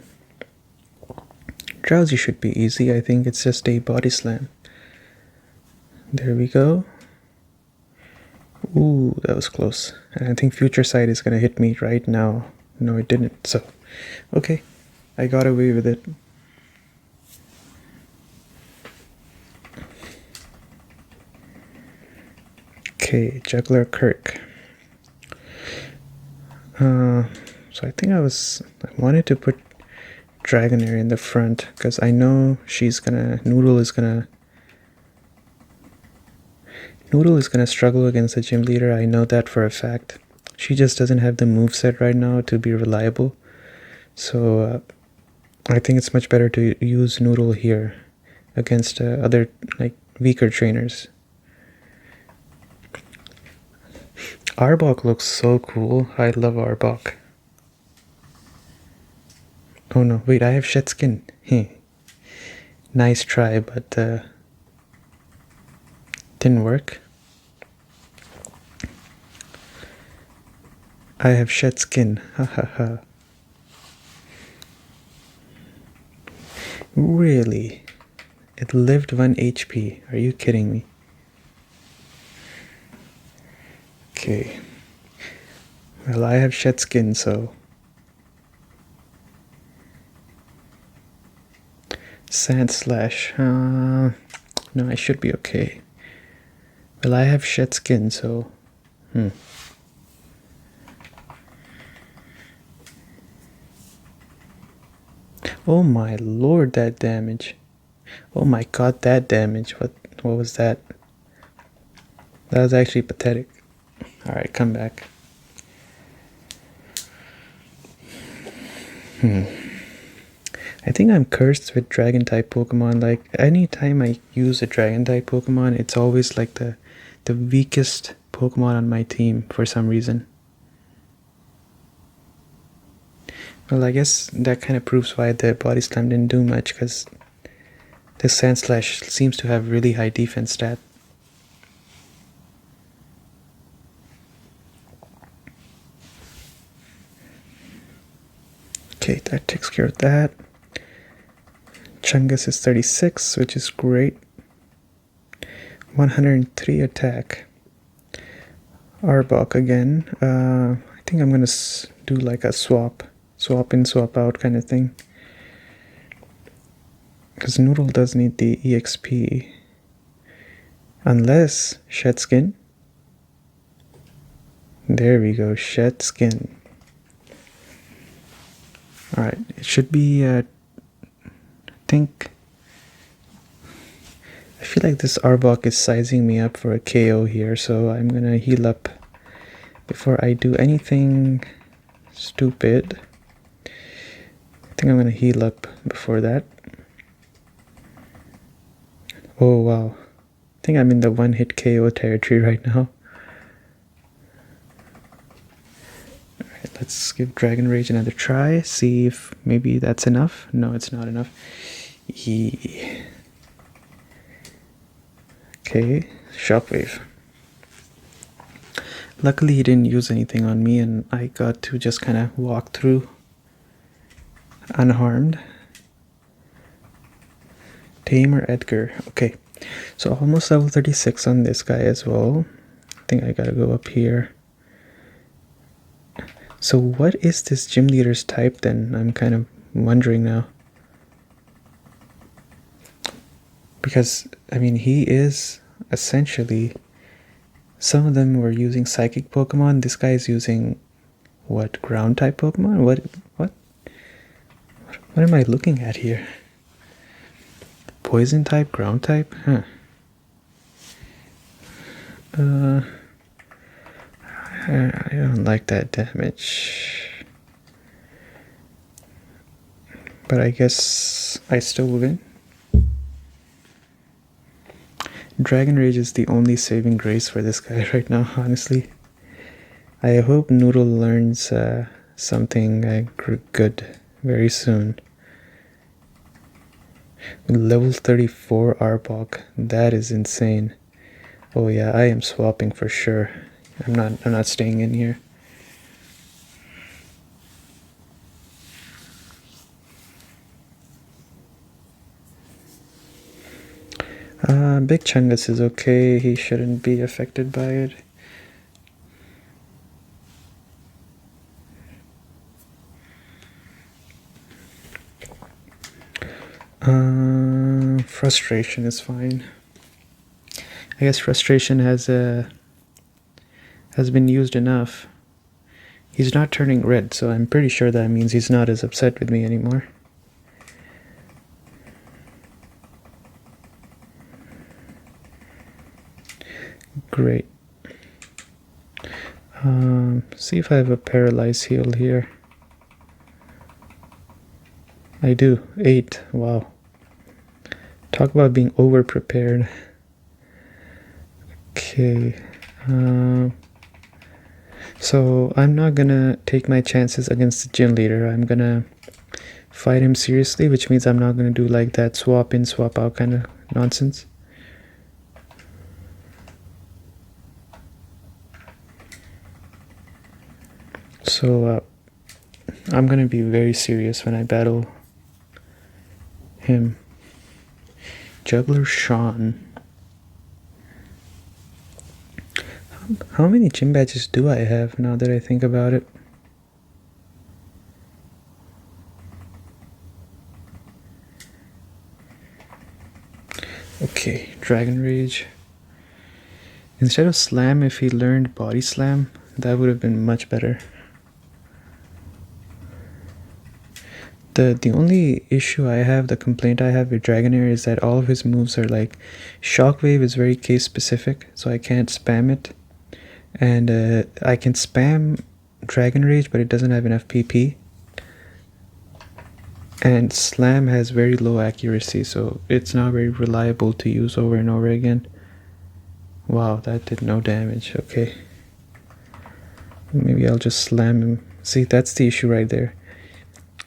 S1: Drowsy should be easy. I think it's just a body slam. There we go. Ooh, that was close. And I think Future Sight is gonna hit me right now. No, it didn't. So, okay. I got away with it. Okay, Juggler Kirk. So I think I wanted to put Dragonair in the front because I know Noodle is gonna struggle against the gym leader. I know that for a fact. She just doesn't have the moveset right now to be reliable. So I think it's much better to use Noodle here against other like weaker trainers. Arbok looks so cool. I love Arbok. Oh no, wait, I have shed skin. Nice try, but didn't work. I have shed skin. Ha ha ha. Really? It lived 1 HP. Are you kidding me? Okay. Well, I have shed skin, so... Sand Slash. No, I should be okay. Well, I have shed skin, so... Oh my lord, that damage. Oh my god, that damage. What was that? That was actually pathetic. Alright, come back. I think I'm cursed with dragon type Pokemon. Like anytime I use a dragon type Pokemon, it's always like the weakest Pokemon on my team for some reason. Well, I guess that kind of proves why the Body Slam didn't do much, because this Sand Slash seems to have really high defense stat. Okay, that takes care of that. Chungus is 36, which is great. 103 attack. Arbok again. I think I'm gonna do like a swap in, swap out kind of thing. Because Noodle does need the EXP. Unless Shed Skin. There we go, Shed Skin. Alright, it should be, I feel like this Arbok is sizing me up for a KO here, so I'm gonna heal up before I do anything stupid. I think I'm gonna heal up before that. Oh wow, I think I'm in the one-hit KO territory right now. Alright, let's give Dragon Rage another try, see if maybe that's enough. No, it's not enough. Okay, Shockwave. Luckily he didn't use anything on me and I got to just kind of walk through unharmed. Tamer Edgar. Okay, so almost level 36 on this guy as well. I think I gotta go up here. So what is this gym leader's type then? I'm kind of wondering now. Because, I mean, he is essentially... Some of them were using Psychic Pokemon. This guy is using... What? Ground type Pokemon? What am I looking at here? Poison type? Ground type? Huh. I don't like that damage. But I guess I still win. Dragon Rage is the only saving grace for this guy right now, honestly. I hope Noodle learns something good very soon. Level 34 Arbok, that is insane. Oh yeah, I am swapping for sure. I'm not staying in here. Big Chungus is okay, he shouldn't be affected by it. Frustration is fine. I guess Frustration has been used enough. He's not turning red, so I'm pretty sure that means he's not as upset with me anymore. Great. See if I have a paralyzed heal here. I do. 8. Wow. Talk about being over-prepared. Okay. So I'm not gonna take my chances against the gym leader. I'm gonna fight him seriously, which means I'm not gonna do like that swap in, swap out kind of nonsense. So I'm gonna be very serious when I battle him. Juggler Sean. How many gym badges do I have now that I think about it? Okay, Dragon Rage. Instead of Slam, if he learned Body Slam, that would have been much better. The only issue I have, the complaint I have with Dragonair is that all of his moves are like, Shockwave is very case specific, so I can't spam it. And I can spam Dragon Rage, but it doesn't have enough PP. And Slam has very low accuracy, so it's not very reliable to use over and over again. Wow, that did no damage. Okay. Maybe I'll just slam him. See, that's the issue right there.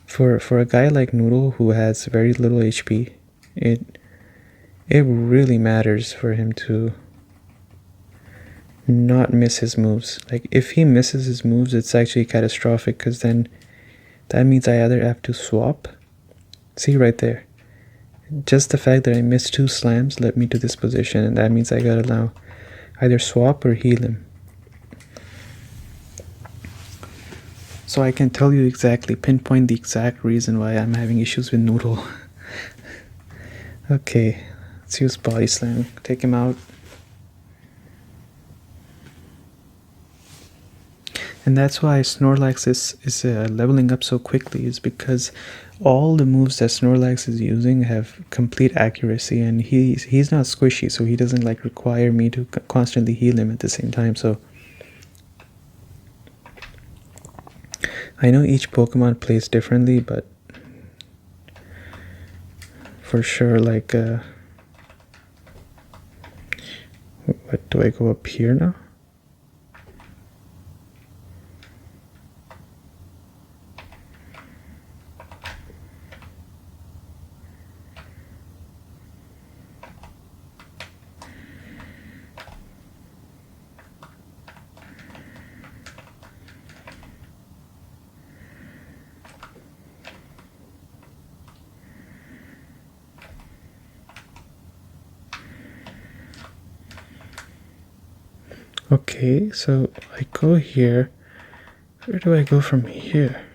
S1: For a guy like Noodle who has very little HP, it really matters for him to not miss his moves. Like, if he misses his moves, it's actually catastrophic, because then that means I either have to swap. See right there, just the fact that I missed 2 slams led me to this position, and that means I gotta now either swap or heal him. So I can tell you exactly, pinpoint the exact reason why I'm having issues with Noodle. Okay, let's use Body Slam. Take him out. And that's why Snorlax is leveling up so quickly, is because all the moves that Snorlax is using have complete accuracy, and he's not squishy, so he doesn't like require me to constantly heal him at the same time. So I know each Pokemon plays differently, but for sure, like, what do I go up here now? Okay, so I go here. Where do I go from here?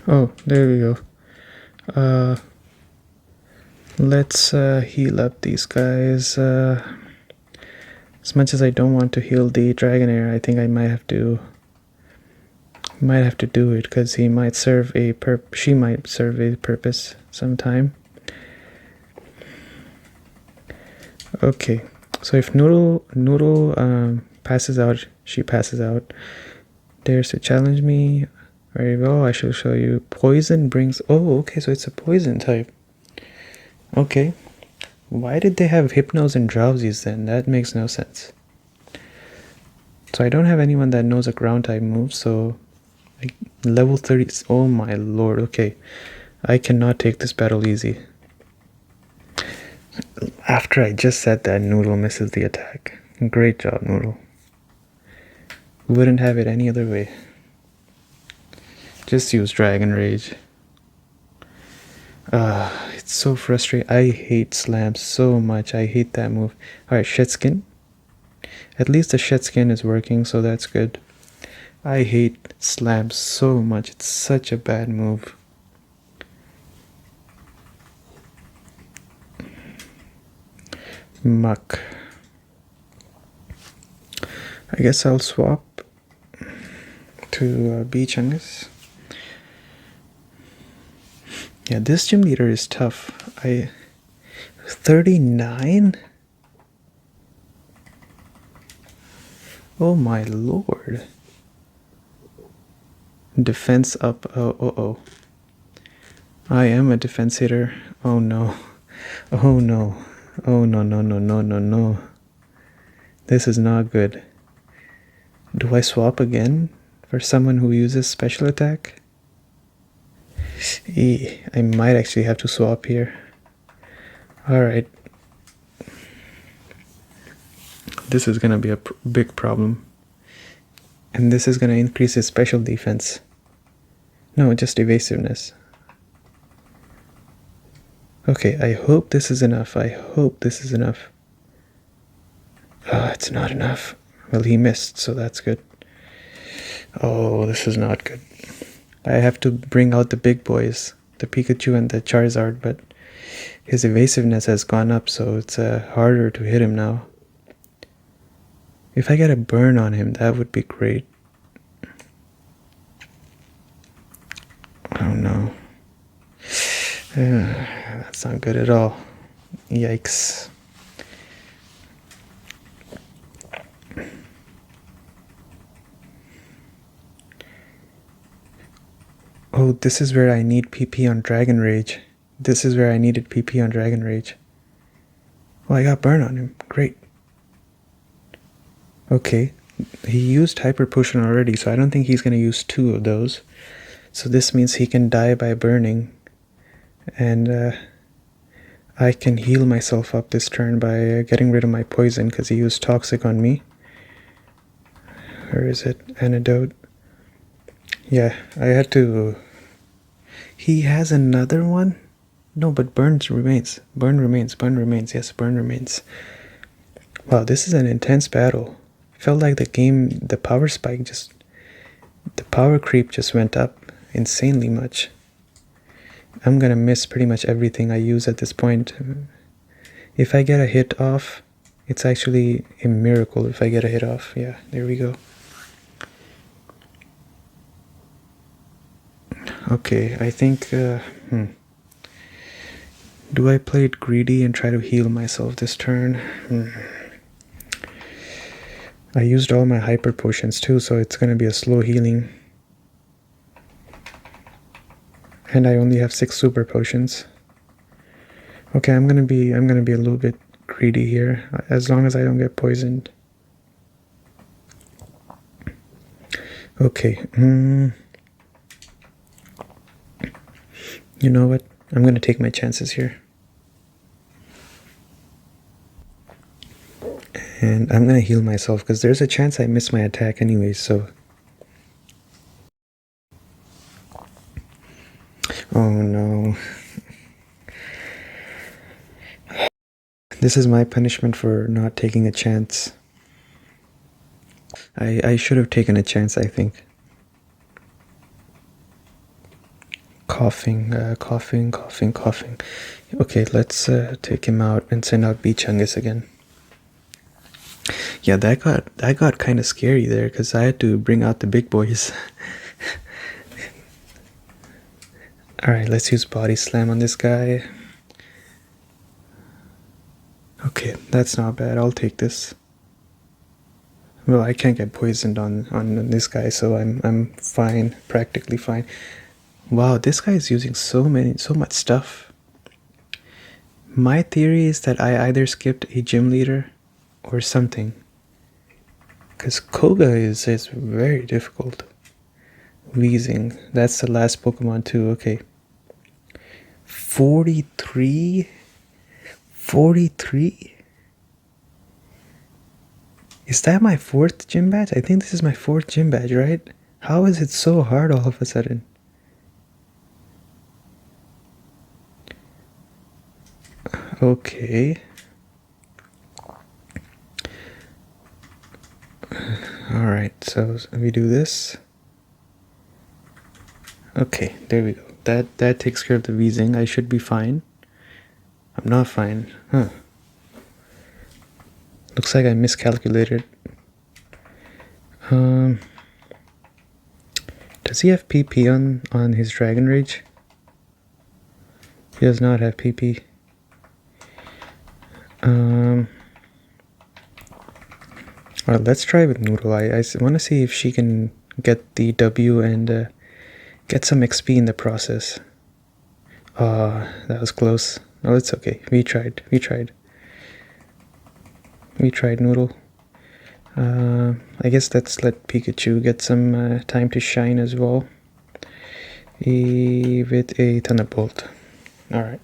S1: Oh, there we go. Let's heal up these guys. As much as I don't want to heal the Dragonair, I think I might have to do it, because he might serve a she might serve a purpose sometime. Okay, so if Noodle passes out, she passes out. Dares to challenge me. Very well, I shall show you. Poison brings... Oh, okay, so it's a poison type. Okay. Why did they have Hypnos and Drowsies then? That makes no sense. So I don't have anyone that knows a ground type move, so... Like, level 30... Oh my lord, okay. I cannot take this battle easy. After I just said that, Noodle misses the attack. Great job, Noodle. Wouldn't have it any other way. Just use Dragon Rage. It's so frustrating. I hate slams so much. I hate that move. Alright, shed skin. At least the shed skin is working, so that's good. I hate slams so much. It's such a bad move. Muck. I guess I'll swap to Beach Angus. Yeah, this gym leader is tough. 39? Oh my lord. Defense up. Oh. I am a defense hitter. Oh no. Oh no. Oh no. This is not good. Do I swap again for someone who uses special attack? I might actually have to swap here. Alright. This is gonna be a big problem. And this is gonna increase his special defense. No, just evasiveness. Okay, I hope this is enough. Oh, it's not enough. Well, he missed, so that's good. Oh, this is not good. I have to bring out the big boys, the Pikachu and the Charizard, but his evasiveness has gone up, so it's harder to hit him now. If I get a burn on him, that would be great. Oh no. That's not good at all. Yikes. Oh, this is where I need PP on Dragon Rage. This is where I needed PP on Dragon Rage. Oh, I got burn on him. Great. Okay. He used Hyper Potion already, so I don't think he's going to use 2 of those. So this means he can die by burning. And I can heal myself up this turn by getting rid of my poison because he used Toxic on me. Where is it? Antidote. Yeah, I had to... He has another one? No, but Burn remains. Yes, Burn remains. Wow, this is an intense battle. Felt like the power spike the power creep just went up insanely much. I'm gonna miss pretty much everything I use at this point. If I get a hit off, it's actually a miracle if I get a hit off. Yeah, there we go. Okay, I think, do I play it greedy and try to heal myself this turn? I used all my hyper potions too, so it's gonna be a slow healing. And I only have 6 super potions. Okay, I'm gonna be a little bit greedy here, as long as I don't get poisoned. Okay, you know what? I'm gonna take my chances here. And I'm gonna heal myself, because there's a chance I miss my attack anyway, so... Oh no. This is my punishment for not taking a chance. I should have taken a chance, I think. Coughing. Okay, let's take him out and send out Beachungus again. Yeah, that got kind of scary there, because I had to bring out the big boys. Alright, let's use Body Slam on this guy. Okay, that's not bad. I'll take this. Well, I can't get poisoned on this guy, so I'm fine, practically fine. Wow, this guy is using so much stuff. My theory is that I either skipped a gym leader or something. Because Koga is very difficult. Wheezing, that's the last Pokemon too, okay. 43? 43? Is that my 4th gym badge? I think this is my 4th gym badge, right? How is it so hard all of a sudden? Okay. Alright, so we do this. Okay, there we go. That takes care of the wheezing. I should be fine. I'm not fine. Huh. Looks like I miscalculated. Does he have PP on his Dragon Rage? He does not have PP. Well, let's try with Noodle. I want to see if she can get the W and get some XP in the process. That was close. Oh, it's okay. We tried. Noodle. I guess let's let Pikachu get some time to shine as well. With a Thunderbolt. Alright.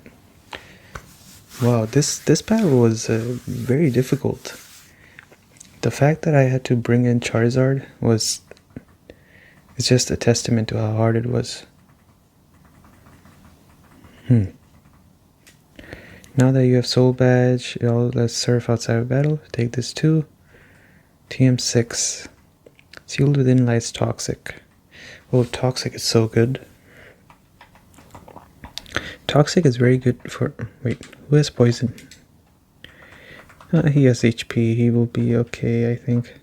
S1: Wow, this battle was very difficult. The fact that I had to bring in Charizard is just a testament to how hard it was. Now that you have Soul Badge, let's surf outside of battle. Take this too. TM6. Sealed within lies Toxic. Oh, Toxic is so good. Toxic is very good for... Wait, who has Poison? He has HP. He will be okay, I think.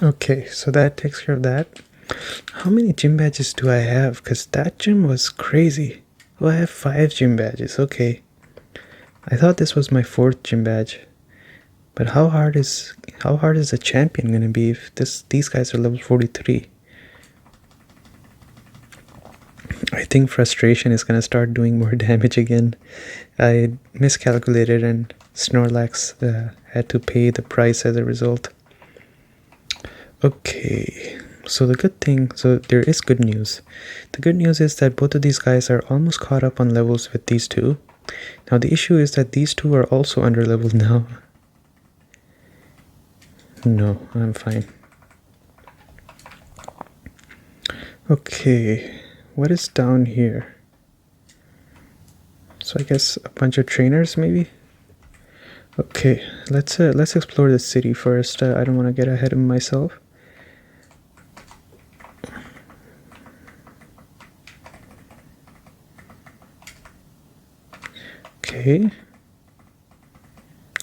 S1: Okay, so that takes care of that. How many gym badges do I have? Because that gym was crazy. Oh, I have 5 gym badges. Okay. I thought this was my 4th gym badge. But how hard is a champion gonna be if these guys are level 43? I think frustration is gonna start doing more damage again. I miscalculated and Snorlax had to pay the price as a result. Okay, so there is good news. The good news is that both of these guys are almost caught up on levels with these two. Now the issue is that these two are also under leveled now. No, I'm fine. Okay, what is down here? So I guess a bunch of trainers maybe? Okay, let's explore the city first. I don't want to get ahead of myself. Okay.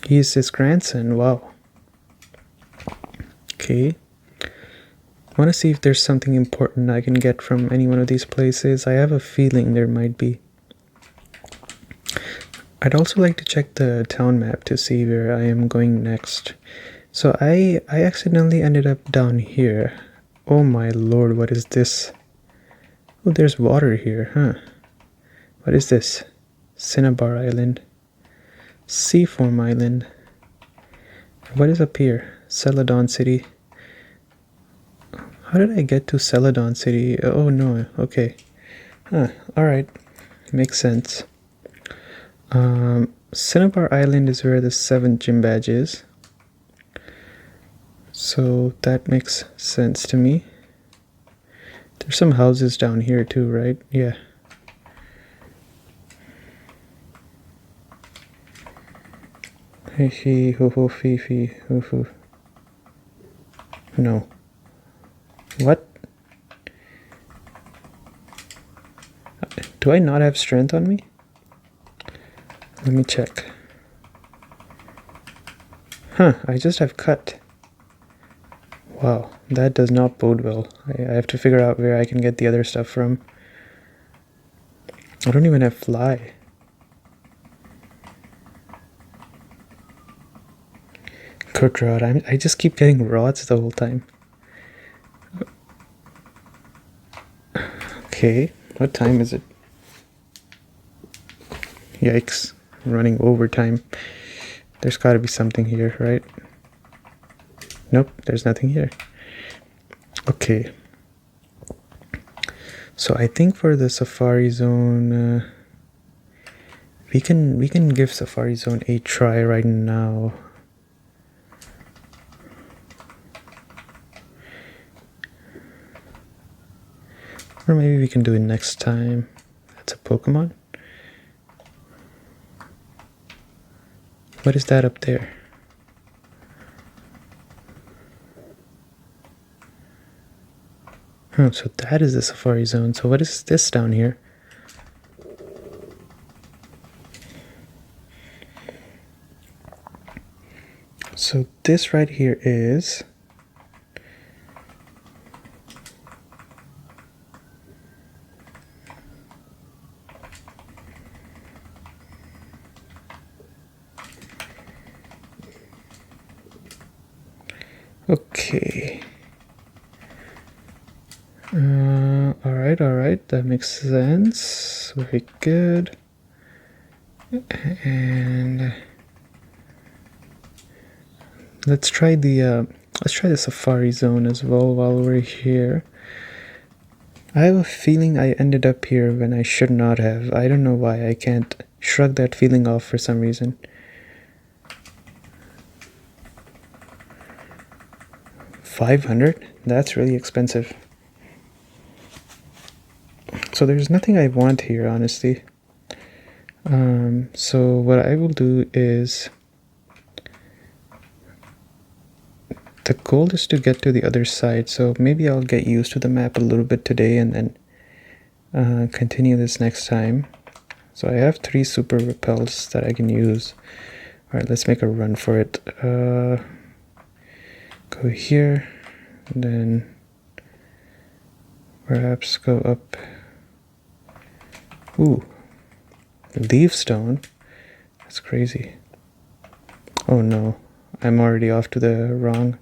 S1: He's his grandson, wow. Okay. I want to see if there's something important I can get from any one of these places. I have a feeling there might be. I'd also like to check the town map to see where I am going next. So I accidentally ended up down here. Oh my lord, what is this? Oh, there's water here, huh? What is this? Cinnabar Island. Seaform Island. What is up here? Celadon City. How did I get to Celadon City? Oh no, okay. Huh, alright. Makes sense. Cinnabar Island is where the 7th gym badge is. So that makes sense to me. There's some houses down here too, right? Yeah. Hey, he, ho, ho, fee, fee, hoo, hoo. No. What? Do I not have strength on me? Let me check. Huh, I just have cut. Wow, that does not bode well. I have to figure out where I can get the other stuff from. I don't even have fly. Good rod. I just keep getting rods the whole time. Okay, what time is it? Yikes, running overtime. There's gotta be something here, right? Nope, there's nothing here. Okay. So I think for the Safari Zone, we can give Safari Zone a try right now. Or maybe we can do it next time. That's a Pokemon. What is that up there? Oh, so that is the Safari Zone. So what is this down here? So this right here is... Okay. Alright, that makes sense. Very good. And let's try the Safari Zone as well while we're here. I have a feeling I ended up here when I should not have. I don't know why. I can't shrug that feeling off for some reason. 500? That's really expensive. So there's nothing I want here, honestly. So what I will do is... The goal is to get to the other side, so maybe I'll get used to the map a little bit today and then continue this next time. So I have 3 super repels that I can use. Alright, let's make a run for it. Go here, and then perhaps go up. Ooh, leaf stone. That's crazy. Oh no, I'm already off to the wrong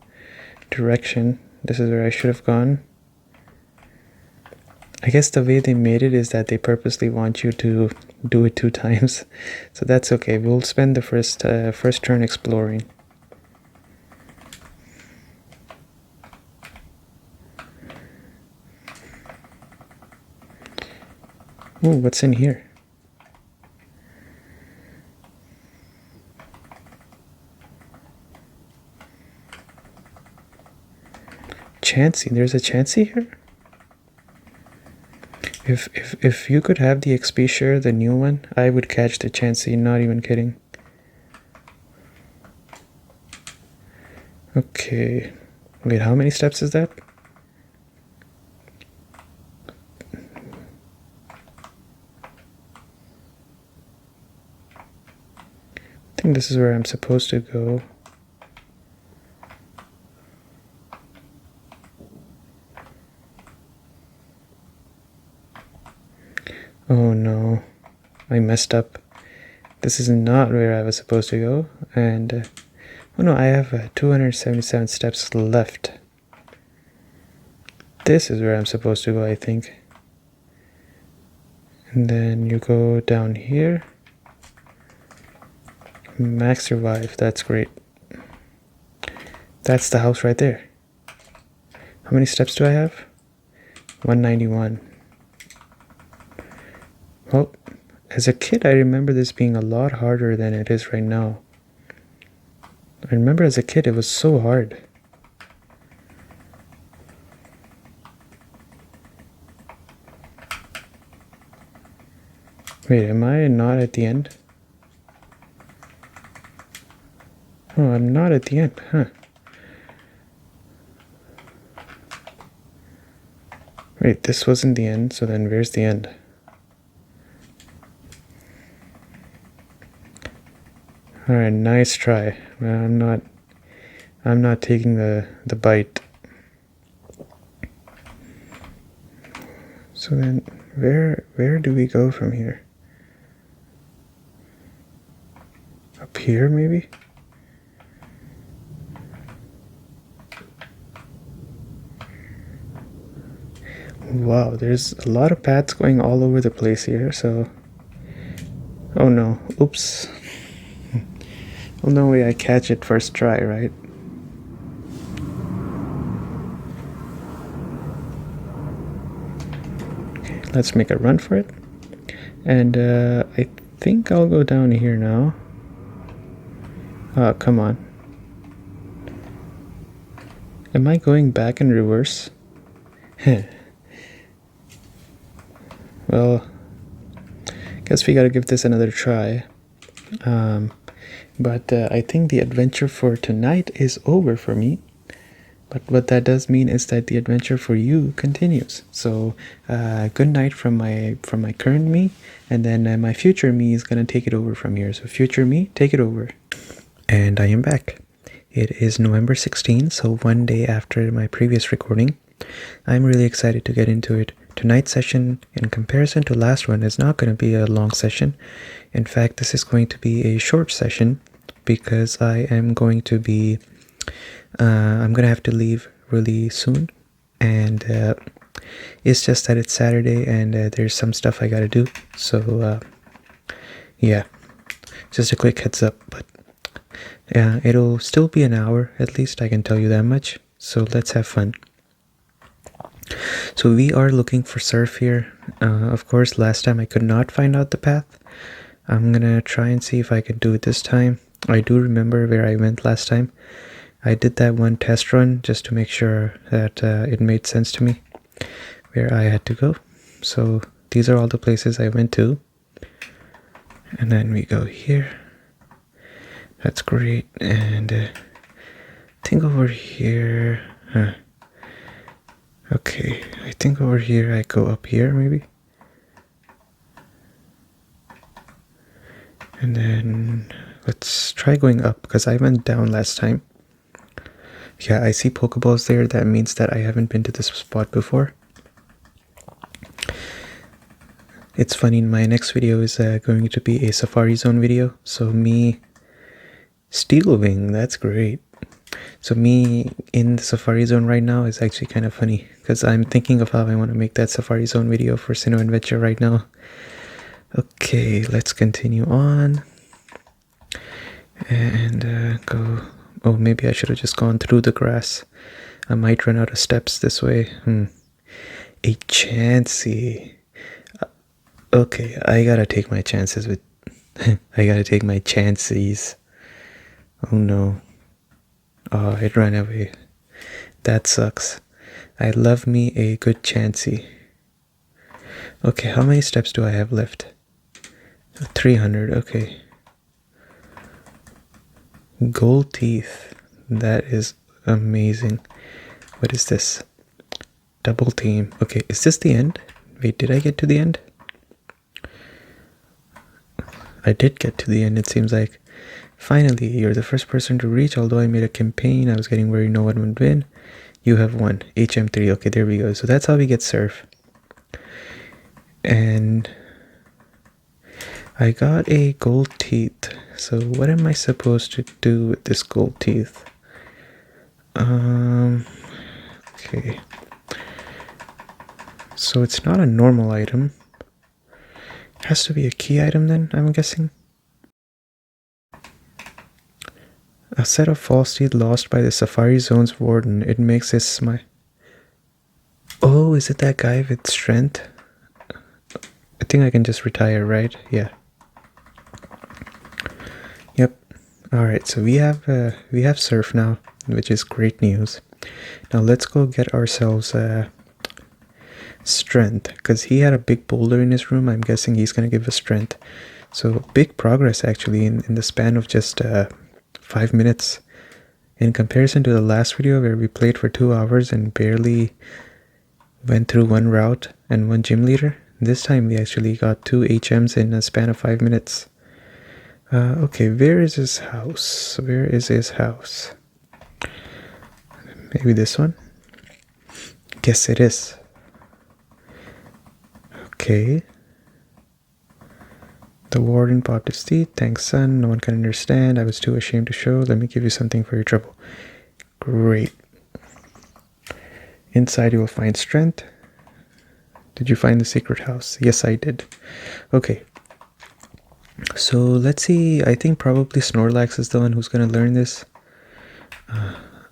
S1: direction. This is where I should have gone. I guess the way they made it is that they purposely want you to do it 2 times. So that's okay. We'll spend the first turn exploring. Ooh, what's in here? Chansey. There's a Chansey here? If you could have the XP share, the new one, I would catch the Chansey, not even kidding. Okay. Wait, how many steps is that? I think this is where I'm supposed to go. Oh no, I messed up. This is not where I was supposed to go, and oh no, I have 277 steps left. This is where I'm supposed to go, I think. And then you go down here. Max revive, that's great. That's the house right there. How many steps do I have? 191. Well, as a kid, I remember this being a lot harder than it is right now. I remember as a kid, it was so hard. Wait, am I not at the end? Oh, I'm not at the end, huh? Wait, this wasn't the end, so then where's the end? Alright, nice try. I'm not taking the bite. So then where do we go from here? Up here maybe? Wow, there's a lot of paths going all over the place here, so... Oh no, oops. Well, no way I catch it first try, right? Okay, let's make a run for it. And I think I'll go down here now. Oh, come on. Am I going back in reverse? Well, guess we gotta give this another try. But I think the adventure for tonight is over for me. But what that does mean is that the adventure for you continues. So good night from my current me, and then my future me is gonna take it over from here. So future me, take it over. And I am back. It is November 16th, so one day after my previous recording. I'm really excited to get into it. Tonight's session, in comparison to last one, is not going to be a long session. In fact, this is going to be a short session because I am going to be, I'm going to have to leave really soon. And it's just that it's Saturday and there's some stuff I got to do. So, yeah, just a quick heads up. But yeah, it'll still be an hour, at least I can tell you that much. So let's have fun. So we are looking for surf here. Of course, last time I could not find out the path. I'm gonna try and see if I can do it this time. I do remember where I went last time. I did that one test run just to make sure that it made sense to me where I had to go. So these are all the places I went to. And then we go here. That's great. And I think over here... Okay, I think over here I go up here maybe. And then let's try going up because I went down last time. Yeah, I see Pokeballs there. That means that I haven't been to this spot before. It's funny, my next video is going to be a Safari Zone video. So me... Steel Wing, that's great. So me in the Safari Zone right now is actually kind of funny because I'm thinking of how I want to make that Safari Zone video for Sinnoh Adventure right now. Okay, let's continue on. And go... Oh, maybe I should have just gone through the grass. I might run out of steps this way. A Chansey. Okay, I gotta take my chances with... I gotta take my chances. Oh no. Oh, it ran away. That sucks. I love me a good Chansey. Okay, how many steps do I have left? 300, okay. Gold teeth. That is amazing. What is this? Double team. Okay, is this the end? Wait, did I get to the end? I did get to the end, it seems like. Finally, you're the first person to reach. Although I made a campaign, I was getting worried no one would win. You have won. HM3. Okay, there we go. So that's how we get surf. And I got a gold teeth. So what am I supposed to do with this gold teeth? Okay. So it's not a normal item. It has to be a key item then, I'm guessing. A set of false teeth lost by the Safari Zone's warden. It makes his smile. Oh, is it that guy with strength? I think I can just retire, right? Yeah. Yep. Alright, so we have surf now, which is great news. Now let's go get ourselves strength, because he had a big boulder in his room. I'm guessing he's going to give us strength. So big progress actually in the span of just 5 minutes. In comparison to the last video where we played for 2 hours and barely went through one route and one gym leader, this time we actually got 2 HMs in a span of 5 minutes. Okay, where is his house? Where is his house? Maybe this one? Guess it is. Okay. The warden popped his teeth. Thanks, son. No one can understand. I was too ashamed to show. Let me give you something for your trouble. Great. Inside you will find strength. Did you find the secret house? Yes, I did. Okay. So let's see, I think probably Snorlax is the one who's gonna learn this.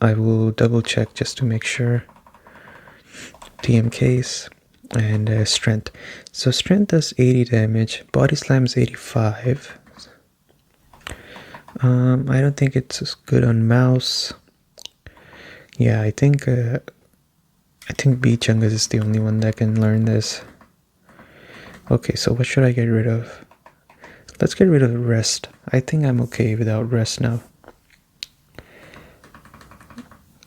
S1: I will double check just to make sure. TM case and strength. So strength does 80 damage, body slam is 85. I don't think it's as good on mouse. Yeah, I think Beechungus is the only one that can learn this. Okay, so what should I get rid of? Let's get rid of rest. I think I'm okay without rest now.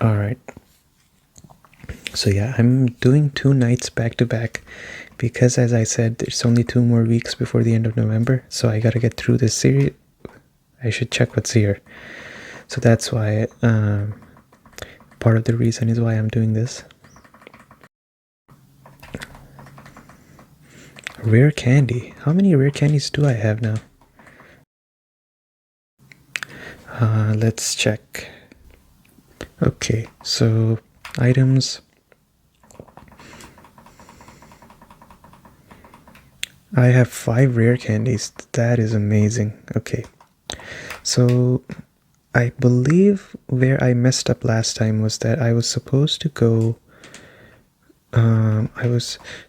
S1: Alright. So yeah, I'm doing 2 nights back to back because, as I said, there's only 2 more weeks before the end of November, so I gotta get through this series. I should check what's here. So that's why, part of the reason is why I'm doing this. Rare candy. How many rare candies do I have now? Let's check. Okay, so items. I have 5 rare candies. That is amazing. Okay, so I believe where I messed up last time was that I was supposed to go.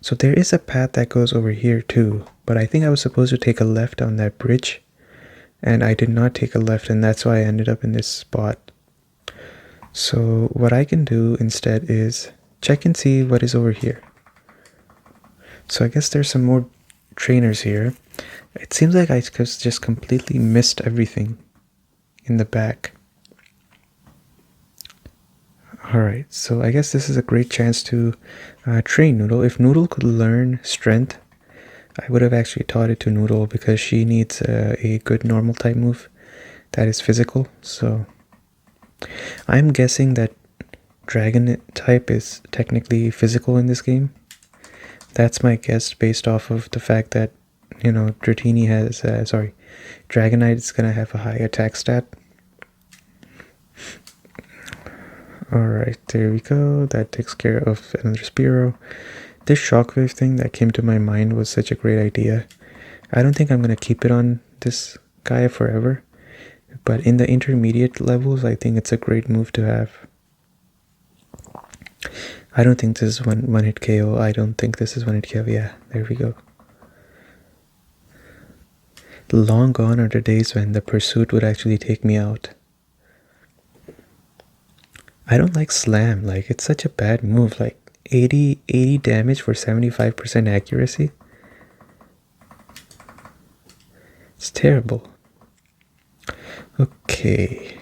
S1: So there is a path that goes over here too, but I think I was supposed to take a left on that bridge, and I did not take a left, and that's why I ended up in this spot. So what I can do instead is check and see what is over here. So I guess there's some more trainers here. It seems like I just completely missed everything in the back. Alright, so I guess this is a great chance to train Noodle. If Noodle could learn strength, I would have actually taught it to Noodle because she needs a good normal type move that is physical. So I'm guessing that Dragon type is technically physical in this game. That's my guess based off of the fact that, you know, Dratini has, Dragonite is going to have a high attack stat. Alright, there we go. That takes care of another Spearow. This Shockwave thing that came to my mind was such a great idea. I don't think I'm going to keep it on this guy forever, but in the intermediate levels, I think it's a great move to have. I don't think this is one hit KO. I don't think this is one hit KO. Yeah, there we go. Long gone are the days when the pursuit would actually take me out. I don't like Slam. Like, it's such a bad move. Like 80 damage for 75% accuracy. It's terrible. Okay.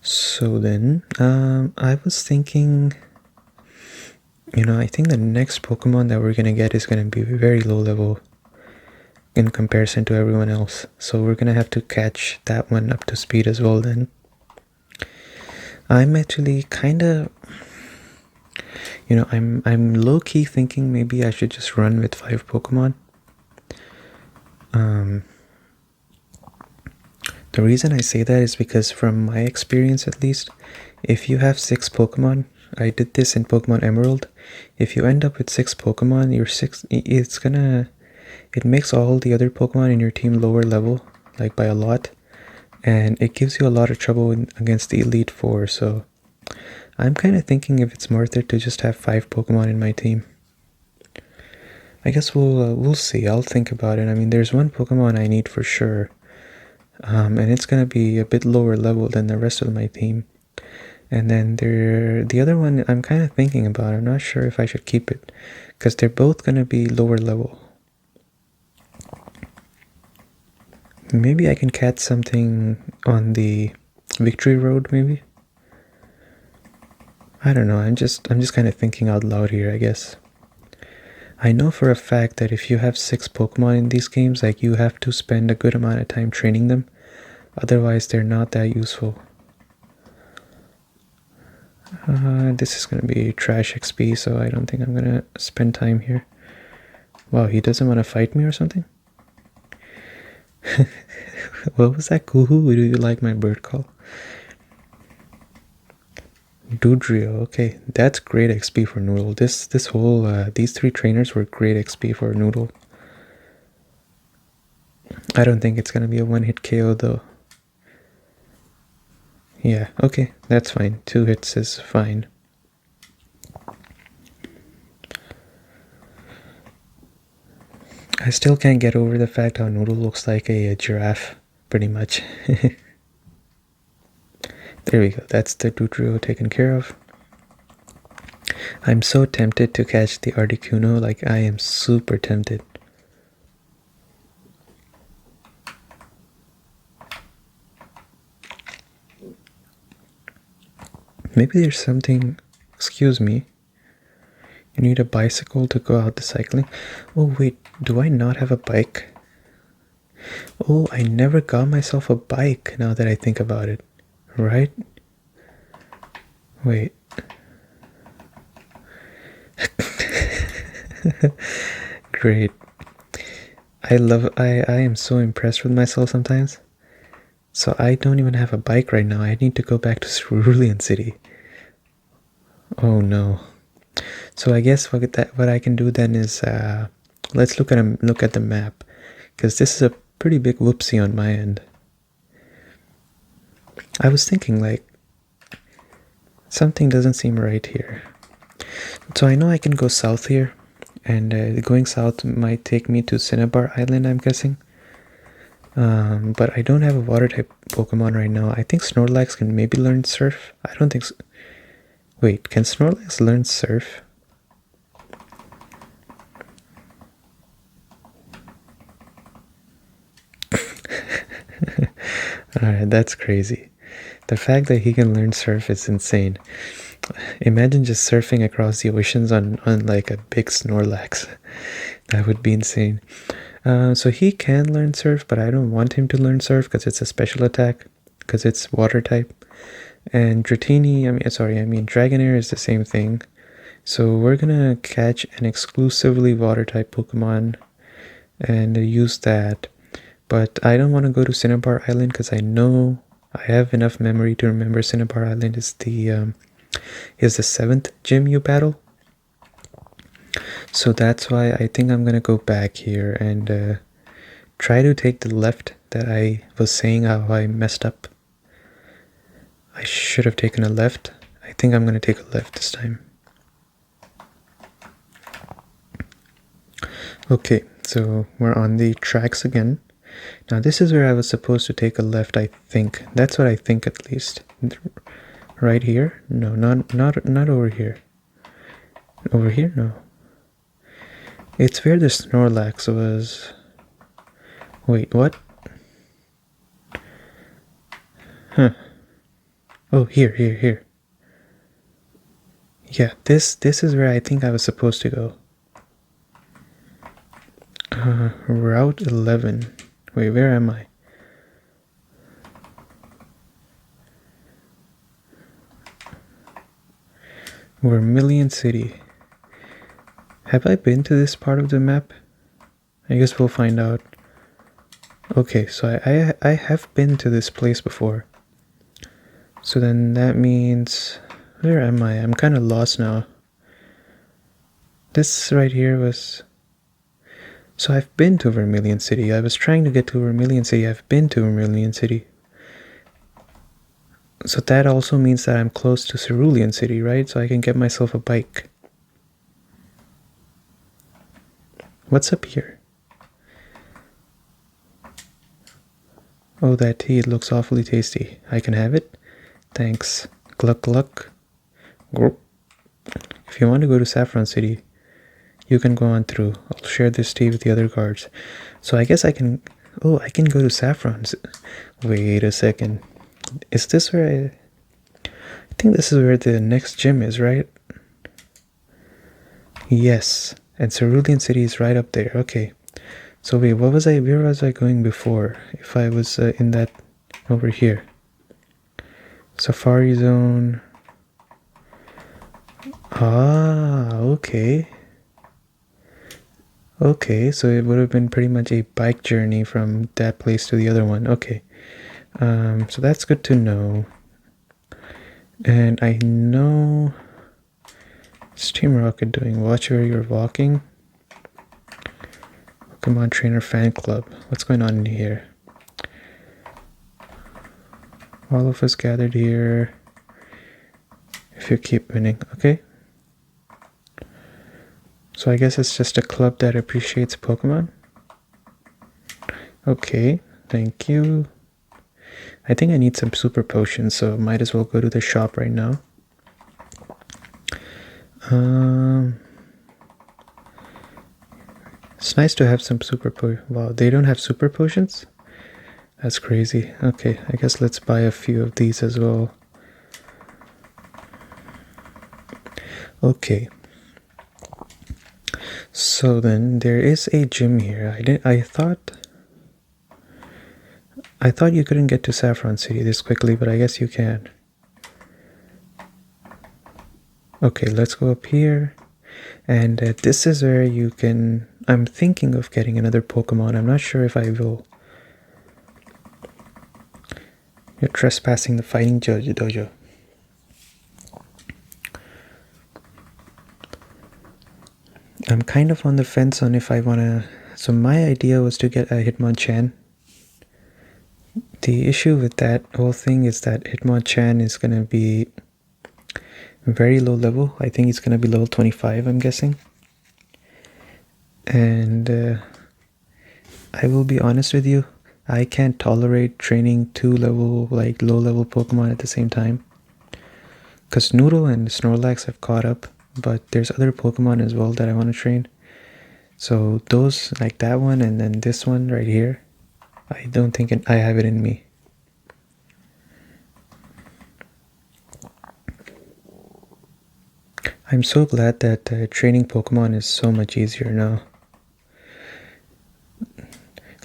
S1: So then, I was thinking, you know, I think the next Pokemon that we're gonna get is gonna be very low level in comparison to everyone else. So we're gonna have to catch that one up to speed as well then. I'm actually kinda, you know, I'm low-key thinking maybe I should just run with 5 Pokemon. The reason I say that is because from my experience at least, if you have 6 Pokemon, I did this in Pokemon Emerald, if you end up with 6 Pokemon, it makes all the other Pokemon in your team lower level, like by a lot, and it gives you a lot of trouble against the Elite Four, so I'm kind of thinking if it's worth it to just have 5 Pokemon in my team. I guess we'll see. I'll think about it. I mean, there's one Pokemon I need for sure, and it's gonna be a bit lower level than the rest of my team. And then the other one I'm kind of thinking about. I'm not sure if I should keep it, because they're both gonna be lower level. Maybe I can catch something on the Victory Road, maybe. I don't know. I'm just kind of thinking out loud here, I guess. I know for a fact that if you have 6 Pokemon in these games, like, you have to spend a good amount of time training them. Otherwise, they're not that useful. This is going to be trash XP, so I don't think I'm going to spend time here. Wow, he doesn't want to fight me or something? What was that? Kuhu? Do you like my bird call? Dudrio, okay, that's great XP for Noodle. These 3 trainers were great XP for Noodle. I don't think it's gonna be a one-hit KO though. Yeah, okay, that's fine. 2 hits is fine. I still can't get over the fact how Noodle looks like a giraffe, pretty much. There we go, that's the Dutrio taken care of. I'm so tempted to catch the Articuno, like I am super tempted. Maybe there's something... Excuse me. You need a bicycle to go out the cycling? Oh wait, do I not have a bike? Oh, I never got myself a bike now that I think about it. Right? Wait. Great. I am so impressed with myself sometimes. So I don't even have a bike right now. I need to go back to Cerulean City. Oh no. So I guess what I can do then is let's look at the map, because this is a pretty big whoopsie on my end. I was thinking like something doesn't seem right here. So I know I can go south here, and going south might take me to Cinnabar Island, I'm guessing. But I don't have a water type Pokemon right now. I think Snorlax can maybe learn Surf. I don't think so. Wait, can Snorlax learn Surf? Alright, that's crazy. The fact that he can learn Surf is insane. Imagine just surfing across the oceans on like a big Snorlax. That would be insane. So he can learn Surf, but I don't want him to learn Surf because it's a special attack, because it's water type. And Dratini, I mean Dragonair is the same thing. So we're gonna catch an exclusively water type Pokemon and use that. But I don't want to go to Cinnabar Island because I know I have enough memory to remember Cinnabar Island is the 7th gym you battle. So that's why I think I'm gonna go back here and try to take the left that I was saying how I messed up. I should have taken a left. I think I'm gonna take a left this time. Okay, so we're on the tracks again. Now this is where I was supposed to take a left, I think. That's what I think at least. Right here? No, not over here. Over here? No. It's where the Snorlax was. Wait, what? Huh. Oh, here. Yeah, this is where I think I was supposed to go. Route 11. Wait, where am I? Vermilion City. Have I been to this part of the map? I guess we'll find out. Okay, so I have been to this place before. So then that means... Where am I? I'm kind of lost now. This right here was... So I've been to Vermilion City. I was trying to get to Vermilion City. I've been to Vermilion City. So that also means that I'm close to Cerulean City, right? So I can get myself a bike. What's up here? Oh, that tea, it looks awfully tasty. I can have it? Thanks. Gluck gluck. Group. If you want to go to Saffron City, you can go on through. I'll share this tea with the other guards. So I guess I can... Oh, I can go to Saffron's. Wait a second. Is this where I think this is where the next gym is, right? Yes. And Cerulean City is right up there. Okay. So wait, where was I going before? If I was in that... Over here. Safari Zone. Ah, okay. Okay, so it would have been pretty much a bike journey from that place to the other one. Okay. So that's good to know. And I know... Steam Rocket doing watch where you're walking. Pokemon Trainer Fan Club. What's going on in here? All of us gathered here. If you keep winning, okay? So I guess it's just a club that appreciates Pokemon. Okay, thank you. I think I need some super potions, so might as well go to the shop right now. It's nice to have some super potions. Wow, they don't have super potions? That's crazy. Okay, I guess let's buy a few of these as well. Okay. So then there is a gym here. I thought you couldn't get to Saffron City this quickly, but I guess you can. Okay, let's go up here. And this is where you can... I'm thinking of getting another Pokemon. I'm not sure if I will. You're trespassing the fighting dojo. I'm kind of on the fence on if I want to... So my idea was to get a Hitmonchan. The issue with that whole thing is that Hitmonchan is going to be very low level. I think he's going to be level 25, I'm guessing. And I will be honest with you, I can't tolerate training two level, like low level Pokemon at the same time. Because Noodle and Snorlax have caught up, but there's other Pokemon as well that I want to train. So those, like that one and then this one right here, I don't think I have it in me. I'm so glad that training Pokemon is so much easier now.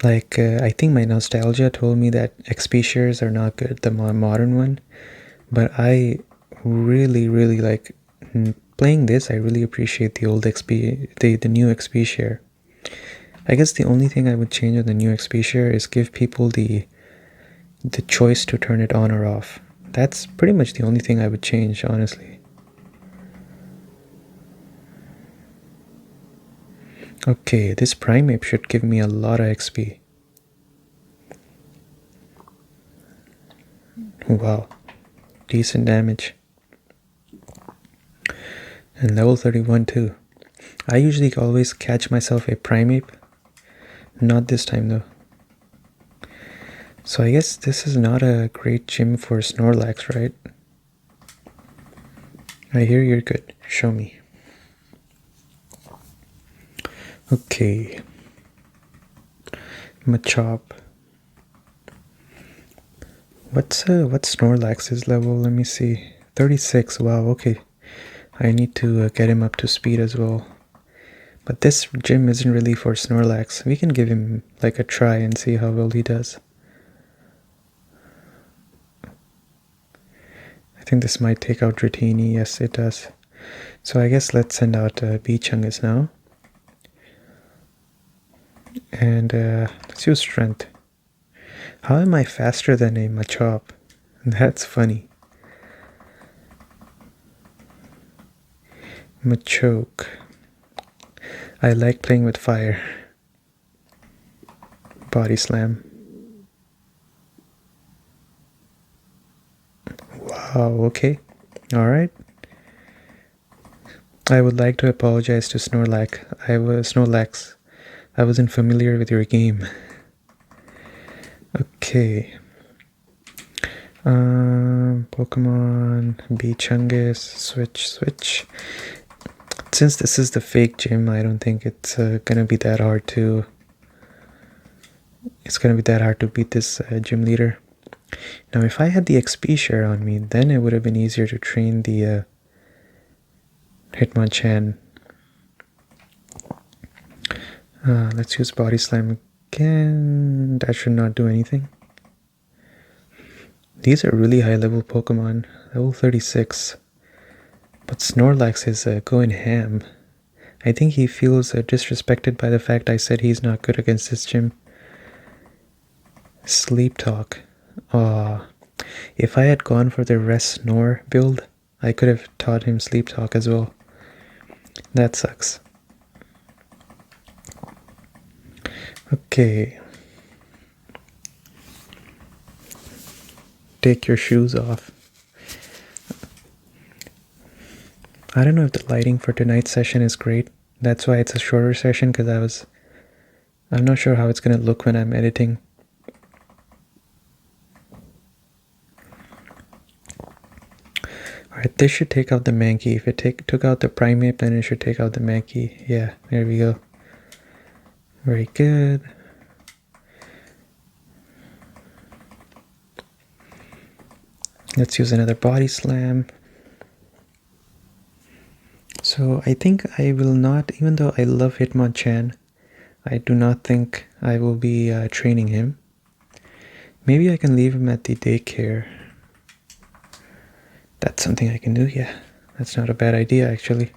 S1: Like, I think my nostalgia told me that XP shares are not good, the more modern one. But I really like playing this. I really appreciate the old XP, the new XP share. I guess the only thing I would change on the new XP share is give people the choice to turn it on or off. That's pretty much the only thing I would change, honestly. Okay, this Primeape should give me a lot of XP. Wow, decent damage. And level 31 too. I usually always catch myself a Primeape. Not this time though. So I guess this is not a great gym for Snorlax, right? I hear you're good. Show me. Okay. Machop. What's Snorlax's level? Let me see. 36. Wow, okay. I need to get him up to speed as well. But this gym isn't really for Snorlax. We can give him like a try and see how well he does. I think this might take out Dratini. Yes, it does. So I guess let's send out Beachungus now. And let's use Strength. How am I faster than a Machop? That's funny. Machoke. I like playing with fire. Body Slam. Wow, okay. Alright. I would like to apologize to Snorlax. I wasn't familiar with your game. Okay. Pokemon, Beachungus, switch. Since this is the fake gym, I don't think it's gonna be that hard to... It's gonna be that hard to beat this gym leader. Now, if I had the XP share on me, then it would have been easier to train the Hitmonchan. Let's use Body Slam again. That should not do anything. These are really high level Pokemon. Level 36. But Snorlax is going ham. I think he feels disrespected by the fact I said he's not good against this gym. Sleep Talk. If I had gone for the Rest Snore build, I could have taught him Sleep Talk as well. That sucks. Okay. Take your shoes off. I don't know if the lighting for tonight's session is great. That's why it's a shorter session, because I'm not sure how it's gonna look when I'm editing. Alright, this should take out the Mankey. If it took out the Primate, then it should take out the Mankey. Yeah, there we go. Very good. Let's use another Body Slam. So I think I will not, even though I love Hitmonchan, I do not think I will be training him. Maybe I can leave him at the daycare. That's something I can do, yeah. That's not a bad idea, actually.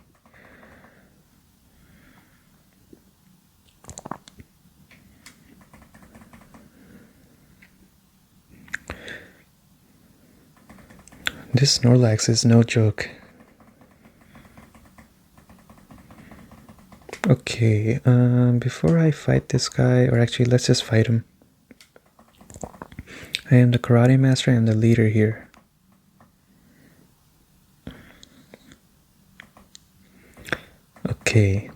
S1: This Snorlax is no joke. Okay, before I fight this guy, or actually let's just fight him. I am the Karate Master, I am the leader here. Okay.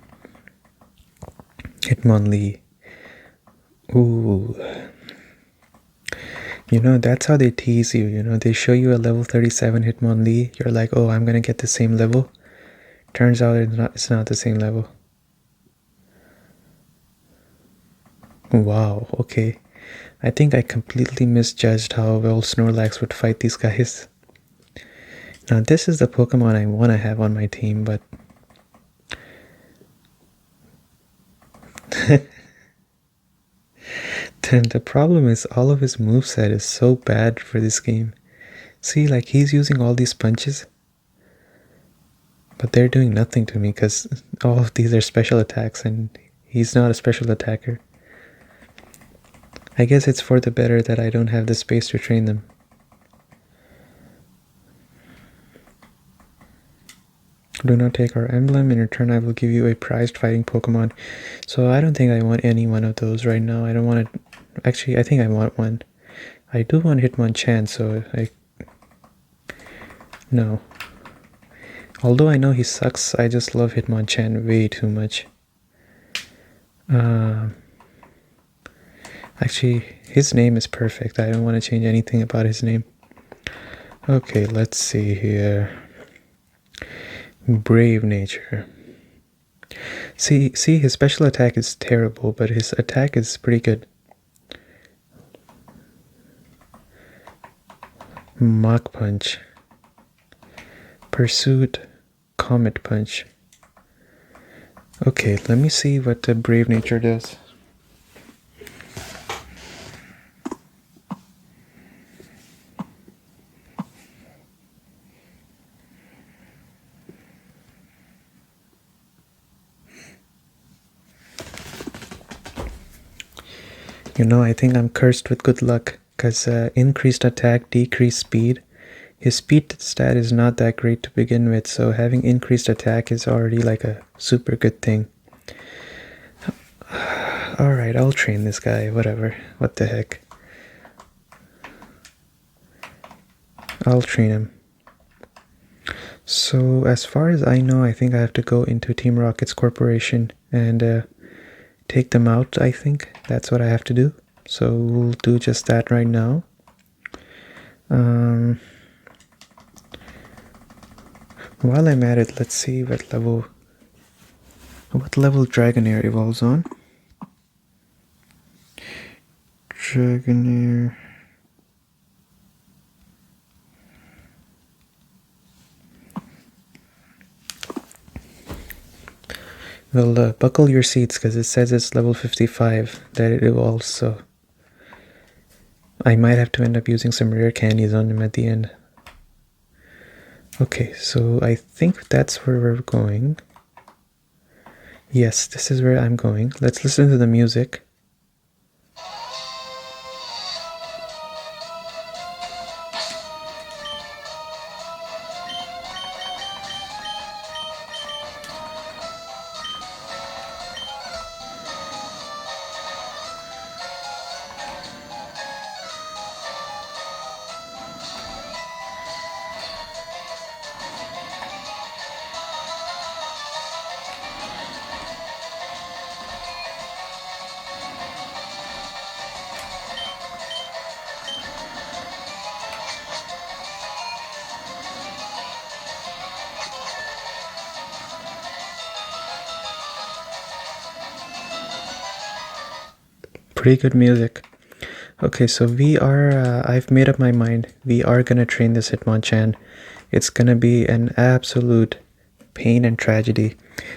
S1: Hitmonlee. Ooh. You know, that's how they tease you, you know. They show you a level 37 Hitmonlee. You're like, oh, I'm gonna get the same level. Turns out it's not the same level. Wow, okay. I think I completely misjudged how well Snorlax would fight these guys. Now, this is the Pokemon I want to have on my team, but... Then the problem is all of his moveset is so bad for this game. See, like, he's using all these punches, but they're doing nothing to me because all of these are special attacks and he's not a special attacker. I guess it's for the better that I don't have the space to train them. Do not take our emblem. In return, I will give you a prized fighting Pokemon. So I don't think I want any one of those right now. I don't want to... Actually, I think I want one. I do want Hitmonchan, so I... No. Although I know he sucks, I just love Hitmonchan way too much. Actually, his name is perfect. I don't want to change anything about his name. Okay, let's see here. Brave nature. See, his special attack is terrible, but his attack is pretty good. Mach Punch. Pursuit. Comet Punch. Okay, let me see what the Brave Nature does. You know, I think I'm cursed with good luck, because increased attack, decreased speed. His speed stat is not that great to begin with, so having increased attack is already like a super good thing. Alright, I'll train this guy, whatever. What the heck. I'll train him. So, as far as I know, I think I have to go into Team Rocket's corporation and take them out, I think. That's what I have to do. So we'll do just that right now. While I'm at it, let's see what level Dragonair evolves on. Dragonair. Well, buckle your seats because it says it's level 55 that it evolves, so I might have to end up using some rare candies on him at the end. Okay, so I think that's where we're going. Yes, this is where I'm going. Let's listen to the music. Pretty good music. Okay, so we are, I've made up my mind. We are gonna train this Hitmonchan. It's gonna be an absolute pain and tragedy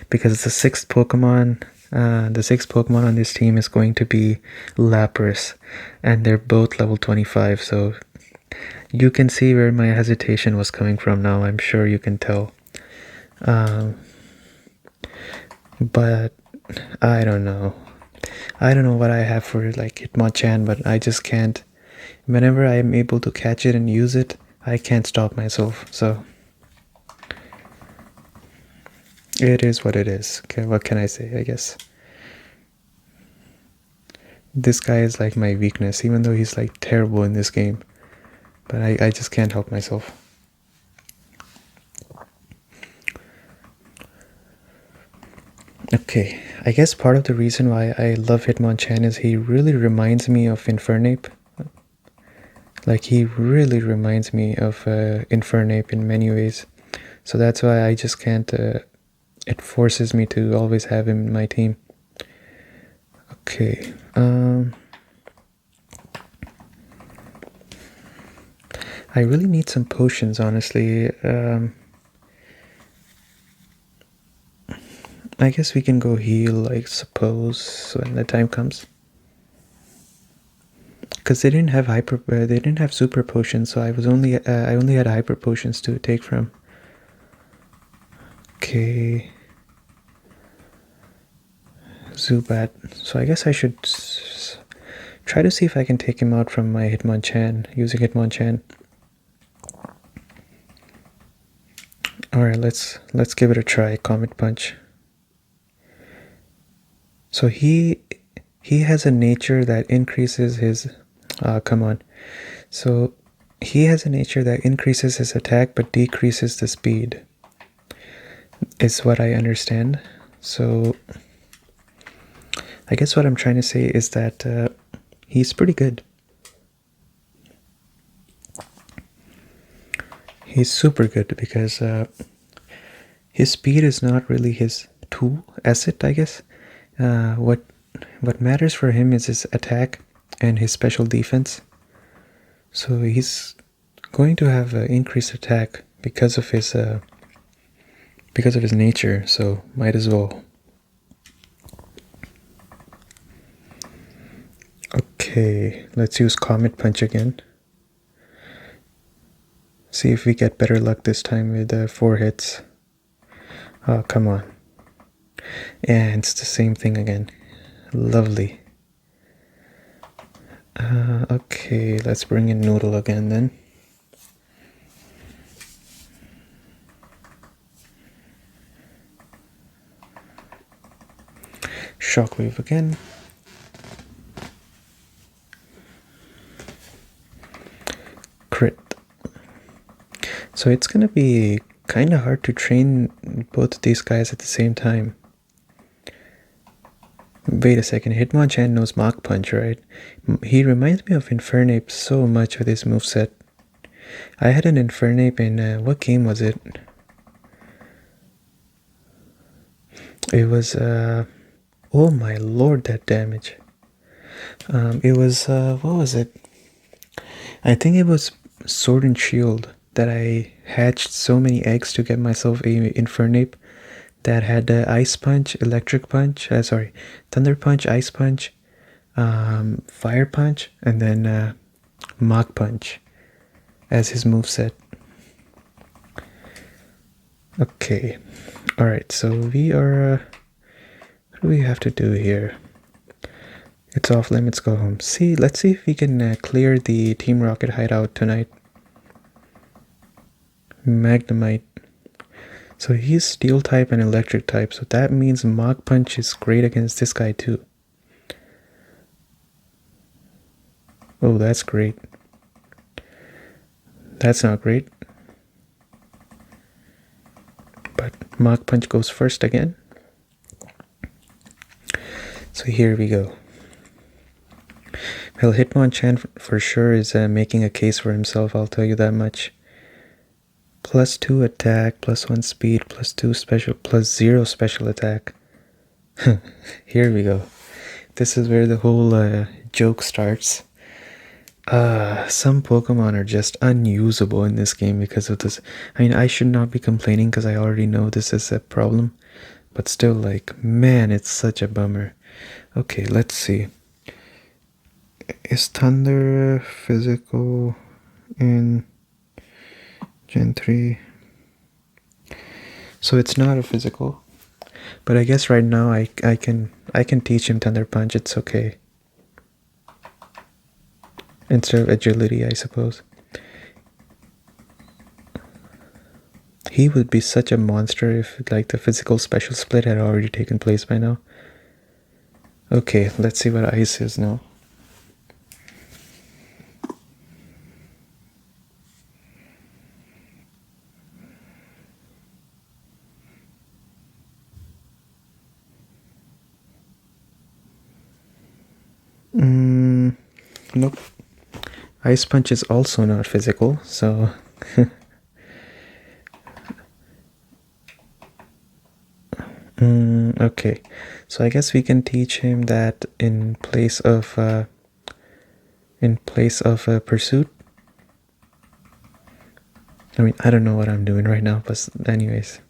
S1: because the sixth Pokemon on this team is going to be Lapras, and they're both level 25, so you can see where my hesitation was coming from now. I'm sure you can tell. But I don't know. I don't know what I have for like Hitmonchan, but I just can't. Whenever I'm able to catch it and use it, I can't stop myself. So it is what it is. Okay, what can I say? I guess this guy is like my weakness, even though he's like terrible in this game. But I just can't help myself. Okay, I guess part of the reason why I love Hitmonchan is he really reminds me of Infernape. Like, he really reminds me of Infernape in many ways. So that's why I just can't, it forces me to always have him in my team. Okay, I really need some potions, honestly. I guess we can go heal, I suppose, when the time comes. Because they didn't have they didn't have super potions, so I only had hyper potions to take from. Okay, Zubat. So I guess I should try to see if I can take him out from my Hitmonchan using Hitmonchan. All right, let's give it a try. Comet Punch. So he has a nature that increases his come on. So he has a nature that increases his attack but decreases the speed. Is what I understand. So I guess what I'm trying to say is that he's pretty good. He's super good because his speed is not really his tool asset, I guess. What matters for him is his attack and his special defense. So he's going to have increased attack because of his nature. So might as well. Okay, let's use Comet Punch again. See if we get better luck this time with 4 hits. Oh, come on. And it's the same thing again. Lovely. Okay, let's bring in Noodle again then. Shockwave again. Crit. So it's gonna be kind of hard to train both of these guys at the same time. Wait a second, Hitmonchan knows Mach Punch, right? He reminds me of Infernape so much with his moveset. I had an Infernape in, what game was it? It was, oh my lord, that damage. It was, what was it? I think it was Sword and Shield that I hatched so many eggs to get myself a Infernape that had Ice Punch, Electric Punch, Thunder Punch, Ice Punch, Fire Punch, and then Mach Punch as his moveset. Okay, alright, so we are, what do we have to do here? It's off limits, go home. Let's see if we can clear the Team Rocket hideout tonight. Magnemite. So he's Steel type and Electric type, so that means Mach Punch is great against this guy too. Oh, that's great. That's not great. But Mach Punch goes first again. So here we go. Well, Hitmonchan for sure is making a case for himself, I'll tell you that much. +2 attack, +1 speed, +2 special, +0 special attack. Here we go. this is where the whole joke starts. Some Pokemon are just unusable in this game because of this. I mean, I should not be complaining because I already know this is a problem. But still, like, man, it's such a bummer. Okay, let's see. Is Thunder physical in Gen 3? So it's not a physical. But I guess right now I can teach him Thunder Punch, it's okay. Instead of agility, I suppose. He would be such a monster if like the physical special split had already taken place by now. Okay, let's see what ice is now. Nope. Ice Punch is also not physical, so okay. So I guess we can teach him that in place of pursuit. I mean, I don't know what I'm doing right now, but anyways.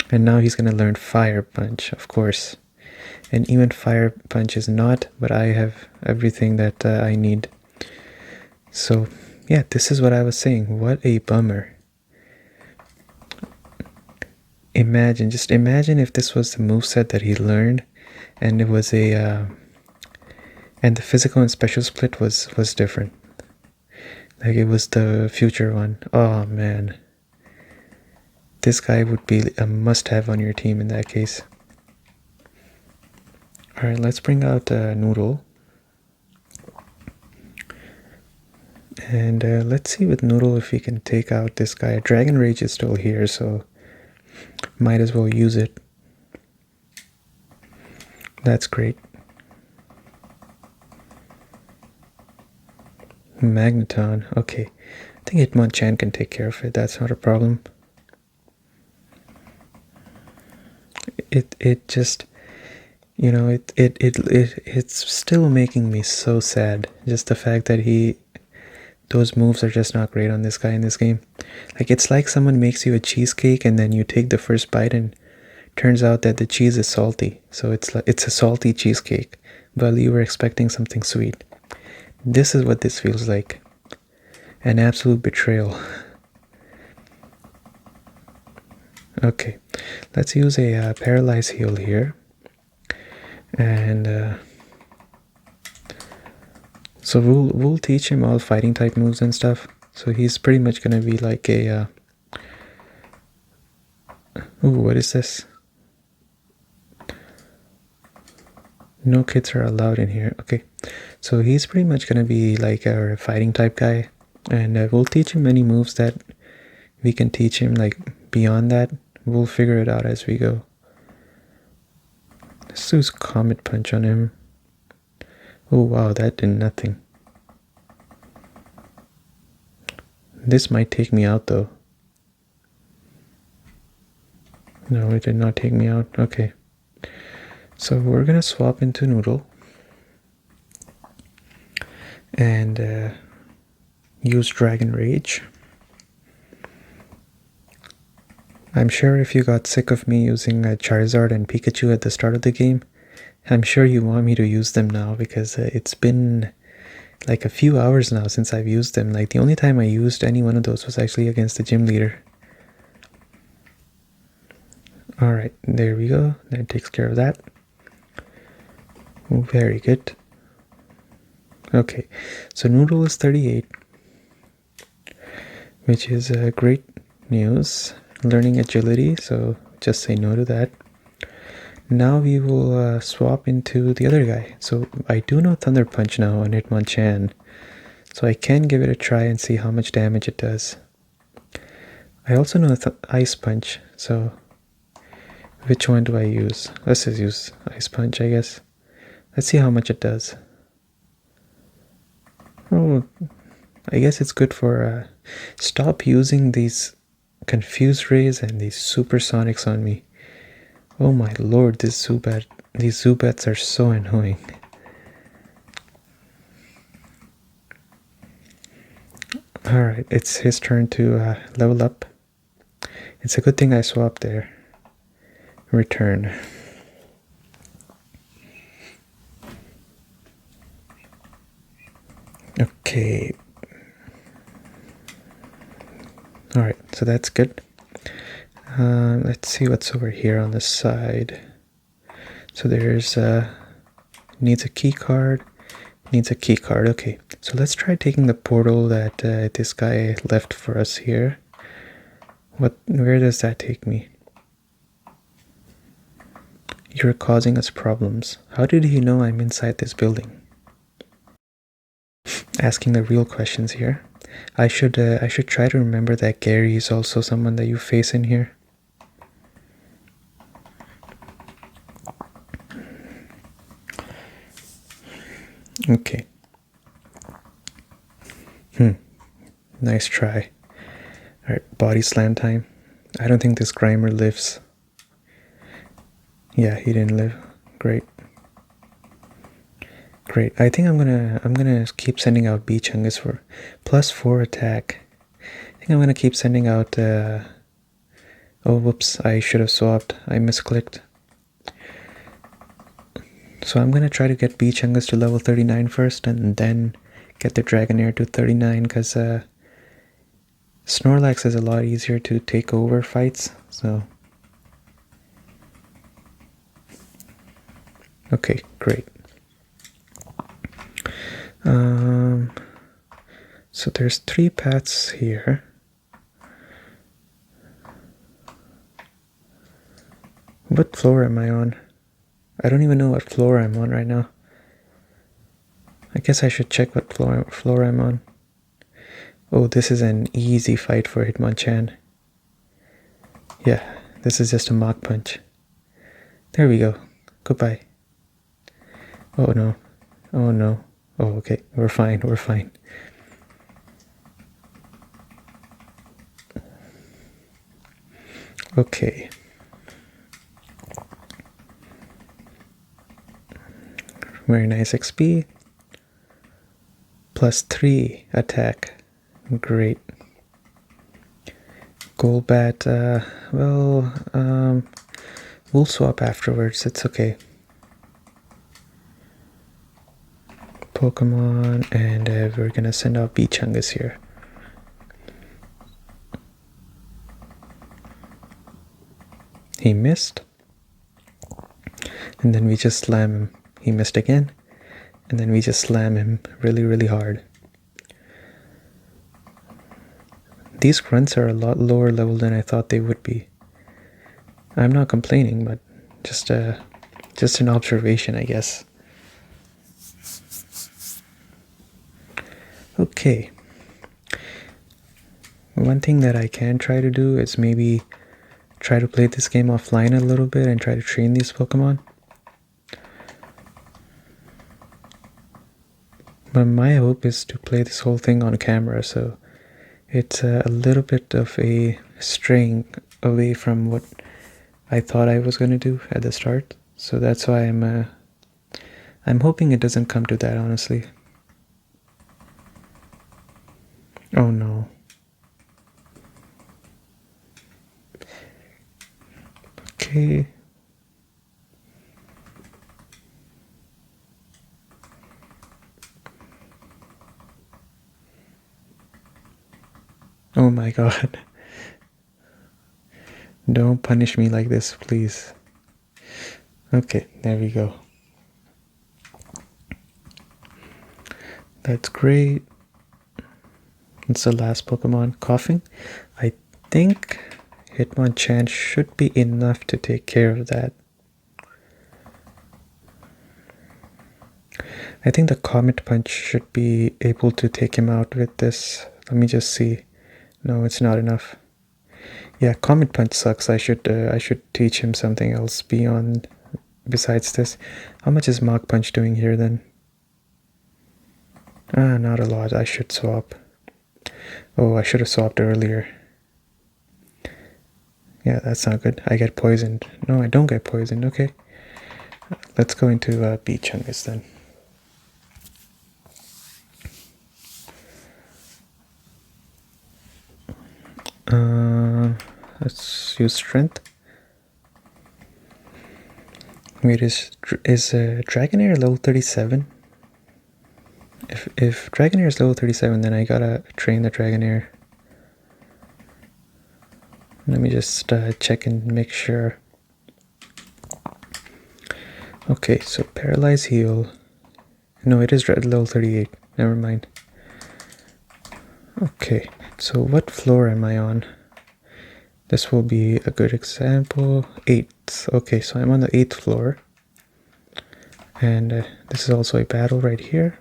S1: And now he's gonna learn Fire Punch, of course. And even Fire Punch is not, but I have everything that I need. So, yeah, this is what I was saying. What a bummer. Just imagine if this was the moveset that he learned, and it was and the physical and special split was different. Like it was the future one. Oh man. This guy would be a must-have on your team in that case. Alright, let's bring out Noodle. And let's see with Noodle if we can take out this guy. Dragon Rage is still here, so might as well use it. That's great. Magneton, okay. I think Hitmonchan can take care of it, that's not a problem. It just, you know, it's still making me so sad. Just the fact that those moves are just not great on this guy in this game. Like, it's like someone makes you a cheesecake and then you take the first bite and turns out that the cheese is salty. So it's a salty cheesecake, but you were expecting something sweet. This is what this feels like. An absolute betrayal. Okay, let's use a Paralyze Heal here. And so we'll teach him all fighting type moves and stuff. So he's pretty much gonna be like a ooh, what is this? No kids are allowed in here. Okay, so he's pretty much gonna be like our fighting type guy, and we'll teach him many moves that we can teach him. Like beyond that, we'll figure it out as we go. Let's use Comet Punch on him. Oh wow, that did nothing. This might take me out though. No, it did not take me out. Okay. So we're gonna swap into Noodle. And use Dragon Rage. I'm sure if you got sick of me using Charizard and Pikachu at the start of the game, I'm sure you want me to use them now because it's been like a few hours now since I've used them. Like the only time I used any one of those was actually against the gym leader. Alright, there we go. That takes care of that. Very good. Okay, so Noodle is 38, which is great news. Learning agility, so just say no to that. Now we will swap into the other guy. So I do know Thunder Punch now on Hitmonchan, so I can give it a try and see how much damage it does. I also know Ice Punch, so which one do I use? Let's just use Ice Punch, I guess. Let's see how much it does. Oh, I guess it's good for stop using these Confuse Rays and these Supersonics on me. Oh my lord, this is so bad. These Zubats are so annoying. Alright, it's his turn to level up. It's a good thing I swapped there. Return. Okay. Alright, so that's good. Let's see what's over here on the side. So there's needs a key card. Needs a key card. Okay, so let's try taking the portal that this guy left for us here. Where does that take me? You're causing us problems. How did he know I'm inside this building? Asking the real questions here. I should try to remember that Gary is also someone that you face in here. Okay. Nice try. Alright, body slam time. I don't think this Grimer lives. Yeah, he didn't live. Great. Great. I think I'm gonna keep sending out Beach Hungus for +4 attack. I think I'm gonna keep sending out oh whoops, I should have swapped. I misclicked. So I'm gonna try to get Beach Hungus to level 39 first and then get the Dragonair to 39 because Snorlax is a lot easier to take over fights, so okay, great. So there's 3 paths here. What floor am I on? I don't even know what floor I'm on right now. I guess I should check what floor I'm on. Oh, this is an easy fight for Hitmonchan. Yeah, this is just a Mach Punch. There we go. Goodbye. Oh no. Oh no. Oh, okay. We're fine. We're fine. Okay. Very nice XP. +3 attack. Great. Golbat, we'll swap afterwards. It's okay. Pokemon, and we're gonna send out Beach Hungus here. He missed. And then we just slam him. He missed again. And then we just slam him really, really hard. These grunts are a lot lower level than I thought they would be. I'm not complaining, but just an observation, I guess. Okay. One thing that I can try to do is maybe try to play this game offline a little bit and try to train these Pokemon. But my hope is to play this whole thing on camera, so it's a little bit of a straying away from what I thought I was going to do at the start. So that's why I'm hoping it doesn't come to that, honestly. Oh no. Okay. Oh my god. Don't punish me like this, please. Okay, there we go. That's great. It's the last Pokemon. Coughing. I think Hitmonchan should be enough to take care of that. I think the Comet Punch should be able to take him out with this. Let me just see. No, it's not enough. Yeah, Comet Punch sucks. I should teach him something else besides this. How much is Mach Punch doing here then? Not a lot. I should swap. Oh, I should have swapped earlier. Yeah, that's not good. I get poisoned. No, I don't get poisoned. Okay. let's go into Beach Chungus then. Let's use Strength. Wait, is Dragonair level 37? If Dragonair is level 37, then I gotta train the Dragonair. Let me just check and make sure. Okay, so Paralyze Heal. No, it is level 38. Never mind. Okay, so what floor am I on? This will be a good example. 8th. Okay, so I'm on the 8th floor. And this is also a battle right here.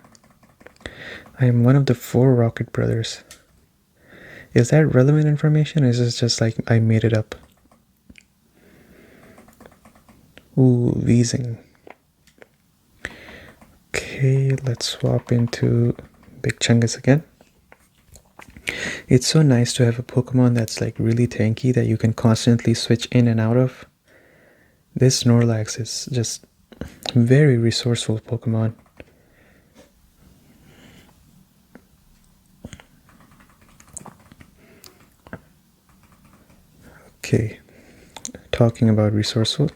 S1: I am one of the 4 Rocket Brothers. Is that relevant information, or is this just like I made it up? Ooh, Weezing. Okay, let's swap into Big Chungus again. It's so nice to have a Pokemon that's like really tanky that you can constantly switch in and out of. This Snorlax is just very resourceful Pokemon. Okay, talking about resourceful.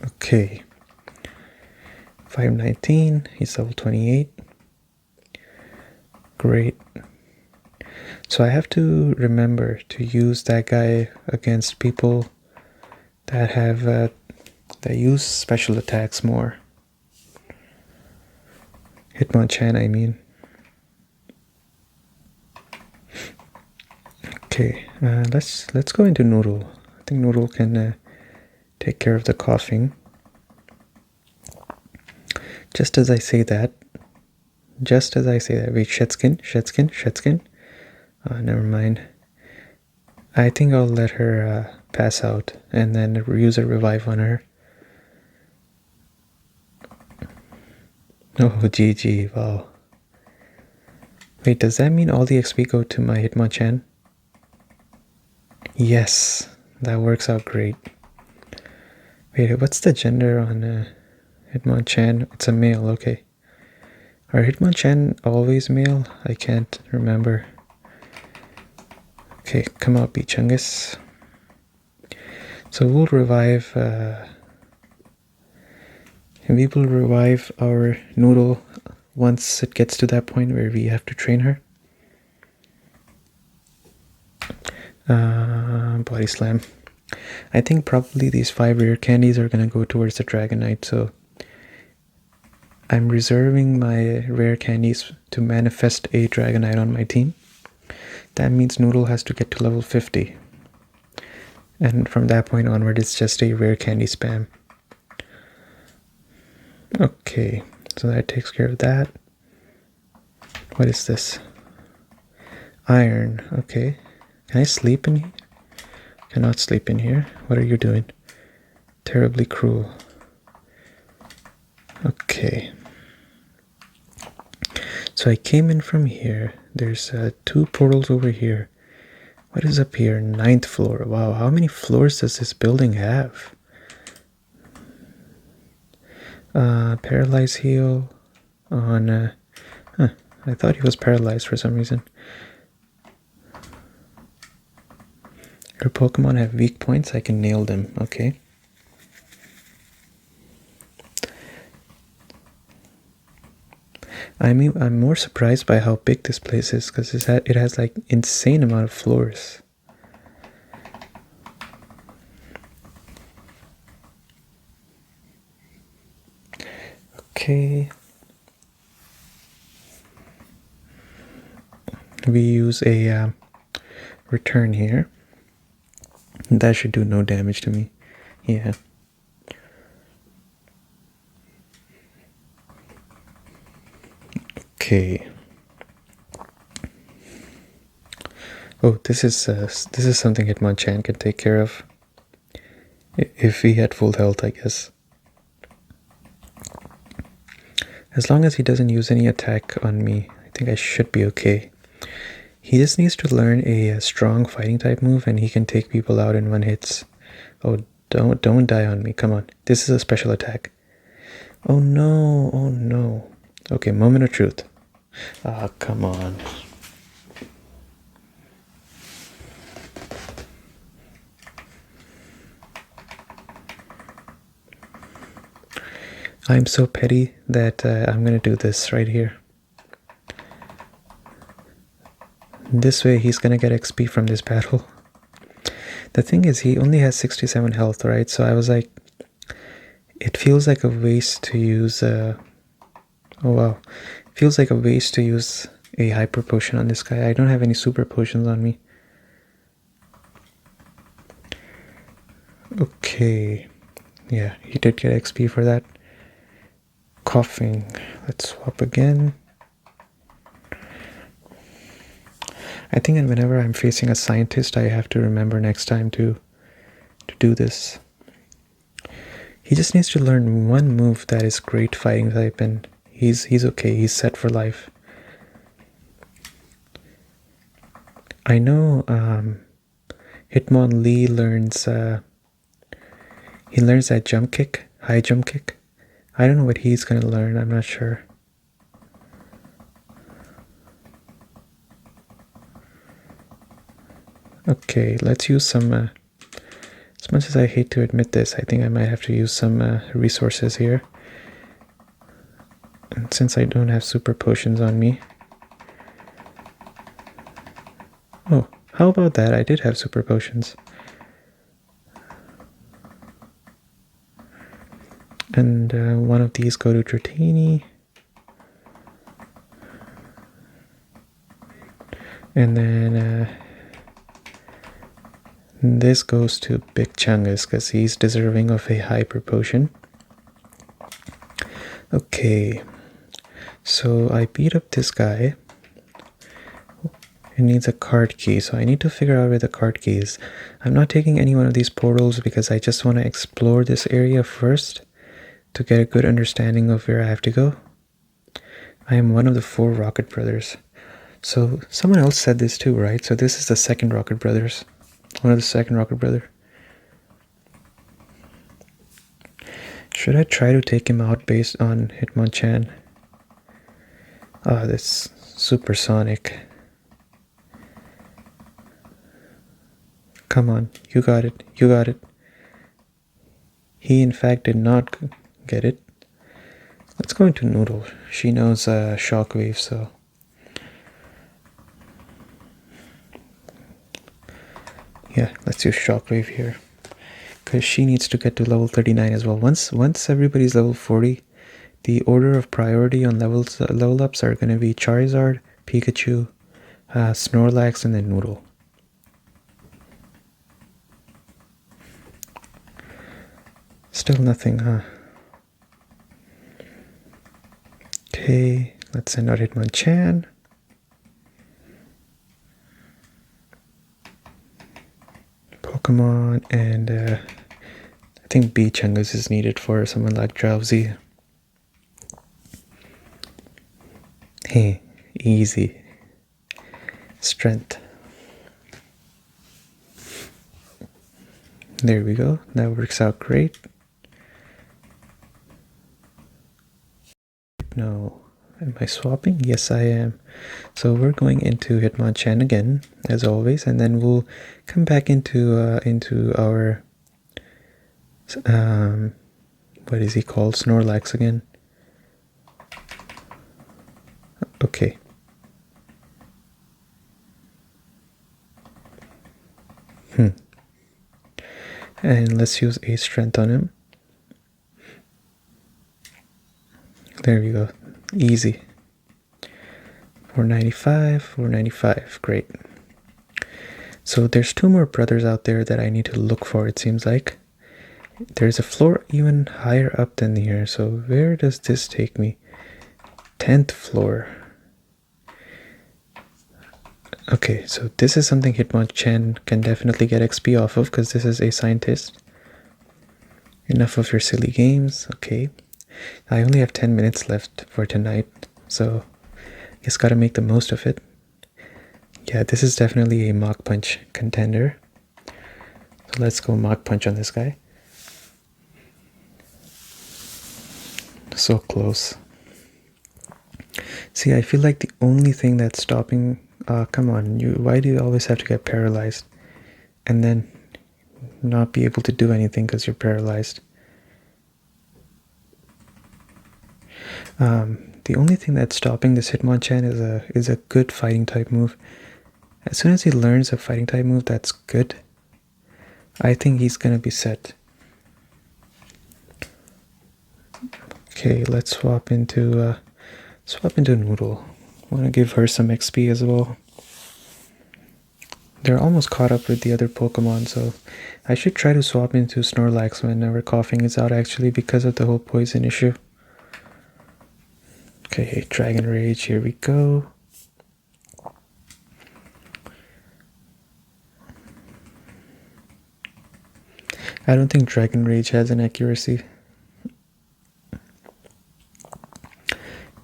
S1: Okay, 519, he's level 28. Great. So I have to remember to use that guy against people that have that use special attacks more. Hitmonchan, I mean. Okay, let's go into Noodle. I think Noodle can take care of the coughing. Just as I say that, wait, Shetskin. Never mind. I think I'll let her pass out and then use a revive on her. Oh, GG, wow. Wait, does that mean all the XP go to my Hitmonchan? Yes, that works out great. Wait, what's the gender on Hitmonchan? It's a male, okay. Are Hitmonchan always male? I can't remember. Okay, come out, Beach Chungus. So we'll revive our Noodle once it gets to that point where we have to train her. Body Slam. I think probably these 5 rare candies are gonna go towards the Dragonite, so I'm reserving my rare candies to manifest a Dragonite on my team. That means Noodle has to get to level 50. And from that point onward, it's just a rare candy spam. Okay, so that takes care of that. What is this? Iron, okay. Can I sleep in here? Cannot sleep in here. What are you doing? Terribly cruel. Okay. So I came in from here. There's 2 portals over here. What is up here? 9th floor. Wow, how many floors does this building have? Paralyze Heal on... I thought he was paralyzed for some reason. Your Pokemon have weak points. I can nail them. Okay. I mean, I'm more surprised by how big this place is because it has like insane amount of floors. Okay. We use a return here. That should do no damage to me. Yeah. Okay. Oh, this is something Hitmonchan can take care of. If he had full health, I guess. As long as he doesn't use any attack on me, I think I should be okay. He just needs to learn a strong fighting type move and he can take people out in 1 hit. Oh, Don't die on me. Come on. This is a special attack. Oh no. Oh no. Okay, moment of truth. Ah, come on. I'm so petty that I'm gonna do this right here. This way he's gonna get XP from this battle. The thing is, he only has 67 health, right? So I was like, it feels like a waste to use oh wow. It feels like a waste to use a hyper potion on this guy. I don't have any super potions on me. Okay. Yeah, he did get XP for that. Coughing. Let's swap again. I think that whenever I'm facing a scientist, I have to remember next time to do this. He just needs to learn one move that is great fighting type, and he's okay. He's set for life. I know Hitmonlee learns he learns that jump kick, high jump kick. I don't know what he's gonna learn. I'm not sure. Okay, let's use some, as much as I hate to admit this, I think I might have to use some resources here. And since I don't have super potions on me. Oh, how about that? I did have super potions. And one of these go to Dratini. And then this goes to Big Chungus because he's deserving of a hyper potion. Okay, so I beat up this guy. It needs a card key, so I need to figure out where the card key is. I'm not taking any one of these portals because I just want to explore this area first to get a good understanding of where I have to go. I am one of the 4 Rocket Brothers. So someone else said this too, right? So this is the second Rocket Brothers. One of the second Rocket Brother. Should I try to take him out based on Hitmonchan? Oh, that's supersonic. Come on, you got it, you got it. He in fact did not get it. Let's go into Noodle. She knows Shockwave, so... yeah, let's use Shockwave here. Because she needs to get to level 39 as well. Once everybody's level 40, the order of priority on level ups are going to be Charizard, Pikachu, Snorlax, and then Noodle. Still nothing, huh? Okay, let's send out Hitmonchan. Pokémon, and I think B Chungus is needed for someone like Drowsy. Hey, easy. Strength. There we go. That works out great. No. Am I swapping? Yes, I am. So we're going into Hitmonchan again, as always, and then we'll come back into our what is he called? Snorlax again. Okay. And let's use a strength on him. There we go. Easy. 495, 495. Great. So there's 2 more brothers out there that I need to look for, it seems like. There's a floor even higher up than here. So where does this take me? 10th floor. Okay, so this is something Hitmonchan can definitely get XP off of because this is a scientist. Enough of your silly games. Okay. I only have 10 minutes left for tonight, so I guess gotta make the most of it. Yeah, this is definitely a Mach Punch contender. So let's go Mach Punch on this guy. So close. See, I feel like the only thing that's stopping... come on, why do you always have to get paralyzed? And then not be able to do anything because you're paralyzed. The only thing that's stopping this Hitmonchan is a good fighting type move. As soon as he learns a fighting type move that's good, I think he's gonna be set. Okay, let's swap into Noodle. I want to give her some XP as well. They're almost caught up with the other Pokemon, so I should try to swap into Snorlax whenever coughing is out, actually, because of the whole poison issue. Okay, Dragon Rage, here we go. I don't think Dragon Rage has an accuracy.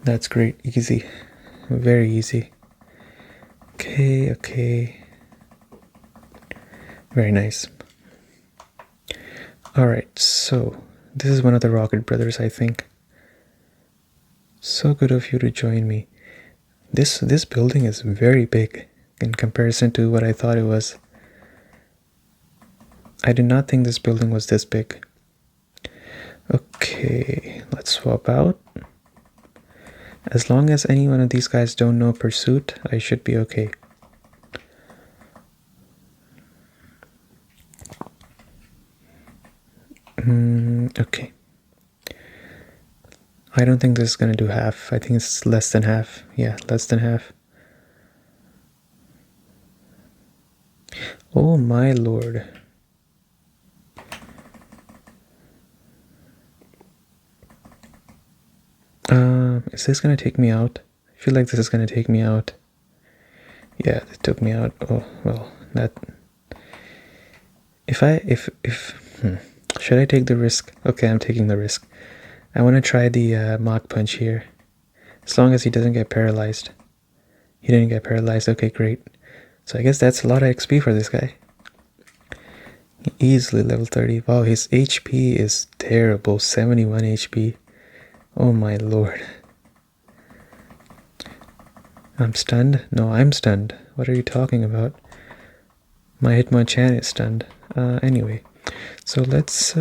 S1: That's great, easy. Very easy. Okay. Very nice. Alright, so this is one of the Rocket Brothers, I think. So good of you to join me. This building is very big in comparison to what I thought it was. I did not think this building was this big. Okay, let's swap out. As long as any one of these guys don't know Pursuit, I should be okay. Okay. I don't think this is gonna do half. I think it's less than half. Yeah, less than half. Oh my lord. Is this gonna take me out? I feel like this is gonna take me out. Yeah, it took me out. Oh well, that. Should I take the risk? Okay, I'm taking the risk. I want to try the Mach Punch here. As long as he doesn't get paralyzed. He didn't get paralyzed. Okay, great. So I guess that's a lot of XP for this guy. Easily level 30. Wow, his HP is terrible. 71 HP. Oh my lord. I'm stunned? No, I'm stunned. What are you talking about? My Hitmonchan is stunned. Anyway, so let's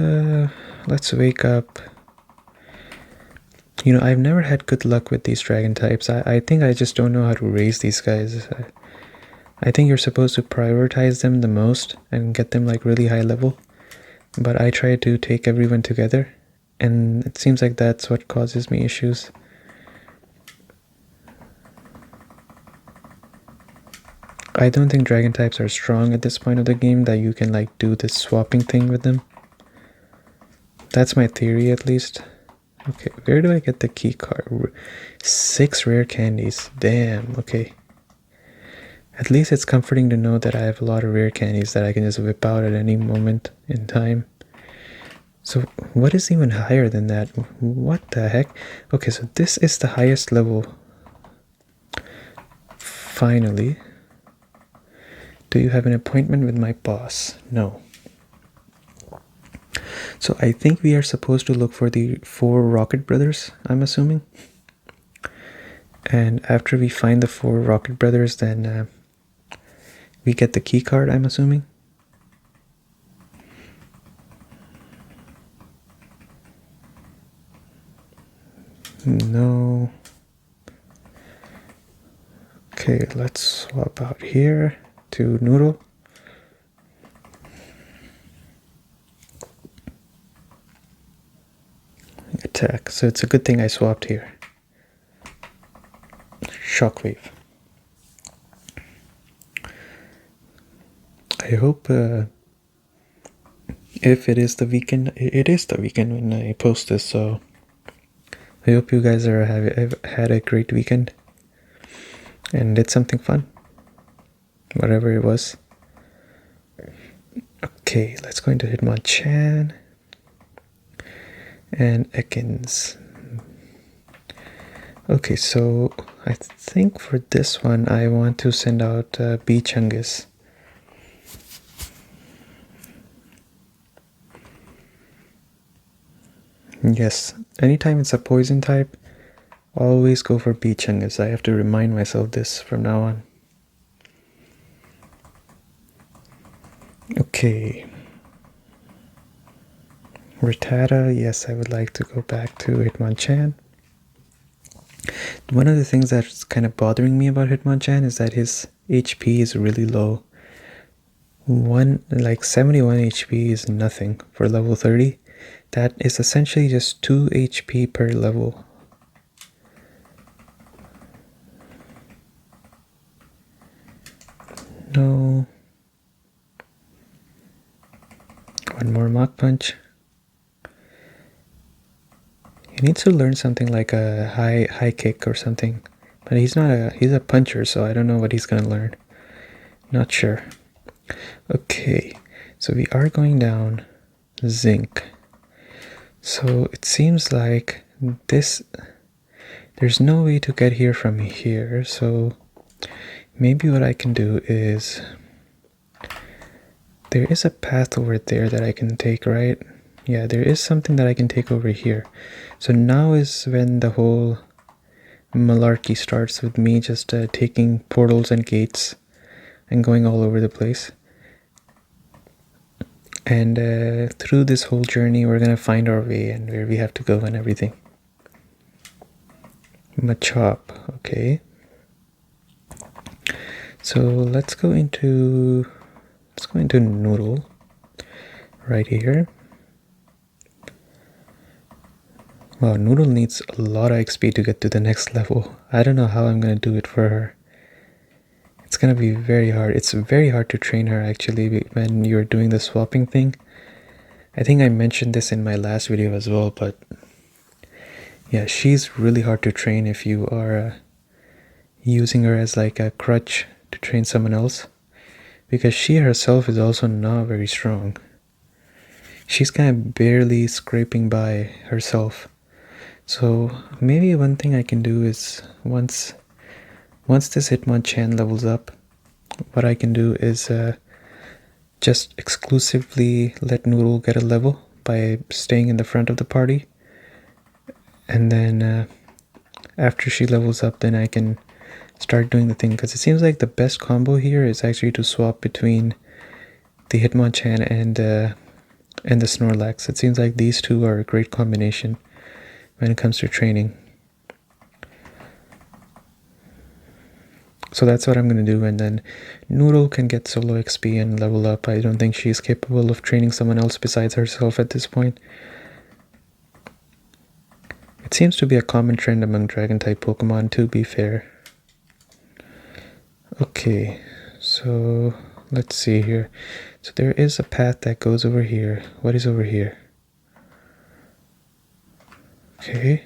S1: wake up. You know, I've never had good luck with these dragon types. I think I just don't know how to raise these guys. I think you're supposed to prioritize them the most and get them like really high level. But I try to take everyone together, and it seems like that's what causes me issues. I don't think dragon types are strong at this point of the game that you can like do this swapping thing with them. That's my theory at least. Okay, where do I get the key card? 6 rare candies. Damn, okay. At least it's comforting to know that I have a lot of rare candies that I can just whip out at any moment in time. So what is even higher than that? What the heck? Okay, so this is the highest level. Finally. Do you have an appointment with my boss? No. So I think we are supposed to look for the 4 Rocket Brothers, I'm assuming. And after we find the 4 Rocket Brothers, then we get the key card, I'm assuming. No. Okay, let's swap out here to Noodle. Attack. So it's a good thing I swapped here. Shockwave. I hope if it is the weekend, it is the weekend when I post this, so I hope you guys have had a great weekend and did something fun, whatever it was. Okay, let's go into Hitmonchan and Ekans. Okay, so I think for this one I want to send out B-Chungus. Yes, anytime it's a poison type, always go for Bichungus. I have to remind myself this from now on. Okay. Rattata, yes, I would like to go back to Hitmonchan. One of the things that's kind of bothering me about Hitmonchan is that his HP is really low. 71 HP is nothing for level 30. That is essentially just 2 HP per level. No. One more Mach Punch. He needs to learn something like a high kick or something. But he's a puncher, so I don't know what he's gonna learn. Not sure. Okay, so we are going down Zinc. So it seems like there's no way to get here from here, so maybe what I can do is, there is a path over there that I can take, right? Yeah, there is something that I can take over here. So now is when the whole malarkey starts, with me just taking portals and gates and going all over the place. And through this whole journey, we're gonna find our way and where we have to go and everything. Machop, okay. So let's go into Noodle right here. Wow, Noodle needs a lot of XP to get to the next level. I don't know how I'm gonna do it for her. It's gonna be very hard. It's very hard to train her actually when you're doing the swapping thing. I think I mentioned this in my last video as well, but yeah, she's really hard to train if you are using her as like a crutch to train someone else, because she herself is also not very strong. She's kind of barely scraping by herself. So maybe one thing I can do is once this Hitmonchan levels up, what I can do is just exclusively let Noodle get a level by staying in the front of the party. And then after she levels up, then I can start doing the thing. Because it seems like the best combo here is actually to swap between the Hitmonchan and the Snorlax. It seems like these two are a great combination when it comes to training. So that's what I'm going to do, and then Noodle can get solo XP and level up. I don't think she's capable of training someone else besides herself at this point. It seems to be a common trend among Dragon-type Pokemon, to be fair. Okay, so let's see here. So there is a path that goes over here. What is over here? Okay.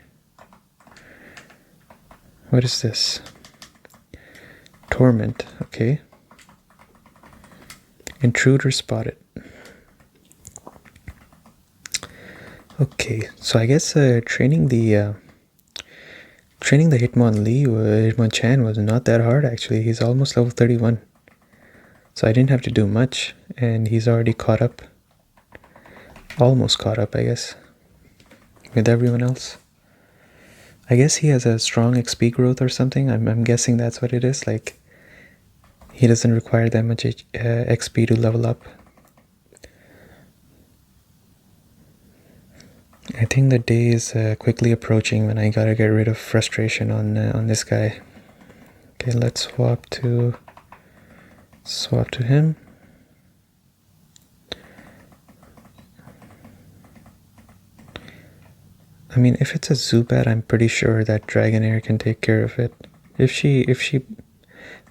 S1: What is this? Torment, okay. Intruder spotted. Okay, so I guess training the Hitmonchan was not that hard actually. He's almost level 31. So I didn't have to do much, and he's already caught up. Almost caught up, I guess, with everyone else. I guess he has a strong XP growth or something. I'm guessing that's what it is. Like, he doesn't require that much XP to level up. I think the day is quickly approaching when I gotta get rid of frustration on this guy. Okay, let's swap to him. I mean, if it's a Zubat, I'm pretty sure that Dragonair can take care of it. If she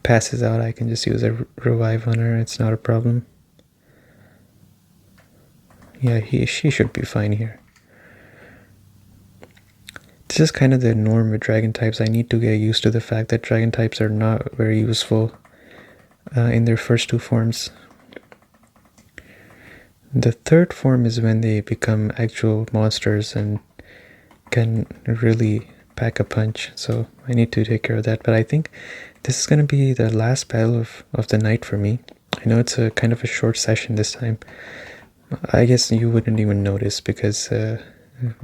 S1: passes out, I can just use a revive on her. It's not a problem. Yeah, she should be fine here. This is kind of the norm with dragon types. I need to get used to the fact that dragon types are not very useful in their first two forms. The third form is when they become actual monsters and can really pack a punch, so I need to take care of that. But I think this is going to be the last battle of the night for me. I know it's a kind of a short session this time. I guess you wouldn't even notice because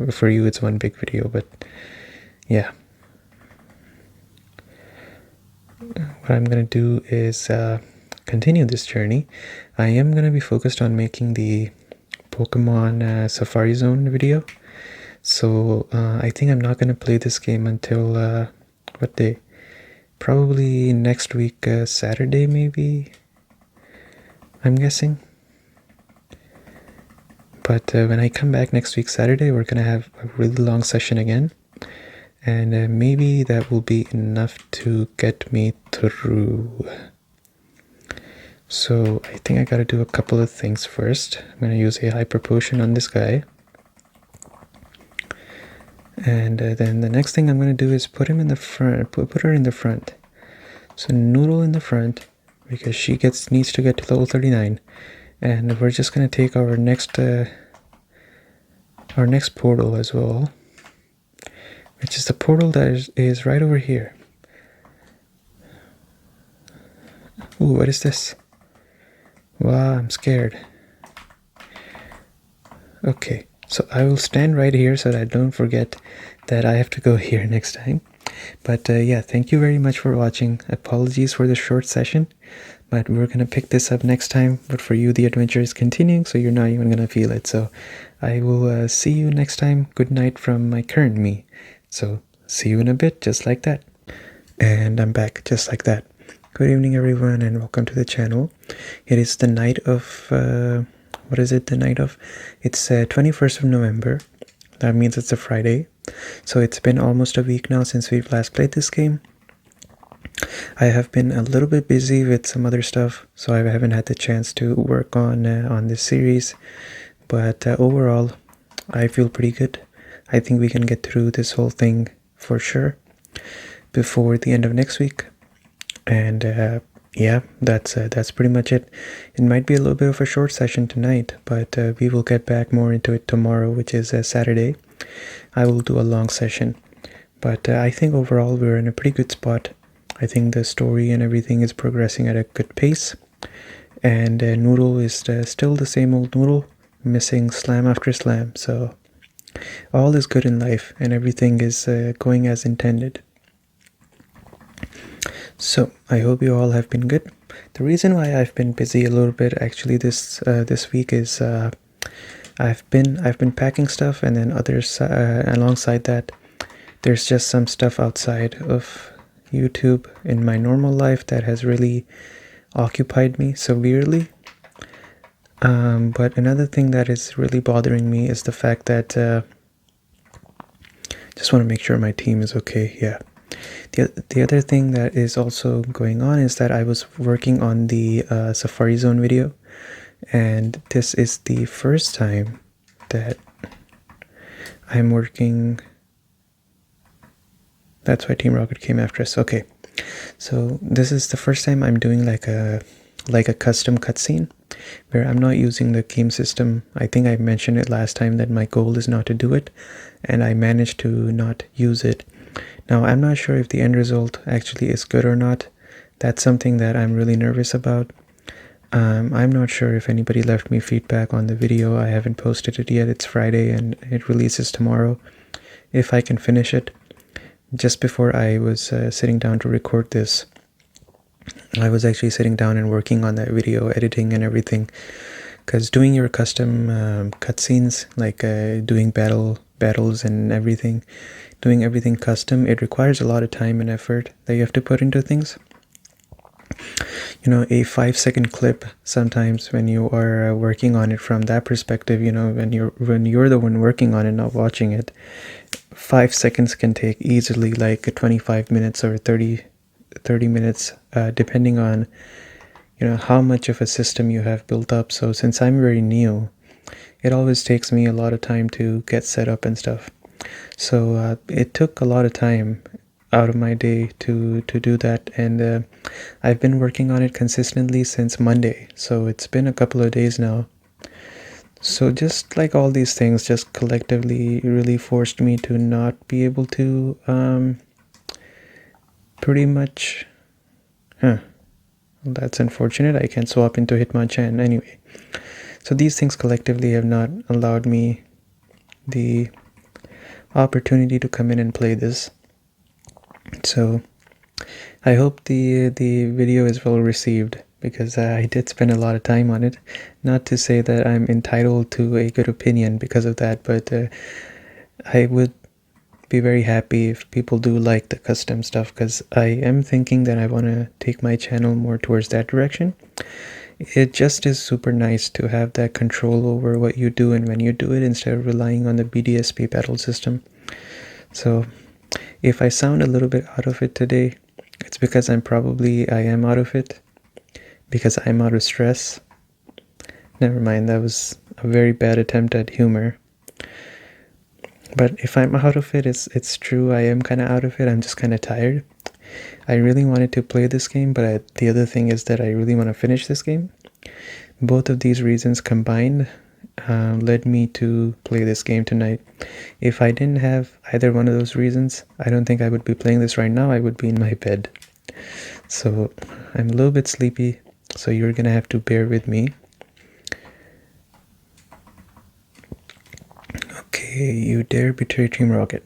S1: For you, it's one big video, but yeah. What I'm gonna do is continue this journey. I am gonna be focused on making the Pokemon Safari Zone video. So I think I'm not gonna play this game until what day? Probably next week, Saturday maybe, I'm guessing. But when I come back next week Saturday, we're gonna have a really long session again, and maybe that will be enough to get me through. So I think I gotta do a couple of things first. I'm gonna use a hyper potion on this guy, and then the next thing I'm gonna do is put him in the front. Put her in the front. So Noodle in the front, because she needs to get to level 39, and we're just gonna take our next portal as well, which is the portal that is right over here. Ooh, what is this? Wow, I'm scared. Okay, so I will stand right here so that I don't forget that I have to go here next time. But yeah, thank you very much for watching. Apologies for the short session, but we're gonna pick this up next time. But for you, the adventure is continuing, so you're not even gonna feel it. So I will see you next time. Good night from my current me. So see you in a bit, just like that. And I'm back, just like that. Good evening, everyone, and welcome to the channel. It is the night of what is it? The night of? It's 21st of November. That means it's a Friday. So it's been almost a week now since we've last played this game. I have been a little bit busy with some other stuff, so I haven't had the chance to work on this series. But overall, I feel pretty good. I think we can get through this whole thing for sure before the end of next week. And yeah, that's pretty much it. It might be a little bit of a short session tonight, but we will get back more into it tomorrow, which is Saturday. I will do a long session, but I think overall we're in a pretty good spot. I think the story and everything is progressing at a good pace, and Noodle is still the same old Noodle, missing slam after slam. So all is good in life, and everything is going as intended. So I hope you all have been good. The reason why I've been busy a little bit actually this week is I've been packing stuff, and then others alongside that, there's just some stuff outside of YouTube in my normal life that has really occupied me severely. But another thing that is really bothering me is the fact that just want to make sure my team is okay. Yeah. The other thing that is also going on is that I was working on the Safari Zone video, and this is the first time that I'm working. That's why Team Rocket came after us. Okay, so this is the first time I'm doing like a custom cutscene where I'm not using the game system. I think I mentioned it last time that my goal is not to do it, and I managed to not use it. Now, I'm not sure if the end result actually is good or not. That's something that I'm really nervous about. I'm not sure if anybody left me feedback on the video. I haven't posted it yet. It's Friday and it releases tomorrow. If I can finish it. Just before I was sitting down to record this, I was actually sitting down and working on that video, editing and everything. Because doing your custom cutscenes, like doing battles and everything, doing everything custom, it requires a lot of time and effort that you have to put into things. You know, a 5-second clip, sometimes when you are working on it from that perspective, you know, when you're the one working on it, not watching it, 5 seconds can take easily like 25 minutes or 30 minutes, depending on, you know, how much of a system you have built up. So since I'm very new, it always takes me a lot of time to get set up and stuff. So it took a lot of time out of my day to do that, and I've been working on it consistently since Monday, so it's been a couple of days now. So just like all these things just collectively really forced me to not be able to pretty much well, that's unfortunate. I can swap into Hitmonchan anyway. So these things collectively have not allowed me the opportunity to come in and play this. So I hope the video is well received, because I did spend a lot of time on it. Not to say that I'm entitled to a good opinion because of that, but I would be very happy if people do like the custom stuff, because I am thinking that I want to take my channel more towards that direction. It just is super nice to have that control over what you do and when you do it, instead of relying on the BDSP battle system. So if I sound a little bit out of it today, it's because I am out of it, because I'm out of stress. Never mind, that was a very bad attempt at humor. But if I'm out of it, it's true, I am kind of out of it. I'm just kind of tired. I really wanted to play this game, but the other thing is that I really want to finish this game. Both of these reasons combined led me to play this game tonight. If I didn't have either one of those reasons, I don't think I would be playing this right now. I would be in my bed. So I'm a little bit sleepy, so you're gonna have to bear with me. Okay, you dare betray Team Rocket.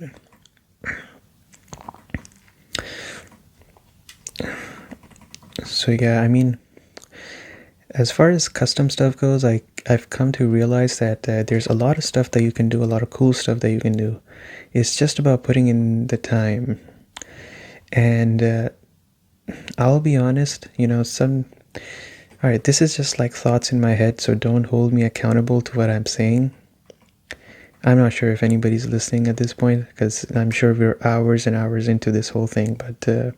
S1: So yeah, I mean, as far as custom stuff goes, I've come to realize that there's a lot of stuff that you can do, a lot of cool stuff that you can do. It's just about putting in the time. And I'll be honest, alright, this is just like thoughts in my head, so don't hold me accountable to what I'm saying. I'm not sure if anybody's listening at this point, because I'm sure we're hours and hours into this whole thing, but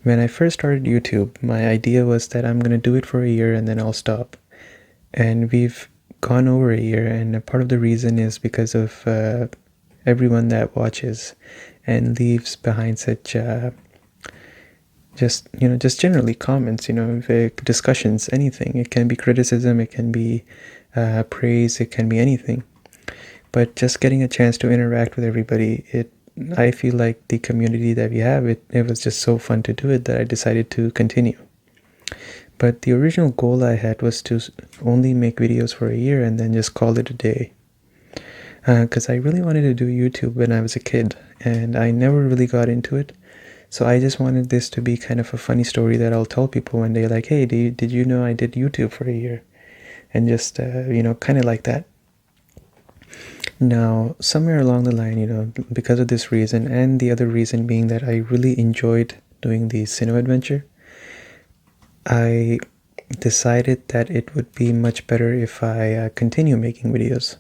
S1: when I first started YouTube, my idea was that I'm going to do it for a year and then I'll stop. And we've gone over a year, and a part of the reason is because of everyone that watches and leaves behind such just generally comments, discussions, anything. It can be criticism, it can be praise, it can be anything. But just getting a chance to interact with everybody, I feel like the community that we have, it was just so fun to do it that I decided to continue. But the original goal I had was to only make videos for a year and then just call it a day. Because I really wanted to do YouTube when I was a kid, and I never really got into it. So I just wanted this to be kind of a funny story that I'll tell people one day, like, hey, did you know I did YouTube for a year? And just, kind of like that. Now, somewhere along the line, because of this reason, and the other reason being that I really enjoyed doing the Sinnoh adventure, I decided that it would be much better if I continue making videos.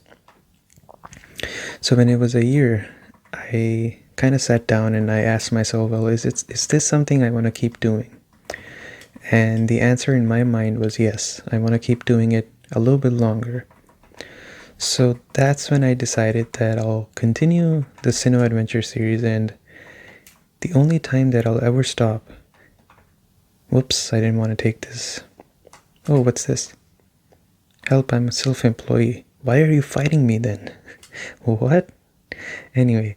S1: So when it was a year, I kind of sat down and I asked myself, well, is this something I want to keep doing? And the answer in my mind was yes, I want to keep doing it a little bit longer. So that's when I decided that I'll continue the Sinnoh Adventure series, and the only time that I'll ever stop... Whoops, I didn't want to take this. Oh, what's this? Help, I'm a self-employee. Why are you fighting me then? What? Anyway,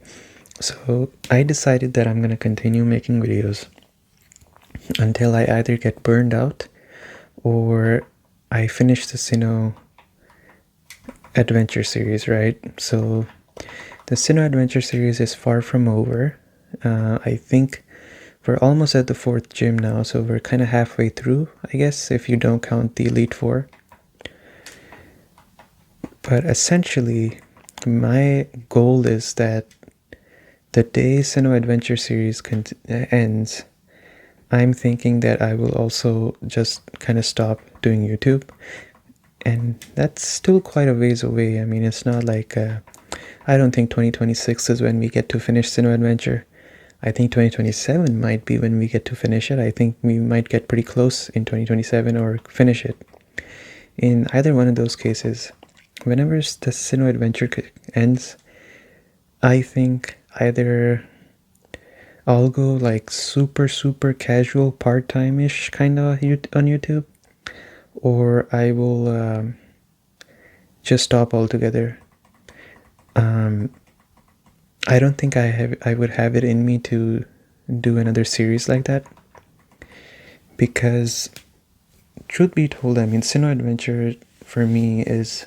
S1: so I decided that I'm going to continue making videos until I either get burned out or I finish the Sinnoh Adventure series, right? So the Sinnoh Adventure series is far from over. I think we're almost at the 4th gym now, so we're kind of halfway through, I guess, if you don't count the Elite Four. But essentially, my goal is that the day Sinnoh Adventure series ends, I'm thinking that I will also just kind of stop doing YouTube. And that's still quite a ways away. I mean, it's not like... I don't think 2026 is when we get to finish Sinnoh Adventure. I think 2027 might be when we get to finish it. I think we might get pretty close in 2027 or finish it. In either one of those cases, whenever the Sinnoh Adventure ends, I think either I'll go like super casual, part-time-ish kind of on YouTube, or I will just stop altogether. I don't think I would have it in me to do another series like that, because truth be told, I mean, Sinnoh Adventure for me is...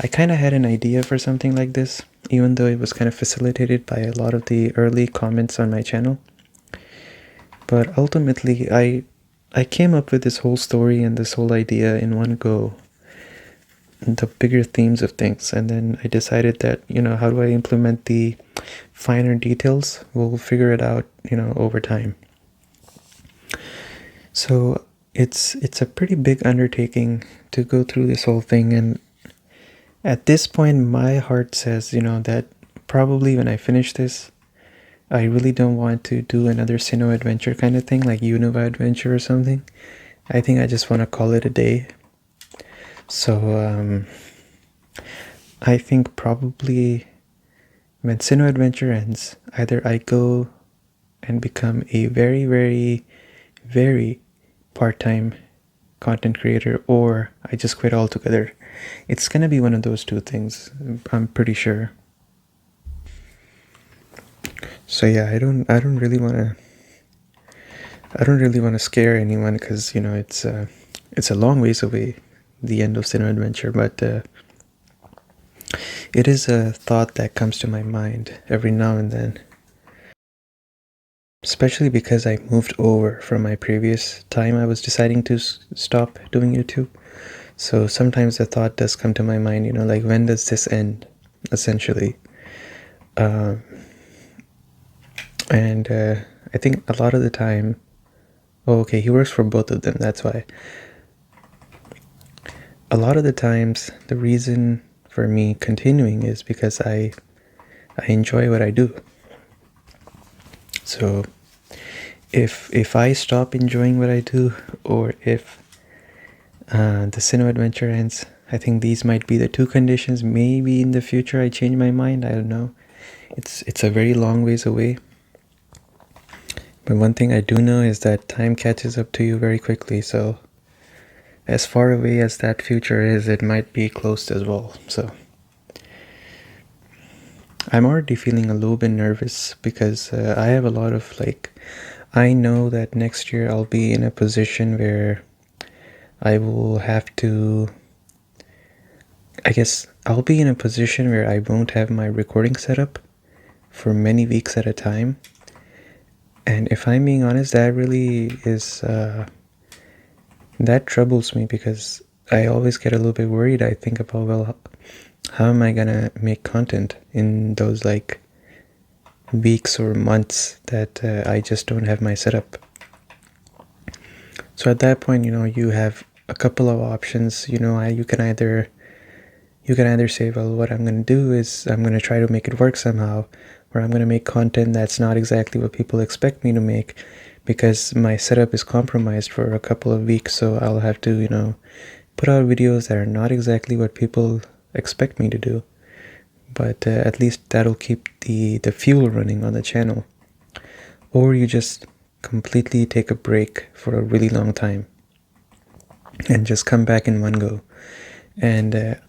S1: I kind of had an idea for something like this. even though it was kind of facilitated by a lot of the early comments on my channel. But ultimately, I came up with this whole story and this whole idea in one go, the bigger themes of things, and then I decided that, how do I implement the finer details? We'll figure it out, over time. So it's a pretty big undertaking to go through this whole thing, and at this point my heart says, that probably when I finish this, I really don't want to do another Sinnoh adventure kind of thing, like Unova adventure or something. I think I just want to call it a day. So I think probably when Sinnoh adventure ends, either I go and become a very, very, very part-time content creator, or I just quit altogether. It's gonna be one of those two things, I'm pretty sure. So yeah, I don't really want to scare anyone, because it's a long ways away, the end of Sinnoh adventure, but it is a thought that comes to my mind every now and then. Especially because I moved over from my previous time I was deciding to stop doing YouTube. So sometimes the thought does come to my mind, like, when does this end, essentially? And I think a lot of the time... Oh, okay, he works for both of them, that's why. A lot of the times, the reason for me continuing is because I enjoy what I do. So if I stop enjoying what I do, or if the Sinnoh adventure ends, I think these might be the two conditions. Maybe in the future I change my mind, I don't know. It's a very long ways away. But one thing I do know is that time catches up to you very quickly, so as far away as that future is, it might be close as well. So I'm already feeling a little bit nervous, because I have a lot of, I know that next year I'll be in a position where I will have to... I guess I'll be in a position where I won't have my recording set up for many weeks at a time. And if I'm being honest, that really is... that troubles me, because I always get a little bit worried. I think about, well, how am I gonna make content in those weeks or months that I just don't have my setup? So at that point, you have a couple of options. You can either say, well, what I'm gonna do is I'm gonna try to make it work somehow, or I'm gonna make content that's not exactly what people expect me to make, because my setup is compromised for a couple of weeks. So I'll have to, put out videos that are not exactly what people expect me to do, but at least that'll keep the fuel running on the channel. Or you just completely take a break for a really long time and just come back in one go. And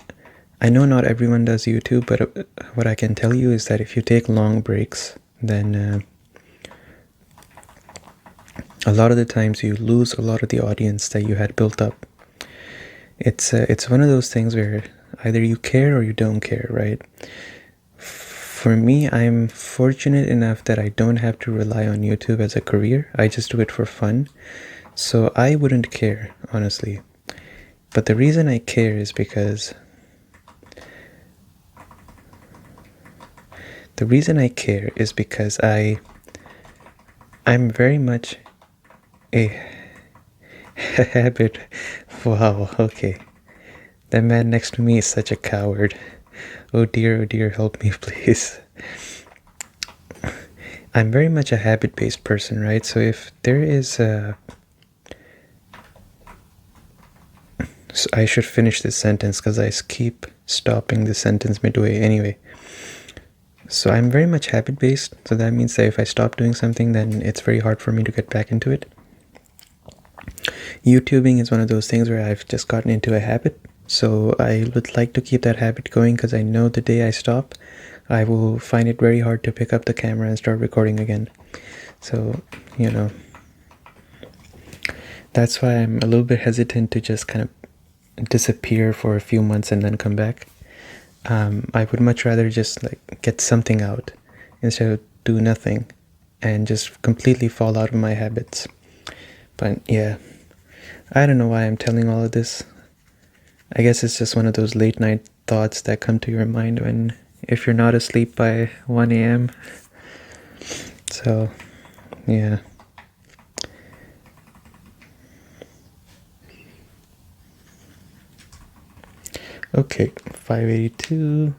S1: I know not everyone does YouTube, but what I can tell you is that if you take long breaks, then a lot of the times you lose a lot of the audience that you had built up. It's one of those things where either you care or you don't care, right? For me, I'm fortunate enough that I don't have to rely on YouTube as a career. I just do it for fun. So I wouldn't care, honestly. But the reason I care is because... I'm very much a habit... Wow, okay. That man next to me is such a coward. Oh dear, help me, please. I'm very much a habit-based person, right? So if there is a... So I should finish this sentence, because I keep stopping the sentence midway anyway. So I'm very much habit-based, so that means that if I stop doing something, then it's very hard for me to get back into it. YouTubing is one of those things where I've just gotten into a habit, so I would like to keep that habit going, because I know the day I stop, I will find it very hard to pick up the camera and start recording again. So, that's why I'm a little bit hesitant to just kind of disappear for a few months and then come back. I would much rather just like get something out instead of do nothing and just completely fall out of my habits. But yeah, I don't know why I'm telling all of this. I guess it's just one of those late night thoughts that come to your mind when if you're not asleep by 1 a.m. So yeah. Okay, 582.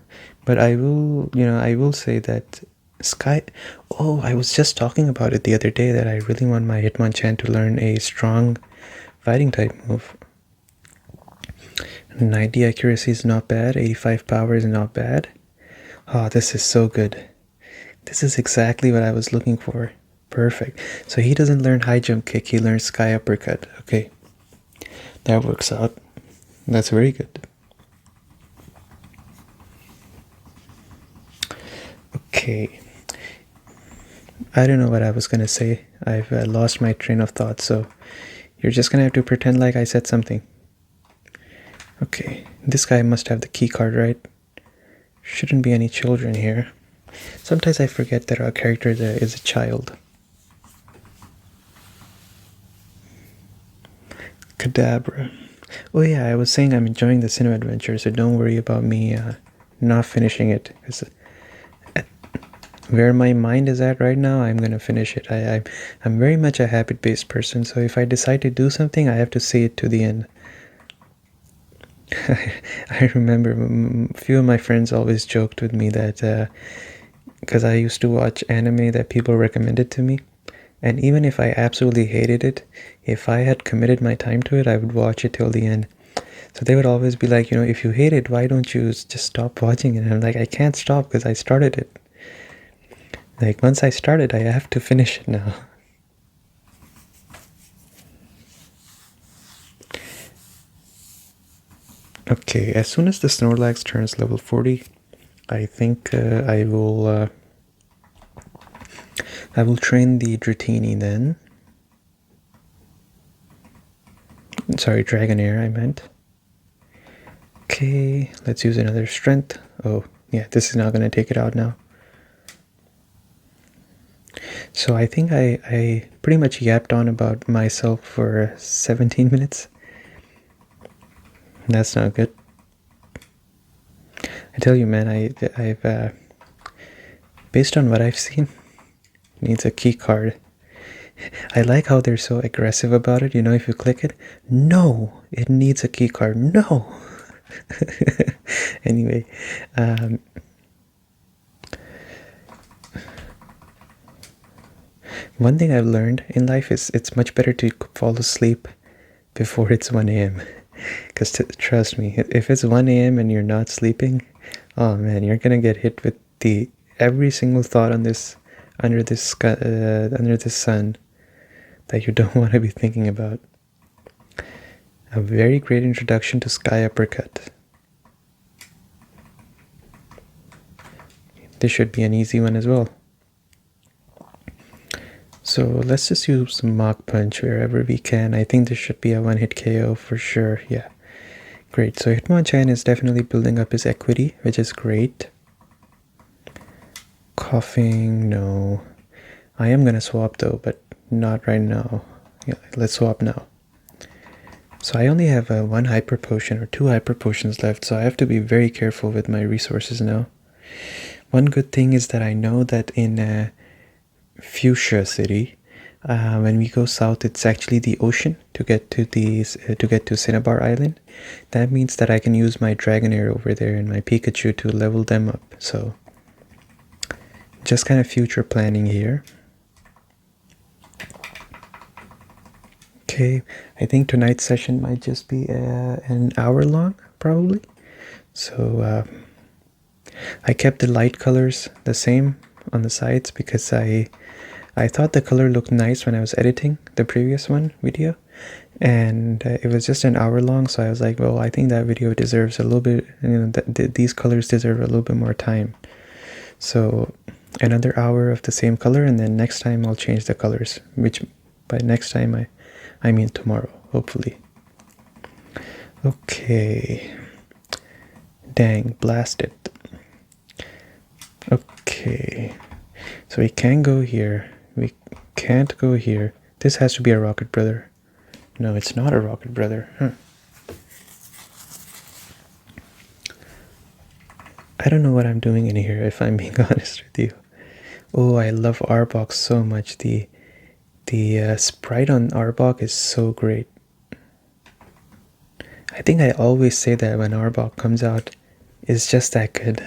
S1: But I will say that Sky. Oh, I was just talking about it the other day that I really want my Hitmonchan to learn a strong fighting type move. 90 accuracy is not bad, 85 power is not bad. Oh, this is so good. This is exactly what I was looking for. Perfect. So he doesn't learn high jump kick, he learns sky uppercut. Okay, that works out. That's very good. Okay. I don't know what I was gonna say. I've lost my train of thought, so you're just gonna have to pretend like I said something. Okay, this guy must have the key card, right? Shouldn't be any children here. Sometimes I forget that our character there is a child. Kadabra. Oh yeah, I was saying I'm enjoying the cinema adventure, so don't worry about me not finishing it. Because where my mind is at right now, I'm gonna finish it. I'm very much a habit-based person, so if I decide to do something, I have to see it to the end. I remember a few of my friends always joked with me that because I used to watch anime that people recommended to me, and even if I absolutely hated it, if I had committed my time to it, I would watch it till the end. So they would always be like, if you hate it, why don't you just stop watching it? And I'm like, I can't stop because I started it. Like, once I started, I have to finish it now. Okay, as soon as the Snorlax turns level 40, I think I will train the Dratini then. Sorry, Dragonair I meant. Okay, let's use another strength. Oh, yeah, this is not going to take it out now. So I think I pretty much yapped on about myself for 17 minutes. That's not good. I tell you, man, I've based on what I've seen, needs a key card. I like how they're so aggressive about it. If you click it, no, it needs a key card. No. Anyway, one thing I've learned in life is it's much better to fall asleep before it's 1 a.m. Because trust me, if it's 1 a.m. and you're not sleeping, oh man, you're gonna get hit with every single thought on this under this sun that you don't want to be thinking about. A very great introduction to Sky Uppercut. This should be an easy one as well. So let's just use Mach Punch wherever we can. I think this should be a one-hit KO for sure. Yeah, great. So Hitmonchan is definitely building up his equity, which is great. Coughing, no. I am gonna swap though, but not right now. Yeah, let's swap now. So I only have one hyper potion or 2 hyper potions left, so I have to be very careful with my resources now. One good thing is that I know that in Fuchsia City, when we go south, it's actually the ocean to get to Cinnabar Island. That means that I can use my Dragonair over there and my Pikachu to level them up. So just kind of future planning here. Okay, I think tonight's session might just be an hour long, probably. So I kept the light colors the same on the sides because I thought the color looked nice when I was editing the previous video, and it was just an hour long, so I was like, well, I think that video deserves a little bit, these colors deserve a little bit more time. So another hour of the same color, and then next time I'll change the colors, which by next time I mean tomorrow, hopefully. Okay. Dang, blast it. Okay. So we can go here. We can't go here. This has to be a rocket brother. No, it's not a rocket brother. Huh. I don't know what I'm doing in here, if I'm being honest with you. Oh, I love Arbok so much. The sprite on Arbok is so great. I think I always say that when Arbok comes out, it's just that good.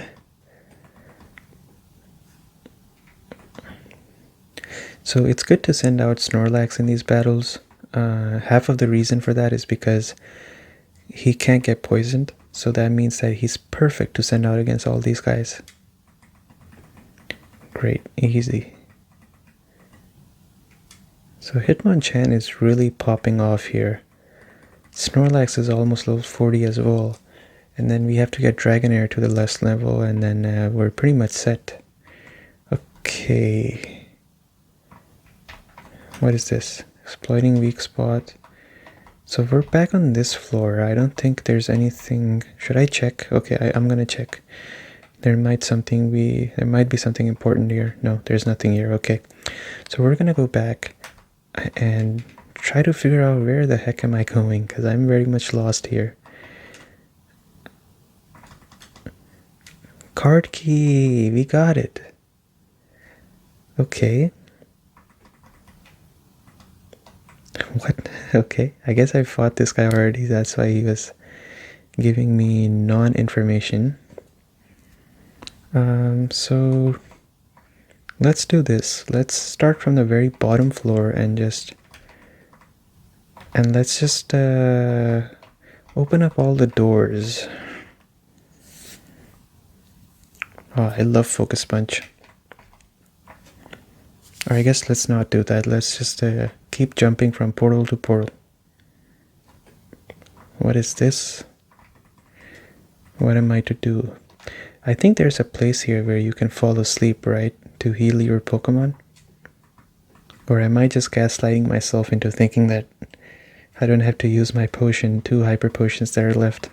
S1: So it's good to send out Snorlax in these battles. Half of the reason for that is because he can't get poisoned, so that means that he's perfect to send out against all these guys. Great, easy. So Hitmonchan is really popping off here. Snorlax is almost level 40 as well. And then we have to get Dragonair to the last level, and then we're pretty much set. Okay. What is this? Exploiting weak spot. So we're back on this floor. I don't think there's anything. Should I check? Okay, I'm gonna check. There might be something important here. No, there's nothing here. Okay. So we're gonna go back and try to figure out where the heck am I going, because I'm very much lost here. Card key, we got it. Okay. What? Okay, I guess I fought this guy already. That's why he was giving me non-information. So let's do this. Let's start from the very bottom floor and let's just open up all the doors. Oh, I love Focus Punch. Or I guess let's not do that. Let's just keep jumping from portal to portal. What is this? What am I to do? I think there's a place here where you can fall asleep, right? To heal your Pokemon? Or am I just gaslighting myself into thinking that I don't have to use my potion, 2 hyper potions that are left?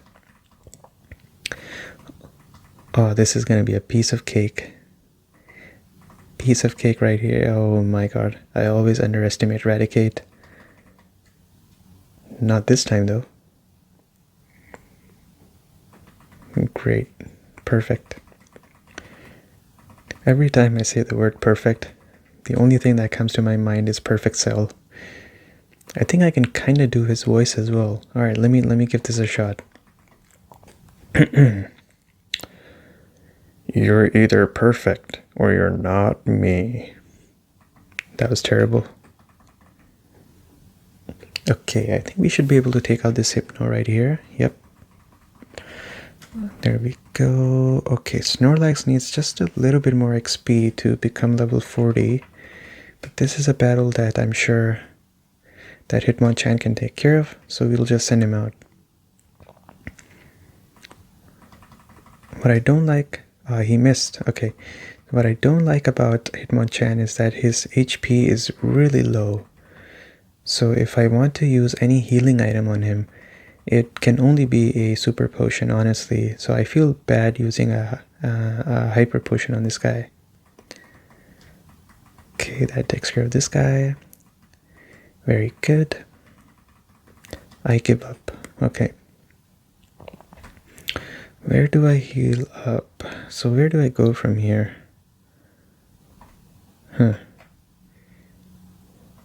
S1: Oh, this is gonna be a piece of cake. Piece of cake right here. Oh my god. I always underestimate Raticate. Not this time though. Great. Perfect. Every time I say the word perfect, the only thing that comes to my mind is Perfect Cell. I think I can kind of do his voice as well. Alright, let me give this a shot. You're either perfect or you're not me. That was terrible. Okay, I think we should be able to take out this Hypno right here. Yep. There we go. Okay, Snorlax needs just a little bit more XP to become level 40. But this is a battle that I'm sure that Hitmonchan can take care of, so we'll just send him out. What I don't like... he missed. Okay. What I don't like about Hitmonchan is that his HP is really low. So if I want to use any healing item on him, it can only be a super potion, honestly. So I feel bad using a hyper potion on this guy. Okay, that takes care of this guy. Very good. I give up. Okay. Where do I heal up? So where do I go from here?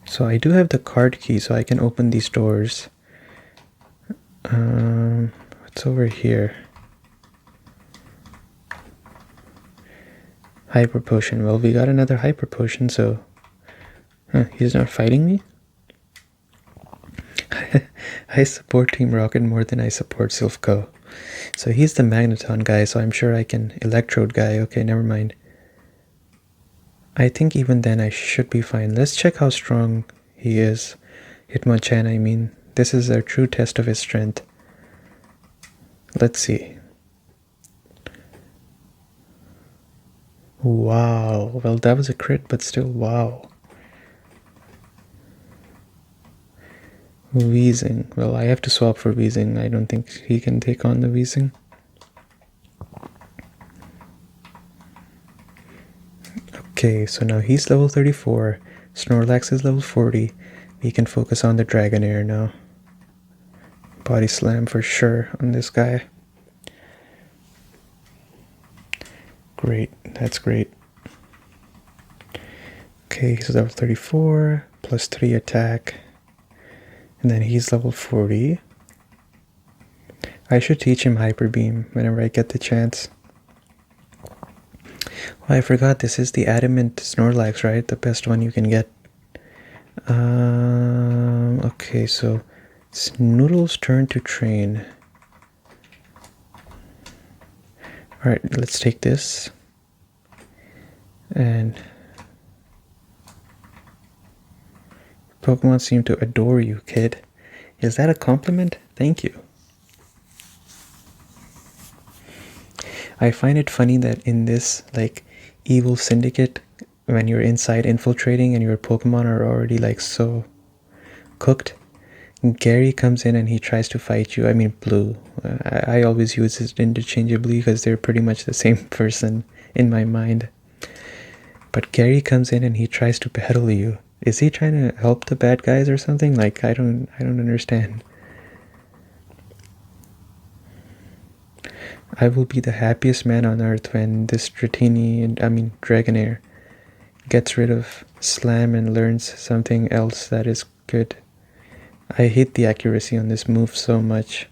S1: So I do have the card key, so I can open these doors. What's over here? Hyper potion. Well, we got another hyper potion, so... he's not fighting me? I support Team Rocket more than I support Silphco. So he's the Magneton guy, so I'm sure I can Electrode guy. Okay, never mind. I think even then I should be fine. Let's check how strong he is. Hitmonchan, I mean. This is a true test of his strength. Let's see. Wow. Well, that was a crit, but still, wow. Wheezing. Well, I have to swap for Wheezing. I don't think he can take on the Wheezing. Okay, so now he's level 34. Snorlax is level 40. We can focus on the Dragonair now. Body Slam for sure on this guy. Great, that's great. Okay, he's level 34, plus 3 attack. And then he's level 40. I should teach him Hyper Beam whenever I get the chance. Oh, I forgot, this is the Adamant Snorlax, right? The best one you can get. Okay, so it's Noodle's turn to train. Alright, let's take this. And Pokemon seem to adore you, kid. Is that a compliment? Thank you. I find it funny that in this, like, evil syndicate, when you're inside infiltrating and your Pokemon are already, like, so cooked, Gary comes in and he tries to fight you. I mean, Blue. I always use it interchangeably because they're pretty much the same person in my mind. But Gary comes in and he tries to battle you. Is he trying to help the bad guys or something? Like, I don't understand. I will be the happiest man on earth when this Dragonair gets rid of Slam and learns something else that is good. I hate the accuracy on this move so much.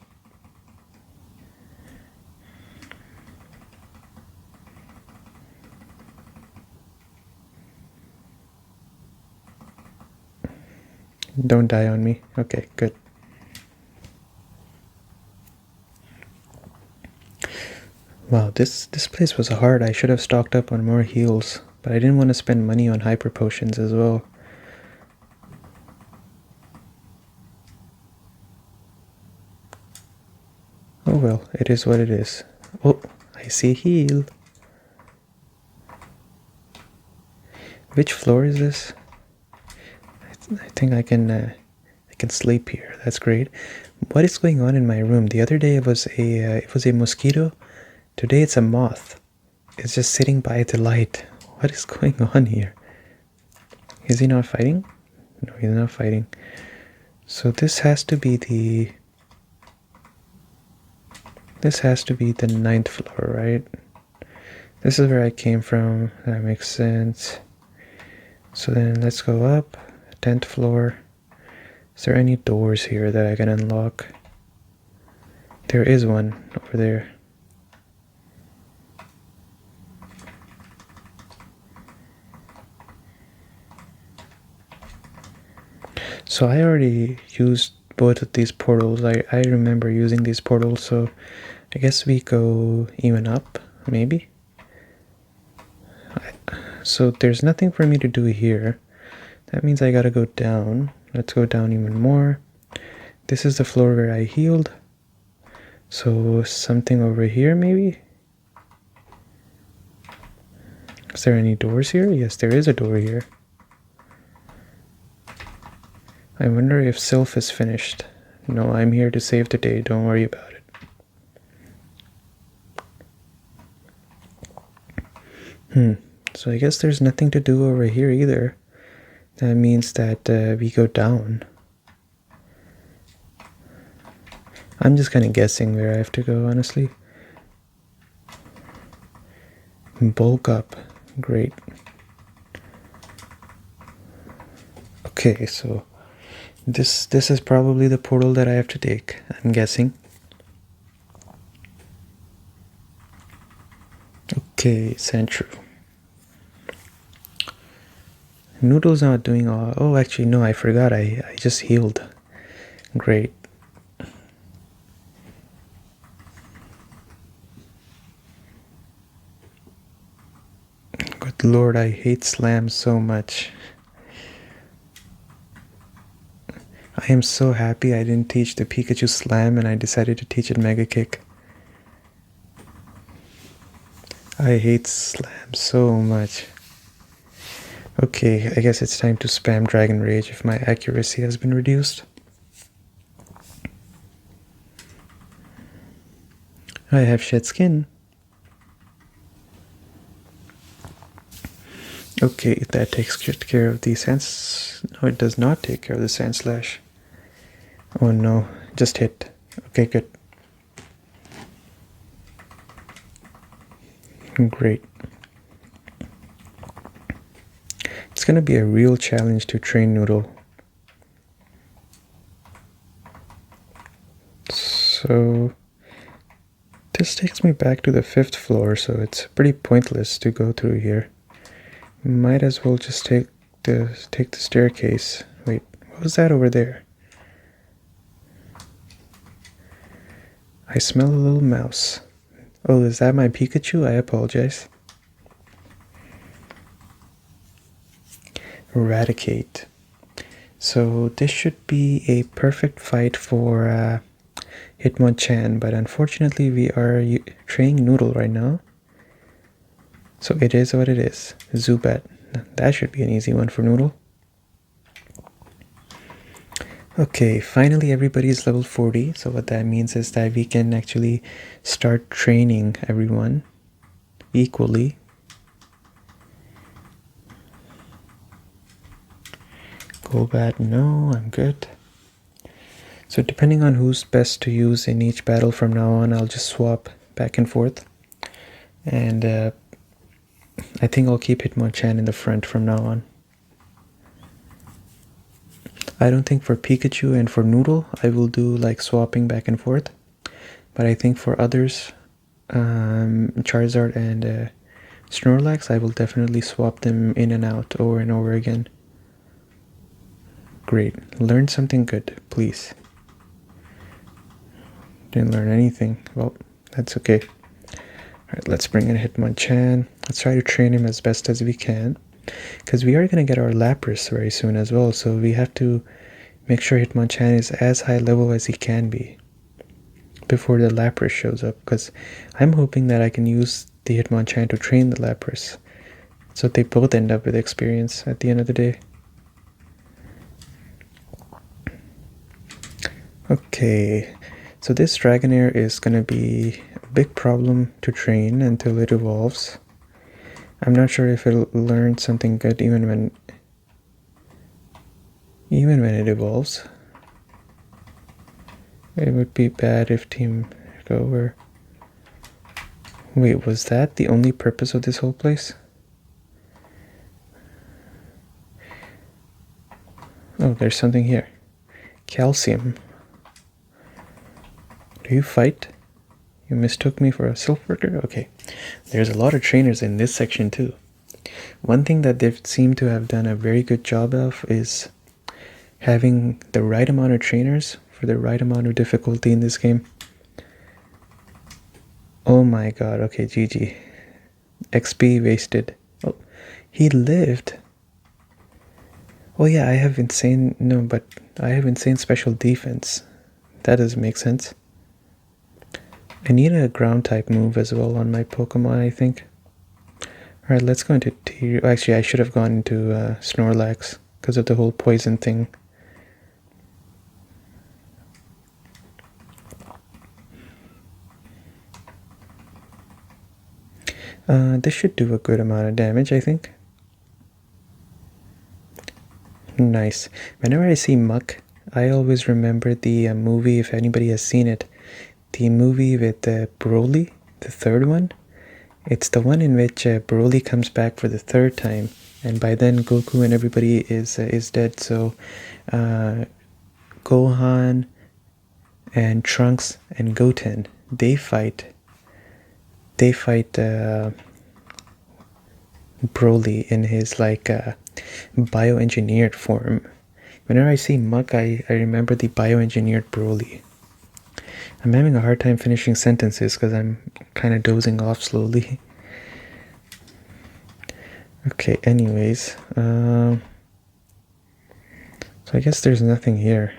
S1: Don't die on me. Okay, good. Wow, this place was hard. I should have stocked up on more heals, but I didn't want to spend money on hyper potions as well. Oh well, it is what it is. Oh, I see heal. Which floor is this? I think I can sleep here. That's great. What is going on in my room? The other day it was a mosquito. Today it's a moth. It's just sitting by the light. What is going on here? Is he not fighting? No, he's not fighting. So this has to be the 9th floor, right? This is where I came from. That makes sense. So then let's go up. 10th floor. Is there any doors here that I can unlock? There is one over there. So I already used both of these portals. I remember using these portals, so I guess we go even up, maybe? So there's nothing for me to do here. That means I gotta go down. Let's go down even more. This is the floor where I healed. So something over here, maybe? Is there any doors here? Yes, there is a door here. I wonder if Sylph is finished. No, I'm here to save the day. Don't worry about it. So I guess there's nothing to do over here either. That means that we go down. I'm just kind of guessing where I have to go, honestly. Bulk up. Great. Okay, so this is probably the portal that I have to take, I'm guessing. Okay, Sandshrew. Noodle's not doing all... Oh, actually, no, I forgot. I just healed. Great. Good lord, I hate Slam so much. I am so happy I didn't teach the Pikachu Slam and I decided to teach it Mega Kick. I hate Slam so much. Okay, I guess it's time to spam Dragon Rage if my accuracy has been reduced. I have shed skin. Okay, that takes care of the sand. No, it does not take care of the sand slash. Oh no, just hit. Okay, good. Great. It's gonna be a real challenge to train Noodle. So this takes me back to the 5th floor, so it's pretty pointless to go through here. Might as well just take the staircase. Wait, what was that over there? I smell a little mouse. Oh, is that my Pikachu? I apologize. Eradicate. So this should be a perfect fight for Hitmonchan, but unfortunately we are training Noodle right now. So it is what it is. Zubat. That should be an easy one for Noodle. Okay, finally everybody's level 40. So what that means is that we can actually start training everyone equally. Golbat, no, I'm good. So depending on who's best to use in each battle from now on, I'll just swap back and forth. And I think I'll keep Hitmonchan in the front from now on. I don't think for Pikachu and for Noodle I will do like swapping back and forth. But I think for others, Charizard and Snorlax, I will definitely swap them in and out over and over again. Great. Learn something good, please. Didn't learn anything. Well, that's okay. Alright, let's bring in Hitmonchan. Let's try to train him as best as we can. Because we are going to get our Lapras very soon as well, so we have to make sure Hitmonchan is as high level as he can be before the Lapras shows up. Because I'm hoping that I can use the Hitmonchan to train the Lapras, so they both end up with experience at the end of the day. Okay, so this Dragonair is going to be a big problem to train until it evolves. I'm not sure if it'll learn something good even when it evolves. It would be bad if Team Go were... Wait, was that the only purpose of this whole place? Oh, there's something here. Calcium. Do you fight? You mistook me for a Silph-Worker? Okay. There's a lot of trainers in this section too. One thing that they seem to have done a very good job of is having the right amount of trainers for the right amount of difficulty in this game. Oh my god, okay, GG. XP wasted. Oh, he lived. Oh yeah, I have insane special defense. That doesn't make sense. I need a ground type move as well on my Pokemon, I think. Alright, let's go into actually, I should have gone into Snorlax because of the whole poison thing. This should do a good amount of damage, I think. Nice. Whenever I see Muck, I always remember the movie, if anybody has seen it. The movie with Broly, the third one. It's the one in which Broly comes back for the 3rd time, and by then Goku and everybody is dead. So Gohan and Trunks and Goten, they fight Broly in his like bioengineered form. Whenever I see Muck, I remember the bioengineered Broly. I'm having a hard time finishing sentences because I'm kind of dozing off slowly. Okay, anyways. So I guess there's nothing here.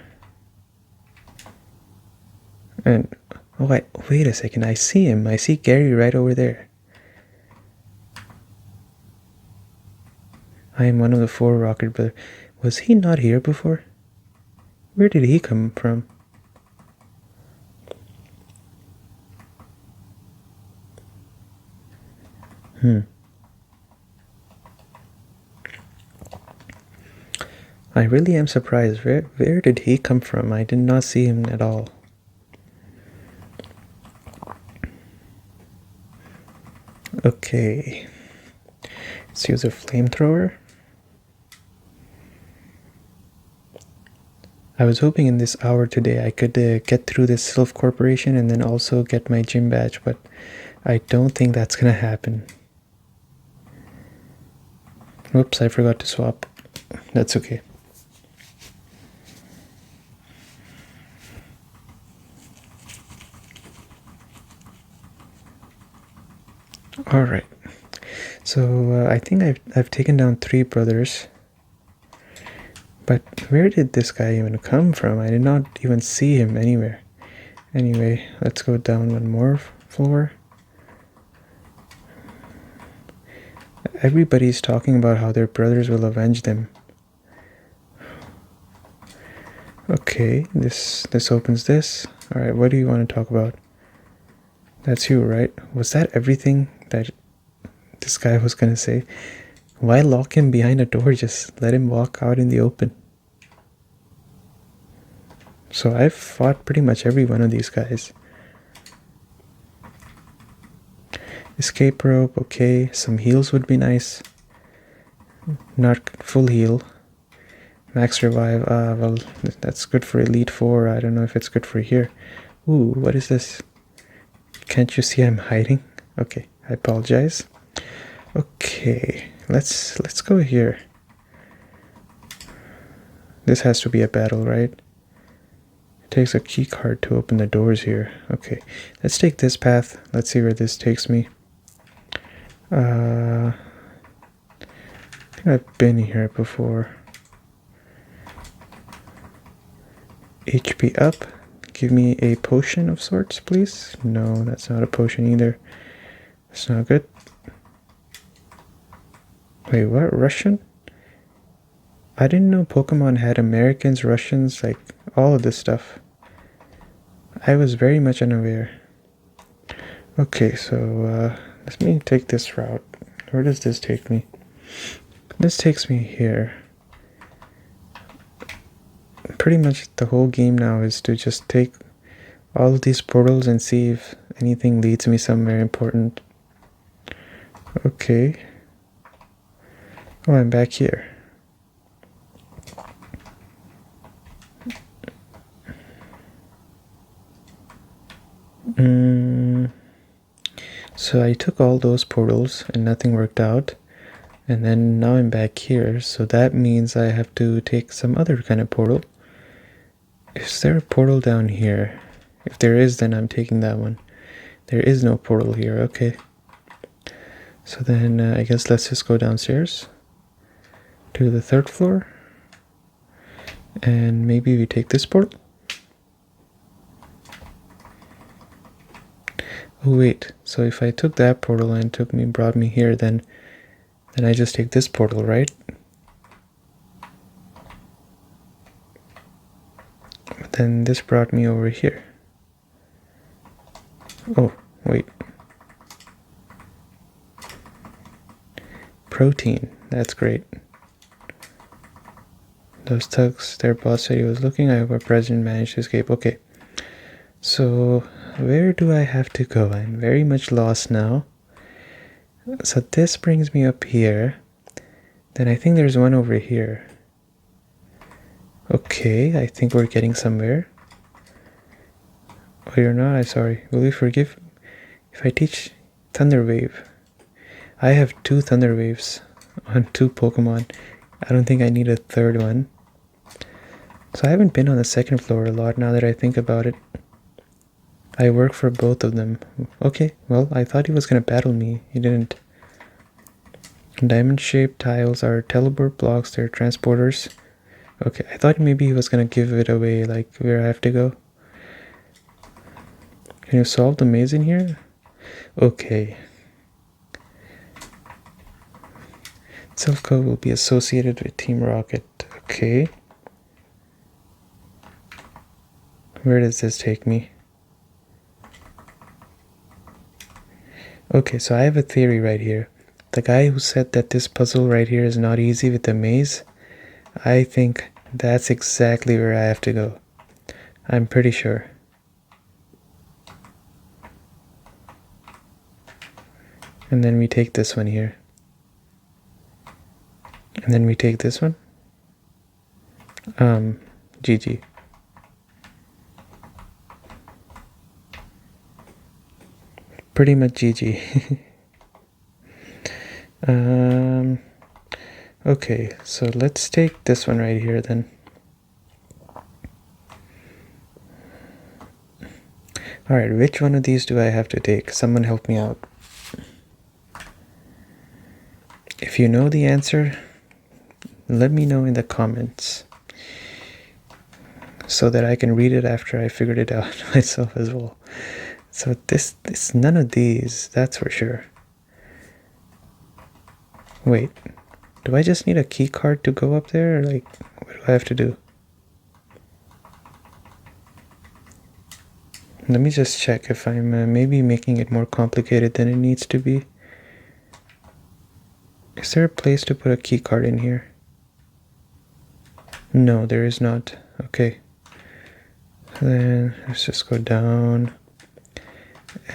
S1: And, oh, wait a second. I see him. I see Gary right over there. I am one of the 4 Rocket Brothers. Was he not here before? Where did he come from? I really am surprised. Where did he come from? I did not see him at all. Okay. Let's use a flamethrower. I was hoping in this hour today I could get through this Sylph Corporation and then also get my gym badge, but I don't think that's gonna happen. Oops, I forgot to swap. That's okay. Alright. So I think I've taken down 3 brothers. But where did this guy even come from? I did not even see him anywhere. Anyway, let's go down one more floor. Everybody's talking about how their brothers will avenge them. Okay, this opens this. Alright, what do you want to talk about? That's you, right? Was that everything that this guy was gonna say? Why lock him behind a door? Just let him walk out in the open. So I've fought pretty much every one of these guys. Escape rope, okay. Some heals would be nice. Not full heal. Max revive, well, that's good for Elite 4. I don't know if it's good for here. Ooh, what is this? Can't you see I'm hiding? Okay, I apologize. Okay, let's go here. This has to be a battle, right? It takes a key card to open the doors here. Okay, let's take this path. Let's see where this takes me. I think I've been here before. HP up. Give me a potion of sorts, please. No, that's not a potion either. That's not good. Wait, what? Russian? I didn't know Pokemon had Americans, Russians, like all of this stuff. I was very much unaware. Okay, so let me take this route. Where does this take me? This takes me here. Pretty much the whole game now is to just take all of these portals and see if anything leads me somewhere important. Okay. Oh, I'm back here. So I took all those portals and nothing worked out. And then now I'm back here. So that means I have to take some other kind of portal. Is there a portal down here? If there is, then I'm taking that one. There is no portal here. Okay. So then I guess let's just go downstairs to the 3rd floor. And maybe we take this portal. Oh wait, so if I took that portal and brought me here, then I just take this portal, right? But then this brought me over here. Oh, wait. Protein, that's great. Those thugs, their boss said he was looking. I hope our president managed to escape. Okay. So, where do I have to go? I'm very much lost now. So this brings me up here. Then I think there's one over here. Okay, I think we're getting somewhere. Oh, you're not? I'm sorry. Will you forgive if I teach Thunder Wave? I have 2 Thunder Waves on 2 Pokemon. I don't think I need a 3rd one. So I haven't been on the 2nd floor a lot now that I think about it. I work for both of them. Okay, well, I thought he was going to battle me. He didn't. Diamond-shaped tiles are teleport blocks. They're transporters. Okay, I thought maybe he was going to give it away, like where I have to go. Can you solve the maze in here? Okay. Silph code will be associated with Team Rocket. Okay. Where does this take me? Okay, so I have a theory right here. The guy who said that this puzzle right here is not easy with the maze, I think that's exactly where I have to go. I'm pretty sure. And then we take this one here. And then we take this one. GG. Pretty much GG. Okay, so let's take this one right here then. Alright, which one of these do I have to take? Someone help me out. If you know the answer, let me know in the comments so that I can read it after I figured it out myself as well. So this none of these, that's for sure. Wait, do I just need a key card to go up there, or like, what do I have to do? Let me just check if I'm maybe making it more complicated than it needs to be. Is there a place to put a key card in here? No, there is not. Okay. Then let's just go down.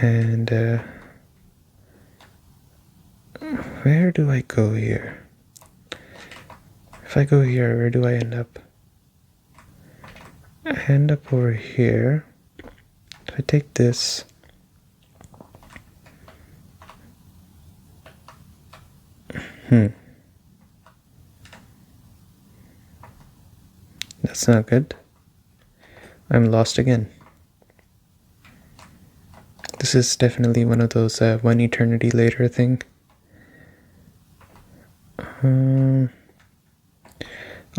S1: And where do I go here? If I go here, where do I end up? I end up over here. So I take this. That's not good. I'm lost again. This is definitely one of those one eternity later thing.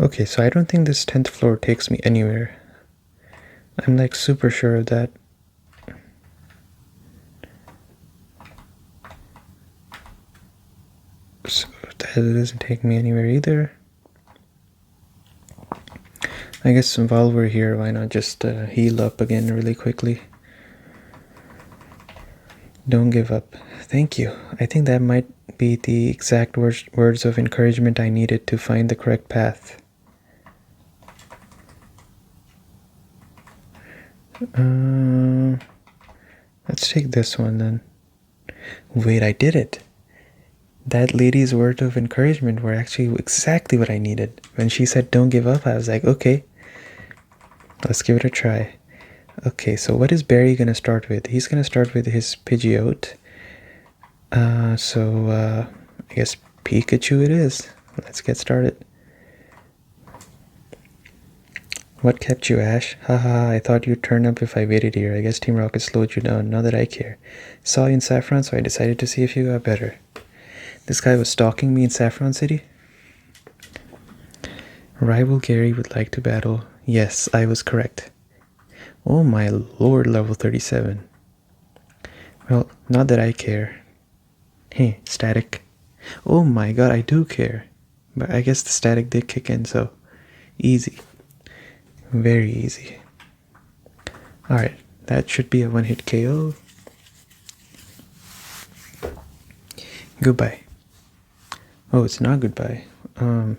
S1: Okay, so I don't think this 10th floor takes me anywhere. I'm like super sure of that. So that doesn't take me anywhere either. I guess while we're here, why not just heal up again really quickly? Don't give up. Thank you. I think that might be the exact words of encouragement I needed to find the correct path. Let's take this one then. Wait, I did it. That lady's words of encouragement were actually exactly what I needed. When she said don't give up, I was like, okay, let's give it a try. Okay, so what is Barry going to start with? He's going to start with his Pidgeot. So I guess Pikachu it is. Let's get started. What kept you, Ash? Haha, I thought you'd turn up if I waited here. I guess Team Rocket slowed you down, not that I care. Saw you in Saffron, so I decided to see if you got better. This guy was stalking me in Saffron City? Rival Gary would like to battle. Yes, I was correct. Oh my lord, level 37. Well, not that I care. Hey, static. Oh my god, I do care. But I guess the static did kick in, so easy. Very easy. Alright, that should be a one-hit KO. Goodbye. Oh, it's not goodbye. Oh,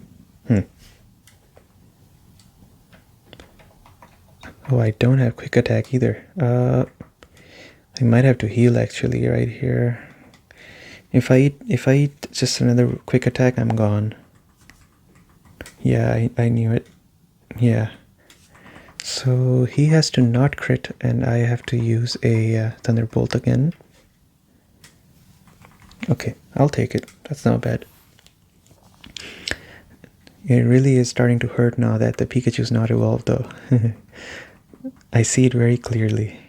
S1: I don't have quick attack either. I might have to heal actually right here. If I eat just another quick attack, I'm gone. Yeah, I knew it. Yeah. So he has to not crit, and I have to use a Thunderbolt again. Okay, I'll take it. That's not bad. It really is starting to hurt now that the Pikachu's not evolved though. I see it very clearly.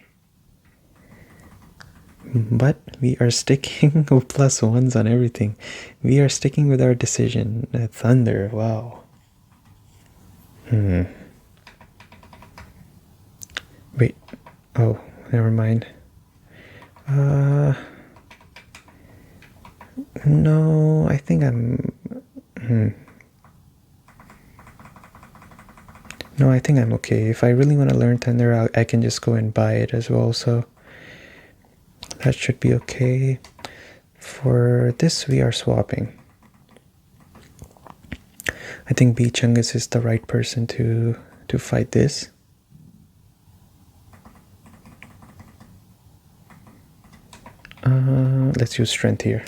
S1: But we are sticking with +1s on everything. We are sticking with our decision. Thunder, wow. Wait. Oh, never mind. No, I think I'm... No, I think I'm okay. If I really want to learn Thunder, I can just go and buy it as well, so... That should be okay. For this, we are swapping. I think B Chungus is the right person to fight this. Let's use strength here.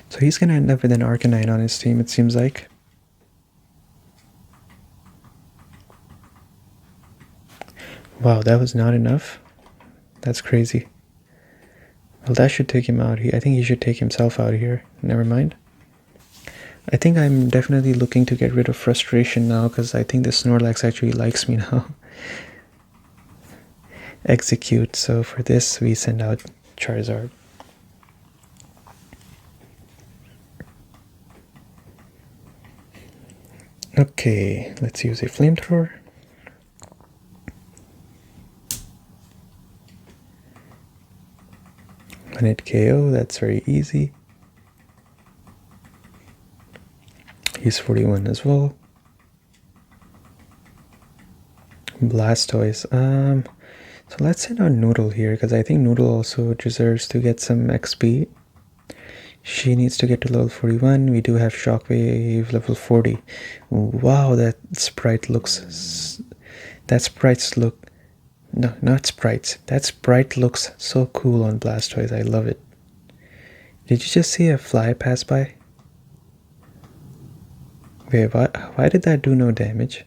S1: So he's gonna end up with an Arcanine on his team, it seems like. Wow, that was not enough. That's crazy. Well, that should take him out. I think he should take himself out here. Never mind. I think I'm definitely looking to get rid of frustration now, because I think the Snorlax actually likes me now. Execute. So for this, we send out Charizard. Okay, let's use a flamethrower. One hit KO, that's very easy. He's 41 as well. Blastoise. So let's send out Noodle here, because I think Noodle also deserves to get some XP. She needs to get to level 41. We do have Shockwave level 40. Wow, that sprite looks... That sprites look... No, not sprites. That sprite looks so cool on Blastoise. I love it. Did you just see a fly pass by? Wait, why did that do no damage?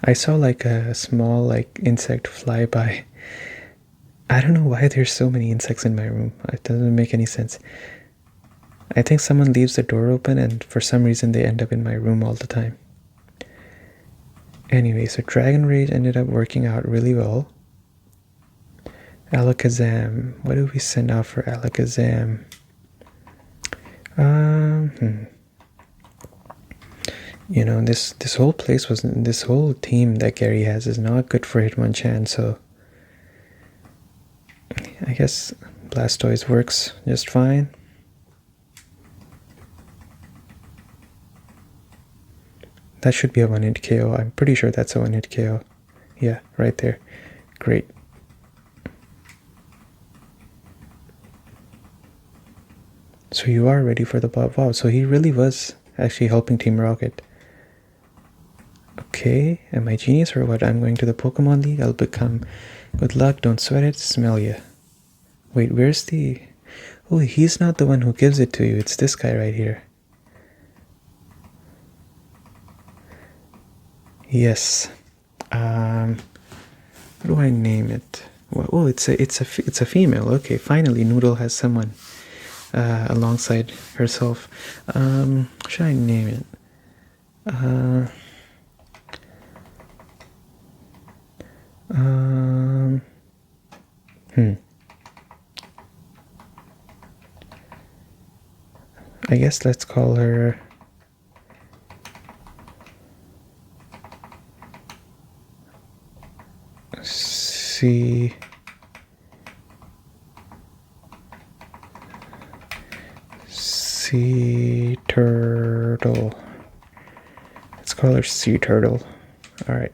S1: I saw like a small like insect fly by. I don't know why there's so many insects in my room. It doesn't make any sense. I think someone leaves the door open and for some reason they end up in my room all the time. Anyway, so Dragon Rage ended up working out really well. Alakazam. What do we send out for Alakazam? You know, this whole place was... This whole team that Gary has is not good for Hitmonchan, so... I guess Blastoise works just fine. That should be a one-hit KO. I'm pretty sure that's a one-hit KO. Yeah, right there. Great. So you are ready for the boss. Wow, so he really was actually helping Team Rocket. Okay, am I genius or what? I'm going to the Pokemon League. I'll become... Good luck, don't sweat it, smell ya. Wait, where's the... Oh, he's not the one who gives it to you. It's this guy right here. Yes. What do I name it? Well, oh, it's a female. Okay, finally Noodle has someone alongside herself. What should I name it? I guess let's call her Sea Turtle. Let's call her Sea Turtle. Alright.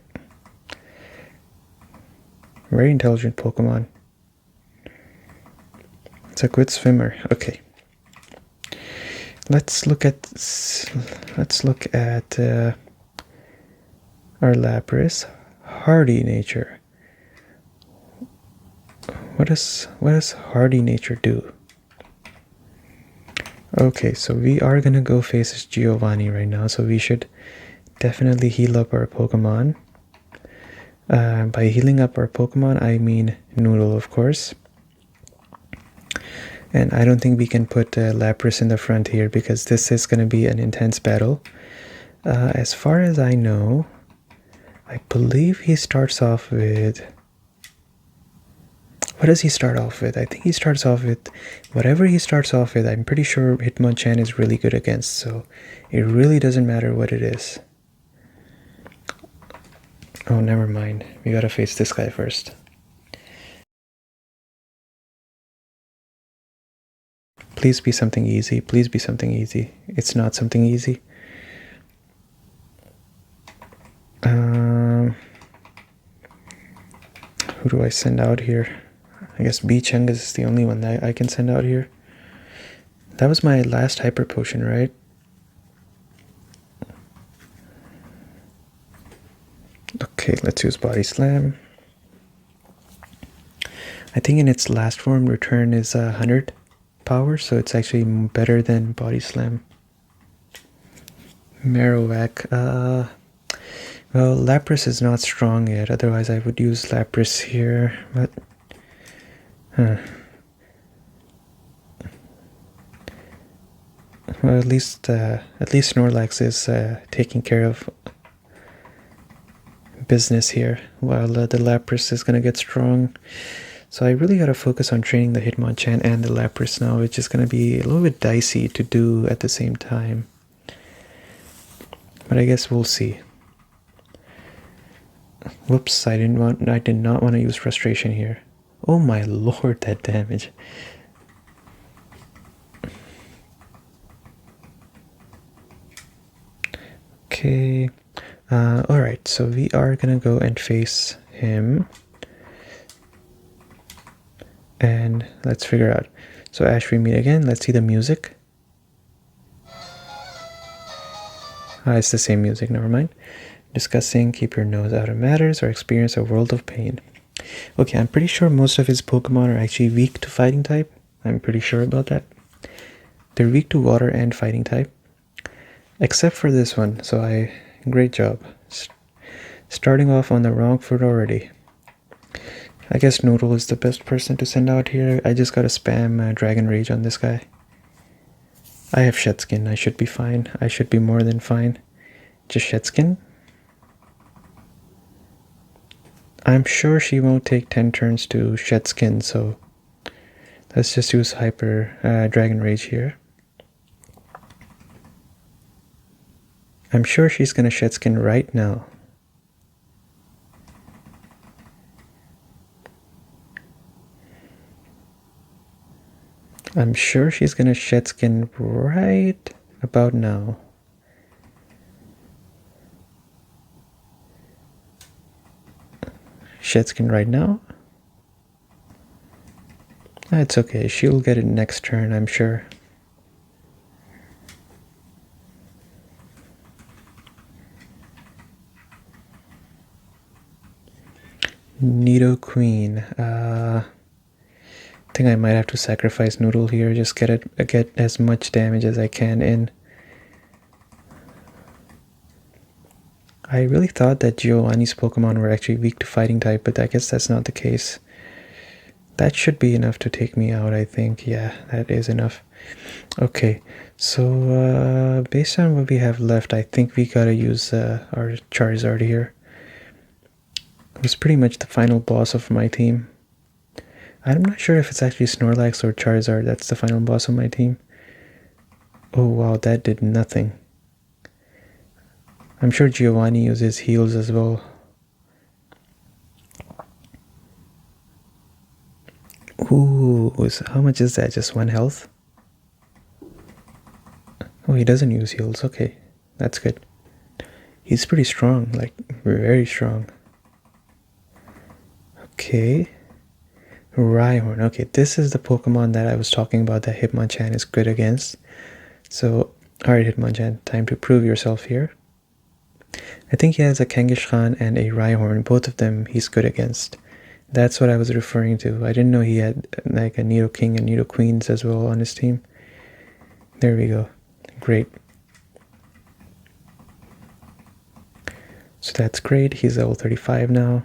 S1: Very intelligent Pokemon. It's a good swimmer. Okay. Let's look at our Lapras. Hardy nature. What does hardy nature do? Okay, so we are gonna go face this Giovanni right now, so we should definitely heal up our Pokemon. By healing up our Pokemon, I mean Noodle, of course. And I don't think we can put Lapras in the front here because this is going to be an intense battle. As far as I know, I believe he starts off with... What does he start off with? I think he starts off with... Whatever he starts off with, I'm pretty sure Hitmonchan is really good against, so it really doesn't matter what it is. Oh, never mind. We gotta face this guy first. Please be something easy. Please be something easy. It's not something easy. Who do I send out here? I guess Bichungus is the only one that I can send out here. That was my last hyper potion, right? Okay, let's use Body Slam. I think in its last form, return is 100 power, so it's actually better than Body Slam. Marowak. Well, Lapras is not strong yet, otherwise I would use Lapras here, but... Well, at least Snorlax is taking care of business here, while the Lapras is gonna get strong. So I really gotta focus on training the Hitmonchan and the Lapras now, which is gonna be a little bit dicey to do at the same time. But I guess we'll see. Whoops, I did not want to use Frustration here. Oh my lord, that damage. Okay. Alright, so we are gonna go and face him. And let's figure out. So Ash, we meet again. Let's see the music. It's the same music, never mind. Discussing, keep your nose out of matters, or experience a world of pain. Okay, I'm pretty sure most of his Pokemon are actually weak to fighting type. I'm pretty sure about that. They're weak to water and fighting type. Except for this one, so great job. Starting off on the wrong foot already. I guess Noodle is the best person to send out here. I just gotta spam Dragon Rage on this guy. I have Shed Skin, I should be fine. I should be more than fine. Just Shed Skin. I'm sure she won't take 10 turns to Shed Skin, so let's just use Hyper Dragon Rage here. I'm sure she's gonna Shed Skin right now. I'm sure she's gonna Shed Skin right about now. Shed Skin right now? It's okay, she'll get it next turn, I'm sure. Nidoqueen. I think I might have to sacrifice Noodle here, just get as much damage as I can in. I really thought that Giovanni's Pokemon were actually weak to fighting type, but I guess that's not the case. That should be enough to take me out, I think. Yeah, that is enough. Okay, so based on what we have left, I think we gotta use our Charizard here. It was pretty much the final boss of my team. I'm not sure if it's actually Snorlax or Charizard that's the final boss of my team. Oh wow, that did nothing. I'm sure Giovanni uses heals as well. Ooh, how much is that? Just 1 health? Oh, he doesn't use heals. Okay, that's good. He's pretty strong, like very strong. Okay. Rhyhorn. Okay, this is the Pokemon that I was talking about that Hitmonchan is good against. So, alright Hitmonchan, time to prove yourself here. I think he has a Kangaskhan and a Rhyhorn. Both of them he's good against. That's what I was referring to. I didn't know he had like a Nidoking and Nidoqueens as well on his team. There we go. Great. So that's great. He's level 35 now.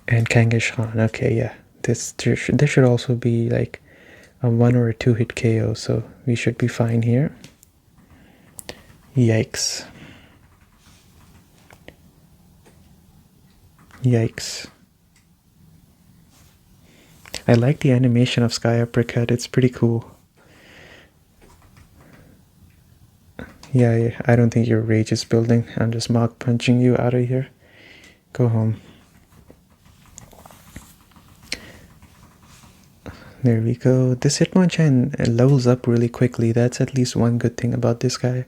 S1: And Kangaskhan. Okay, yeah. This should also be like a 1 or a 2 hit KO, so we should be fine here. Yikes. Yikes. I like the animation of Sky Uppercut, it's pretty cool. Yeah, I don't think your rage is building. I'm just mock punching you out of here. Go home. There we go. This Hitmonchan levels up really quickly. That's at least one good thing about this guy.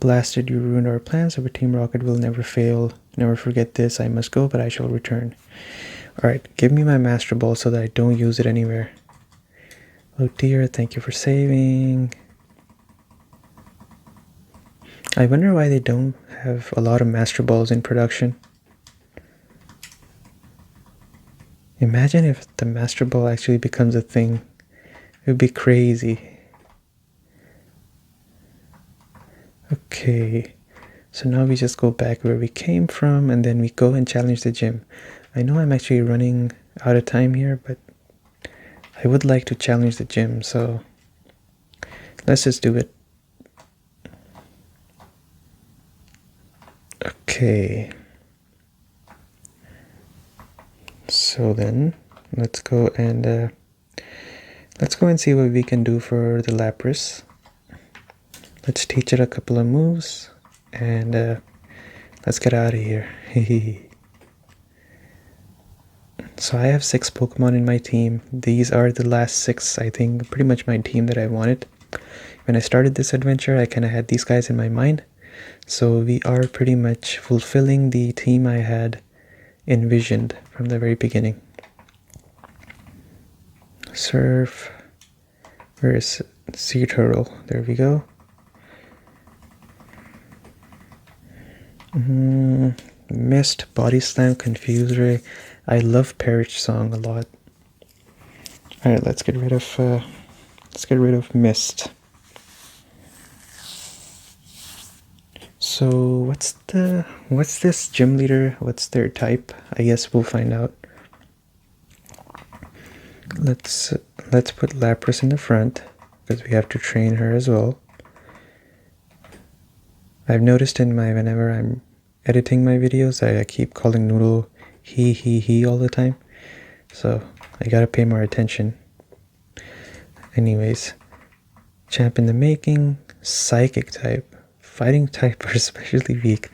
S1: Blasted, you ruined our plans, but Team Rocket will never fail. Never forget this. I must go, but I shall return. Alright, give me my Master Ball so that I don't use it anywhere. Oh dear, thank you for saving. I wonder why they don't have a lot of Master Balls in production. Imagine if the Master Ball actually becomes a thing. It would be crazy. Okay, so now we just go back where we came from and then we go and challenge the gym. I know I'm actually running out of time here, but I would like to challenge the gym, so let's just do it. Okay. So then, let's go and see what we can do for the Lapras. Let's teach it a couple of moves, and let's get out of here. So I have 6 Pokemon in my team. These are the last 6, I think, pretty much my team that I wanted. When I started this adventure, I kind of had these guys in my mind. So we are pretty much fulfilling the team I had envisioned from the very beginning. Surf. Where is Sea Turtle? There we go. Mist, Body Slam, Confuse Ray. I love Parrot Song a lot. Alright, let's get rid of Mist. So what's this gym leader? What's their type? I guess we'll find out. Let's put Lapras in the front because we have to train her as well. I've noticed whenever I'm editing my videos, I keep calling Noodle he all the time. So I gotta pay more attention. Anyways, champ in the making, psychic type, fighting type are especially weak.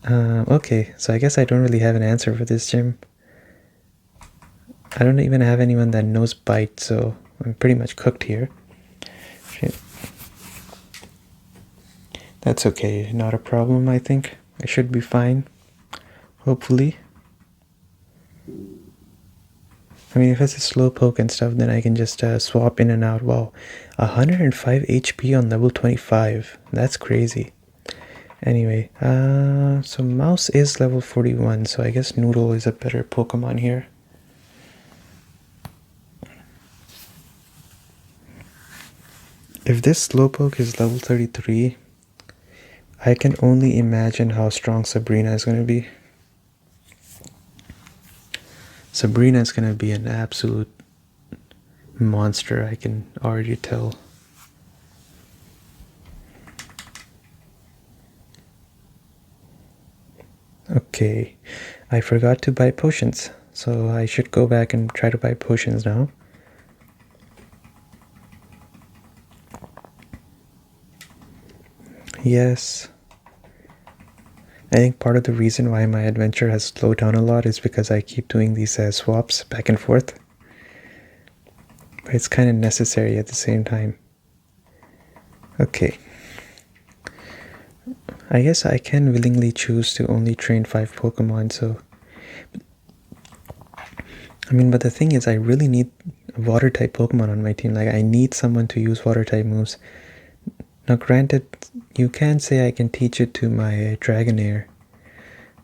S1: Okay, so I guess I don't really have an answer for this gym. I don't even have anyone that knows bite, so I'm pretty much cooked here. Shit. That's okay, not a problem, I think. I should be fine. Hopefully. I mean, if it's a slowpoke and stuff, then I can just swap in and out. Wow, 105 HP on level 25. That's crazy. Anyway, so Mouse is level 41, so I guess Noodle is a better Pokemon here. If this Slowpoke is level 33, I can only imagine how strong Sabrina is going to be. Sabrina is going to be an absolute monster, I can already tell. Okay, I forgot to buy potions, so I should go back and try to buy potions now. Yes. I think part of the reason why my adventure has slowed down a lot is because I keep doing these swaps back and forth. But it's kind of necessary at the same time. Okay. I guess I can willingly choose to only train 5 Pokemon, so... I mean, but the thing is, I really need water-type Pokemon on my team. Like, I need someone to use water-type moves. Now, granted, you can say I can teach it to my Dragonair,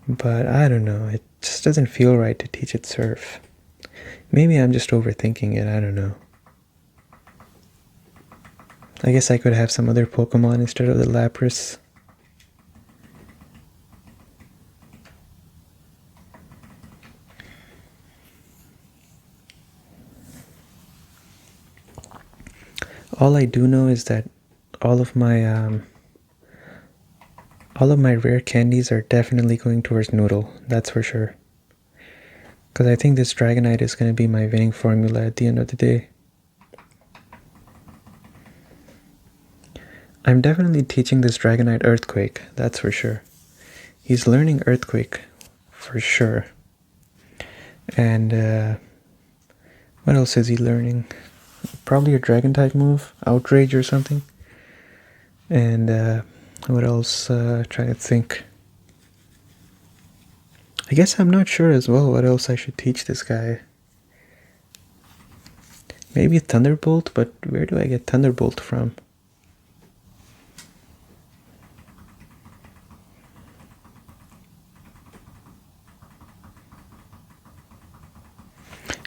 S1: but I don't know, it just doesn't feel right to teach it Surf. Maybe I'm just overthinking it, I don't know. I guess I could have some other Pokemon instead of the Lapras. All I do know is that all of my rare candies are definitely going towards Noodle, that's for sure. Because I think this Dragonite is going to be my winning formula at the end of the day. I'm definitely teaching this Dragonite Earthquake, that's for sure. He's learning Earthquake, for sure. And what else is he learning? Probably a Dragon type move, Outrage or something. And what else? Trying to think. I guess I'm not sure as well what else I should teach this guy. Maybe Thunderbolt, but where do I get Thunderbolt from?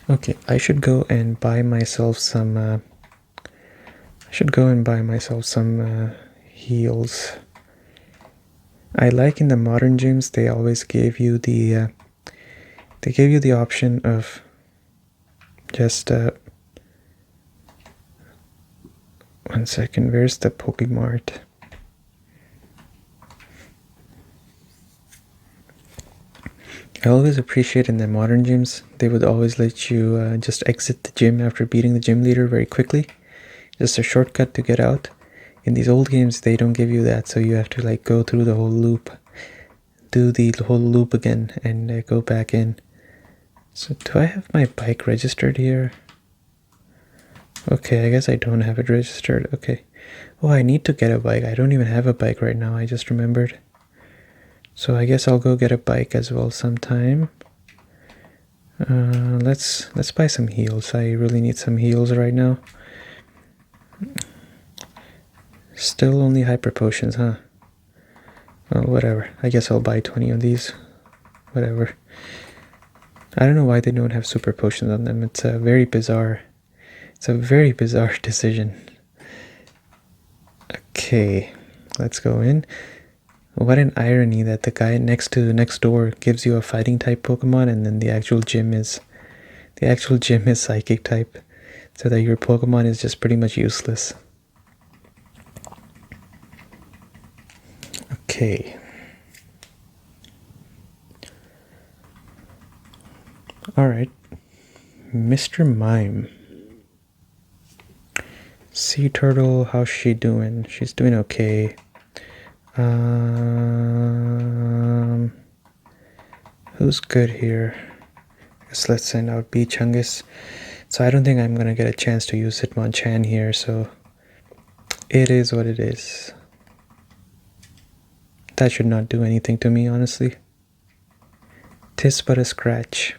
S1: Okay, I should go and buy myself some. I should go and buy myself some heals. I like in the modern gyms they always gave you the option of just 1 second. Where's the Pokemart? I always appreciate in the modern gyms they would always let you just exit the gym after beating the gym leader very quickly, just a shortcut to get out. In these old games they don't give you that, so you have to like go through the whole loop, do the whole loop again, and go back in. So do I have my bike registered here? Okay, I guess I don't have it registered. Okay. Oh, I need to get a bike. I don't even have a bike right now. I just remembered. So I guess I'll go get a bike as well sometime. Let's buy some heals. I really need some heals right now. Still only hyper potions, huh? Well, whatever. I guess I'll buy 20 of these. Whatever. I don't know why they don't have super potions on them. It's a very bizarre decision. Okay, let's go in. What an irony that the guy next door gives you a fighting type Pokemon, and then the actual gym is psychic type, so that your Pokemon is just pretty much useless. Okay. Alright. Mr. Mime. Sea Turtle, how's she doing? She's doing okay. Who's good here? I guess let's send out Chungus. So I don't think I'm gonna get a chance to use Hitmonchan here, so it is what it is. That should not do anything to me, honestly. 'Tis but a scratch.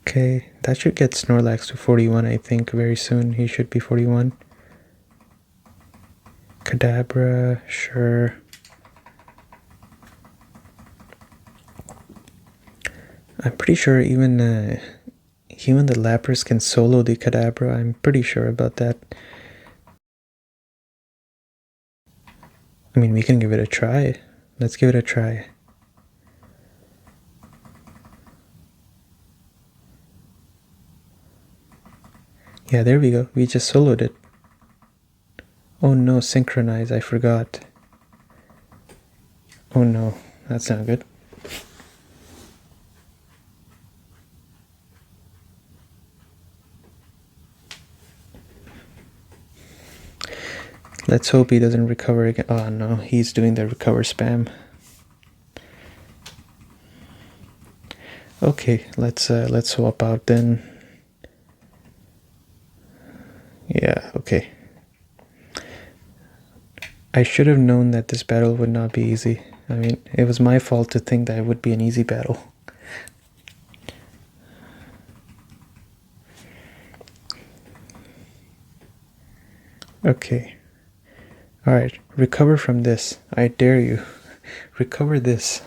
S1: Okay, that should get Snorlax to 41, I think, very soon. He should be 41. Kadabra, sure. I'm pretty sure even the Lapras can solo the Kadabra. I'm pretty sure about that. I mean, we can give it a try. Let's give it a try. Yeah, there we go. We just soloed it. Oh no, synchronize. I forgot. Oh no, that's not good. Let's hope he doesn't recover again. Oh no, he's doing the recover spam. Okay, let's swap out then. Yeah, okay. I should have known that this battle would not be easy. I mean, it was my fault to think that it would be an easy battle. Okay. Alright, recover from this. I dare you. Recover this.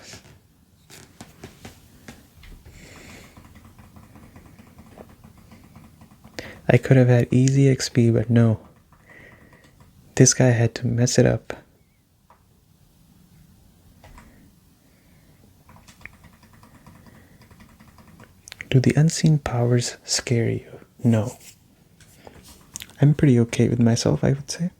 S1: I could have had easy XP, but no. This guy had to mess it up. Do the unseen powers scare you? No. I'm pretty okay with myself, I would say.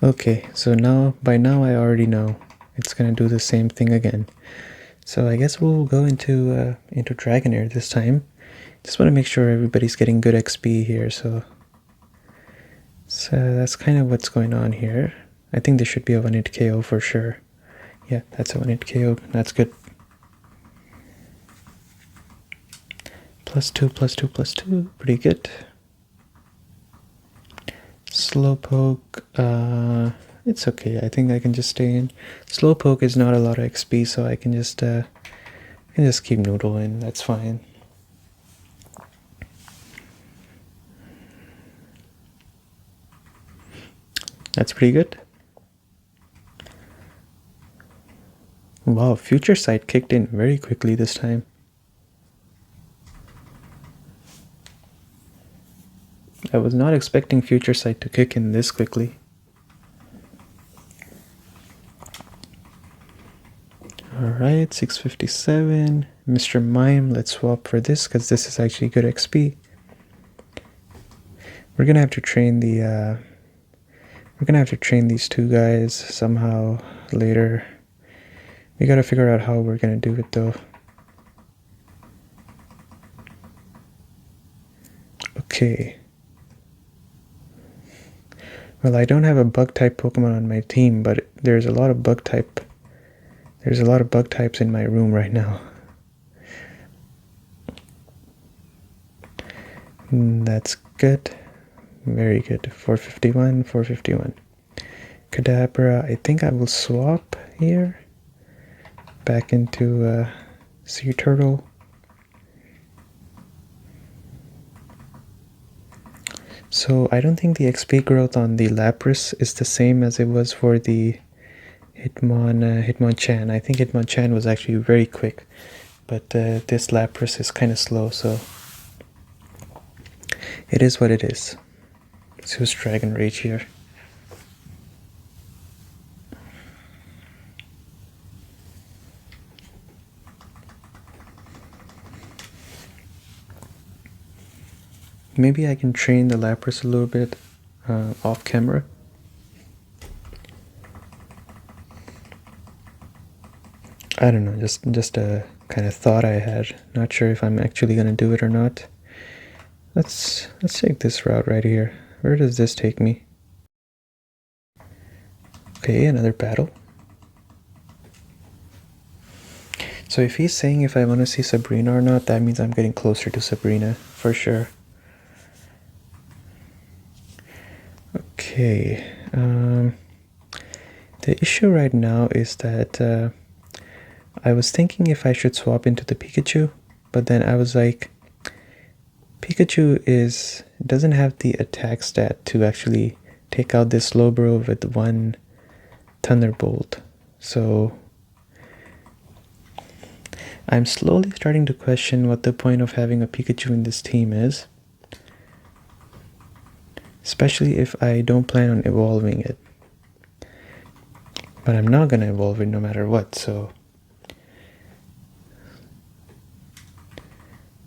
S1: Okay, so by now I already know it's gonna do the same thing again. So I guess we'll go into Dragonair this time. Just want to make sure everybody's getting good XP here, so that's kind of what's going on here. I think this should be a 1-hit KO for sure. Yeah, that's a 1-hit KO. That's good. +2, +2, +2. Pretty good. Slowpoke, it's okay. I think I can just stay in. Slowpoke is not a lot of XP, so I can just keep Noodle in. That's fine. That's pretty good. Wow, Future Sight kicked in very quickly this time. I was not expecting Future Sight to kick in this quickly. Alright, 657. Mr. Mime, let's swap for this because this is actually good XP. We're gonna have to train the we're gonna have to train these two guys somehow later. We gotta figure out how we're gonna do it though. Okay. Well, I don't have a bug type Pokemon on my team, but there's a lot of bug types in my room right now. That's good. Very good. 451, 451. Kadabra, I think I will swap here. Back into Sea Turtle. So I don't think the XP growth on the Lapras is the same as it was for the Hitmonchan. I think Hitmonchan was actually very quick, but this Lapras is kind of slow, so it is what it is. Let's use Dragon Rage here. Maybe I can train the Lapras a little bit off camera. I don't know, just a kind of thought I had. Not sure if I'm actually gonna do it or not. Let's take this route right here. Where does this take me? Okay, another battle. So if he's saying if I want to see Sabrina or not, that means I'm getting closer to Sabrina for sure. Okay, the issue right now is that I was thinking if I should swap into the Pikachu, but then I was like, Pikachu doesn't have the attack stat to actually take out this Slowbro with one Thunderbolt. So I'm slowly starting to question what the point of having a Pikachu in this team is. Especially if I don't plan on evolving it. But I'm not gonna evolve it no matter what, so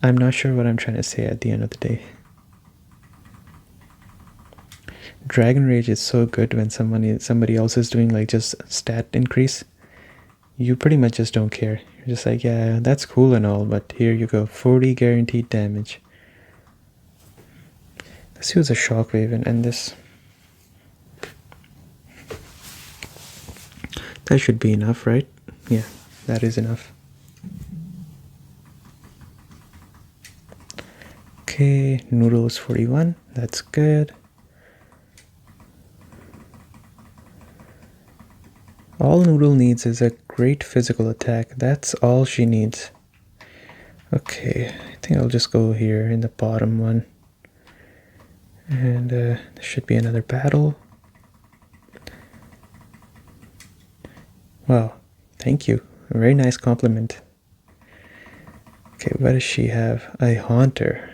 S1: I'm not sure what I'm trying to say at the end of the day. Dragon Rage is so good when somebody else is doing like just stat increase. You pretty much just don't care. You're just like, yeah, that's cool and all, but here you go, 40 guaranteed damage. Let's use a Shockwave and end this. That should be enough, right? Yeah, that is enough. Okay, Noodle is 41. That's good. All Noodle needs is a great physical attack. That's all she needs. Okay, I think I'll just go here in the bottom one. And there should be another battle. Wow, thank you. A very nice compliment. Okay, what does she have? A Haunter.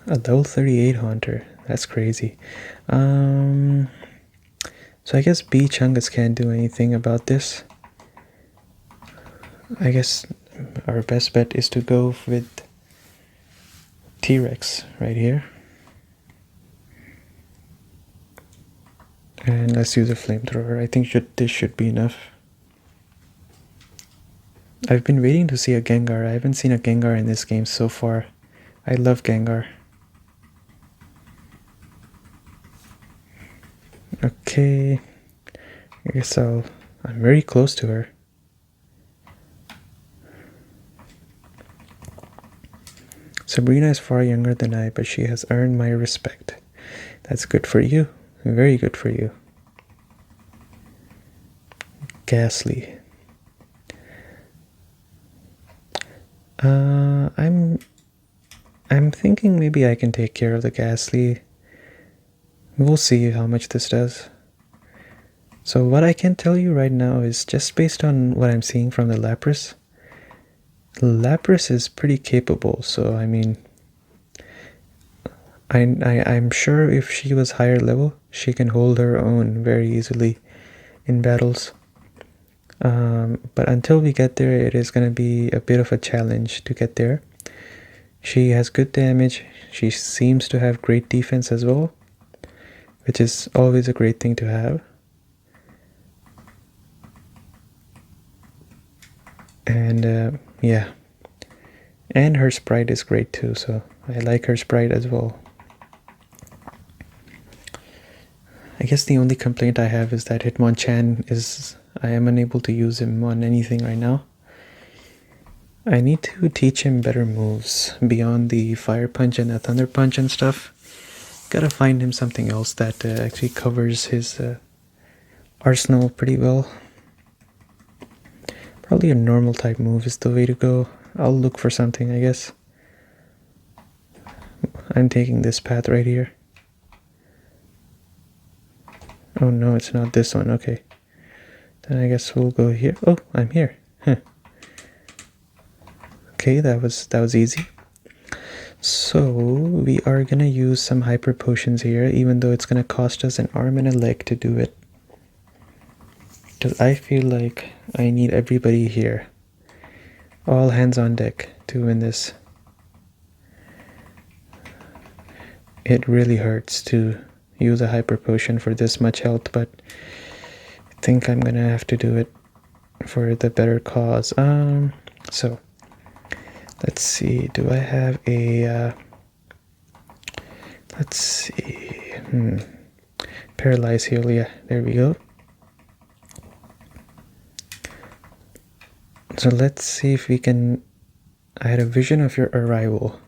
S1: A level 38 Haunter. That's crazy. So I guess B Chungus can't do anything about this. I guess our best bet is to go with T-Rex right here. And let's use a flamethrower. I think this should be enough. I've been waiting to see a Gengar. I haven't seen a Gengar in this game so far. I love Gengar. Okay. I guess I'm very close to her. Sabrina is far younger than I, but she has earned my respect. That's good for you. Very good for you. Ghastly. I'm thinking maybe I can take care of the Ghastly. We'll see how much this does. So what I can tell you right now is just based on what I'm seeing from the Lapras. Lapras is pretty capable, so I mean, I'm sure if she was higher level, she can hold her own very easily in battles. But until we get there, it is going to be a bit of a challenge to get there. She has good damage. She seems to have great defense as well, which is always a great thing to have. And yeah, and her sprite is great too, so I like her sprite as well. I guess the only complaint I have is that Hitmonchan is, I am unable to use him on anything right now. I need to teach him better moves beyond the Fire Punch and the Thunder Punch and stuff. Gotta find him something else that actually covers his arsenal pretty well. Probably a normal type move is the way to go. I'll look for something, I guess. I'm taking this path right here. Oh no, it's not this one. Okay. Then I guess we'll go here. Oh, I'm here. Huh. Okay, that was easy. So we are gonna use some hyper potions here, even though it's gonna cost us an arm and a leg to do it. Because I feel like I need everybody here. All hands on deck to win this. It really hurts to use a hyper potion for this much health, but I think I'm gonna have to do it for the better cause. So let's see, do I have a let's see, paralyze heal. Yeah, there we go. So let's see if we can. I had a vision of your arrival.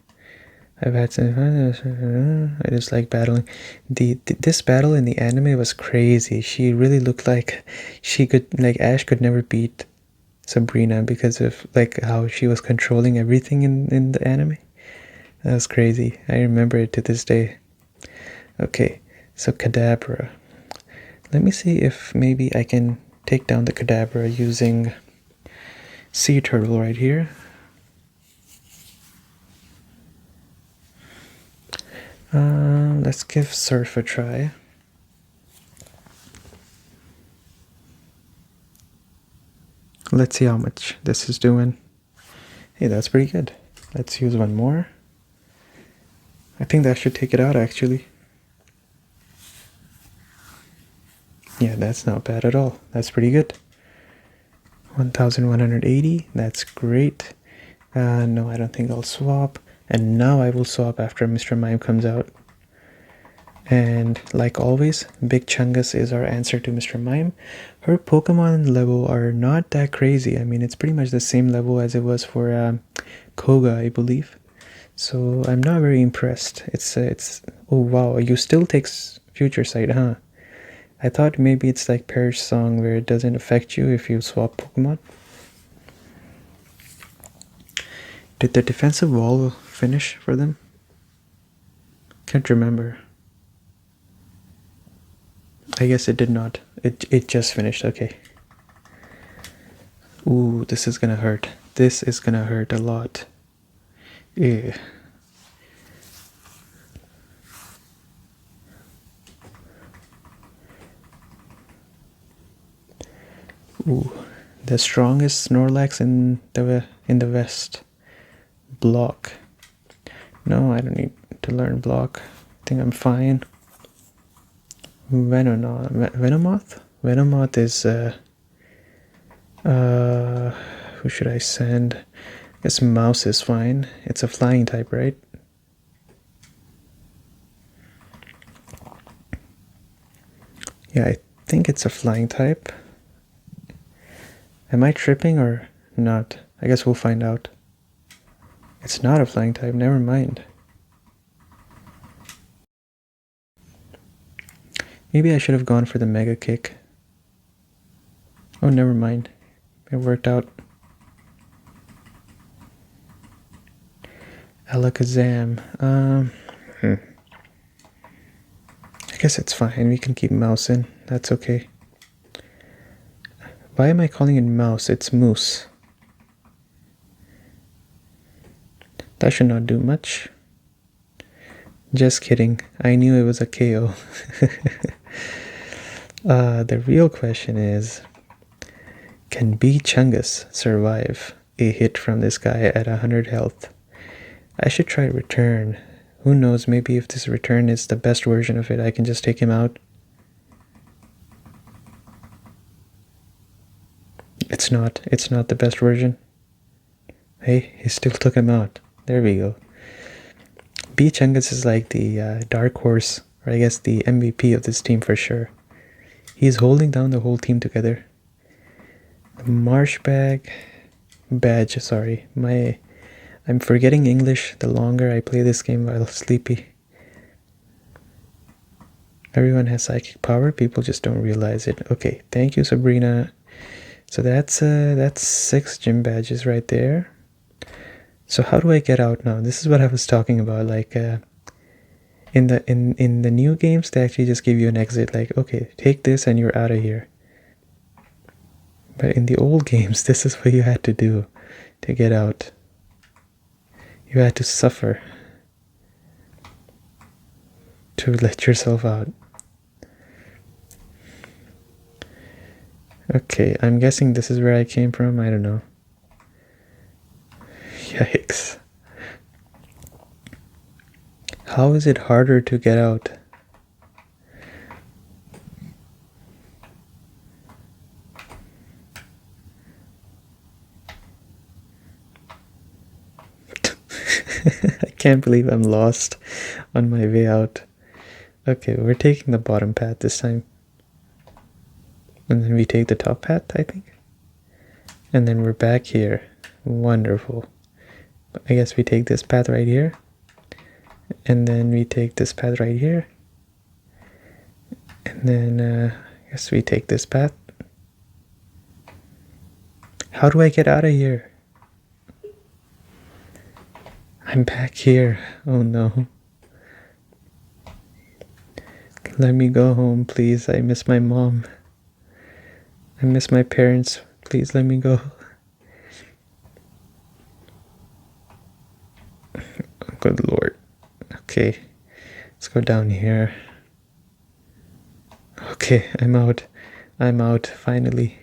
S1: I've had some. I just like battling. This battle in the anime was crazy. She really looked like she could, like Ash could never beat Sabrina because of like how she was controlling everything in the anime. That was crazy. I remember it to this day. Okay, so Kadabra. Let me see if maybe I can take down the Kadabra using Sea Turtle right here. Let's give Surf a try. Let's see how much this is doing. Hey, that's pretty good. Let's use one more. I think that should take it out actually. Yeah, that's not bad at all. That's pretty good. 1180, that's great. No, I don't think I'll swap. And now I will swap after Mr. Mime comes out. And like always, Big Chungus is our answer to Mr. Mime. Her Pokemon level are not that crazy. I mean, it's pretty much the same level as it was for Koga, I believe. So I'm not very impressed. It's oh wow, you still takes Future Sight, huh? I thought maybe it's like Perish Song where it doesn't affect you if you swap Pokemon. Did the defensive wall finish for them? Can't remember. I guess it did not. It just finished. Okay. Ooh, this is gonna hurt. This is gonna hurt a lot. Yeah. Ooh, the strongest Snorlax in the West. Block. No, I don't need to learn block. I think I'm fine. Venomoth? Venomoth is who should I send? I guess Mouse is fine. It's a flying type, right? Yeah, I think it's a flying type. Am I tripping or not? I guess we'll find out. It's not a flying type, never mind. Maybe I should have gone for the Mega Kick. Oh, never mind. It worked out. Alakazam. I guess it's fine. We can keep Mouse in. That's okay. Why am I calling it Mouse? It's Moose. That should not do much. Just kidding. I knew it was a KO. The real question is, can B. Chungus survive a hit from this guy at 100 health? I should try return. Who knows, maybe if this return is the best version of it, I can just take him out. It's not the best version. Hey, he still took him out. There we go. B. Chungus is like the dark horse, or I guess the MVP of this team for sure. He's holding down the whole team together. Marshbag badge, sorry. I'm forgetting English the longer I play this game while sleepy. Everyone has psychic power, people just don't realize it. Okay, thank you, Sabrina. So that's 6 gym badges right there. So how do I get out now? This is what I was talking about. Like in the new games, they actually just give you an exit. Like, okay, take this and you're out of here. But in the old games, this is what you had to do to get out. You had to suffer to let yourself out. Okay, I'm guessing this is where I came from. I don't know. Yikes. How is it harder to get out? I can't believe I'm lost on my way out. Okay, we're taking the bottom path this time. And then we take the top path, I think. And then we're back here. Wonderful. I guess we take this path right here. And then we take this path right here. And then I guess we take this path. How do I get out of here? I'm back here. Oh no. Let me go home, please. I miss my mom. I miss my parents. Please let me go. Good Lord. Okay. Let's go down here. Okay, I'm out. I'm out, finally.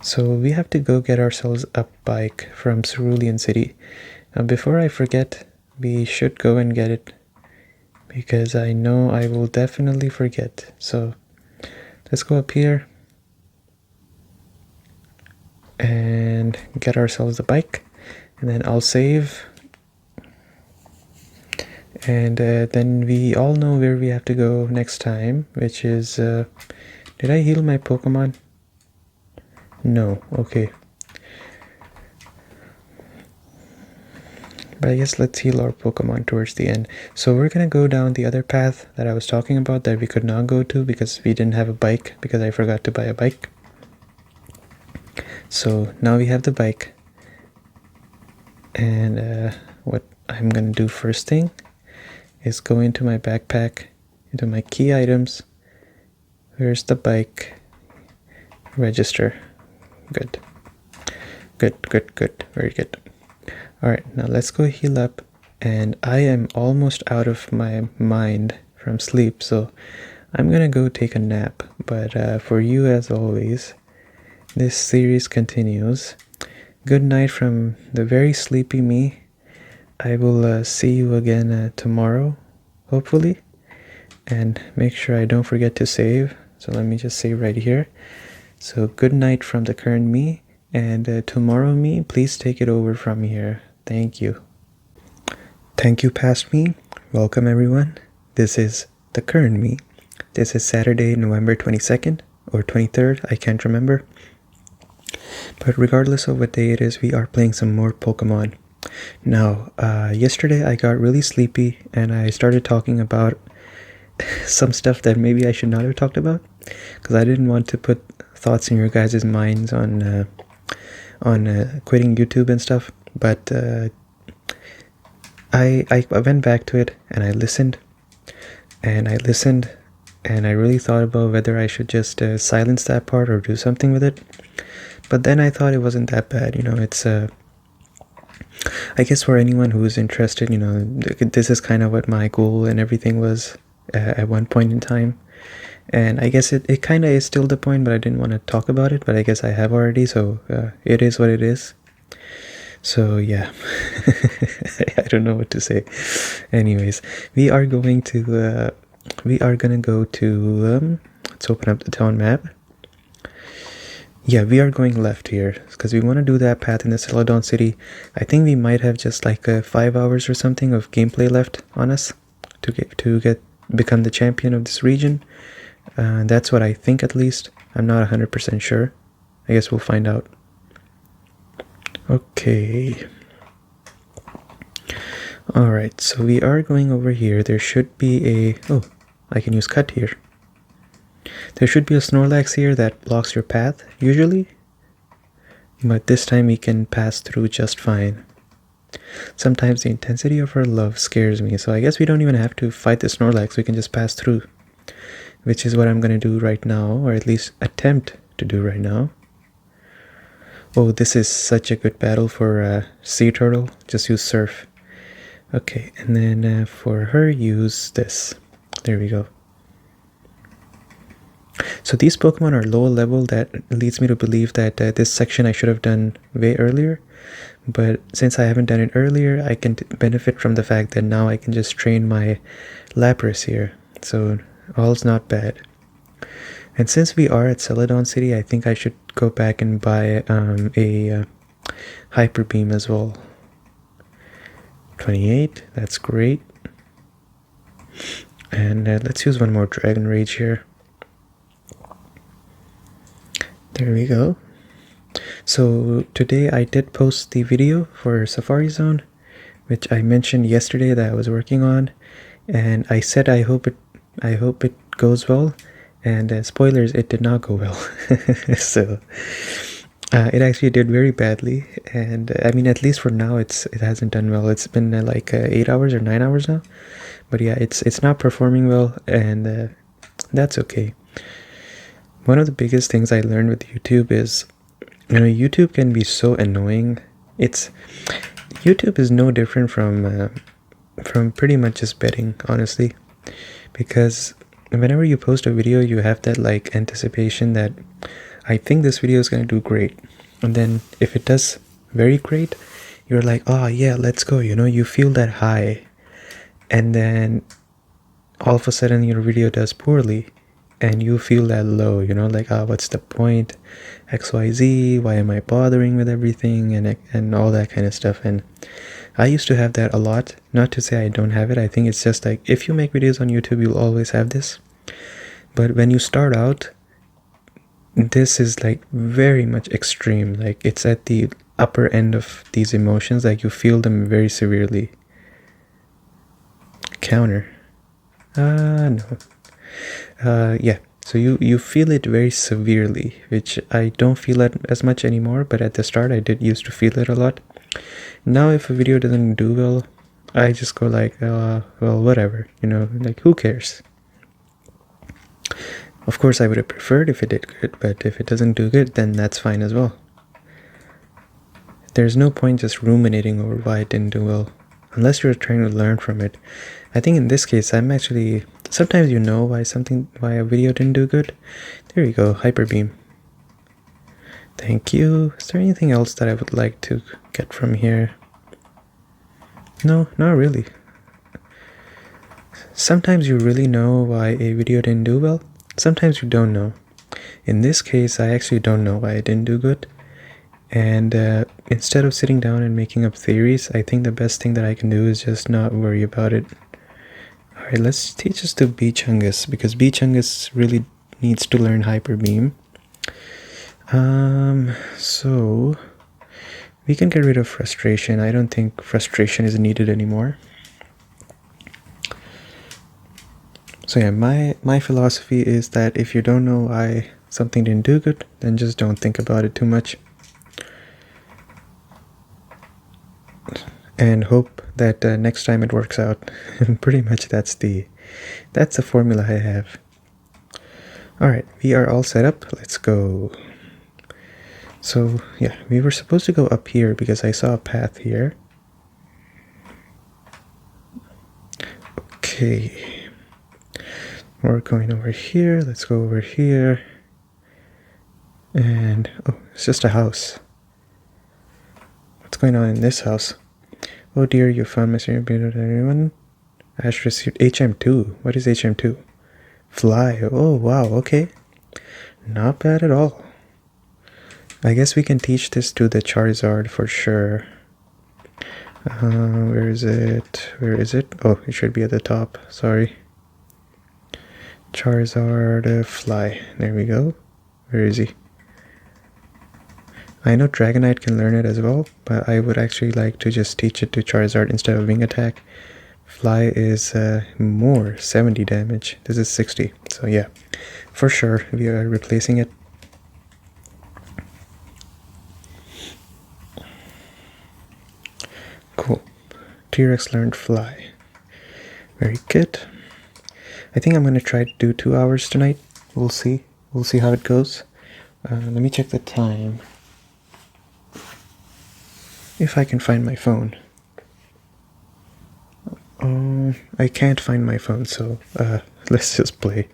S1: So we have to go get ourselves a bike from Cerulean City. Now before I forget, we should go and get it, because I know I will definitely forget. So let's go up here and get ourselves a bike, and then I'll save, and then we all know where we have to go next time, which is did I heal my Pokemon? No. Okay, but I guess let's heal our Pokemon towards the end. So we're gonna go down the other path that I was talking about that we could not go to because we didn't have a bike, because I forgot to buy a bike. So now we have the bike, and what I'm gonna do first thing is go into my backpack, into my key items. Where's the bike? Register. Good. Good. Very good. Alright, now let's go heal up. And I am almost out of my mind from sleep, so I'm gonna go take a nap. But for you, as always, this series continues. Good night from the very sleepy me. I will see you again tomorrow, hopefully. And make sure I don't forget to save. So let me just save right here. So good night from the current me, and tomorrow me, please take it over from here. Thank you. Thank you, past me. Welcome, everyone. This is the current me. This is Saturday, November 22nd or 23rd. I can't remember. But regardless of what day it is, we are playing some more Pokemon. Now, yesterday I got really sleepy and I started talking about some stuff that maybe I should not have talked about, because I didn't want to put thoughts in your guys' minds on quitting YouTube and stuff. But I went back to it and I listened and I listened and I really thought about whether I should just silence that part or do something with it. But then I thought it wasn't that bad. It's I guess for anyone who's interested, this is kind of what my goal and everything was at one point in time. And I guess it kind of is still the point, but I didn't want to talk about it, but I guess I have already, so it is what it is. So yeah, I don't know what to say. Anyways, we are gonna go to, let's open up the town map. Yeah, we are going left here because we want to do that path in the Celadon City. I think we might have just like 5 hours or something of gameplay left on us to become the champion of this region. That's what I think, at least. I'm not 100% sure. I guess we'll find out. Okay. Alright, so we are going over here. There should be a... Oh, I can use cut here. There should be a Snorlax here that blocks your path, usually. But this time we can pass through just fine. Sometimes the intensity of her love scares me, so I guess we don't even have to fight the Snorlax. We can just pass through. Which is what I'm going to do right now, or at least attempt to do right now. Oh, this is such a good battle for Sea Turtle. Just use Surf. Okay, and then for her, use this. There we go. So these Pokemon are low level. That leads me to believe that this section I should have done way earlier. But since I haven't done it earlier, I can benefit from the fact that now I can just train my Lapras here. So all's not bad. And since we are at Celadon City, I think I should go back and buy a Hyper Beam as well. 28, that's great. And let's use one more Dragon Rage here. There we go. So today I did post the video for Safari Zone, which I mentioned yesterday that I was working on, and I said I hope it goes well, and spoilers, it did not go well. So it actually did very badly, and I mean, at least for now it hasn't done well. It's been like 8 hours or 9 hours now, but yeah, it's not performing well, and that's okay. One of the biggest things I learned with YouTube is, YouTube can be so annoying. YouTube is no different from pretty much just betting, honestly, because whenever you post a video, you have that like anticipation that I think this video is going to do great, and then if it does very great, you're like, oh yeah, let's go. You feel that high, and then all of a sudden your video does poorly and you feel that low, like, what's the point, XYZ, why am I bothering with everything, and all that kind of stuff. And I used to have that a lot. Not to say I don't have it. I think it's just like, if you make videos on YouTube, you'll always have this. But when you start out, this is like very much extreme. Like, it's at the upper end of these emotions. Like, you feel them very severely. Counter. No. Yeah, so you feel it very severely, which I don't feel it as much anymore, but at the start I did used to feel it a lot. Now if a video doesn't do well, I just go like, well, whatever, like, who cares? Of course I would have preferred if it did good, but if it doesn't do good, then that's fine as well. There's no point just ruminating over why it didn't do well, unless you're trying to learn from it. I think in this case, I'm actually... Sometimes you know why a video didn't do good. There you go, Hyper Beam. Thank you. Is there anything else that I would like to get from here? No, not really. Sometimes you really know why a video didn't do well. Sometimes you don't know. In this case, I actually don't know why it didn't do good. And instead of sitting down and making up theories, I think the best thing that I can do is just not worry about it. Alright, let's teach us to Beachungus, because Beachungus really needs to learn Hyper Beam. So we can get rid of frustration. I don't think frustration is needed anymore. So yeah, my philosophy is that if you don't know why something didn't do good, then just don't think about it too much. And hope that next time it works out. Pretty much that's the formula I have. Alright, we are all set up. Let's go. So yeah, we were supposed to go up here because I saw a path here. Okay. We're going over here. Let's go over here. And oh, it's just a house. What's going on in this house? Oh dear, you found my serial anyone? Ash received HM2. What is HM2? Fly. Oh wow, okay. Not bad at all. I guess we can teach this to the Charizard for sure. Where is it? Where is it? Oh, it should be at the top. Sorry. Charizard fly. There we go. Where is he? I know Dragonite can learn it as well, but I would actually like to just teach it to Charizard instead of Wing Attack. Fly is more, 70 damage. This is 60. So yeah, for sure we are replacing it. Cool. T-Rex learned Fly. Very good. I think I'm going to try to do 2 hours tonight. We'll see. We'll see how it goes. Let me check the time. If I can find my phone. I can't find my phone, so let's just play.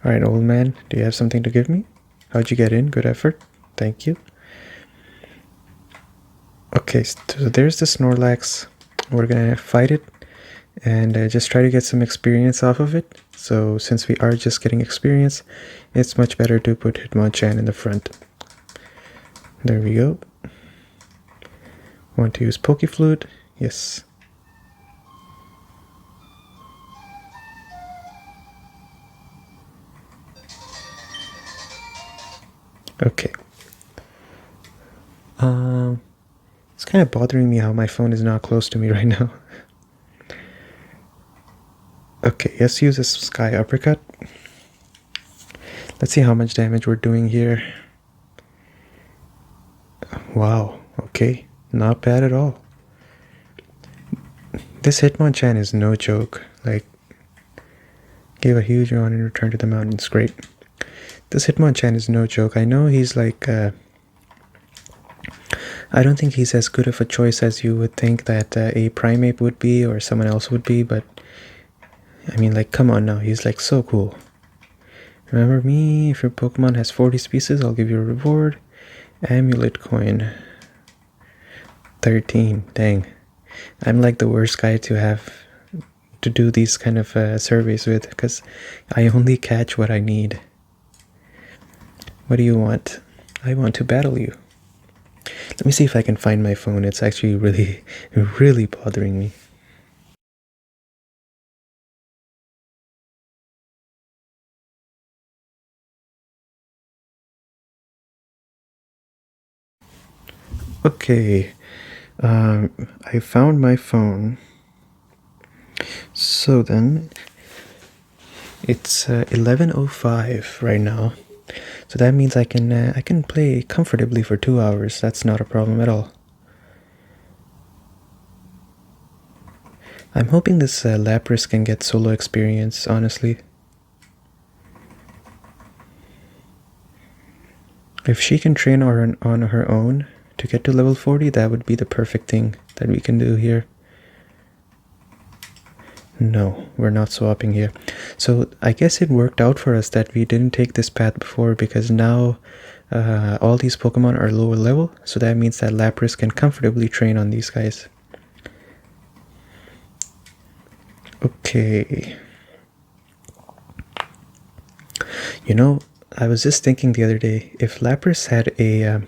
S1: Alright, old man, do you have something to give me? How'd you get in? Good effort. Thank you. Okay, so there's the Snorlax. We're gonna fight it and just try to get some experience off of it. So since we are just getting experience, it's much better to put Hitmonchan in the front. There we go. Want to use Pokeflute? Yes. Okay. It's kind of bothering me how my phone is not close to me right now. Okay, let's use a Sky Uppercut. Let's see how much damage we're doing here. Wow, okay. Not bad at all. This Hitmonchan is no joke. Like, gave a huge amount in return to the mountains. Great. This Hitmonchan is no joke. I know he's like, I don't think he's as good of a choice as you would think that a Primeape would be or someone else would be, but I mean, like, come on now. He's like so cool. Remember me? If your Pokemon has 40 species, I'll give you a reward. Amulet coin. 13. Dang. I'm like the worst guy to have to do these kind of surveys with, because I only catch what I need. What do you want? I want to battle you. Let me see if I can find my phone. It's actually really, really bothering me. Okay, I found my phone. So then, it's 11:05 right now. So that means I can play comfortably for 2 hours. That's not a problem at all. I'm hoping this Lapras can get solo experience, honestly. If she can train on her own to get to level 40, that would be the perfect thing that we can do here. No, we're not swapping here. So I guess it worked out for us that we didn't take this path before, because now all these Pokemon are lower level, so that means that Lapras can comfortably train on these guys. Okay. You know, I was just thinking the other day, if Lapras had a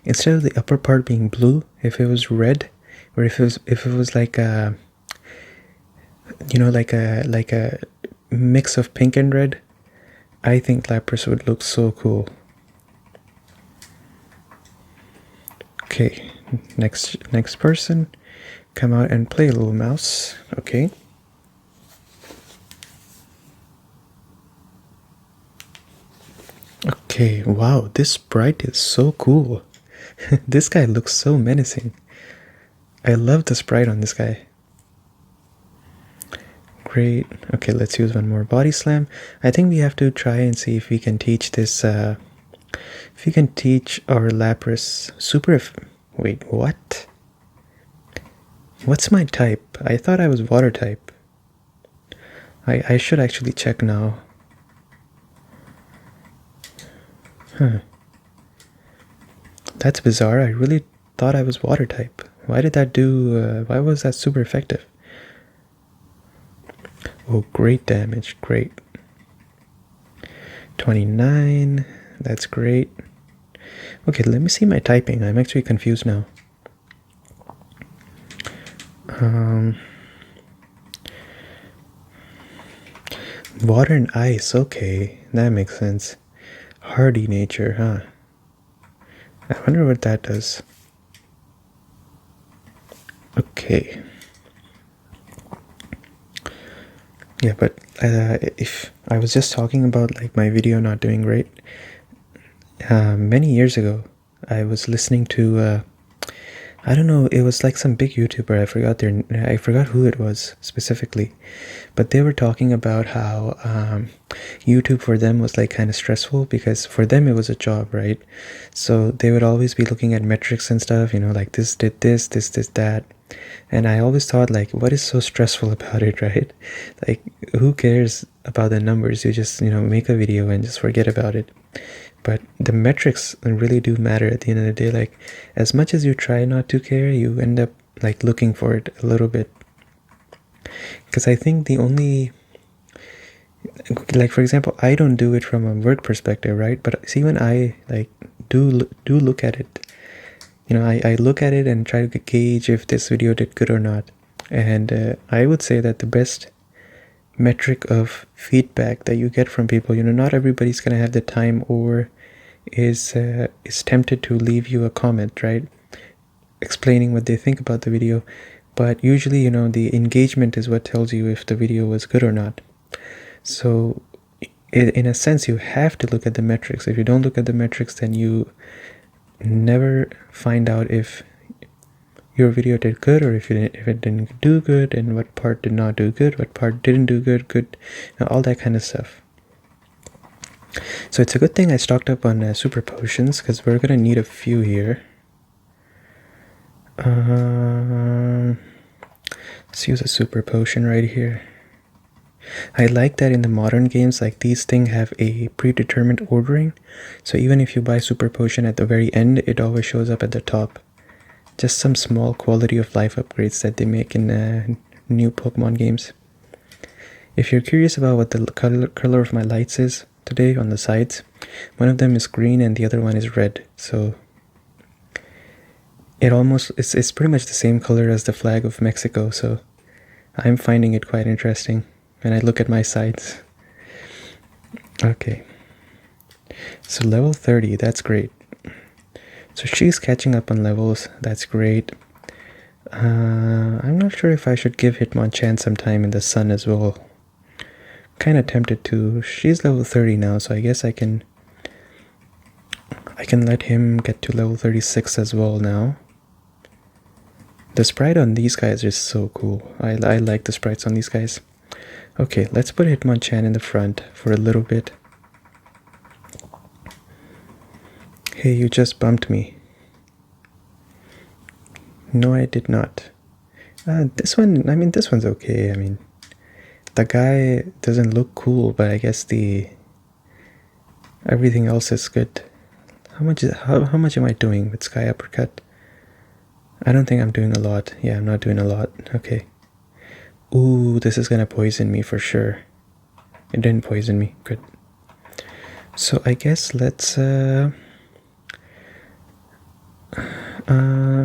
S1: instead of the upper part being blue, if it was red, or if it was like a, you know, like a mix of pink and red, I think Lapras would look so cool. Okay, next person. Come out and play, little mouse. Okay. Okay, wow, this sprite is so cool. This guy looks so menacing. I love the sprite on this guy. Great. Okay, let's use one more body slam. I think we have to try and see if we can teach this, if we can teach our Lapras super. Wait, what? What's my type? I thought I was water type. I should actually check now. Huh. That's bizarre. I really thought I was water type. Why did that do, why was that super effective? Oh, great damage, great. 29, that's great. Okay, let me see my typing. I'm actually confused now. Water and ice, okay, that makes sense. Hardy nature, huh? I wonder what that does. Okay. Yeah, but if I was just talking about like my video not doing great, many years ago, I was listening to I don't know, it was like some big YouTuber. I forgot who it was specifically, but they were talking about how YouTube for them was like kind of stressful because for them it was a job, right? So they would always be looking at metrics and stuff, you know, like this did this, this did that. And I always thought, like, what is so stressful about it, right? Like, who cares about the numbers? You just, you know, make a video and just forget about it. But the metrics really do matter at the end of the day. Like, as much as you try not to care, you end up like looking for it a little bit. Because I think the only, like, for example, I don't do it from a work perspective, right? But see, when I like do look at it, you know, I look at it and try to gauge if this video did good or not. And I would say that the best metric of feedback that you get from people, you know, not everybody's gonna have the time or is tempted to leave you a comment, right, explaining what they think about the video. But usually, you know, the engagement is what tells you if the video was good or not. So in a sense, you have to look at the metrics. If you don't look at the metrics, then you never find out if your video did good or if it didn't do good, and what part did not do good, what part didn't do good, you know, all that kind of stuff. So it's a good thing I stocked up on super potions, because we're gonna need a few here. Let's use a super potion right here. I like that in the modern games, like, these things have a predetermined ordering, so even if you buy super potion at the very end, it always shows up at the top. Just some small quality of life upgrades that they make in new Pokemon games. If you're curious about what the color of my lights is today on the sides, one of them is green and the other one is red. So it's pretty much the same color as the flag of Mexico. So I'm finding it quite interesting when I look at my sides. Okay. So level 30, that's great. So she's catching up on levels, that's great. I'm not sure if I should give Hitmonchan some time in the sun as well. Kinda tempted to. She's level 30 now, so I guess I can let him get to level 36 as well now. The sprite on these guys is so cool. I like the sprites on these guys. Okay, let's put Hitmonchan in the front for a little bit. Hey, you just bumped me. No, I did not. This one's okay. I mean, the guy doesn't look cool, but I guess everything else is good. How much am I doing with Sky Uppercut? I don't think I'm doing a lot. Yeah, I'm not doing a lot. Okay. Ooh, this is gonna poison me for sure. It didn't poison me. Good. So I guess let's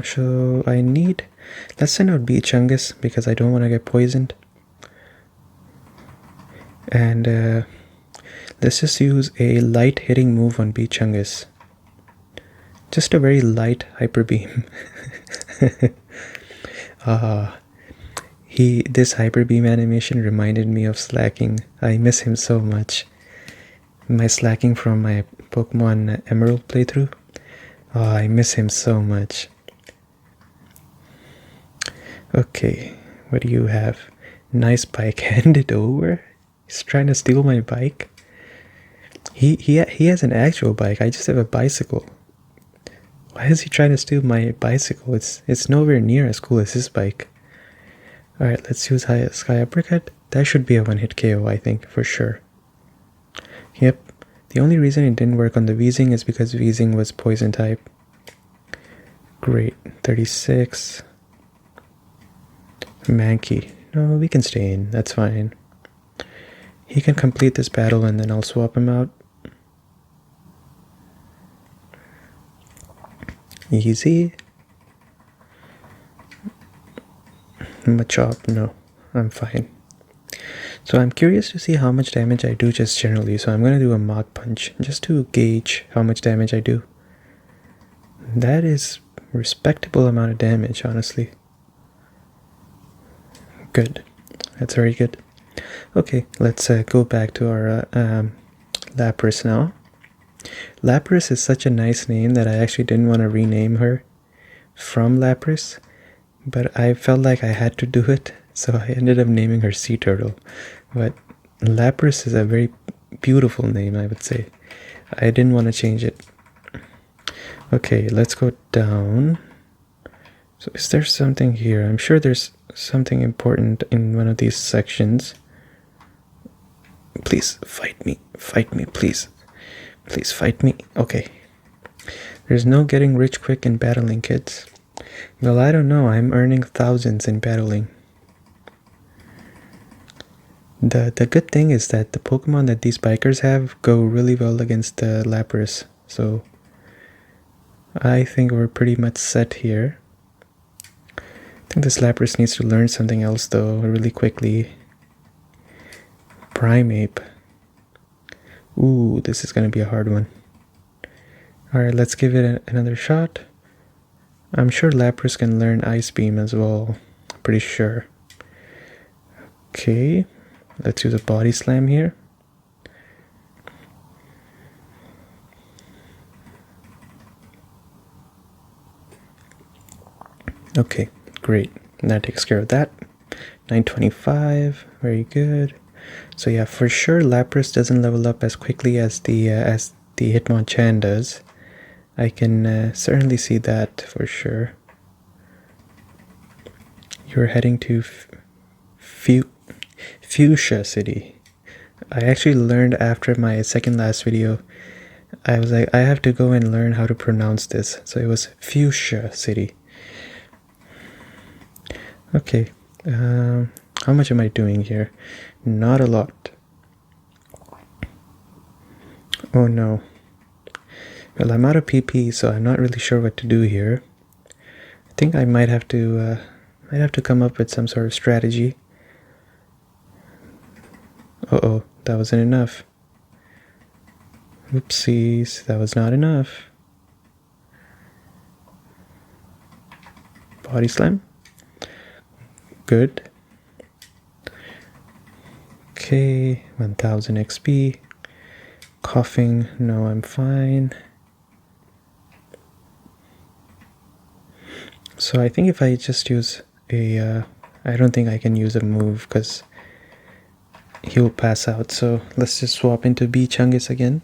S1: so let's send out Chungus because I don't want to get poisoned. And let's just use a light hitting move on Chungus. Just a very light hyper beam. This hyper beam animation reminded me of Slacking. I miss him so much. My Slacking from my Pokemon Emerald playthrough. Oh, I miss him so much. Okay, what do you have? Nice bike. Hand it over? He's trying to steal my bike? He has an actual bike. I just have a bicycle. Why is he trying to steal my bicycle? It's nowhere near as cool as his bike. Alright, let's use Sky Uppercut. That should be a one-hit KO, I think, for sure. Yep. The only reason it didn't work on the Weezing is because Weezing was poison type. Great. 36. Mankey. No, we can stay in. That's fine. He can complete this battle and then I'll swap him out. Easy. Machop. No, I'm fine. So I'm curious to see how much damage I do just generally. So I'm going to do a Mach Punch just to gauge how much damage I do. That is a respectable amount of damage, honestly. Good. That's very good. Okay, let's go back to our Lapras now. Lapras is such a nice name that I actually didn't want to rename her from Lapras, but I felt like I had to do it, so I ended up naming her Sea Turtle. But Lapras is a very beautiful name, I would say. I didn't want to change it. Okay, let's go down. So is there something here? I'm sure there's something important in one of these sections. Please fight me, please. Please fight me. Okay. There's no getting rich quick in battling, kids. Well, I don't know. I'm earning thousands in battling. The good thing is that the Pokemon that these bikers have go really well against the Lapras. So I think we're pretty much set here. I think this Lapras needs to learn something else though really quickly. Primeape. Ooh, this is going to be a hard one. Alright, let's give it another shot. I'm sure Lapras can learn Ice Beam as well. Pretty sure. Okay, let's use a Body Slam here. Okay, great. That takes care of that. 925, very good. So yeah, for sure Lapras doesn't level up as quickly as the Hitmonchan does. I can certainly see that for sure. You're heading to Fuchsia City. I actually learned after my second last video, I was like, I have to go and learn how to pronounce this. So it was Fuchsia City. Okay, how much am I doing here? Not a lot. Oh no. Well, I'm out of PP, so I'm not really sure what to do here. I think I might have to come up with some sort of strategy. Uh-oh, that wasn't enough. Oopsies, that was not enough. Body Slam. Good. Okay, 1000 XP. Coughing, no, I'm fine. So I think if I just use a, I don't think I can use a move because he will pass out. So let's just swap into B-Chungus again.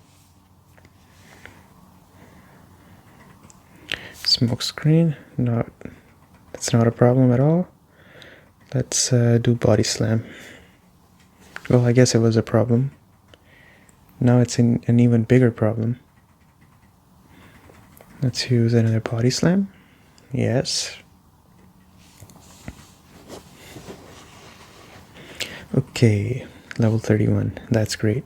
S1: Smoke screen, that's not a problem at all. Let's do Body Slam. Well, I guess it was a problem. Now it's an even bigger problem. Let's use another Body Slam. Yes. Okay, level 31. That's great.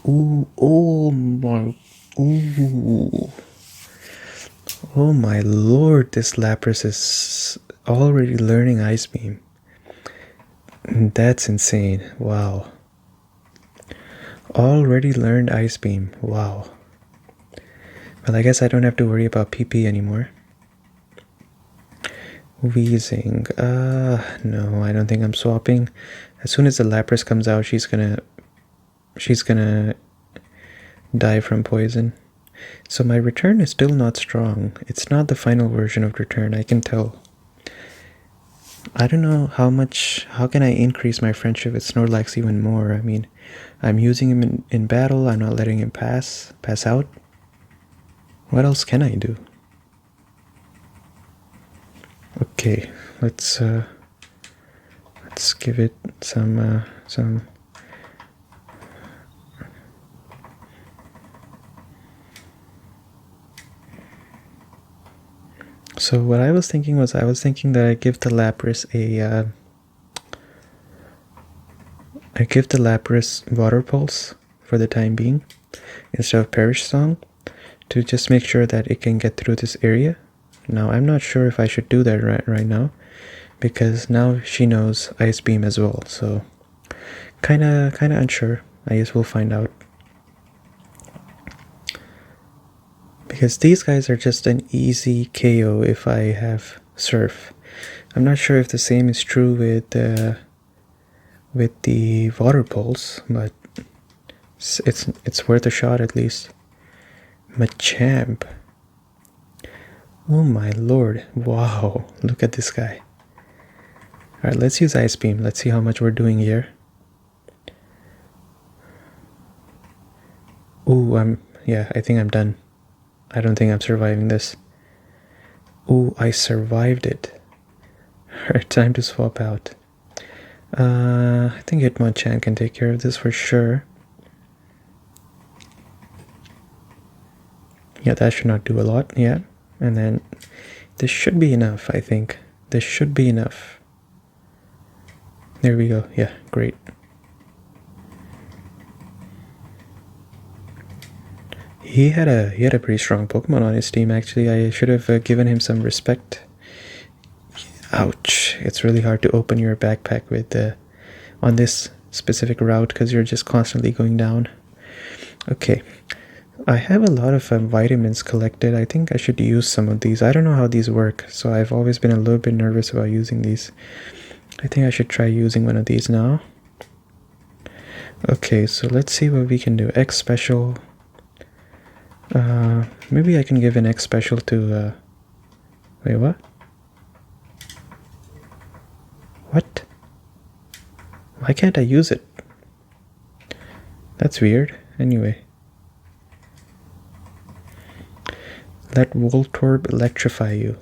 S1: Ooh, oh my, ooh. Oh my lord, this Lapras is already learning Ice Beam. That's insane. Wow. Already learned Ice Beam. Wow. Well, I guess I don't have to worry about PP anymore. Wheezing. No, I don't think I'm swapping. As soon as the Lapras comes out, she's gonna die from poison. So my return is still not strong. It's not the final version of return, I can tell. I don't know how can I increase my friendship with Snorlax even more? I mean, I'm using him in battle, I'm not letting him pass out. What else can I do? Okay, let's give it some So what I was thinking that I give the Lapras Water Pulse for the time being instead of Perish Song to just make sure that it can get through this area. Now I'm not sure if I should do that right now because now she knows Ice Beam as well. So kinda unsure. I guess we'll find out. Because these guys are just an easy KO if I have Surf. I'm not sure if the same is true with the Water Pulse, but it's worth a shot at least. Machamp. Oh my lord. Wow, look at this guy. Alright, let's use Ice Beam. Let's see how much we're doing here. Ooh, I think I'm done. I don't think I'm surviving this. Ooh, I survived it. Alright, time to swap out. I think Hitmonchan can take care of this for sure. Yeah, that should not do a lot, yeah. And then this should be enough, I think. This should be enough. There we go, yeah, great. He had a pretty strong Pokemon on his team, actually. I should have given him some respect. Ouch. It's really hard to open your backpack with on this specific route because you're just constantly going down. Okay. I have a lot of vitamins collected. I think I should use some of these. I don't know how these work, so I've always been a little bit nervous about using these. I think I should try using one of these now. Okay, so let's see what we can do. X special. Maybe I can give an X special to, wait, what? What? Why can't I use it? That's weird. Anyway. Let Voltorb electrify you.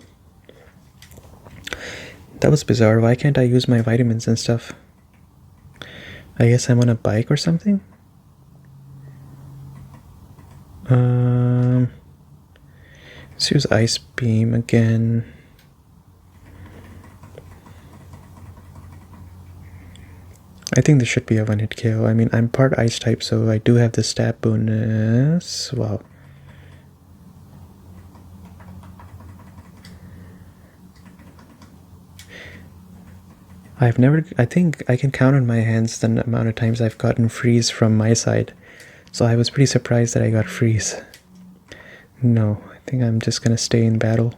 S1: That was bizarre. Why can't I use my vitamins and stuff? I guess I'm on a bike or something? Let's use Ice Beam again. I think this should be a one-hit KO. I mean, I'm part Ice type, so I do have the stat bonus. Wow. I think I can count on my hands the amount of times I've gotten freeze from my side. So I was pretty surprised that I got freeze. No, I think I'm just gonna stay in battle.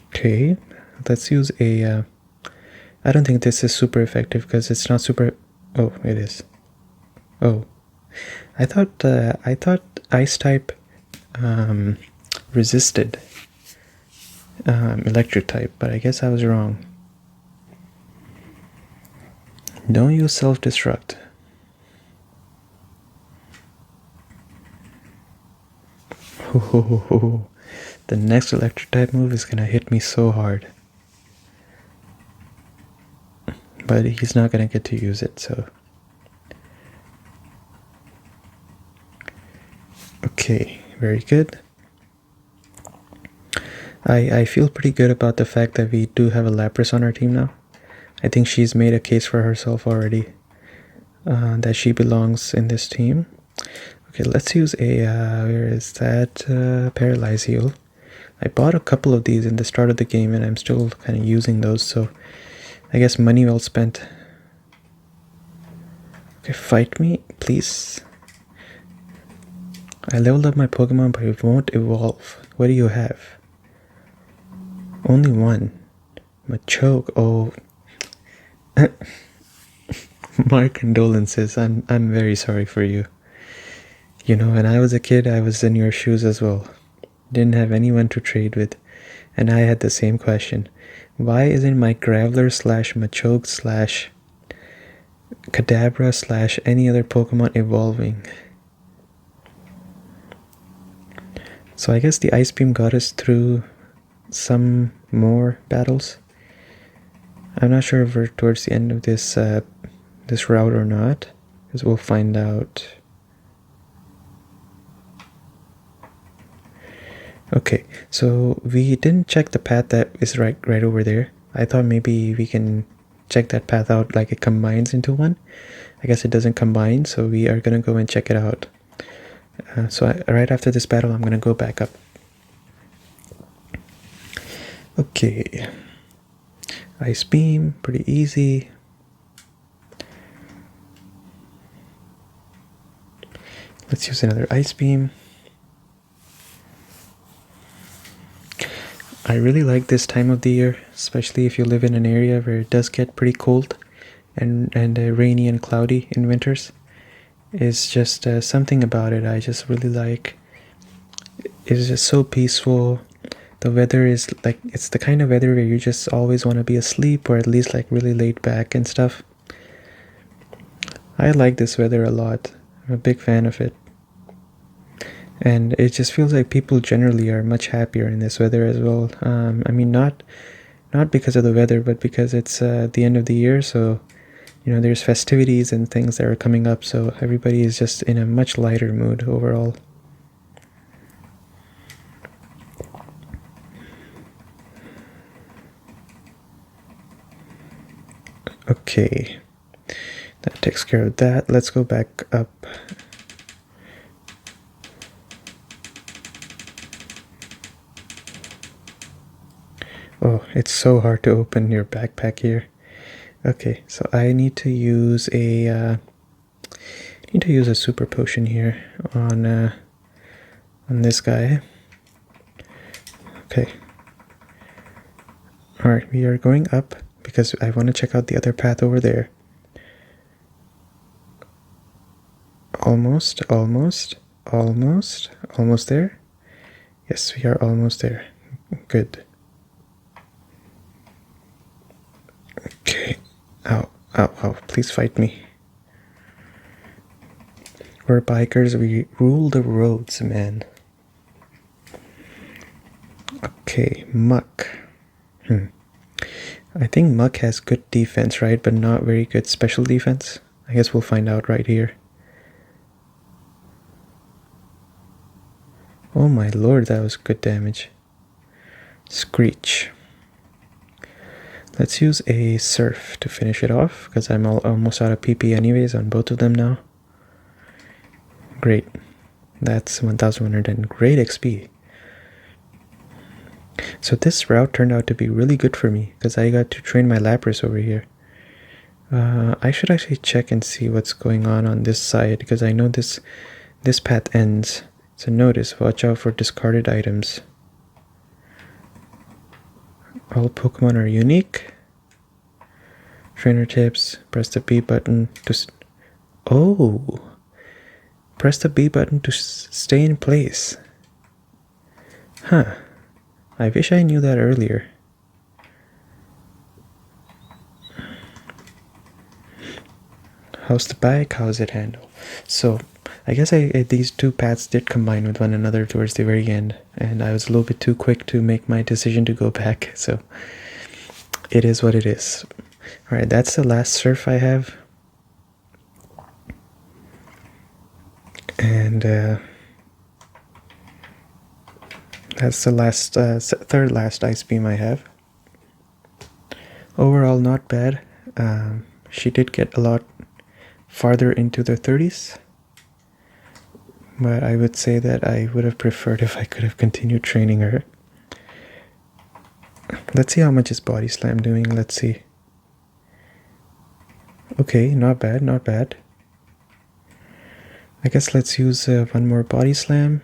S1: Okay, let's use a... I don't think this is super effective because it's not super... Oh, it is. Oh. I thought Ice type resisted electric type, but I guess I was wrong. Don't use self-destruct. The next electric type move is gonna hit me so hard. But he's not gonna get to use it, so... Okay, very good. I feel pretty good about the fact that we do have a Lapras on our team now. I think she's made a case for herself already. That she belongs in this team. Okay, let's use a, where is that? Paralyze Heal. I bought a couple of these in the start of the game and I'm still kind of using those, so I guess money well spent. Okay, fight me, please. I leveled up my Pokemon, but it won't evolve. What do you have? Only one. Machoke. Oh. My condolences. I'm very sorry for you. You know, when I was a kid, I was in your shoes as well. Didn't have anyone to trade with. And I had the same question. Why isn't my Graveler slash Machoke slash Kadabra slash any other Pokemon evolving? So I guess the Ice Beam got us through some more battles. I'm not sure if we're towards the end of this this route or not, because we'll find out. Okay, so we didn't check the path that is right over there. I thought maybe we can check that path out, like it combines into one. I guess it doesn't combine, so we are gonna go and check it out. Right after this battle, I'm gonna go back up. Okay, Ice Beam, pretty easy. Let's use another Ice Beam. I really like this time of the year, especially if you live in an area where it does get pretty cold and rainy and cloudy in winters. It's just something about it I just really like. It's just so peaceful. The weather is like, it's the kind of weather where you just always want to be asleep, or at least like really laid back and stuff. I like this weather a lot. I'm a big fan of it. And it just feels like people generally are much happier in this weather as well. I mean, not because of the weather, but because it's the end of the year, so you know, there's festivities and things that are coming up, so everybody is just in a much lighter mood overall. Okay, that takes care of that. Let's go back up. Oh, it's so hard to open your backpack here. Okay, so I need to use a super potion here on this guy. Okay. All right, we are going up because I want to check out the other path over there. Almost there. Yes, we are almost there. Good. Okay. Ow, please fight me. We're bikers, we rule the roads, man. Okay, Muck. I think Muck has good defense, right? But not very good special defense. I guess we'll find out right here. Oh my lord, that was good damage. Screech. Let's use a Surf to finish it off, because I'm almost out of PP anyways on both of them now. Great. That's 1100 and great XP. So this route turned out to be really good for me, because I got to train my Lapras over here. I should actually check and see what's going on this side, because I know this path ends. So notice, watch out for discarded items. All Pokemon are unique. Trainer tips, press the B button to... Oh! Press the B button to stay in place. Huh. I wish I knew that earlier. How's the bike? How's it handle? So, I guess these two paths did combine with one another towards the very end, and I was a little bit too quick to make my decision to go back, so it is what it is. Alright, that's the last Surf I have. And that's the last, third last Ice Beam I have. Overall, not bad. She did get a lot farther into the 30s. But I would say that I would have preferred if I could have continued training her. Let's see how much is Body Slam doing. Let's see. Okay, not bad, not bad. I guess let's use one more body slam.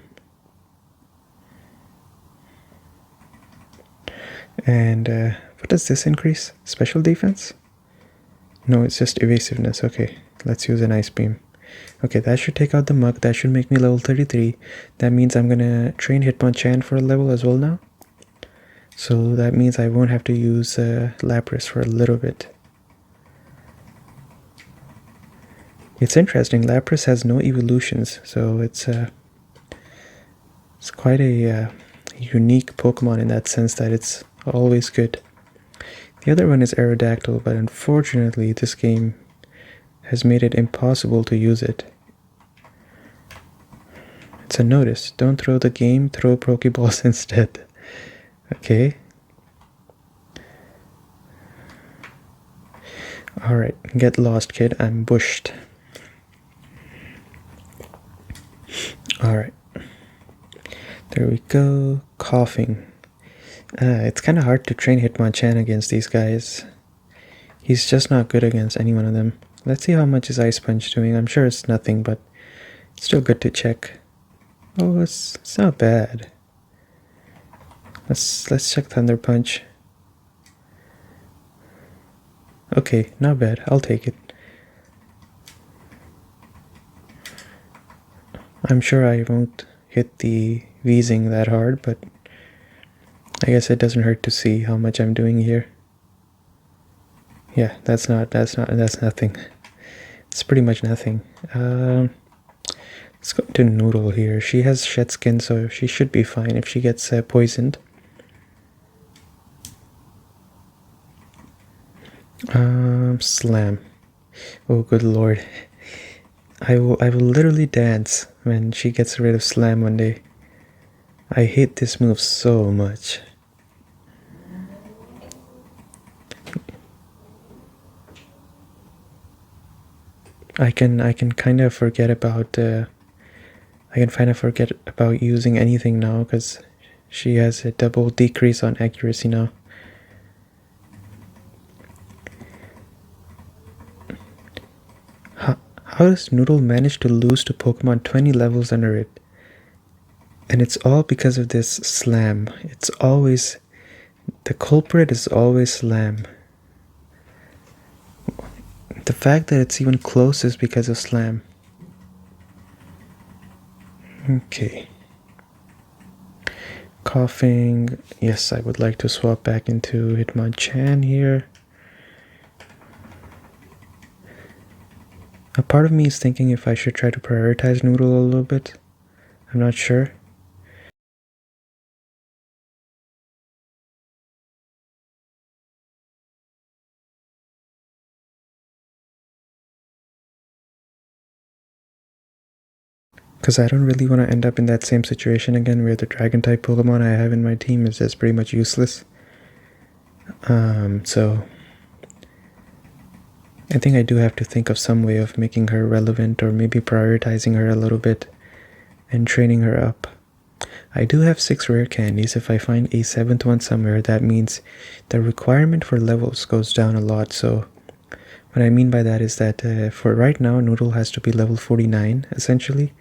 S1: And what does this increase? Special defense? No, it's just evasiveness. Okay, let's use an ice beam. Okay, that should take out the mug. That should make me level 33. That means I'm gonna train Hitmonchan for a level as well now. So that means I won't have to use Lapras for a little bit. It's interesting, Lapras has no evolutions, so it's quite a unique Pokemon in that sense that it's always good. The other one is Aerodactyl, but unfortunately this game has made it impossible to use it. It's a notice. Don't throw the game, throw Pokeballs instead. Okay. Alright, get lost, kid. I'm bushed. Alright. There we go. Coughing. It's kind of hard to train Hitmonchan against these guys. He's just not good against any one of them. Let's see how much is Ice Punch doing. I'm sure it's nothing, but it's still good to check. Oh, it's not bad. Let's check Thunder Punch. Okay, not bad. I'll take it. I'm sure I won't hit the wheezing that hard, but I guess it doesn't hurt to see how much I'm doing here. Yeah, that's nothing. It's pretty much nothing. Let's go to Noodle here. She has shed skin, so she should be fine if she gets poisoned. Slam. Oh, good lord. I will literally dance when she gets rid of Slam one day. I hate this move so much. I can kind of forget about using anything now because she has a double decrease on accuracy now. How does Noodle manage to lose to Pokemon 20 levels under it? And it's all because of this Slam. It's always... the culprit is always Slam. The fact that it's even close is because of Slam. Okay. Coughing. Yes, I would like to swap back into Hitmonchan here. A part of me is thinking if I should try to prioritize Noodle a little bit. I'm not sure. Because I don't really want to end up in that same situation again where the Dragon-type Pokemon I have in my team is just pretty much useless. So I think I do have to think of some way of making her relevant or maybe prioritizing her a little bit and training her up. I do have 6 rare candies. If I find a 7th one somewhere, that means the requirement for levels goes down a lot. So what I mean by that is that for right now, Noodle has to be level 49 essentially,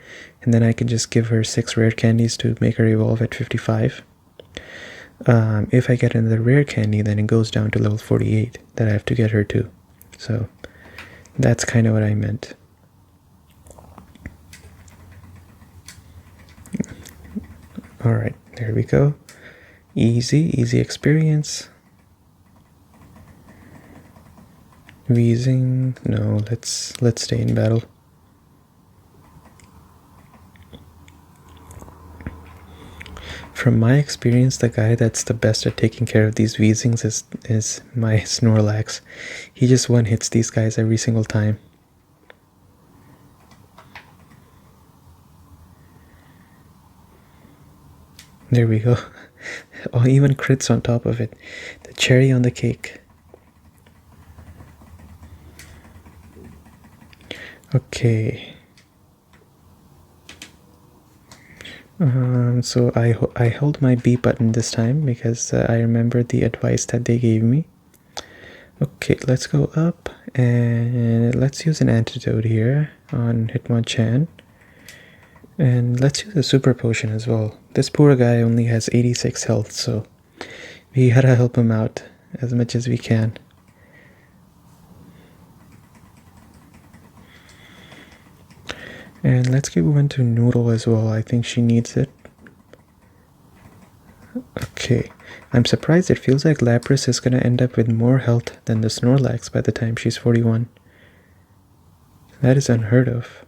S1: and then I can just give her 6 rare candies to make her evolve at 55. If I get another rare candy, then it goes down to level 48 that I have to get her to. So that's kind of what I meant. Alright, there we go. Easy experience. Wheezing. No, let's stay in battle. From my experience, the guy that's the best at taking care of these wheezings is my Snorlax. He just one-hits these guys every single time. There we go. Oh, even crits on top of it. The cherry on the cake. Okay. So I held my B button this time because I remembered the advice that they gave me. Okay, let's go up and let's use an antidote here on Hitmonchan. And let's use a super potion as well. This poor guy only has 86 health, so we gotta help him out as much as we can. And let's give one to Noodle as well. I think she needs it. Okay. I'm surprised. It feels like Lapras is gonna end up with more health than the Snorlax by the time she's 41. That is unheard of.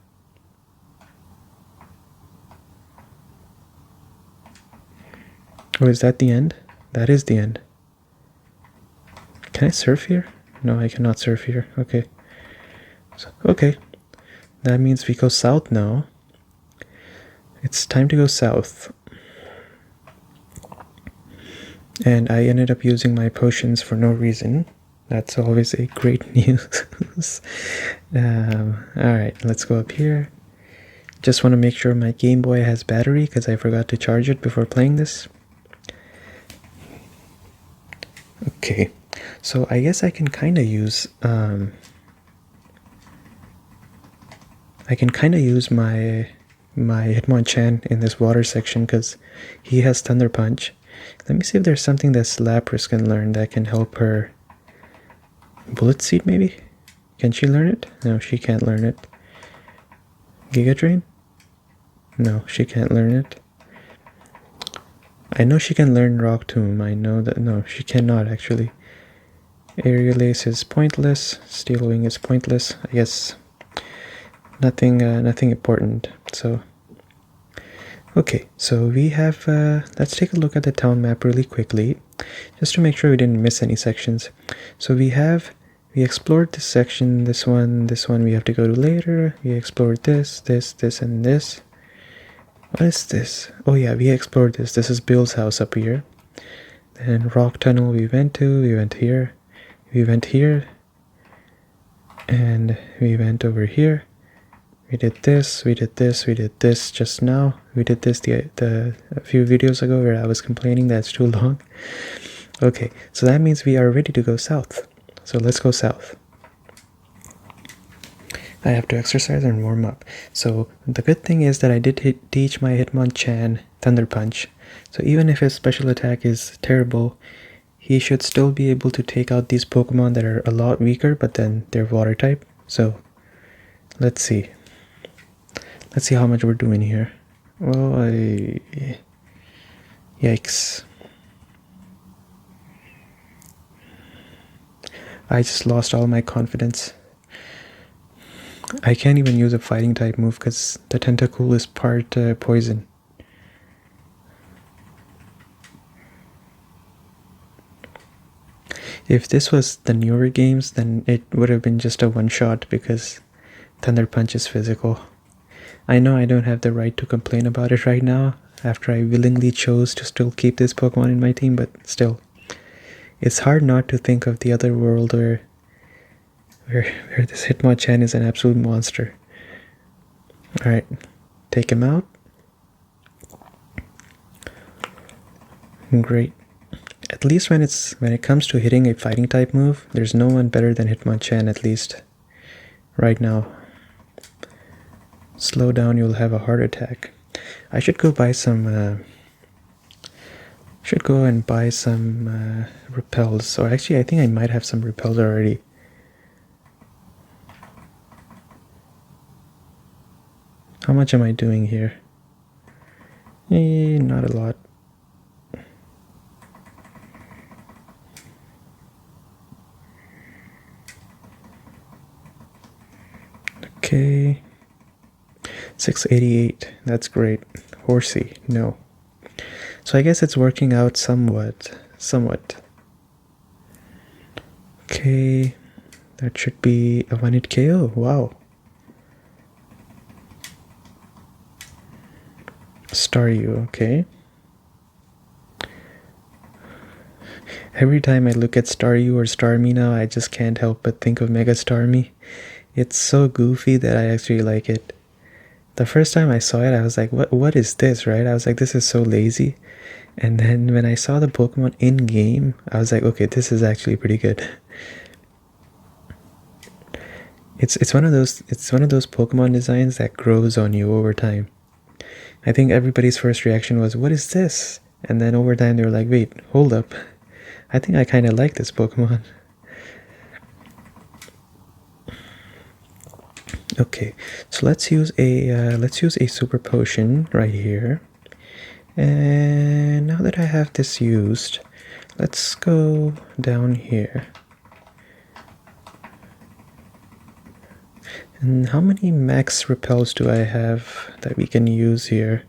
S1: Oh, is that the end? That is the end. Can I surf here? No, I cannot surf here. Okay. Okay. That means we go south now. It's time to go south. And I ended up using my potions for no reason. That's always a great news. Alright, let's go up here. Just want to make sure my Game Boy has battery because I forgot to charge it before playing this. Okay, so I guess I can kind of use my Hitmonchan in this water section because he has Thunder Punch. Let me see if there's something that Lapras can learn that can help her. Bullet Seed, maybe? Can she learn it? No, she can't learn it. Giga Drain? No, she can't learn it. I know she can learn Rock Tomb. I know that. No, she cannot actually. Aerial Ace is pointless. Steel Wing is pointless. I guess nothing important. So, okay. So we have. Let's take a look at the town map really quickly, just to make sure we didn't miss any sections. So we explored this section. This one we have to go to later. We explored this, and this. What is this? Oh yeah, we explored this. This is Bill's house up here. Then Rock Tunnel we went to. We went here. We went here. And we went over here. We did this. We did this. We did this just now. We did this a few videos ago where I was complaining that it's too long. Okay, so that means we are ready to go south. So let's go south. I have to exercise and warm up. So the good thing is that I did teach my Hitmonchan Thunder Punch. So even if his special attack is terrible, he should still be able to take out these Pokemon that are a lot weaker, but then they're water type. So let's see. Let's see how much we're doing here. Well, yikes. I just lost all my confidence. I can't even use a fighting type move because the Tentacool is part poison. If this was the newer games, then it would have been just a one-shot because Thunder Punch is physical. I know I don't have the right to complain about it right now after I willingly chose to still keep this Pokemon in my team, but still. It's hard not to think of the other world where this Hitmonchan is an absolute monster. Alright, take him out. Great. At least when it comes to hitting a fighting type move, there's no one better than Hitmonchan, at least right now. Slow down, you'll have a heart attack. I should go buy some repels. Or actually I think I might have some repels already. How much am I doing here? Not a lot. Okay. 688. That's great. Horsey. No. So I guess it's working out somewhat. Okay. That should be a 1-hit KO. Wow. Staryu, okay. Every time I look at Staryu or Starmie now, I just can't help but think of Mega Starmie. It's so goofy that I actually like it. The first time I saw it, I was like, what is this, right? I was like, this is so lazy. And then when I saw the Pokemon in-game, I was like, okay, this is actually pretty good. It's one of those Pokemon designs that grows on you over time. I think everybody's first reaction was, what is this? And then over time they were like, wait, hold up. I think I kind of like this Pokemon. Okay, so let's use a super potion right here. And now that I have this used, let's go down here. And how many max repels do I have that we can use here?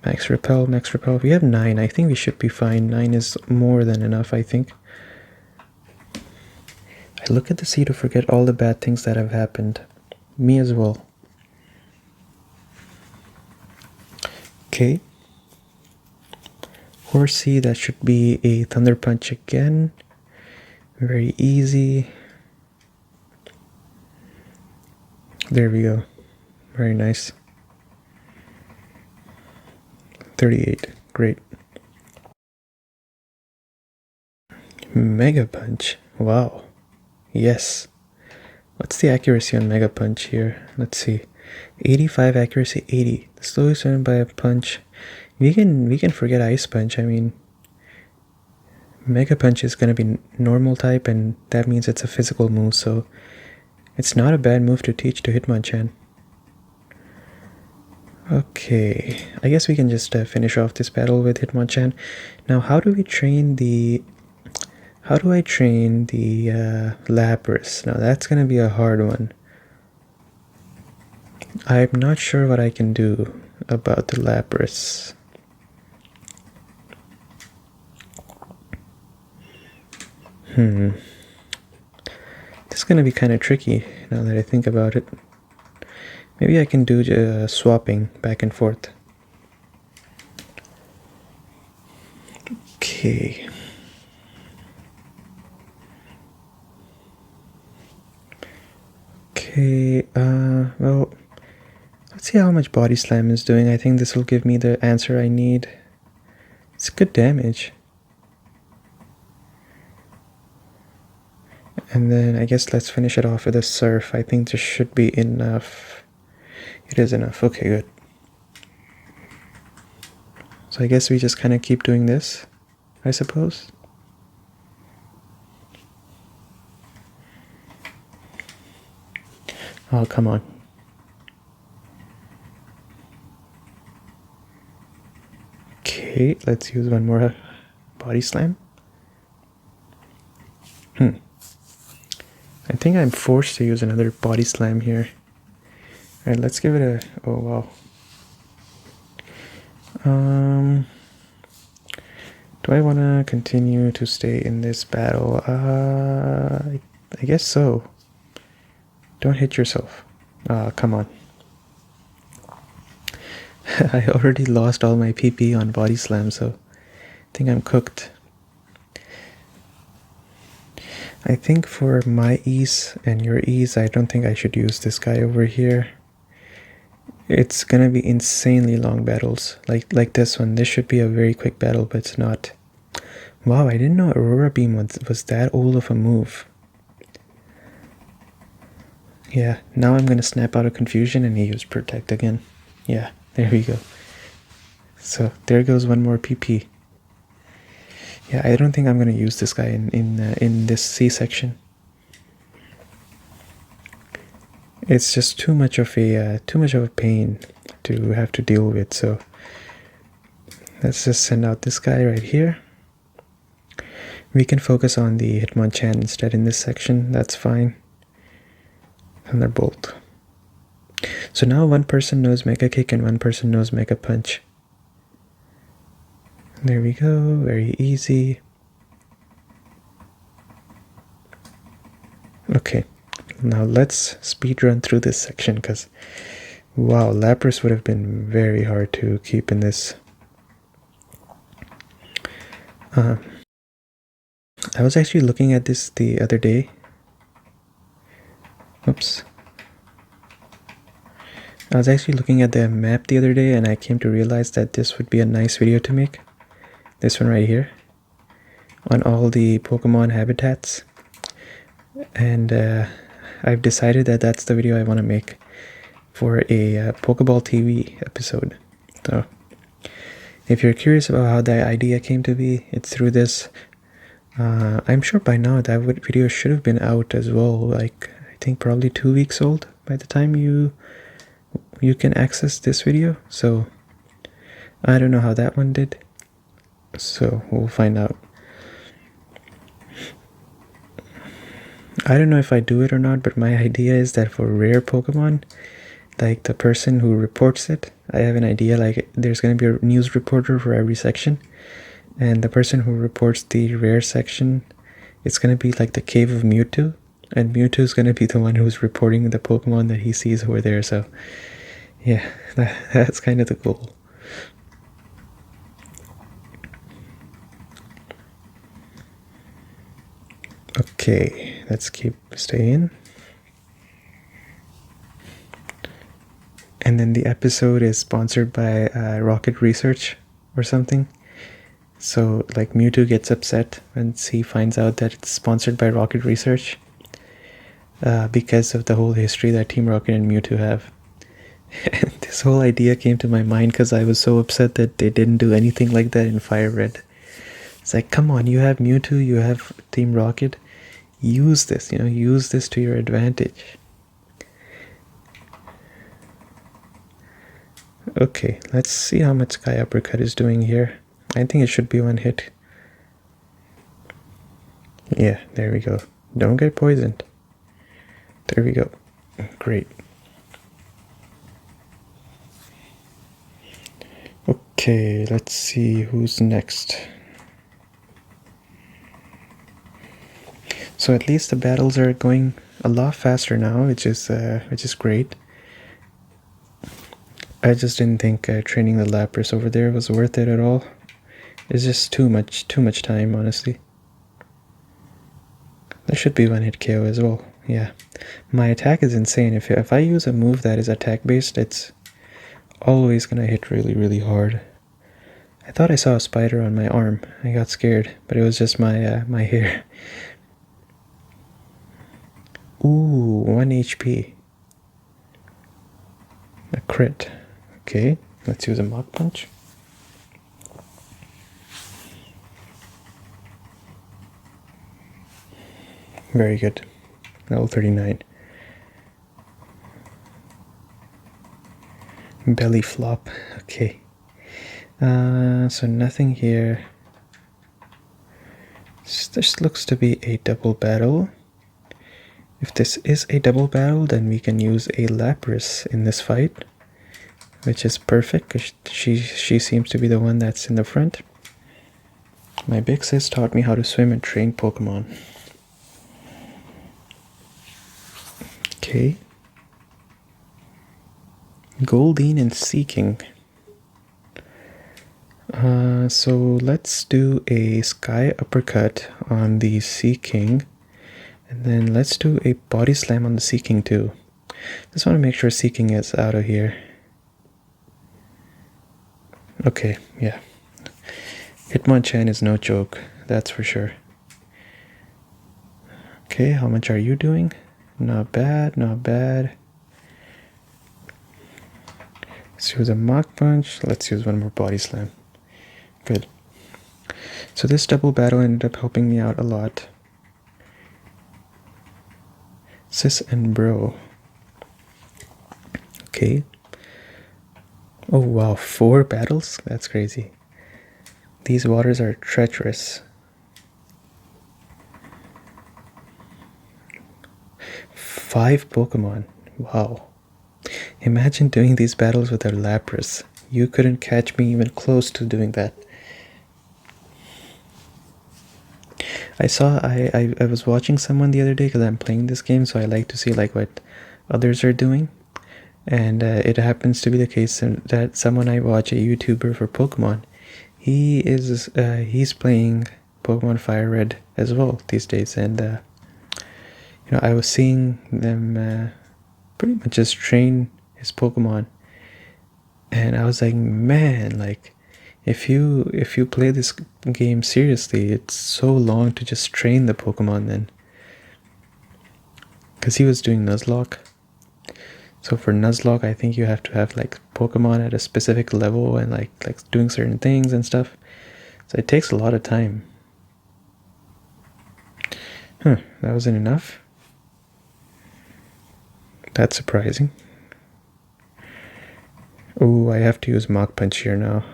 S1: Max repel, max repel. We have 9. I think we should be fine. 9 is more than enough, I think. I look at the sea to forget all the bad things that have happened. Me as well. Okay. Horsey, that should be a Thunder Punch again. Very easy. There we go. Very nice. 38. Great. Mega Punch. Wow. Yes. What's the accuracy on Mega Punch here? Let's see. 85 accuracy, 80. Slowly surrounded by a punch. We can forget Ice Punch. I mean, Mega Punch is gonna be normal type, and that means it's a physical move, so it's not a bad move to teach to Hitmonchan. Okay, I guess we can just finish off this battle with Hitmonchan. Now, how do I train the Lapras? Now, that's gonna be a hard one. I'm not sure what I can do about the Lapras. This is gonna be kind of tricky now that I think about it. Maybe I can do swapping back and forth. Okay. Okay, well, let's see how much Body Slam is doing. I think this will give me the answer I need. It's good damage. And then I guess let's finish it off with a Surf. I think this should be enough. It is enough. Okay, good. So I guess we just kind of keep doing this, I suppose. Oh, come on. Okay, let's use one more Body Slam. I think I'm forced to use another Body Slam here. Alright, let's give it a... oh, wow. Do I want to continue to stay in this battle? I guess so. Don't hit yourself. Come on. I already lost all my PP on Body Slam, so I think I'm cooked. I think for my ease and your ease, I don't think I should use this guy over here. It's gonna be insanely long battles, like this one. This should be a very quick battle, but it's not. Wow, I didn't know Aurora Beam was that old of a move. Yeah, now I'm gonna snap out of confusion and use Protect again. Yeah, there we go. So there goes one more PP. Yeah, I don't think I'm gonna use this guy in this C section. It's just too much of a pain to have to deal with. So let's just send out this guy right here. We can focus on the Hitmonchan instead in this section. That's fine. Thunderbolt. So now one person knows Mega Kick and one person knows Mega Punch. There we go, very easy. Okay, now let's speed run through this section because, wow, Lapras would have been very hard to keep in this. I was actually looking at this the other day. Oops. I was actually looking at the map the other day and I came to realize that this would be a nice video to make. This one right here. On all the Pokemon habitats. And I've decided that that's the video I want to make for a Pokeball TV episode. So if you're curious about how the idea came to be, it's through this. I'm sure by now that video should have been out as well. Like, I think probably 2 weeks old by the time you can access this video. So I don't know how that one did. So we'll find out. I don't know if I do it or not, but my idea is that for rare Pokemon, like the person who reports it, I have an idea, like there's going to be a news reporter for every section, and the person who reports the rare section, it's going to be like the cave of Mewtwo, and Mewtwo is going to be the one who's reporting the Pokemon that he sees over there. So yeah, that's kind of the goal. Okay, let's stay in. And then the episode is sponsored by Rocket Research or something. So like Mewtwo gets upset once he finds out that it's sponsored by Rocket Research because of the whole history that Team Rocket and Mewtwo have. And this whole idea came to my mind because I was so upset that they didn't do anything like that in Fire Red. It's like, come on, you have Mewtwo, you have Team Rocket. Use this, use this to your advantage. Okay, let's see how much Sky Uppercut is doing here. I think it should be one hit. Yeah, there we go. Don't get poisoned. There we go. Great. Okay, let's see who's next. So at least the battles are going a lot faster now, which is great. I just didn't think training the Lapras over there was worth it at all. It's just too much time, honestly. There should be one hit KO as well. Yeah, my attack is insane. If I use a move that is attack based, it's always gonna hit really hard. I thought I saw a spider on my arm. I got scared, but it was just my my hair. Ooh, 1 HP. A crit. Okay, let's use a Mach Punch. Very good. Level 39. Belly Flop. Okay. So nothing here. This looks to be a double battle. If this is a double battle, then we can use a Lapras in this fight, which is perfect because she seems to be the one that's in the front. My big sis taught me how to swim and train Pokemon. Okay. Goldeen and Seeking. So let's do a Sky Uppercut on the Seeking. And then let's do a Body Slam on the Seeking too. Just want to make sure Seeking is out of here. Okay, yeah. Hitmonchan is no joke, that's for sure. Okay, how much are you doing? Not bad, not bad. Let's use a Mach Punch. Let's use one more Body Slam. Good. So this double battle ended up helping me out a lot. Sis and Bro. Okay. Oh wow, 4 battles? That's crazy. These waters are treacherous. 5 Pokemon. Wow. Imagine doing these battles with a Lapras. You couldn't catch me even close to doing that. I was watching someone the other day because I'm playing this game, so I like to see like what others are doing. And it happens to be the case that someone I watch, a YouTuber for Pokemon, he's playing Pokemon Fire Red as well these days, and I was seeing them pretty much just train his Pokemon, and I was like, man, like if you play this game seriously, it's so long to just train the Pokemon then, because he was doing Nuzlocke. So for Nuzlocke, I think you have to have like Pokemon at a specific level and like doing certain things and stuff. So it takes a lot of time. Huh, that wasn't enough. That's surprising. Oh, I have to use Mach Punch here now.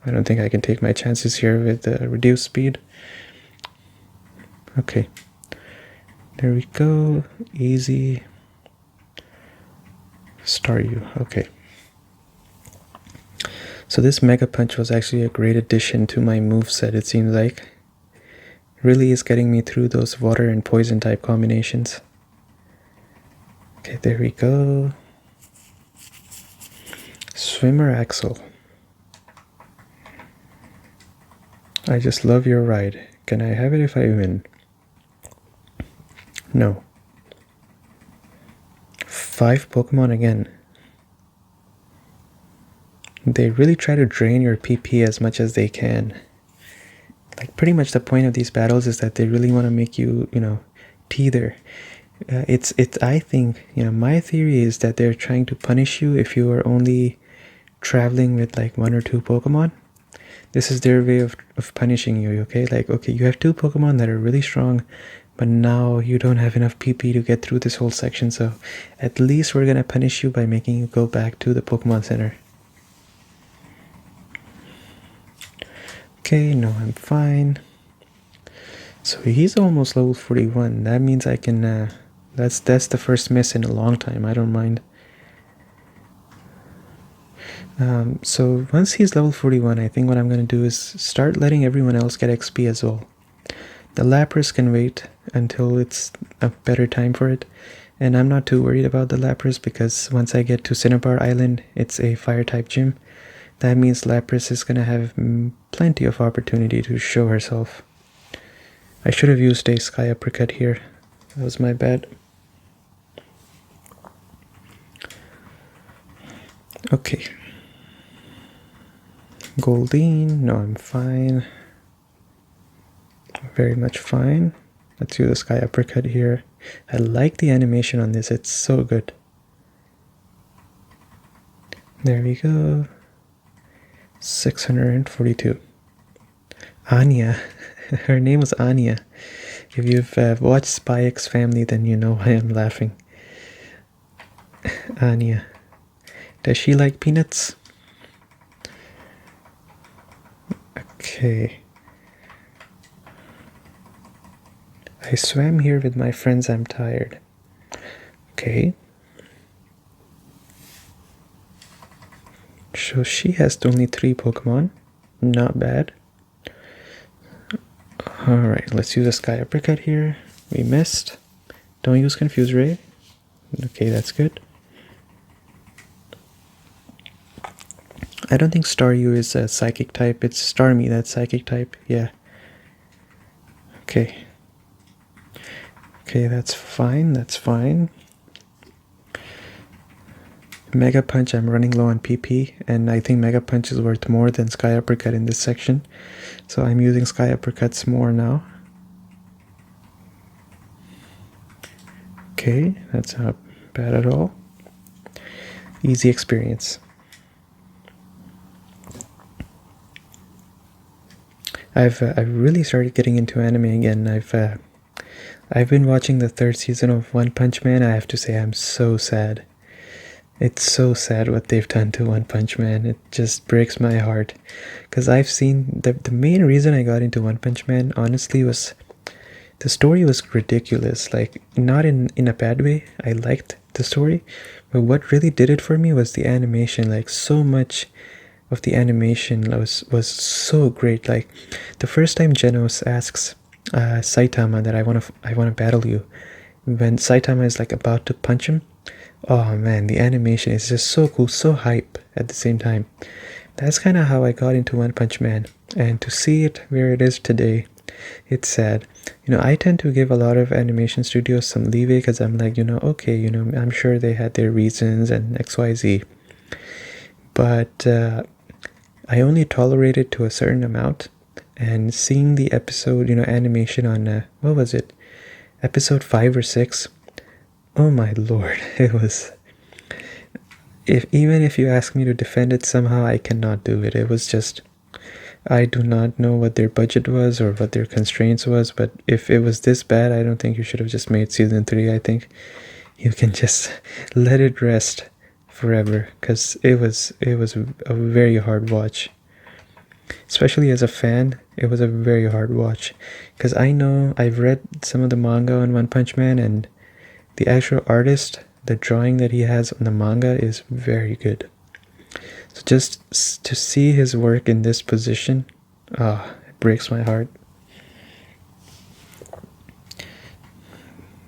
S1: I don't think I can take my chances here with the reduced speed. Okay. There we go. Easy. Staryu. Okay. So this Mega Punch was actually a great addition to my moveset, it seems like. Really is getting me through those water and poison type combinations. Okay, there we go. Swimmer Axel. I just love your ride. Can I have it if I win? No. 5 Pokemon again. They really try to drain your PP as much as they can. Like pretty much the point of these battles is that they really want to make you, teeter. I think, my theory is that they're trying to punish you if you are only traveling with like 1 or 2 Pokemon. This is their way of punishing you, okay? Like, okay, you have 2 Pokemon that are really strong, but now you don't have enough PP to get through this whole section, so at least we're gonna punish you by making you go back to the Pokemon Center. Okay, no, I'm fine. So he's almost level 41. That means I can, that's the first miss in a long time. I don't mind. So once he's level 41, I think what I'm going to do is start letting everyone else get XP as well. The Lapras can wait until it's a better time for it. And I'm not too worried about the Lapras because once I get to Cinnabar Island, it's a fire type gym. That means Lapras is going to have plenty of opportunity to show herself. I should have used a Sky Uppercut here. That was my bad. Okay. Goldeen, no, I'm fine. Very much fine. Let's do the Sky Uppercut here. I like the animation on this, it's so good. There we go. 642. Anya. Her name was Anya. If you've watched Spy X Family, then you know why I'm laughing. Anya. Does she like peanuts? Okay. I swam here with my friends, I'm tired. Okay. So she has only 3 Pokemon. Not bad. Alright, let's use a Sky Uppercut here. We missed. Don't use Confuse Ray. Okay, that's good. I don't think Staryu is a Psychic type. It's Starmie that's Psychic type. Yeah. Okay. Okay, that's fine. That's fine. Mega Punch, I'm running low on PP, and I think Mega Punch is worth more than Sky Uppercut in this section. So I'm using Sky Uppercuts more now. Okay, that's not bad at all. Easy experience. I've really started getting into anime again. I've been watching the 3rd season of One Punch Man. I have to say I'm so sad. It's so sad what they've done to One Punch Man. It just breaks my heart. Because I've seen the main reason I got into One Punch Man honestly was the story was ridiculous. Like, not in a bad way. I liked the story, but what really did it for me was the animation. Like, so much of the animation was so great. Like, the first time Genos asks Saitama that I want to battle you, when Saitama is like about to punch him, oh man, the animation is just so cool, so hype at the same time. That's kind of how I got into One Punch Man, and to see it where it is today, it's sad. I tend to give a lot of animation studios some leeway because I'm like, okay, I'm sure they had their reasons and XYZ. But I only tolerate it to a certain amount, and seeing the episode, animation on, what was it? Episode 5 or 6. Oh my lord, even if you ask me to defend it somehow, I cannot do it. It was just, I do not know what their budget was or what their constraints was, but if it was this bad, I don't think you should have just made season 3. I think you can just let it rest forever, because it was a very hard watch. Especially as a fan, it was a very hard watch, because I know I've read some of the manga on One Punch Man, and the actual artist, the drawing that he has on the manga is very good. So just to see his work in this position, it breaks my heart.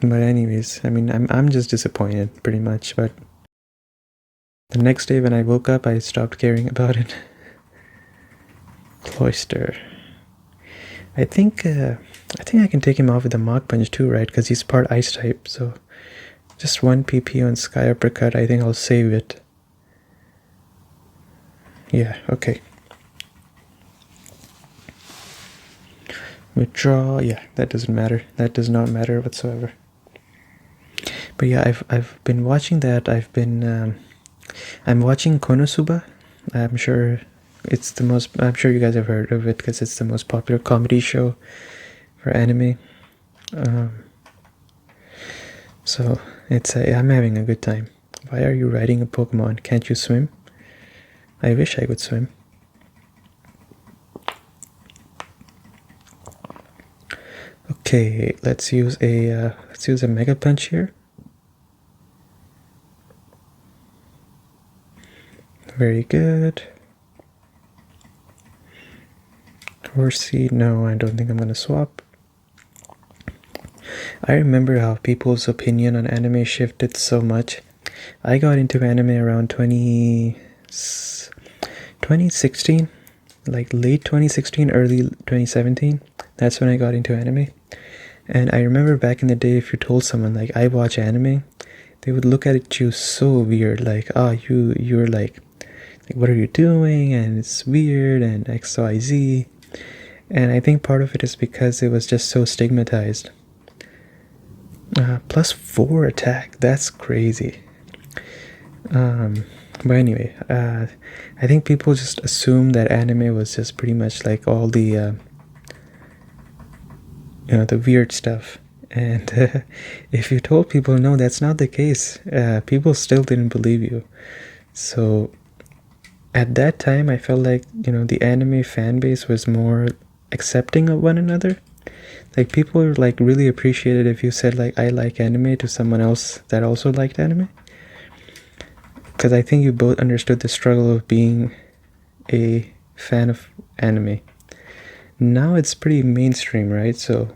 S1: But anyways, I mean, I'm just disappointed pretty much. But the next day when I woke up, I stopped caring about it. Cloister. I think I can take him off with a Mach Punch too, right? Because he's part Ice type. So just 1 PP on Sky Uppercut. I think I'll save it. Yeah, okay. Withdraw. Yeah, that doesn't matter. That does not matter whatsoever. But yeah, I've been watching that. I'm watching Konosuba. I'm sure you guys have heard of it because it's the most popular comedy show for anime. So I'm having a good time. Why are you riding a Pokemon? Can't you swim? I wish I could swim. Okay, let's use a Mega Punch here. Very good. Horsey, no, I don't think I'm gonna swap. I remember how people's opinion on anime shifted so much. I got into anime around 2016, like late 2016, early 2017. That's when I got into anime. And I remember back in the day, if you told someone like I watch anime, they would look at you so weird, like, you're like what are you doing? And it's weird and XYZ. And I think part of it is because it was just so stigmatized. +4 attack, that's crazy. But anyway, I think people just assumed that anime was just pretty much like all the the weird stuff. And if you told people no, that's not the case, people still didn't believe you. So at that time, I felt like, the anime fan base was more accepting of one another. Like, people were like really appreciated if you said like I like anime to someone else that also liked anime, because I think you both understood the struggle of being a fan of anime. Now it's pretty mainstream, right? So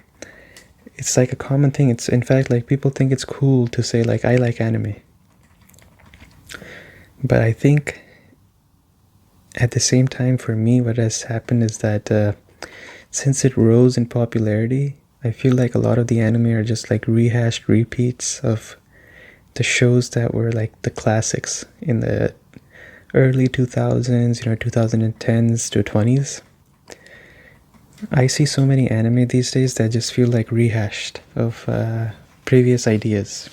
S1: it's like a common thing. It's, in fact, like, people think it's cool to say like I like anime. But I think at the same time, for me, what has happened is that since it rose in popularity, I feel like a lot of the anime are just like rehashed repeats of the shows that were like the classics in the early 2000s, 2010s to 20s. I see so many anime these days that just feel like rehashed of previous ideas.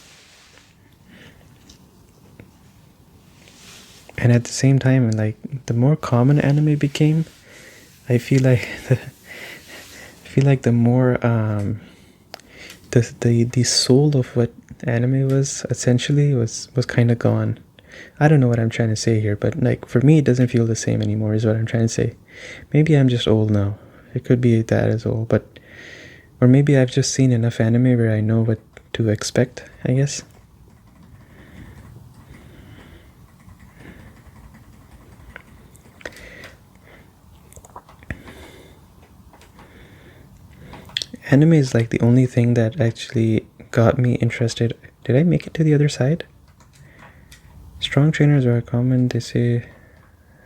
S1: And at the same time, like, the more common anime became, I feel like the more the soul of what anime was essentially was kind of gone. I don't know what I'm trying to say here, but like, for me, it doesn't feel the same anymore, is what I'm trying to say. Maybe I'm just old now. It could be that as well, or maybe I've just seen enough anime where I know what to expect, I guess. Anime is like the only thing that actually got me interested. Did I make it to the other side? Strong trainers are common, they say.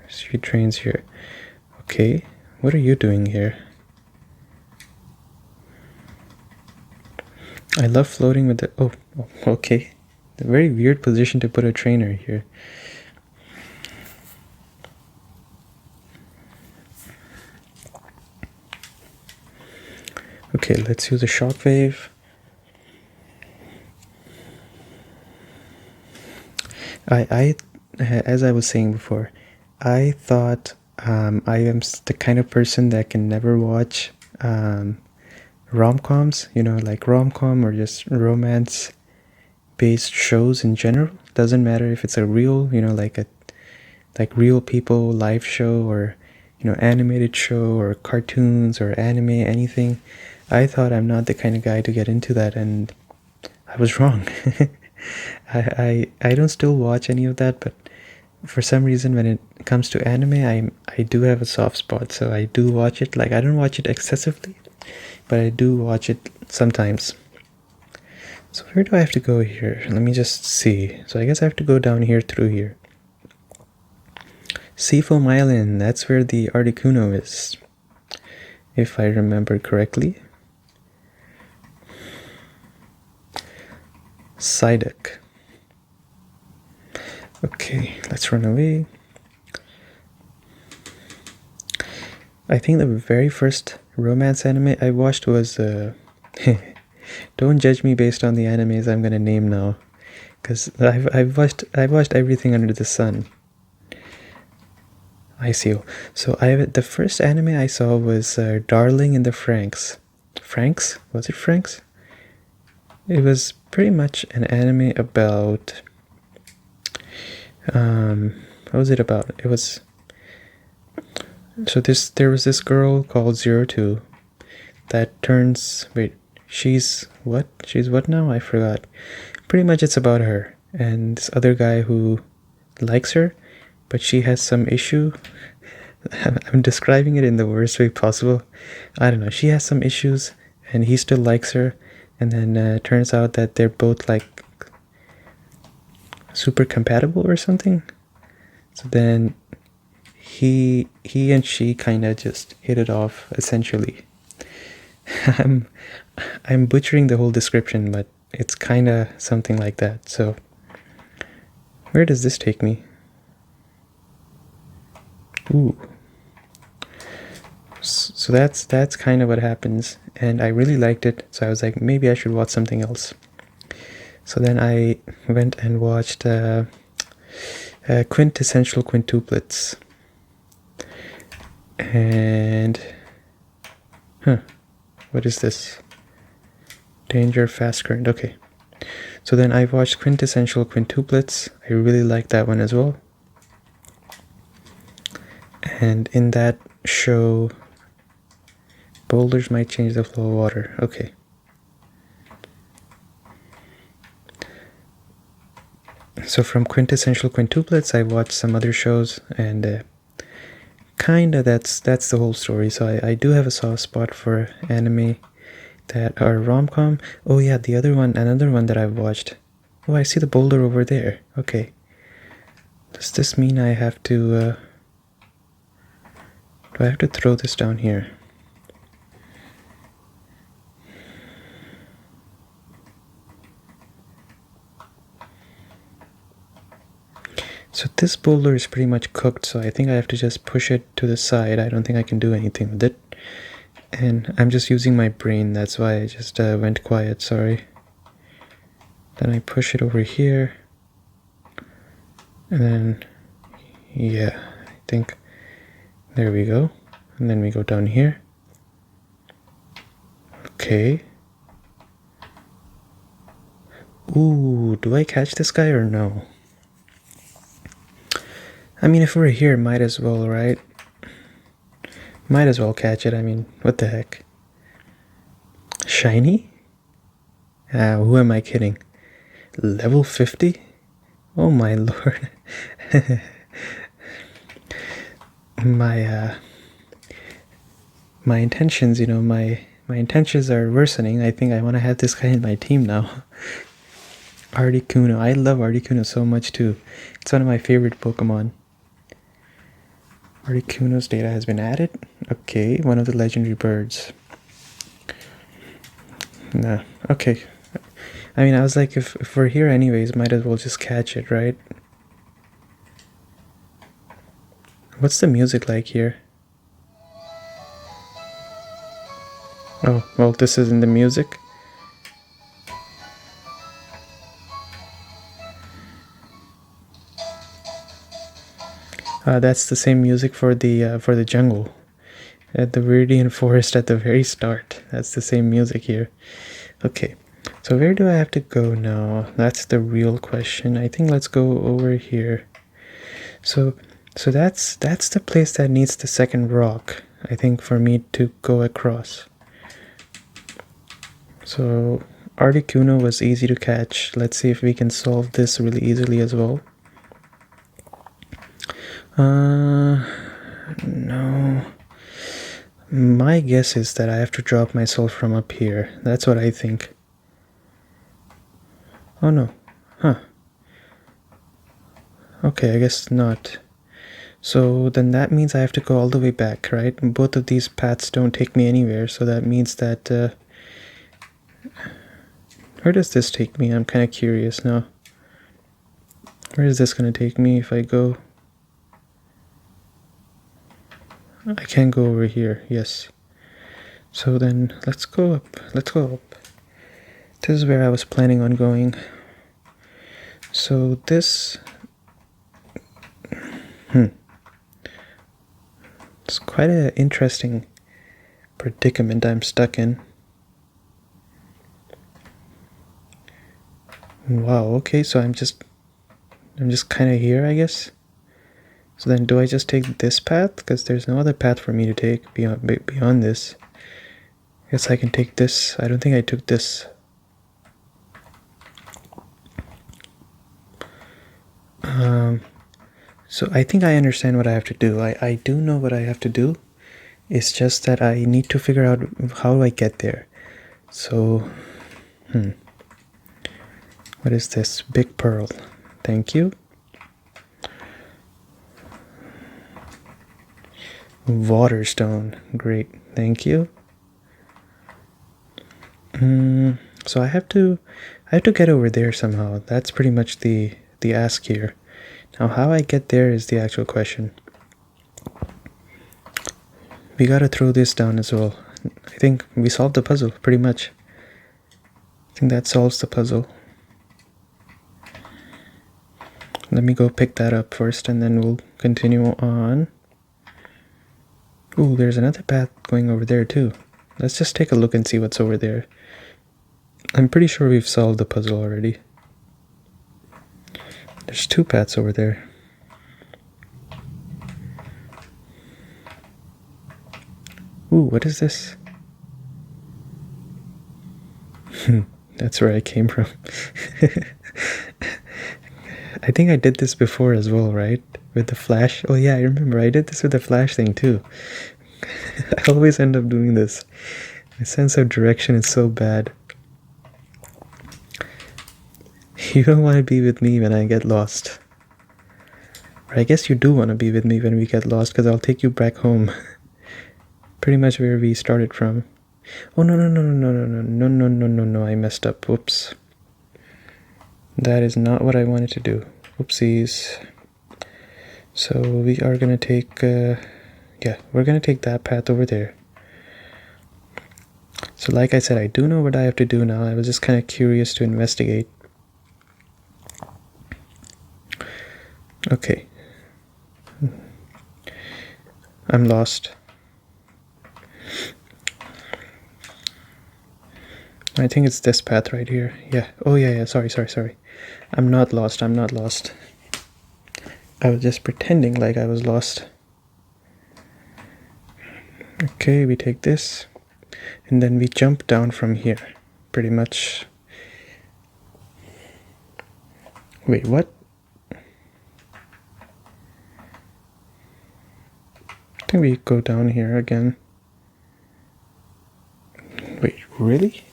S1: She trains here. Okay, what are you doing here? I love floating with the... Oh, okay. A very weird position to put a trainer here. Okay, let's use a shockwave. I as I was saying before, I thought I am the kind of person that can never watch rom-coms, like rom-com or just romance-based shows in general. Doesn't matter if it's a real, like real people live show or animated show or cartoons or anime, anything. I thought I'm not the kind of guy to get into that, and I was wrong. I don't still watch any of that, but for some reason when it comes to anime, I do have a soft spot, so I do watch it. Like, I don't watch it excessively, but I do watch it sometimes. So where do I have to go here? Let me just see. So I guess I have to go down here through here. Seafoam Island, that's where the Articuno is, if I remember correctly. Psyduck. Okay, let's run away. I think the very first romance anime I watched was don't judge me based on the animes I'm gonna name now, because I've watched everything under the sun. I see. So the first anime I saw was Darling in the Franxx. Franxx? Was it Franxx? It was pretty much an anime about what was it about? It was there was this girl called 02 that turns she's what now? I forgot. Pretty much it's about her and this other guy who likes her, but she has some issue. I'm describing it in the worst way possible. I don't know. She has some issues and he still likes her, and then turns out that they're both like super compatible or something. So then he and she kind of just hit it off, essentially. I'm butchering the whole description, but it's kind of something like that. So where does this take me? Ooh. So that's kind of what happens, and I really liked it, so I was like, maybe I should watch something else. So then I went and watched Quintessential Quintuplets. And what is this? Danger Fast Current. Okay. So then I watched Quintessential Quintuplets. I really liked that one as well. And in that show, boulders might change the flow of water. Okay. So from Quintessential Quintuplets, I watched some other shows, and kinda that's the whole story. So I do have a soft spot for anime that are rom-com. Oh yeah, another one that I've watched. Oh, I see the boulder over there. Okay. Does this mean I have to do I have to throw this down here? So this boulder is pretty much cooked, so I think I have to just push it to the side. I don't think I can do anything with it. And I'm just using my brain, that's why I just went quiet, sorry. Then I push it over here. And then, yeah, I think, there we go. And then we go down here. Okay. Ooh, do I catch this guy or no? I mean, if we're here, might as well, right? Might as well catch it. I mean, what the heck? Shiny? Who am I kidding? Level 50? Oh my lord. My intentions, my intentions are worsening. I think I want to have this guy in my team now. Articuno. I love Articuno so much too. It's one of my favorite Pokemon. Articuno's data has been added. Okay, one of the legendary birds. Nah, okay. I mean, I was like, if we're here anyways, might as well just catch it, right? What's the music like here? Oh, well, this isn't the music. That's the same music for the jungle. At the Viridian Forest at the very start. That's the same music here. Okay, so where do I have to go now? That's the real question. I think let's go over here. So that's the place that needs the second rock, I think, for me to go across. So Articuno was easy to catch. Let's see if we can solve this really easily as well. No. My guess is that I have to drop myself from up here. That's what I think. Oh no. Huh. Okay, I guess not. So then that means I have to go all the way back, right? Both of these paths don't take me anywhere, so that means that... where does this take me? I'm kind of curious now. Where is this going to take me if I go... I can't go over here, yes. So then, let's go up. Let's go up. This is where I was planning on going. So this... It's quite an interesting predicament I'm stuck in. Wow, okay, so I'm just kind of here, I guess. So then do I just take this path? Because there's no other path for me to take beyond this. I guess I can take this. I don't think I took this. So I think I understand what I have to do. I do know what I have to do. It's just that I need to figure out how do I get there. So, what is this? Big pearl. Thank you. Waterstone. Great. Thank you. So I have to get over there somehow. That's pretty much the ask here. Now how I get there is the actual question. We gotta throw this down as well. I think we solved the puzzle pretty much. I think that solves the puzzle. Let me go pick that up first and then we'll continue on. Ooh, there's another path going over there too. Let's just take a look and see what's over there. I'm pretty sure we've solved the puzzle already. There's two paths over there. Ooh, what is this? That's where I came from. I think I did this before as well, right? With the flash. Oh yeah, I remember. I did this with the flash thing too. I always end up doing this. My sense of direction is so bad. You don't want to be with me when I get lost. Or I guess you do want to be with me when we get lost, because I'll take you back home. Pretty much where we started from. Oh no, I messed up. Whoops. That is not what I wanted to do. Whoopsies. So we are gonna take, yeah, we're gonna take that path over there. So like I said, I do know what I have to do now. I was just kind of curious to investigate. Okay. I'm lost. I think it's this path right here. Yeah. Oh yeah, sorry. I'm not lost. I was just pretending like I was lost. Okay, we take this. And then we jump down from here. Pretty much. Wait, what? I think we go down here again. Wait, really?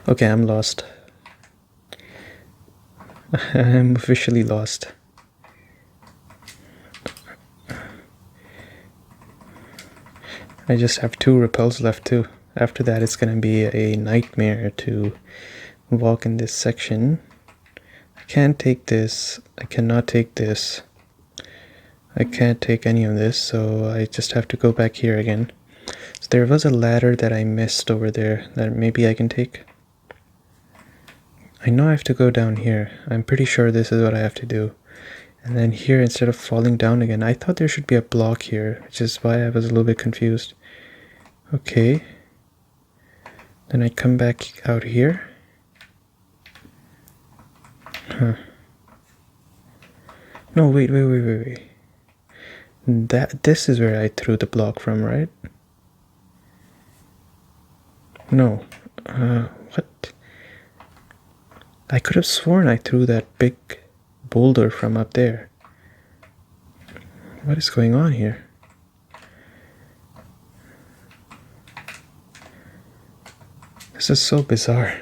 S1: Okay, I'm lost. I'm officially lost. I just have 2 repels left too. After that, it's gonna be a nightmare to walk in this section. I can't take this. I cannot take this. I can't take any of this, so I just have to go back here again. So there was a ladder that I missed over there that maybe I can take. I know I have to go down here. I'm pretty sure this is what I have to do. And then here, instead of falling down again, I thought there should be a block here, which is why I was a little bit confused. Okay. Then I come back out here. Huh. No, wait. This is where I threw the block from, right? No. What? I could have sworn I threw that big boulder from up there. What is going on here? This is so bizarre.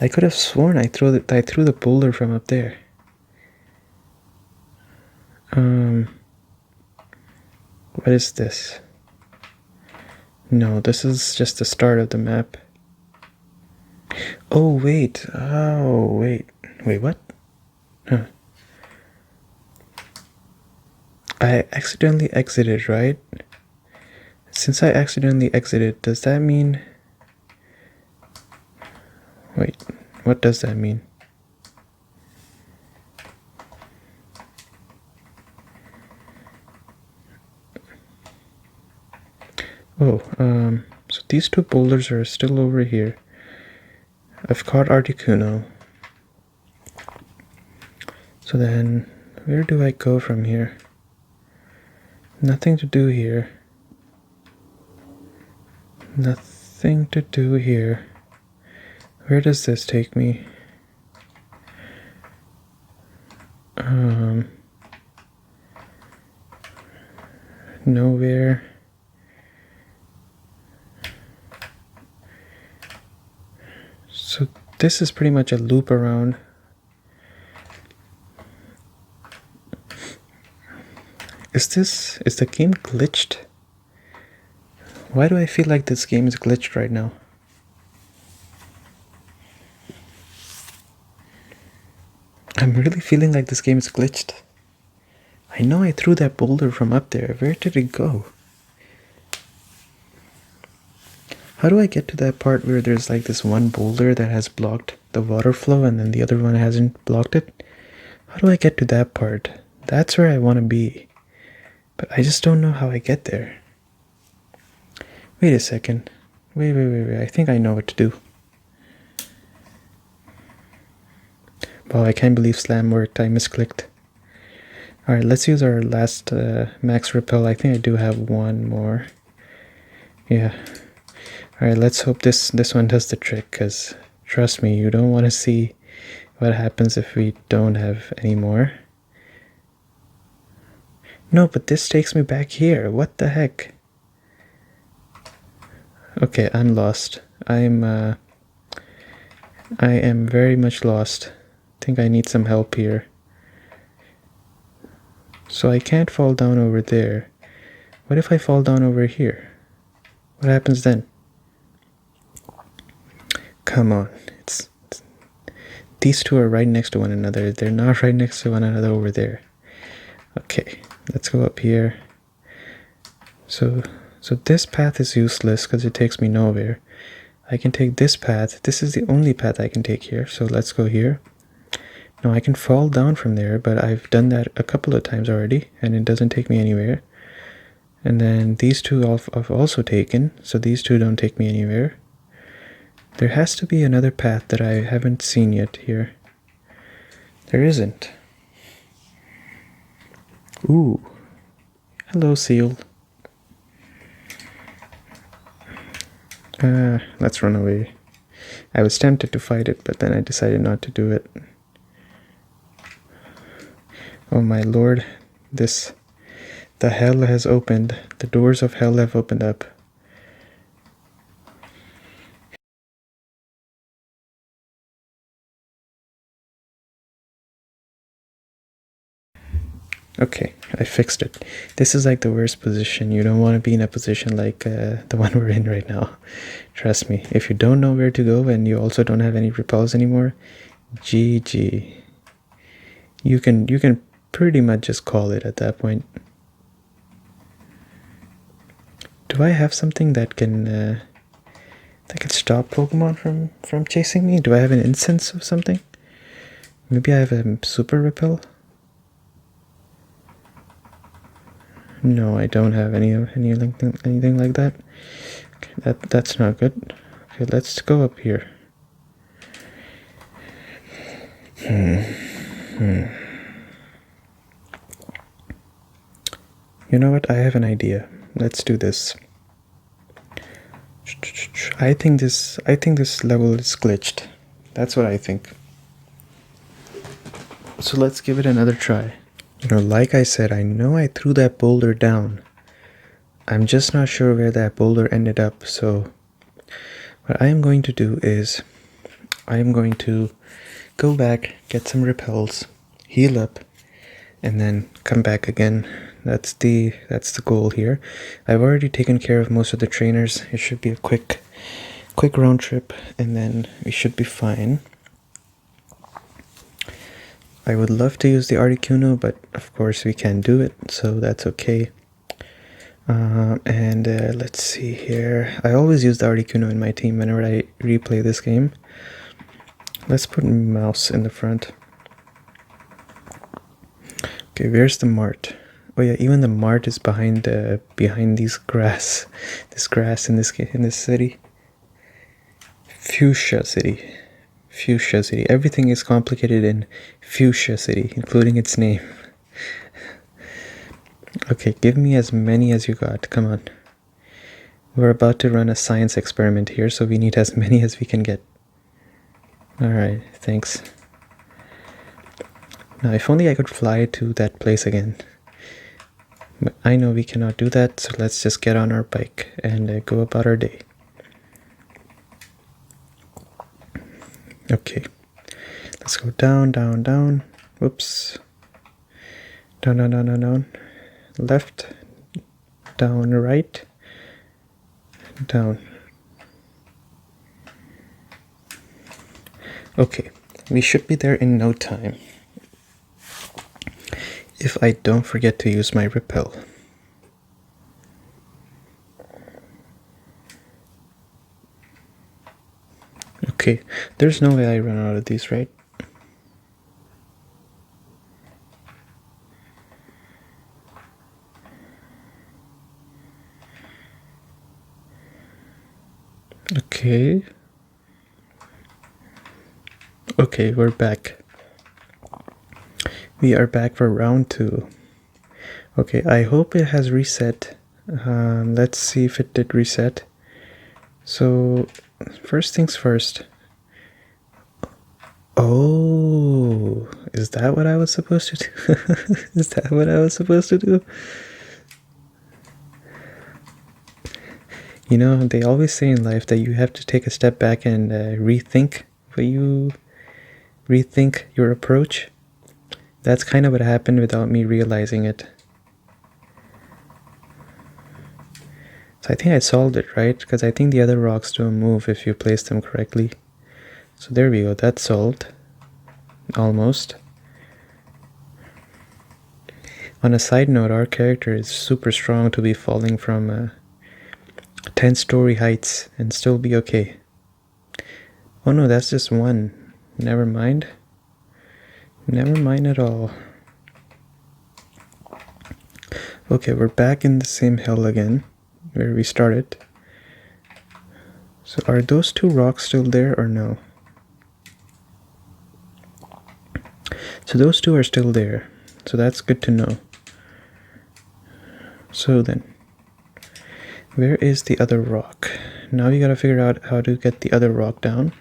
S1: I could have sworn I threw the boulder from up there. What is this? No, this is just the start of the map. Oh, wait. Wait, what? Huh. I accidentally exited, right? Since I accidentally exited, does that mean... Wait, what does that mean? Oh, so these two boulders are still over here. I've caught Articuno. So then, where do I go from here? Nothing to do here. Nothing to do here. Where does this take me? Nowhere. So this is pretty much a loop around. Is the game glitched? Why do I feel like this game is glitched right now? I'm really feeling like this game is glitched. I know I threw that boulder from up there. Where did it go? How do I get to that part where there's like this one boulder that has blocked the water flow and then the other one hasn't blocked it? How do I get to that part? That's where I want to be. But I just don't know how I get there. Wait a second. Wait. I think I know what to do. Wow, I can't believe slam worked. I misclicked. Alright, let's use our last max repel. I think I do have one more. Yeah. Alright, let's hope this one does the trick, because trust me, you don't want to see what happens if we don't have any more. No, but this takes me back here. What the heck? Okay, I'm lost. I am very much lost. I think I need some help here. So I can't fall down over there. What if I fall down over here? What happens then? Come on. These two are right next to one another. They're not right next to one another over there. Okay, let's go up here. So this path is useless because it takes me nowhere. I can take this path. This is the only path I can take here. So let's go here. Now I can fall down from there, but I've done that a couple of times already and it doesn't take me anywhere. And then these two I've also taken, so these two don't take me anywhere. There has to be another path that I haven't seen yet here. There isn't. Ooh. Hello, seal. Let's run away. I was tempted to fight it, but then I decided not to do it. Oh my lord, the hell has opened. The doors of hell have opened up. Okay, I fixed it. This is like the worst position. You don't want to be in a position like the one we're in right now. Trust me, if you don't know where to go and you also don't have any repels anymore, GG. You can pretty much just call it at that point. Do I have something that I can stop Pokemon from chasing me? Do I have an instance of something? Maybe I have a super repel? No, I don't have anything like that. Okay, that's not good. Okay, let's go up here. You know what? I have an idea. Let's do this. I think this level is glitched. That's what I think. So let's give it another try. You know, like I said, I know I threw that boulder down. I'm just not sure where that boulder ended up, so what I am going to do is I am going to go back, get some repels, heal up, and then come back again. That's the goal here. I've already taken care of most of the trainers. It should be a quick round trip, and then we should be fine. I would love to use the Articuno, but of course we can't do it, so that's okay. Let's see here. I always use the Articuno in my team whenever I replay this game. Let's put Mouse in the front. Okay, where's the Mart? Oh yeah, even the Mart is behind these grass. This grass in this city. Fuchsia City. Fuchsia City. Everything is complicated in Fuchsia City, including its name. Okay, give me as many as you got. Come on. We're about to run a science experiment here, so we need as many as we can get. Alright, thanks. Now, if only I could fly to that place again. But I know we cannot do that, so let's just get on our bike and go about our day. Okay. Let's go down, down, down. Whoops. Down, down, down, down, down. Left. Down, right. Down. Okay. We should be there in no time. If I don't forget to use my repel. Okay, there's no way I run out of these, right? Okay. Okay, we're back. We are back for round 2. Okay, I hope it has reset. Let's see if it did reset. So, first things first. Oh, is that what I was supposed to do? Is that what I was supposed to do? You know, they always say in life that you have to take a step back and rethink your approach. That's kind of what happened without me realizing it. So I think I solved it, right? Because I think the other rocks don't move if you place them correctly. So there we go, that's solved. Almost. On a side note, our character is super strong to be falling from 10-story heights and still be okay. Oh no, that's just one. Never mind. Never mind at all. Okay, we're back in the same hill again, where we started. So are those 2 rocks still there or no? So those 2 are still there. So that's good to know. So then, where is the other rock? Now you gotta figure out how to get the other rock down.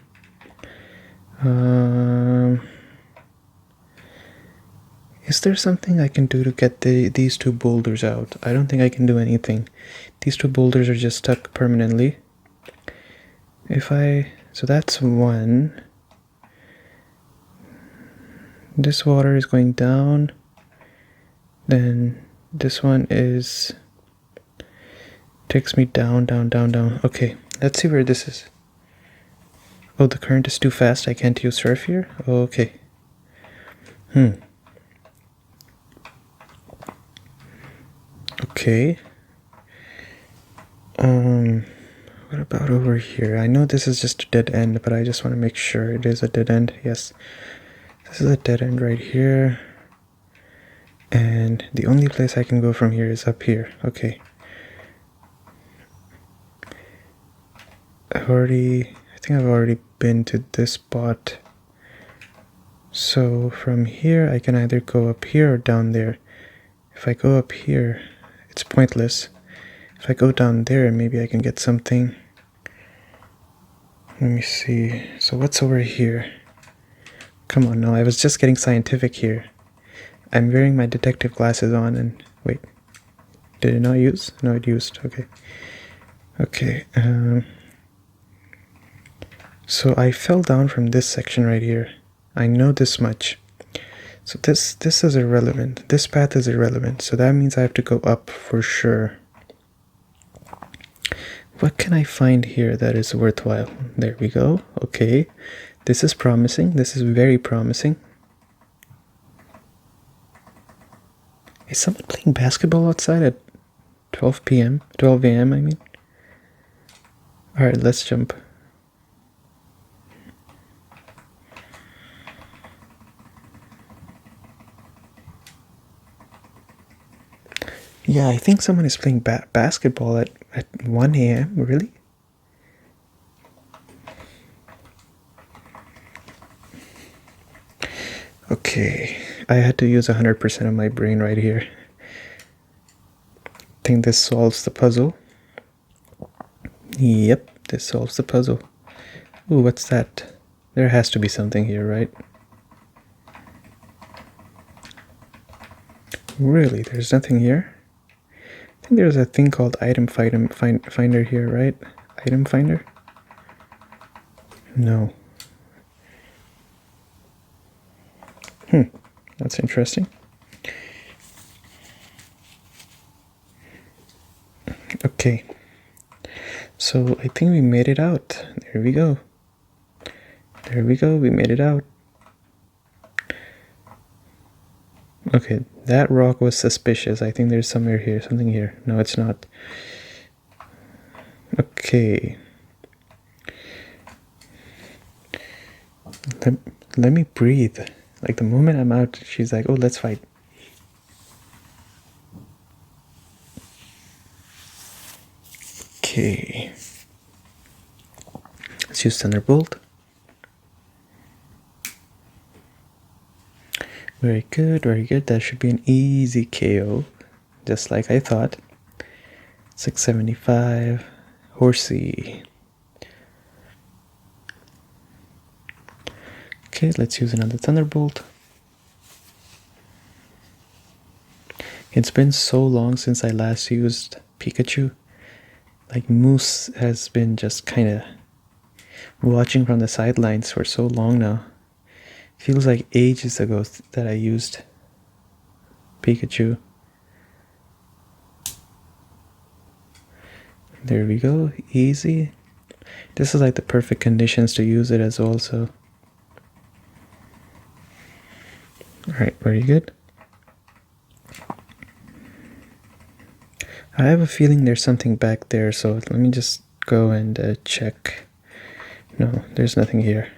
S1: Is there something I can do to get these 2 boulders out? I don't think I can do anything. These 2 boulders are just stuck permanently. So that's 1. This water is going down. Then this one takes me down, down, down, down. Okay, let's see where this is. Oh, the current is too fast. I can't use surf here? Oh, okay. Okay. What about over here? I know this is just a dead end, but I just want to make sure it is a dead end. Yes. This is a dead end right here. And the only place I can go from here is up here. Okay. I think I've already been to this spot. So from here, I can either go up here or down there. If I go up here, it's pointless. If I go down there, maybe I can get something. Let me see. So what's over here? Come on, no, I was just getting scientific here. I'm wearing my detective glasses on and... Wait. Did it not use? No, it used. Okay. Okay. So I fell down from this section right here. I know this much. So this is irrelevant. This path is irrelevant. So that means I have to go up for sure. What can I find here that is worthwhile? There we go. Okay. This is promising. This is very promising. Is someone playing basketball outside at 12 p.m.? 12 a.m. I mean. Alright, let's jump. Yeah, I think someone is playing basketball at 1 a.m. Really? Okay, I had to use 100% of my brain right here. I think this solves the puzzle. Yep, this solves the puzzle. Ooh, what's that? There has to be something here, right? Really, there's nothing here? I think there's a thing called item finder here, right? Item finder? No. That's interesting. Okay. So I think we made it out. There we go. There we go. We made it out. Okay, that rock was suspicious. I think there's somewhere here, something here. No, it's not. Okay. Let me breathe. Like the moment I'm out, she's like, oh, let's fight. Okay. Let's use Thunderbolt. Very good, very good. That should be an easy KO. Just like I thought. 675. Horsey. Okay, let's use another Thunderbolt. It's been so long since I last used Pikachu. Like Moose has been just kind of watching from the sidelines for so long now. Feels like ages ago that I used Pikachu. There we go, easy. This is like the perfect conditions to use it as well, so. Alright, very good. I have a feeling there's something back there, so let me just go and check. No, there's nothing here.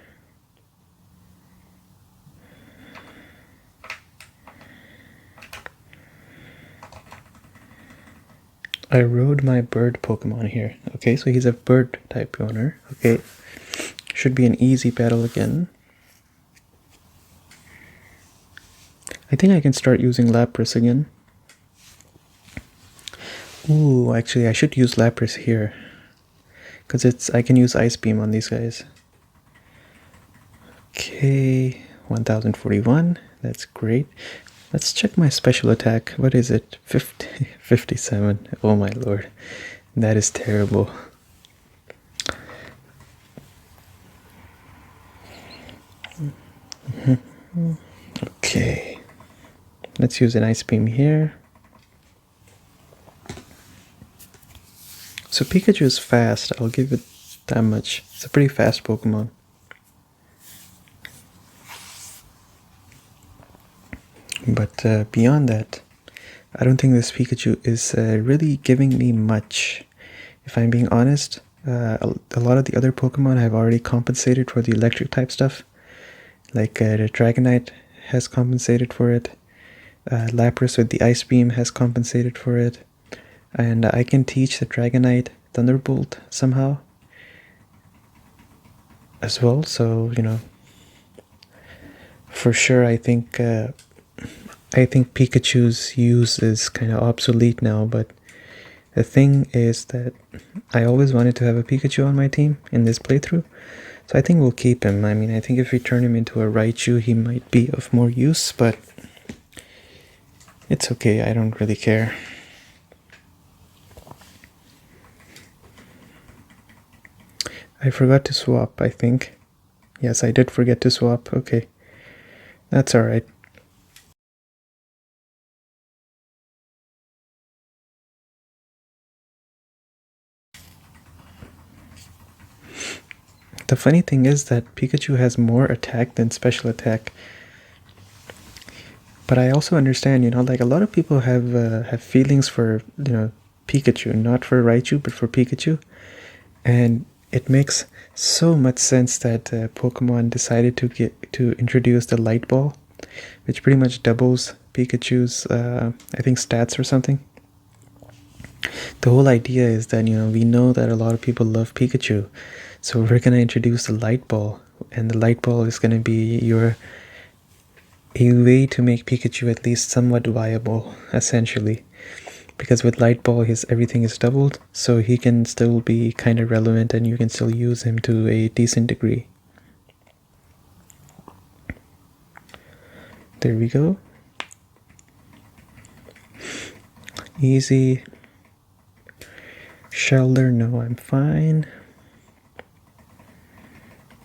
S1: I rode my bird Pokemon here. Okay, so he's a bird type owner. Okay, should be an easy battle again. I think I can start using Lapras again. Ooh, actually I should use Lapras here. Because I can use Ice Beam on these guys. Okay, 1041. That's great. Let's check my special attack. What is it? 57. Oh my lord. That is terrible. Okay. Let's use an Ice Beam here. So Pikachu is fast, I'll give it that much. It's a pretty fast Pokemon. But beyond that, I don't think this Pikachu is really giving me much. If I'm being honest, A lot of the other Pokemon have already compensated for the electric type stuff. Like the Dragonite has compensated for it. Lapras with the Ice Beam has compensated for it. And I can teach the Dragonite Thunderbolt somehow as well. So, you know, for sure I think Pikachu's use is kind of obsolete now, but the thing is that I always wanted to have a Pikachu on my team in this playthrough, so I think we'll keep him. I mean, I think if we turn him into a Raichu, he might be of more use, but it's okay, I don't really care. I forgot to swap, I think. Yes, I did forget to swap. Okay, that's alright. The funny thing is that Pikachu has more attack than special attack. But I also understand, you know, like a lot of people have feelings for, you know, Pikachu, not for Raichu, but for Pikachu. And it makes so much sense that Pokemon decided to introduce the Light Ball, which pretty much doubles Pikachu's, I think, stats or something. The whole idea is that, you know, we know that a lot of people love Pikachu, so we're gonna introduce the Light Ball, and the Light Ball is gonna be a way to make Pikachu at least somewhat viable, essentially. Because with Light Ball, everything is doubled, so he can still be kind of relevant and you can still use him to a decent degree. There we go. Easy. Shelter, no, I'm fine.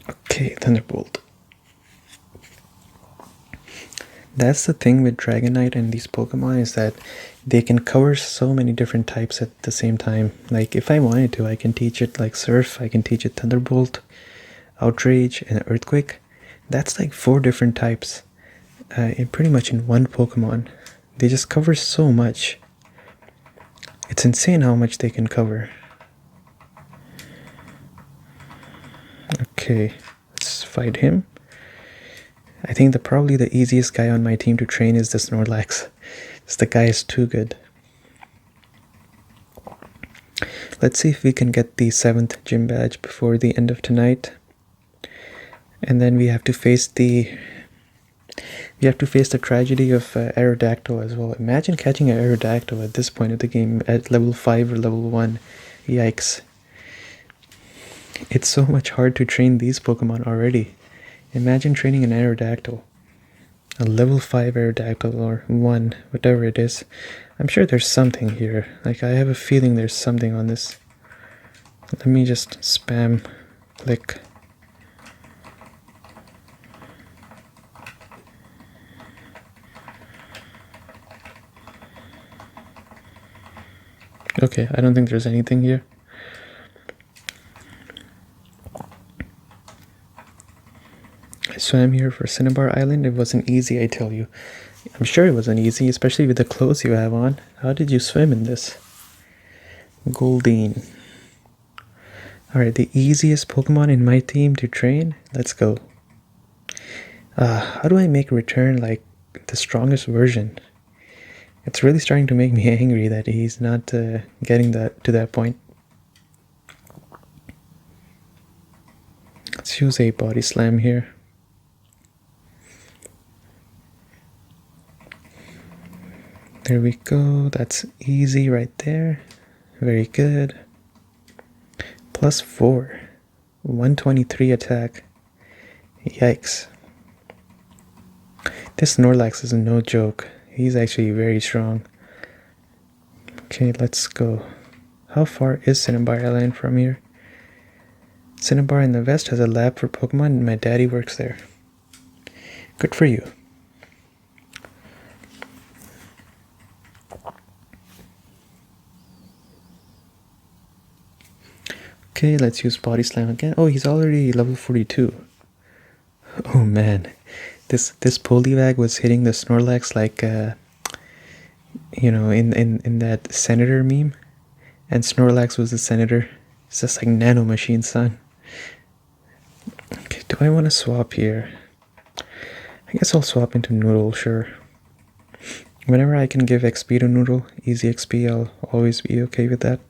S1: Okay, Thunderbolt. That's the thing with Dragonite and these Pokemon, is that they can cover so many different types at the same time. Like, if I wanted to, I can teach it like Surf, I can teach it Thunderbolt, Outrage, and Earthquake. That's like 4 different types, pretty much in one Pokemon. They just cover so much. It's insane how much they can cover. Okay, let's fight him. I think probably the easiest guy on my team to train is the Snorlax. The guy is too good. Let's see if we can get the 7th gym badge before the end of tonight. And then we have to face the tragedy of Aerodactyl as well. Imagine catching an Aerodactyl at this point of the game at level 5 or level 1. Yikes. It's so much hard to train these Pokemon already. Imagine training an Aerodactyl. A level 5 Aerodactyl or 1, whatever it is. I'm sure there's something here. Like, I have a feeling there's something on this. Let me just spam click. Okay, I don't think there's anything here. I swam here for Cinnabar Island. It wasn't easy, I tell you. I'm sure it wasn't easy, especially with the clothes you have on. How did you swim in this? Goldeen. Alright, the easiest Pokemon in my team to train. Let's go. How do I make Return like the strongest version? It's really starting to make me angry that he's not getting to that point. Let's use a Body Slam here. There we go, that's easy right there. Very good. +4. 123 attack. Yikes. This Snorlax is no joke. He's actually very strong. Okay, let's go. How far is Cinnabar Island from here? Cinnabar in the West has a lab for Pokemon and my daddy works there. Good for you. Okay, let's use Body Slam again. Oh, he's already level 42. Oh man, this Poliwag was hitting the Snorlax like, you know, in that Senator meme, and Snorlax was the Senator. It's just like nano machine, son. Okay, do I want to swap here? I guess I'll swap into Noodle, sure. Whenever I can give XP to Noodle, easy XP, I'll always be okay with that.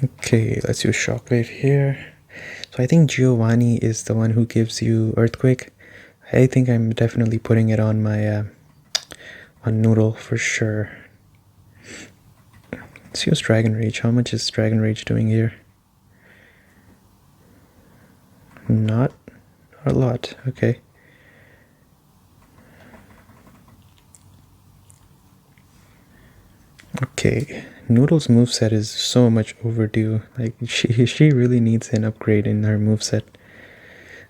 S1: Okay, let's use Shockwave here. So I think Giovanni is the one who gives you Earthquake. I think I'm definitely putting it on my on Noodle for sure. Let's use Dragon Rage. How much is Dragon Rage doing here? Not a lot. Okay. Okay, Noodle's moveset is so much overdue. Like, she really needs an upgrade in her moveset.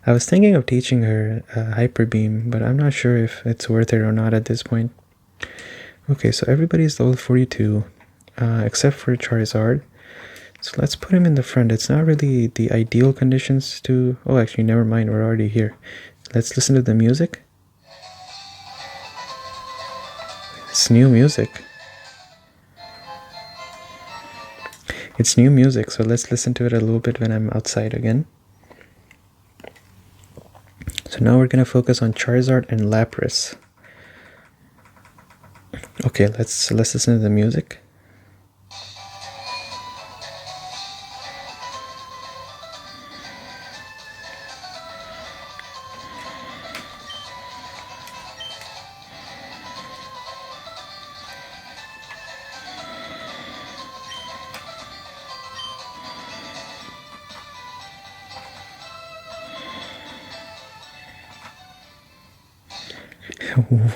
S1: I was thinking of teaching her Hyper Beam, but I'm not sure if it's worth it or not at this point. Okay, so everybody's level 42, except for Charizard. So let's put him in the front. It's not really the ideal conditions to... Oh, actually, never mind. We're already here. Let's listen to the music. It's new music. It's new music, so let's listen to it a little bit when I'm outside again. So now we're going to focus on Charizard and Lapras. Okay, let's listen to the music.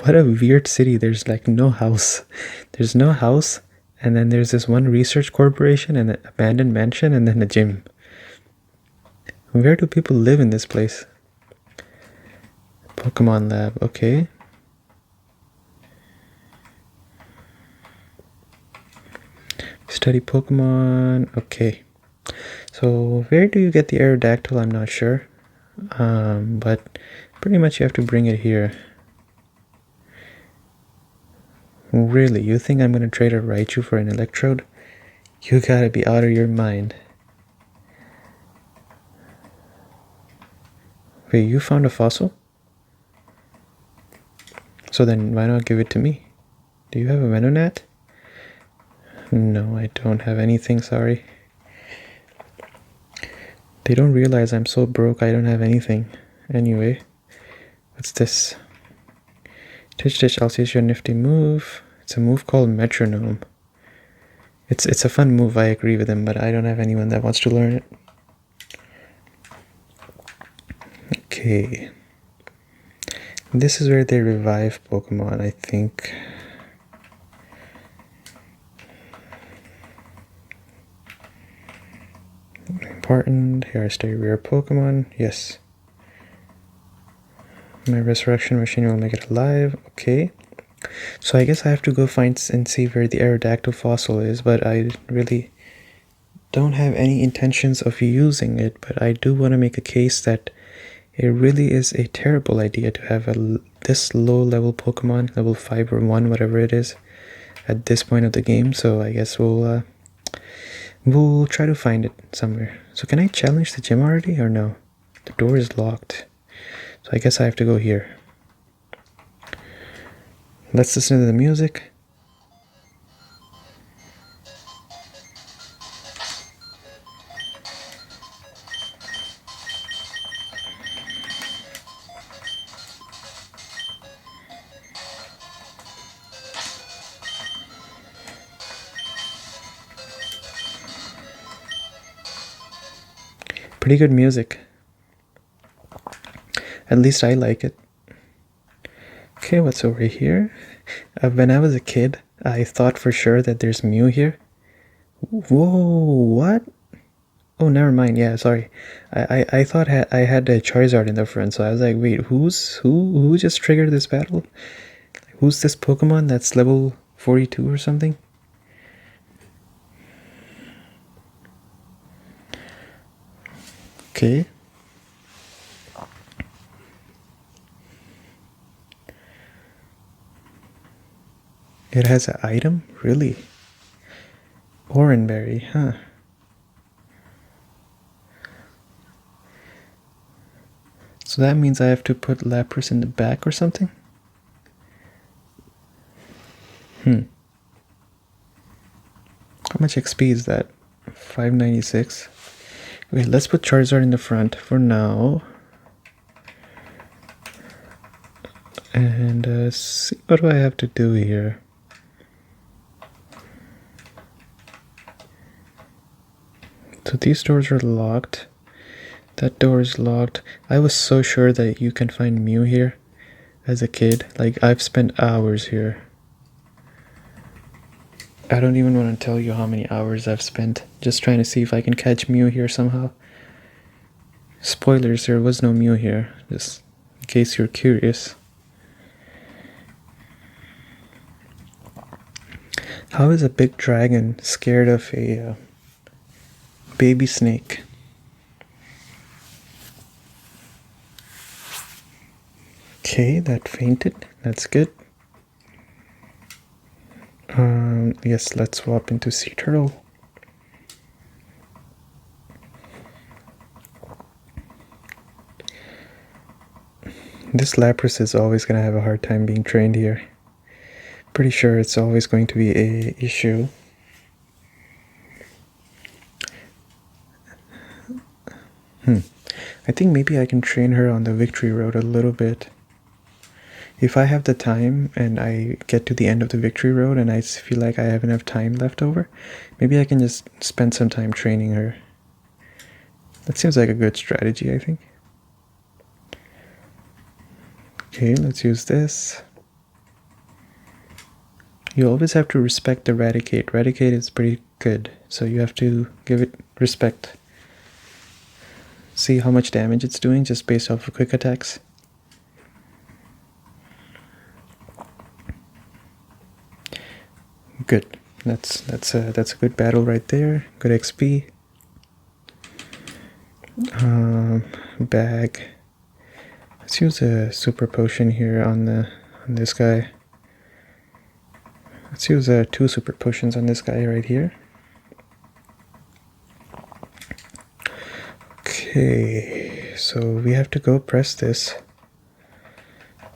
S1: What a weird city. There's like no house. There's no house, and then there's this one research corporation and an abandoned mansion and then a gym. Where do people live in this place? Pokemon lab, okay. Study Pokemon, okay. So where do you get the Aerodactyl? I'm not sure. But pretty much you have to bring it here. Really? You think I'm going to trade a Raichu for an Electrode? You gotta be out of your mind. Wait, you found a fossil? So then why not give it to me? Do you have a Venonat? No, I don't have anything, sorry. They don't realize I'm so broke I don't have anything. Anyway, what's this? Titch, I'll teach you a nifty move. It's a move called Metronome. It's a fun move, I agree with him, but I don't have anyone that wants to learn it. Okay. This is where they revive Pokemon, I think. Important. Here I stay rare Pokemon. Yes. My resurrection machine will make it alive. Okay. So I guess I have to go find and see where the Aerodactyl fossil is, but I really don't have any intentions of using it. But I do want to make a case that it really is a terrible idea to have this low level Pokemon, level 5 or 1, whatever it is, at this point of the game. So I guess we'll try to find it somewhere. So can I challenge the gym already or no? The door is locked. So I guess I have to go here. Let's listen to the music. Pretty good music. At least I like it. Okay, what's over here? When I was a kid, I thought for sure that there's Mew here. Whoa, what? Oh, never mind. Yeah, sorry. I thought I had a Charizard in the front, so I was like, wait, who just triggered this battle? Who's this Pokemon that's level 42 or something? Okay. It has an item? Really? Oranberry, huh? So that means I have to put Lapras in the back or something? How much XP is that? 596. Okay, let's put Charizard in the front for now. And see, what do I have to do here? So these doors are locked. That door is locked. I was so sure that you can find Mew here as a kid. Like, I've spent hours here. I don't even want to tell you how many hours I've spent just trying to see if I can catch Mew here somehow. Spoilers, there was no Mew here, just in case you're curious. How is a big dragon scared of a baby snake? Okay, that fainted. That's good. Yes, let's swap into Sea Turtle. This Lapras is always going to have a hard time being trained here. Pretty sure it's always going to be an issue. I think maybe I can train her on the Victory Road a little bit. If I have the time and I get to the end of the Victory Road and I feel like I have enough time left over, maybe I can just spend some time training her. That seems like a good strategy, I think. Okay, let's use this. You always have to respect the Raticate. Raticate is pretty good, so you have to give it respect. See how much damage it's doing just based off of quick attacks. Good. That's a good battle right there. Good XP. Bag. Let's use a super potion here on this guy. Let's use 2 super potions on this guy right here. Okay, so we have to go press this.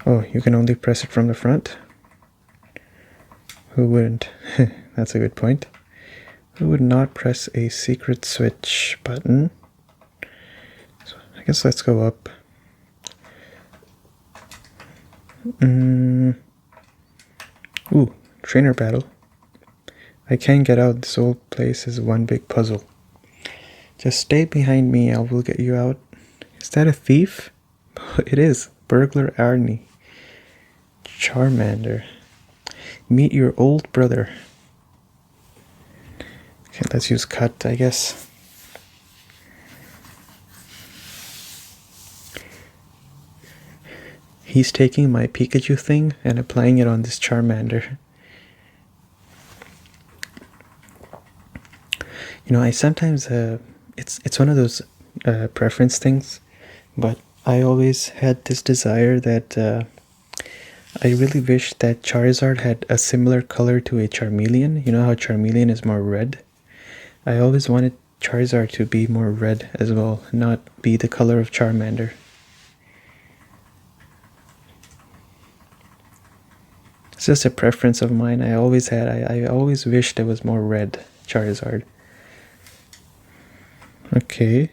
S1: Oh, you can only press it from the front? Who wouldn't? That's a good point. Who would not press a secret switch button? So I guess let's go up. Ooh, trainer battle. I can't get out. This whole place is one big puzzle. Just stay behind me, I will get you out. Is that a thief? It is. Burglar Arnie. Charmander. Meet your old brother. Okay, let's use cut, I guess. He's taking my Pikachu thing and applying it on this Charmander. You know, I sometimes, it's one of those preference things, but I always had this desire that I really wish that Charizard had a similar color to a Charmeleon. You know how Charmeleon is more red? I always wanted Charizard to be more red as well, not be the color of Charmander. It's just a preference of mine. I always had. I always wished it was more red Charizard. Okay,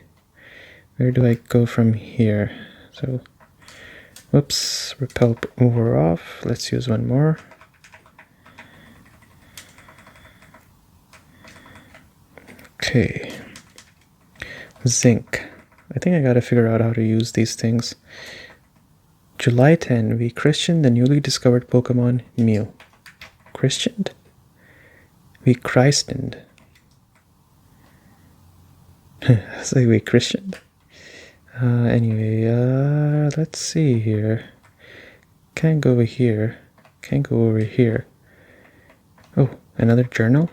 S1: where do I go from here? So, whoops, repel over off. Let's use one more. Okay, zinc. I think I gotta figure out how to use these things. July 10, we christened the newly discovered Pokemon Mew. Christened? We christened. It's like we christened. Anyway, let's see here. Can't go over here. Can't go over here. Oh, another journal.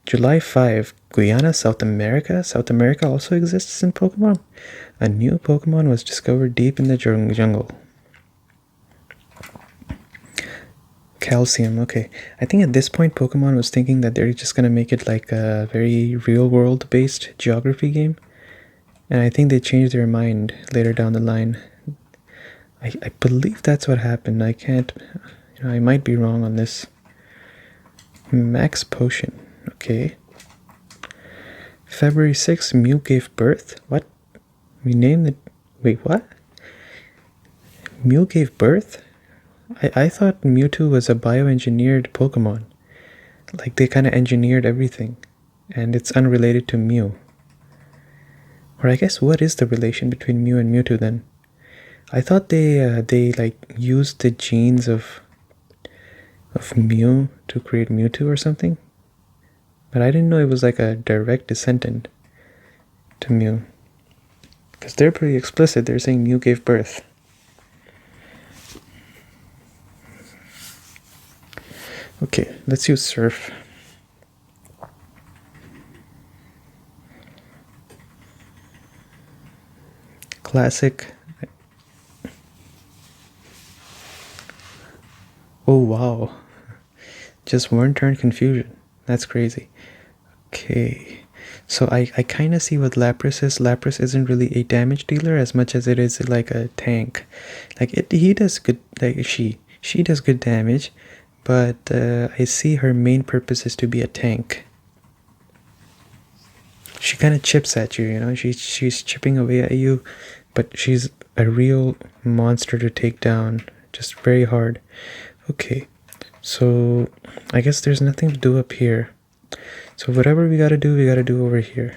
S1: July 5, Guyana, South America. South America also exists in Pokemon. A new Pokemon was discovered deep in the jungle. calcium. Okay. I think at this point Pokemon was thinking that they're just gonna make it like a very real world based geography game. And I think they changed their mind later down the line. I believe that's what happened. I can't, I might be wrong on this. Max Potion. Okay. February 6th, Mew gave birth. What? We named it. Wait, what? Mew gave birth? I thought Mewtwo was a bioengineered Pokemon. Like they kind of engineered everything. And it's unrelated to Mew. Or I guess what is the relation between Mew and Mewtwo then? I thought they like used the genes of Mew to create Mewtwo or something. But I didn't know it was like a direct descendant to Mew. Because they're pretty explicit. They're saying Mew gave birth. Okay, let's use Surf. Classic. Oh wow. Just one turn confusion. That's crazy. Okay. So I kind of see what Lapras is. Lapras isn't really a damage dealer as much as it is like a tank. Like he does good, like she does good damage, but I see her main purpose is to be a tank. She kind of chips at you, you know. She's chipping away at you, but she's a real monster to take down, just very hard. Okay, so I guess there's nothing to do up here. So whatever we gotta do over here.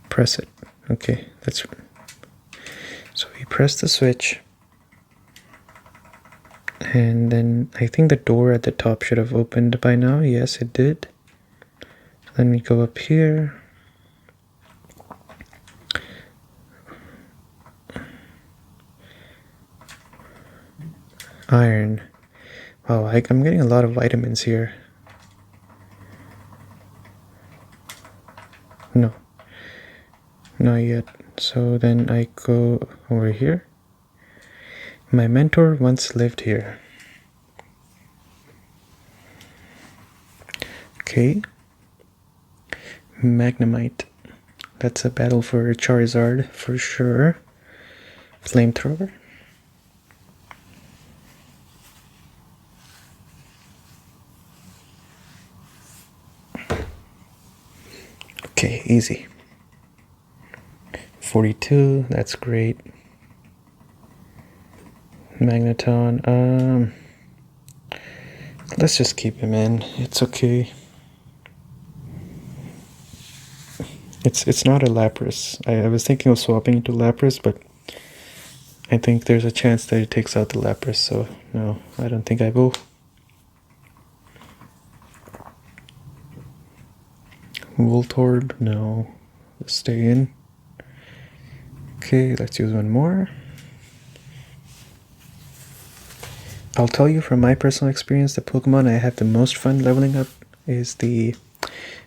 S1: Press it. Okay, that's. So we press the switch. And then I think the door at the top should have opened by now. Yes, it did. Then we go up here. Iron. Wow, I'm getting a lot of vitamins here. No. Not yet. So then I go over here. My mentor once lived here. Okay. Magnemite. That's a battle for Charizard for sure. Flamethrower. Okay, easy. 42, that's great. Magneton, let's just keep him in. It's okay. It's not a Lapras. I was thinking of swapping it to Lapras, but I think there's a chance that it takes out the Lapras, so no, I don't think I will. Voltorb, no. Let's stay in. Okay, let's use one more. I'll tell you from my personal experience, the Pokemon I have the most fun leveling up is the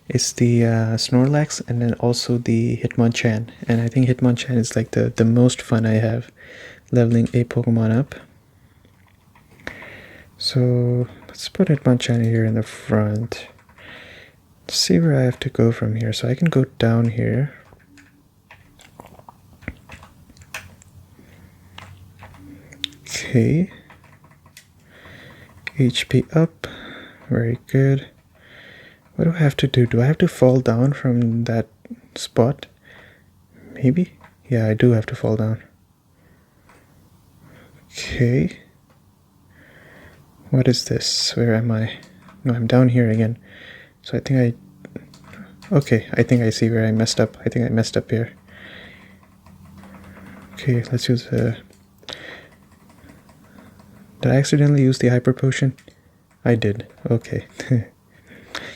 S1: Snorlax, and then also the Hitmonchan. And I think Hitmonchan is like the most fun I have leveling a Pokemon up. So let's put Hitmonchan here in the front. Let's see where I have to go from here. So I can go down here. Okay. HP up. Very good. What do I have to do? Do I have to fall down from that spot? Maybe? Yeah, I do have to fall down. Okay. What is this? Where am I? No, I'm down here again. So I think okay, I think I see where I messed up. I think I messed up here. Okay, let's use Did I accidentally use the Hyper Potion? I did. Okay. You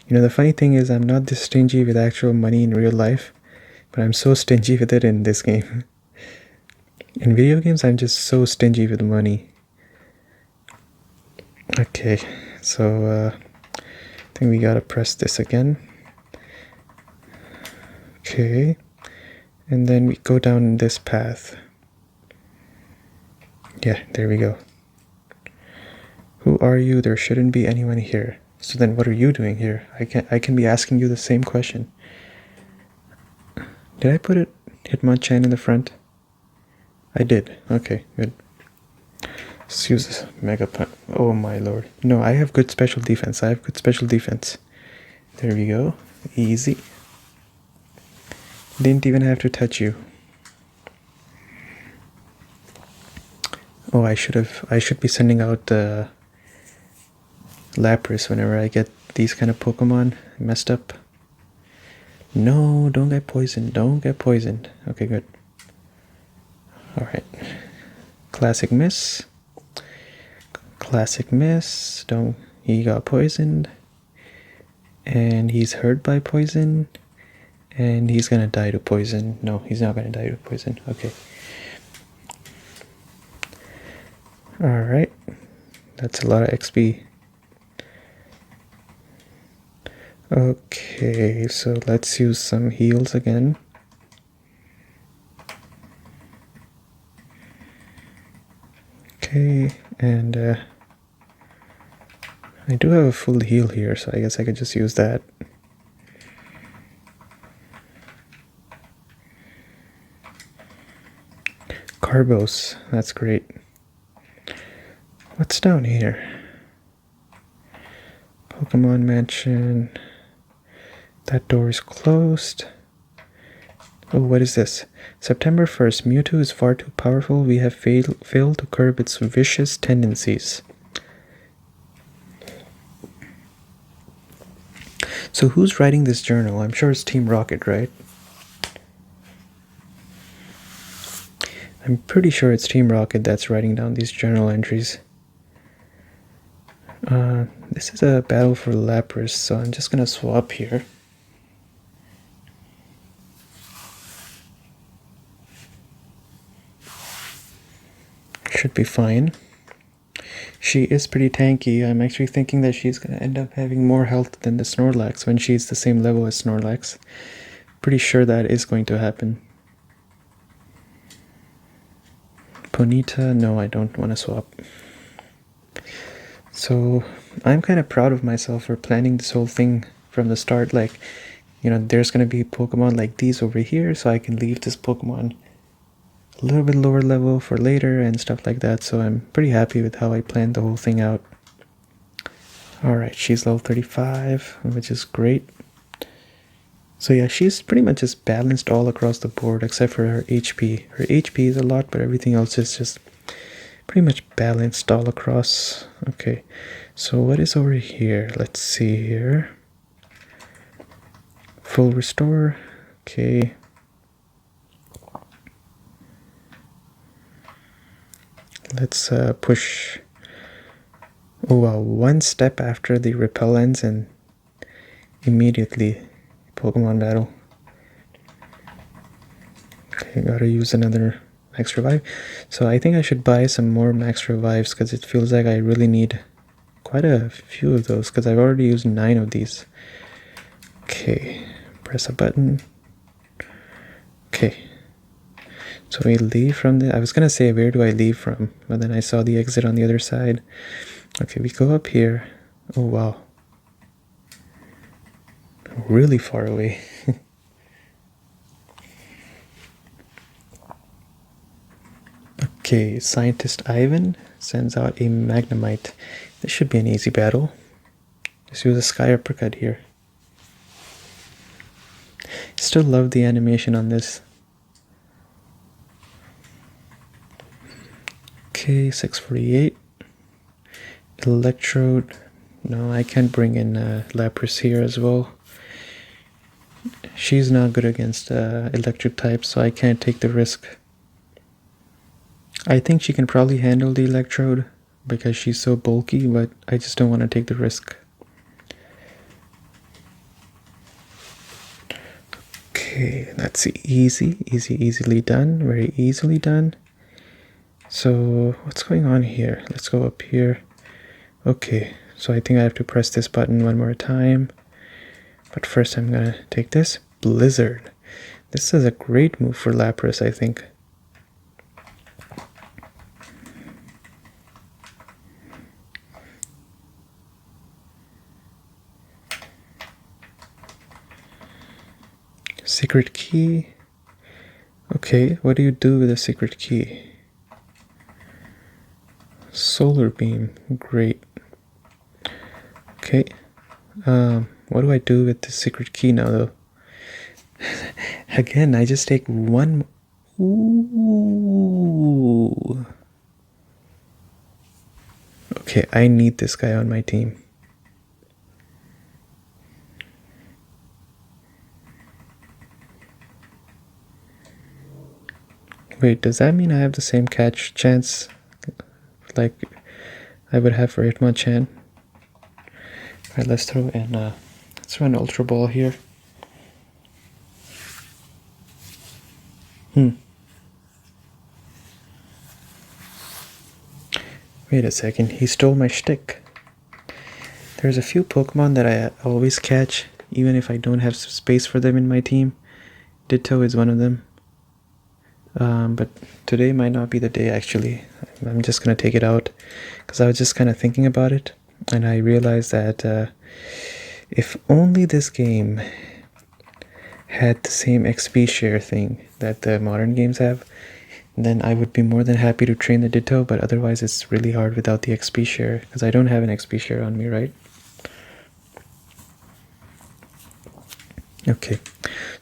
S1: know, the funny thing is I'm not this stingy with actual money in real life, but I'm so stingy with it in this game. In video games, I'm just so stingy with money. Okay, so I think we gotta press this again. Okay, and then we go down this path. Yeah, there we go. Who are you? There shouldn't be anyone here. So then what are you doing here? I can be asking you the same question. Did I put it Hitmonchan in the front? I did. Okay, good. Let's use this Mega Punch. Oh my lord. No, I have good special defense. I have good special defense. There we go. Easy. Didn't even have to touch you. Oh, I should be sending out the Lapras whenever I get these kind of Pokemon messed up. No, don't get poisoned. Don't get poisoned. Okay, good. Alright. Classic miss. Classic miss. Don't. He got poisoned. And he's hurt by poison. And he's gonna die to poison. No, he's not gonna die to poison. Okay. Alright. That's a lot of XP. Okay, so let's use some heals again. Okay, and I do have a full heal here, so I guess I could just use that. Carbos, that's great. What's down here? Pokemon Mansion. That door is closed. Oh, what is this? September 1st, Mewtwo is far too powerful. We have failed to curb its vicious tendencies. So who's writing this journal? I'm sure it's Team Rocket, right? I'm pretty sure it's Team Rocket that's writing down these journal entries. This is a battle for Lapras, so I'm just gonna swap here. Should be fine. She is pretty tanky. I'm actually thinking that she's gonna end up having more health than the Snorlax when she's the same level as Snorlax. Pretty sure that is going to happen. Ponyta, no, I don't want to swap. So I'm kind of proud of myself for planning this whole thing from the start. Like, you know, there's going to be Pokemon like these over here, so I can leave this Pokemon a little bit lower level for later and stuff like that. So I'm pretty happy with how I planned the whole thing out. Alright, she's level 35, which is great. So yeah, she's pretty much just balanced all across the board except for her HP. Her HP is a lot, but everything else is just pretty much balanced all across. Okay, so what is over here? Let's see here. Full restore. Okay. Let's push. Oh wow, one step after the repel ends and immediately Pokemon battle. Okay, gotta use another max revive. So I think I should buy some more max revives because it feels like I really need quite a few of those because I've already used 9 of these. Okay, press a button. Okay, so we leave from the... I was gonna say, where do I leave from? But then I saw the exit on the other side. Okay, we go up here. Oh wow. Really far away. Okay, Scientist Ivan sends out a Magnemite. This should be an easy battle. Let's use a Sky Uppercut here. Still love the animation on this. Okay, 648. Electrode. No, I can't bring in Lapras here as well. She's not good against electric types, so I can't take the risk. I think she can probably handle the Electrode because she's so bulky, but I just don't want to take the risk. Okay, that's easily done, very easily done. So what's going on here? Let's go up here. Okay, so I think I have to press this button one more time. But first I'm gonna take this Blizzard. This is a great move for Lapras, I think. Secret key. Okay, what do you do with a secret key? Solar beam. Great. Okay. What do I do with the secret key now, though? Again, I just take one. Ooh. Okay, I need this guy on my team. Wait, does that mean I have the same catch chance like I would have for Hitmonchan? Alright, let's throw in let's run Ultra Ball here. Wait a second, he stole my shtick. There's a few Pokemon that I always catch, even if I don't have space for them in my team. Ditto is one of them. But today might not be the day, actually. I'm just gonna take it out because I was just kind of thinking about it, and I realized that if only this game had the same XP share thing that the modern games have, then I would be more than happy to train the Ditto, but otherwise it's really hard without the XP share because I don't have an XP share on me, right? Okay,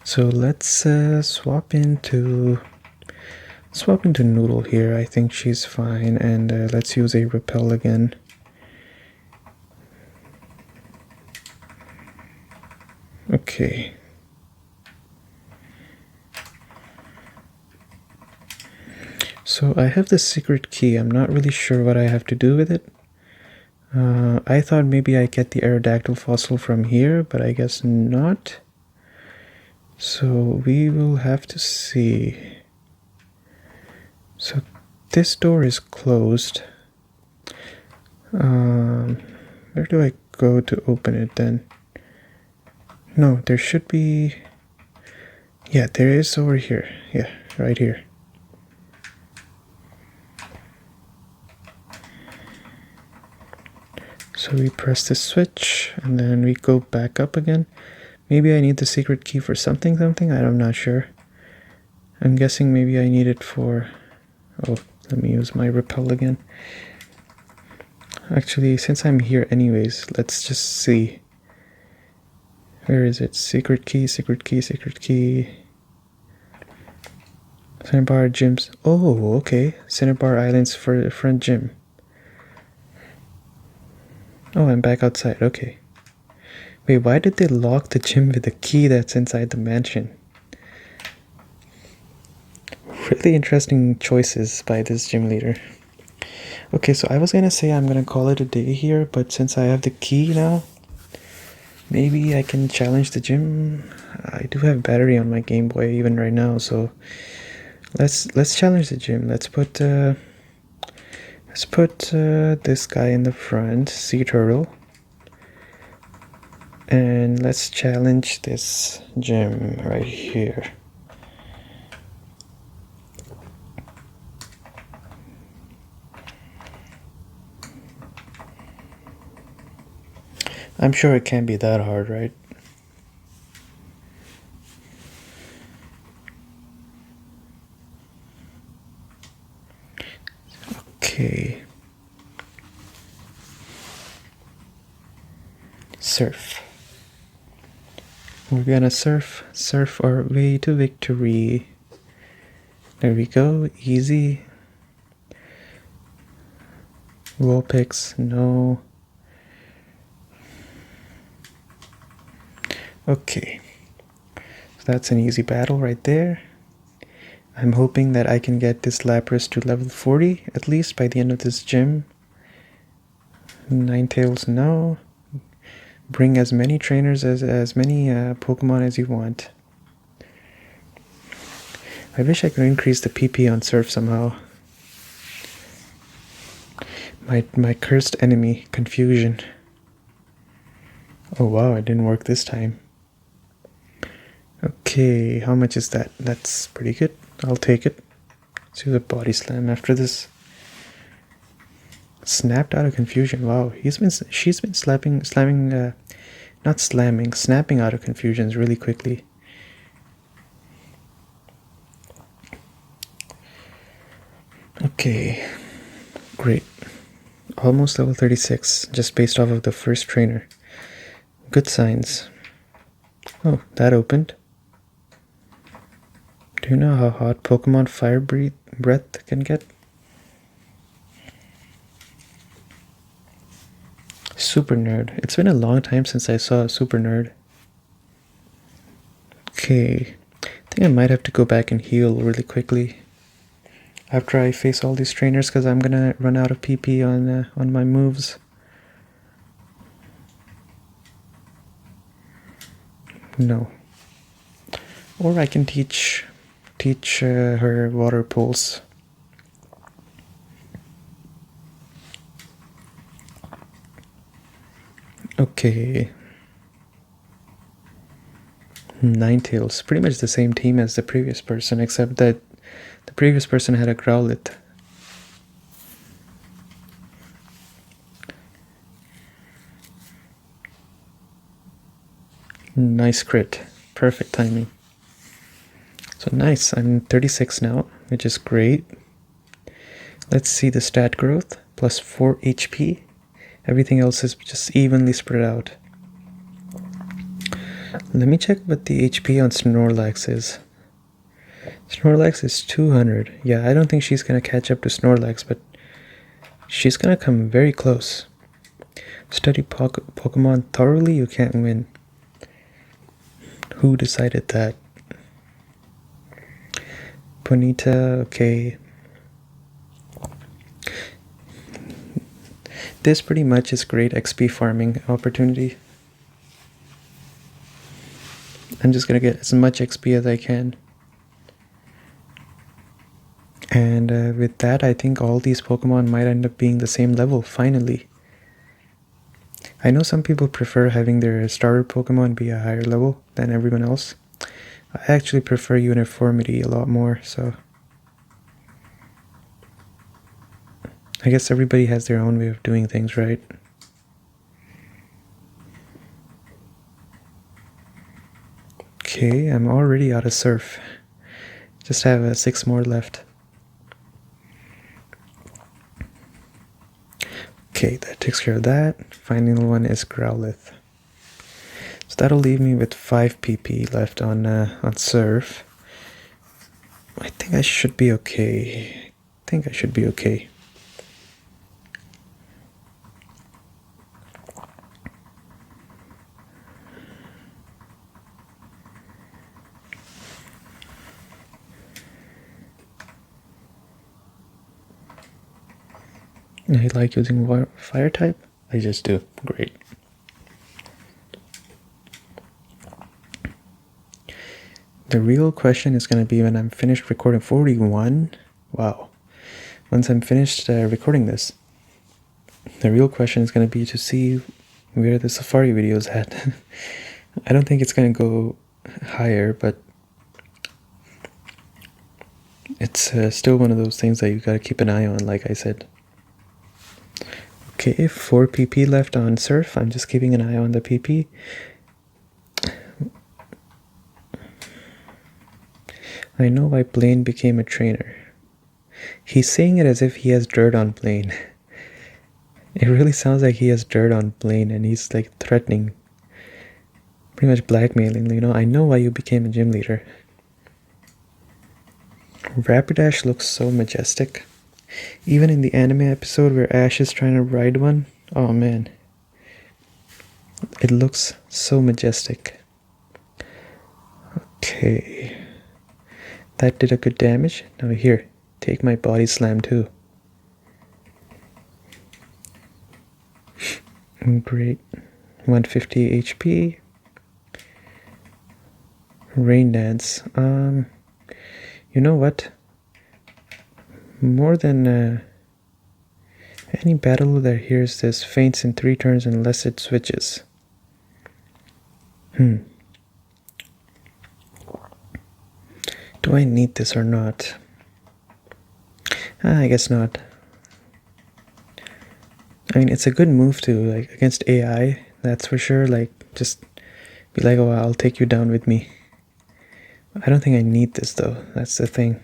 S1: so let's swap into Noodle here. I think she's fine, and let's use a Repel again. Okay. So I have the secret key. I'm not really sure what I have to do with it. I thought maybe I get the Aerodactyl fossil from here, but I guess not. So we will have to see. So this door is closed. Where do I go to open it then? No, there should be... Yeah, there is over here. Yeah, right here. So we press the switch and then we go back up again. Maybe I need the secret key for something. I'm not sure. I'm guessing maybe I need it for... Oh, let me use my Repel again. Actually, since I'm here anyways, let's just see. Where is it? Secret key, secret key, secret key. Cinnabar gyms. Oh, okay. Cinnabar Islands for the front gym. Oh, I'm back outside. Okay. Wait, why did they lock the gym with the key that's inside the mansion? Really interesting choices by this gym leader. Okay, so I was gonna say I'm gonna call it a day here, but since I have the key now, maybe I can challenge the gym. I do have battery on my Game Boy even right now, so let's challenge the gym. Let's put this guy in the front, Sea Turtle, and let's challenge this gym right here. I'm sure it can't be that hard, right? Okay. Surf. We're gonna surf our way to victory. There we go, easy. Vulpix, no. Okay, so that's an easy battle right there. I'm hoping that I can get this Lapras to level 40 at least by the end of this gym. Ninetales, no. Bring as many trainers, as many Pokemon as you want. I wish I could increase the PP on Surf somehow. My cursed enemy, Confusion. Oh wow, it didn't work this time. Okay, how much is that? That's pretty good. I'll take it. Let's use a Body Slam after this. Snapped out of Confusion. Wow, she's been snapping out of confusions really quickly. Okay, great. Almost level 36, just based off of the first trainer. Good signs. Oh, that opened. Do you know how hot Pokemon Fire Breath can get? Super Nerd. It's been a long time since I saw a Super Nerd. Okay, I think I might have to go back and heal really quickly after I face all these trainers, because I'm gonna run out of PP on my moves. No. Or I can teach her water pulse. Okay. Ninetales, pretty much the same team as the previous person, except that the previous person had a Growlithe. Nice crit. Perfect timing. So nice, I'm 36 now, which is great. Let's see the stat growth. Plus 4 HP. Everything else is just evenly spread out. Let me check what the HP on Snorlax is. Snorlax is 200. Yeah, I don't think she's gonna catch up to Snorlax, but she's gonna come very close. Study Pokemon thoroughly, you can't win. Who decided that? Bonita, okay. This pretty much is great XP farming opportunity. I'm just gonna get as much XP as I can. And with that, I think all these Pokemon might end up being the same level, finally. I know some people prefer having their starter Pokemon be a higher level than everyone else. I actually prefer uniformity a lot more, so I guess everybody has their own way of doing things, right? Okay, I'm already out of Surf. Just have 6 more left. Okay, that takes care of that. Final one is Growlithe. So that'll leave me with 5 PP left on Surf. I think I should be okay. I like using fire type? I just do. Great. The real question is going to be when I'm finished recording 41. Wow. Once I'm finished recording this, the real question is going to be to see where the Safari video is at. I don't think it's going to go higher, but it's still one of those things that you got to keep an eye on, like I said. Okay, 4 PP left on Surf. I'm just keeping an eye on the PP. I know why Blaine became a trainer. He's saying it as if he has dirt on Blaine. It really sounds like he has dirt on Blaine and he's like threatening. Pretty much blackmailing, you know. I know why you became a gym leader. Rapidash looks so majestic. Even in the anime episode where Ash is trying to ride one, oh man. It looks so majestic. Okay. That did a good damage. Now here, take my body slam too. Great. 150 HP. Rain Dance. You know what? More than any battle that hears this faints in 3 turns unless it switches. Do I need this or not? I guess not. I mean, it's a good move to, like, against AI, that's for sure. Like, just be like, oh, I'll take you down with me. I don't think I need this though, that's the thing.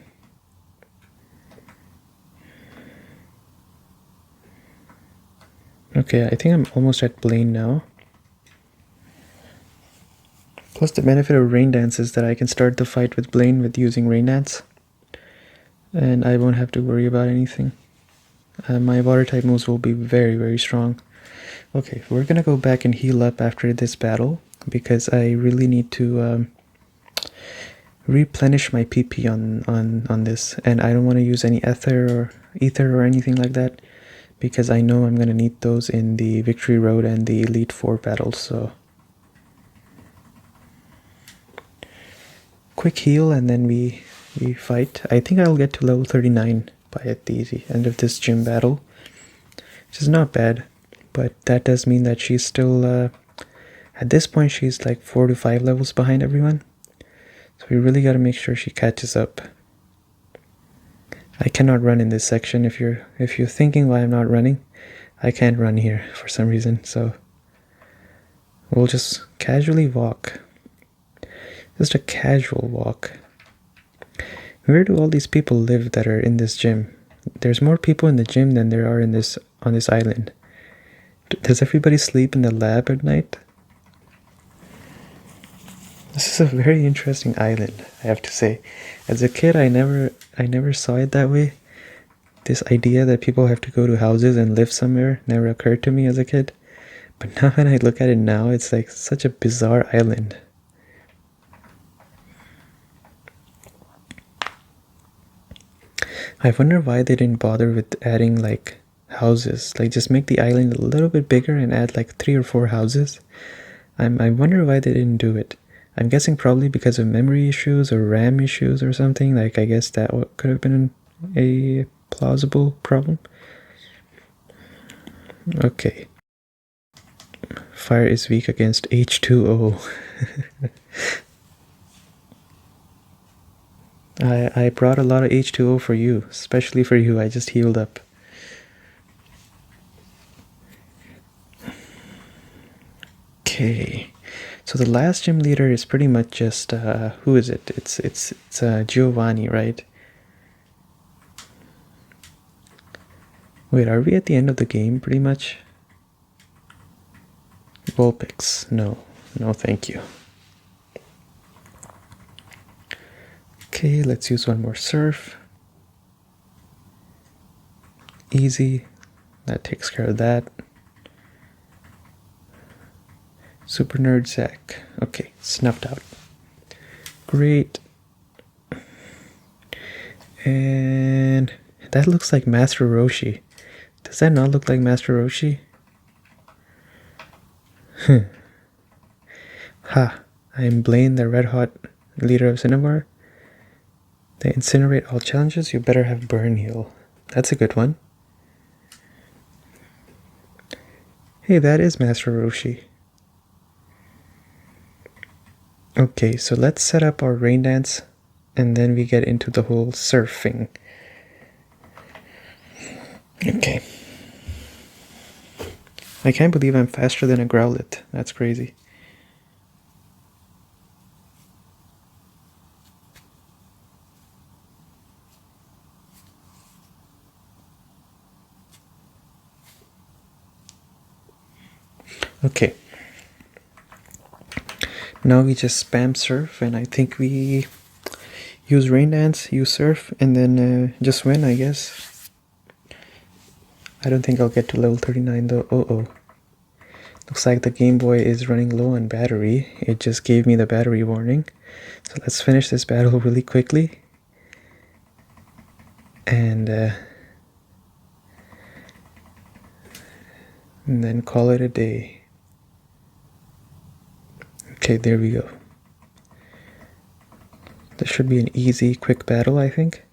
S1: Okay, I think I'm almost at Blaine now. Plus the benefit of Rain Dance is that I can start the fight with Blaine with using Rain Dance. And I won't have to worry about anything. My water type moves will be very, very strong. Okay, we're gonna go back and heal up after this battle because I really need to replenish my PP on this, and I don't want to use any ether or anything like that because I know I'm gonna need those in the Victory Road and the Elite Four battles. So quick heal and then we fight. I think I'll get to level 39 by at the end of this gym battle, which is not bad, but that does mean that she's still at this point she's like 4 to 5 levels behind everyone. So we really got to make sure she catches up. I cannot run in this section. If you're thinking why I'm not running, I can't run here for some reason. So we'll just casually walk. Just a casual walk. Where do all these people live that are in this gym? There's more people in the gym than there are on this island. Does everybody sleep in the lab at night? This is a very interesting island, I have to say. As a kid, I never saw it that way. This idea that people have to go to houses and live somewhere never occurred to me as a kid. But now when I look at it now, it's like such a bizarre island. I wonder why they didn't bother with adding like houses. Like just make the island a little bit bigger and add like 3 or 4 houses. I wonder why they didn't do it. I'm guessing probably because of memory issues or RAM issues or something. Like I guess that could have been a plausible problem. Okay. Fire is weak against H2O. I brought a lot of H2O for you, especially for you. I just healed up. Okay, so the last gym leader is pretty much just who is it? It's Giovanni, right? Wait, are we at the end of the game? Pretty much. Vulpix, no, thank you. Okay, let's use one more surf. Easy, that takes care of that. Super Nerd Zack. Okay, snuffed out. Great. And that looks like Master Roshi. Does that not look like Master Roshi? Ha! I am Blaine, the red hot leader of Cinnabar. They incinerate all challenges. You better have burn heal. That's a good one. Hey, that is Master Roshi. Okay, so let's set up our rain dance and then we get into the whole surfing. Okay. I can't believe I'm faster than a Growlithe. That's crazy. Okay. Now we just spam surf, and I think we use rain dance, use surf, and then just win, I guess. I don't think I'll get to level 39 though. Uh-oh. Looks like the Game Boy is running low on battery. It just gave me the battery warning. So let's finish this battle really quickly. And then call it a day. Okay, there we go. This should be an easy, quick battle, I think.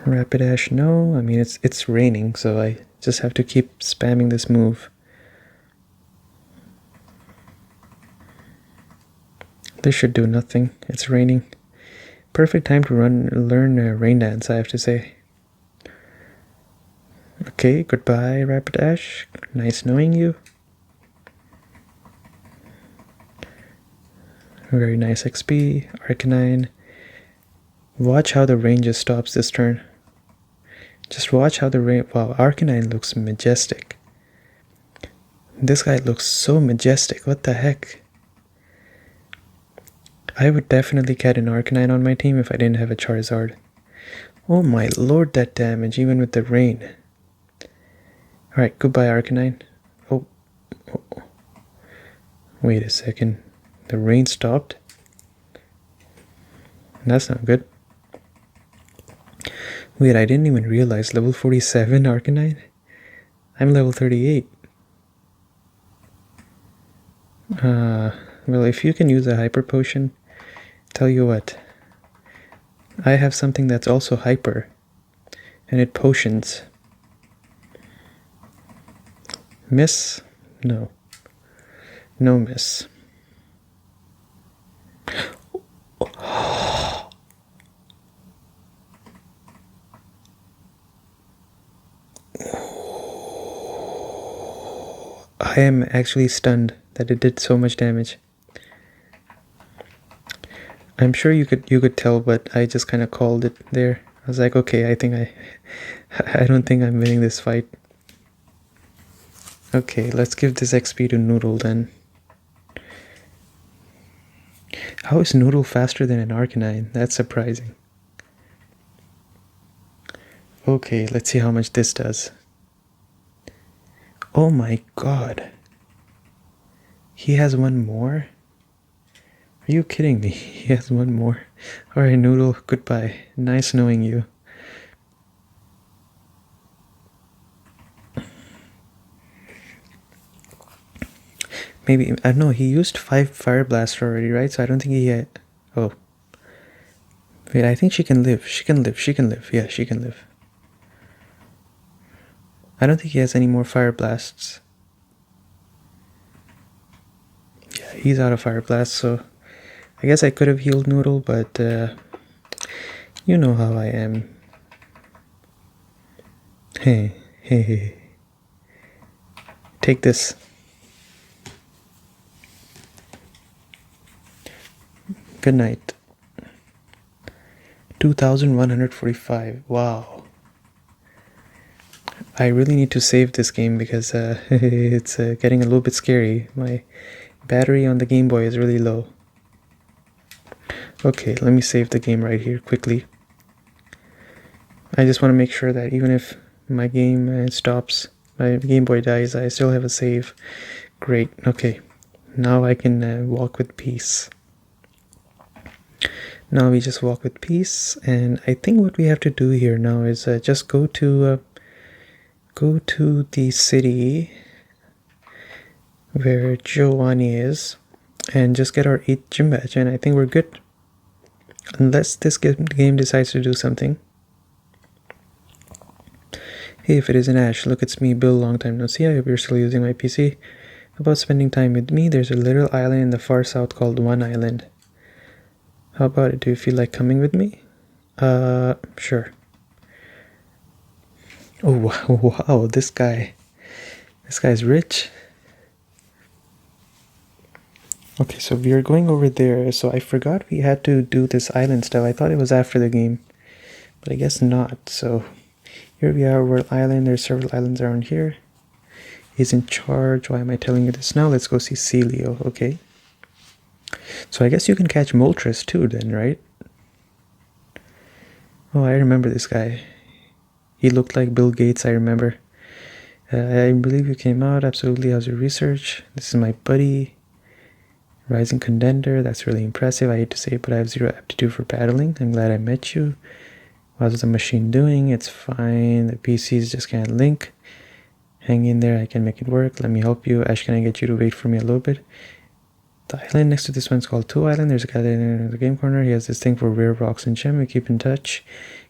S1: Rapidash, no. I mean, it's raining, so I just have to keep spamming this move. This should do nothing. It's raining. Perfect time to learn rain dance, I have to say. Okay, goodbye, Rapidash. Nice knowing you. Very nice XP, Arcanine. Watch how the rain just stops this turn. Just watch how the rain... Wow, Arcanine looks majestic. This guy looks so majestic. What the heck? I would definitely get an Arcanine on my team if I didn't have a Charizard. Oh my lord, that damage, even with the rain. Alright, goodbye Arcanine. Oh. Wait a second. The rain stopped? That's not good. Wait, I didn't even realize. Level 47 Arcanine? I'm level 38. Well, if you can use a Hyper Potion, tell you what. I have something that's also Hyper. And it potions. Miss? No. No miss. I am actually stunned that it did so much damage. I'm sure you could tell, but I just kind of called it there. I was like, okay, I don't think I'm winning this fight. Okay, let's give this XP to Noodle then. How is Noodle faster than an Arcanine? That's surprising. Okay, let's see how much this does. Oh my god. He has one more? Are you kidding me? He has one more. Alright, Noodle, goodbye. Nice knowing you. Maybe, I don't know, he used 5 Fire Blast already, right? So I don't think he had... Oh. Wait, I think she can live. She can live. She can live. Yeah, she can live. I don't think he has any more Fire Blasts. Yeah, he's out of Fire Blast, so... I guess I could have healed Noodle, but... you know how I am. Hey, hey, hey. Take this. Good night. 2,145. Wow. I really need to save this game because it's getting a little bit scary. My battery on the Game Boy is really low. Okay, let me save the game right here quickly. I just want to make sure that even if my game stops, my Game Boy dies, I still have a save. Great. Okay. Now I can walk with peace. Now we just walk with peace, and I think what we have to do here now is just go to the city where Giovanni is, and just get our 8th gym badge, and I think we're good. Unless this game decides to do something. Hey, if it isn't Ash, look, it's me, Bill, long time no see. I hope you're still using my PC. About spending time with me, there's a little island in the far south called One Island. How about it? Do you feel like coming with me? Sure. Oh, wow, this guy's rich. Okay, so we are going over there. So I forgot we had to do this island stuff. I thought it was after the game, but I guess not. So here we are, World Island. There's several islands around here. He's in charge. Why am I telling you this now? Let's go see Celio, okay? So I guess you can catch Moltres too then, right? Oh, I remember this guy. He looked like Bill Gates, I remember. I believe you came out. Absolutely. How's your research? This is my buddy. Rising Contender. That's really impressive. I hate to say it, but I have 0 aptitude for paddling. I'm glad I met you. How's the machine doing? It's fine. The PCs just can't link. Hang in there. I can make it work. Let me help you. Ash, can I get you to wait for me a little bit? The island next to this one's called Two Island. There's a guy there in the game corner. He has this thing for rare rocks and gem. We keep in touch.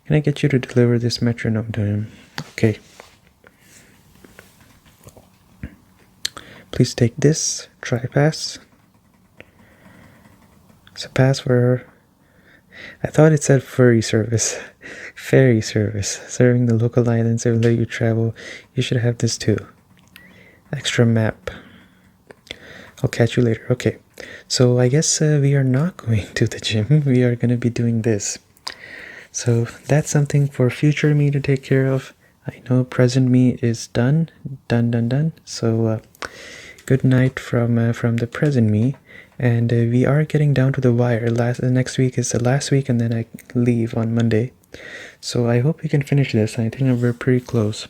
S1: Can I get you to deliver this metronome to him? Okay. Please take this. Try pass. It's a pass for... I thought it said furry service. Ferry service. Serving the local islands that will let you travel. You should have this too. Extra map. I'll catch you later. Okay. So I guess we are not going to the gym. We are going to be doing this. So that's something for future me to take care of. I know present me is done. So good night from the present me. And we are getting down to the wire. Next week is the last week, and then I leave on Monday. So I hope we can finish this. I think we're pretty close.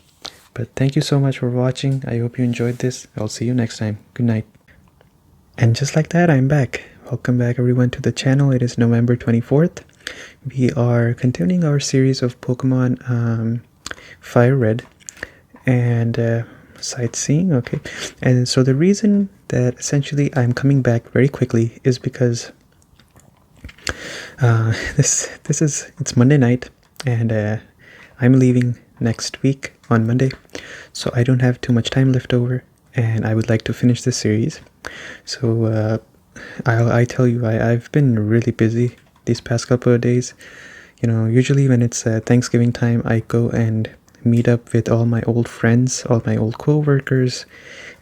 S1: But thank you so much for watching. I hope you enjoyed this. I'll see you next time. Good night. And just like that, I'm back. Welcome back everyone to the channel. It is November 24th. We are continuing our series of Pokemon Fire Red and sightseeing. Okay, and so the reason that essentially I'm coming back very quickly is because it's Monday night, and I'm leaving next week on Monday, so I don't have too much time left over, and I would like to finish this series. So I tell you, I've been really busy these past couple of days. You know, usually when it's Thanksgiving time, I go and meet up with all my old friends, all my old co-workers,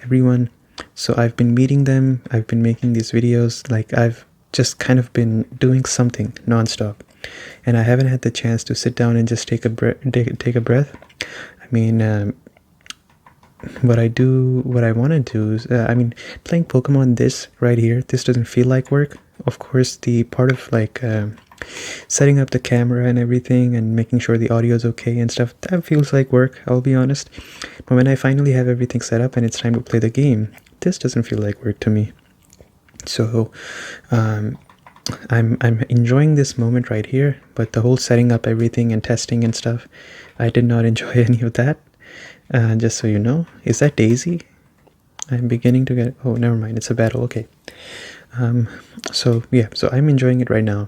S1: everyone. So I've been meeting them, I've been making these videos, like I've just kind of been doing something non-stop, and I haven't had the chance to sit down and just take a breath. I mean, what I want to do is, playing Pokemon, this right here, this doesn't feel like work. Of course, the part of like setting up the camera and everything and making sure the audio is okay and stuff, that feels like work, I'll be honest. But when I finally have everything set up and it's time to play the game, this doesn't feel like work to me. So I'm enjoying this moment right here, but the whole setting up everything and testing and stuff, I did not enjoy any of that. Just so you know. Is that Daisy? I'm beginning to get... Oh, never mind. It's a battle. Okay. So I'm enjoying it right now.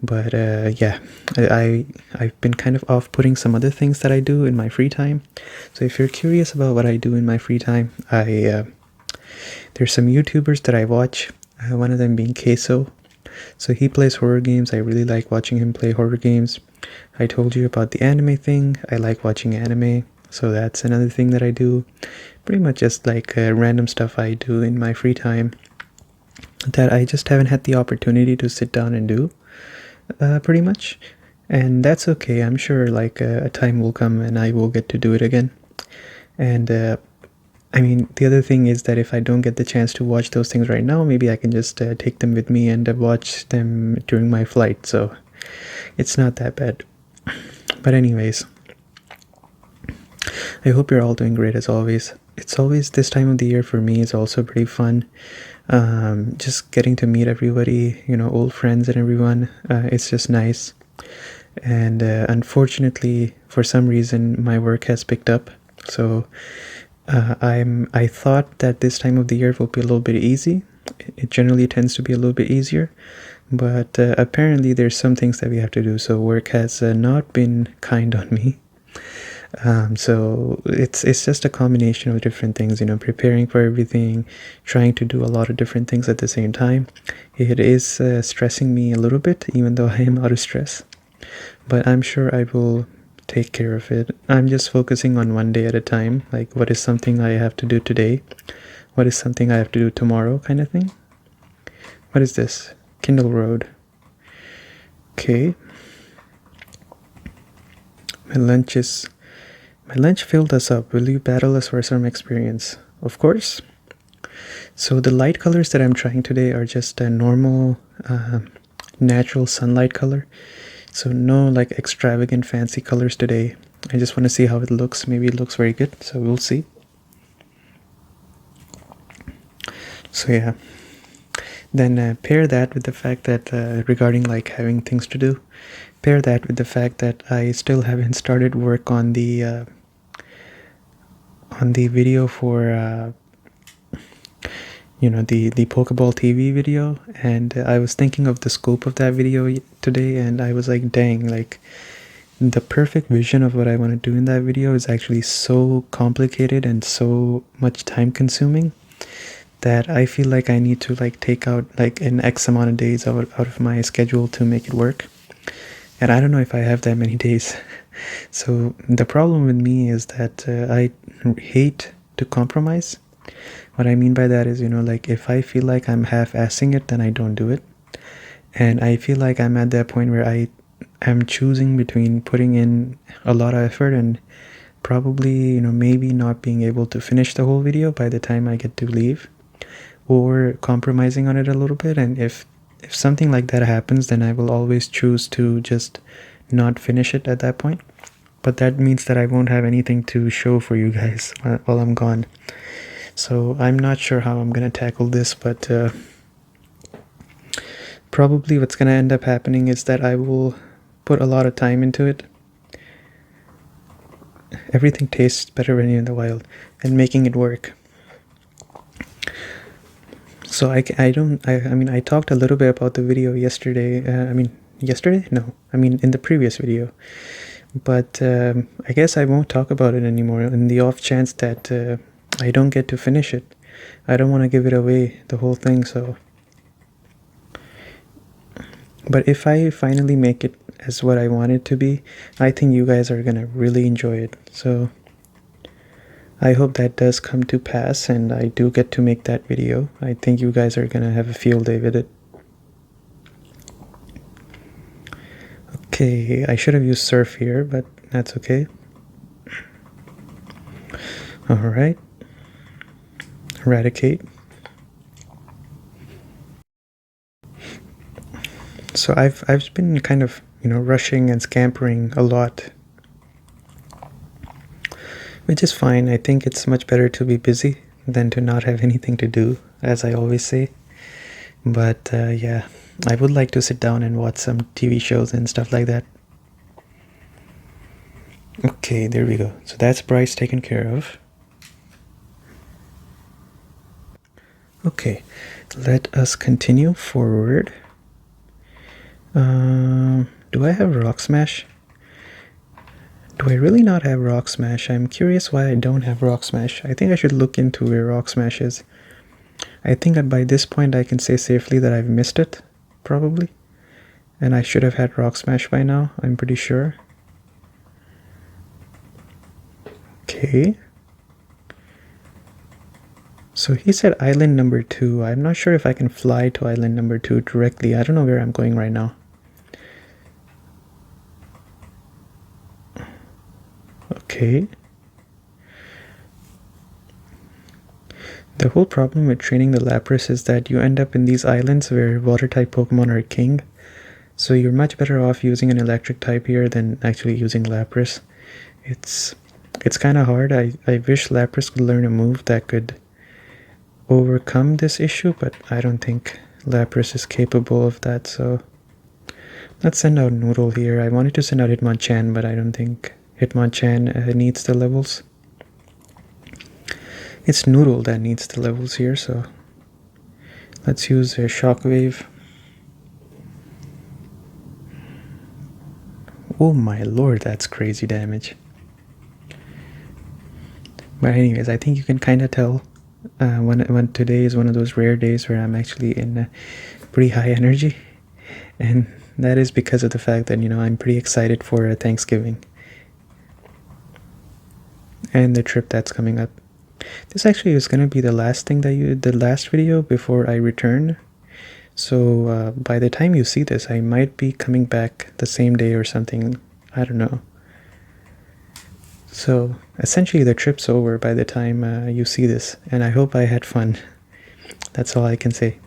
S1: But yeah, I've been kind of off putting some other things that I do in my free time. So if you're curious about what I do in my free time, there's some YouTubers that I watch. One of them being Queso. So he plays horror games. I really like watching him play horror games. I told you about the anime thing. I like watching anime. So that's another thing that I do. Pretty much just like random stuff I do in my free time that I just haven't had the opportunity to sit down and do, pretty much. And that's okay. I'm sure like a time will come and I will get to do it again. And I mean, the other thing is that if I don't get the chance to watch those things right now, maybe I can just take them with me and watch them during my flight. So it's not that bad. But anyways, I hope you're all doing great as always. It's always this time of the year for me is also pretty fun. Just getting to meet everybody, you know, old friends and everyone. It's just nice. And unfortunately, for some reason, my work has picked up. So I thought that this time of the year will be a little bit easy. It generally tends to be a little bit easier. But apparently there's some things that we have to do. So work has not been kind on me. So it's just a combination of different things, you know, preparing for everything, trying to do a lot of different things at the same time. It is stressing me a little bit, even though I am out of stress. But I'm sure I will take care of it. I'm just focusing on one day at a time, like what is something I have to do today, what is something I have to do tomorrow, kind of thing. What is this? Kindle Road. Okay. My lunch filled us up. Will you battle us for some experience? Of course. So the light colors that I'm trying today are just a normal, natural sunlight color. So no like extravagant fancy colors today. I just want to see how it looks. Maybe it looks very good. So we'll see. So yeah. Then pair that with the fact that regarding like having things to do. Pair that with the fact that I still haven't started work on the video for you know, the Pokeball TV video, and I was thinking of the scope of that video today, and I was like, dang, like the perfect vision of what I want to do in that video is actually so complicated and so much time consuming that I feel like I need to like take out like an X amount of days out of my schedule to make it work. And I don't know if I have that many days. So the problem with me is that I hate to compromise. What I mean by that is, you know, like if I feel like I'm half-assing it, then I don't do it. And I feel like I'm at that point where I I'm choosing between putting in a lot of effort and probably, maybe not being able to finish the whole video by the time I get to leave, or compromising on it a little bit. And if something like that happens, then I will always choose to just not finish it at that point. But that means that I won't have anything to show for you guys while I'm gone. So I'm not sure how I'm gonna tackle this, but probably what's gonna end up happening is that I will put a lot of time into it. Everything tastes better when you're in the wild, and making it work. So I talked a little bit about the video yesterday. Yesterday? No, in the previous video. But I guess I won't talk about it anymore in the off chance that I don't get to finish it. I don't want to give it away, the whole thing, so. But if I finally make it as what I want it to be, I think you guys are gonna really enjoy it. So I hope that does come to pass and I do get to make that video. I think you guys are gonna have a field day with it. Okay, I should have used surf here, but that's okay. Alright. Eradicate. So I've been kind of, rushing and scampering a lot, which is fine. I think it's much better to be busy than to not have anything to do, as I always say. But yeah, I would like to sit down and watch some TV shows and stuff like that. Okay, there we go. So that's Bryce taken care of. Okay, let us continue forward. Do I have Rock Smash? Do I really not have Rock Smash? I'm curious why I don't have Rock Smash. I think I should look into where Rock Smash is. I think that by this point I can say safely that I've missed it, probably. And I should have had Rock Smash by now, I'm pretty sure. Okay. So he said island number 2. I'm not sure if I can fly to island number 2 directly. I don't know where I'm going right now. Okay. The whole problem with training the Lapras is that you end up in these islands where water-type Pokemon are king. So you're much better off using an electric type here than actually using Lapras. It's kind of hard. I wish Lapras could learn a move that could overcome this issue, but I don't think Lapras is capable of that, so let's send out Noodle here. I wanted to send out Hitmonchan, but I don't think Hitmonchan needs the levels. It's Noodle that needs the levels here, so let's use a Shockwave. Oh my lord, that's crazy damage. But anyways, I think you can kind of tell when today is one of those rare days where I'm actually in pretty high energy, and that is because of the fact that I'm pretty excited for Thanksgiving and the trip that's coming up. This actually is going to be the last video before I return. So by the time you see this, I might be coming back the same day or something. I don't know. So essentially the trip's over by the time you see this, and I hope I had fun. That's all I can say.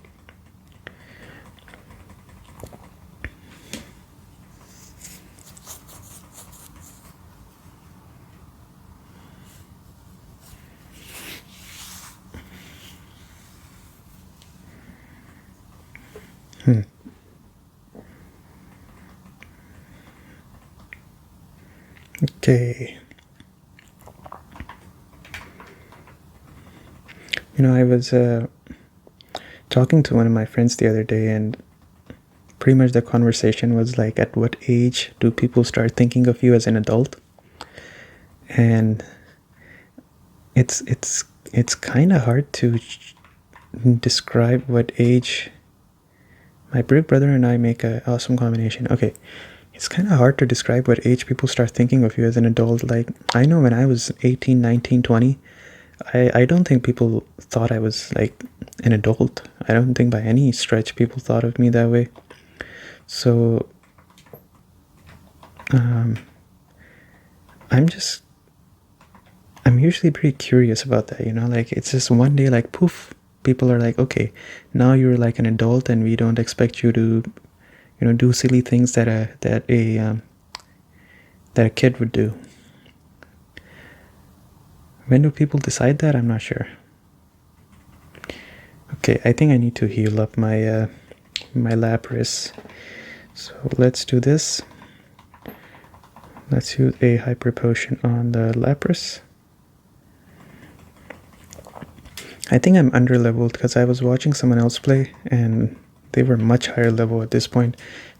S1: Okay. I was talking to one of my friends the other day, and pretty much the conversation was like, at what age do people start thinking of you as an adult? And it's kind of hard to describe what age. My big brother and I make an awesome combination. Okay, it's kind of hard to describe what age people start thinking of you as an adult. Like, I know when I was 18, 19, 20, I don't think people thought I was like an adult. I don't think by any stretch people thought of me that way. So I'm usually pretty curious about that, like it's just one day, like poof, people are like, okay, now you're like an adult and we don't expect you to, do silly things that a kid would do. When do people decide that? I'm not sure. Okay, I think I need to heal up my my Lapras. So let's do this. Let's use a Hyper Potion on the Lapras. I think I'm under leveled because I was watching someone else play and they were much higher level at this point.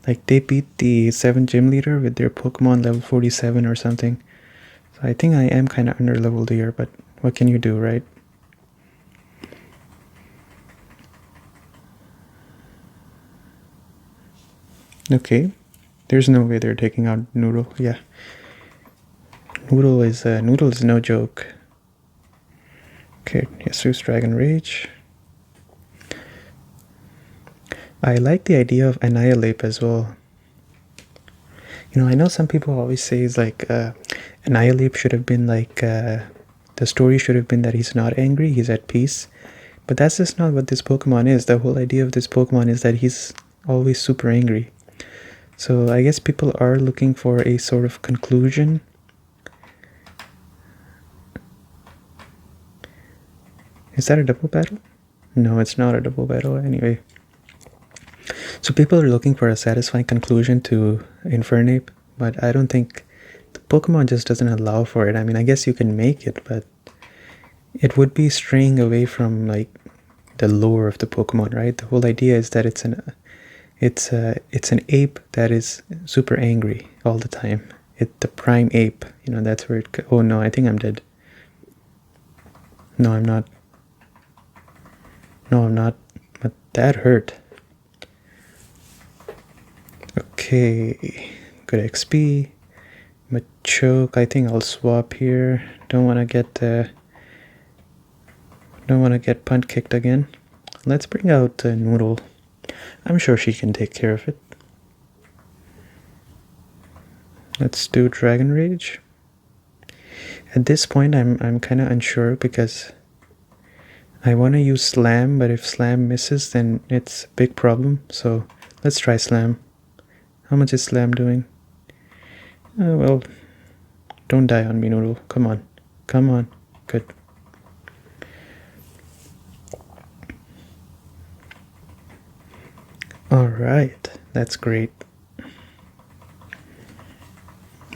S1: Like they beat the 7 gym leader with their Pokemon level 47 or something. So I think I am kind of under leveled here, but what can you do, right? Okay, there's no way they're taking out Noodle. Yeah, Noodle is no joke. Okay, Jesus Dragon Rage. I like the idea of Annihilate as well. I know some people always say is like Annihilate should have been like the story should have been that he's not angry, he's at peace. But that's just not what this Pokemon is. The whole idea of this Pokemon is that he's always super angry. So I guess people are looking for a sort of conclusion. Is that a double battle? No, it's not a double battle anyway. So people are looking for a satisfying conclusion to Infernape, but I don't think the Pokemon just doesn't allow for it. I mean, I guess you can make it, but it would be straying away from like the lore of the Pokemon, right? The whole idea is that it's an ape that is super angry all the time. It's the prime ape, that's where it. Oh no, I think I'm dead. No, I'm not. No, I'm not. But that hurt. Okay, good XP. Machoke, I think I'll swap here. Don't want to get punt kicked again. Let's bring out Noodle. I'm sure she can take care of it. Let's do Dragon Rage. At this point, I'm kind of unsure because I want to use Slam, but if Slam misses, then it's a big problem. So let's try Slam. How much is Slam doing? Well, don't die on me, Noodle. Come on. Come on. Good. Alright, that's great.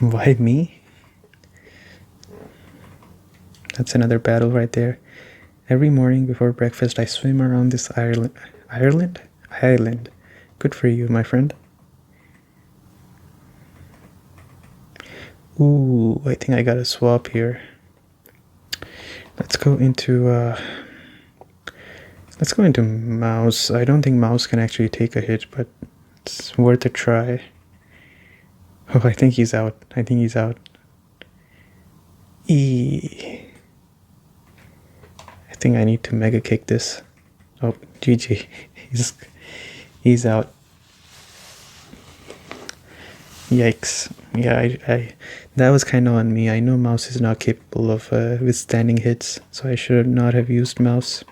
S1: Why me? That's another battle right there. Every morning before breakfast, I swim around this Ireland? Good for you, my friend. Ooh, I think I got a swap here. Let's go into Mouse. I don't think Mouse can actually take a hit, but it's worth a try. Oh, I think he's out. I think I need to mega kick this. Oh, GG. He's out. Yikes. Yeah, I that was kind of on me. I know Mouse is not capable of withstanding hits, so I should not have used Mouse.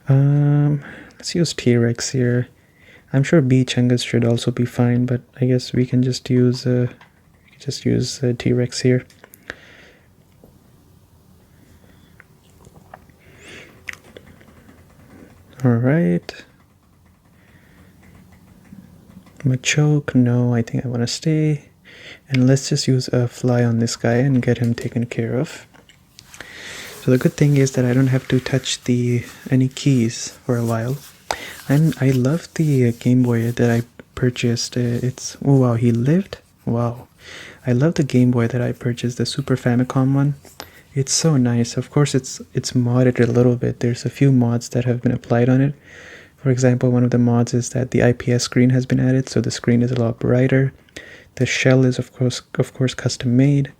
S1: Let's use T-Rex here. I'm sure B-Chungus should also be fine, but I guess we can just use T-Rex here. Alright. Machoke, no, I think I want to stay. And let's just use a fly on this guy and get him taken care of. So the good thing is that I don't have to touch any keys for a while. And I love the Game Boy that I purchased. Oh wow, he lived? Wow. I love the Game Boy that I purchased, the Super Famicom one. It's so nice. Of course, it's modded a little bit. There's a few mods that have been applied on it. For example, one of the mods is that the IPS screen has been added, so the screen is a lot brighter. The shell is of course custom made,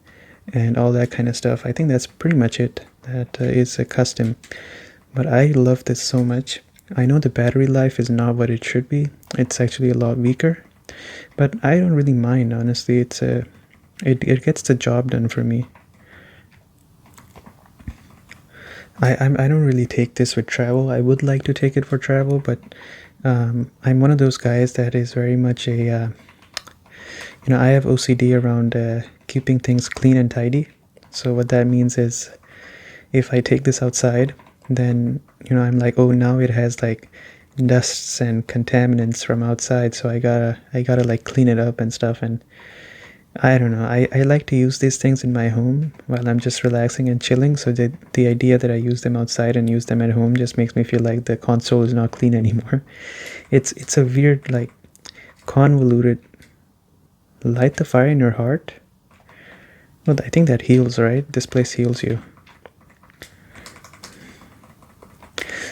S1: and all that kind of stuff. I think that's pretty much it. That is a custom. But I love this so much. I know the battery life is not what it should be. It's actually a lot weaker. But I don't really mind, honestly. It gets the job done for me. I don't really take this with travel. I would like to take it for travel, but I'm one of those guys that is very much a I have OCD around keeping things clean and tidy. So what that means is, if I take this outside, then I'm like, oh, now it has like dusts and contaminants from outside, so I gotta like clean it up and stuff. And I don't know, I like to use these things in my home while I'm just relaxing and chilling, so that the idea that I use them outside and use them at home just makes me feel like the console is not clean anymore. It's a weird, like, convoluted. Light the fire in your heart. Well, I think that heals, right? This place heals you.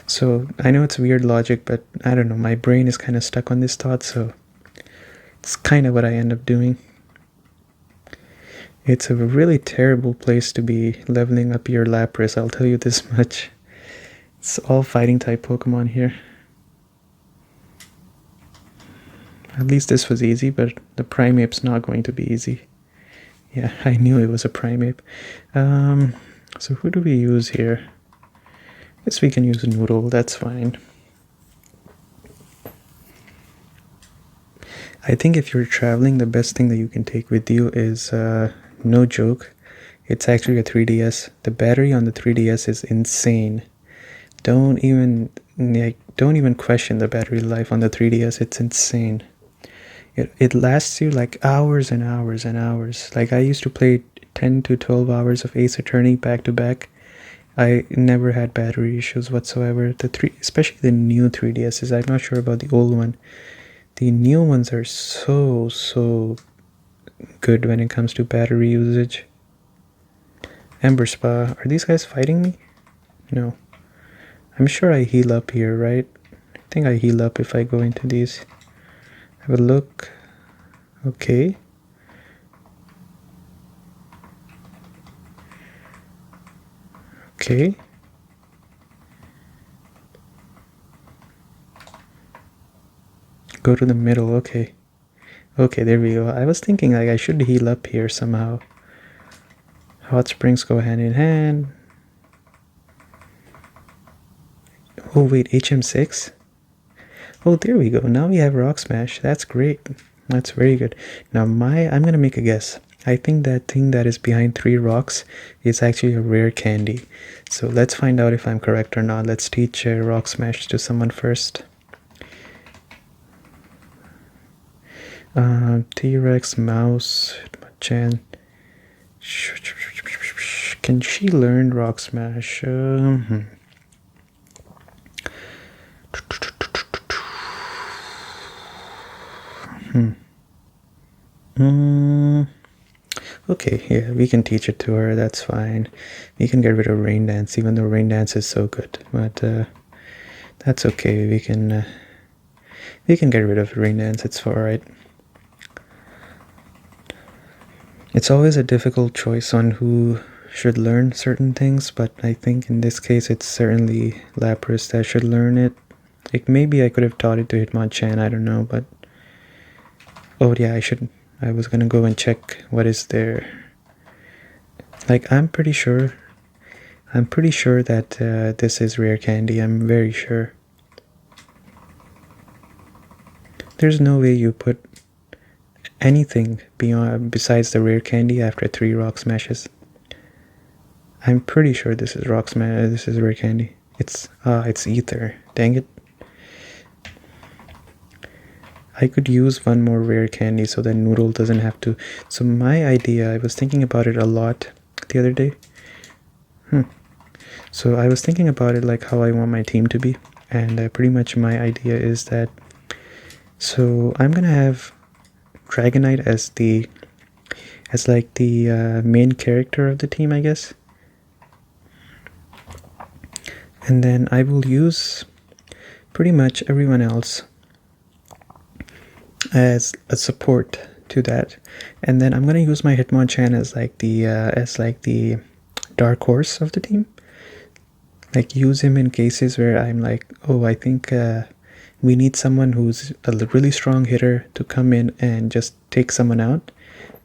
S1: So I know it's weird logic, but I don't know, my brain is kind of stuck on this thought, so it's kind of what I end up doing. It's a really terrible place to be leveling up your Lapras, I'll tell you this much. It's all fighting type Pokemon here. At least this was easy, but the Primeape's not going to be easy. Yeah, I knew it was a Primeape. So who do we use here? Guess we can use a Noodle, that's fine. I think if you're traveling, the best thing that you can take with you is, no joke, it's actually a 3DS. The battery on the 3DS is insane. Don't even question the battery life on the 3DS. It's insane. It lasts you like hours and hours and hours. Like, I used to play 10 to 12 hours of Ace Attorney back to back. I never had battery issues whatsoever. Especially the new 3DSs. I'm not sure about the old one. The new ones are so good when it comes to battery usage. Ember Spa. Are these guys fighting me? No. I'm sure I heal up here, right? I think I heal up if I go into these. Have a look. Okay. Okay. Go to the middle, okay. Okay, there we go. I was thinking like I should heal up here somehow. Hot springs go hand in hand. Oh wait, HM6? Oh, there we go. Now we have Rock Smash. That's great. That's very good. Now I'm gonna make a guess. I think that thing that is behind 3 rocks is actually a rare candy. So let's find out if I'm correct or not. Let's teach Rock Smash to someone first. T-Rex, Mouse, Chan. Can she learn Rock Smash? Okay, yeah, we can teach it to her, that's fine. We can get rid of Rain Dance, even though Rain Dance is so good. But that's okay, we can get rid of Rain Dance, it's alright. It's always a difficult choice on who should learn certain things, but I think in this case it's certainly Lapras that should learn it. Like, maybe I could have taught it to Hitmonchan, I don't know, but... Oh yeah, I was gonna go and check what is there. Like, I'm pretty sure that this is rare candy, I'm very sure. There's no way you put anything besides the rare candy after 3 Rock Smashes. I'm pretty sure this is Rock Smash. This is rare candy. It's Ether. Dang it. I could use one more rare candy so that Noodle doesn't have to. So my idea, I was thinking about it a lot the other day. So I was thinking about it like how I want my team to be, and pretty much my idea is that. So I'm gonna have Dragonite as the main character of the team, I guess. And then I will use pretty much everyone else as a support to that. And then I'm gonna use my Hitmonchan as the dark horse of the team. Like, use him in cases where I'm like, oh, I think we need someone who's a really strong hitter to come in and just take someone out.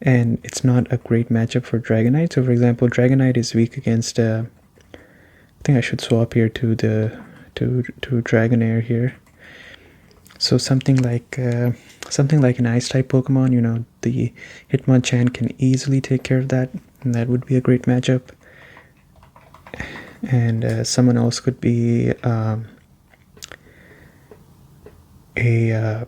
S1: And it's not a great matchup for Dragonite. So for example, Dragonite is weak against I think I should swap here to the to Dragonair here. So something like an ice type Pokemon, you know, the Hitmonchan can easily take care of that, and that would be a great matchup. And someone else could be a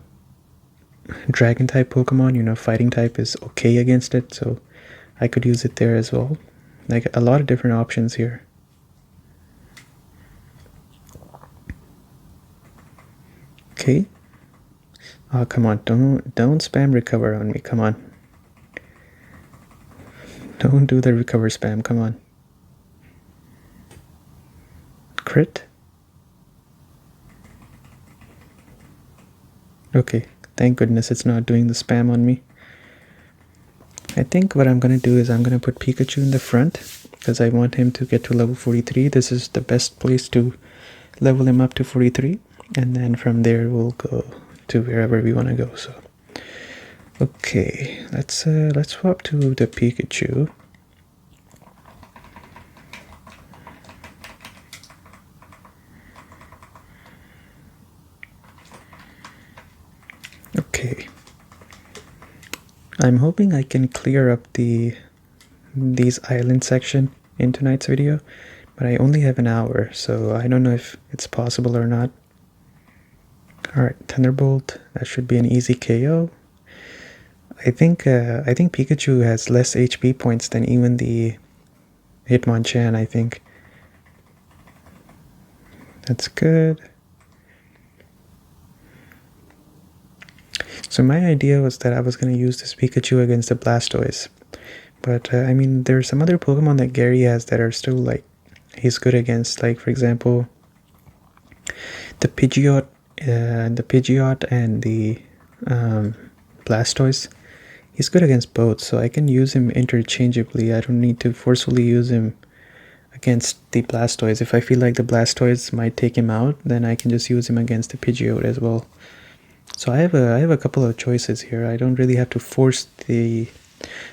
S1: dragon type Pokemon, you know, fighting type is okay against it, so I could use it there as well. Like a lot of different options here. Okay. Oh, come on, don't spam recover on me, come on. Don't do the recover spam, come on. Crit? Okay, thank goodness it's not doing the spam on me. I think what I'm gonna do is I'm gonna put Pikachu in the front because I want him to get to level 43. This is the best place to level him up to 43, and then from there we'll go to wherever we want to go. So okay, let's swap to the Pikachu. Okay, I'm hoping I can clear up these island section in tonight's video, but I only have an hour, so I don't know if it's possible or not. Alright, Thunderbolt, that should be an easy KO. I think Pikachu has less HP points than even the Hitmonchan, I think. That's good. So my idea was that I was going to use this Pikachu against the Blastoise. But, I mean, there are some other Pokemon that Gary has that are still, like, he's good against. Like, for example, the Pidgeot and the Blastoise. He's good against both, so I can use him interchangeably. I don't need to forcefully use him against the Blastoise. If I feel like the Blastoise might take him out, then I can just use him against the Pidgeot as well. So I have a couple of choices here. I don't really have to force the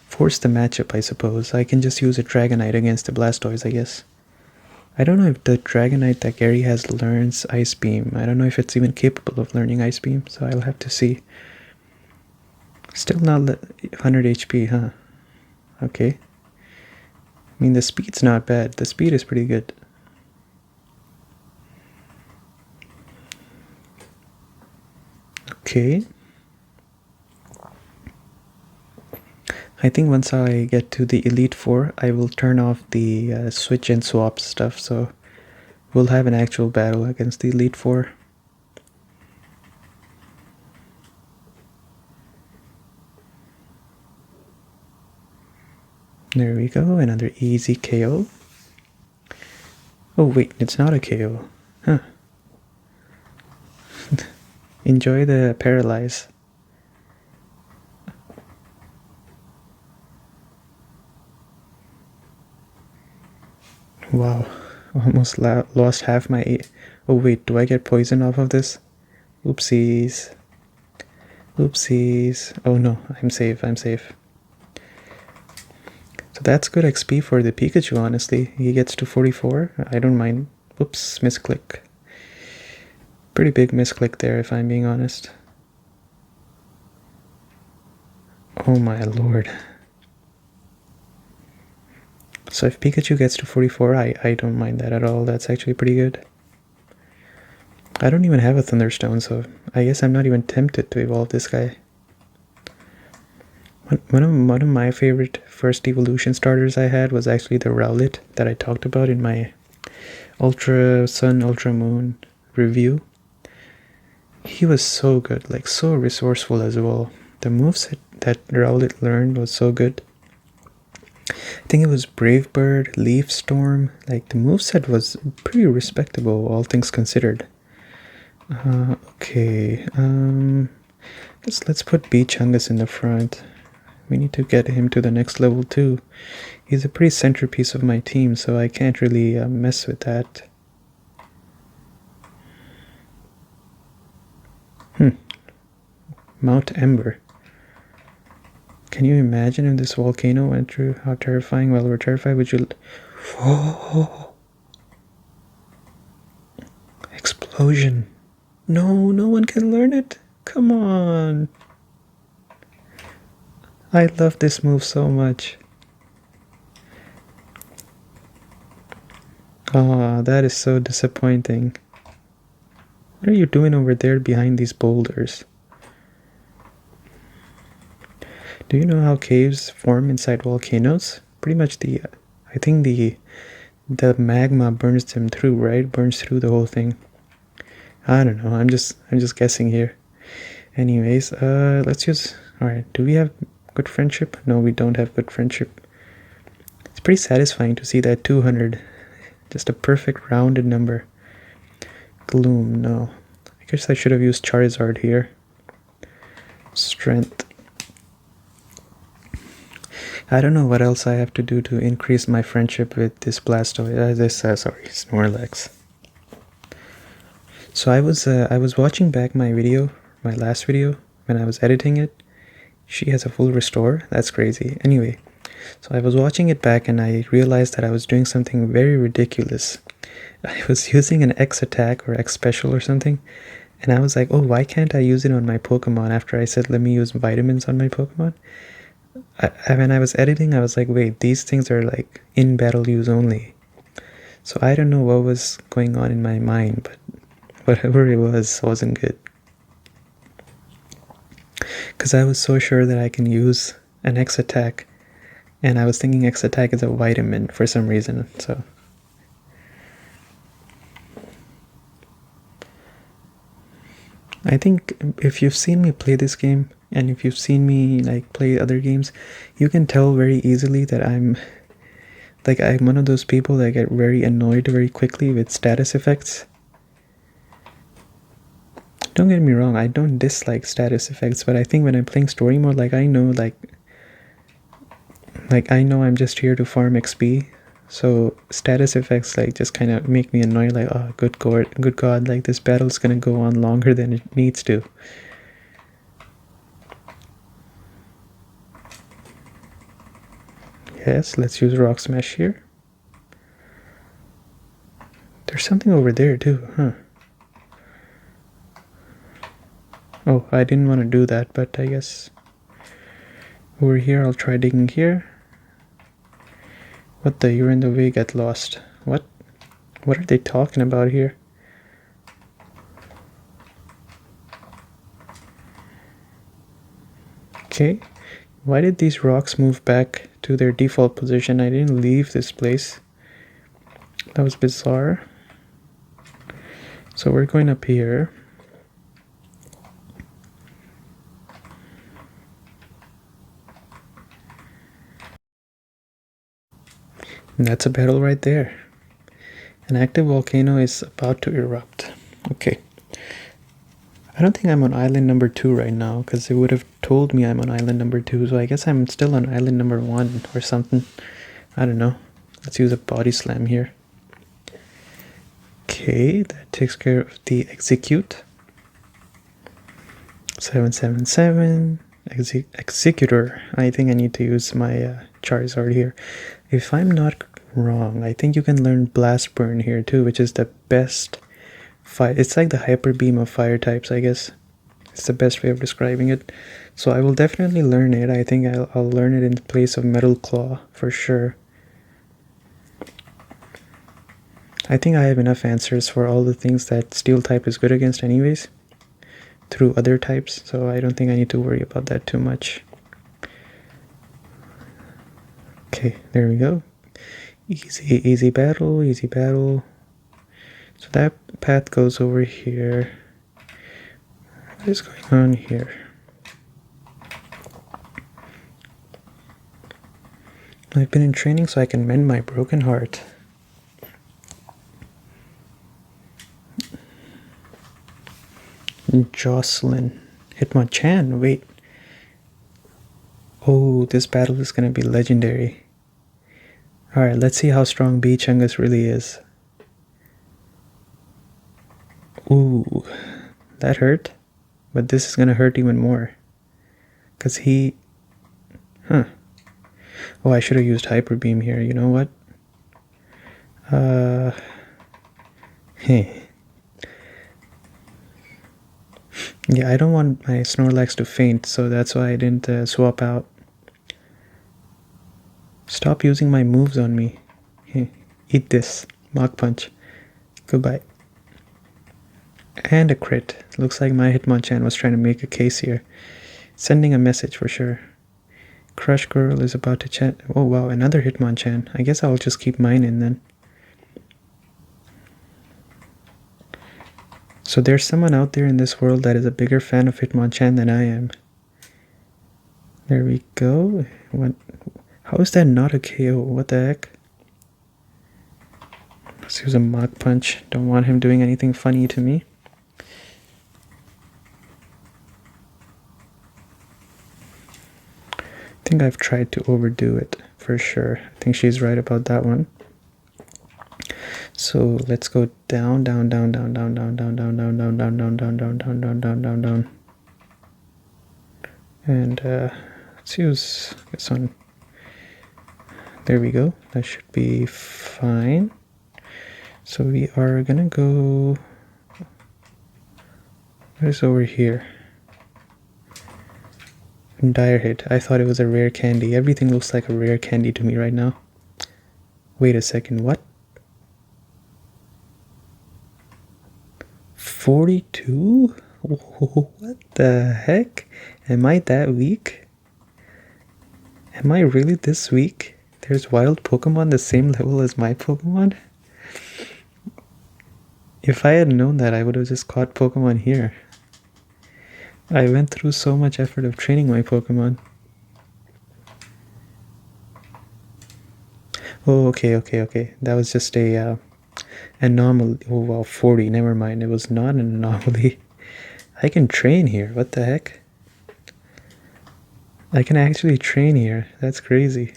S1: matchup, I suppose. I can just use a Dragonite against the Blastoise, I guess. I don't know if the Dragonite that Gary has learns Ice Beam. I don't know if it's even capable of learning Ice Beam, so I'll have to see. Still not 100 HP, huh? Okay. I mean, the speed's not bad. The speed is pretty good. Okay. I think once I get to the Elite Four, I will turn off the switch and swap stuff, so we'll have an actual battle against the Elite Four. There we go, another easy KO. Oh wait, it's not a KO. Huh. Enjoy the paralyze. Wow, almost lost half my... Oh wait, do I get poison off of this? Oopsies. Oopsies. Oh no, I'm safe, I'm safe. So that's good XP for the Pikachu, honestly. He gets to 44. I don't mind. Oops, misclick. Pretty big misclick there, if I'm being honest. Oh my lord. So if Pikachu gets to 44, I don't mind that at all. That's actually pretty good. I don't even have a Thunderstone, so I guess I'm not even tempted to evolve this guy. One of my favorite first evolution starters I had was actually the Rowlet that I talked about in my Ultra Sun, Ultra Moon review. He was so good, like so resourceful as well. The moveset that Rowlet learned was so good. I think it was Brave Bird, Leaf Storm. Like the moveset was pretty respectable, all things considered. Okay, let's put Beachungus in the front. We need to get him to the next level too. He's a pretty centerpiece of my team, so I can't really mess with that. Mount Ember. Can you imagine if this volcano went through? How terrifying. Well, we're terrified. Would you... Oh! Explosion. No, no one can learn it. Come on. I love this move so much. Oh, that is so disappointing. What are you doing over there behind these boulders? Do you know how caves form inside volcanoes? Pretty much I think the magma burns them through, right? Burns through the whole thing. I don't know. I'm just guessing here. Anyways, let's use. All right. Do we have good friendship? No, we don't have good friendship. It's pretty satisfying to see that 200, just a perfect rounded number. Gloom. No. I guess I should have used Charizard here. Strength. I don't know what else I have to do to increase my friendship with this Blastoise. Sorry, Snorlax. So I was watching back my last video, when I was editing it. She has a full restore. That's crazy. Anyway, so I was watching it back and I realized that I was doing something very ridiculous. I was using an X attack or X special or something, and I was like, oh, why can't I use it on my Pokemon after I said let me use vitamins on my Pokemon? When I was editing, I was like, wait, these things are like in battle use only. So I don't know what was going on in my mind, but whatever it was wasn't good. Because I was so sure that I can use an X attack, and I was thinking X attack is a vitamin for some reason, so. I think if you've seen me play this game, and if you've seen me like play other games, you can tell very easily that I'm one of those people that get very annoyed very quickly with status effects. Don't get me wrong, I don't dislike status effects, but I think when I'm playing story mode, like I know I'm just here to farm XP, so status effects like just kind of make me annoyed, like, oh good god, like this battle's gonna go on longer than it needs to. Yes, let's use Rock Smash here. There's something over there too, huh? Oh, I didn't want to do that, but I guess over here I'll try digging here. What the? You're in the way, get lost. What? What are they talking about here? Okay. Why did these rocks move back to their default position? I didn't leave this place. That was bizarre. So we're going up here. And that's a battle right there. An active volcano is about to erupt. Okay. I don't think I'm on island number 2 right now, because it would have told me I'm on island number 2, so I guess I'm still on island number 1 or something. I don't know. Let's use a body slam here. Okay, that takes care of the execute. 777. Executor. I think I need to use my Charizard here. If I'm not wrong, I think you can learn Blast Burn here too, which is the best fire. It's like the Hyper Beam of fire types, I guess. It's the best way of describing it. So I will definitely learn it. I think I'll learn it in place of Metal Claw for sure. I think I have enough answers for all the things that Steel type is good against anyways, through other types, so I don't think I need to worry about that too much. Okay, there we go. Easy battle, easy battle. So that path goes over here. What is going on here? I've been in training so I can mend my broken heart. Jocelyn. Hitmonchan, wait. Oh, this battle is gonna be legendary. Alright, let's see how strong B. Chungus really is. Ooh, that hurt. But this is gonna hurt even more. Because he... Huh. Oh, I should have used Hyper Beam here. You know what? Hey. Yeah, I don't want my Snorlax to faint, so that's why I didn't swap out. Stop using my moves on me. Hey, eat this. Mach Punch. Goodbye. And a crit. Looks like my Hitmonchan was trying to make a case here. Sending a message for sure. Crush Girl is about to chat. Oh wow, another Hitmonchan. I guess I'll just keep mine in then. So there's someone out there in this world that is a bigger fan of Hitmonchan than I am. There we go. What? How is that not a KO? What the heck? Let's use a Mach Punch. Don't want him doing anything funny to me. I think I've tried to overdo it for sure. I think she's right about that one. So let's go down, down, down, down, down, down, down, down, down, down, down, down, down, down, down, down, down, down, down. And let's use this one. There we go. That should be fine. So we are gonna go. What is over here? Dire Hit. I thought it was a rare candy. Everything looks like a rare candy to me right now. Wait a second, what? 42? What the heck? Am I that weak? Am I really this weak? There's wild Pokemon the same level as my Pokemon? If I had known that, I would have just caught Pokemon here. I went through so much effort of training my Pokemon. Oh, okay. That was just a anomaly. Oh, wow, 40. Never mind. It was not an anomaly. I can train here. What the heck? I can actually train here. That's crazy.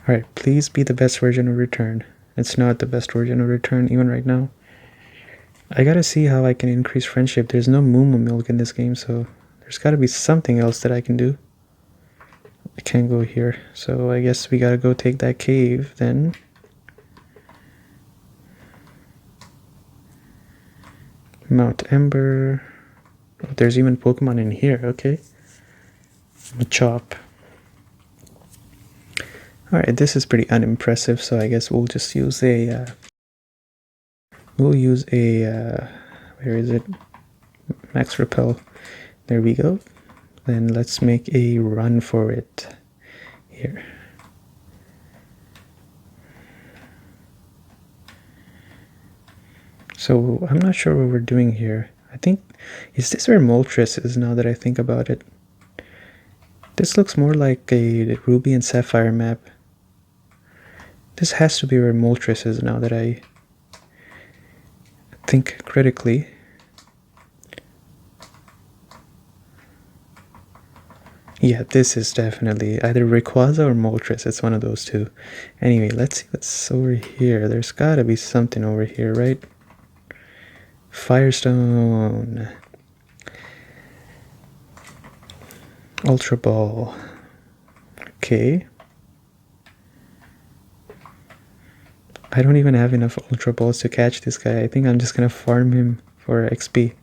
S1: Alright, please be the best version of Return. It's not the best version of Return even right now. I gotta see how I can increase friendship. There's no Moo Milk in this game, so there's gotta be something else that I can do. I can't go here, so I guess we gotta go take that cave then. Mount Ember. Oh, there's even Pokemon in here, okay. Machop. Alright, this is pretty unimpressive, so I guess we'll just use a... where is it? Max Repel. There we go. Then let's make a run for it. Here. So, I'm not sure what we're doing here. I think... Is this where Moltres is now that I think about it? This looks more like a Ruby and Sapphire map. This has to be where Moltres is now that I think critically. Yeah, this is definitely either Rayquaza or Moltres. It's one of those two. Anyway, let's see what's over here. There's gotta be something over here, right? Firestone. Ultra Ball. Okay. I don't even have enough Ultra Balls to catch this guy. I think I'm just gonna farm him for XP.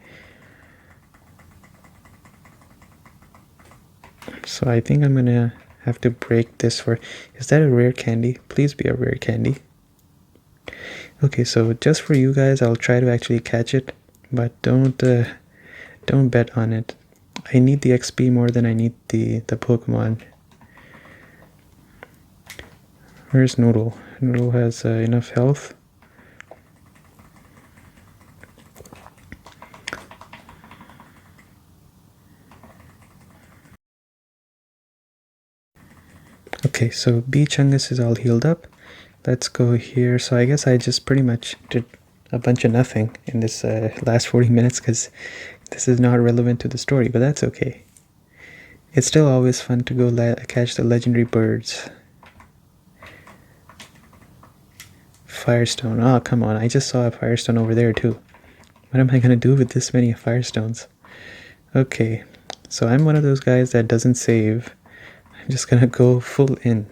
S1: So I think I'm gonna have to break this for... Is that a rare candy? Please be a rare candy. Okay, so just for you guys, I'll try to actually catch it, but don't bet on it. I need the XP more than I need the Pokemon. Where's Noodle? Noodle has enough health. Okay, so B Chungus is all healed up. Let's go here. So I guess I just pretty much did a bunch of nothing in this last 40 minutes because this is not relevant to the story, but that's okay. It's still always fun to go catch the legendary birds. Firestone. Oh, come on. I just saw a Firestone over there too. What am I gonna do with this many Firestones? Okay, so I'm one of those guys that doesn't save. I'm just gonna go full in.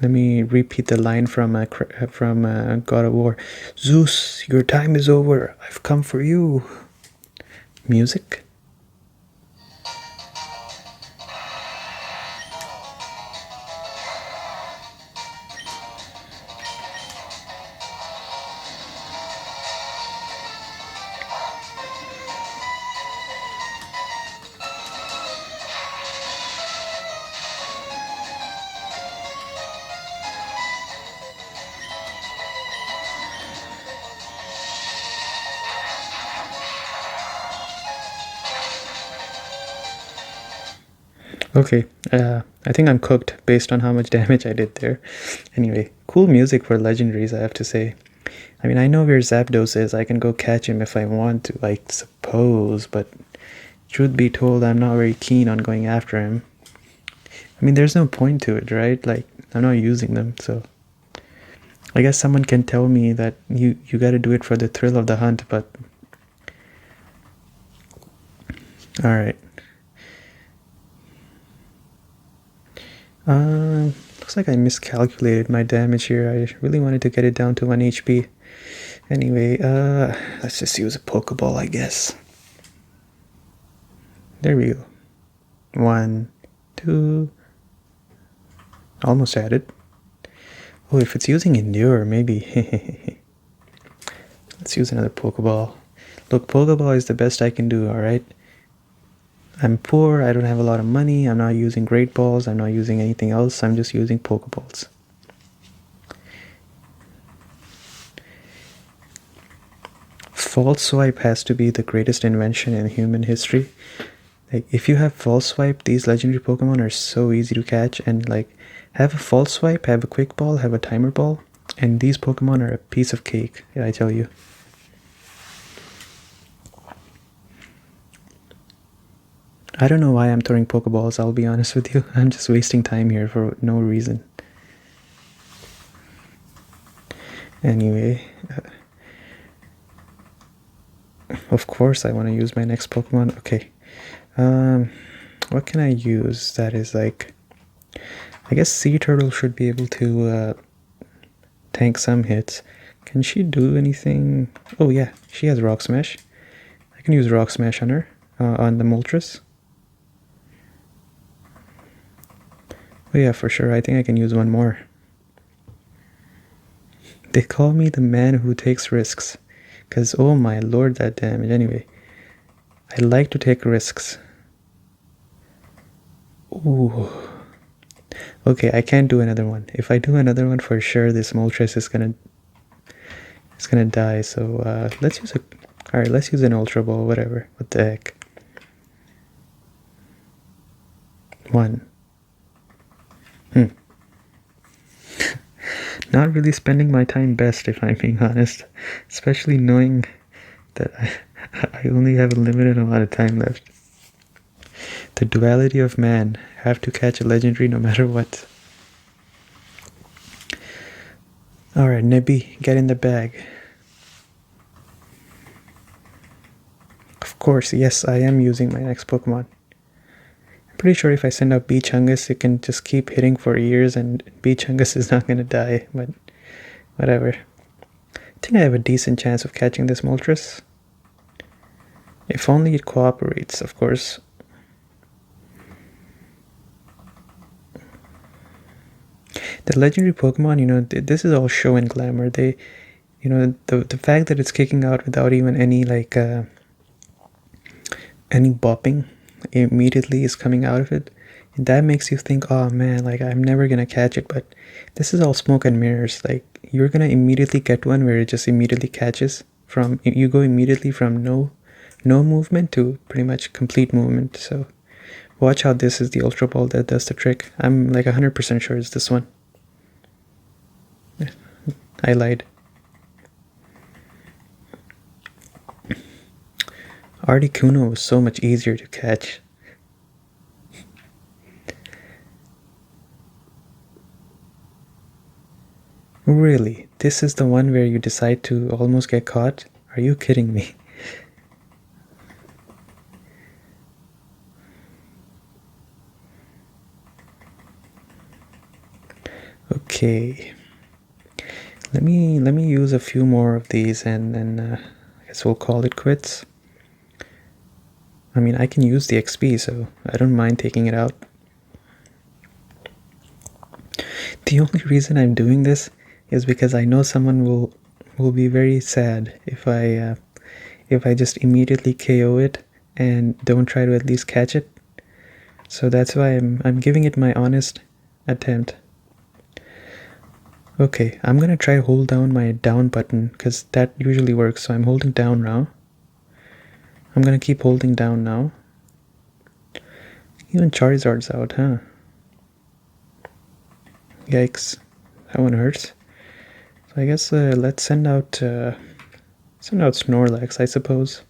S1: Let me repeat the line from God of War. Zeus, your time is over. I've come for you. Music? Okay, I think I'm cooked based on how much damage I did there. Anyway, cool music for legendaries, I have to say. I mean, I know where Zapdos is. I can go catch him if I want to, I suppose, but truth be told, I'm not very keen on going after him. I mean, there's no point to it, right? Like, I'm not using them, so... I guess someone can tell me that you gotta do it for the thrill of the hunt, but... Alright. Looks like I miscalculated my damage here. I really wanted to get it down to 1 HP. Anyway, let's just use a Pokeball, I guess. There we go. 1, 2... Almost had it. Oh, if it's using Endure, maybe. Let's use another Pokeball. Look, Pokeball is the best I can do, alright? I'm poor, I don't have a lot of money, I'm not using Great Balls, I'm not using anything else, I'm just using Pokeballs. False Swipe has to be the greatest invention in human history. Like, if you have False Swipe, these legendary Pokemon are so easy to catch, and like, have a False Swipe, have a Quick Ball, have a Timer Ball, and these Pokemon are a piece of cake, yeah, I tell you. I don't know why I'm throwing Pokeballs, I'll be honest with you. I'm just wasting time here for no reason. Anyway, of course I want to use my next Pokemon. Okay, what can I use that is like... I guess Sea Turtle should be able to tank some hits. Can she do anything? Oh yeah, she has Rock Smash. I can use Rock Smash on her, on the Moltres. Oh yeah, for sure. I think I can use one more. They call me the man who takes risks. Because, oh my lord, that damage. Anyway, I like to take risks. Ooh. Okay, I can't do another one. If I do another one, for sure, this Moltres is gonna die. So let's use a... Alright, let's use an Ultra Ball, whatever. What the heck. 1. Not really spending my time best, if I'm being honest. Especially knowing that I only have a limited amount of time left. The duality of man. Have to catch a legendary no matter what. Alright, Nibby, get in the bag. Of course, yes, I am using my next Pokemon. I'm pretty sure if I send out Beachungus, it can just keep hitting for years and Beachungus is not going to die, but whatever. I think I have a decent chance of catching this Moltres. If only it cooperates, of course. The legendary Pokemon, you know, this is all show and glamour. They, you know, the fact that it's kicking out without even any, like, any bopping immediately is coming out of it. And that makes you think, oh man, like, I'm never gonna catch it. But this is all smoke and mirrors. Like, you're gonna immediately get one where it just immediately catches. You go immediately from no movement to pretty much complete movement. So watch how this is the Ultra Ball that does the trick. I'm like 100% sure it's this one. I lied. Articuno was so much easier to catch. Really? This is the one where you decide to almost get caught? Are you kidding me? Okay. Let me use a few more of these and then I guess we'll call it quits. I mean, I can use the XP, so I don't mind taking it out. The only reason I'm doing this is because I know someone will be very sad if I just immediately KO it and don't try to at least catch it. So that's why I'm giving it my honest attempt. Okay, I'm gonna try to hold down my down button because that usually works. So I'm holding down now. I'm gonna keep holding down now. Even Charizard's out, huh? Yikes, that one hurts. So I guess let's send out Snorlax, I suppose.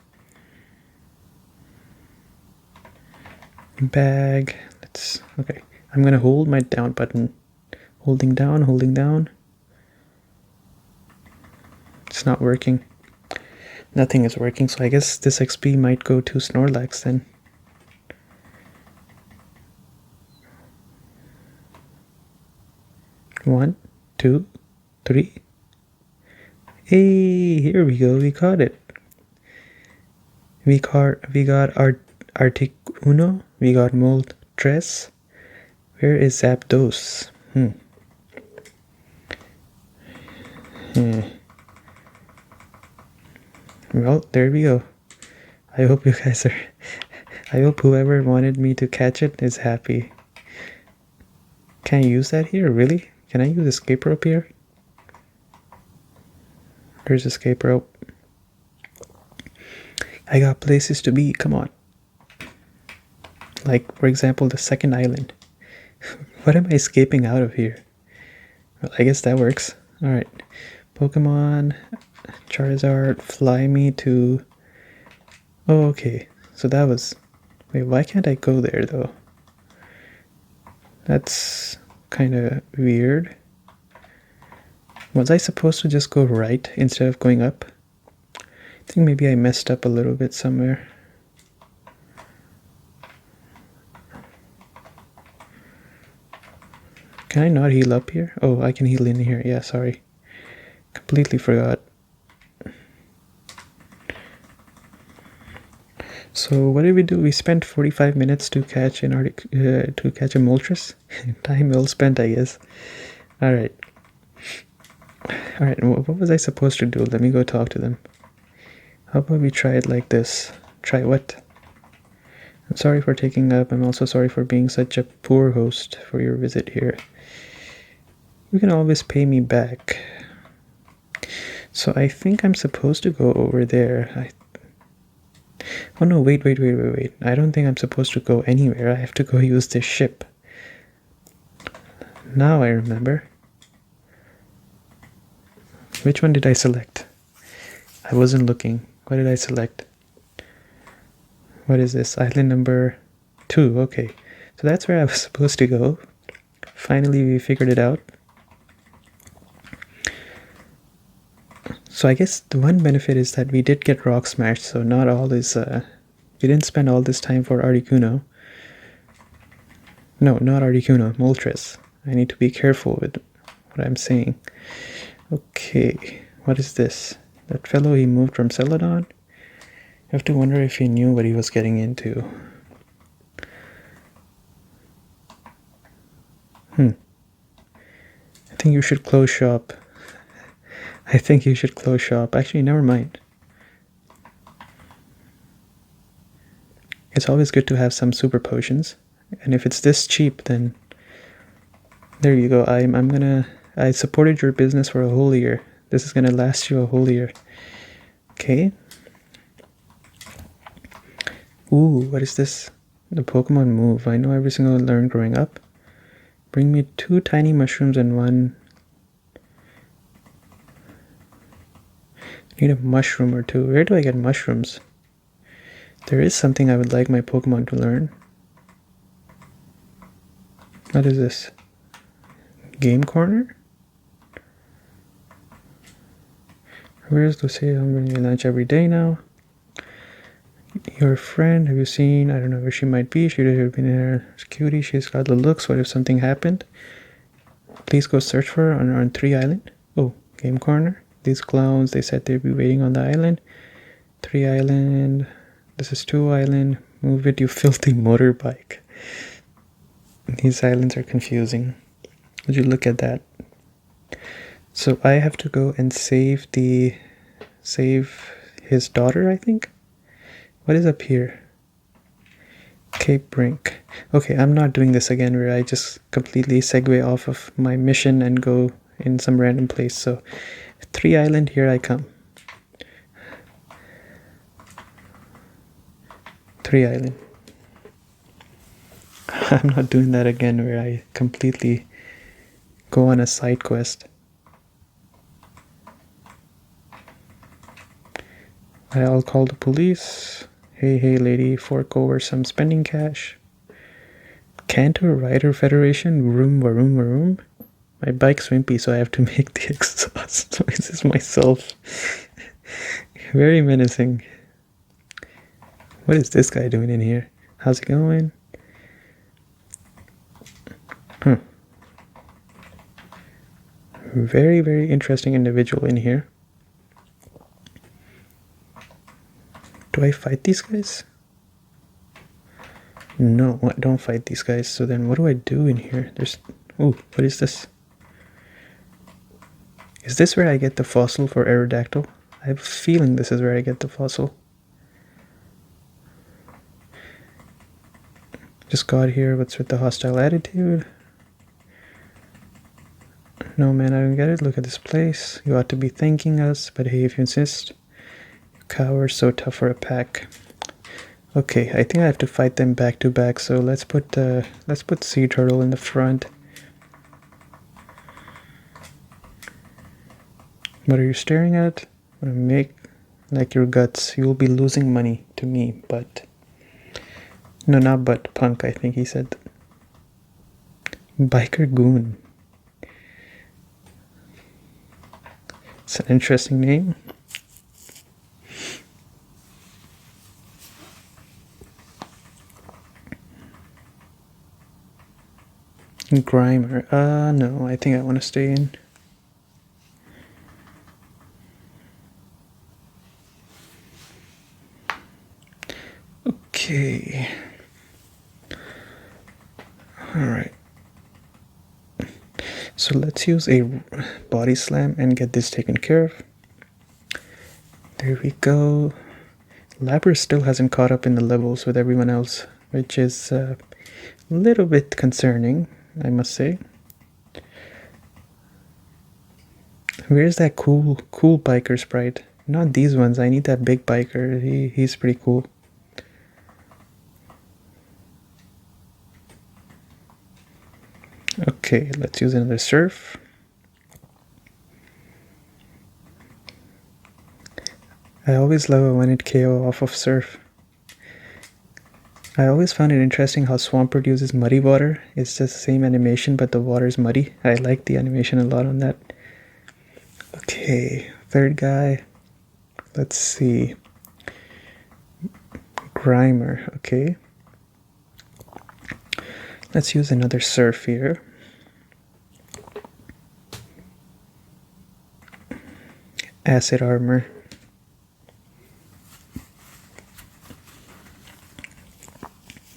S1: Bag. Okay. I'm gonna hold my down button. Holding down, holding down. It's not working. Nothing is working, so I guess this XP might go to Snorlax then. One, two, three. Hey, here we go. We caught it. We got Articuno. We got Moltres. Where is Zapdos? Well, there we go. I hope you guys are. I hope whoever wanted me to catch it is happy. Can I use that here? Really? Can I use escape rope here? There's escape rope. I got places to be. Come on. Like, for example, the second island. What am I escaping out of here? Well, I guess that works. Alright. Pokemon, Charizard, fly me to... Oh, okay. So that was... Wait, why can't I go there, though? That's kind of weird. Was I supposed to just go right instead of going up? I think maybe I messed up a little bit somewhere. Can I not heal up here? Oh, I can heal in here. Yeah, sorry. Completely forgot. So what did we do? We spent 45 minutes to catch a Moltres. Time well spent, I guess. Alright. Alright, what was I supposed to do? Let me go talk to them. How about we try it like this? Try what? I'm sorry for taking up. I'm also sorry for being such a poor host for your visit here. You can always pay me back. So I think I'm supposed to go over there. Oh no, wait. I don't think I'm supposed to go anywhere. I have to go use this ship. Now I remember. Which one did I select? I wasn't looking. What did I select? What is this? Island number 2. Okay. So that's where I was supposed to go. Finally, we figured it out. So I guess the one benefit is that we did get Rock Smash, so not all is... we didn't spend all this time for Articuno. No, not Articuno, Moltres. I need to be careful with what I'm saying. Okay, what is this? That fellow, he moved from Celadon? I have to wonder if he knew what he was getting into. I think you should close shop. I think you should close shop. Actually, never mind. It's always good to have some super potions. And if it's this cheap, then... There you go. I supported your business for a whole year. This is gonna last you a whole year. Okay. Ooh, what is this? The Pokemon move. I know every single one learned growing up. Bring me 2 tiny mushrooms and 1... Need a mushroom or 2. Where do I get mushrooms? There is something I would like my Pokemon to learn. What is this? Game corner? Where's Lucia? I'm bringing you lunch every day now. Your friend, have you seen? I don't know where she might be. She would have been there. She's cutie. She's got the looks. What if something happened? Please go search for her on 3 Island. Oh, game corner. These clowns, they said they'd be waiting on the island. 3 Island. This is 2 Island. Move it, you filthy motorbike. These islands are confusing. Would you look at that? So I have to go and save his daughter, I think. What is up here? Cape Brink. Okay, I'm not doing this again where I just completely segue off of my mission and go in some random place. So 3 Island, here I come. 3 Island. I'm not doing that again where I completely go on a side quest. I'll call the police. Hey lady, fork over some spending cash. Cantor Rider Federation, room. My bike's wimpy, so I have to make the exhaust noises myself. Very menacing. What is this guy doing in here? How's it going? Very, very interesting individual in here. Do I fight these guys? No, I don't fight these guys. So then what do I do in here? Oh, what is this? Is this where I get the fossil for Aerodactyl? I have a feeling this is where I get the fossil. Just got here. What's with the hostile attitude? No, man, I don't get it. Look at this place. You ought to be thanking us, but hey, if you insist. Cowards, so tough for a pack. Okay, I think I have to fight them back to back. So let's put Sea Turtle in the front. What are you staring at? I'm gonna make like your guts. You will be losing money to me, but no, not but punk. I think he said. Biker Goon. It's an interesting name. Grimer. No, I think I want to stay in. Okay. Alright. So let's use a body slam and get this taken care of. There we go. Lapras still hasn't caught up in the levels with everyone else, which is a little bit concerning, I must say. Where's that cool biker sprite? Not these ones. I need that big biker. He's pretty cool. Okay, let's use another surf. I always love it when it KO off of surf. I always found it interesting how Swampert uses muddy water. It's just the same animation, but the water is muddy. I like the animation a lot on that. Okay, third guy. Let's see. Grimer, okay. Let's use another surf here. Acid armor.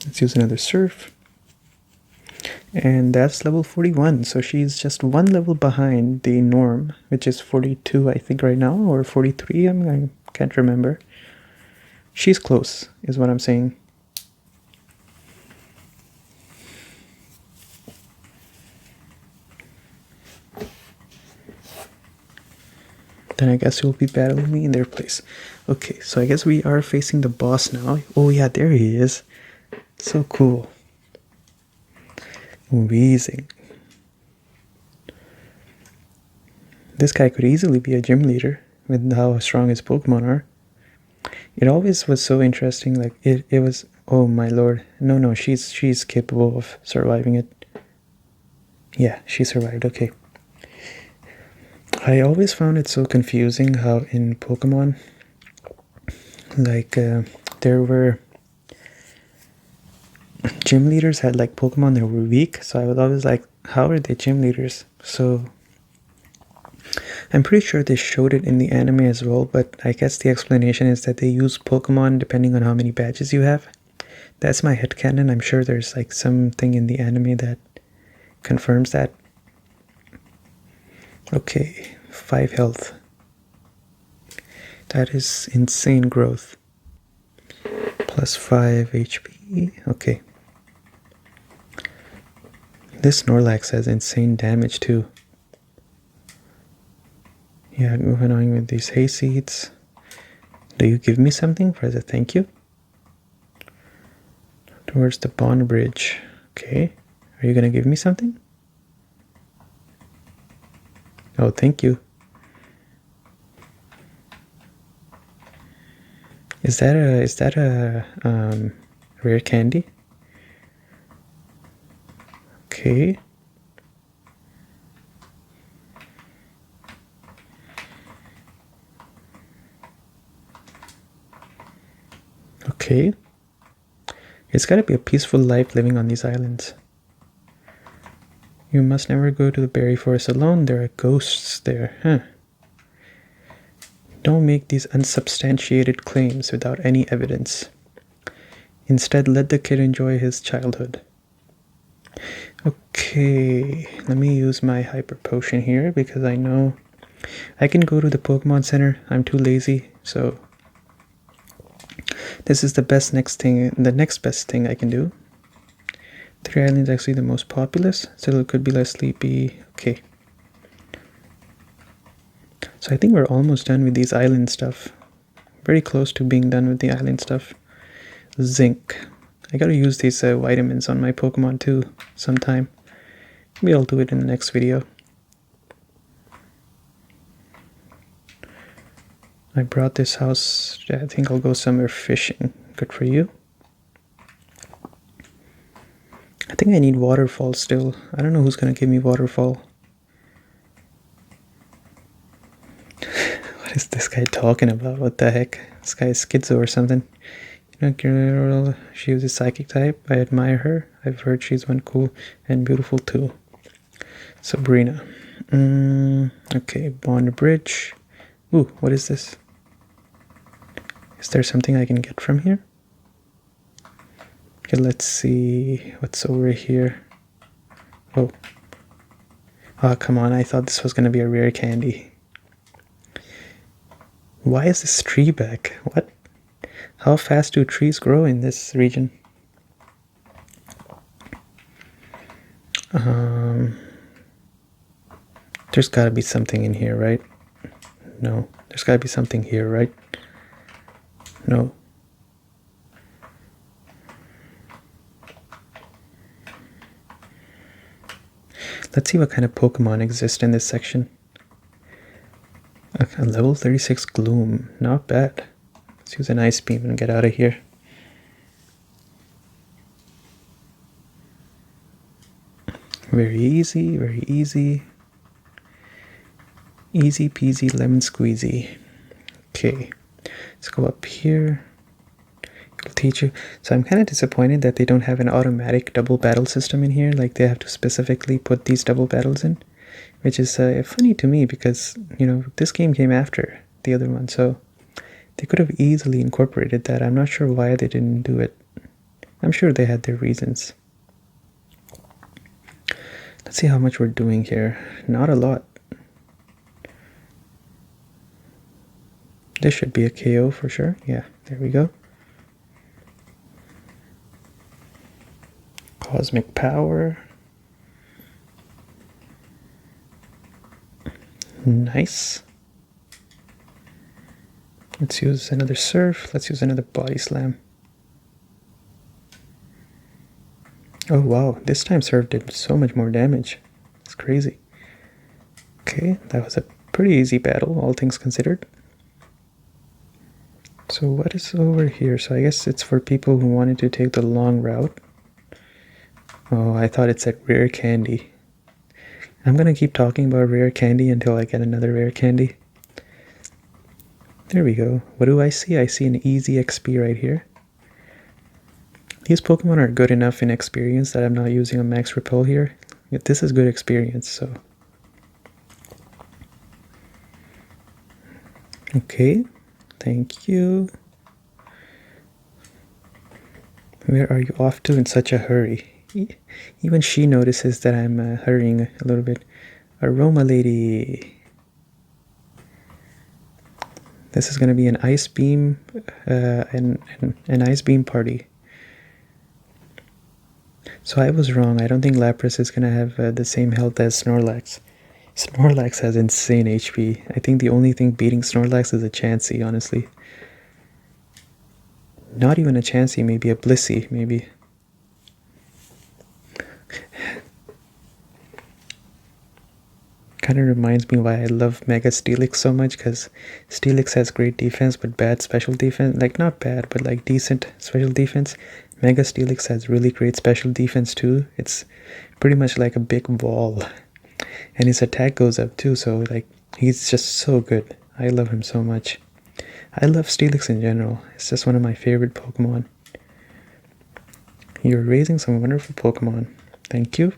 S1: Let's use another surf. And that's level 41. So she's just one level behind the norm, which is 42, I think, right now, or 43. I can't remember. She's close, is what I'm saying. Then I guess you'll be battling me in their place. Okay, so I guess we are facing the boss now. Oh yeah, there he is. So cool. Amazing. This guy could easily be a gym leader with how strong his Pokemon are. It always was so interesting. Like it was. Oh my lord! No, she's capable of surviving it. Yeah, she survived. Okay. I always found it so confusing how in Pokemon, like there were gym leaders had like Pokemon that were weak. So I was always like, how are they gym leaders? So I'm pretty sure they showed it in the anime as well, but I guess the explanation is that they use Pokemon depending on how many badges you have. That's my headcanon. I'm sure there's like something in the anime that confirms that. Okay, 5 health. That is insane growth. Plus 5 HP. Okay. This Snorlax has insane damage too. Yeah, moving on with these hay seeds. Do you give me something as a thank you? Towards the bond bridge. Okay. Are you gonna give me something? Oh, thank you. Is that a rare candy? Okay. Okay. It's gotta be a peaceful life living on these islands. You must never go to the berry forest alone. There are ghosts there, huh? Don't make these unsubstantiated claims without any evidence. Instead, let the kid enjoy his childhood. Okay, let me use my hyper potion here because I know I can go to the Pokemon Center. I'm too lazy, so this is the next best thing I can do. 3 islands actually the most populous, so it could be less sleepy. Okay. So I think we're almost done with these island stuff. Very close to being done with the island stuff. Zinc. I gotta use these vitamins on my Pokemon too sometime. Maybe I'll do it in the next video. I brought this house. Yeah, I think I'll go somewhere fishing. Good for you. I think I need waterfall still. I don't know who's gonna give me waterfall. What is this guy talking about? What the heck? This guy is schizo or something. Girl, she was a psychic type. I admire her. I've heard she's one cool and beautiful too. Sabrina. Okay, Bond Bridge. Ooh, what is this? Is there something I can get from here? Okay, let's see what's over here. Oh. Oh, come on. I thought this was going to be a rare candy. Why is this tree back? What? How fast do trees grow in this region? There's got to be something in here, right? No. There's got to be something here, right? No. Let's see what kind of Pokemon exist in this section. Okay, level 36 Gloom. Not bad. Let's use an Ice Beam and get out of here. Very easy, very easy. Easy peasy lemon squeezy. Okay, let's go up here. It'll teach you. So I'm kind of disappointed that they don't have an automatic double battle system in here. Like they have to specifically put these double battles in. Which is funny to me because, you know, this game came after the other one. So they could have easily incorporated that. I'm not sure why they didn't do it. I'm sure they had their reasons. Let's see how much we're doing here. Not a lot. This should be a KO for sure. Yeah, there we go. Cosmic Power. Nice. Let's use another Surf. Let's use another Body Slam. Oh wow, this time Surf did so much more damage. It's crazy. Okay, that was a pretty easy battle, all things considered. So what is over here? So I guess it's for people who wanted to take the long route. Oh, I thought it said rare candy. I'm gonna keep talking about rare candy until I get another rare candy. There we go. What do I see? I see an easy XP right here. These Pokemon are good enough in experience that I'm not using a max repel here. This is good experience, so. Okay, thank you. Where are you off to in such a hurry? Even she notices that I'm hurrying a little bit. Aroma Lady. This is going to be an ice beam, an ice beam party. So I was wrong. I don't think Lapras is going to have the same health as Snorlax. Snorlax has insane HP. I think the only thing beating Snorlax is a Chansey, honestly. Not even a Chansey, maybe a Blissey, maybe. Kind of reminds me why I love Mega Steelix so much, because Steelix has great defense but bad special defense. Like, not bad, but like decent special defense. Mega Steelix has really great special defense too. It's pretty much like a big wall. And his attack goes up too, so like, he's just so good. I love him so much. I love Steelix in general. It's just one of my favorite Pokemon. You're raising some wonderful Pokemon. Thank you.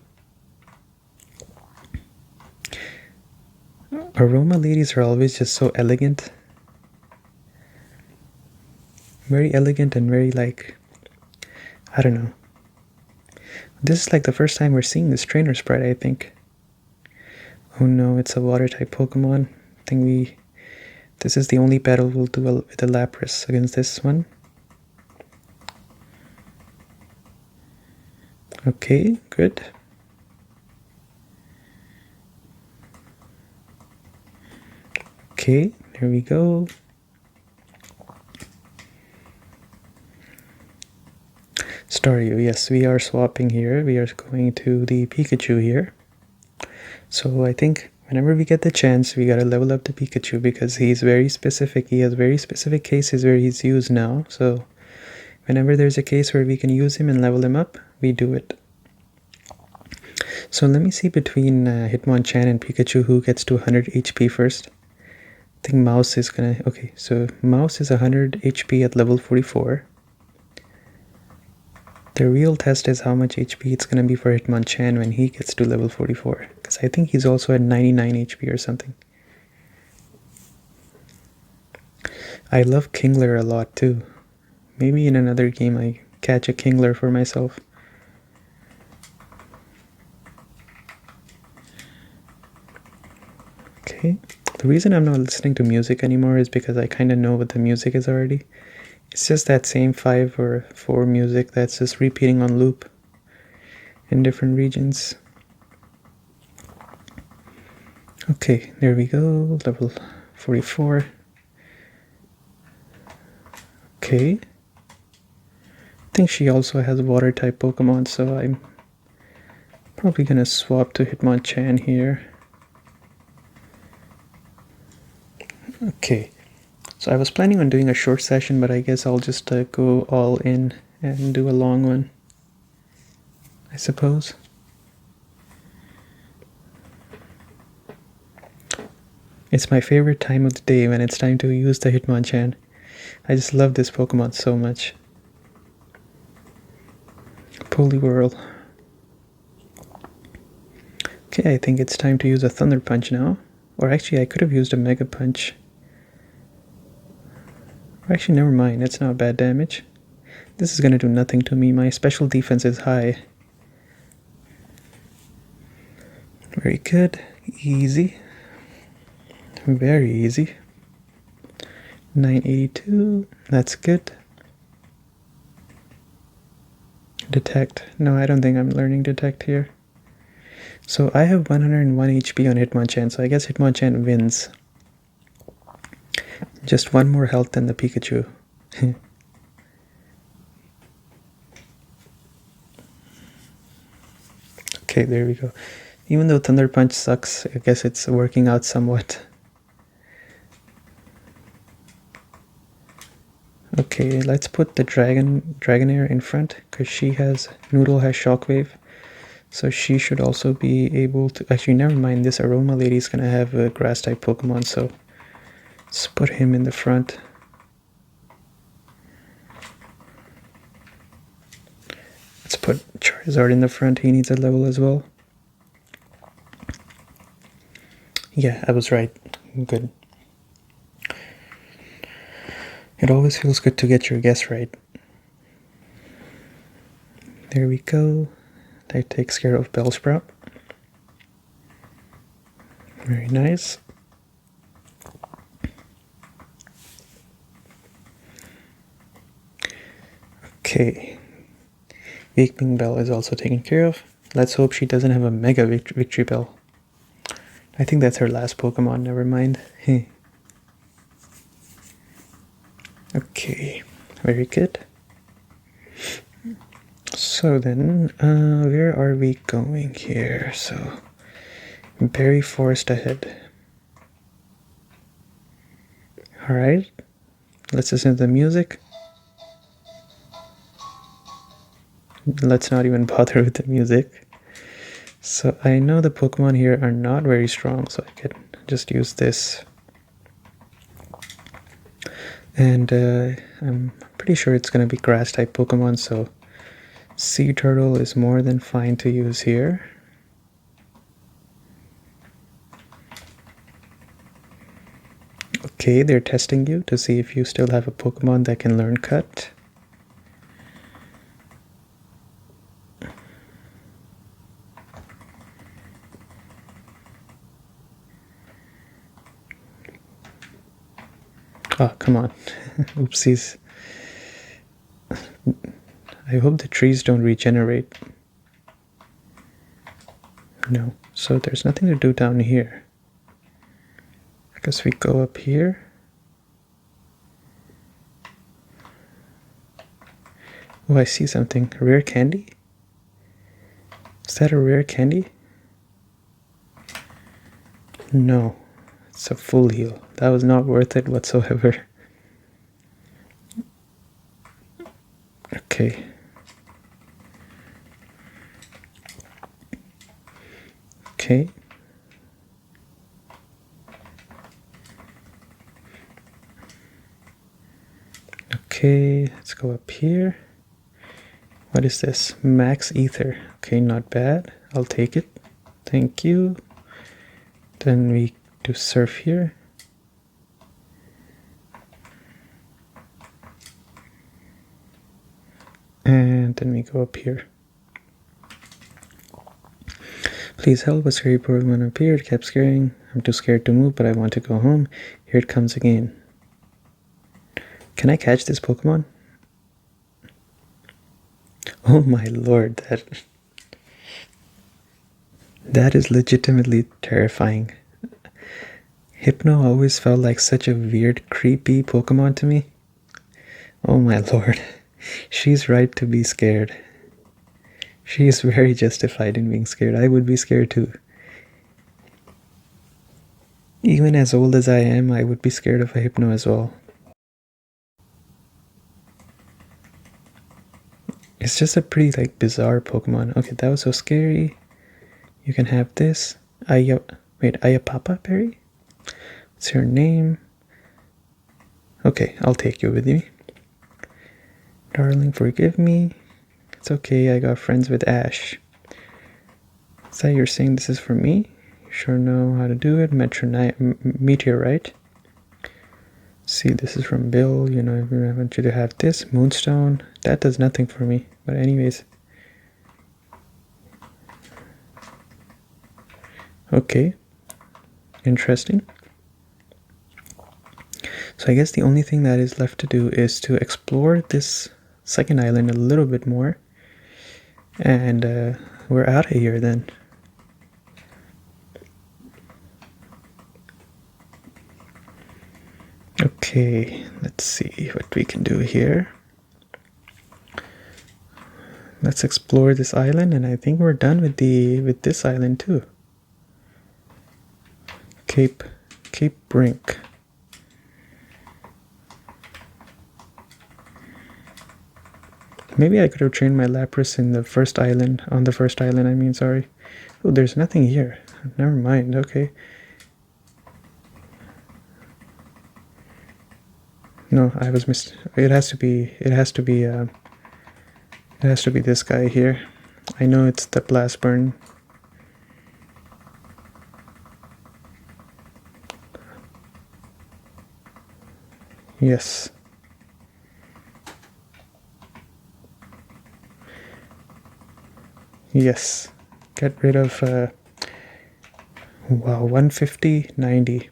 S1: Aroma ladies are always just so elegant. Very elegant and very like, I don't know. This is like the first time we're seeing this trainer sprite, I think. Oh no, it's a water type Pokemon. This is the only battle we'll do with a Lapras against this one. Okay, good. Okay, there we go. Staryu, yes, we are swapping here. We are going to the Pikachu here. So I think whenever we get the chance, we gotta level up the Pikachu because he's very specific. He has very specific cases where he's used now. So whenever there's a case where we can use him and level him up, we do it. So let me see between Hitmonchan and Pikachu who gets to 100 HP first. I think Mouse is gonna... Okay, so Mouse is 100 HP at level 44. The real test is how much HP it's gonna be for Hitmonchan when he gets to level 44. Because I think he's also at 99 HP or something. I love Kingler a lot too. Maybe in another game I catch a Kingler for myself. Okay. The reason I'm not listening to music anymore is because I kind of know what the music is already. It's just that same 5 or 4 music that's just repeating on loop in different regions. Okay, there we go, level 44. Okay. I think she also has water type Pokemon, so I'm probably gonna swap to Hitmonchan here. Okay, so I was planning on doing a short session, but I guess I'll just go all in and do a long one, I suppose. It's my favorite time of the day when it's time to use the Hitmonchan. I just love this Pokemon so much. Poliwhirl. Okay, I think it's time to use a Thunder Punch now. Or actually, I could have used a Mega Punch. Actually, never mind, it's not bad damage. This is gonna do nothing to me. My special defense is high. Very good. Easy. Very easy. 982. That's good. Detect. No, I don't think I'm learning Detect here. So I have 101 HP on Hitmonchan, so I guess Hitmonchan wins. Just one more health than the Pikachu. Okay, there we go. Even though Thunder Punch sucks, I guess it's working out somewhat. Okay, let's put the Dragonair in front because Noodle has Shockwave. So she should also be able to... Actually, never mind. This Aroma Lady is going to have a Grass-type Pokemon, so let's put him in the front. Let's put Charizard in the front. He needs a level as well. Yeah, I was right. Good. It always feels good to get your guess right. There we go. That takes care of Bellsprout. Very nice. Okay. Weakling Bell is also taken care of. Let's hope she doesn't have a Mega Victory Bell. I think that's her last Pokemon, never mind. Okay, very good. So then, where are we going here? So, Berry Forest ahead. Alright, let's listen to the music. Let's not even bother with the music. So I know the Pokemon here are not very strong, so I can just use this. And I'm pretty sure it's going to be Grass-type Pokemon, so Sea Turtle is more than fine to use here. Okay, they're testing you to see if you still have a Pokemon that can learn Cut. Oh, come on. Oopsies. I hope the trees don't regenerate. No, so there's nothing to do down here. I guess we go up here. Oh, I see something. Rare candy? Is that a rare candy? No, it's a full heal. That was not worth it whatsoever. Okay. Okay. Okay, let's go up here. What is this? Max Ether. Okay, not bad. I'll take it. Thank you. Then we do Surf here. And then we go up here. Please help, a scary Pokemon appeared, kept scaring. I'm too scared to move, but I want to go home. Here it comes again. Can I catch this Pokemon? Oh my lord, that is legitimately terrifying. Hypno always felt like such a weird, creepy Pokemon to me. Oh my lord. She's right to be scared. She is very justified in being scared. I would be scared too. Even as old as I am, I would be scared of a Hypno as well. It's just a pretty bizarre Pokemon. Okay, that was so scary. You can have this. Ayapapa Berry? What's your name? Okay, I'll take you with me. Darling, forgive me. It's okay, I got friends with Ash. Is that you're saying this is for me? You sure know how to do it. Meteorite. See, this is from Bill. You know, I want you to have this. Moonstone. That does nothing for me. But anyways. Okay. Interesting. So I guess the only thing that is left to do is to explore this second island a little bit more. And we're out of here then. Okay, let's see what we can do here. Let's explore this island, and I think we're done with this island too. Cape Brink. Maybe I could have trained my Lapras in the first island, on the first island, I mean, sorry. Oh, there's nothing here. Never mind, okay. No, I was it has to be this guy here. I know it's the blast burn. Yes. Yes. Get rid of wow, 150, 90.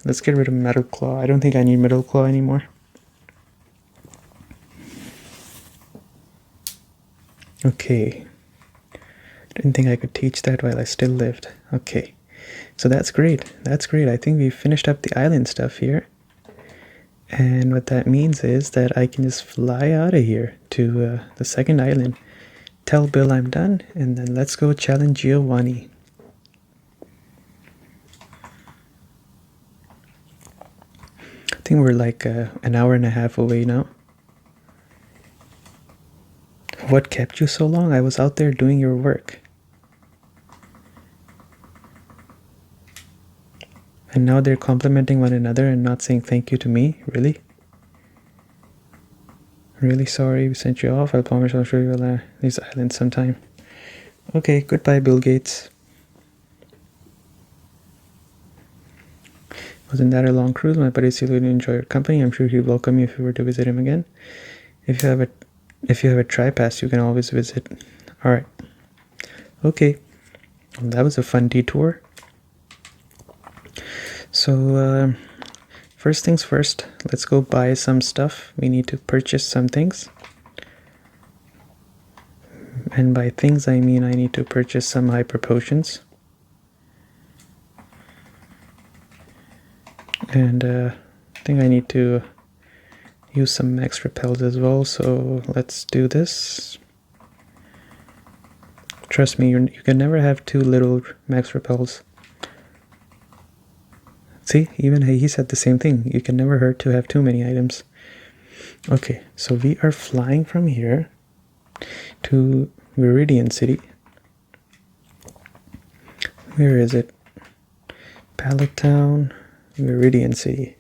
S1: Let's get rid of Metal Claw. I don't think I need Metal Claw anymore. Okay. Didn't think I could teach that while I still lived. Okay. So that's great. That's great. I think we finished up the island stuff here. And what that means is that I can just fly out of here to the second island. Tell Bill I'm done, and then let's go challenge Giovanni. I think we're like an hour and a half away now. What kept you so long? I was out there doing your work. And now they're complimenting one another and not saying thank you to me? Really? Really sorry we sent you off. I promise I'll show you these islands sometime. Okay, goodbye, Bill Gates. Wasn't that a long cruise? My buddy still would enjoy your company. I'm sure he'd welcome you if you were to visit him again. If you have a tri-pass, you can always visit. Alright. Okay. Well, that was a fun detour. So, first things first, let's go buy some stuff. We need to purchase some things. And by things, I mean I need to purchase some hyper potions. And I think I need to use some max repels as well, so let's do this. Trust me, you can never have too little max repels. See, even he said the same thing. You can never hurt to have too many items. Okay, so we are flying from here to Viridian City. Where is it? Pallet Town, Viridian City.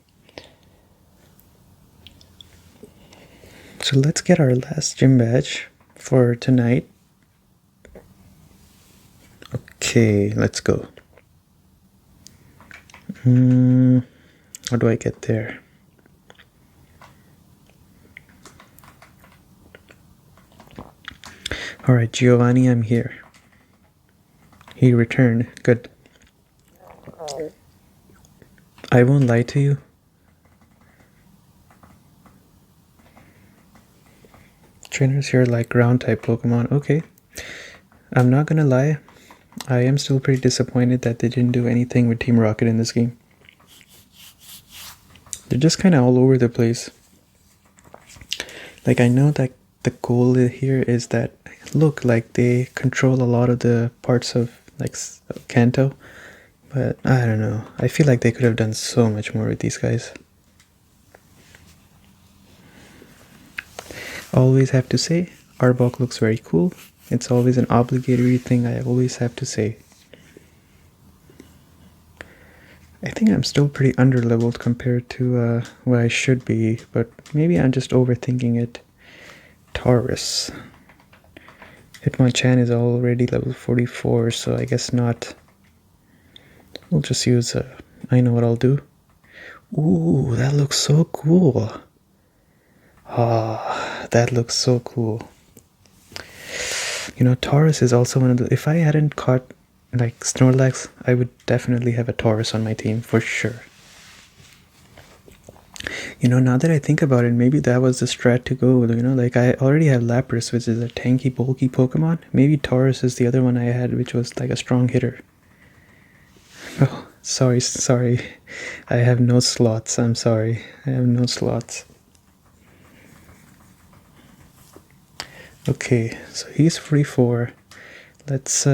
S1: So let's get our last gym badge for tonight. Okay, let's go. How do I get there? Alright, Giovanni, I'm here. He returned. Good. I won't lie to you. Trainers here like ground type Pokemon. Okay. I'm not gonna lie. I am still pretty disappointed that they didn't do anything with Team Rocket in this game. They're just kind of all over the place. Like, I know that the goal here is that, look, like they control a lot of the parts of like Kanto, but I don't know. I feel like they could have done so much more with these guys. Always have to say, Arbok looks very cool. It's always an obligatory thing I always have to say. I think I'm still pretty underleveled compared to what I should be, but maybe I'm just overthinking it. Taurus. Hitmonchan is already level 44, so I guess not. We'll just use I know what I'll do. Ooh, that looks so cool. Ah, that looks so cool. You know, Taurus is also one of the... If I hadn't caught, like, Snorlax, I would definitely have a Taurus on my team, for sure. You know, now that I think about it, maybe that was the strat to go with, you know? Like, I already have Lapras, which is a tanky, bulky Pokemon. Maybe Taurus is the other one I had, which was, like, a strong hitter. Oh, sorry. I have no slots, I'm sorry. I have no slots. Okay, so he's free 4. Let's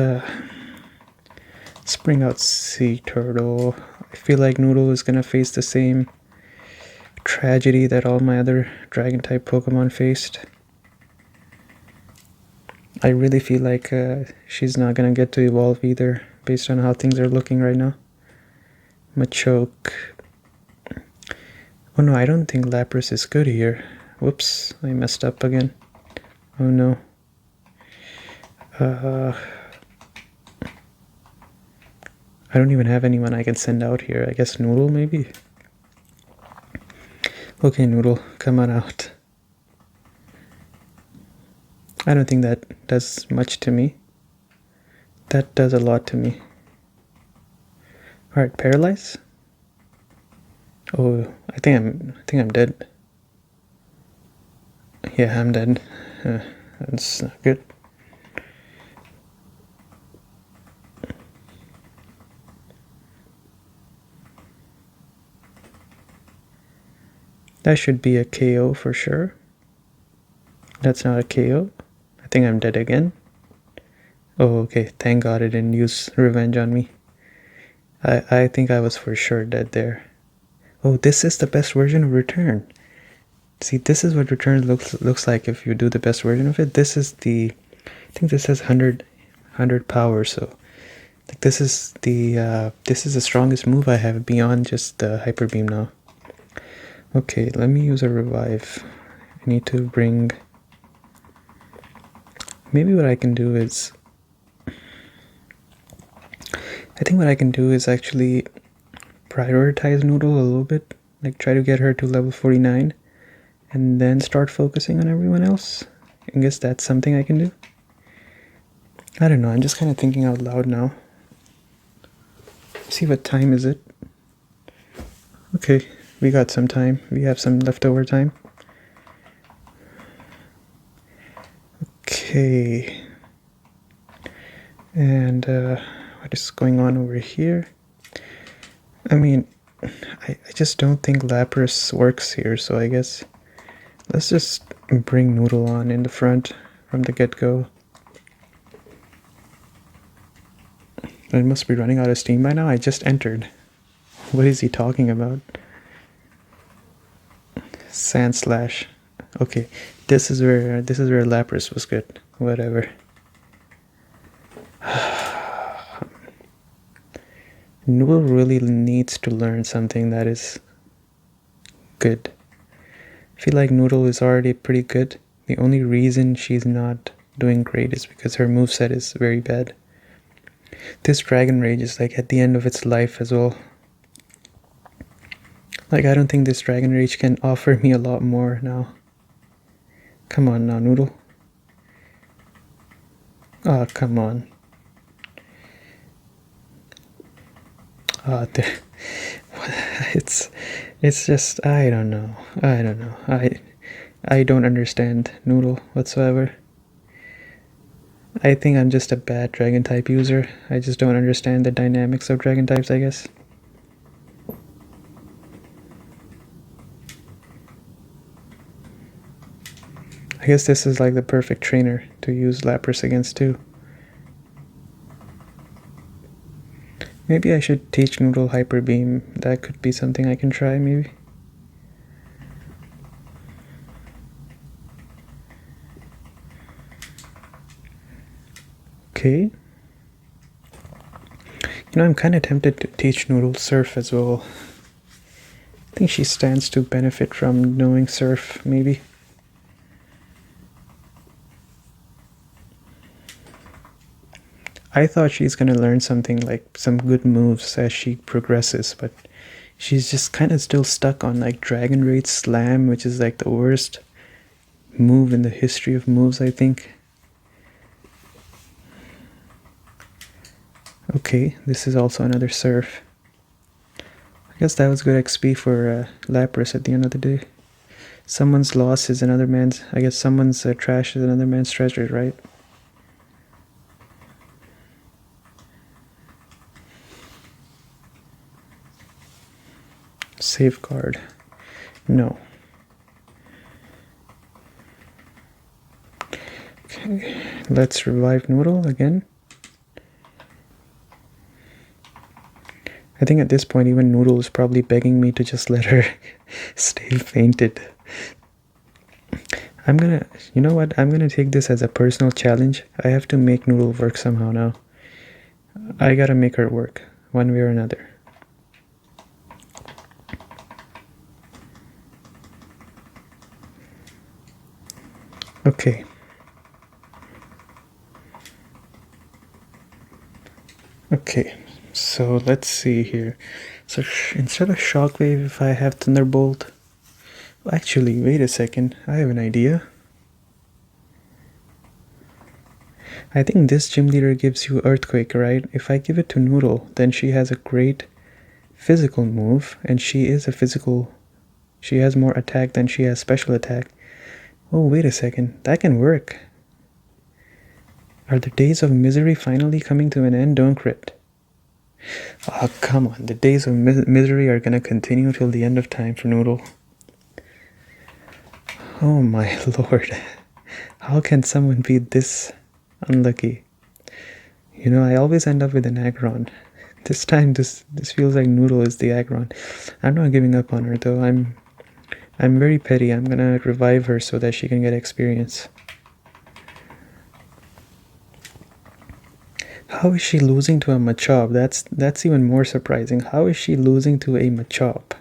S1: bring out Sea Turtle. I feel like Noodle is gonna face the same tragedy that all my other Dragon type Pokemon faced. I really feel like she's not gonna get to evolve either, based on how things are looking right now. Machoke. Oh no, I don't think Lapras is good here. Whoops, I messed up again. Oh no. I don't even have anyone I can send out here. I guess Noodle, maybe? Okay, Noodle, come on out. I don't think that does much to me. That does a lot to me. Alright, Paralyze? Oh, I think I'm dead. Yeah, I'm dead. That's not good. That should be a KO for sure. That's not a KO. I think I'm dead again. Oh, okay. Thank God it didn't use revenge on me. I think I was for sure dead there. Oh, this is the best version of Return. See, this is what Return looks like if you do the best version of it. This is the, I think this has 100 power, so like this is the strongest move I have beyond just the Hyper Beam now. Okay, let me use a revive. I need to bring, maybe what I can do is, I think what I can do is actually prioritize Noodle a little bit, like try to get her to level 49 and then start focusing on everyone else. I guess that's something I can do. I don't know, I'm just kind of thinking out loud now. See, what time is it? Okay, we got some time. We have some leftover time. Okay. And what is going on over here? I mean, I just don't think Lapras works here, so I guess let's just bring Noodle on in the front from the get-go. It must be running out of steam by now. I just entered. What is he talking about? Sand Slash. Okay, this is where Lapras was good. Whatever. Noodle really needs to learn something that is good. I feel like Noodle is already pretty good. The only reason she's not doing great is because her moveset is very bad. This Dragon Rage is like at the end of its life as well. Like, I don't think this Dragon Rage can offer me a lot more now. Come on now, Noodle. Oh, come on. It's just, I don't know. I don't understand Noodle whatsoever. I think I'm just a bad Dragon type user. I just don't understand the dynamics of Dragon types, I guess. I guess this is like the perfect trainer to use Lapras against too. Maybe I should teach Noodle Hyper Beam. That could be something I can try, maybe. Okay. You know, I'm kind of tempted to teach Noodle Surf as well. I think she stands to benefit from knowing Surf, maybe. I thought she's gonna learn something like some good moves as she progresses, but she's just kind of still stuck on like Dragon Rage Slam, which is like the worst move in the history of moves, I think. Okay, this is also another Surf. I guess that was good XP for Lapras at the end of the day. Someone's loss is another man's, I guess someone's trash is another man's treasure, right? Safeguard. No. Okay, let's revive Noodle again. I think at this point even Noodle is probably begging me to just let her stay fainted. you know what? I'm gonna take this as a personal challenge. I have to make Noodle work somehow now. I gotta make her work, one way or another. Okay. Okay, so let's see here. So instead of Shockwave, if I have Thunderbolt... Actually, wait a second. I have an idea. I think this gym leader gives you Earthquake, right? If I give it to Noodle, then she has a great physical move, and she is a physical... She has more attack than she has special attack. Oh, wait a second. That can work. Are the days of misery finally coming to an end? Don't crit. Oh, come on. The days of misery are gonna continue till the end of time for Noodle. Oh my lord. How can someone be this unlucky? You know, I always end up with an Aggron. This time, this feels like Noodle is the Aggron. I'm not giving up on her, though. I'm very petty. I'm gonna revive her so that she can get experience. How is she losing to a Machop? That's even more surprising. How is she losing to a Machop?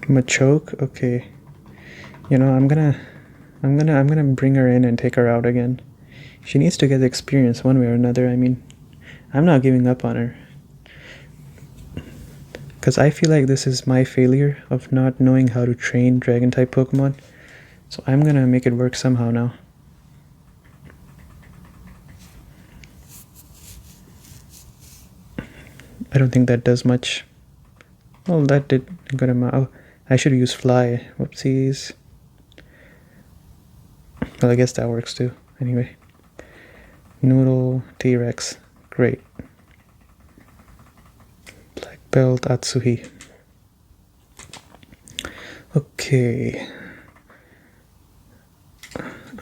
S1: Machoke? Okay. You know, I'm gonna bring her in and take her out again. She needs to get experience one way or another. I mean, I'm not giving up on her. Because I feel like this is my failure of not knowing how to train Dragon-type Pokemon. So I'm gonna make it work somehow now. I don't think that does much. Well, that did a good amount. Oh, I should use Fly. Whoopsies. Well, I guess that works too. Anyway. Noodle, T-Rex. Great. Black Belt, Atsuhi. Okay.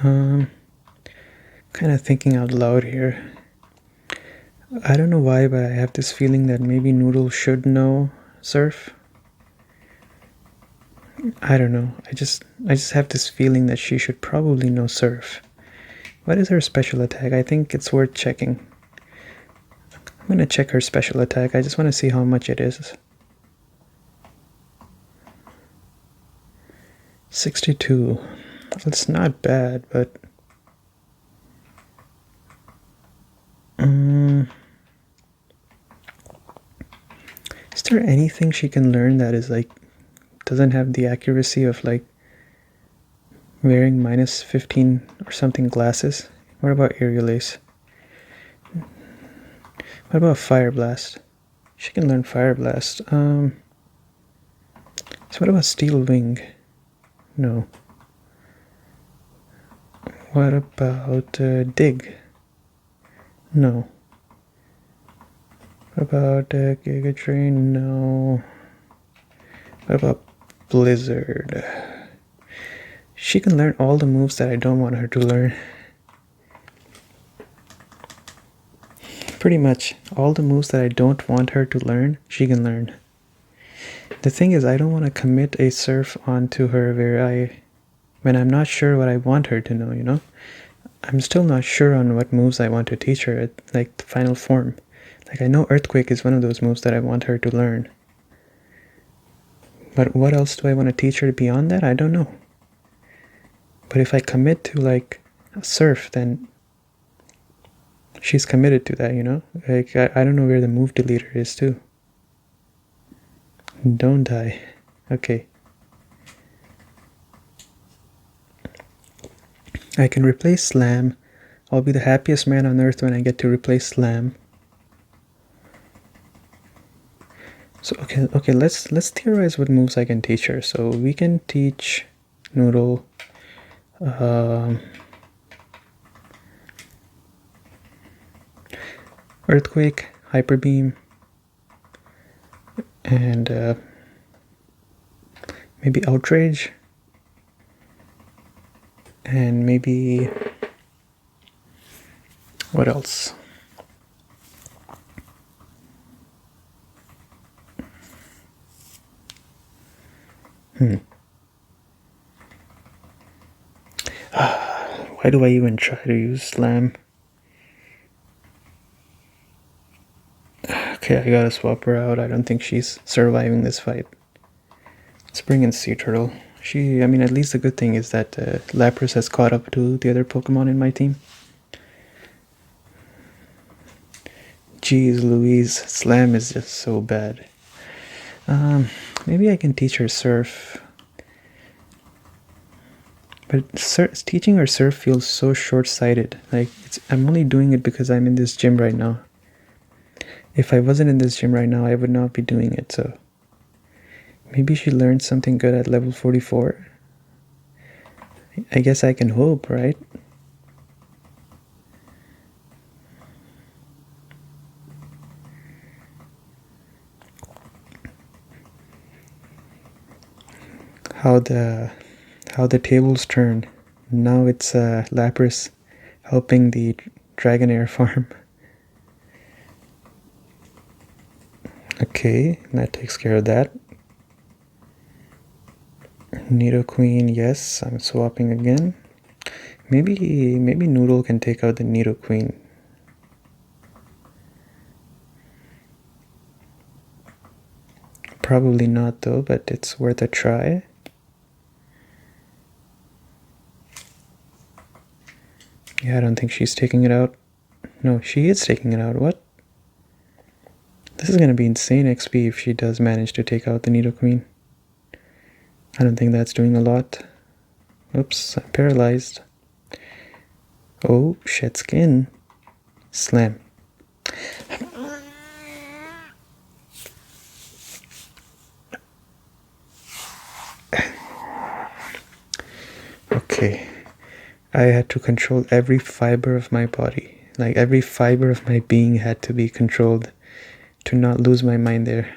S1: Kind of thinking out loud here. I don't know why, but I have this feeling that maybe Noodle should know Surf. I don't know. I just have this feeling that she should probably know Surf. What is her special attack? I think it's worth checking. I'm gonna check her special attack. I just want to see how much it is. 62. It's not bad, but... is there anything she can learn that is like... doesn't have the accuracy of like... wearing minus 15 or something glasses? What about Aerial Ace? What about Fire Blast? She can learn Fire Blast. So what about Steel Wing? No. What about Dig? No. What about Giga Drain? No. What about Blizzard? She can learn all the moves that I don't want her to learn. Pretty much all the moves that I don't want her to learn, she can learn. The thing is, I don't want to commit a Surf onto her when I'm not sure what I want her to know, you know? I'm still not sure on what moves I want to teach her at, like, the final form. Like, I know Earthquake is one of those moves that I want her to learn. But what else do I want to teach her beyond that? I don't know. But if I commit to, like, a Surf, then she's committed to that, you know? Like, I don't know where the move deleter is, too. Don't die. Okay. I can replace Slam. I'll be the happiest man on earth when I get to replace Slam. So okay, let's theorize what moves I can teach her. So we can teach Noodle Earthquake, Hyper Beam, and maybe Outrage, and maybe What else? Why do I even try to use Slam? Okay, I gotta swap her out. I don't think she's surviving this fight. Let's bring in Sea Turtle. I mean, at least the good thing is that Lapras has caught up to the other Pokemon in my team. Jeez Louise, Slam is just so bad. Maybe I can teach her Surf. But teaching her Surf feels so short-sighted. Like, I'm only doing it because I'm in this gym right now. If I wasn't in this gym right now, I would not be doing it, so... Maybe she learned something good at level 44. I guess I can hope, right? How the tables turn. Now it's Lapras helping the Dragonair farm. Okay, that takes care of that. Nidoqueen, yes, I'm swapping again. Maybe Noodle can take out the Nidoqueen. Probably not though, but it's worth a try. Yeah, I don't think she's taking it out. No, she is taking it out. What? This is gonna be insane XP if she does manage to take out the Nidoqueen. I don't think that's doing a lot. Oops, I'm paralyzed. Oh, shed skin. Slam. Okay. I had to control every fiber of my body. Like, every fiber of my being had to be controlled to not lose my mind there.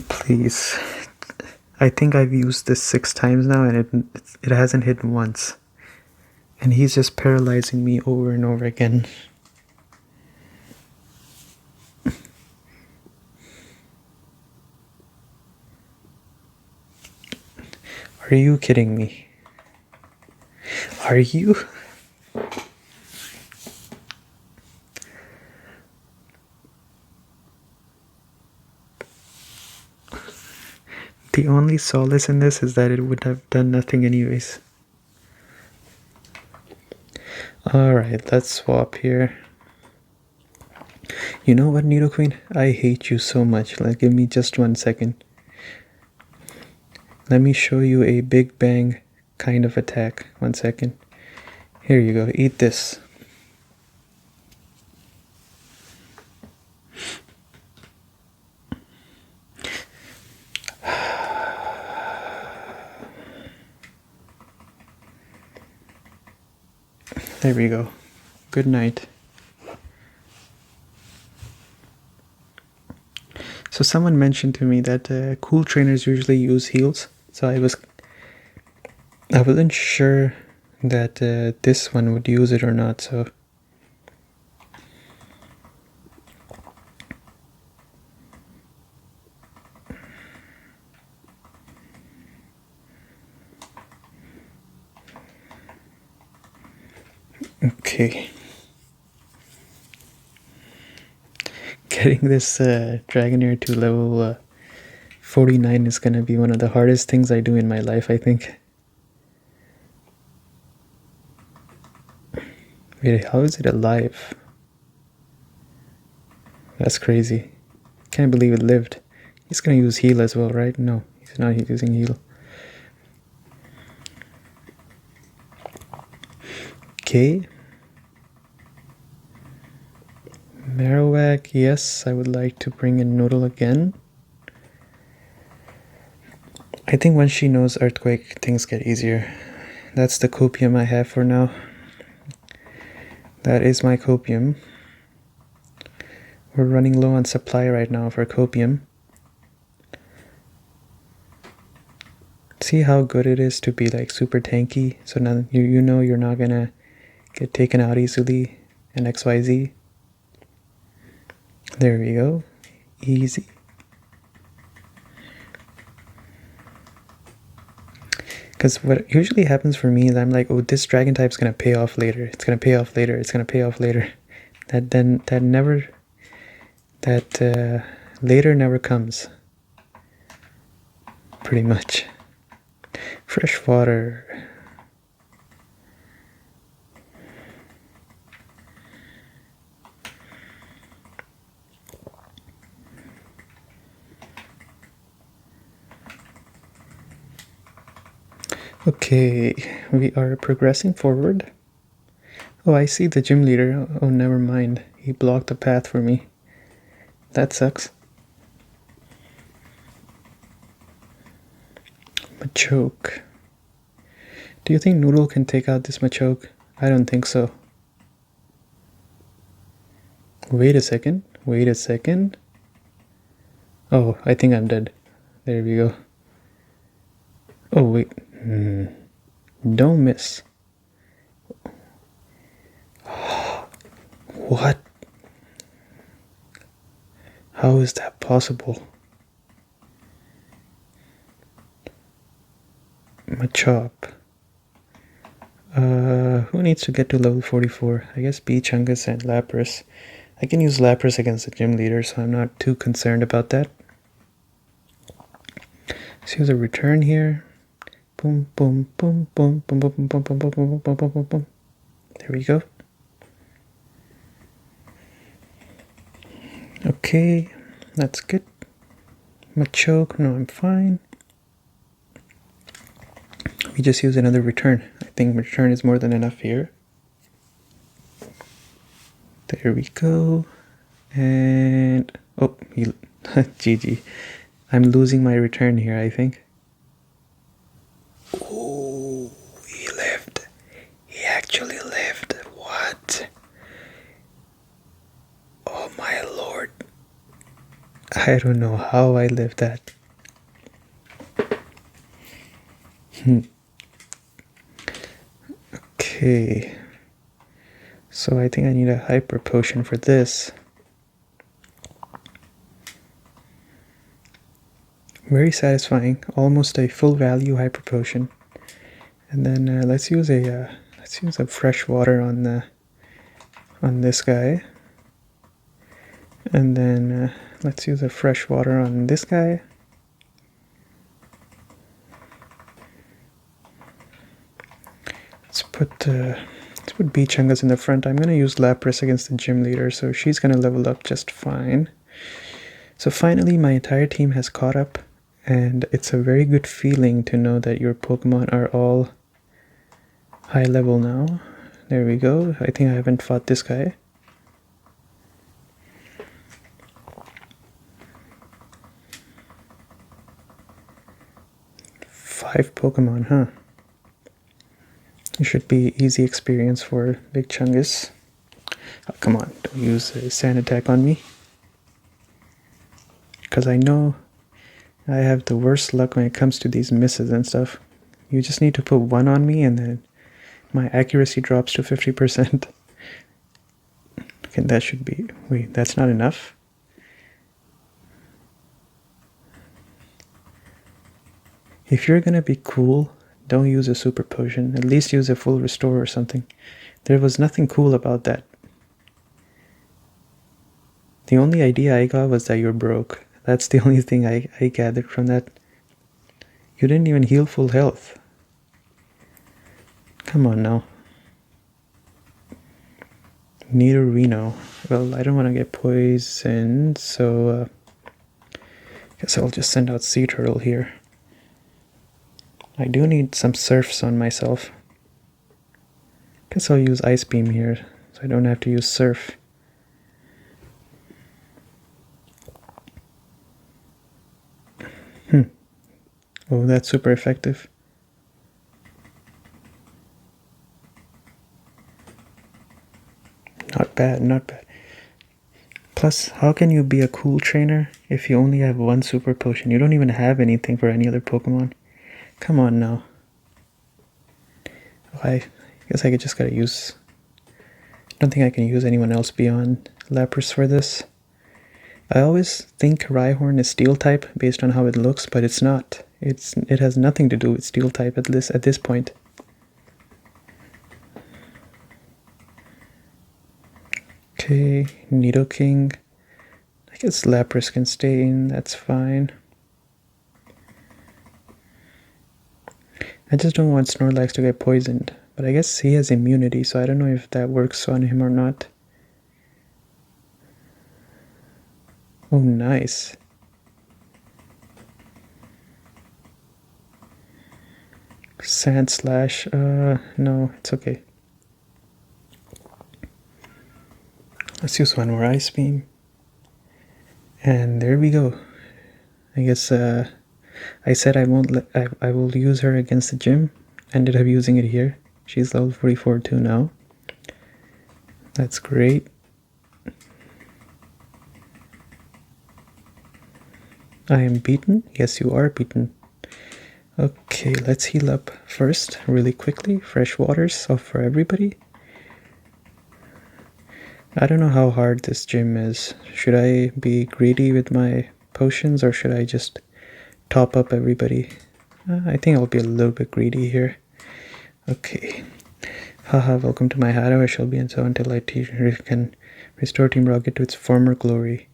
S1: Please. I think I've used this 6 times now and it hasn't hit once. And he's just paralyzing me over and over again. Are you kidding me? Are you? The only solace in this is that it would have done nothing anyways. Alright, let's swap here. You know what, Nidoqueen? I hate you so much. Like, give me just 1 second. Let me show you a Big Bang kind of attack. 1 second. Here you go. Eat this. There we go. Good night. So someone mentioned to me that cool trainers usually use heals. So I wasn't sure that this one would use it or not. So okay. Getting this Dragonair to level 49 is gonna be one of the hardest things I do in my life, I think. Wait, how is it alive? That's crazy. Can't believe it lived. He's gonna use heal as well, right? No, he's not using heal. Okay. Marowak, yes, I would like to bring in Noodle again. I think once she knows Earthquake, things get easier. That's the copium I have for now. That is my copium. We're running low on supply right now for copium. See how good it is to be like super tanky, so now you know you're not gonna get taken out easily and XYZ. There we go. Easy. Because what usually happens for me is I'm like, oh, this dragon type's gonna pay off later. It's gonna pay off later. It's gonna pay off later. That later never comes. Pretty much. Fresh water. Okay, we are progressing forward. Oh, I see the gym leader. Oh, never mind. He blocked the path for me. That sucks. Machoke. Do you think Noodle can take out this Machoke? I don't think so. Wait a second. Wait a second. Oh, I think I'm dead. There we go. Oh, wait. Don't miss. What? How is that possible? Machop. Who needs to get to level 44? I guess B, Chungus, and Lapras. I can use Lapras against the gym leader, so I'm not too concerned about that. Let's use a return here. Boom, boom, boom, boom, boom, boom, boom, boom, boom, boom, boom, boom, boom, boom, boom. There we go. Okay, that's good. Machoke, no, I'm fine. We just use another return. I think return is more than enough here. There we go. And oh, GG. I'm losing my return here, I think. Oh, he lived. He actually lived. What? Oh my lord. I don't know how I lived that. Okay. So I think I need a hyper potion for this. Very satisfying. Almost a full value hyper potion. And then let's use a fresh water on this guy. And then let's use a fresh water on this guy. Let's put B Chungus in the front. I'm gonna use Lapras against the gym leader, so she's gonna level up just fine. So finally my entire team has caught up, and it's a very good feeling to know that your Pokemon are all high level now. There we go. I think I haven't fought this guy. Five Pokemon, huh? It should be easy experience for Big Chungus. Oh, come on, don't use a sand attack on me. Because I know I have the worst luck when it comes to these misses and stuff. You just need to put one on me and then my accuracy drops to 50%. Okay, that should be... Wait, that's not enough? If you're gonna be cool, don't use a super potion. At least use a full restore or something. There was nothing cool about that. The only idea I got was that you're broke. That's the only thing I gathered from that. You didn't even heal full health. Come on now. Nidorino. Well, I don't want to get poisoned, so guess I'll just send out Sea Turtle here. I do need some surfs on myself. Guess I'll use Ice Beam here, so I don't have to use Surf. Oh, that's super effective. Not bad, not bad. Plus, how can you be a cool trainer if you only have one super potion? You don't even have anything for any other Pokemon. Come on now. Oh, I guess I just gotta use... I don't think I can use anyone else beyond Lapras for this. I always think Rhyhorn is Steel type based on how it looks, but it's not. It has nothing to do with Steel type at this point. Okay, Nidoking. I guess Lapras can stay in, that's fine. I just don't want Snorlax to get poisoned, but I guess he has immunity, so I don't know if that works on him or not. Oh, nice. Sand Slash, no, it's okay. Let's use one more Ice Beam. And there we go. I guess, I said I will use her against the gym. Ended up using it here. She's level 44 too now. That's great. I am beaten? Yes, you are beaten. Okay, let's heal up first, really quickly. Fresh waters off for everybody. I don't know how hard this gym is. Should I be greedy with my potions or should I just top up everybody? I think I'll be a little bit greedy here. Okay. Haha, welcome to my hideout. I shall be until I can restore Team Rocket to its former glory.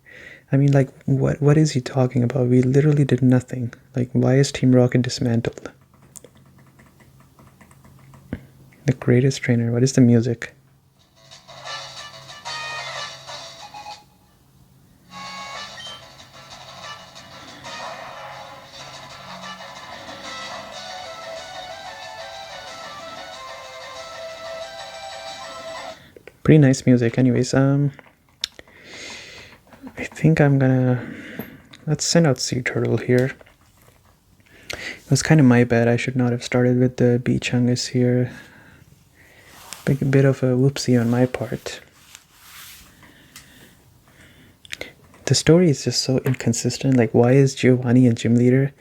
S1: I mean, like, what is he talking about? We literally did nothing. Like, why is Team Rocket dismantled? The greatest trainer. What is the music? Pretty nice music. Anyways, I think I'm gonna... Let's send out Sea Turtle here. It was kind of my bad. I should not have started with the Beachungus here. Big bit of a whoopsie on my part. The story is just so inconsistent. Like, why is Giovanni a gym leader?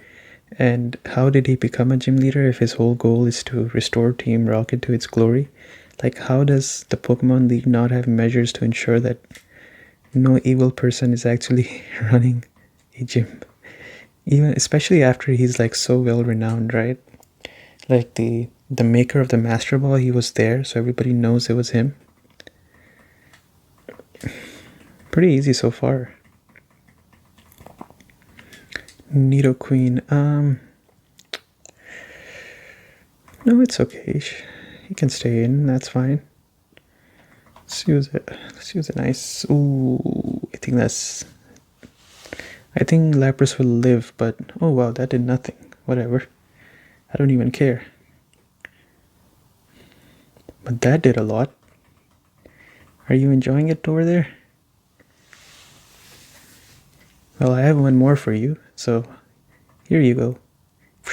S1: And how did he become a gym leader if his whole goal is to restore Team Rocket to its glory? Like, how does the Pokemon League not have measures to ensure that no evil person is actually running a gym? Even, especially after he's like so well renowned, right? Like the maker of the Master Ball, he was there, so everybody knows it was him. Pretty easy so far. Nidoqueen, no, it's okay. He can stay in, that's fine. Let's use it. Let's use a nice... Ooh, I think Lapras will live, but... Oh wow, that did nothing. Whatever. I don't even care. But that did a lot. Are you enjoying it over there? Well, I have one more for you, so here you go. I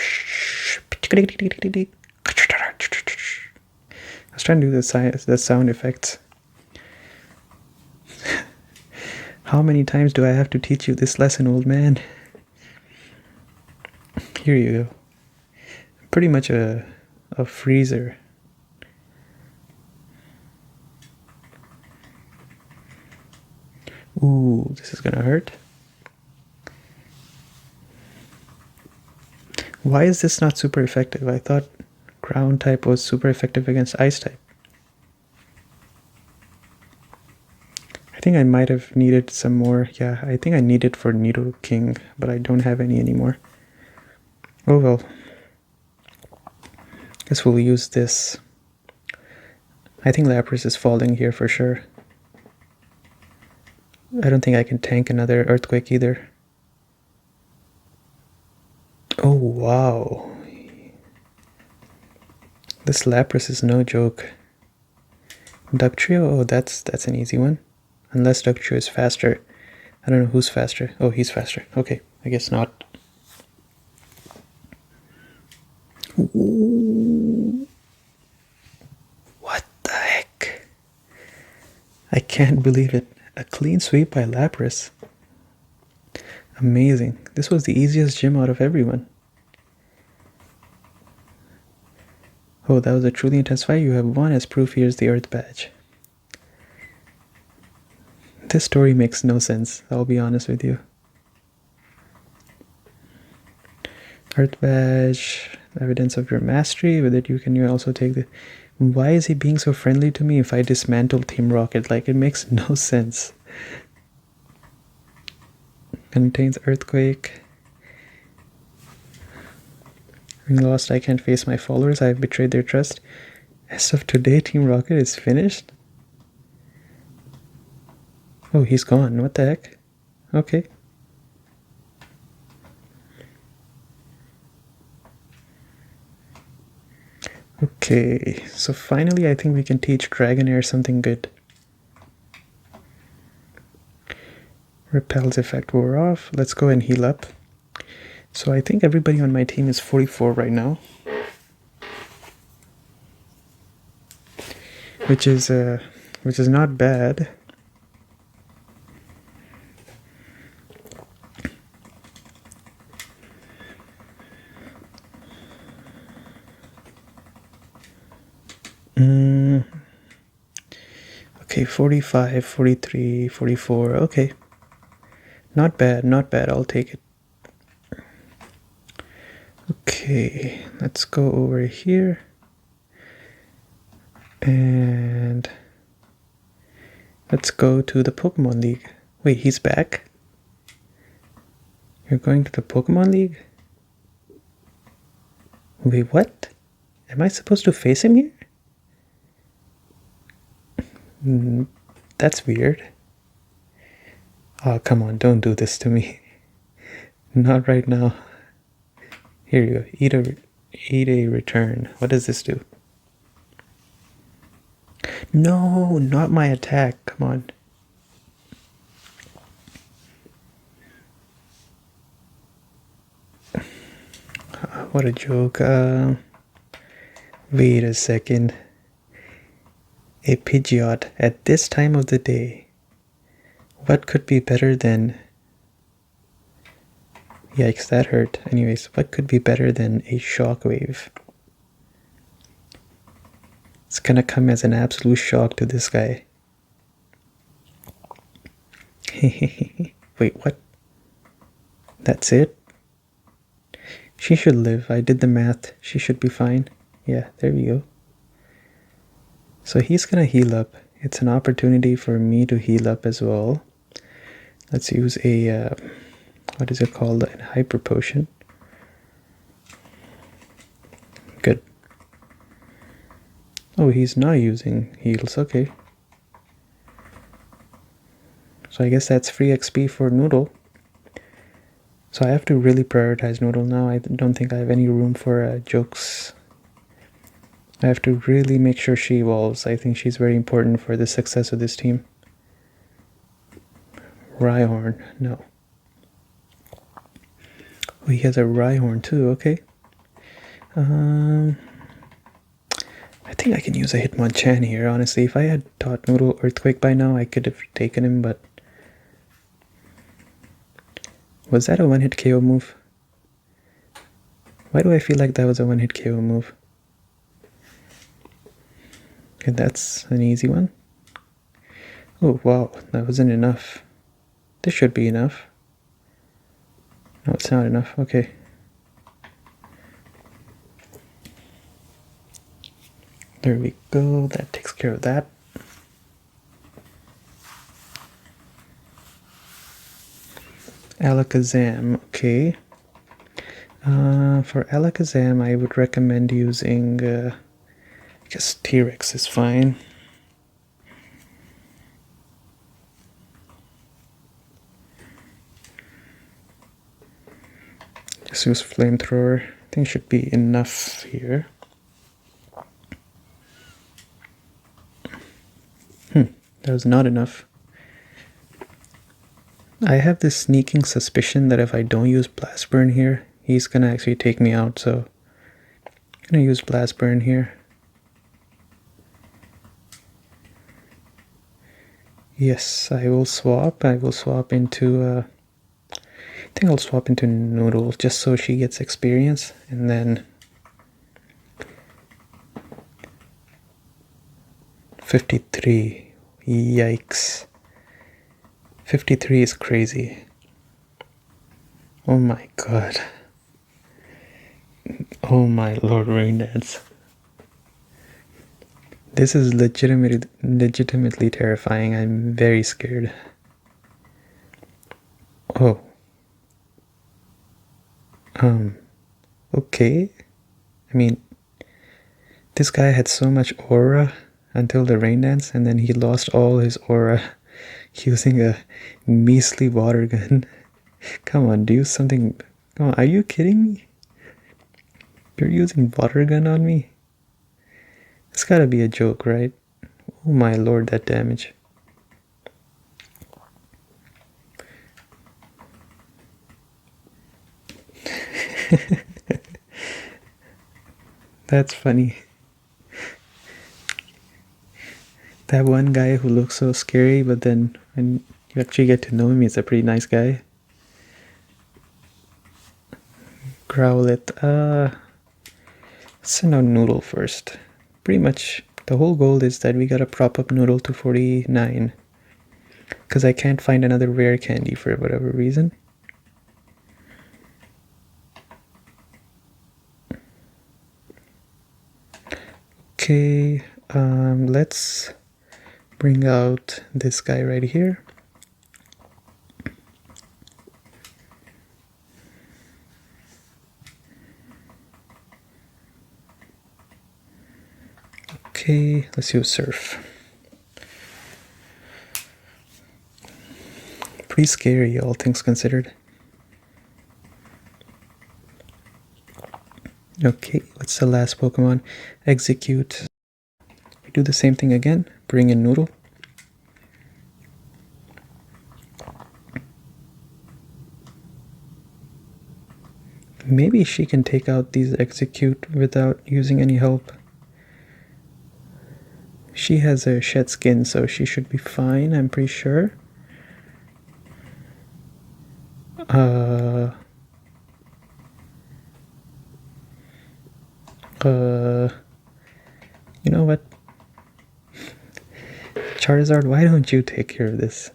S1: was trying to do the sound effects. How many times do I have to teach you this lesson, old man? Here you go. Pretty much a freezer. Ooh, this is gonna hurt. Why is this not super effective? I thought ground type was super effective against ice type. I think I might have needed some more. Yeah, I think I need it for Nidoking, but I don't have any anymore. Oh well. Guess we'll use this. I think Lapras is falling here for sure. I don't think I can tank another Earthquake either. Oh wow. This Lapras is no joke. Ductrio? Oh, that's an easy one. Unless Ductrio is faster. I don't know who's faster. Oh, he's faster. Okay, I guess not. Ooh. What the heck? I can't believe it. A clean sweep by Lapras. Amazing. This was the easiest gym out of everyone. Oh, that was a truly intense fight. You have won. As proof, here's the Earth badge. This story makes no sense, I'll be honest with you. Earth badge, evidence of your mastery. With it, you can also take the... Why is he being so friendly to me if I dismantle Team Rocket? Like, it makes no sense. Contains earthquake. Ring lost, I can't face my followers. I have betrayed their trust. As of today, Team Rocket is finished? Oh, he's gone. What the heck? Okay. Okay, so finally I think we can teach Dragonair something good. Repel's effect wore off. Let's go and heal up. So I think everybody on my team is 44 right now. Which is not bad. Okay, 45, 43, 44, okay. Not bad, not bad, I'll take it. Okay, let's go over here. And let's go to the Pokemon League. Wait, he's back? You're going to the Pokemon League? Wait, what? Am I supposed to face him here? That's weird. Oh, come on, don't do this to me. Not right now. Here you go. Eat a return. What does this do? No, not my attack. Come on. What a joke. Wait a second. A Pidgeot at this time of the day. What could be better than... Yikes, that hurt. Anyways, what could be better than a Shockwave? It's gonna come as an absolute shock to this guy. Wait, what? That's it? She should live. I did the math. She should be fine. Yeah, there we go. So he's gonna heal up. It's an opportunity for me to heal up as well. Let's use a, what is it called? A hyper potion. Good. Oh, he's not using heals. Okay. So I guess that's free XP for Noodle. So I have to really prioritize Noodle now. I don't think I have any room for jokes. I have to really make sure she evolves. I think she's very important for the success of this team. Rhyhorn, no. Oh, he has a Rhyhorn too, okay. I think I can use a Hitmonchan here, honestly. If I had taught Noodle Earthquake by now, I could have taken him, but... Was that a one-hit KO move? Why do I feel like that was a one-hit KO move? Okay, that's an easy one. Oh, wow, that wasn't enough. This should be enough. No, it's not enough. Okay. There we go. That takes care of that. Alakazam, okay. For Alakazam, I would recommend using, I guess T-Rex is fine. Just use Flamethrower. I think should be enough here. That was not enough. I have this sneaking suspicion that if I don't use Blast Burn here, he's gonna actually take me out, so I'm gonna use Blast Burn here. Yes, I will swap. I will swap into, I think I'll swap into Noodle just so she gets experience, and then 53. Yikes. 53 is crazy. Oh my god. Oh my lord, Rain Dance. This is legitimately terrifying. I'm very scared. Oh. Okay. I mean, this guy had so much aura until the Rain Dance, and then he lost all his aura using a measly water gun. Come on, do something. Come on, are you kidding me? You're using water gun on me? It's gotta be a joke, right? Oh my lord, that damage. That's funny. That one guy who looks so scary, but then when you actually get to know him, he's a pretty nice guy. Growlithe. Let's send out Noodle first. Pretty much the whole goal is that we gotta prop up Noodle to 49. Because I can't find another rare candy for whatever reason. Okay, let's bring out this guy right here. Okay, let's use Surf. Pretty scary, all things considered. Okay, what's the last Pokemon? Execute. We do the same thing again. Bring in Noodle. Maybe she can take out these Execute without using any help. She has a shed skin, so she should be fine, I'm pretty sure. You know what? Charizard, why don't you take care of this?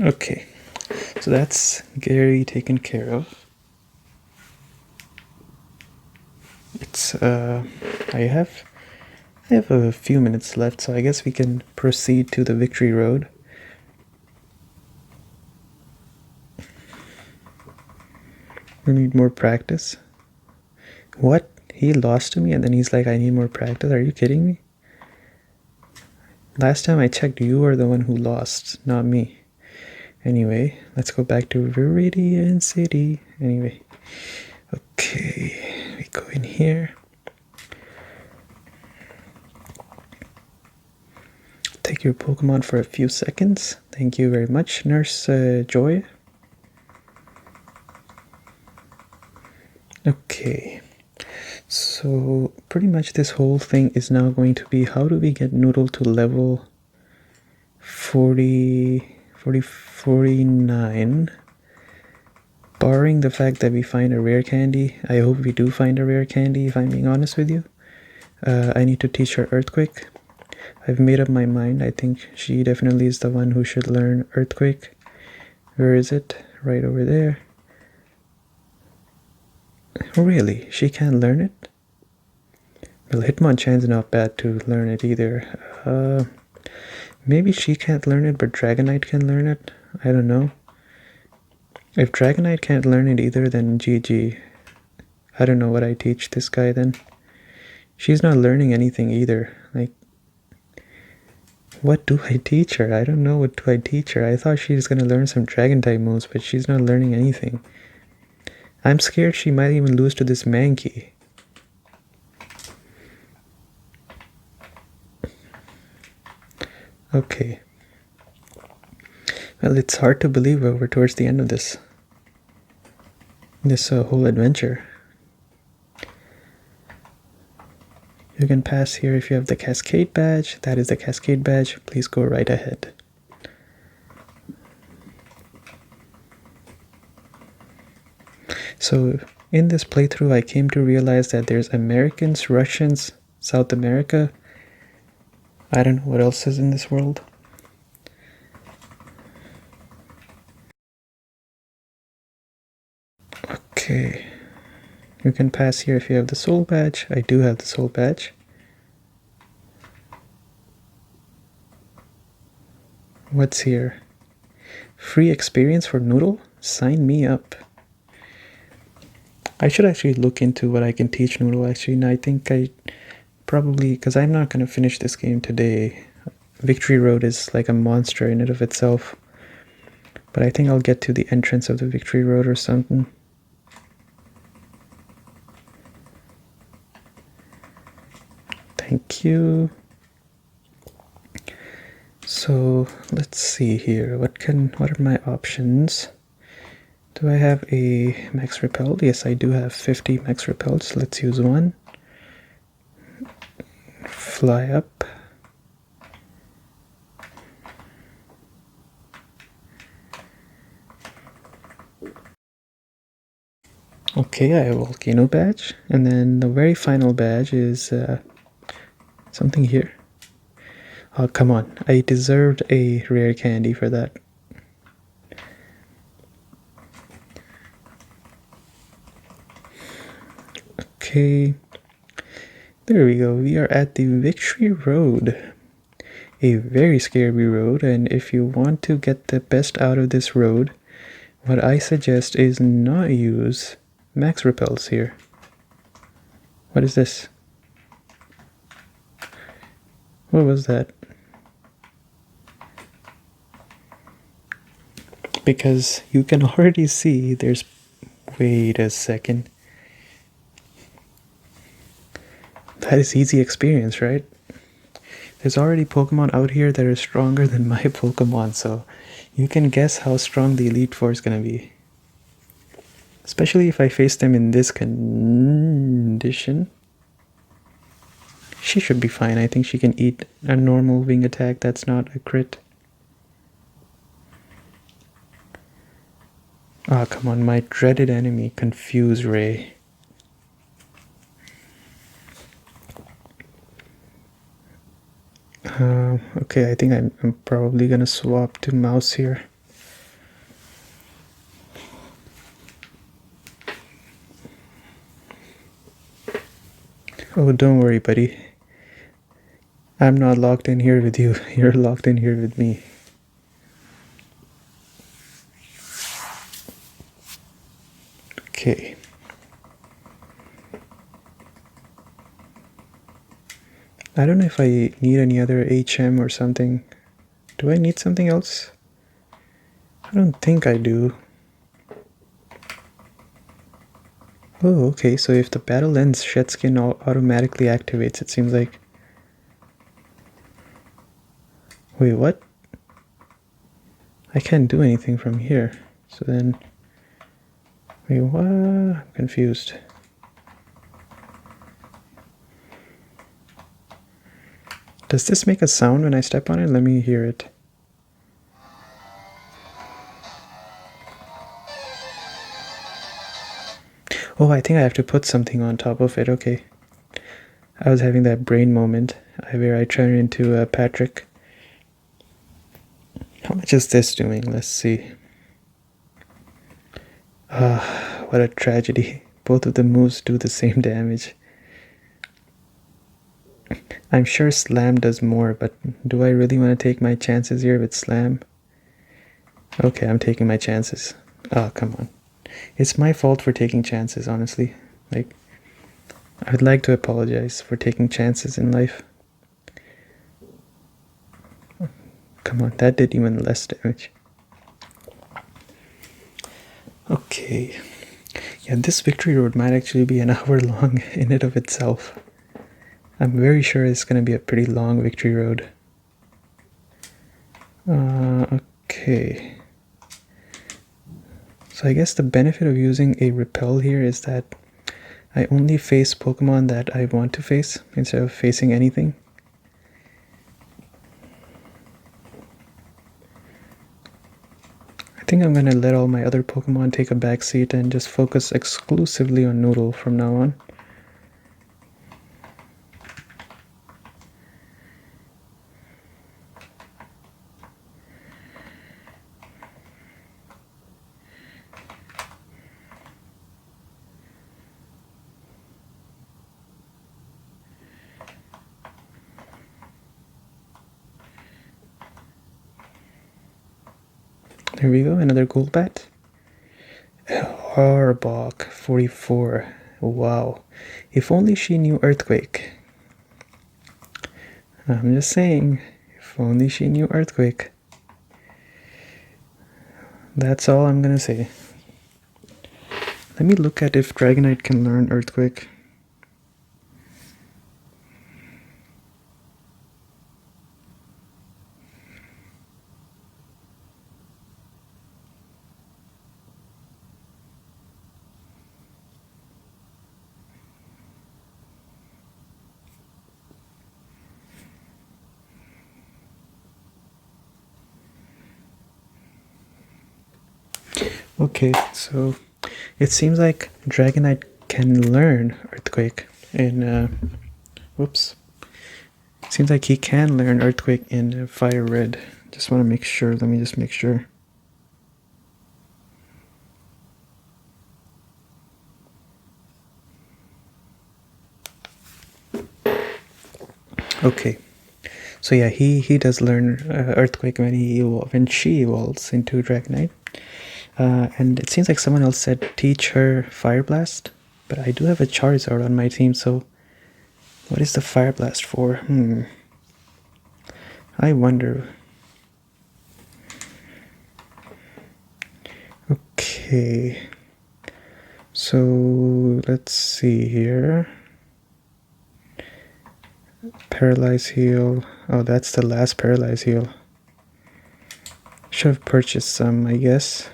S1: Okay, so that's Gary taken care of. It's I have a few minutes left, so I guess we can proceed to the victory road. We need more practice. What? He lost to me and then he's like, I need more practice? Are you kidding me? Last time I checked, you were the one who lost, not me. Anyway, let's go back to Viridian City. Anyway, okay, we go in here. Take your Pokemon for a few seconds. Thank you very much, Nurse Joy. Okay, so pretty much this whole thing is now going to be how do we get Noodle to level 49. Barring the fact that we find a rare candy. I hope we do find a rare candy, if I'm being honest with you. I need to teach her Earthquake. I've made up my mind. I think she definitely is the one who should learn Earthquake. Where is it? Right over there. Really? She can't learn it? Well, Hitmonchan's not bad to learn it either. Maybe she can't learn it, but Dragonite can learn it? I don't know. If Dragonite can't learn it either, then GG. I don't know what I teach this guy then. She's not learning anything either. Like, what do I teach her? I don't know what do I teach her. I thought she was gonna learn some Dragon-type moves, but she's not learning anything. I'm scared she might even lose to this Mankey. Okay. Well, it's hard to believe we're towards the end of this whole adventure. You can pass here if you have the Cascade badge. That is the Cascade badge. Please go right ahead. So in this playthrough, I came to realize that there's Americans, Russians, South America. I don't know what else is in this world. Okay. You can pass here if you have the soul badge. I do have the soul badge. What's here? Free experience for Noodle? Sign me up. I should actually look into what I can teach Noodle actually. And I think I probably, because I'm not going to finish this game today. Victory Road is like a monster in and of itself. But I think I'll get to the entrance of the Victory Road or something. Thank you. So let's see here. What are my options? Do I have a max repel? Yes, I do have 50 max repels. Let's use one. Fly up. Okay, I have a volcano badge. And then the very final badge is something here. Oh, come on. I deserved a rare candy for that. Okay. There we go. We are at the Victory Road. A very scary road, and if you want to get the best out of this road, what I suggest is not use max repels here. What is this? What was that? Because you can already see there's... Wait a second. That is easy experience, right? There's already Pokemon out here that are stronger than my Pokemon, so you can guess how strong the Elite Four is gonna be. Especially if I face them in this condition. She should be fine. I think she can eat a normal wing attack that's not a crit. Ah, oh, come on, my dreaded enemy, Confuse Ray. Okay, I think I'm probably gonna swap to Mouse here. Oh, don't worry, buddy. I'm not locked in here with you. You're locked in here with me. Okay. I don't know if I need any other HM or something. Do I need something else? I don't think I do. Oh, okay, so if the battle ends, Shed Skin automatically activates, it seems like. Wait, what? I can't do anything from here. So then... Wait, what? I'm confused. Does this make a sound when I step on it? Let me hear it. Oh, I think I have to put something on top of it. Okay. I was having that brain moment where I turn into Patrick. How much is this doing? Let's see. What a tragedy. Both of the moves do the same damage. I'm sure Slam does more, but do I really want to take my chances here with Slam? Okay, I'm taking my chances. Oh, come on. It's my fault for taking chances, honestly. Like, I would like to apologize for taking chances in life. Come on, that did even less damage. Okay. Yeah, this Victory Road might actually be an hour long in and of itself. I'm very sure it's going to be a pretty long Victory Road. Okay. So I guess the benefit of using a repel here is that I only face Pokemon that I want to face instead of facing anything. I think I'm gonna let all my other Pokemon take a backseat and just focus exclusively on Noodle from now on. There we go, another Golbat. Arbok 44. Wow. If only she knew Earthquake. I'm just saying, if only she knew Earthquake. That's all I'm gonna say. Let me look at if Dragonite can learn Earthquake. Okay, so it seems like Dragonite can learn Earthquake in, whoops. It seems like he can learn Earthquake in Fire Red. Just want to make sure, let me just make sure. Okay, so yeah, he does learn Earthquake when she evolves into Dragonite. And it seems like someone else said teach her Fire Blast, but I do have a Charizard on my team, so what is the Fire Blast for? I wonder. Okay, so let's see here. Paralyze heal. Oh, that's the last paralyze heal. Should have purchased some, I guess.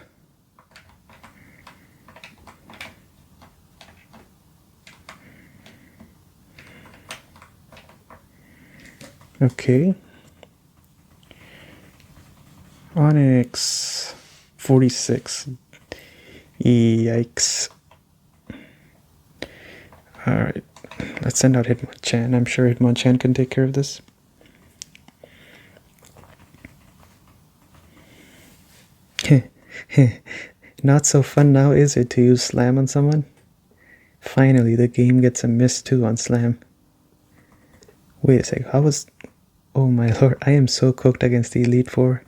S1: Okay. Onyx 46. Yikes. Alright. Let's send out Hitmonchan. I'm sure Hitmonchan can take care of this. Not so fun now, is it, to use Slam on someone? Finally, the game gets a miss too on Slam. Wait a sec, how was... Oh my lord, I am so cooked against the Elite Four.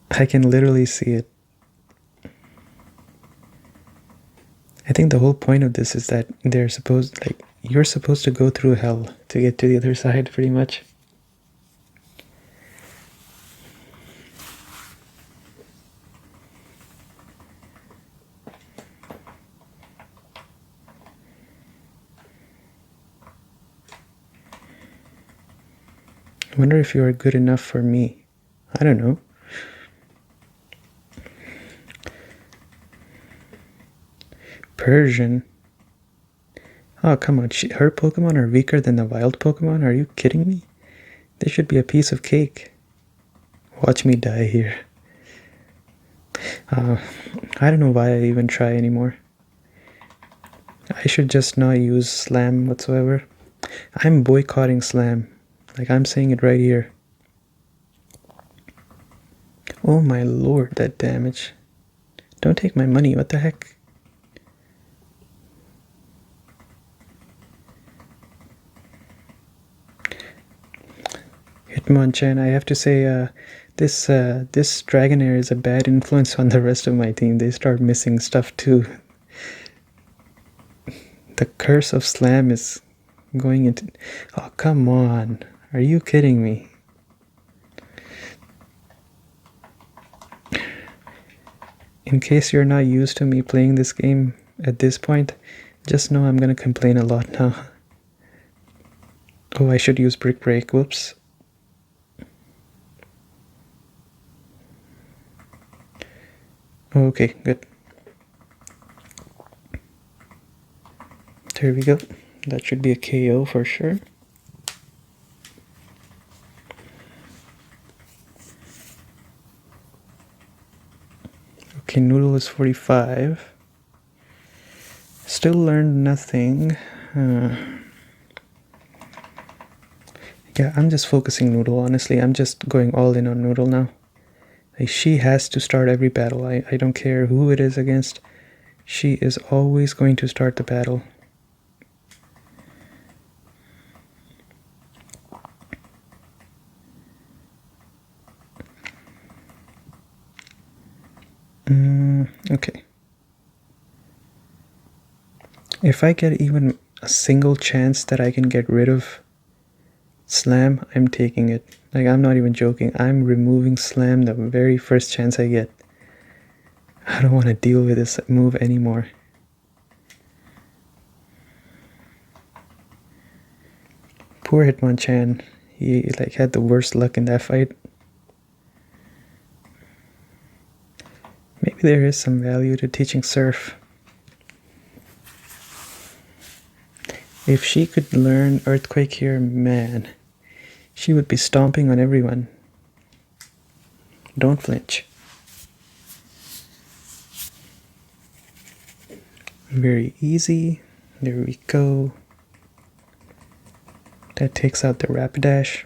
S1: I can literally see it. I think the whole point of this is that you're supposed to go through hell to get to the other side, pretty much. I wonder if you are good enough for me. I don't know. Persian. Oh, come on. Her Pokemon are weaker than the wild Pokemon? Are you kidding me? They should be a piece of cake. Watch me die here. I don't know why I even try anymore. I should just not use Slam whatsoever. I'm boycotting Slam. Like, I'm saying it right here. Oh my lord, that damage. Don't take my money, what the heck? Hitmonchan, I have to say, this Dragonair is a bad influence on the rest of my team. They start missing stuff too. The curse of Slam is going into... Oh, come on. Are you kidding me? In case you're not used to me playing this game at this point, just know I'm gonna complain a lot now. Oh, I should use Brick Break. Whoops. Okay, good. There we go. That should be a KO for sure. Okay, Noodle is 45. Still learned nothing. Yeah, I'm just focusing Noodle, honestly. I'm just going all in on Noodle now. Like, she has to start every battle. I don't care who it is against. She is always going to start the battle. Okay. If I get even a single chance that I can get rid of Slam, I'm taking it. Like, I'm not even joking. I'm removing Slam the very first chance I get. I don't want to deal with this move anymore. Poor Hitmonchan. He like had the worst luck in that fight. Maybe there is some value to teaching Surf. If she could learn Earthquake here, man, she would be stomping on everyone. Don't flinch. Very easy. There we go. That takes out the Rapidash.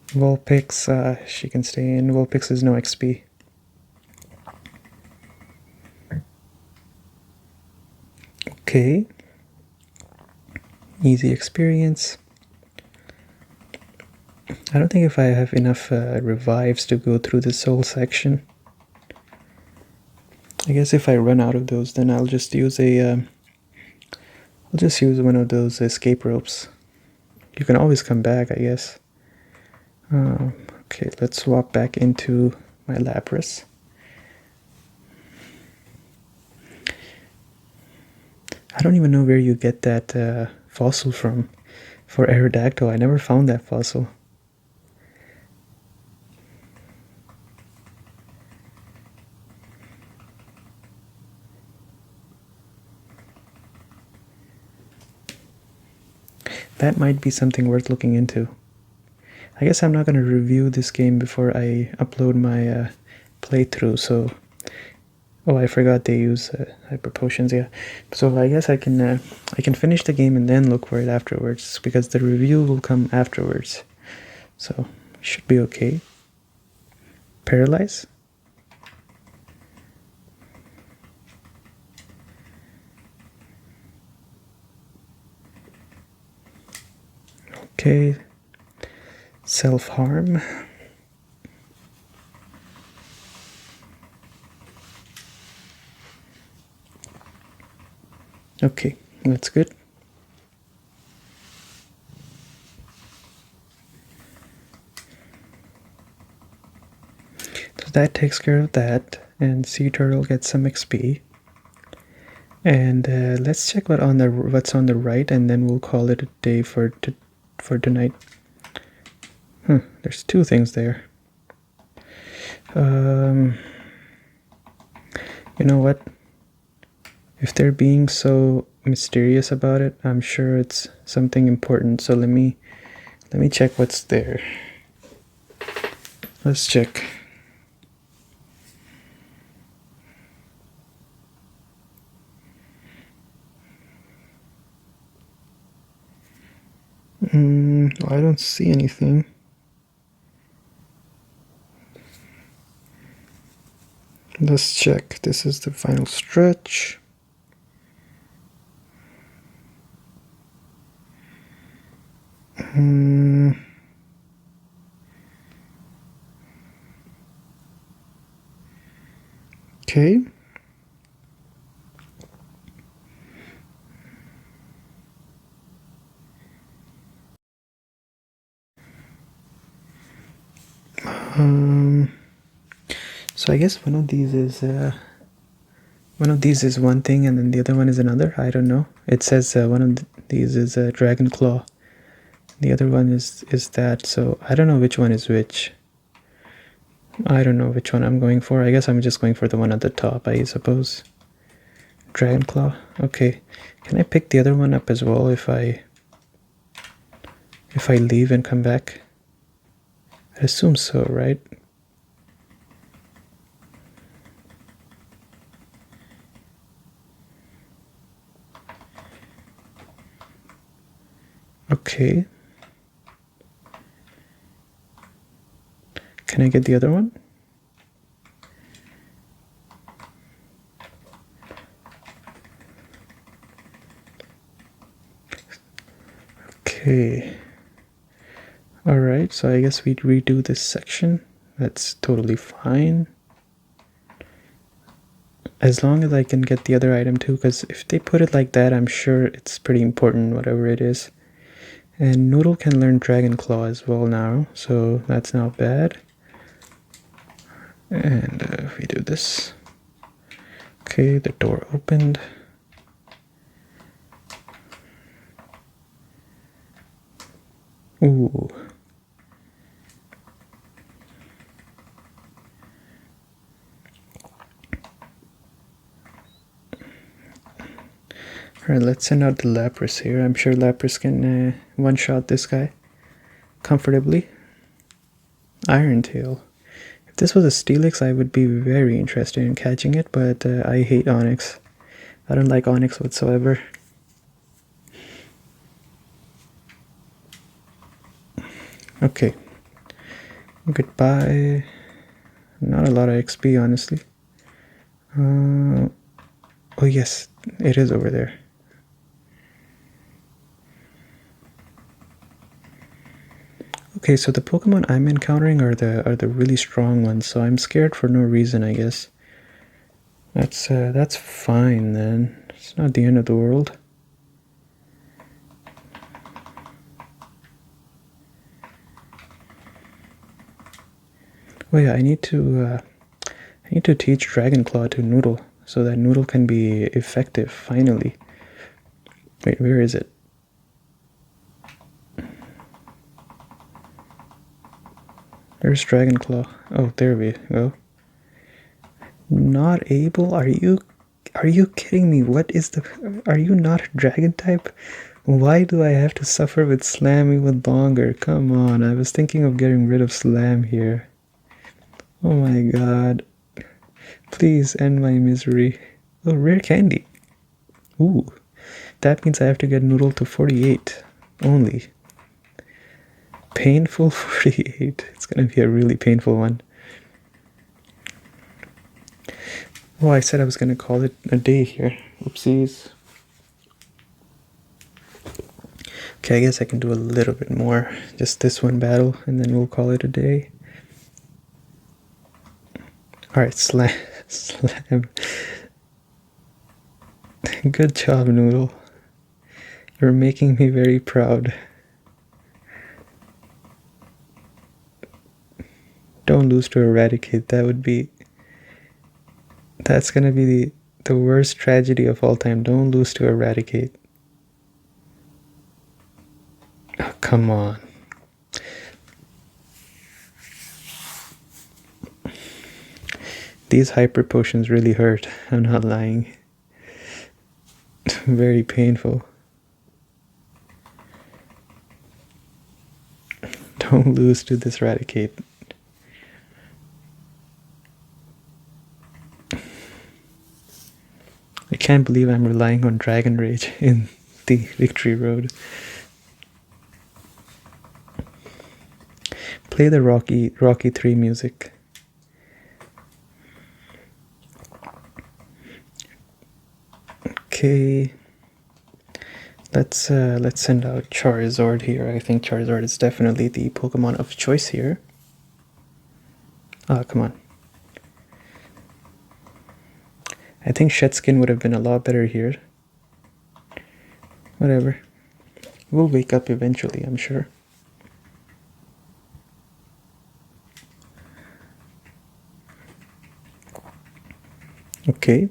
S1: Vulpix, she can stay in. Vulpix is no XP. Okay. Easy experience. I don't think if I have enough revives to go through this whole section. I guess if I run out of those, then I'll just use one of those escape ropes. You can always come back, I guess. Okay, let's swap back into my Lapras. I don't even know where you get that fossil from for Aerodactyl. I never found that fossil. That might be something worth looking into. I guess I'm not going to review this game before I upload my playthrough, so... Oh, I forgot they use hyper potions, yeah. So I guess I can finish the game and then look for it afterwards, because the review will come afterwards. So, should be okay. Paralyze? Okay. Self-harm. Okay, that's good. So that takes care of that, and Sea Turtle gets some XP. And let's check what's on the right, and then we'll call it a day for tonight. There's two things there. You know what? If they're being so mysterious about it, I'm sure it's something important. So let me check what's there. Let's check. I don't see anything. Let's check. This is the final stretch. Okay. So I guess one of these is one thing, and then the other one is another. I don't know. It says one of these is a Dragon Claw. The other one is that. So I don't know which one is which. I don't know which one I'm going for. I guess I'm just going for the one at the top, I suppose. Dragon Claw. Okay. Can I pick the other one up as well if I leave and come back? I assume so, right? Okay. Can I get the other one? Okay. Alright, so I guess we'd redo this section. That's totally fine. As long as I can get the other item too, because if they put it like that, I'm sure it's pretty important, whatever it is. And Noodle can learn Dragon Claw as well now, so that's not bad. And we do this. Okay, the door opened. Ooh. Alright, let's send out the Lapras here. I'm sure Lapras can one-shot this guy comfortably. Iron Tail. If this was a Steelix, I would be very interested in catching it, but I hate Onyx. I don't like Onyx whatsoever. Okay. Goodbye. Not a lot of XP, honestly. Oh yes, it is over there. Okay, so the Pokemon I'm encountering are the really strong ones, so I'm scared for no reason, I guess. That's fine then. It's not the end of the world. Oh yeah, I need to teach Dragon Claw to Noodle so that Noodle can be effective finally. Wait, where is it? There's Dragon Claw. Oh, there we go. Not able? Are you kidding me? What is the... Are you not a dragon type? Why do I have to suffer with Slam even longer? Come on, I was thinking of getting rid of Slam here. Oh my god. Please end my misery. Oh, rare candy. Ooh. That means I have to get Noodle to 48 only. Painful 48. It's gonna be a really painful one. Oh, I said I was gonna call it a day here. Oopsies. Okay, I guess I can do a little bit more. Just this one battle, and then we'll call it a day. Alright, Slam. Slam. Good job, Noodle. You're making me very proud. Don't lose to Eradicate. That's gonna be the worst tragedy of all time. Don't lose to Eradicate. Oh, come on. These hyper potions really hurt. I'm not lying. Very painful. Don't lose to this Eradicate. I can't believe I'm relying on Dragon Rage in the victory road. Play the Rocky 3 music. Okay. Let's send out Charizard here. I think Charizard is definitely the Pokemon of choice here. Ah, come on. I think Shetskin would have been a lot better here. Whatever. We'll wake up eventually, I'm sure. Okay.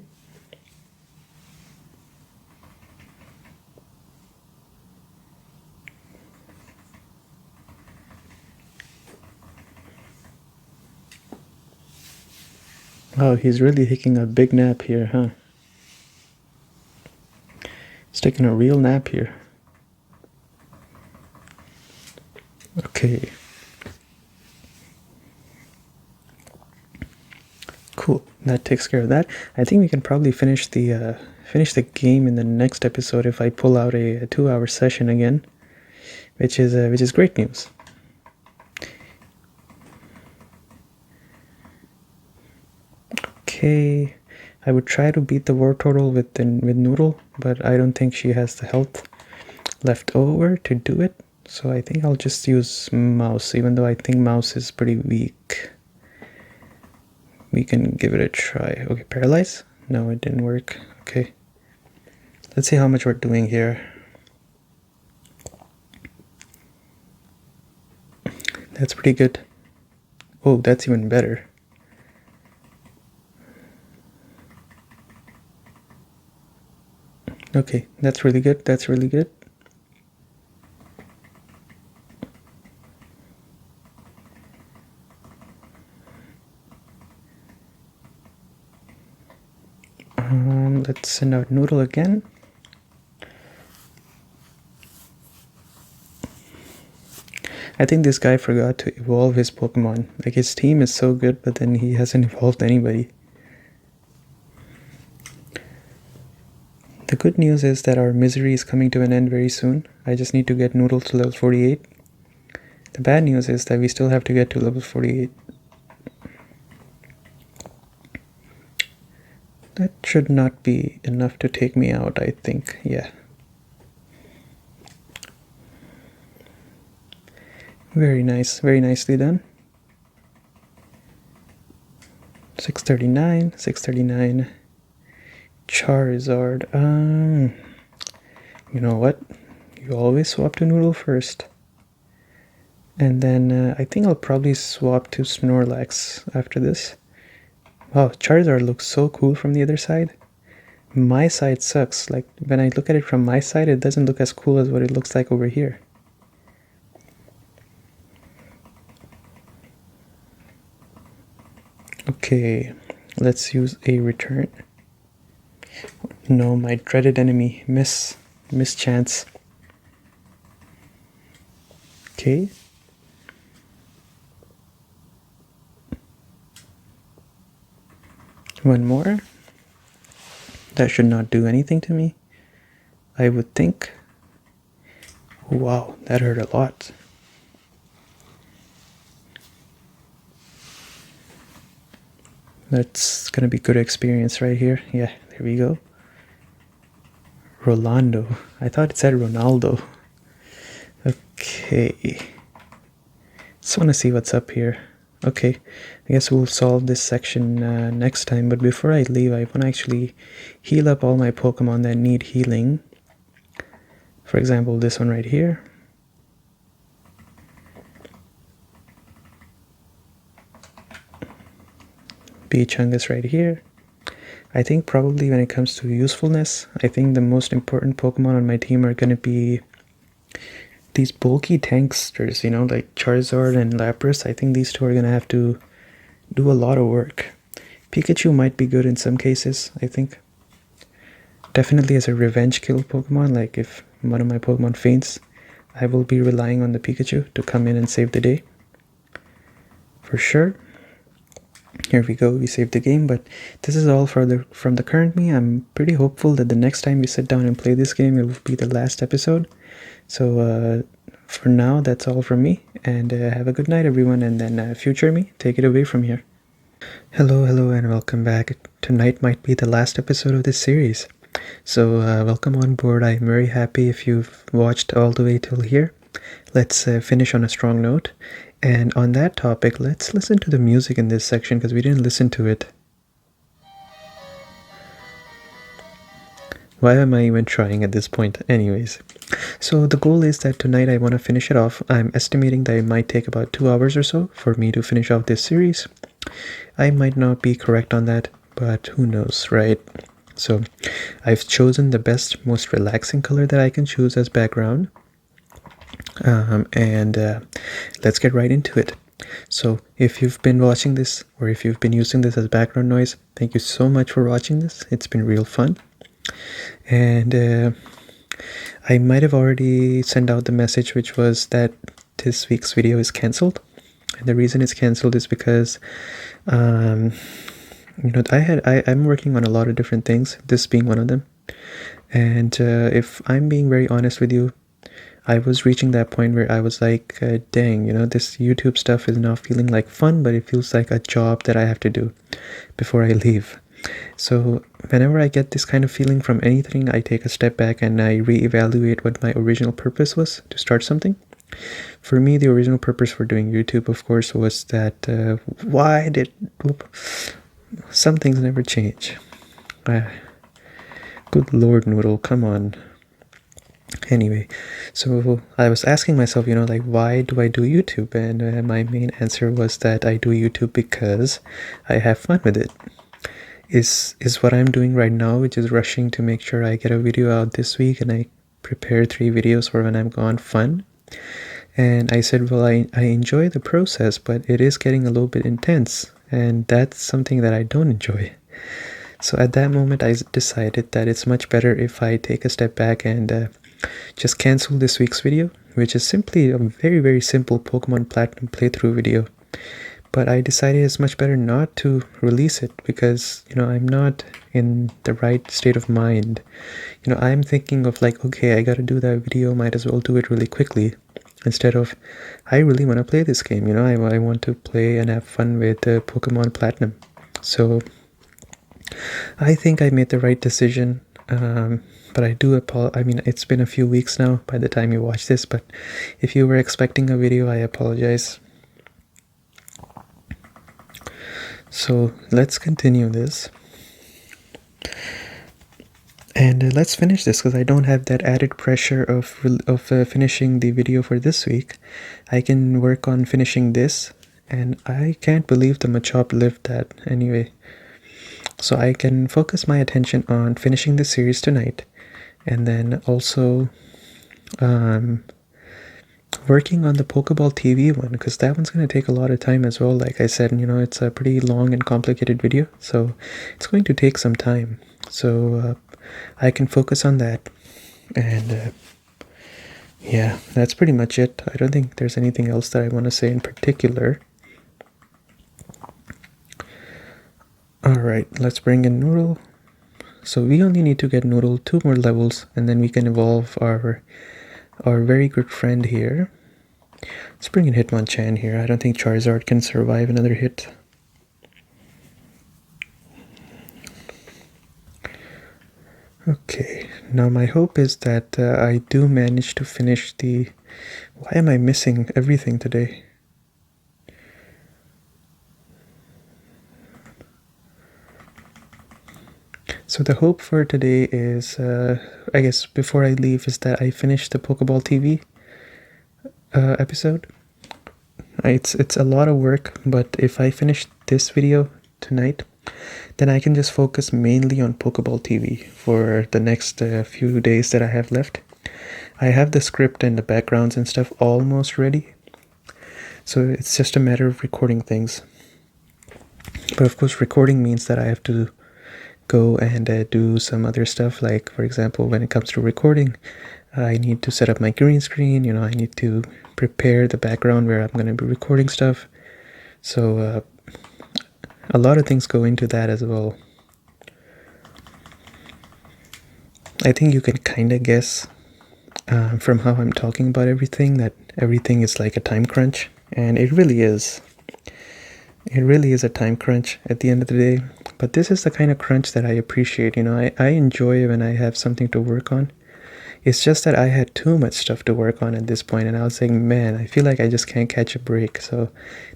S1: Oh, he's really taking a big nap here, huh? He's taking a real nap here. Okay. Cool. That takes care of that. I think we can probably finish the game in the next episode if I pull out a 2-hour session again. which is great news. Okay, I would try to beat the war turtle with Noodle, but I don't think she has the health left over to do it. So I think I'll just use Mouse, even though I think Mouse is pretty weak. We can give it a try. Okay, Paralyze? No, it didn't work. Okay. Let's see how much we're doing here. That's pretty good. Oh, that's even better. Okay, that's really good. That's really good. Let's send out Noodle again. I think this guy forgot to evolve his Pokemon. Like, his team is so good, but then he hasn't evolved anybody. The good news is that our misery is coming to an end very soon. I just need to get Noodle to level 48. The bad news is that we still have to get to level 48. That should not be enough to take me out, I think. Yeah. Very nice. Very nicely done. 639. 639. Charizard. You know what? You always swap to Noodle first. And then I think I'll probably swap to Snorlax after this. Wow, Charizard looks so cool from the other side. My side sucks. Like, when I look at it from my side, it doesn't look as cool as what it looks like over here. Okay, let's use a return. No, my dreaded enemy. Mischance. Okay. One more. That should not do anything to me, I would think. Wow, that hurt a lot. That's gonna be good experience right here. Yeah, there we go. Rolando. I thought it said Ronaldo. Okay. Just want to see what's up here. Okay, I guess we'll solve this section next time, but before I leave, I want to actually heal up all my Pokemon that need healing. For example, this one right here. Chungus right here. I think probably when it comes to usefulness, I think the most important Pokemon on my team are going to be these bulky tanksters, you know, like Charizard and Lapras. I think these two are going to have to do a lot of work. Pikachu might be good in some cases, I think. Definitely as a revenge kill Pokemon, like if one of my Pokemon faints, I will be relying on the Pikachu to come in and save the day. For sure. Here we go, we saved the game, but this is all from the current me. I'm pretty hopeful that the next time we sit down and play this game, it will be the last episode. So for now, that's all from me, and have a good night, everyone, and then future me, take it away from here. Hello, and welcome back. Tonight might be the last episode of this series. So welcome on board. I'm very happy if you've watched all the way till here. Let's finish on a strong note. And on that topic, let's listen to the music in this section because we didn't listen to it. Why am I even trying at this point? Anyways, so the goal is that tonight I want to finish it off. I'm estimating that it might take about 2 hours or so for me to finish off this series. I might not be correct on that, but who knows, right? So I've chosen the best, most relaxing color that I can choose as background. Let's get right into it. So if you've been watching this, or if you've been using this as background noise, thank you so much for watching this. It's been real fun. And I might have already sent out the message, which was that this week's video is cancelled. And the reason it's cancelled is because I'm working on a lot of different things, this being one of them. And if I'm being very honest with you, I was reaching that point where I was like, dang, this YouTube stuff is not feeling like fun, but it feels like a job that I have to do before I leave. So whenever I get this kind of feeling from anything, I take a step back and I reevaluate what my original purpose was to start something. For me, the original purpose for doing YouTube, of course, was that some things never change. Good Lord, Noodle, come on. Anyway, so I was asking myself, like, why do I do YouTube? And my main answer was that I do YouTube because I have fun with it. Is what I'm doing right now, which is rushing to make sure I get a video out this week and I prepare 3 videos for when I'm gone, fun. And I said, well, I enjoy the process, but it is getting a little bit intense, and that's something that I don't enjoy. So at that moment, I decided that it's much better if I take a step back and just cancel this week's video, which is simply a very, very simple Pokemon Platinum playthrough video. But I decided it's much better not to release it because, I'm not in the right state of mind. I'm thinking of like, okay, I gotta do that video, might as well do it really quickly. Instead of, I really want to play this game, I want to play and have fun with Pokemon Platinum. So I think I made the right decision. But I do apologize. I mean, it's been a few weeks now by the time you watch this, but if you were expecting a video, I apologize. So let's continue this. And let's finish this because I don't have that added pressure of finishing the video for this week. I can work on finishing this, and I can't believe the Machop lived that anyway. So I can focus my attention on finishing the series tonight, and then also working on the Pokeball TV one, because that one's going to take a lot of time as well. Like I said, it's a pretty long and complicated video, so it's going to take some time. So I can focus on that, and yeah, that's pretty much it. I don't think there's anything else that I want to say in particular. Alright, let's bring in Noodle. So we only need to get Noodle 2 more levels, and then we can evolve our very good friend here. Let's bring in Hitmonchan here. I don't think Charizard can survive another hit. Okay, now my hope is that I do manage to finish the... Why am I missing everything today? So the hope for today is, I guess before I leave, is that I finish the Pokeball TV episode. It's a lot of work, but if I finish this video tonight, then I can just focus mainly on Pokeball TV for the next few days that I have left. I have the script and the backgrounds and stuff almost ready, so it's just a matter of recording things. But of course, recording means that I have to go and do some other stuff. Like, for example, when it comes to recording, I need to set up my green screen. I need to prepare the background where I'm going to be recording stuff. So a lot of things go into that as well. I think you can kind of guess from how I'm talking about everything that everything is like a time crunch, and it really is. It really is a time crunch at the end of the day, but this is the kind of crunch that I appreciate. I enjoy when I have something to work on. It's just that I had too much stuff to work on at this point, and I was saying, man, I feel like I just can't catch a break. So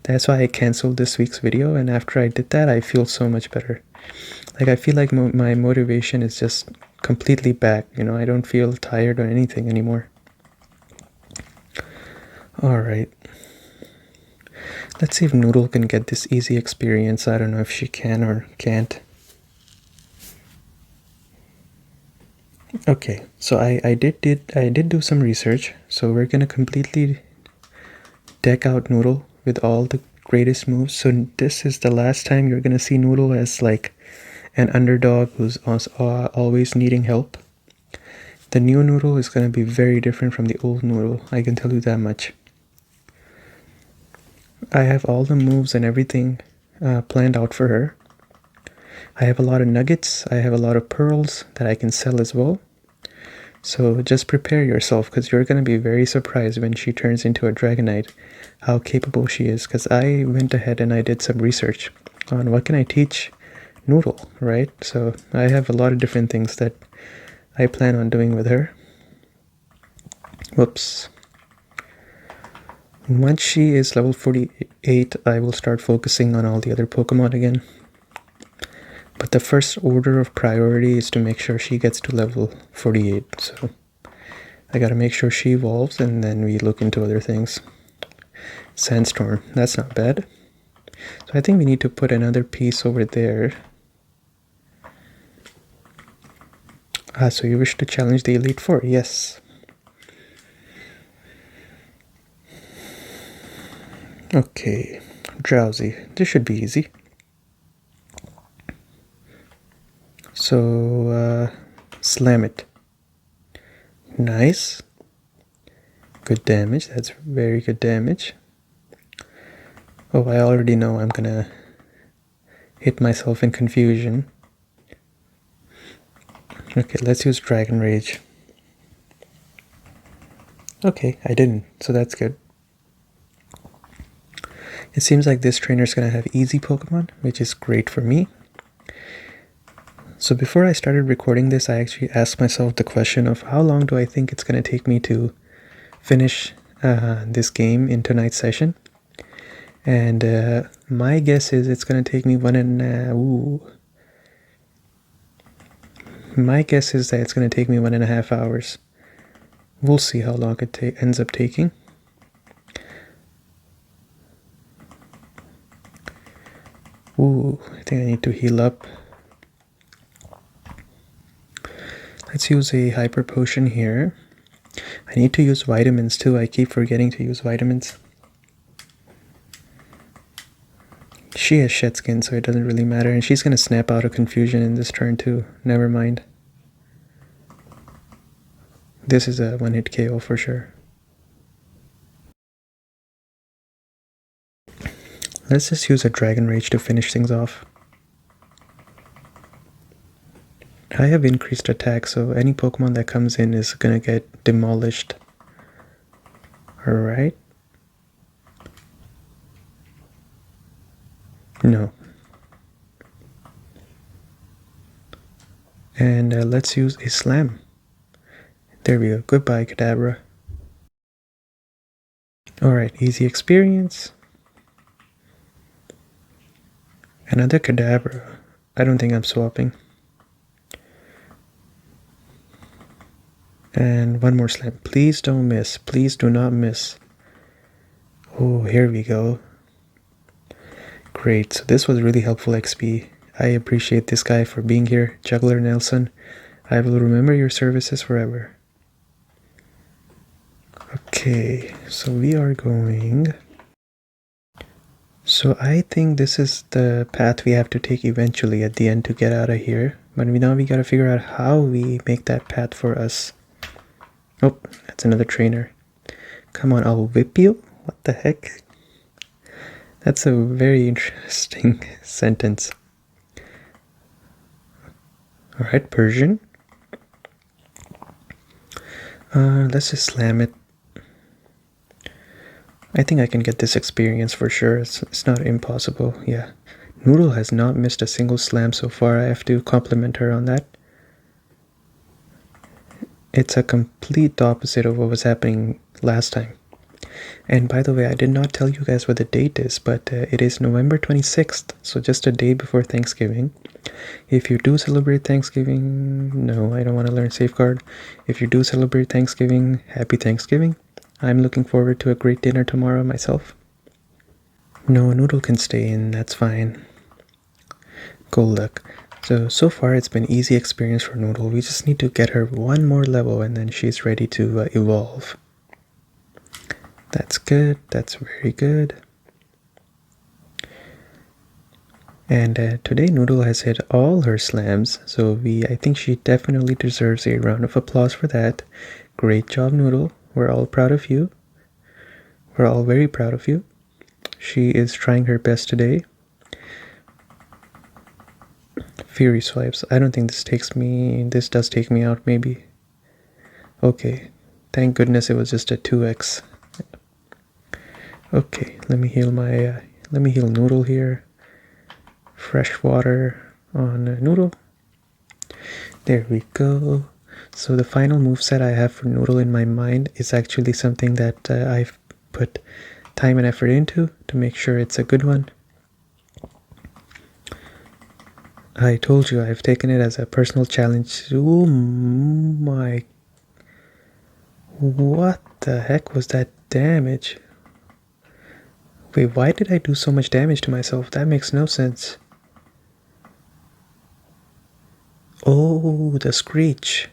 S1: that's why I canceled this week's video, and after I did that, I feel so much better. Like, I feel like my motivation is just completely back. I don't feel tired or anything anymore. Alright. Let's see if Noodle can get this easy experience. I don't know if she can or can't. Okay, so I did do some research. So we're gonna completely deck out Noodle with all the greatest moves. So this is the last time you're gonna see Noodle as like an underdog who's always needing help. The new Noodle is gonna be very different from the old Noodle. I can tell you that much. I have all the moves and everything planned out for her. I have a lot of nuggets. I have a lot of pearls that I can sell as well. So just prepare yourself, because you're going to be very surprised when she turns into a Dragonite, how capable she is. Because I went ahead and I did some research on what can I teach Noodle, right? So I have a lot of different things that I plan on doing with her. Whoops. Once she is level 48, I will start focusing on all the other Pokemon again. But the first order of priority is to make sure she gets to level 48. So I gotta make sure she evolves, and then we look into other things. Sandstorm, that's not bad. So I think we need to put another piece over there. So you wish to challenge the Elite Four? Yes. Okay, Drowsy. This should be easy. So, slam it. Nice. Good damage. That's very good damage. Oh, I already know I'm gonna hit myself in confusion. Okay, let's use Dragon Rage. Okay, I didn't, so that's good. It seems like this trainer's gonna have easy Pokemon, which is great for me. So before I started recording this, I actually asked myself the question of how long do I think it's gonna take me to finish this game in tonight's session. And my guess is it's gonna take me my guess is that it's gonna take me 1.5 hours. We'll see how long it ends up taking. Ooh, I think I need to heal up. Let's use a hyper potion here. I need to use vitamins too. I keep forgetting to use vitamins. She has shed skin, so it doesn't really matter. And she's going to snap out of confusion in this turn too. Never mind. This is a one-hit KO for sure. Let's just use a Dragon Rage to finish things off. I have increased attack, so any Pokemon that comes in is gonna get demolished. Alright. No. And let's use a Slam. There we go. Goodbye, Kadabra. Alright, easy experience. Another Kadabra. I don't think I'm swapping. And one more Slam. Please don't miss. Please do not miss. Oh, here we go. Great. So this was really helpful XP. I appreciate this guy for being here. Juggler Nelson. I will remember your services forever. Okay, so we are going... So I think this is the path we have to take eventually at the end to get out of here. But now we gotta figure out how we make that path for us. Oh, that's another trainer. Come on, I'll whip you? What the heck? That's a very interesting sentence. Alright, Persian. Let's just slam it. I think I can get this experience for sure. It's not impossible. Yeah. Noodle has not missed a single slam so far. I have to compliment her on that. It's a complete opposite of what was happening last time. And by the way, I did not tell you guys what the date is, but it is November 26th, so just a day before Thanksgiving. If you do celebrate Thanksgiving, no, I don't want to learn Safeguard. If you do celebrate Thanksgiving, happy Thanksgiving. I'm looking forward to a great dinner tomorrow myself. No, Noodle can stay in, that's fine. Golduck. So far it's been easy experience for Noodle. We just need to get her one more level and then she's ready to evolve. That's good. That's very good. And today Noodle has hit all her slams, so I think she definitely deserves a round of applause for that. Great job, Noodle. We're all proud of you. We're all very proud of you. She is trying her best today. Fury swipes. I don't think this does take me out, maybe. Okay, thank goodness it was just a 2x. Okay, let me heal Noodle here. Fresh water on Noodle. There we go. So the final moveset I have for Noodle in my mind is actually something that I've put time and effort into to make sure it's a good one. I told you I've taken it as a personal challenge. Oh my... What the heck was that damage? Wait, why did I do so much damage to myself? That makes no sense. Oh, the Screech.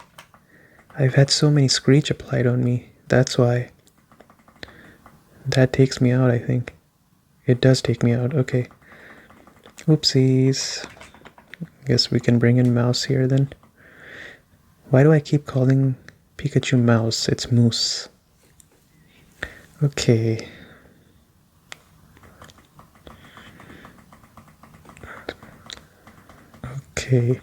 S1: I've had so many Screech applied on me. That's why. That takes me out, I think. It does take me out, okay. Oopsies. Guess we can bring in Mouse here then. Why do I keep calling Pikachu Mouse? It's Moose. Okay. Okay.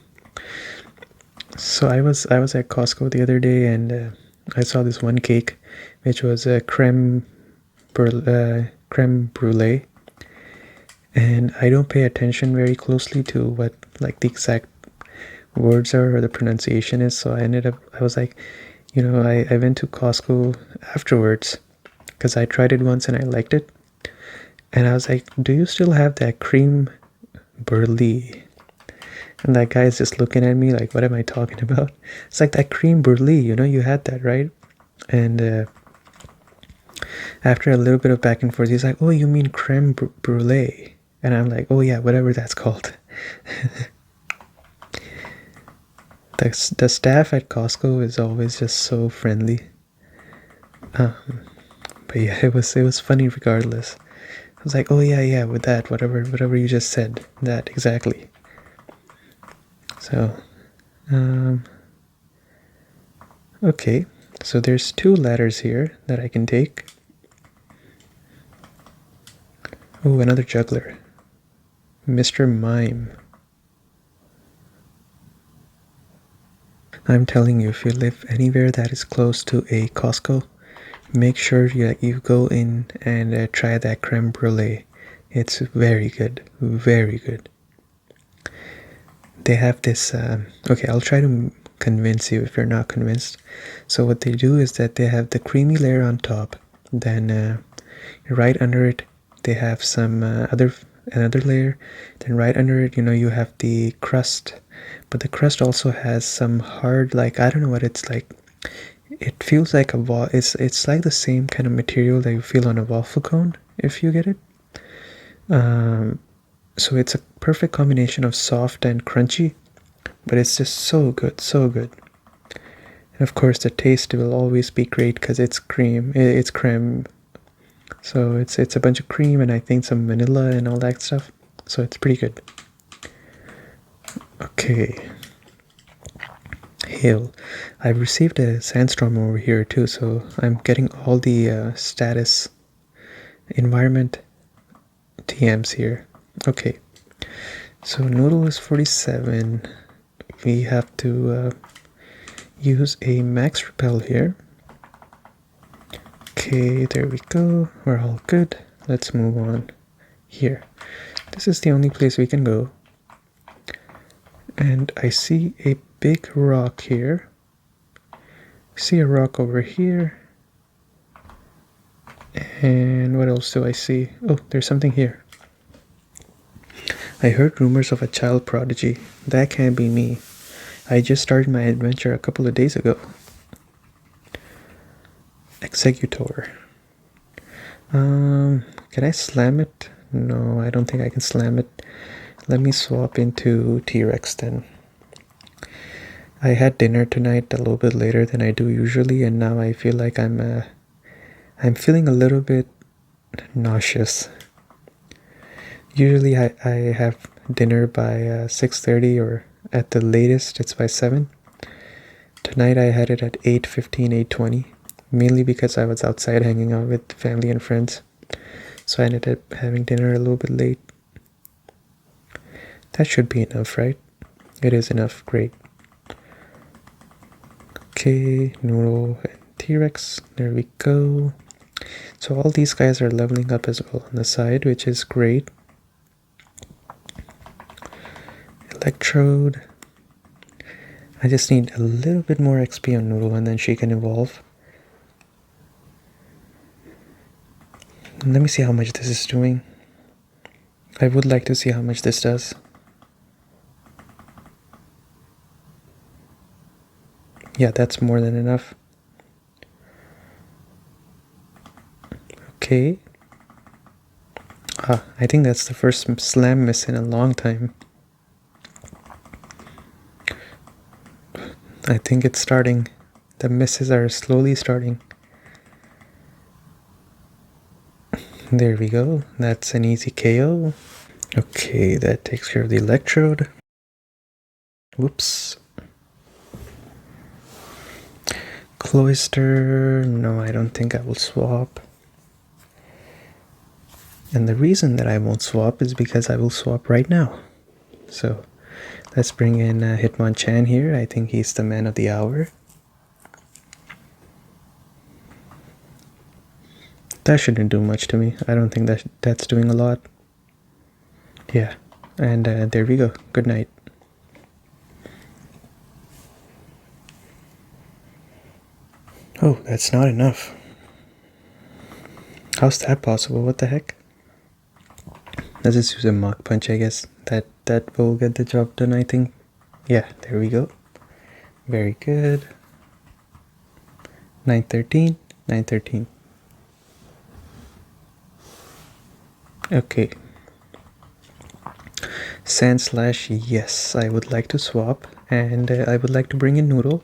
S1: So I was at Costco the other day and I saw this one cake, which was a creme brulee, and I don't pay attention very closely to what like the exact words are or the pronunciation is. So I was like, I went to Costco afterwards because I tried it once and I liked it, and I was like, do you still have that creme brulee? And that guy is just looking at me like, what am I talking about? It's like that creme brulee, you had that, right? And after a little bit of back and forth, he's like, oh, you mean creme brulee? And I'm like, oh yeah, whatever that's called. The staff at Costco is always just so friendly. But yeah, it was funny regardless. I was like, oh yeah, with that, whatever you just said, that exactly. So, okay, so there's 2 ladders here that I can take. Oh, another juggler. Mr. Mime. I'm telling you, if you live anywhere that is close to a Costco, make sure you go in and try that creme brulee. It's very good, very good. They have this, okay, I'll try to convince you if you're not convinced. So what they do is that they have the creamy layer on top, then right under it they have some another layer, then right under it you have the crust, but the crust also has some hard, like, I don't know what it's like. It feels like it's like the same kind of material that you feel on a waffle cone, if you get it. So it's a perfect combination of soft and crunchy, but it's just so good, so good. And of course the taste will always be great because it's cream, it's creme. So it's a bunch of cream and I think some vanilla and all that stuff. So it's pretty good. Okay. Hail. I've received a sandstorm over here too, so I'm getting all the status environment TMs here. Okay. So Noodle is 47. We have to use a max repel here. Okay, there we go. We're all good. Let's move on here. This is the only place we can go. And I see a big rock here. I see a rock over here. And what else do I see? Oh, there's something here. I heard rumors of a child prodigy. That can't be me. I just started my adventure a couple of days ago. Executor. Can I slam it? No, I don't think I can slam it. Let me swap into T-Rex then. I had dinner tonight a little bit later than I do usually, and now I feel like I'm feeling a little bit nauseous. Usually I have dinner by 6:30, or at the latest it's by 7. Tonight I had it at 8:15, 8:20, mainly because I was outside hanging out with family and friends. So I ended up having dinner a little bit late. That should be enough, right? It is enough, great. Okay, Noodle and T-Rex. There we go. So all these guys are leveling up as well on the side, which is great. Electrode. I just need a little bit more XP on Noodle and then she can evolve. Let me see how much this is doing. I would like to see how much this does. Yeah, that's more than enough. Okay. I think that's the first slam miss in a long time. I think it's starting. The misses are slowly starting. There we go. That's an easy KO. Okay, that takes care of the electrode. Whoops. Cloister. No, I don't think I will swap. And the reason that I won't swap is because I will swap right now. So let's bring in Hitmonchan here. I think he's the man of the hour. That shouldn't do much to me. I don't think that's doing a lot. Yeah, and there we go. Good night. Oh, that's not enough. How's that possible? What the heck? Let's just use a Mach Punch, I guess. That will get the job done, I think. Yeah, there we go. Very good. 913, 913. Okay. Sandslash, yes, I would like to swap, and I would like to bring in Noodle,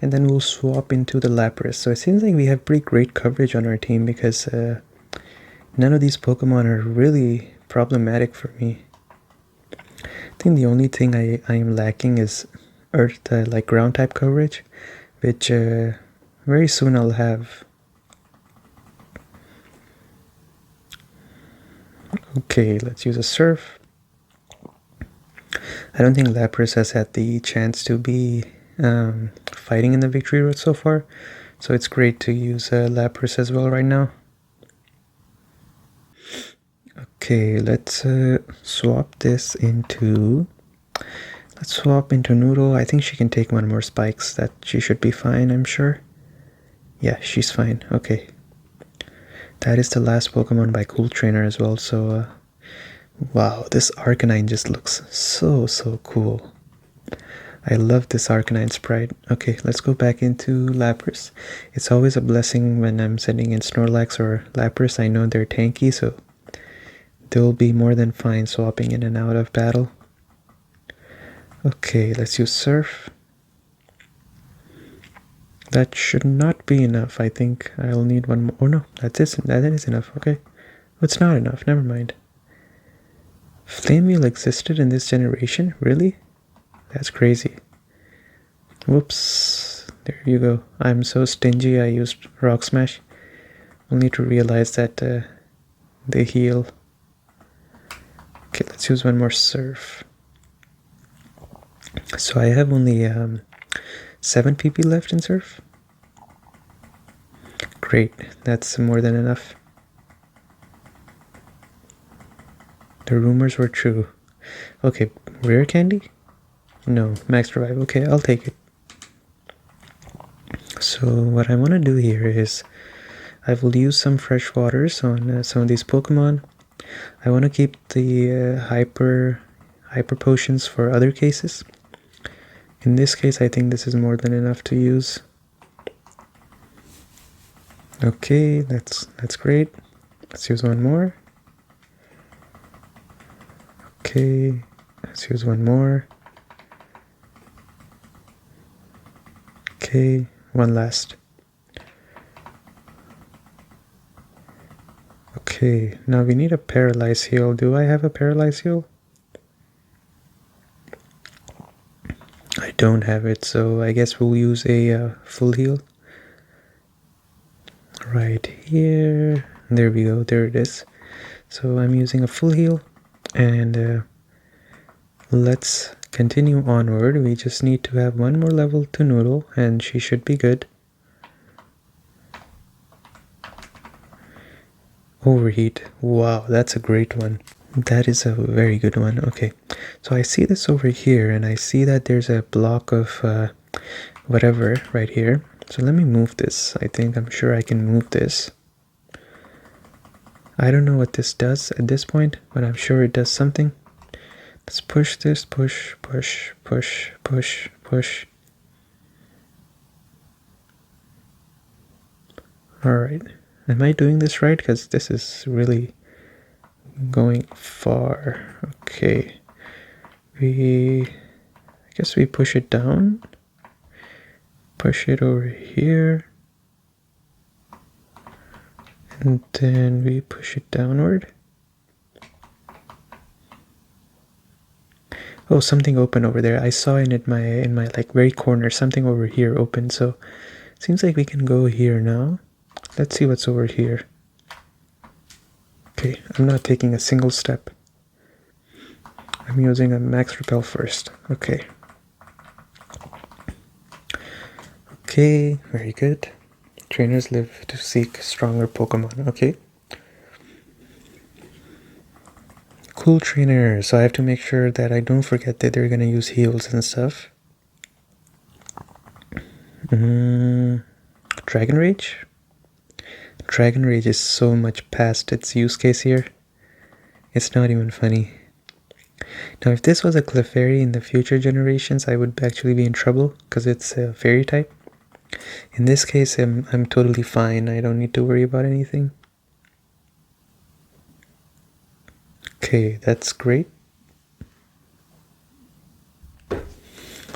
S1: and then we'll swap into the Lapras. So it seems like we have pretty great coverage on our team because none of these Pokemon are really problematic for me. I think the only thing I am lacking is Earth, like ground type coverage, which very soon I'll have. Okay, let's use a Surf. I don't think Lapras has had the chance to be fighting in the victory road so far, so it's great to use Lapras as well right now. Okay, let's swap this into. Let's swap into Noodle. I think she can take one more spikes. That she should be fine, I'm sure. Yeah, she's fine. Okay. That is the last Pokemon by Cool Trainer as well, so wow, this Arcanine just looks so cool. I love this Arcanine sprite. Okay, let's go back into Lapras. It's always a blessing when I'm sending in Snorlax or Lapras. I know they're tanky, so they'll be more than fine swapping in and out of battle. Okay, let's use Surf. That should not be enough. I think I'll need one more. Oh no, that is enough. Okay, it's not enough. Never mind. Flame Wheel existed in this generation? Really? That's crazy. Whoops. There you go. I'm so stingy I used Rock Smash. Only to realize that they heal. Okay, let's use one more Surf. So I have only 7 PP left in Surf. Great, that's more than enough. The rumors were true. Okay, rare candy? No, max revive. Okay, I'll take it. So what I want to do here is I will use some fresh waters on some of these Pokemon. I want to keep the hyper potions for other cases. In this case, I think this is more than enough to use. Okay, that's great. Let's use one more. Okay, let's use one more. Okay, one last. Okay, now we need a Paralyze Heal. Do I have a Paralyze Heal? I don't have it, so I guess we'll use a full heal. Right here. There we go, there it is. So I'm using a full heal, and let's continue onward. We just need to have one more level to Noodle, and she should be good. Overheat. Wow, that's a great one. That is a very good one. Okay, so I see this over here, and I see that there's a block of whatever right here. So let me move this. I'm sure I can move this. I don't know what this does at this point, but I'm sure it does something. Let's push this, push, push, push, push, push. Alright, am I doing this right? Because this is really going far. Okay, I guess we push it down, push it over here, and then we push it downward. Oh, something open over there. I saw in my like very corner something over here open. So it seems like we can go here now. Let's see what's over here. Okay, I'm not taking a single step. I'm using a max repel first. Okay. Okay, very good. Trainers live to seek stronger Pokemon. Okay. Cool trainer, so I have to make sure that I don't forget that they're gonna use heals and stuff. Dragon Rage? Dragon Rage is so much past its use case here. It's not even funny. Now if this was a Clefairy in the future generations, I would actually be in trouble because it's a fairy type. In this case, I'm totally fine. I don't need to worry about anything. Okay, that's great.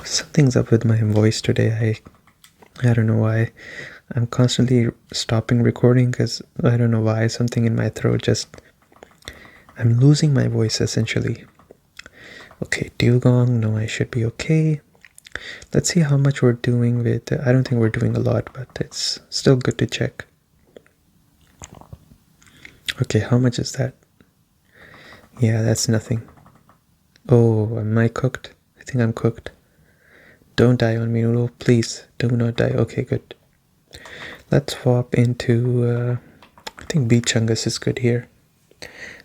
S1: Something's up with my voice today. I don't know why. I'm constantly stopping recording because I don't know why. Something in my throat just... I'm losing my voice essentially. Okay, Dugong. No, I should be okay. Let's see how much we're doing with... I don't think we're doing a lot, but it's still good to check. Okay, how much is that? Yeah, that's nothing. Oh, am I cooked? I think I'm cooked. Don't die on me, Noodle. Please, do not die. Okay, good. Let's swap into... I think Beachungus is good here.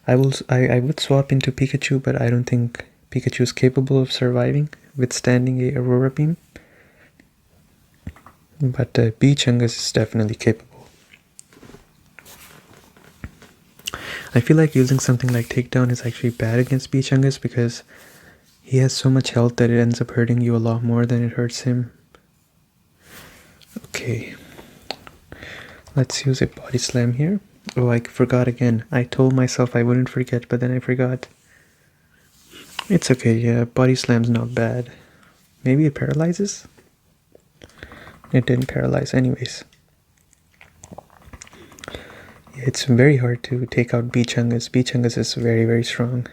S1: I would swap into Pikachu, but I don't think Pikachu is capable of surviving, withstanding a Aurora Beam. But Beachungus is definitely capable. I feel like using something like Takedown is actually bad against Beachungus because he has so much health that it ends up hurting you a lot more than it hurts him. Okay. Let's use a Body Slam here. Oh, I forgot again. I told myself I wouldn't forget, but then I forgot. It's okay, yeah, Body Slam's not bad. Maybe it paralyzes? It didn't paralyze anyways. Yeah, it's very hard to take out Beachungus. Beachungus is very, very strong.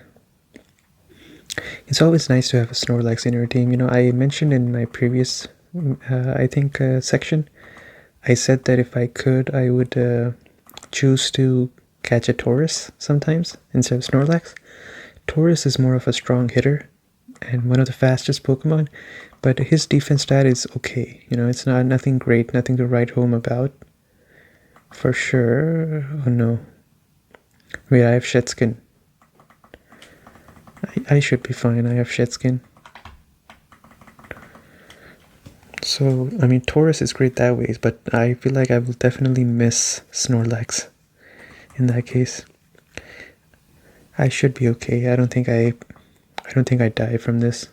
S1: It's always nice to have a Snorlax in your team. You know, I mentioned in my previous, section, I said that if I could, I would choose to catch a Taurus sometimes instead of Snorlax. Taurus is more of a strong hitter and one of the fastest Pokemon, but his defense stat is okay. You know, it's nothing great, nothing to write home about. For sure. Oh no. Wait, I have Shed Skin. I should be fine. I have Shed Skin. So, I mean, Taurus is great that way, but I feel like I will definitely miss Snorlax in that case. I should be okay. I don't think I die from this.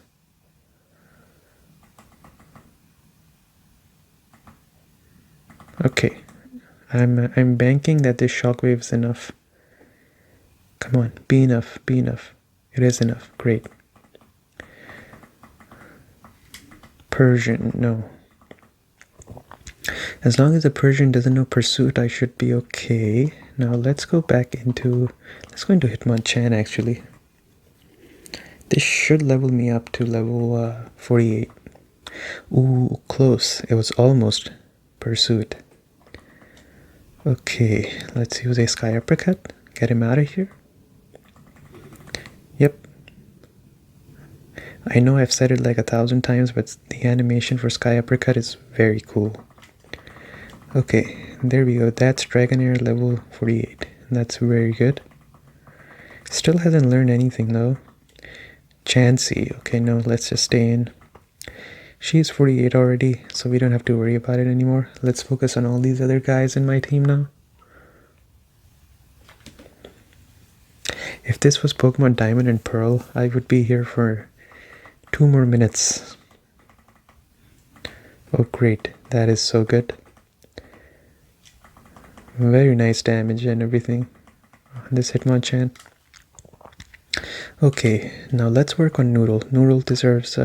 S1: Okay. I'm banking that this shockwave is enough. Come on, be enough, be enough. It is enough. Great. Persian, no. As long as the Persian doesn't know Pursuit, I should be okay. Now let's go back into... Let's go into Hitmonchan actually. This should level me up to level 48. Ooh, close. It was almost Pursuit. Okay, let's use a Sky Uppercut. Get him out of here. Yep. I know I've said it like 1,000 times, but the animation for Sky Uppercut is very cool. Okay, there we go. That's Dragonair level 48. That's very good. Still hasn't learned anything though. Chansey. Okay, no, let's just stay in. She's 48 already, so we don't have to worry about it anymore. Let's focus on all these other guys in my team now. If this was Pokemon Diamond and Pearl, I would be here for 2 more minutes. Oh great, that is so good. Very nice damage and everything on this Hitmonchan. Okay, now let's work on Noodle. Noodle deserves...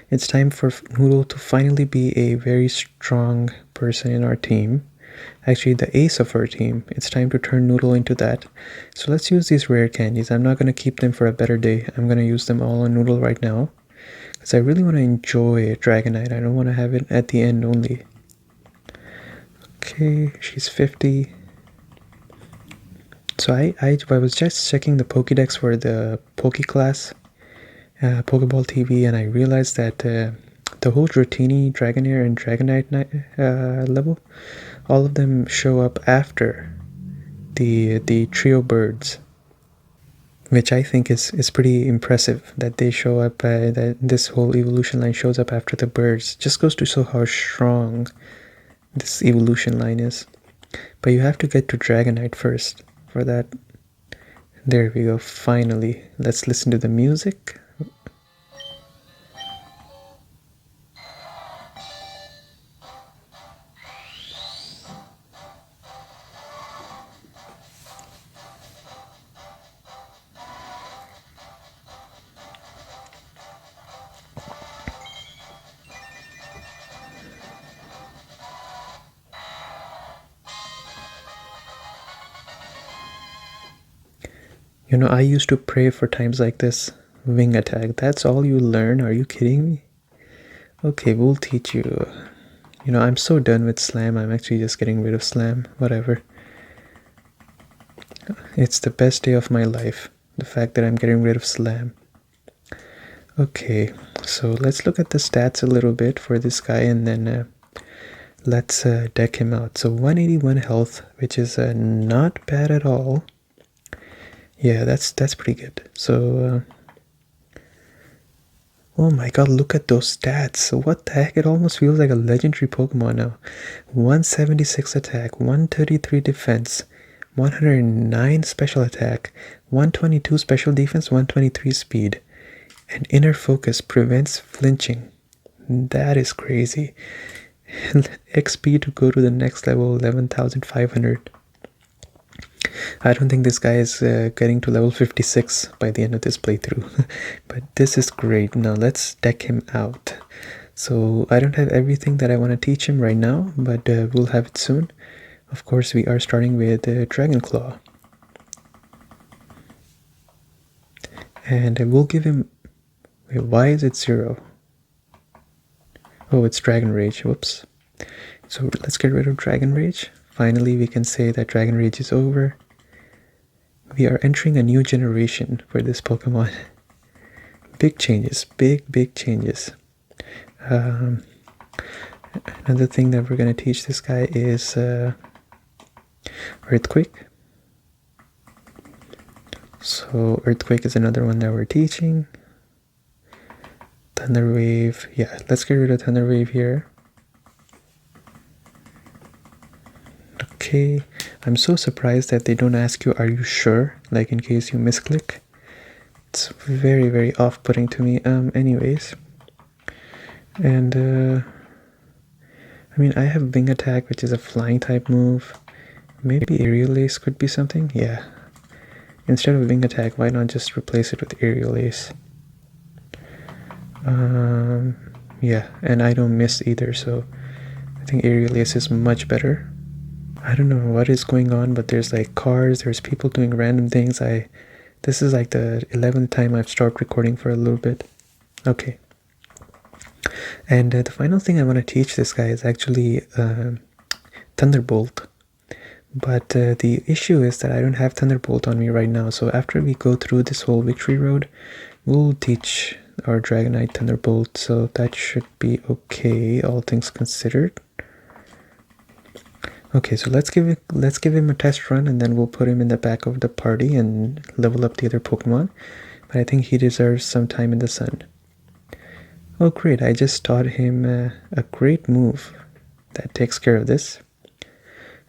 S1: it's time for Noodle to finally be a very strong person in our team. Actually, the ace of our team. It's time to turn Noodle into that. So let's use these rare candies. I'm not going to keep them for a better day. I'm going to use them all on Noodle right now. Because I really want to enjoy Dragonite. I don't want to have it at the end only. Okay, she's 50. So I was just checking the Pokédex for the Pokéclass, Pokeball TV, and I realized that the whole Dratini, Dragonair, and Dragonite level, all of them show up after the trio birds, which I think is pretty impressive that they show up, that this whole evolution line shows up after the birds. Just goes to show how strong this evolution line is. But you have to get to Dragonite first for that. There we go, finally. Let's listen to the music. You know, I used to pray for times like this. Wing attack, that's all you learn? Are you kidding me? Okay, we'll teach you. You know, I'm so done with Slam. I'm actually just getting rid of Slam. Whatever. It's the best day of my life. The fact that I'm getting rid of Slam. Okay, so let's look at the stats a little bit for this guy, and then let's deck him out. So 181 health, which is not bad at all. Yeah, that's pretty good. So, oh my god, look at those stats. So what the heck? It almost feels like a legendary Pokemon now. 176 attack, 133 defense, 109 special attack, 122 special defense, 123 speed. And inner focus prevents flinching. That is crazy. XP to go to the next level, 11,500. I don't think this guy is getting to level 56 by the end of this playthrough. But this is great. Now let's deck him out. So I don't have everything that I want to teach him right now, but we'll have it soon. Of course, we are starting with Dragon Claw. And we'll give him... Wait, why is it 0? Oh, it's Dragon Rage. Whoops. So let's get rid of Dragon Rage. Finally, we can say that Dragon Rage is over. We are entering a new generation for this Pokemon. Big changes. Big changes. Another thing that we're going to teach this guy is Earthquake. So Earthquake is another one that we're teaching. Thunder Wave. Yeah, let's get rid of Thunder Wave here. Okay, I'm so surprised that they don't ask you, are you sure? Like in case you misclick. It's very off-putting to me. Anyways. And, I mean, I have Wing Attack, which is a flying type move. Maybe Aerial Ace could be something? Yeah. Instead of Wing Attack, why not just replace it with Aerial Ace? Yeah, and I don't miss either, so I think Aerial Ace is much better. I don't know what is going on, but there's like cars, there's people doing random things. This is like the 11th time I've stopped recording for a little bit. Okay. And the final thing I want to teach this guy is actually Thunderbolt. But the issue is that I don't have Thunderbolt on me right now. So after we go through this whole victory road, we'll teach our Dragonite Thunderbolt, so that should be okay, all things considered. Okay, so let's give him a test run, and then we'll put him in the back of the party and level up the other Pokemon. But I think he deserves some time in the sun. Oh great, I just taught him a great move that takes care of this.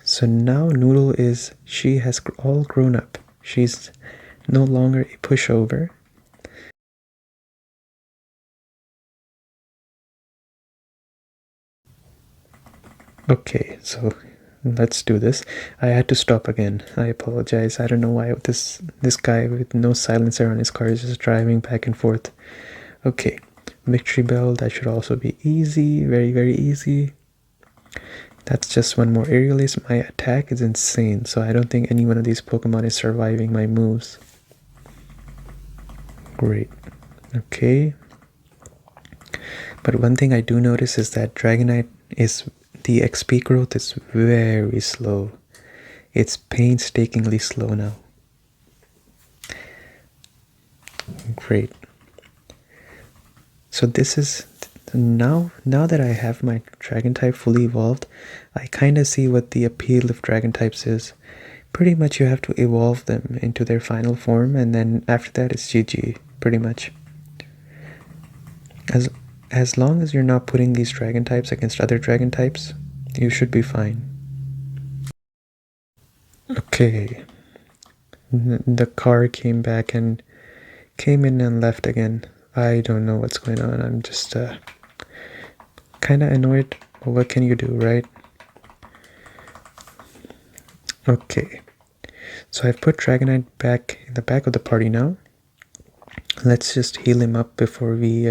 S1: So now Noodle she has all grown up. She's no longer a pushover. Okay, so let's do this. I had to stop again. I apologize. I don't know why this guy with no silencer on his car is just driving back and forth. Okay, Victory Bell, that should also be easy. Very, very easy. That's just one more Aerial Ace. My attack is insane, so I don't think any one of these Pokemon is surviving my moves. Great. Okay. But one thing I do notice is that Dragonite the XP growth is very slow. It's painstakingly slow now. Great. So this is now that I have my Dragon type fully evolved, I kind of see what the appeal of Dragon types is. Pretty much you have to evolve them into their final form, and then after that it's GG, pretty much. As long as you're not putting these Dragon types against other Dragon types, you should be fine. Okay. The car came back and came in and left again. I don't know what's going on. I'm just kind of annoyed. But what can you do, right? Okay. So I've put Dragonite back in the back of the party now. Let's just heal him up before we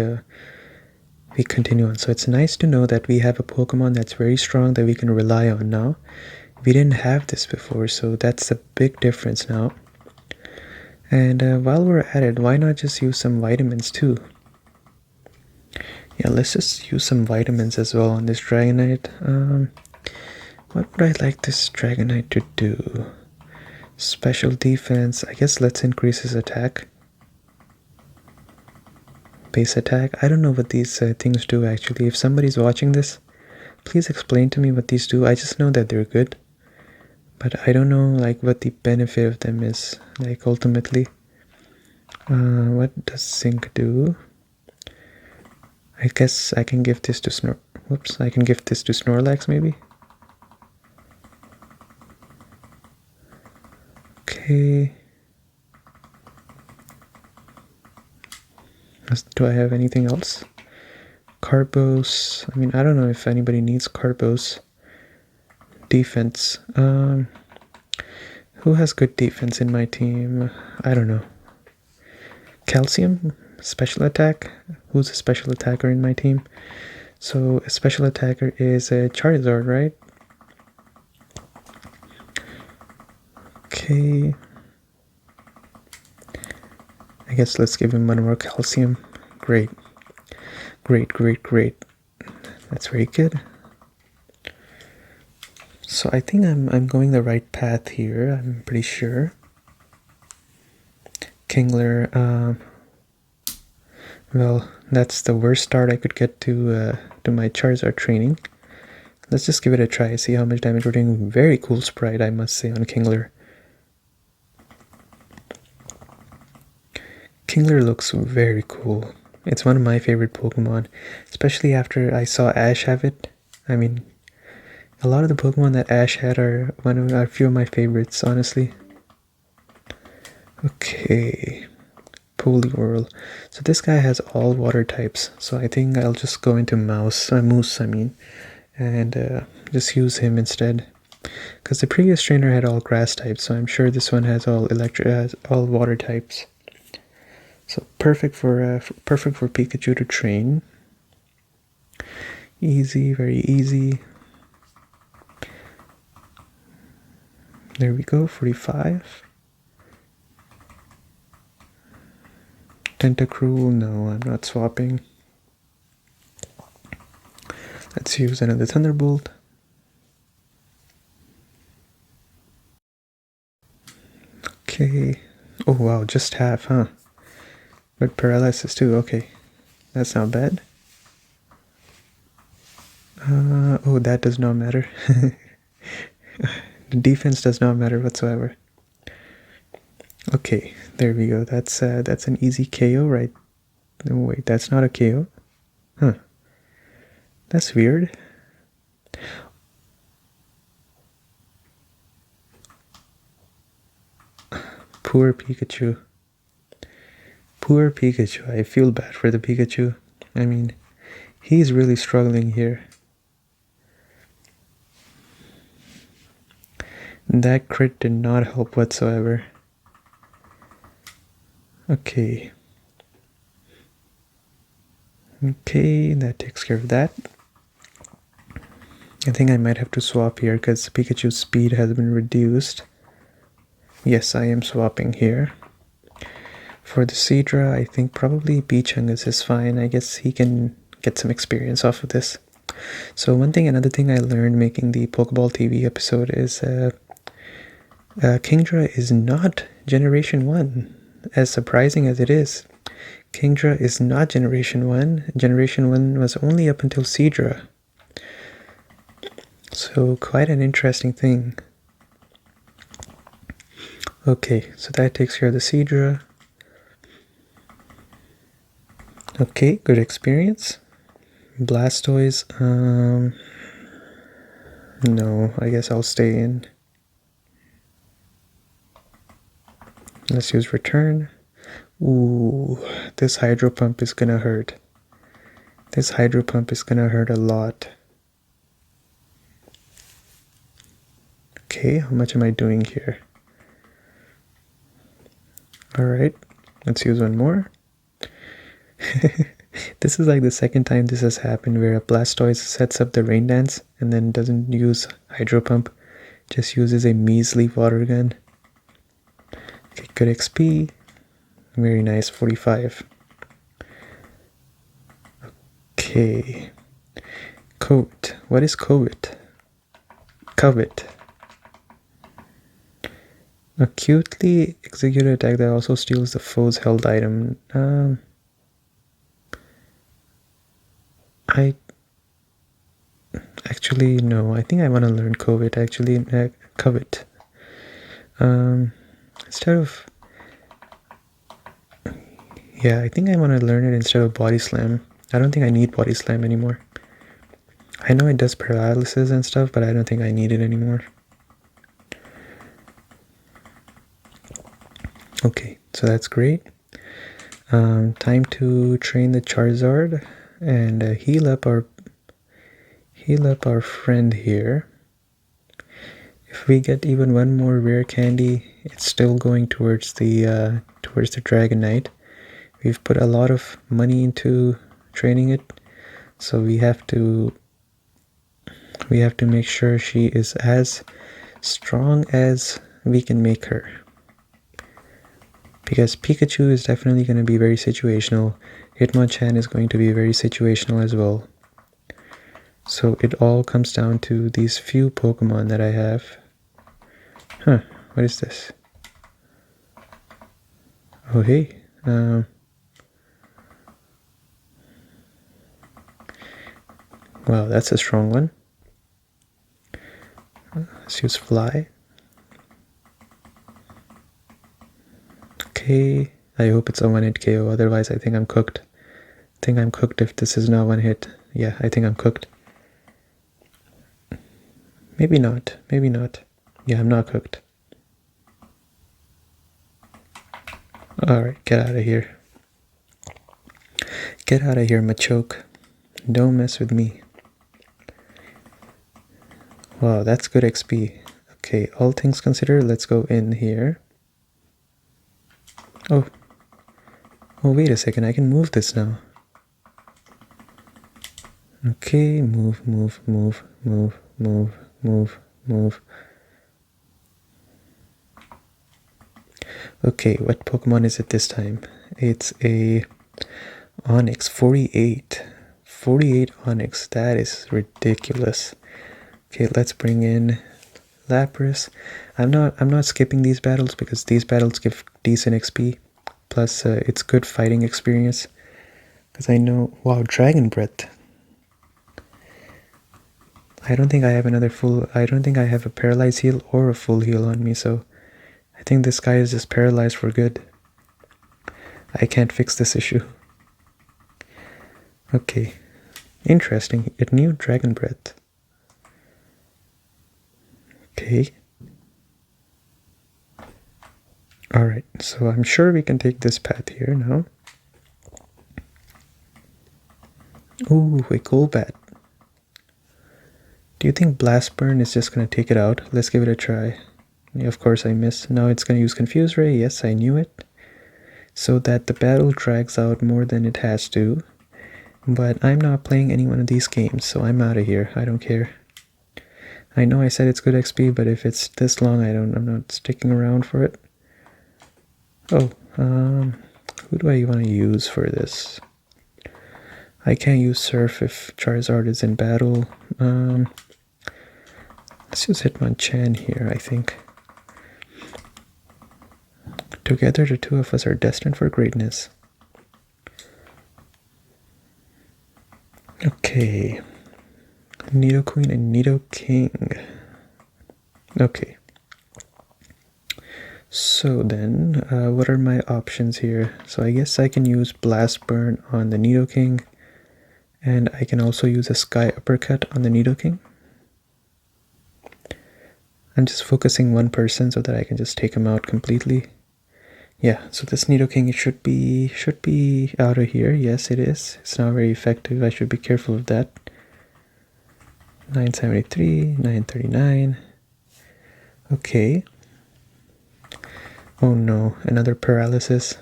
S1: continue on. So it's nice to know that we have a Pokemon that's very strong that we can rely on now. We didn't have this before, so that's a big difference now. And while we're at it, why not just use some vitamins too? Yeah, let's just use some vitamins as well on this Dragonite. What would I like this Dragonite to do? Special defense. I guess let's increase his attack. Base attack. I don't know what these things do actually. If somebody's watching this, please explain to me what these do. I just know that they're good, but I don't know like what the benefit of them is, like ultimately. What does Sync do? I guess I can give this to I can give this to Snorlax maybe. Okay. Do I have anything else? Carbos. I mean, I don't know if anybody needs Carbos. Defense. Who has good defense in my team? I don't know. Calcium? Special attack? Who's a special attacker in my team? So a special attacker is a Charizard, right? Okay. I guess let's give him one more calcium. Great. Great, great, great. That's very good. So I think I'm going the right path here, I'm pretty sure. Kingler, well, that's the worst start I could get to my Charizard training. Let's just give it a try, see how much damage we're doing. Very cool sprite, I must say, on Kingler. Kingler looks very cool. It's one of my favorite Pokemon, especially after I saw Ash have it. I mean, a lot of the Pokemon that Ash had are a few of my favorites, honestly. Okay, Poliwhirl. So this guy has all water types, so I think I'll just go into Moose, and just use him instead. Because the previous trainer had all grass types, so I'm sure this one has all water types. So perfect for Pikachu to train. Easy, very easy. There we go, 45. Tentacruel, no, I'm not swapping. Let's use another Thunderbolt. Okay. Oh wow, just half, huh? But paralysis too, okay. That's not bad. Oh, that does not matter. The defense does not matter whatsoever. Okay, there we go. That's an easy KO, right? No, wait, that's not a KO. Huh. That's weird. Poor Pikachu. Poor Pikachu. I feel bad for the Pikachu. I mean, he's really struggling here. That crit did not help whatsoever. Okay. Okay, that takes care of that. I think I might have to swap here because Pikachu's speed has been reduced. Yes, I am swapping here. For the Seadra, I think probably Beachungus is fine. I guess he can get some experience off of this. So another thing I learned making the Pokeball TV episode is Kingdra is not Generation 1, as surprising as it is. Kingdra is not Generation 1. Generation 1 was only up until Seadra. So quite an interesting thing. Okay, so that takes care of the Seadra. Okay, good experience. Blastoise, no, I guess I'll stay in. Let's use return. Ooh, this Hydro Pump is gonna hurt. This Hydro Pump is gonna hurt a lot. Okay, how much am I doing here? Alright, let's use one more. This is like the second time this has happened where a Blastoise sets up the Rain Dance and then doesn't use Hydro Pump, just uses a measly Water Gun. Okay, good XP. Very nice, 45. Okay. Coat. What is Covet? Covet. Acutely execute attack that also steals the foe's held item. I actually no. I think I want to learn Covet. Actually, Covet. Instead of yeah, I think I want to learn it instead of Body Slam. I don't think I need Body Slam anymore. I know it does paralysis and stuff, but I don't think I need it anymore. Okay, so that's great. Time to train the Charizard and heal up our friend here. If we get even one more rare candy, it's still going towards the Dragonite. We've put a lot of money into training it, so we have to make sure she is as strong as we can make her. Because Pikachu is definitely going to be very situational. Hitmonchan is going to be very situational as well. So it all comes down to these few Pokemon that I have. Huh, what is this? Oh hey, wow, that's a strong one. Let's use Fly. Okay, I hope it's a one-hit KO, otherwise I think I'm cooked. I think I'm cooked if this is not one hit. Yeah, I think I'm cooked. Maybe not, maybe not. Yeah, I'm not cooked. Alright, get out of here. Get out of here, Machoke. Don't mess with me. Wow, that's good XP. Okay, all things considered, let's go in here. Oh, wait a second, I can move this now. Okay, move. Okay, what Pokemon is it this time? It's a Onix, 48. 48 Onix, that is ridiculous. Okay, let's bring in Lapras. I'm not skipping these battles because these battles give decent XP. Plus, it's good fighting experience. Because I know... Wow, Dragon Breath. I don't think I have another full... I don't think I have a paralyzed heal or a full heal on me, so... I think this guy is just paralyzed for good. I can't fix this issue. Okay. Interesting. It knew Dragon Breath. Okay. Alright, so I'm sure we can take this path here now. Ooh, a Golbat. Do you think Blast Burn is just going to take it out? Let's give it a try. Yeah, of course I missed. Now it's going to use Confuse Ray. Yes, I knew it. So that the battle drags out more than it has to. But I'm not playing any one of these games, so I'm out of here. I don't care. I know I said it's good XP, but if it's this long, I'm not sticking around for it. Oh, who do I want to use for this? I can't use Surf if Charizard is in battle. Let's use Hitmonchan here, I think. Together, the two of us are destined for greatness. Okay. Nidoqueen and Nidoking. Okay. So then, what are my options here? So I guess I can use Blast Burn on the Nidoking. And I can also use a Sky Uppercut on the Nidoking. I'm just focusing one person so that I can just take him out completely. Yeah, so this Nidoking should be out of here. Yes, it is. It's not very effective. I should be careful of that. 973, 939. Okay. Oh no, another paralysis.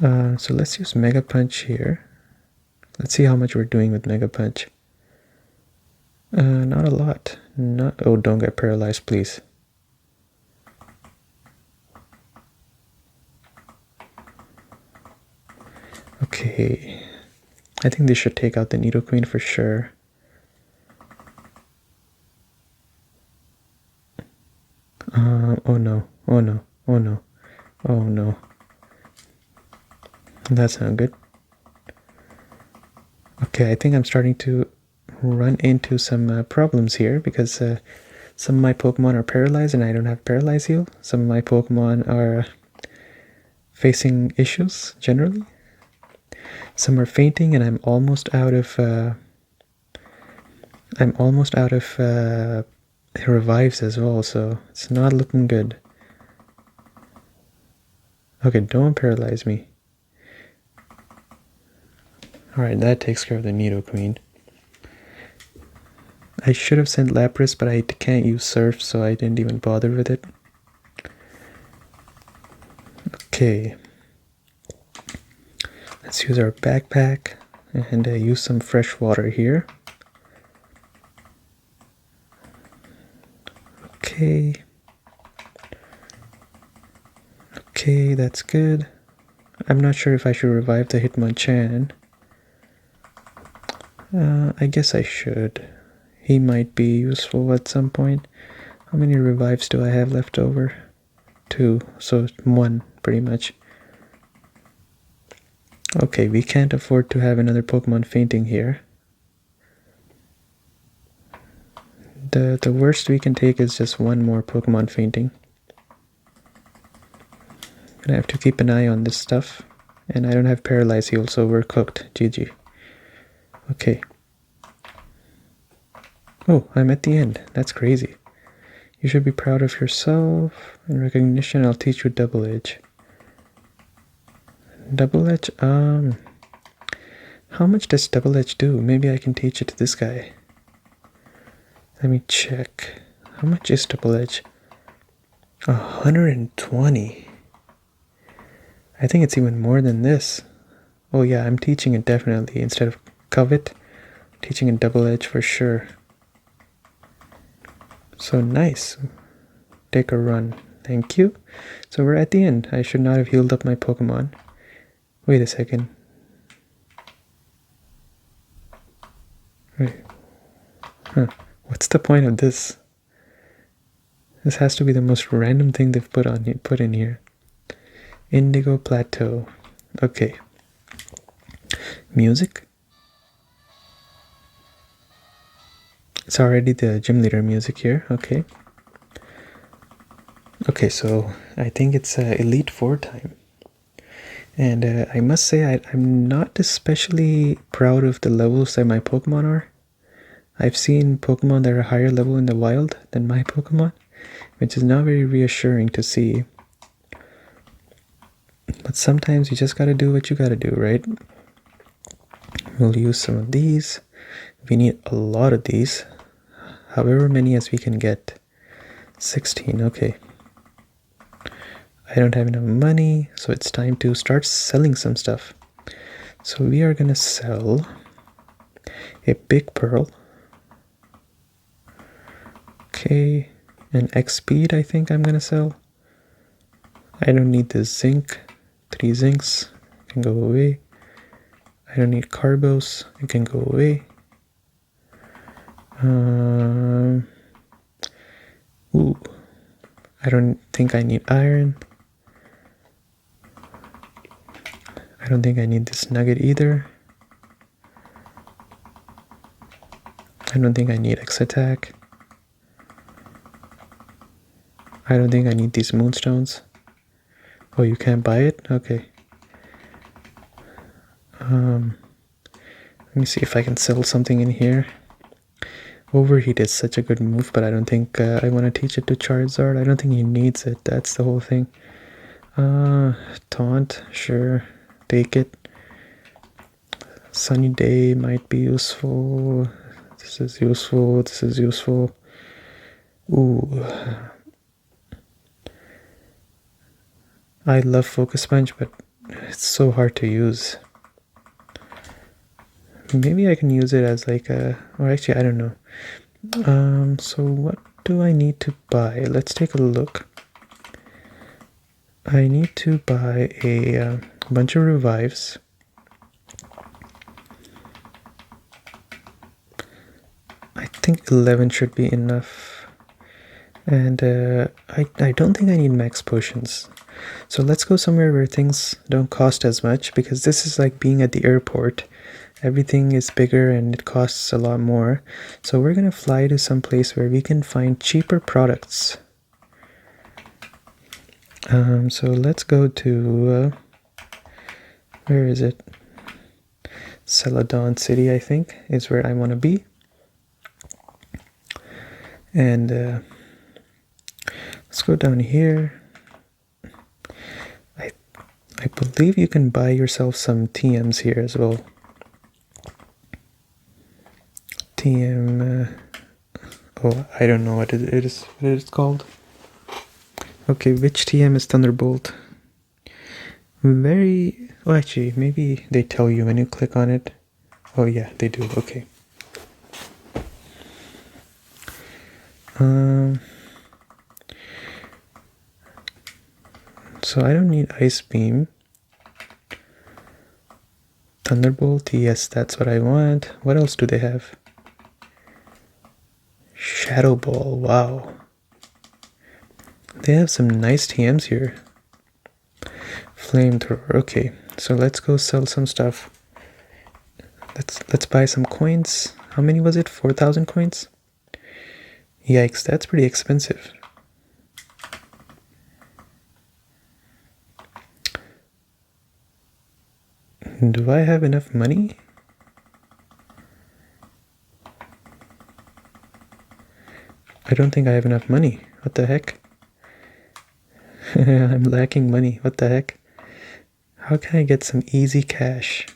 S1: So let's use Mega Punch here. Let's see how much we're doing with Mega Punch. Not a lot. Oh, don't get paralyzed, please. Okay. I think they should take out the Nidoqueen for sure. Oh no. Oh no. Oh no. Oh no. That's not good. Okay, I think I'm starting to run into some problems here because some of my Pokemon are paralyzed and I don't have Paralyze Heal. Some of my Pokemon are facing issues generally. Some are fainting and I'm almost out of revives as well, so it's not looking good. Okay, don't paralyze me. Alright, that takes care of the Nidoqueen. I should have sent Lapras, but I can't use Surf, so I didn't even bother with it. Okay. Let's use our backpack and use some fresh water here. Okay. Okay, that's good. I'm not sure if I should revive the Hitmonchan. I guess I should. He might be useful at some point. How many revives do I have left over? 2, so 1 pretty much. Okay, we can't afford to have another Pokemon fainting here. The worst we can take is just one more Pokemon fainting. Gonna have to keep an eye on this stuff. And I don't have Paralyze Heal, so we're cooked. GG. Okay. Oh, I'm at the end. That's crazy. You should be proud of yourself. In recognition, I'll teach you Double Edge. Double Edge? How much does Double Edge do? Maybe I can teach it to this guy. Let me check. How much is Double Edge? 120. I think it's even more than this. Oh yeah, I'm teaching it definitely. Instead of Covet, teaching it Double Edge for sure. So nice. Take a run. Thank you. So we're at the end. I should not have healed up my Pokemon. Wait a second. Wait. Huh. What's the point of this? This has to be the most random thing they've put in here. Indigo Plateau. Okay. Music? It's already the gym leader music here. Okay. Okay, so I think it's Elite Four time. And I must say, I'm not especially proud of the levels that my Pokemon are. I've seen Pokemon that are higher level in the wild than my Pokemon, which is not very reassuring to see. But sometimes you just gotta do what you gotta do, right? We'll use some of these. We need a lot of these, however many as we can get. 16, okay. I don't have enough money, so it's time to start selling some stuff. So we are gonna sell a big pearl. Okay, an X speed I think I'm gonna sell. I don't need the zinc. 3 zincs can go away. I don't need carbos, it can go away. Ooh, I don't think I need iron. I don't think I need this nugget either. I don't think I need X attack. I don't think I need these moonstones. Oh, you can't buy it? Okay. Let me see if I can sell something in here. Overheat is such a good move, but I don't think I want to teach it to Charizard. I don't think he needs it. That's the whole thing. Taunt, sure. Take it. Sunny Day might be useful. This is useful. This is useful. Ooh. I love Focus Punch, but it's so hard to use. Maybe I can use it as like a... Or actually, I don't know. So what do I need to buy? Let's take a look. I need to buy a bunch of revives. I think 11 should be enough. And I don't think I need max potions. So let's go somewhere where things don't cost as much, because this is like being at the airport. Everything is bigger and it costs a lot more. So we're gonna fly to some place where we can find cheaper products. So let's go to where is it? Celadon City, I think, is where I want to be. And let's go down here. I believe you can buy yourself some TMs here as well. TM. Oh, I don't know what it is called. Okay, which TM is Thunderbolt? Oh, actually, maybe they tell you when you click on it. Oh yeah, they do. Okay. So I don't need Ice Beam. Thunderbolt, yes, that's what I want. What else do they have? Shadow Ball, wow. They have some nice TMs here. Flamethrower, okay. So let's go sell some stuff. Let's buy some coins. How many was it? 4,000 coins? Yikes, that's pretty expensive. Do I have enough money? I don't think I have enough money. What the heck? I'm lacking money. What the heck? How can I get some easy cash?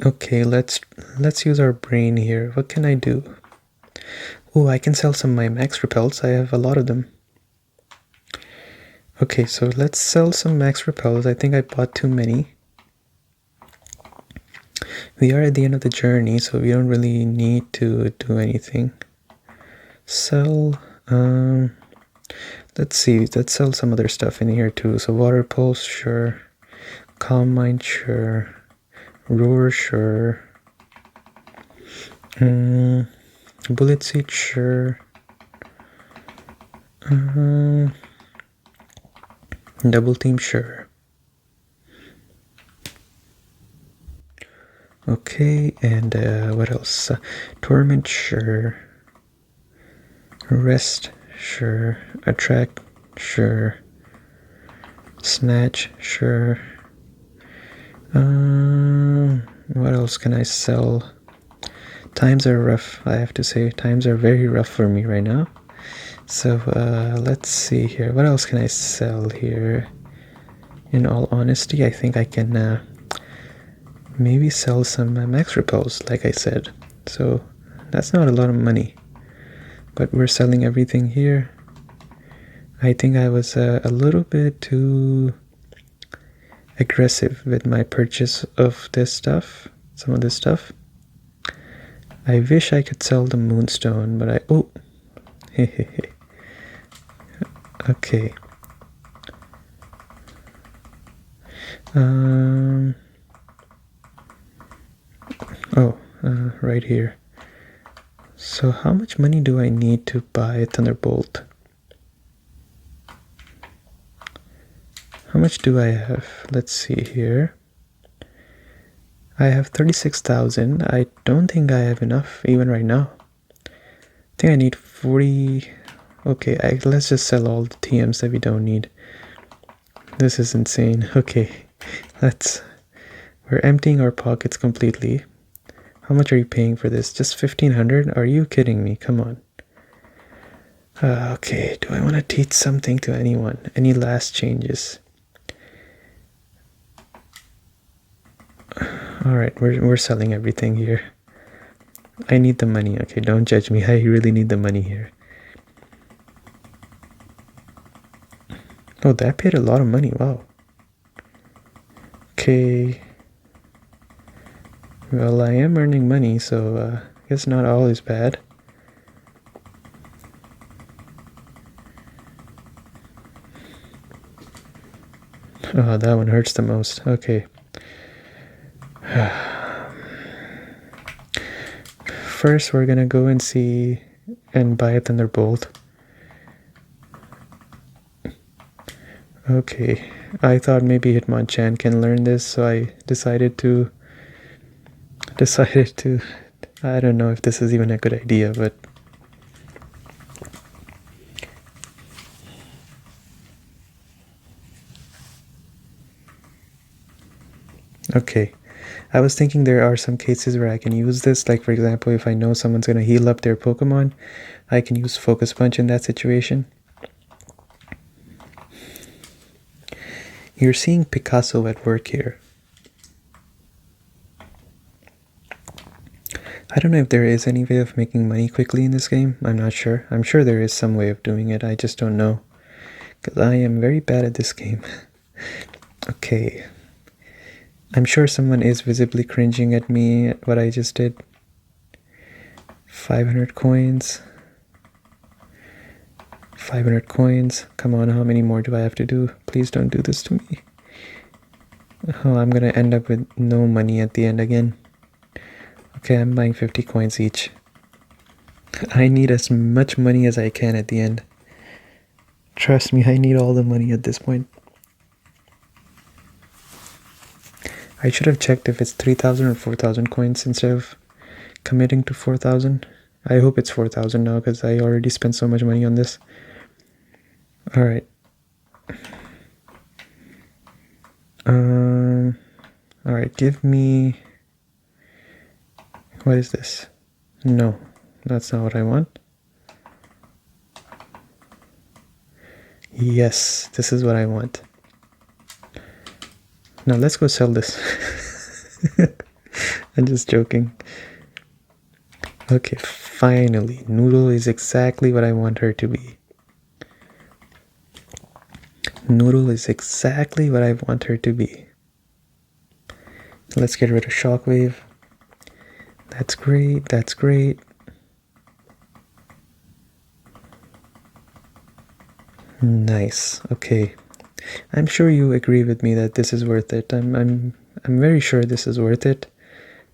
S1: Okay, let's use our brain here. What can I do? Oh, I can sell some of my max repels. I have a lot of them. Okay, so let's sell some max repels. I think I bought too many. We are at the end of the journey, so we don't really need to do anything. Sell, let's see, let's sell some other stuff in here too. So Water Pulse, sure. Calm Mind, sure. Roar, sure. Bullet Seed, sure. Double Team, sure. Okay, and what else? Torment, sure. Rest, sure. Attract, sure. Snatch, sure. What else can I sell? Times are rough, I have to say. Times are very rough for me right now. So let's see here. What else can I sell here? In all honesty, I think I can maybe sell some max repels, like I said. So that's not a lot of money. But we're selling everything here. I think I was a little bit too aggressive with my purchase of this stuff. Some of this stuff. I wish I could sell the moonstone, but I... Oh! Hehehe. Okay. Right here. So how much money do I need to buy a Thunderbolt? How much do I have? Let's see here. I have 36,000. I don't think I have enough even right now. I think I need 40. Okay, let's just sell all the TMs that we don't need. This is insane. Okay, we're emptying our pockets completely. How much are you paying for this? Just 1,500? Are you kidding me? Come on. Okay, do I want to teach something to anyone? Any last changes? Alright, we're selling everything here. I need the money. Okay, don't judge me. I really need the money here. Oh, that paid a lot of money. Wow. Okay. Well, I am earning money, so I guess not all is bad. Oh, that one hurts the most. Okay. First, we're gonna go and see and buy a Thunderbolt. Okay, I thought maybe Hitmonchan can learn this, so I decided to... I don't know if this is even a good idea, but... Okay, I was thinking there are some cases where I can use this, like for example, if I know someone's gonna heal up their Pokemon, I can use Focus Punch in that situation. You're seeing Picasso at work here. I don't know if there is any way of making money quickly in this game. I'm not sure. I'm sure there is some way of doing it. I just don't know. Because I am very bad at this game. Okay. I'm sure someone is visibly cringing at me at what I just did. 500 coins. 500 coins. Come on, how many more do I have to do? Please don't do this to me. Oh, I'm gonna end up with no money at the end again. Okay, I'm buying 50 coins each. I need as much money as I can at the end. Trust me, I need all the money at this point. I should have checked if it's 3,000 or 4,000 coins instead of committing to 4,000. I hope it's 4,000 now because I already spent so much money on this. Alright. Alright, give me... What is this? No, that's not what I want. Yes, this is what I want. Now let's go sell this. I'm just joking. Okay, finally. Noodle is exactly what I want her to be. Noodle is exactly what I want her to be. Let's get rid of Shockwave. That's great, that's great. Nice, okay. I'm sure you agree with me that this is worth it. I'm very sure this is worth it.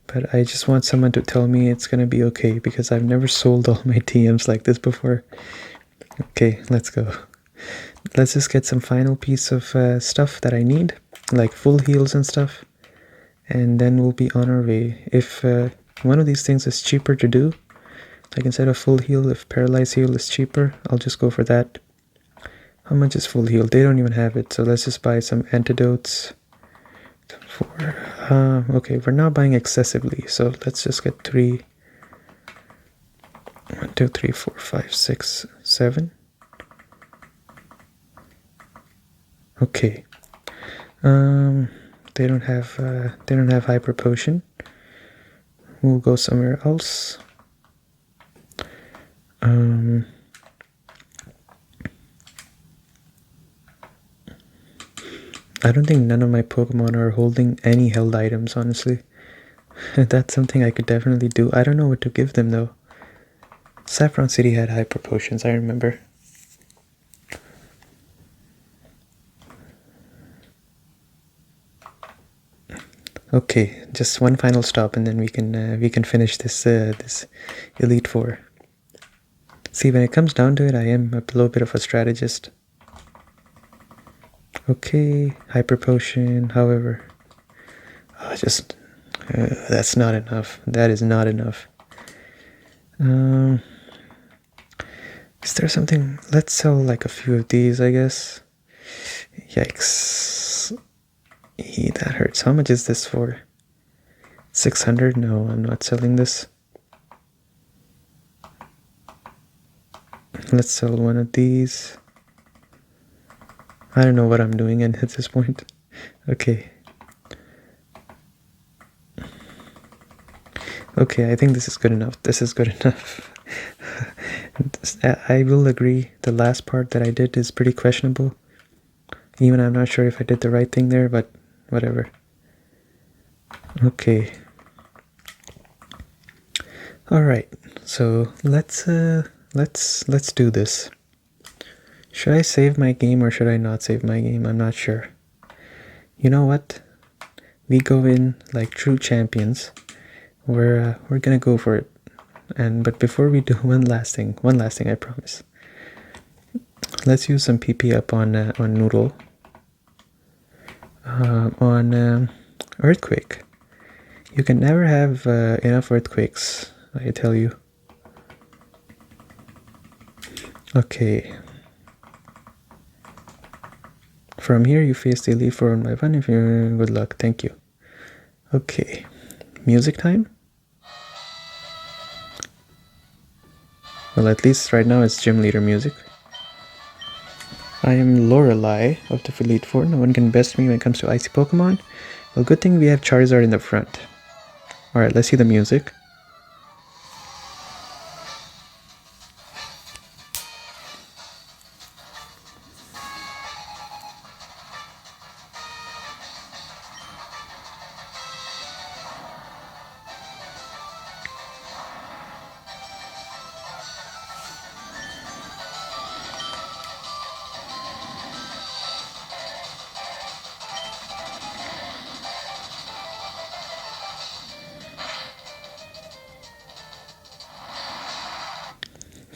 S1: But I just want someone to tell me it's gonna be okay because I've never sold all my TMs like this before. Okay, let's go. Let's just get some final piece of stuff that I need, like full heals and stuff. and then we'll be on our way. If one of these things is cheaper to do, like instead of full heal, if paralyzed heal is cheaper, I'll just go for that. How much is full heal? They don't even have it, so let's just buy some antidotes. Okay, we're not buying excessively, so let's just get 3. 1, 2, 3, 4, 5, 6, 7. Okay. They don't have hyper potion. We'll go somewhere else. I don't think none of my Pokemon are holding any held items, honestly. That's something I could definitely do. I don't know what to give them though. Saffron City had hyper potions, I remember. Okay, just one final stop, and then we can finish this this Elite Four. See, when it comes down to it, I am a little bit of a strategist. Okay, hyper potion. However, that's not enough. That is not enough. Is there something? Let's sell like a few of these, I guess. Yikes. That hurts. How much is this for? 600? No, I'm not selling this. Let's sell one of these. I don't know what I'm doing at this point. Okay. Okay, I think this is good enough. This is good enough. I will agree, the last part that I did is pretty questionable. Even I'm not sure if I did the right thing there, but whatever. Okay. Alright, so let's do this. Should I save my game or should I not save my game? I'm not sure. You know what? We go in like true champions. We're gonna go for it. But before we do, one last thing, I promise. Let's use some PP up on Noodle. On Earthquake. You can never have enough Earthquakes, I tell you. Okay. From here, you face the Elite Four on my one. If you're good luck, thank you. Okay, music time. Well, at least right now it's gym leader music. I am Lorelei of the Elite Four. No one can best me when it comes to icy Pokemon. Well, good thing we have Charizard in the front. Alright, let's see the music.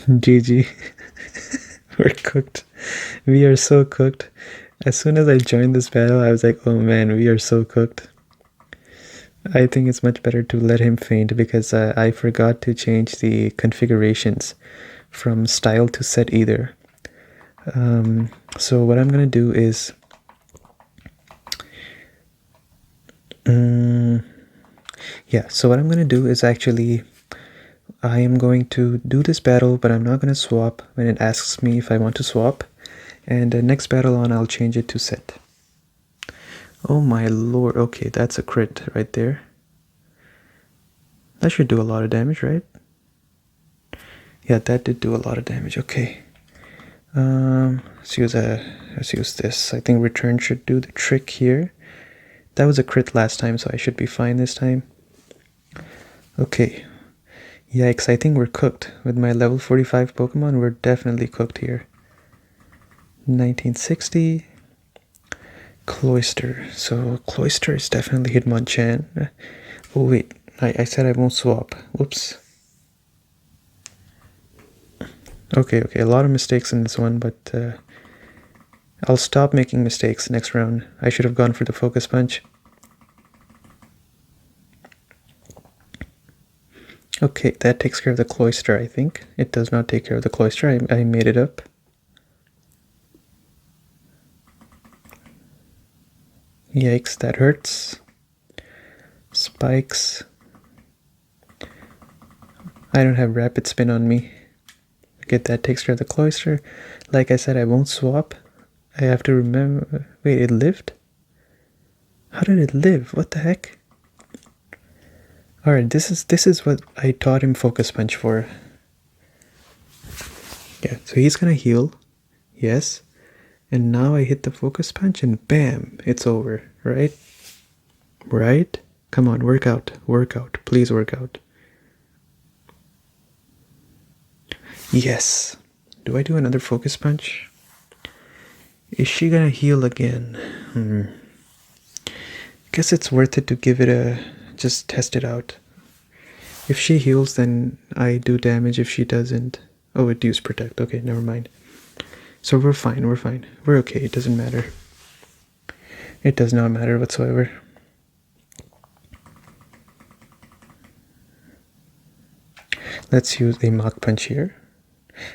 S1: GG. We're cooked. We are so cooked. As soon as I joined this battle, I was like, oh man, we are so cooked. I think it's much better to let him faint because I forgot to change the configurations from style to set either. So what I'm gonna do is so what I'm gonna do is actually I am going to do this battle, but I'm not gonna swap when it asks me if I want to swap. And the next battle on, I'll change it to set. Oh my lord, okay, that's a crit right there. That should do a lot of damage, right? Yeah, that did do a lot of damage, okay. Let's use this. I think return should do the trick here. That was a crit last time, so I should be fine this time. Okay. Yikes, I think we're cooked. With my level 45 Pokemon, we're definitely cooked here. 1960. Cloyster. So Cloyster is definitely Hitmonchan. Oh wait, I said I won't swap. Whoops. Okay, a lot of mistakes in this one, but I'll stop making mistakes next round. I should have gone for the Focus Punch. Okay, that takes care of the cloister, I think. It does not take care of the cloister. I made it up. Yikes, that hurts. Spikes. I don't have rapid spin on me. Get that takes care of the cloister. Like I said, I won't swap. I have to remember. Wait, it lived? How did it live? What the heck? Alright, this is what I taught him Focus Punch for. Yeah, so he's gonna heal. Yes. And now I hit the Focus Punch and bam, it's over, right? Right? Come on, work out. Work out. Please work out. Yes. Do I do another Focus Punch? Is she gonna heal again? Guess it's worth it to give it a... just test it out. If she heals, then I do damage. If she doesn't... oh, it used Protect. Okay, never mind. So we're fine, we're fine. We're okay, it doesn't matter. It does not matter whatsoever. Let's use a Mach Punch here.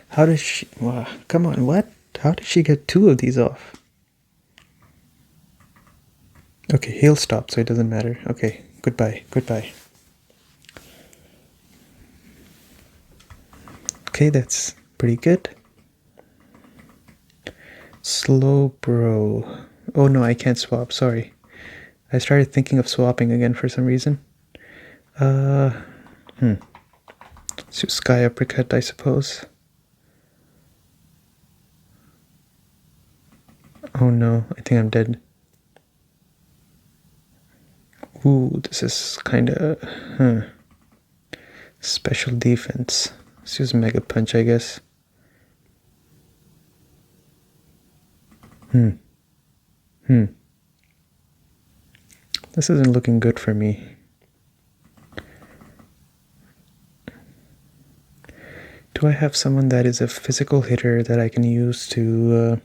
S1: How does she... wow, come on, what? How did she get 2 of these off? Okay, heal stopped, so it doesn't matter. Okay, goodbye, goodbye. Okay, that's pretty good. Slow bro. Oh no, I can't swap, sorry. I started thinking of swapping again for some reason. Let's do Sky Uppercut, I suppose. Oh no, I think I'm dead. Ooh, this is kinda... Special defense. Let's use Mega Punch, I guess. This isn't looking good for me. Do I have someone that is a physical hitter that I can use to...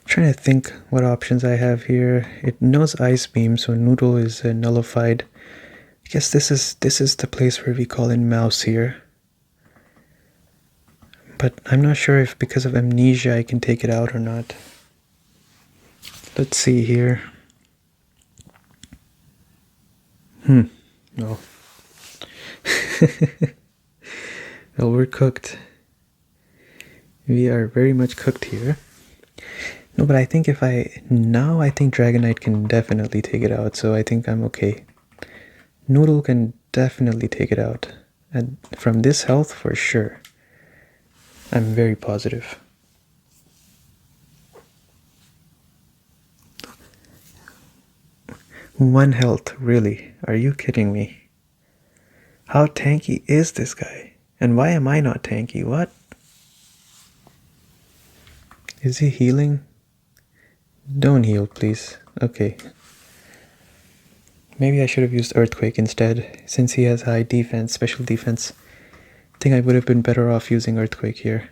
S1: Trying to think what options I have here. It knows Ice Beam, so Noodle is nullified. I guess this is the place where we call in Mouse here. But I'm not sure if because of amnesia I can take it out or not. Let's see here. No. Well, we're cooked. We are very much cooked here. No, but I think if I... now I think Dragonite can definitely take it out, so I think I'm okay. Noodle can definitely take it out. And from this health, for sure. I'm very positive. One health, really? Are you kidding me? How tanky is this guy? And why am I not tanky? What? Is he healing? Don't heal, please. Okay. Maybe I should have used Earthquake instead, since he has high defense, special defense. I think I would have been better off using Earthquake here.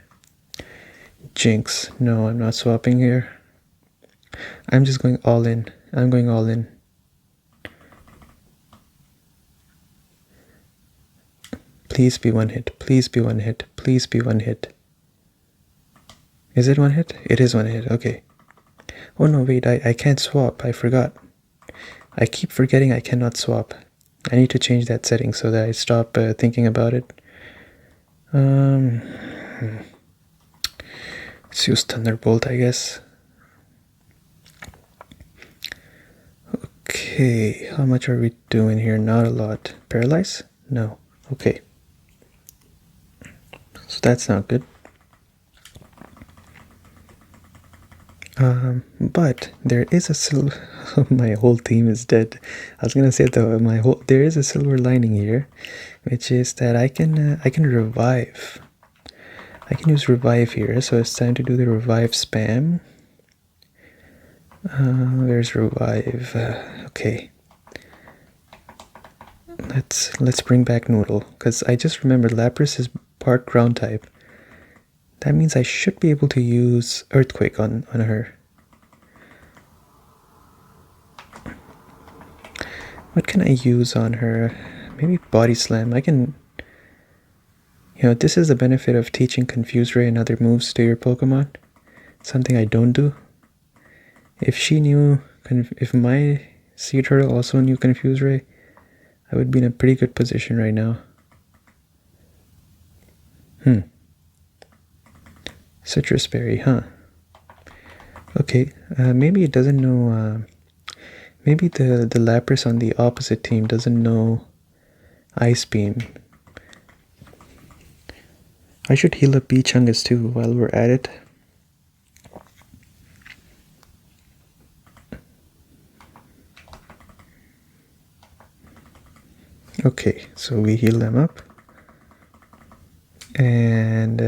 S1: Jinx. No, I'm not swapping here. I'm just going all in. I'm going all in. Please be one hit. Please be one hit. Please be one hit. Is it one hit? It is one hit. Okay. Oh no, wait. I can't swap. I forgot. I keep forgetting I cannot swap. I need to change that setting so that I stop thinking about it. Let's use Thunderbolt, I guess. Okay, how much are we doing here? Not a lot. Paralyze? No. Okay. So that's not good. But there is a silver... my whole team is dead. I was gonna say though, there is a silver lining here, which is that I can revive. I can use revive here, so it's time to do the revive spam. There's revive. Okay. Let's bring back Noodle, because I just remembered Lapras is part ground type. That means I should be able to use Earthquake on her. What can I use on her? Maybe Body Slam. I can... this is the benefit of teaching Confuse Ray and other moves to your Pokemon. Something I don't do. If she knew... If my Sea Turtle also knew Confuse Ray, I would be in a pretty good position right now. Citrus Berry, huh? Okay, maybe it doesn't know... maybe the Lapras on the opposite team doesn't know Ice Beam. I should heal up Chungus too while we're at it. Okay, so we heal them up. And,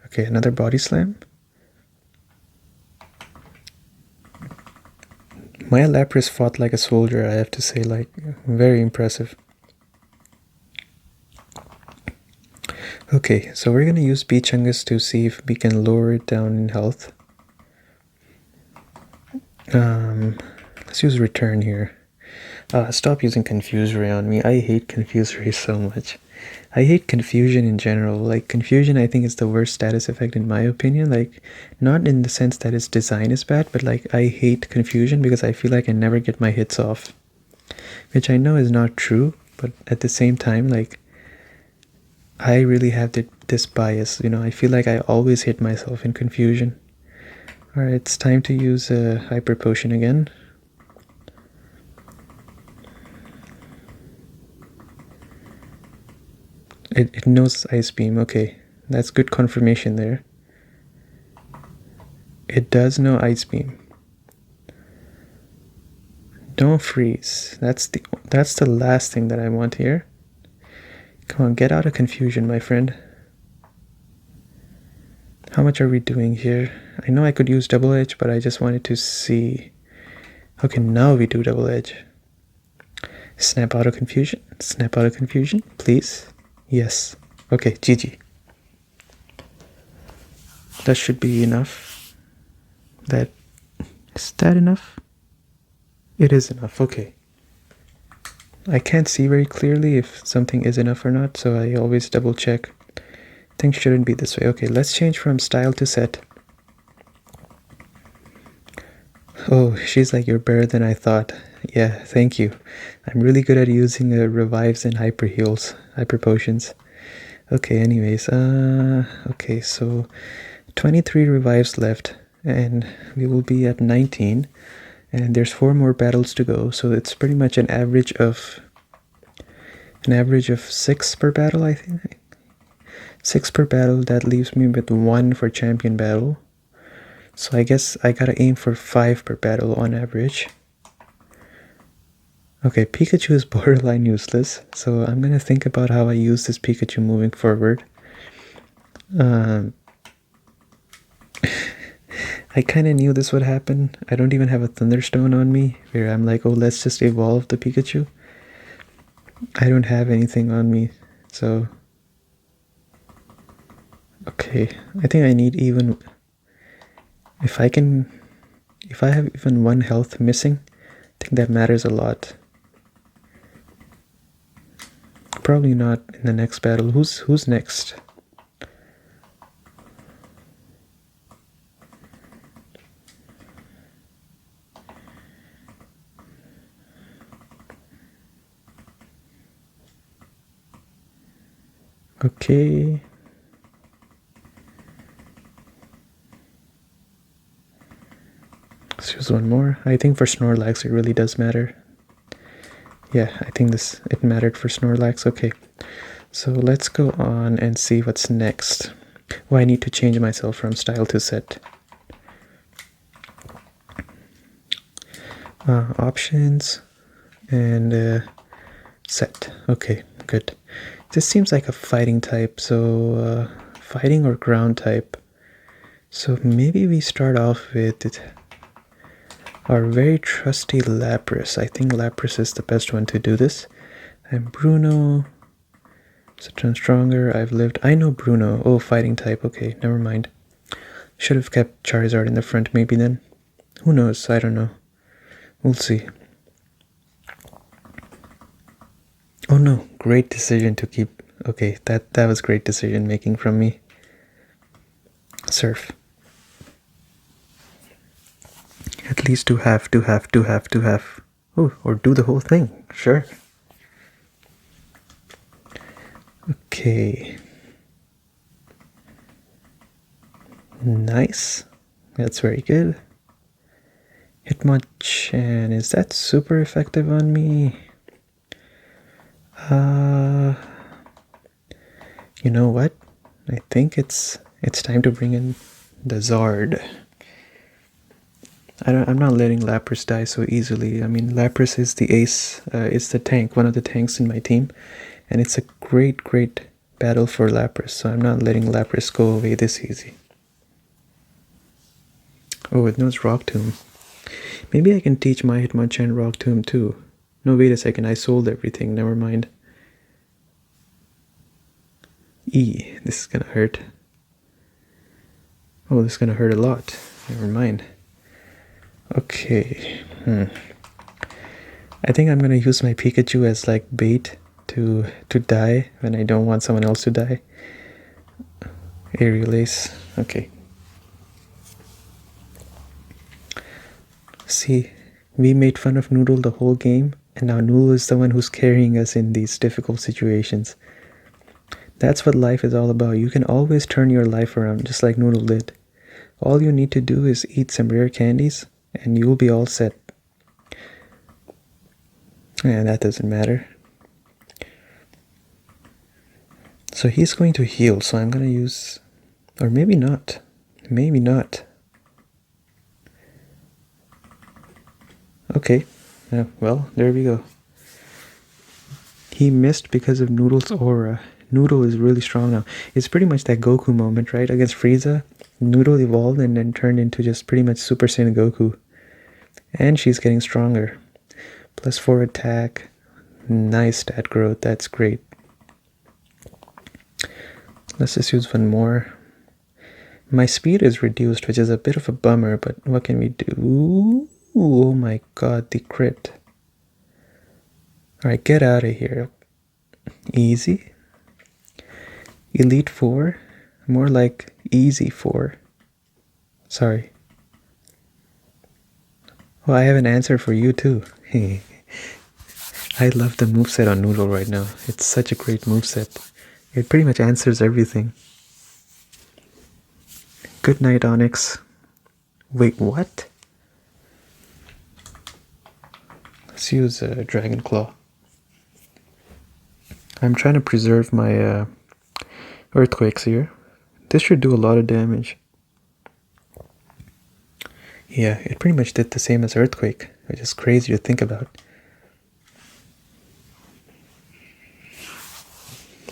S1: okay, another Body Slam. My Lapras fought like a soldier, I have to say, like, very impressive. Okay, so we're gonna use Chungus to see if we can lower it down in health. Let's use Return here. Stop using Confuse Ray on me. I hate Confuse Ray so much. I hate confusion in general. Like, confusion I think is the worst status effect in my opinion. Like, not in the sense that its design is bad, but like, I hate confusion because I feel like I never get my hits off. Which I know is not true, but at the same time, like, I really have this bias. I feel like I always hit myself in confusion. Alright, it's time to use a Hyper Potion again. It knows Ice Beam, okay. That's good confirmation there. It does know Ice Beam. Don't freeze. That's the last thing that I want here. Come on, get out of confusion, my friend. How much are we doing here? I know I could use Double Edge, but I just wanted to see. Okay, now we do Double Edge. Snap out of confusion. Snap out of confusion, please. Yes. Okay, GG. That should be enough. Is that enough? It is enough, okay. I can't see very clearly if something is enough or not, so I always double check. Things shouldn't be this way. Okay, let's change from style to set. Oh, she's like, you're better than I thought. Yeah, thank you. I'm really good at using revives and hyper heals, hyper potions. Okay, anyways, okay, so 23 revives left, and we will be at 19, and there's 4 more battles to go, so it's pretty much an average of 6 per battle, I think. 6 per battle, that leaves me with 1 for champion battle. So I guess I gotta aim for 5 per battle on average. Okay, Pikachu is borderline useless, so I'm gonna think about how I use this Pikachu moving forward. I kinda knew this would happen. I don't even have a Thunderstone on me, where I'm like, oh, let's just evolve the Pikachu. I don't have anything on me, so... Okay, I think I need even... If I have even 1 health missing, I think that matters a lot. Probably not in the next battle. Who's next? Okay. Let's use 1 more. I think for Snorlax it really does matter. Yeah, I think it mattered for Snorlax. Okay, so let's go on and see what's next. Oh, I need to change myself from style to set. Options and set. Okay, good. This seems like a fighting type, so fighting or ground type. So maybe we start off with our very trusty Lapras. I think Lapras is the best one to do this. And Bruno. It's a turn stronger. I've lived. I know Bruno. Oh, fighting type. Okay, never mind. Should have kept Charizard in the front maybe then. Who knows? I don't know. We'll see. Oh no, great decision to keep. Okay, that was great decision making from me. Surf. At least to have. Oh, or do the whole thing. Sure. Okay. Nice. That's very good. Hitmonchan, is that super effective on me? You know what? I think it's time to bring in the Zard. I'm not letting Lapras die so easily. I mean, Lapras is the ace. It's the tank, one of the tanks in my team, and it's a great battle for Lapras. So I'm not letting Lapras go away this easy. Oh, it knows Rock Tomb. Maybe I can teach my Hitmonchan Rock Tomb too. No, wait a second. I sold everything. Never mind. This is gonna hurt. Oh, this is gonna hurt a lot. Never mind. Okay. I think I'm gonna use my Pikachu as like bait to die when I don't want someone else to die. Aerial Ace. Okay. See, we made fun of Noodle the whole game, and now Noodle is the one who's carrying us in these difficult situations. That's what life is all about. You can always turn your life around, just like Noodle did. All you need to do is eat some rare candies, and you'll be all set. And that doesn't matter. So he's going to heal, so I'm going to use... Or maybe not. Maybe not. Okay. Well, there we go. He missed because of Noodle's aura. Noodle is really strong now. It's pretty much that Goku moment, right? Against Frieza, Noodle evolved and then turned into just pretty much Super Saiyan Goku. And she's getting stronger. +4 attack. Nice stat growth. That's great. Let's just use one more. My speed is reduced, which is a bit of a bummer, but what can we do? Oh my god, the crit. Alright, get out of here. Easy. Elite 4. More like easy 4. Sorry. Well, I have an answer for you too. I love the moveset on Noodle right now. It's such a great moveset. It pretty much answers everything. Good night, Onyx. Wait, what? Let's use Dragon Claw. I'm trying to preserve my Earthquakes here. This should do a lot of damage. Yeah, it pretty much did the same as Earthquake, which is crazy to think about.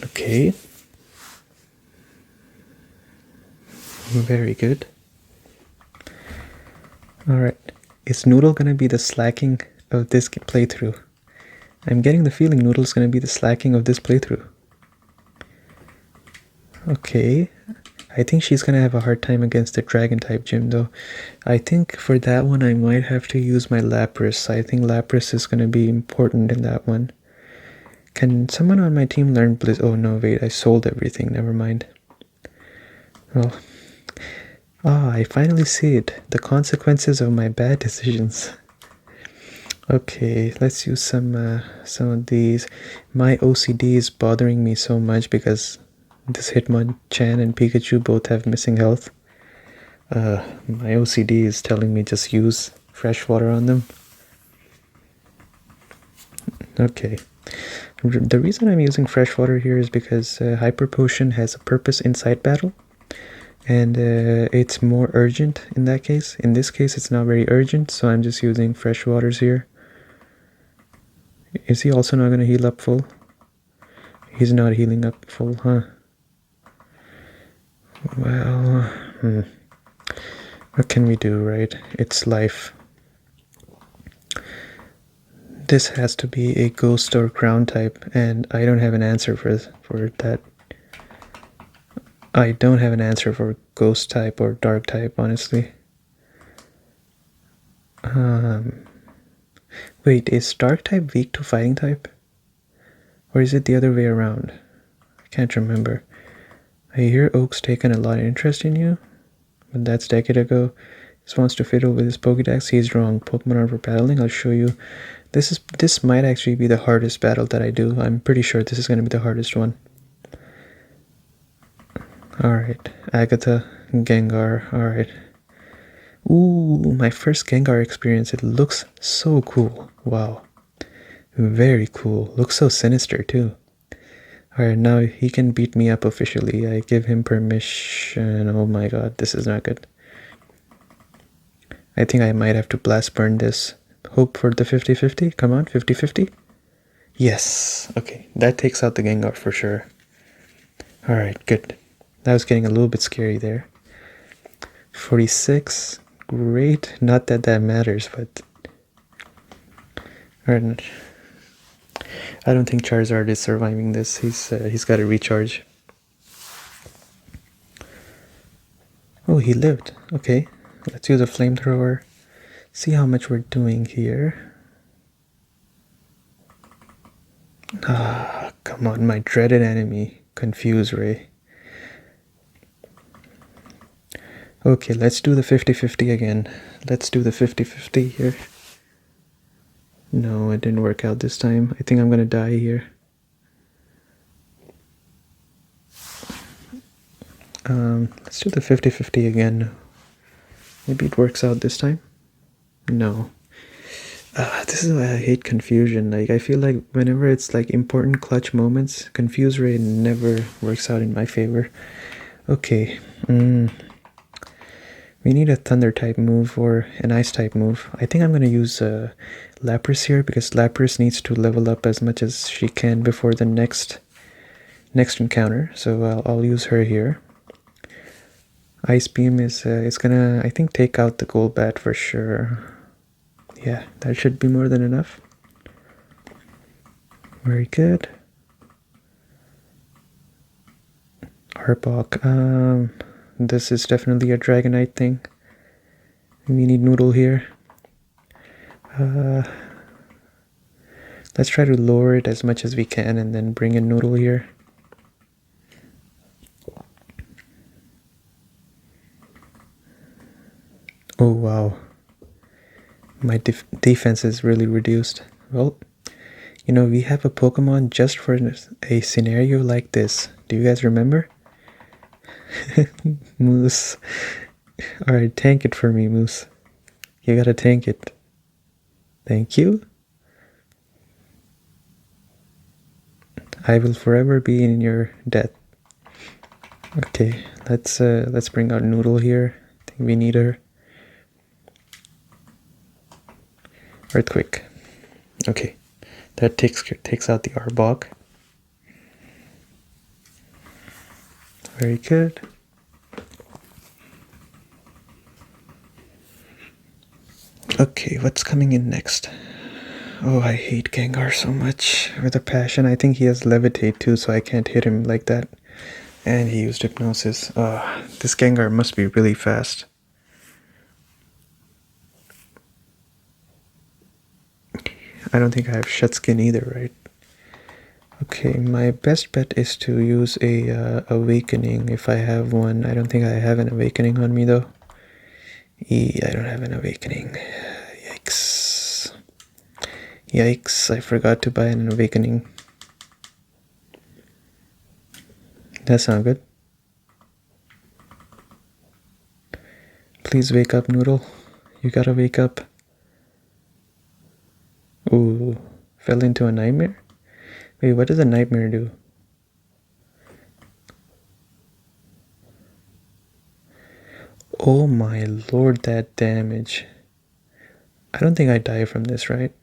S1: Okay. Very good. Alright, is Noodle gonna be the slacking of this playthrough? I'm getting the feeling Noodle's gonna be the slacking of this playthrough. Okay, I think she's gonna have a hard time against the Dragon type gym though. I think for that one I might have to use my Lapras. I think Lapras is gonna be important in that one. Can someone on my team learn Blizz? Oh no, wait, I sold everything, never mind. Well, I finally see it. The consequences of my bad decisions. Okay, let's use some of these. My OCD is bothering me so much because this Hitmonchan and Pikachu both have missing health. My OCD is telling me just use fresh water on them. Okay. The reason I'm using fresh water here is because Hyper Potion has a purpose inside battle. And it's more urgent in that case. In this case, it's not very urgent, so I'm just using fresh waters here. Is he also not going to heal up full? He's not healing up full, huh? Well, what can we do, right? It's life. This has to be a ghost or ground type, and I don't have an answer for that. I don't have an answer for ghost type or dark type, honestly. Wait, is dark type weak to fighting type? Or is it the other way around? I can't remember. I hear Oak's taken a lot of interest in you, but that's a decade ago. Just wants to fiddle with his Pokédex. He's wrong. Pokemon are for battling. I'll show you. This might actually be the hardest battle that I do. I'm pretty sure this is going to be the hardest one. Alright, Agatha, Gengar, alright. Ooh, my first Gengar experience. It looks so cool. Wow. Very cool. Looks so sinister too. Alright, now he can beat me up officially. I give him permission. Oh my god, this is not good. I think I might have to blast burn this. Hope for the 50-50. Come on, 50-50. Yes. Okay, that takes out the Gengar for sure. Alright, good. That was getting a little bit scary there. 46. Great. Not that that matters, but... Alright. I don't think Charizard is surviving this. He's got to recharge. Oh, he lived. Okay. Let's use a flamethrower. See how much we're doing here. Ah, come on, my dreaded enemy. Confuse Ray. Okay, let's do the 50-50 again. Let's do the 50-50 here. No, it didn't work out this time. I think I'm gonna die here. Let's do the 50-50 again. Maybe it works out this time. No. This is why I hate confusion. Like, I feel like whenever it's like important clutch moments, Confuse Ray never works out in my favor. Okay. We need a Thunder type move or an Ice type move. I think I'm gonna use Lapras here because Lapras needs to level up as much as she can before the next encounter. So I'll use her here. Ice Beam is it's gonna, I think, take out the Golbat for sure. Yeah, that should be more than enough. Very good. Arbok. This is definitely a Dragonite thing. We need Noodle here. Let's try to lower it as much as we can and then bring in Noodle here. Oh wow. My defense is really reduced. Well, you know, we have a Pokemon just for a scenario like this. Do you guys remember? Moose. Alright, tank it for me, Moose. You gotta tank it. Thank you. I will forever be in your debt. Okay, let's bring out Noodle here. I think we need her. Earthquake. Okay, that takes out the Arbok. Very good. Okay, what's coming in next? Oh, I hate Gengar so much with a passion. I think he has Levitate too, so I can't hit him like that. And he used Hypnosis. This Gengar must be really fast. I don't think I have Shut Skin either, right? Okay, my best bet is to use a Awakening if I have one. I don't think I have an Awakening on me though. I don't have an Awakening. Yikes. Yikes, I forgot to buy an Awakening. That's not good. Please wake up, Noodle. You gotta wake up. Ooh, fell into a nightmare? Wait, what does a nightmare do? Oh my lord, that damage. I don't think I die from this, right?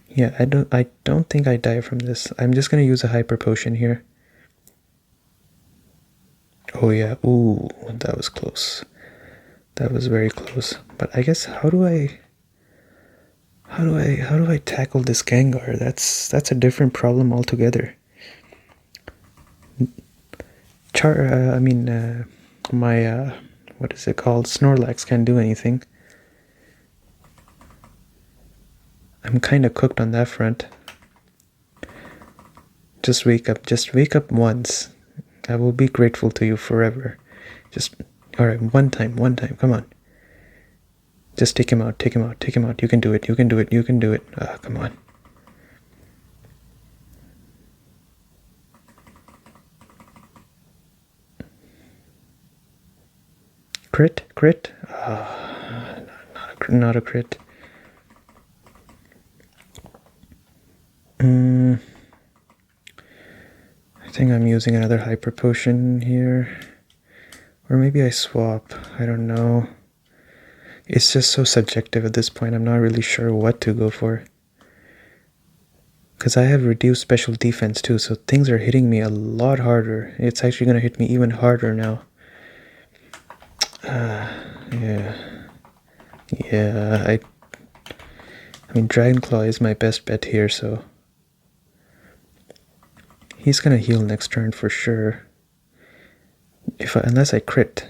S1: Yeah, I don't think I die from this. I'm just gonna use a Hyper Potion here. Oh yeah, ooh, that was close. That was very close. But I guess how do I tackle this Gengar? That's a different problem altogether. My what is it called? Snorlax can't do anything. I'm kind of cooked on that front. Just wake up. Just wake up once. I will be grateful to you forever. Just, alright, one time, come on. Just take him out, take him out, take him out. You can do it, you can do it, you can do it. Ah, come on. Crit, crit. Ah, not a crit. I think I'm using another hyper potion here. Or maybe I swap. I don't know. It's just so subjective at this point. I'm not really sure what to go for. Because I have reduced special defense too, so things are hitting me a lot harder. It's actually going to hit me even harder now. Yeah. I mean, Dragon Claw is my best bet here, so he's gonna heal next turn for sure. Unless I crit.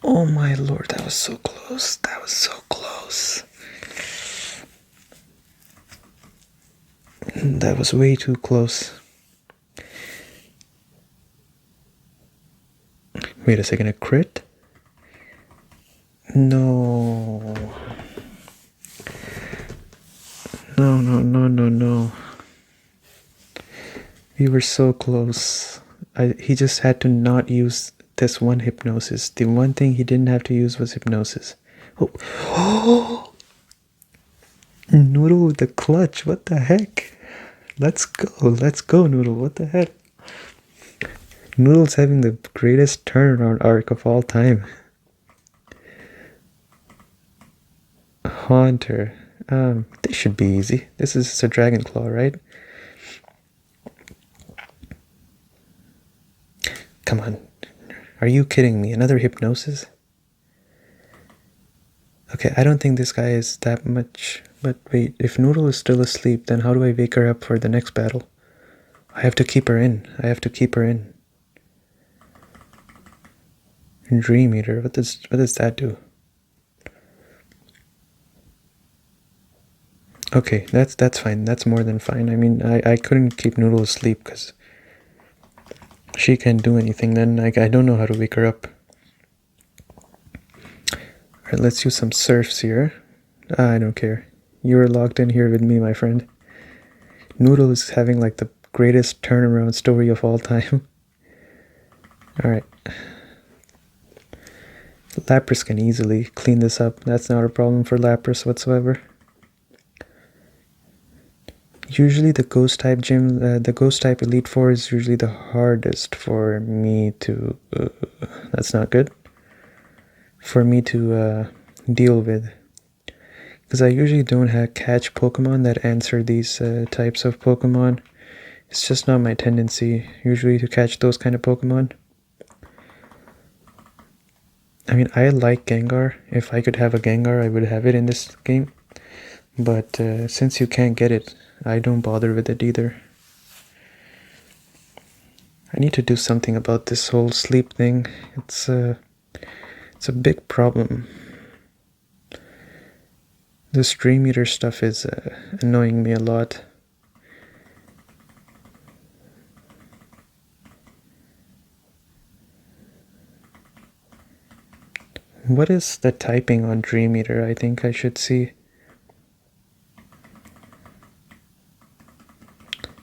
S1: Oh my lord, that was so close. That was so close. That was way too close. Wait a second, a crit? No. No. We were so close. He just had to not use this one hypnosis. The one thing he didn't have to use was hypnosis. Oh! Noodle with the clutch. What the heck? Let's go, Noodle. What the heck? Noodle's having the greatest turnaround arc of all time. Haunter. This should be easy. This is a Dragon Claw, right? Come on. Are you kidding me? Another hypnosis? Okay, I don't think this guy is that much. But wait, if Noodle is still asleep, then how do I wake her up for the next battle? I have to keep her in. Dream Eater. What does that do? Okay, that's fine. That's more than fine. I mean, I couldn't keep Noodle asleep because she can't do anything. Then I don't know how to wake her up. Alright, let's use some surfs here. I don't care. You're locked in here with me, my friend. Noodle is having like the greatest turnaround story of all time. Alright. Lapras can easily clean this up. That's not a problem for Lapras whatsoever. Usually the Ghost type gym, the Ghost type Elite Four is usually the hardest for me to. That's not good. For me to deal with, because I usually don't catch Pokemon that answer these types of Pokemon. It's just not my tendency usually to catch those kind of Pokemon. I mean, I like Gengar. If I could have a Gengar, I would have it in this game. But since you can't get it, I don't bother with it either. I need to do something about this whole sleep thing. It's a big problem. The Dream Eater stuff is annoying me a lot. What is the typing on Dream Eater? I think I should see.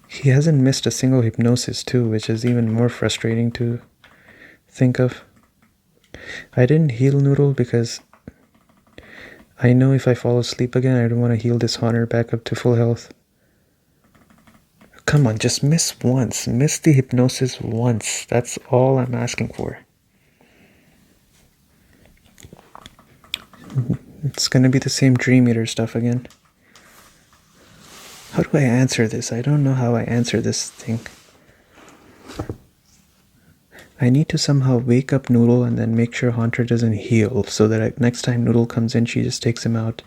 S1: He hasn't missed a single hypnosis too, which is even more frustrating to think of. I didn't heal Noodle because I know if I fall asleep again, I don't want to heal this Haunter back up to full health. Come on, just miss once. Miss the hypnosis once. That's all I'm asking for. It's gonna be the same Dream Eater stuff again. How do I answer this? I don't know how I answer this thing. I need to somehow wake up Noodle and then make sure Haunter doesn't heal so that next time Noodle comes in, she just takes him out.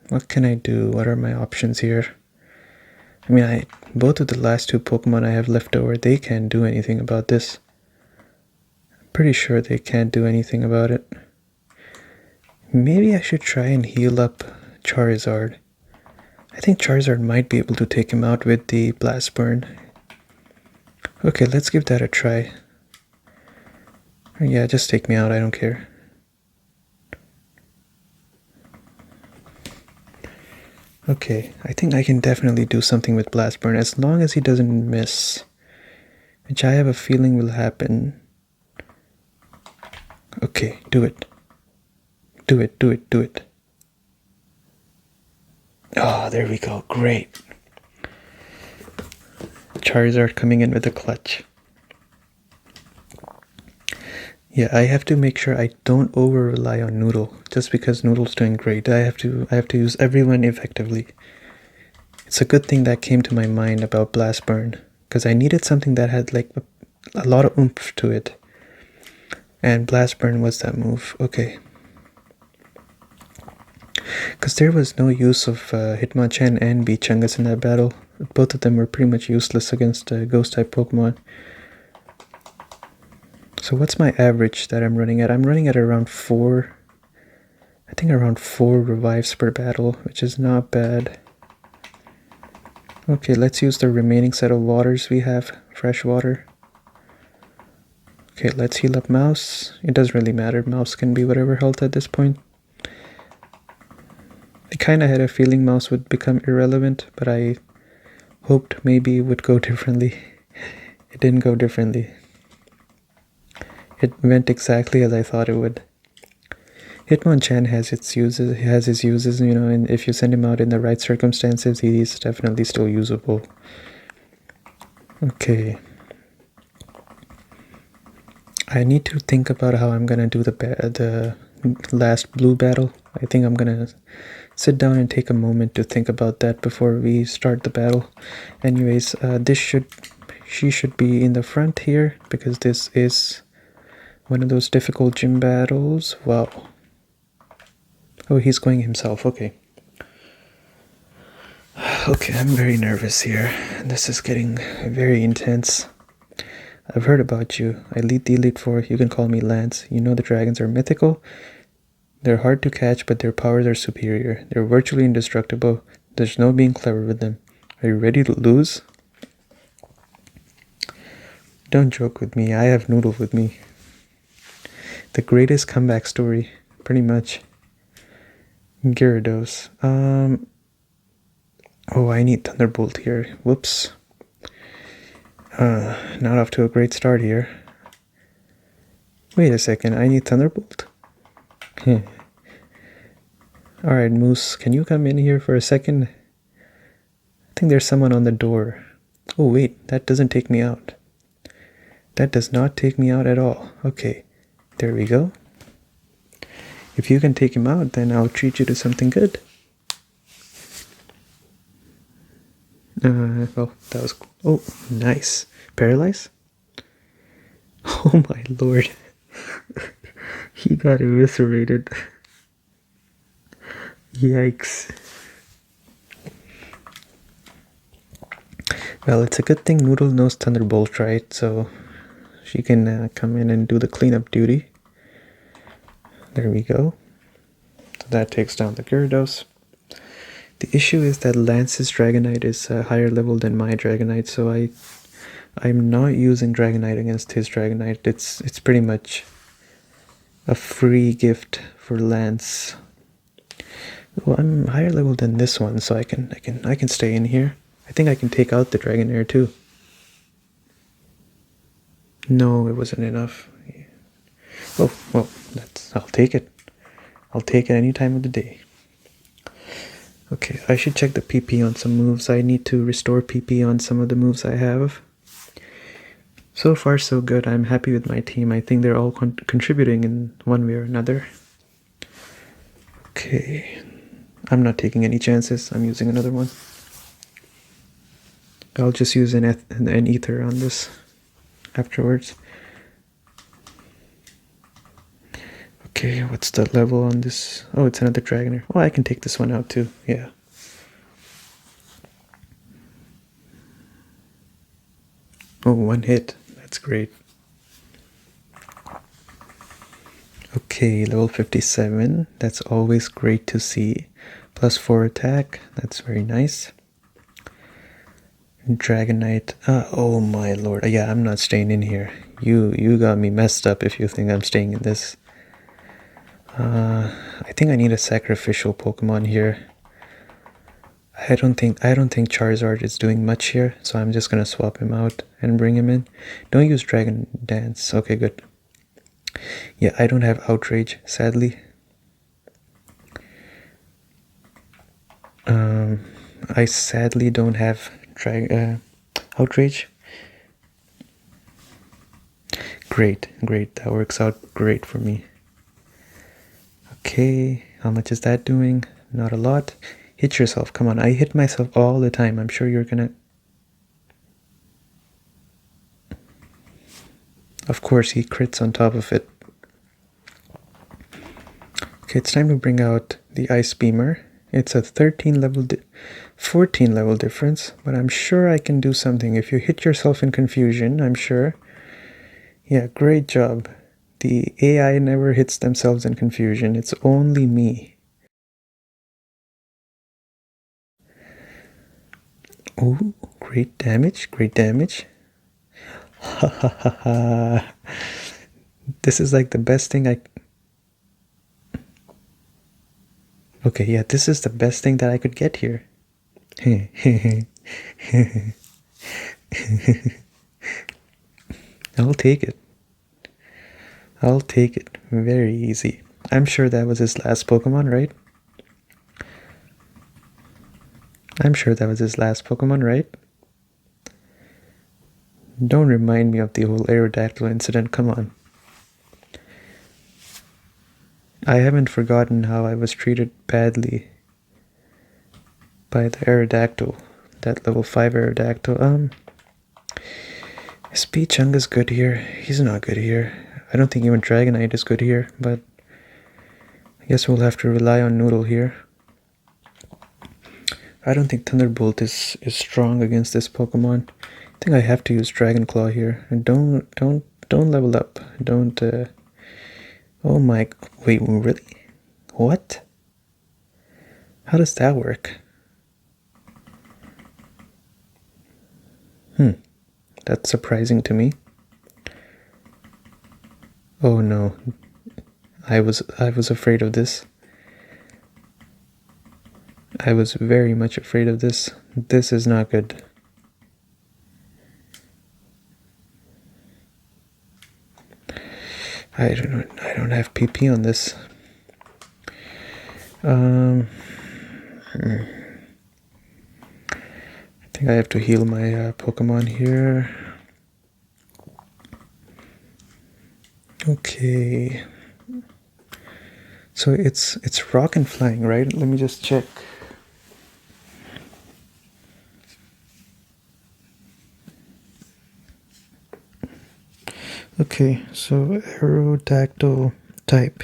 S1: What can I do? What are my options here? I mean, both of the last two Pokemon I have left over, they can't do anything about this. Pretty sure they can't do anything about it. Maybe I should try and heal up Charizard. I think Charizard might be able to take him out with the Blast Burn. Okay, let's give that a try. Yeah, just take me out, I don't care. Okay, I think I can definitely do something with Blast Burn as long as he doesn't miss. Which I have a feeling will happen. Okay, do it. Do it, do it, do it. Oh, there we go, great. Charizard coming in with a clutch. Yeah, I have to make sure I don't over rely on Noodle just because Noodle's doing great. I have to use everyone effectively. It's a good thing that came to my mind about Blast Burn because I needed something that had like a lot of oomph to it. And Blast Burn was that move. Okay. Because there was no use of Hitmonchan and Chungus in that battle. Both of them were pretty much useless against Ghost-type Pokemon. So what's my average that I'm running at? I'm running at around 4. I think around 4 revives per battle, which is not bad. Okay, let's use the remaining set of waters we have. Fresh water. Okay, let's heal up Mouse. It doesn't really matter. Mouse can be whatever health at this point. I kinda had a feeling Mouse would become irrelevant, but I hoped maybe it would go differently. It didn't go differently. It went exactly as I thought it would. Hitmonchan has his uses, you know, and if you send him out in the right circumstances, he's definitely still usable. Okay. I need to think about how I'm gonna do the last blue battle. I think I'm gonna sit down and take a moment to think about that before we start the battle. Anyways, she should be in the front here because this is one of those difficult gym battles. Wow. Oh, he's going himself. Okay. Okay, I'm very nervous here. This is getting very intense. I've heard about you. I lead the Elite Four. You can call me Lance. You know the dragons are mythical. They're hard to catch, but their powers are superior. They're virtually indestructible. There's no being clever with them. Are you ready to lose? Don't joke with me. I have Noodle with me. The greatest comeback story, pretty much. Gyarados. Oh, I need Thunderbolt here. Whoops. Not off to a great start here. Wait a second, I need Thunderbolt? Alright, Moose, can you come in here for a second? I think there's someone on the door. Oh wait, that doesn't take me out. That does not take me out at all. Okay, there we go. If you can take him out, then I'll treat you to something good. Well, that was... Oh, nice. Paralyze? Oh my lord. He got eviscerated. Yikes. Well, it's a good thing Noodle knows Thunderbolt, right? So she can come in and do the cleanup duty. There we go. So that takes down the Gyarados. The issue is that Lance's Dragonite is higher level than my Dragonite, so I'm not using Dragonite against his Dragonite. It's pretty much a free gift for Lance. Well, I'm higher level than this one, so I can stay in here. I think I can take out the Dragonair too. No, it wasn't enough. Oh, well, I'll take it. I'll take it any time of the day. Okay, I should check the PP on some moves. I need to restore PP on some of the moves I have. So far, so good. I'm happy with my team. I think they're all contributing in one way or another. Okay, I'm not taking any chances. I'm using another one. I'll just use an ether on this afterwards. Okay, what's the level on this? Oh, it's another Dragonair. Oh, I can take this one out too. Yeah. Oh, one hit. That's great. Okay, level 57. That's always great to see. +4 attack. That's very nice. Dragonite. Oh my lord. Yeah, I'm not staying in here. You got me messed up if you think I'm staying in this. I think I need a sacrificial Pokemon here. I don't think Charizard is doing much here, so I'm just gonna swap him out and bring him in. Don't use Dragon Dance. Okay, good. Yeah, I don't have Outrage, sadly. I sadly don't have Outrage. Great, that works out great for me. Okay, how much is that doing? Not a lot. Hit yourself, come on, I hit myself all the time. I'm sure you're gonna... Of course, he crits on top of it. Okay, it's time to bring out the Ice Beamer. It's a 14 level difference, but I'm sure I can do something. If you hit yourself in confusion, I'm sure. Yeah, great job. The AI never hits themselves in confusion. It's only me. Ooh, great damage, great damage. Ha ha ha ha. This is like the best thing Okay, yeah, this is the best thing that I could get here. I'll take it. I'll take it. Very easy. I'm sure that was his last Pokemon, right? I'm sure that was his last Pokemon, right? Don't remind me of the whole Aerodactyl incident, come on. I haven't forgotten how I was treated badly by the Aerodactyl, that level 5 Aerodactyl. Speedchung is good here. He's not good here. I don't think even Dragonite is good here, but I guess we'll have to rely on Noodle here. I don't think Thunderbolt is strong against this Pokemon. I think I have to use Dragon Claw here. And don't level up. Don't oh my, wait, really? What? How does that work? That's surprising to me. Oh no. I was afraid of this. I was very much afraid of this. This is not good. I don't have PP on this. I think I have to heal my Pokemon here. Okay. So it's rock and flying, right? Let me just check. Okay, so Aerodactyl type.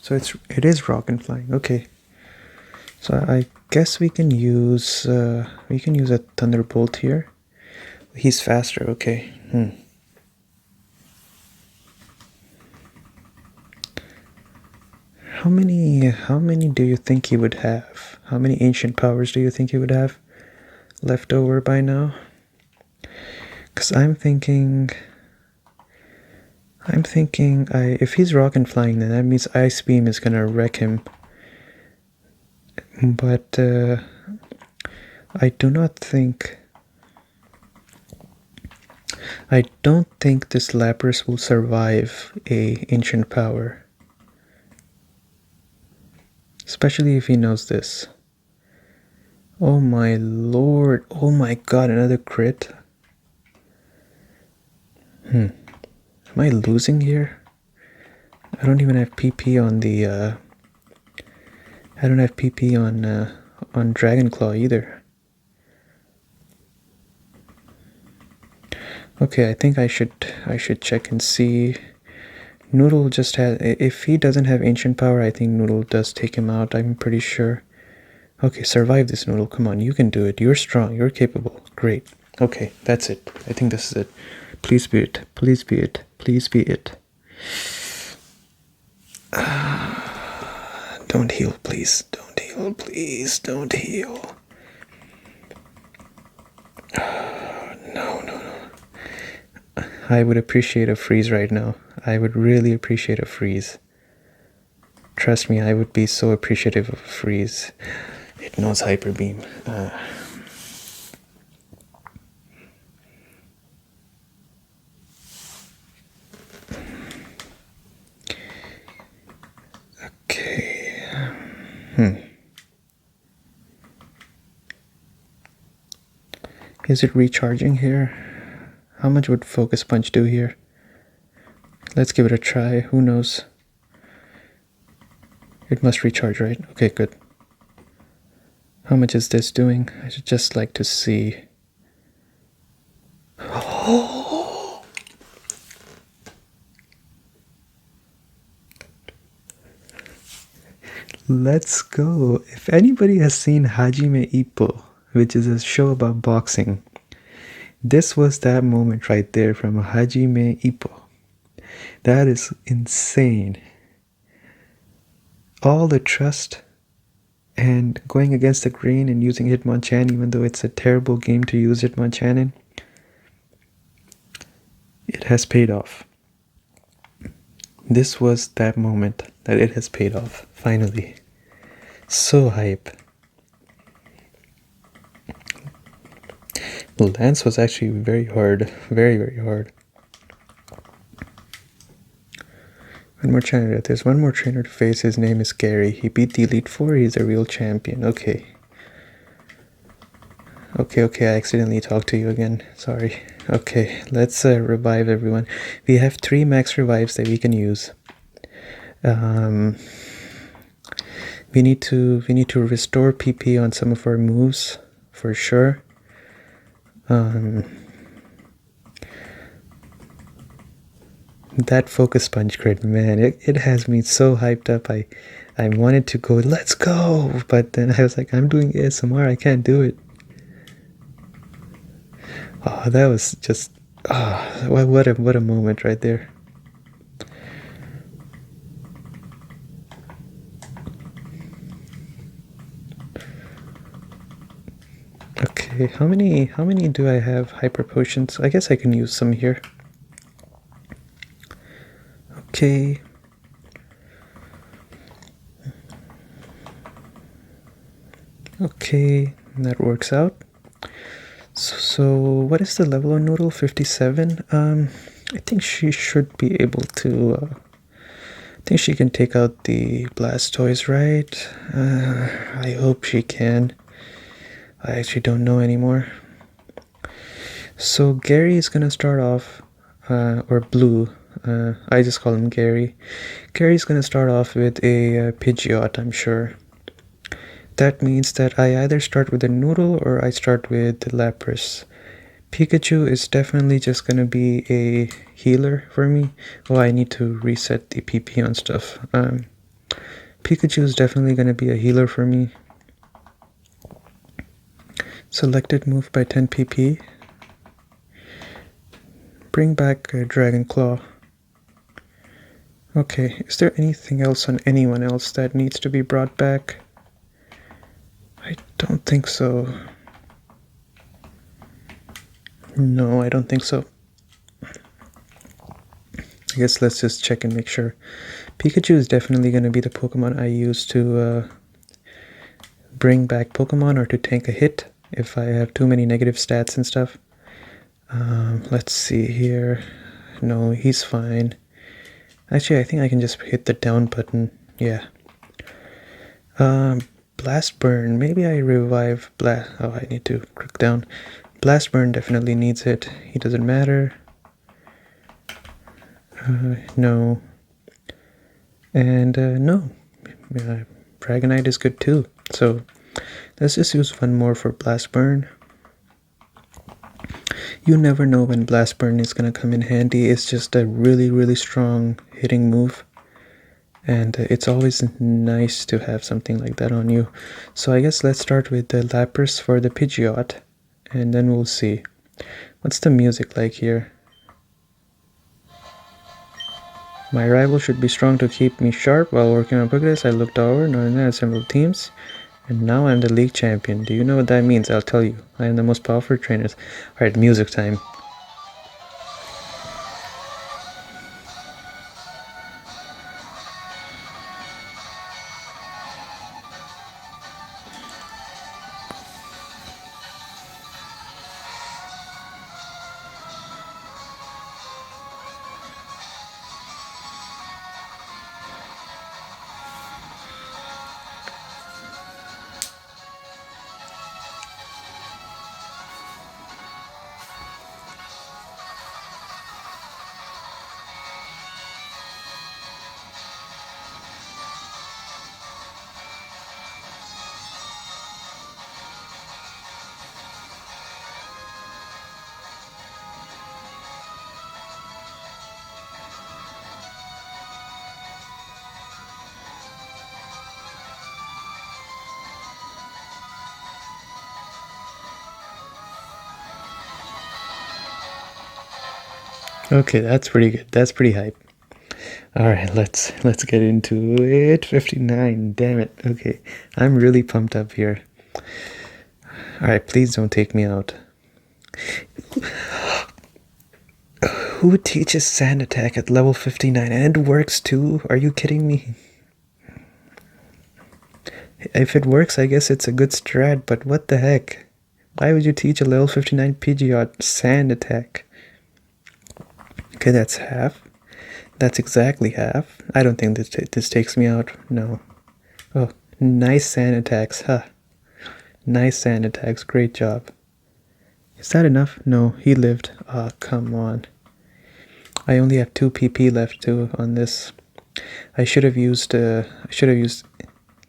S1: So it is rock and flying. Okay. So I guess we can use a Thunderbolt here. He's faster. Okay. How many do you think he would have? How many ancient powers do you think he would have left over by now? Because I'm thinking if he's rock and flying, then that means Ice Beam is gonna wreck him. But I don't think this Lapras will survive a ancient power. Especially if he knows this. Oh my lord. Oh my god, another crit. Am I losing here? I don't even have PP on the I don't have PP on Dragon Claw either. Okay, I think I should check and see. Noodle just has, if he doesn't have ancient power, I think Noodle does take him out, I'm pretty sure. Okay, survive this, Noodle, come on, you can do it. You're strong, you're capable. Great. Okay, that's it. I think this is it. Please be it. Please be it. Please be it. Don't heal, please. Don't heal, please. Don't heal. No, no, no. I would appreciate a freeze right now. I would really appreciate a freeze. Trust me, I would be so appreciative of a freeze. It knows Hyper Beam. Okay. Is it recharging here? How much would Focus Punch do here? Let's give it a try. Who knows? It must recharge, right? Okay, good. How much is this doing? I should just like to see. Oh! Let's go. If anybody has seen Hajime Ippo, which is a show about boxing, this was that moment right there from Hajime Ippo. That is insane. All the trust and going against the grain and using Hitmonchan, even though it's a terrible game to use Hitmonchan in, it has paid off. This was that moment that it has paid off, finally. So hype. Lance was actually very hard, very, very hard. One more trainer. There's one more trainer to face. His name is Gary. He beat the Elite Four. He's a real champion. Okay. Okay, I accidentally talked to you again. Sorry. Okay, let's revive everyone. We have 3 max revives that we can use. We need to restore PP on some of our moves for sure. That Focus Punch crit, man, it has me so hyped up. I wanted to go, let's go, but then I was like, I'm doing ASMR, I can't do it. Oh, that was just, what a moment right there. Okay, how many do I have hyper potions? I guess I can use some here. Okay. Okay, that works out. So what is the level on Noodle? 57? I think she should be able to, I think she can take out the Blastoise, right? I hope she can. I actually don't know anymore. So Gary is gonna start off, or Blue. I just call him Gary. Gary's gonna start off with a Pidgeot, I'm sure. That means that I either start with a Noodle or I start with the Lapras. Pikachu is definitely just gonna be a healer for me. Oh, I need to reset the PP on stuff. Pikachu is definitely gonna be a healer for me. Selected move by 10 PP. Bring back Dragon Claw. Okay, is there anything else on anyone else that needs to be brought back? I don't think so. No, I don't think so. I guess let's just check and make sure. Pikachu is definitely going to be the Pokemon I use to bring back Pokemon or to tank a hit if I have too many negative stats and stuff. Let's see here. No, he's fine. Actually, I think I can just hit the down button. Yeah. Blast Burn. Maybe I revive Blast. Oh, I need to click down. Blast Burn definitely needs it. He doesn't matter. No. And no. Dragonite is good too. So let's just use one more for Blast Burn. You never know when Blast Burn is going to come in handy. It's just a really, really strong hitting move. And it's always nice to have something like that on you. So I guess let's start with the Lapras for the Pidgeot. And then we'll see. What's the music like here? My rival should be strong to keep me sharp. While working on progress, I looked over, knowing I had several teams, and now I'm the league champion. Do you know what that means? I'll tell you. I am the most powerful trainers. Alright, music time. Okay, that's pretty good. That's pretty hype. Alright, let's get into it. 59, damn it. Okay, I'm really pumped up here. Alright, please don't take me out. Who teaches sand attack at level 59 and it works too? Are you kidding me? If it works, I guess it's a good strat, but what the heck? Why would you teach a level 59 Pidgeot sand attack? Okay, that's half. That's exactly half. I don't think this takes me out. No. Oh, nice sand attacks, huh? Nice sand attacks. Great job. Is that enough? No, he lived. Ah, oh, come on. I only have 2 PP left too on this. I should have used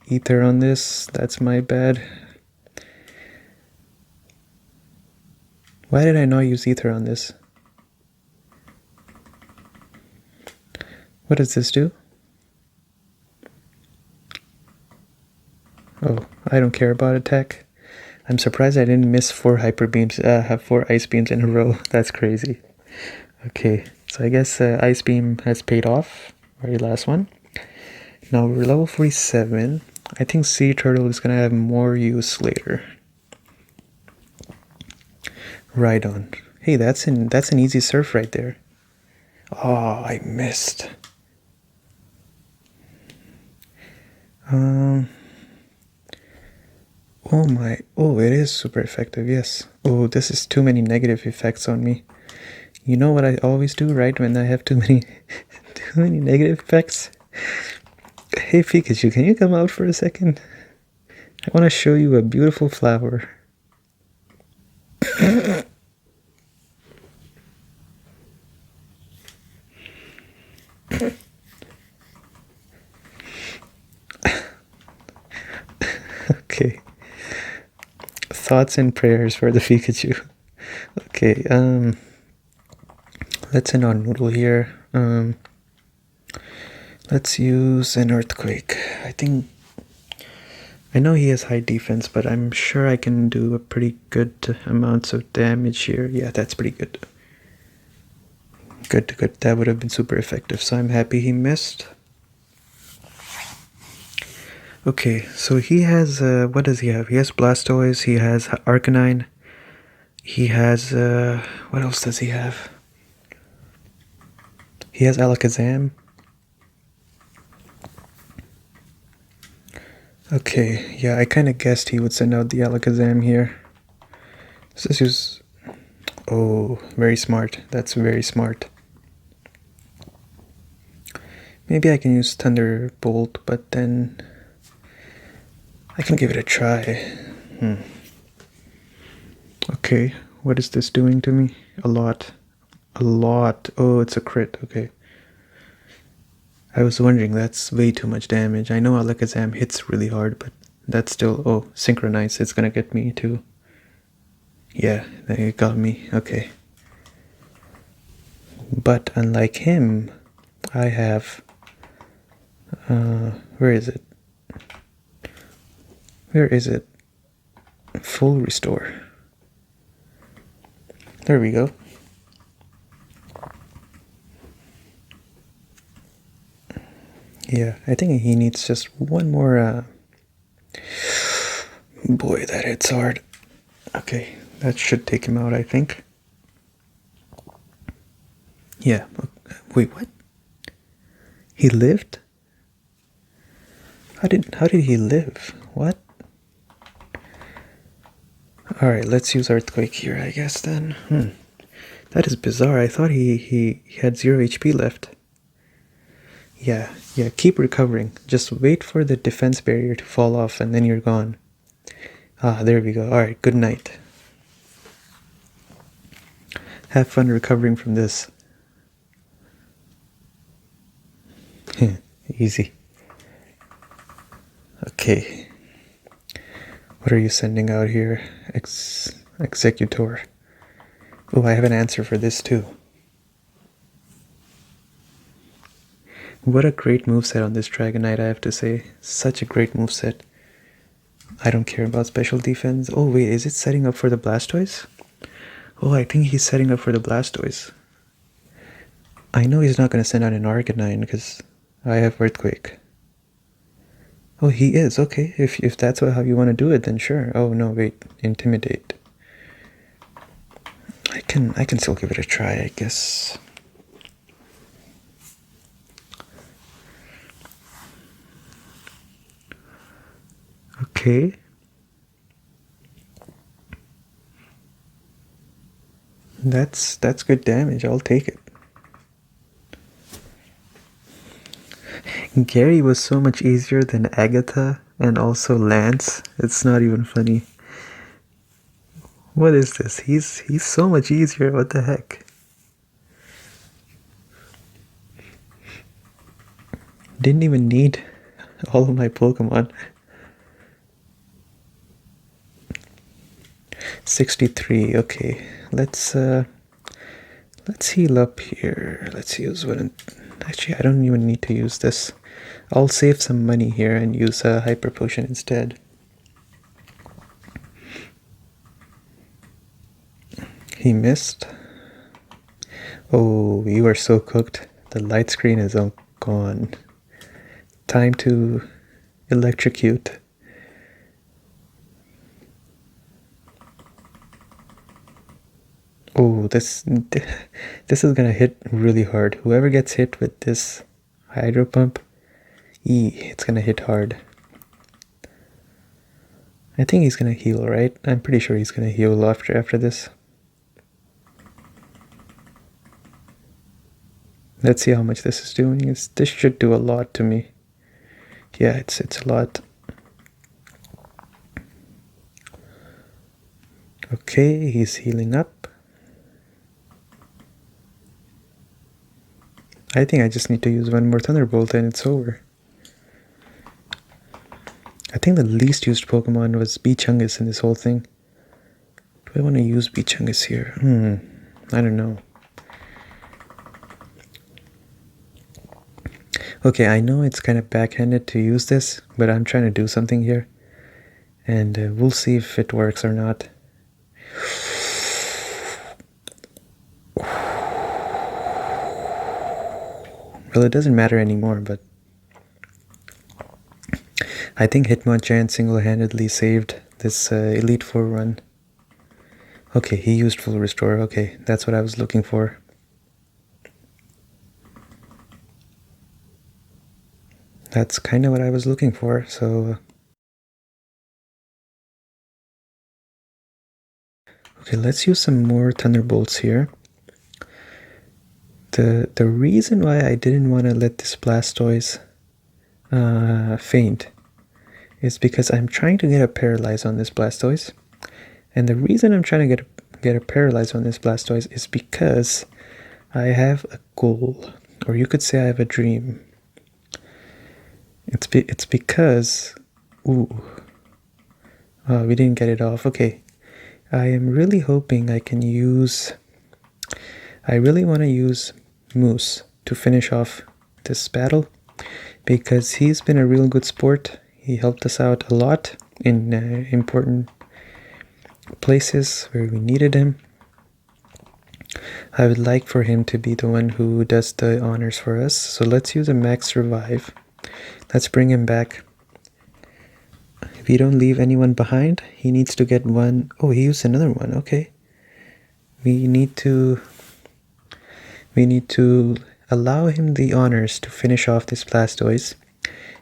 S1: ether on this. That's my bad. Why did I not use ether on this? What does this do? Oh, I don't care about attack. I'm surprised I didn't miss 4 hyper beams, have 4 ice beams in a row. That's crazy. Okay, so I guess ice beam has paid off. Very last one. Now we're level 47. I think sea turtle is gonna have more use later. Right on. Hey, that's an easy surf right there. Oh, I missed. Oh my, oh, it is super effective, yes. Oh, this is too many negative effects on me. You know what I always do, right, when I have too many negative effects? Hey Pikachu, can you come out for a second? I want to show you a beautiful flower. Okay. Thoughts and prayers for the Pikachu. Okay, let's end on Noodle here. Let's use an Earthquake. I know he has high defense, but I'm sure I can do a pretty good amounts of damage here. Yeah, that's pretty good. Good. That would have been super effective, so I'm happy he missed. Okay, so he has, what does he have? He has Blastoise, he has Arcanine, he has, what else does he have? He has Alakazam. Okay, yeah, I kind of guessed he would send out the Alakazam here. So this is, oh, very smart. That's very smart. Maybe I can use Thunderbolt, but then I can give it a try. Okay, what is this doing to me? A lot. Oh, it's a crit. Okay. I was wondering, that's way too much damage. I know Alakazam hits really hard, but that's still... Oh, Synchronize, it's gonna get me too. Yeah, it got me. Okay. But unlike him, I have... where is it? Where is it? Full Restore. There we go. Yeah, I think he needs just one more. Boy, that hits hard. Okay, that should take him out, I think. Yeah. Wait, what? He lived? How did he live? What? Alright, let's use Earthquake here, I guess then. That is bizarre. I thought he had 0 HP left. Yeah, keep recovering. Just wait for the defense barrier to fall off and then you're gone. Ah, there we go. Alright, good night. Have fun recovering from this. Easy. Okay. What are you sending out here? Executor. Oh, I have an answer for this too. What a great moveset on this Dragonite, I have to say. Such a great moveset. I don't care about special defense. Oh wait, is it setting up for the Blastoise? Oh, I think he's setting up for the Blastoise. I know he's not going to send out an Arcanine because I have Earthquake. Oh, he is. Okay, if that's how you want to do it, then sure. Oh no, wait, Intimidate. I can still give it a try, I guess. Okay. That's good damage. I'll take it. Gary was so much easier than Agatha and also Lance. It's not even funny. What is this? He's so much easier. What the heck? Didn't even need all of my Pokemon. 63. Okay, let's heal up here. Let's use one. Actually, I don't even need to use this. I'll save some money here and use a Hyper Potion instead. He missed. Oh, you are so cooked. The light screen is all gone. Time to electrocute. Oh, this is gonna hit really hard. Whoever gets hit with this Hydro Pump, it's gonna hit hard. I think he's gonna heal, right? I'm pretty sure he's gonna heal after this. Let's see how much this is doing. This should do a lot to me. Yeah, it's a lot. Okay, he's healing up. I think I just need to use one more Thunderbolt and it's over. I think the least used Pokemon was Beachungus in this whole thing. Do I want to use Beachungus here? I don't know. Okay, I know it's kind of backhanded to use this, but I'm trying to do something here. And we'll see if it works or not. Well, it doesn't matter anymore, but I think Hitmonchan single-handedly saved this Elite Four run. Okay, he used Full Restore. Okay, that's what I was looking for. That's kind of what I was looking for, so... Okay, let's use some more Thunderbolts here. The reason why I didn't want to let this Blastoise faint is because I'm trying to get a Paralyze on this Blastoise. And the reason I'm trying to get a Paralyze on this Blastoise is because I have a goal, or you could say I have a dream. It's because... Ooh. Oh, we didn't get it off. Okay. I am really hoping I can use... I really want to use Moose to finish off this battle because he's been a real good sport. He helped us out a lot in important places where we needed him. I would like for him to be the one who does the honors for us. So let's use a Max Revive. Let's bring him back. If you don't leave anyone behind, he needs to get one. Oh, he used another one. Okay. We need to allow him the honors to finish off this Blastoise.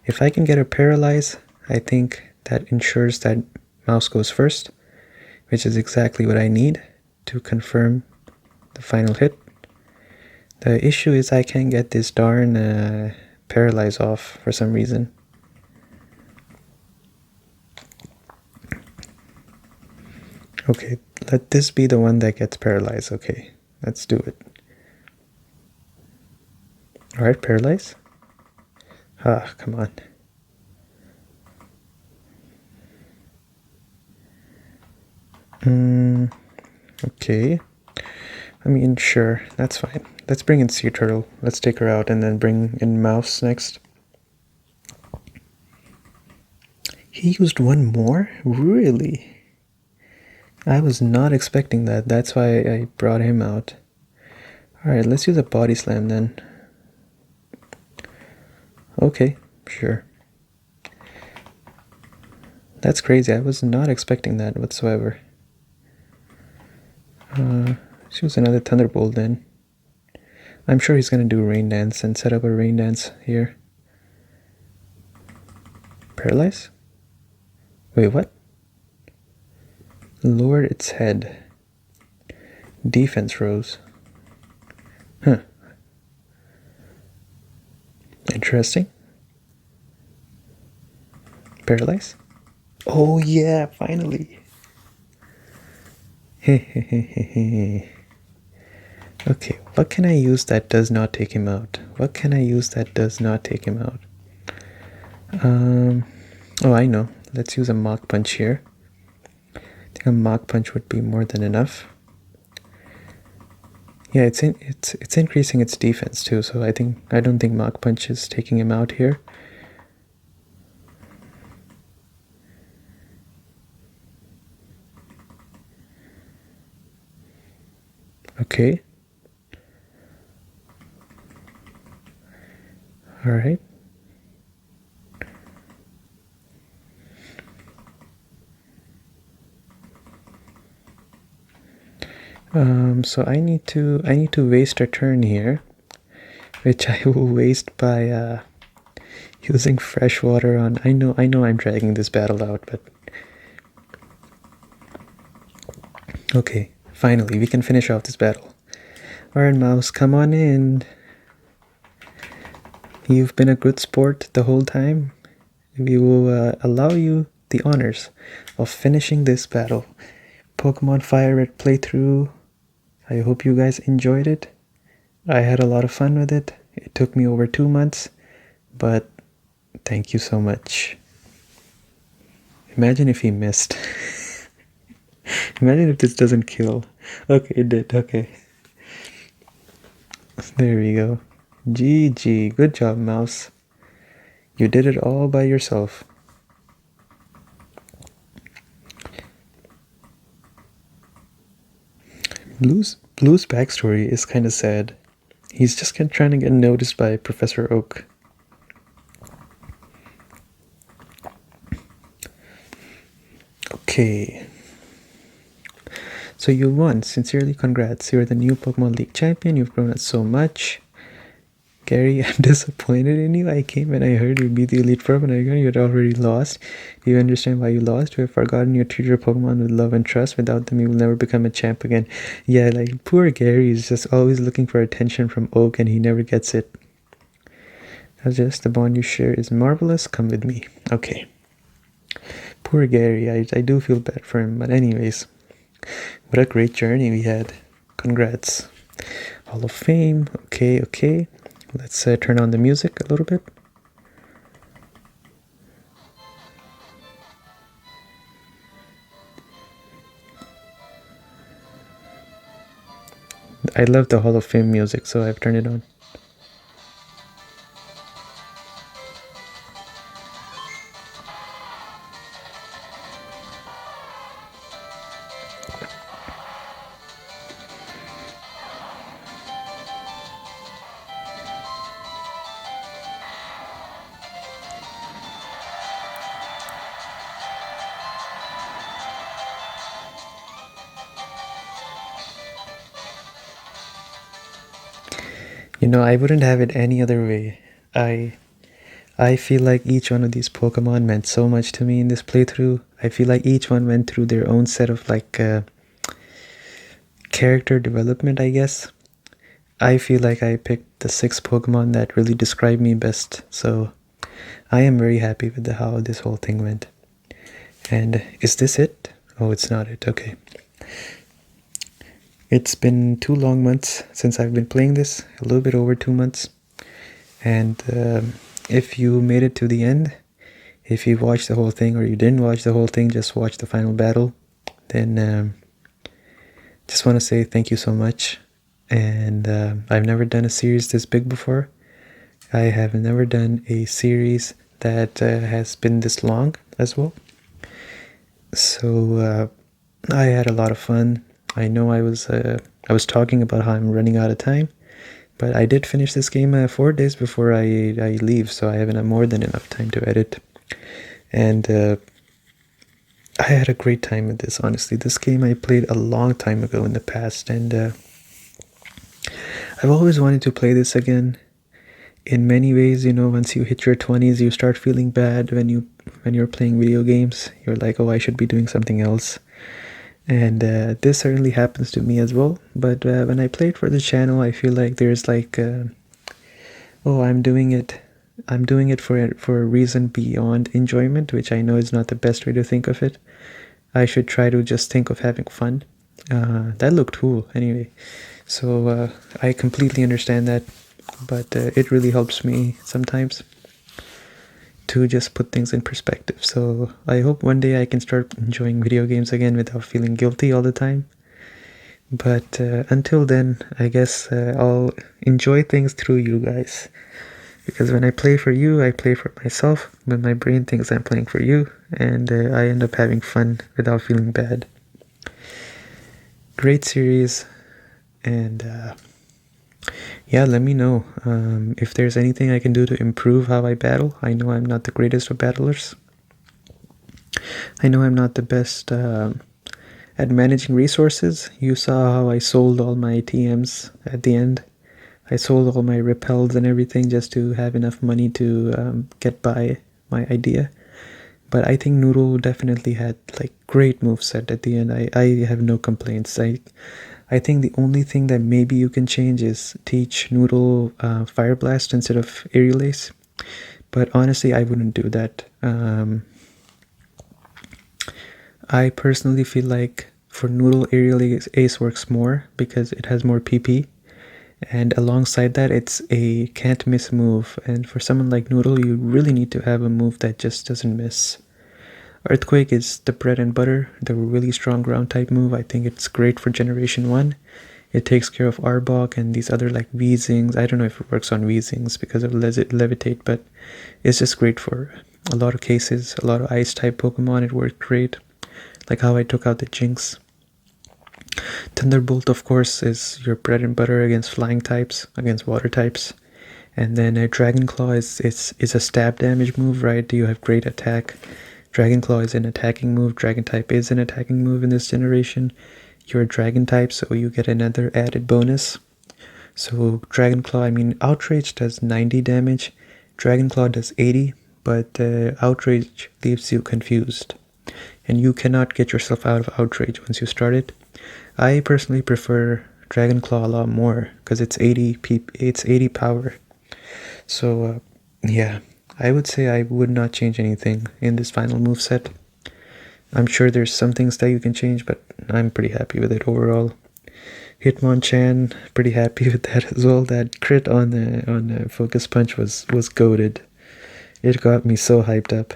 S1: If I can get a Paralyze, I think that ensures that Mouse goes first, which is exactly what I need to confirm the final hit. The issue is I can't get this darn Paralyze off for some reason. Okay, let this be the one that gets Paralyzed. Okay, let's do it. Alright, Paralyze. Ah, come on. Okay. I mean, sure, that's fine. Let's bring in Sea Turtle. Let's take her out and then bring in Mouse next. He used one more? Really? I was not expecting that. That's why I brought him out. Alright, let's use a Body Slam then. Okay, sure. That's crazy. I was not expecting that whatsoever. Let's use another Thunderbolt then. I'm sure he's gonna do Rain Dance and set up a Rain Dance here. Paralyze? Wait, what? Lowered its head. Defense rose. Huh. Interesting. Paralyze? Oh yeah, finally. Okay, what can I use that does not take him out? What can I use that does not take him out? Oh, I know. Let's use a Mach Punch here. I think a Mach Punch would be more than enough. Yeah, it's increasing its defense too, so I don't think Mach Punch is taking him out here. Okay. All right. So I need to waste a turn here, which I will waste by using fresh water on. I know I'm dragging this battle out, but okay, finally we can finish off this battle. Alright, Mouse, come on in. You've been a good sport the whole time. We will allow you the honors of finishing this battle. Pokemon Fire Red playthrough. I hope you guys enjoyed it. I had a lot of fun with it. It took me over 2 months, but thank you so much. Imagine if he missed. Imagine if this doesn't kill. Okay, it did. Okay. There we go. GG. Good job, Mouse. You did it all by yourself. Blue's backstory is kind of sad. He's just trying to get noticed by Professor Oak. Okay. So you won. Sincerely, congrats. You're the new Pokemon League champion. You've grown up so much. Gary, I'm disappointed in you. I came and I heard you beat the Elite Four, and I heard you had already lost. Do you understand why you lost? You have forgotten you treat your Pokemon with love and trust. Without them, you will never become a champ again. Yeah, like, poor Gary is just always looking for attention from Oak, and he never gets it. That's just the bond you share is marvelous. Come with me. Okay. Poor Gary. I do feel bad for him, but anyways. What a great journey we had. Congrats. Hall of Fame. Okay. Let's turn on the music a little bit. I love the Hall of Fame music, so I've turned it on. I wouldn't have it any other way. I feel like each one of these Pokemon meant so much to me in this playthrough. I feel like each one went through their own set of character development, I guess. I feel like I picked the 6 Pokemon that really describe me best, so I am very happy with how this whole thing went. And is this it? Oh, it's not it. Okay. It's been 2 long months since I've been playing this, a little bit over 2 months. And if you made it to the end, if you watched the whole thing or you didn't watch the whole thing, just watch the final battle, then just want to say thank you so much. And I've never done a series this big before. I have never done a series that has been this long as well. So I had a lot of fun. I know I was talking about how I'm running out of time, but I did finish this game 4 days before I leave, so I have more than enough time to edit. And I had a great time with this, honestly. This game I played a long time ago in the past, and I've always wanted to play this again. In many ways, once you hit your 20s, you start feeling bad when you're playing video games. You're like, oh, I should be doing something else. And this certainly happens to me as well. But when I play it for the channel, I feel like there's oh, I'm doing it for a reason beyond enjoyment, which I know is not the best way to think of it. I should try to just think of having fun. That looked cool anyway. So I completely understand that, but it really helps me sometimes to just put things in perspective. So I hope one day I can start enjoying video games again without feeling guilty all the time. But until then, I guess I'll enjoy things through you guys. Because when I play for you, I play for myself, but my brain thinks I'm playing for you, and I end up having fun without feeling bad. Great series, and yeah, let me know if there's anything I can do to improve how I battle. I know I'm not the greatest of battlers. I know I'm not the best at managing resources. You saw how I sold all my TMs at the end. I sold all my repels and everything just to have enough money to get by my idea. But I think Noodle definitely had great moveset at the end. I have no complaints. I think the only thing that maybe you can change is teach Noodle Fire Blast instead of Aerial Ace. But honestly, I wouldn't do that. I personally feel like for Noodle, Aerial Ace works more because it has more PP. And alongside that, it's a can't miss move. And for someone like Noodle, you really need to have a move that just doesn't miss. Earthquake is the bread and butter, the really strong ground type move. I think it's great for Generation 1. It takes care of Arbok and these other Weezings. I don't know if it works on Weezings because of Levitate, but it's just great for a lot of cases. A lot of ice type Pokemon, it worked great. Like how I took out the Jinx. Thunderbolt, of course, is your bread and butter against flying types, against water types. And then Dragon Claw is a stab damage move, right? You have great attack. Dragon Claw is an attacking move. Dragon type is an attacking move in this generation. You're a Dragon type, so you get another added bonus. So Dragon Claw, Outrage does 90 damage. Dragon Claw does 80, but Outrage leaves you confused. And you cannot get yourself out of Outrage once you start it. I personally prefer Dragon Claw a lot more because it's 80 power. So yeah, I would say I would not change anything in this final moveset. I'm sure there's some things that you can change, but I'm pretty happy with it overall. Hitmonchan, pretty happy with that as well. That crit on the Focus Punch was goated. It got me so hyped up.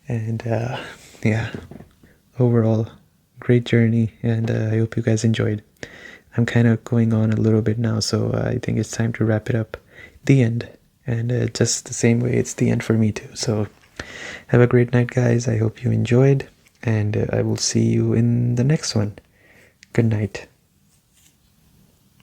S1: And yeah, overall, great journey, and I hope you guys enjoyed. I'm kind of going on a little bit now, so I think it's time to wrap it up. The end. And just the same way, it's the end for me too. So have a great night, guys. I hope you enjoyed, and I will see you in the next one. Good night.